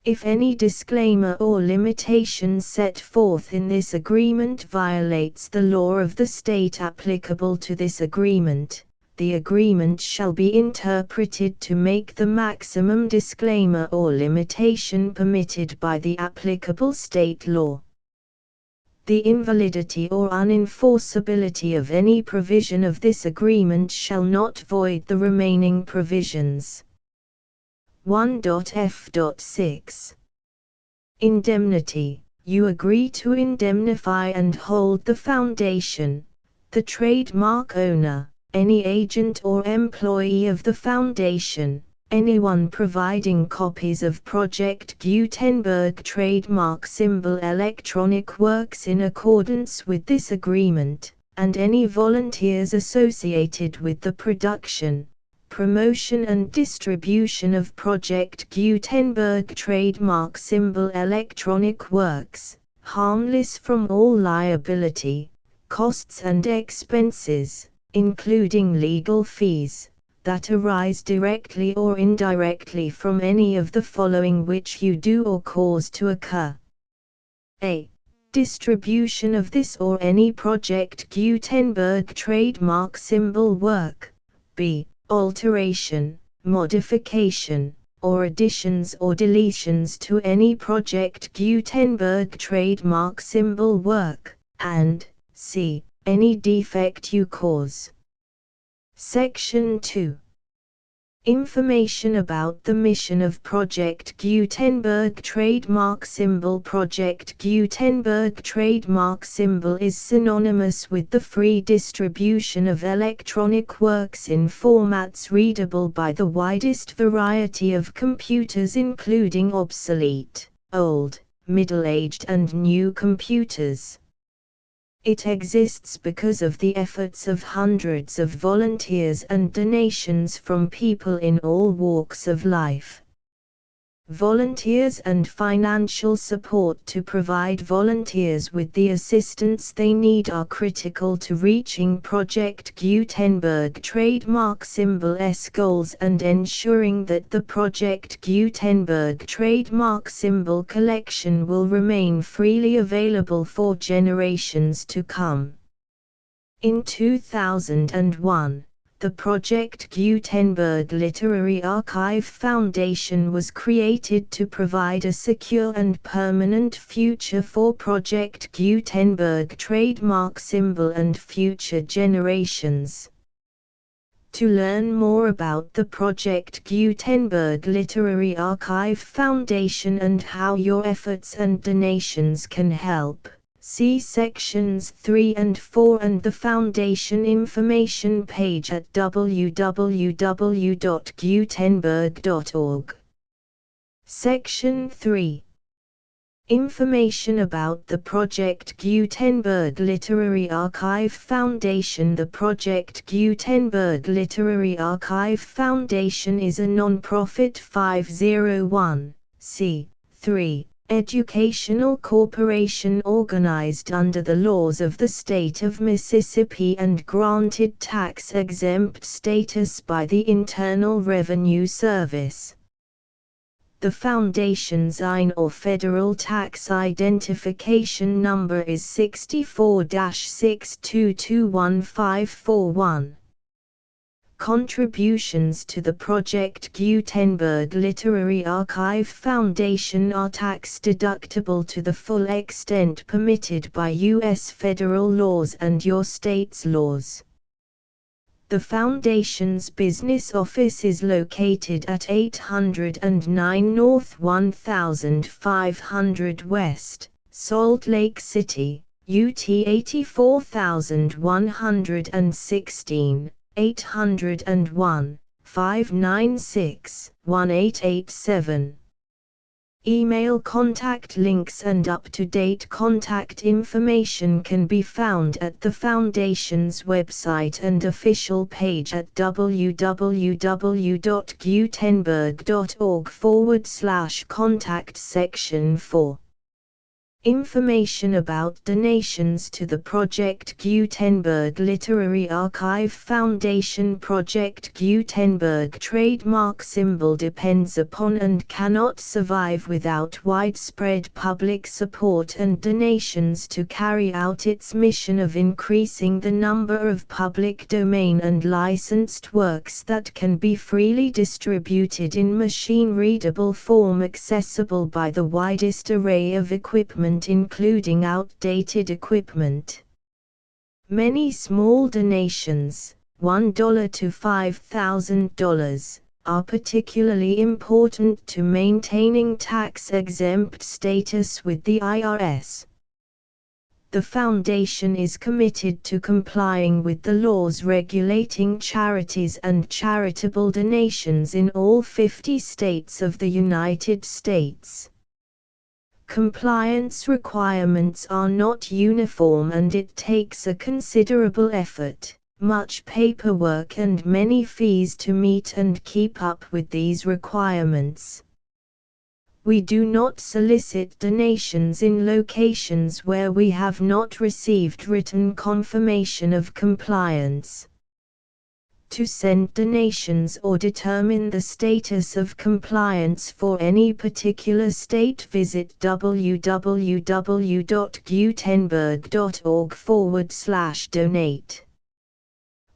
Speaker 1: If any disclaimer or limitation set forth in this agreement violates the law of the state applicable to this agreement, the agreement shall be interpreted to make the maximum disclaimer or limitation permitted by the applicable state law. The invalidity or unenforceability of any provision of this agreement shall not void the remaining provisions. 1.f.6. Indemnity. You agree to indemnify and hold the foundation, the trademark owner, any agent or employee of the foundation, anyone providing copies of Project Gutenberg trademark symbol electronic works in accordance with this agreement, and any volunteers associated with the production, promotion and distribution of Project Gutenberg trademark symbol electronic works, harmless from all liability, costs and expenses, including legal fees, that arise directly or indirectly from any of the following which you do or cause to occur. A. Distribution of this or any Project Gutenberg trademark symbol work. B. Alteration, modification, or additions or deletions to any Project Gutenberg trademark symbol work, and C. Any defect you cause. Section 2. Information about the mission of Project Gutenberg trademark symbol. Project Gutenberg trademark symbol is synonymous with the free distribution of electronic works in formats readable by the widest variety of computers, including obsolete, old, middle-aged and new computers. It exists because of the efforts of hundreds of volunteers and donations from people in all walks of life. Volunteers and financial support to provide volunteers with the assistance they need are critical to reaching Project Gutenberg trademark symbol's goals and ensuring that the Project Gutenberg trademark symbol collection will remain freely available for generations to come. In 2001, the Project Gutenberg Literary Archive Foundation was created to provide a secure and permanent future for Project Gutenberg trademark symbol and future generations. To learn more about the Project Gutenberg Literary Archive Foundation and how your efforts and donations can help, see sections 3 and 4 and the Foundation information page at www.gutenberg.org. Section 3. Information about the Project Gutenberg Literary Archive Foundation. The Project Gutenberg Literary Archive Foundation is a non-profit 501(c)(3) educational corporation organized under the laws of the state of Mississippi and granted tax-exempt status by the Internal Revenue Service. The Foundation's IN or Federal Tax Identification Number is 64-6221541. Contributions to the Project Gutenberg Literary Archive Foundation are tax-deductible to the full extent permitted by U.S. federal laws and your state's laws. The Foundation's business office is located at 809 North 1500 West, Salt Lake City, UT 84116, 801-596-1887. Email contact links and up-to-date contact information can be found at the Foundation's website and official page at www.gutenberg.org/contact section 4. Information about donations to the Project Gutenberg Literary Archive Foundation. Project Gutenberg trademark symbol depends upon and cannot survive without widespread public support and donations to carry out its mission of increasing the number of public domain and licensed works that can be freely distributed in machine-readable form accessible by the widest array of equipment including outdated equipment. Many small donations, $1 to $5,000, are particularly important to maintaining tax-exempt status with the IRS. The Foundation is committed to complying with the laws regulating charities and charitable donations in all 50 states of the United States. Compliance requirements are not uniform and it takes a considerable effort, much paperwork and many fees to meet and keep up with these requirements. We do not solicit donations in locations where we have not received written confirmation of compliance. To send donations or determine the status of compliance for any particular state, visit www.gutenberg.org/donate.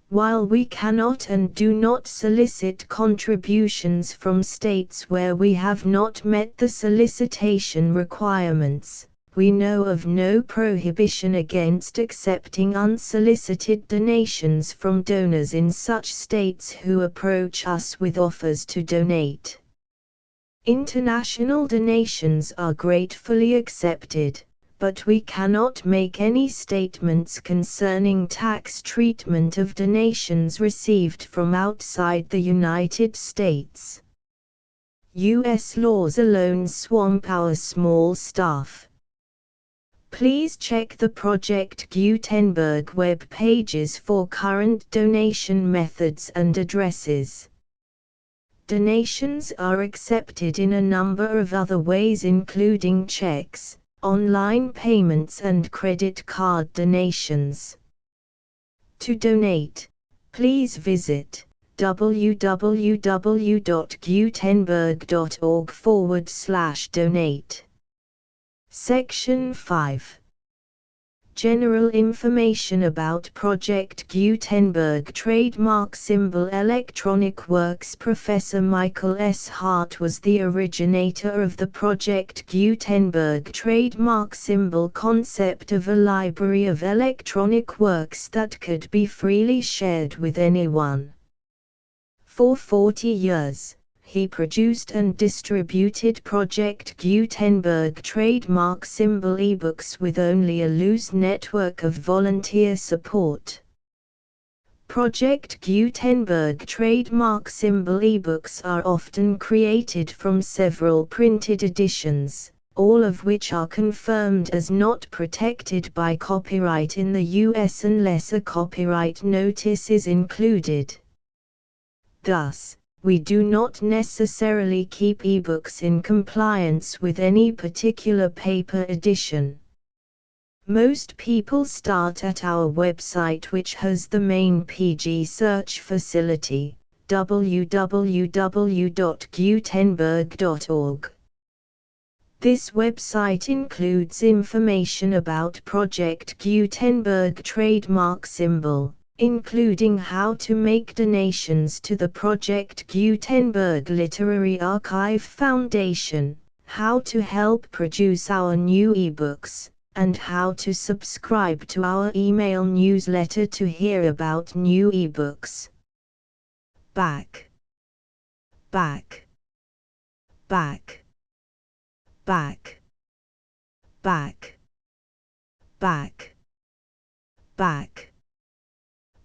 Speaker 1: While we cannot and do not solicit contributions from states where we have not met the solicitation requirements, we know of no prohibition against accepting unsolicited donations from donors in such states who approach us with offers to donate. International donations are gratefully accepted, but we cannot make any statements concerning tax treatment of donations received from outside the United States. U.S. laws alone swamp our small staff. Please check the Project Gutenberg web pages for current donation methods and addresses. Donations are accepted in a number of other ways including checks, online payments and credit card donations. To donate, please visit www.gutenberg.org/donate. Section 5. General information about Project Gutenberg trademark symbol electronic works. Professor Michael S. Hart was the originator of the Project Gutenberg trademark symbol concept of a library of electronic works that could be freely shared with anyone. For 40 years, he produced and distributed Project Gutenberg trademark symbol ebooks with only a loose network of volunteer support. Project Gutenberg trademark symbol ebooks are often created from several printed editions, all of which are confirmed as not protected by copyright in the U.S. unless a copyright notice is included. Thus, we do not necessarily keep ebooks in compliance with any particular paper edition. Most people start at our website, which has the main PG search facility, www.gutenberg.org. This website includes information about Project Gutenberg trademark symbol, including how to make donations to the Project Gutenberg Literary Archive Foundation, how to help produce our new ebooks, and how to subscribe to our email newsletter to hear about new ebooks. Back, back, back, back, back, back, back,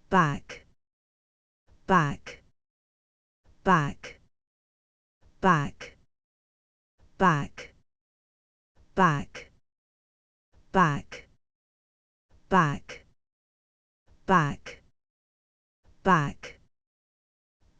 Speaker 1: back, back, back, back, back, back, back, back, back, back.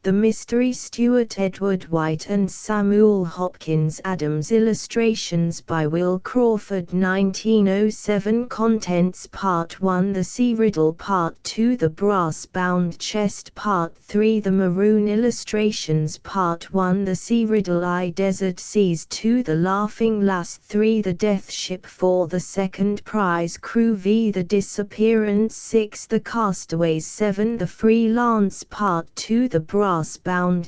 Speaker 1: The Mystery Stewart, Edward White and Samuel Hopkins Adams. Illustrations by Will Crawford. 1907. Contents: Part 1 The Sea Riddle, Part 2 The Brass-Bound Chest, Part 3 The Maroon. Illustrations: Part 1 The Sea Riddle, I Desert Seas, 2 The Laughing Lass, 3 The Death Ship, 4 The Second Prize Crew, V The Disappearance, 6 The Castaways, 7 The Freelance, Part 2 The Brass-Bound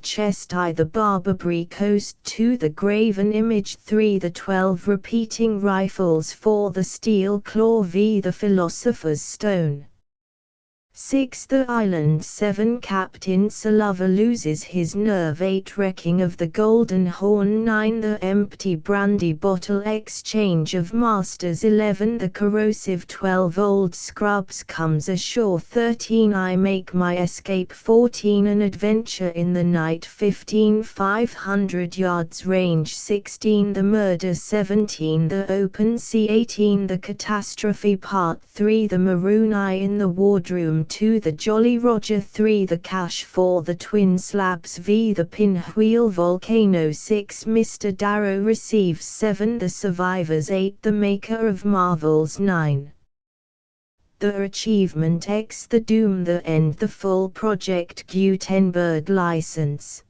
Speaker 1: Chest, I The Barbary Coast, 2 The Graven Image, 3 The 12 Repeating Rifles, 4 The Steel Claw, V The Philosopher's Stone, 6 The Island, 7 Captain Sullivan loses his nerve, 8 Wrecking of the Golden Horn, 9 The Empty Brandy Bottle Exchange of Masters, 11 The Corrosive, 12 Old Scrubs comes ashore, 13 I Make My Escape, 14 An Adventure in the Night, 15 500 Yards Range, 16 The Murder, 17 The Open Sea, 18 The Catastrophe, Part 3 The Maroon Eye in the Wardroom, 2 The Jolly Roger, 3 The Cache, 4 The Twin Slabs, V The Pinwheel Volcano, 6 Mr. Darrow receives, 7 The Survivors, 8 The Maker of Marvels, 9 The Achievement X, The Doom, The End, The Full Project Gutenberg License.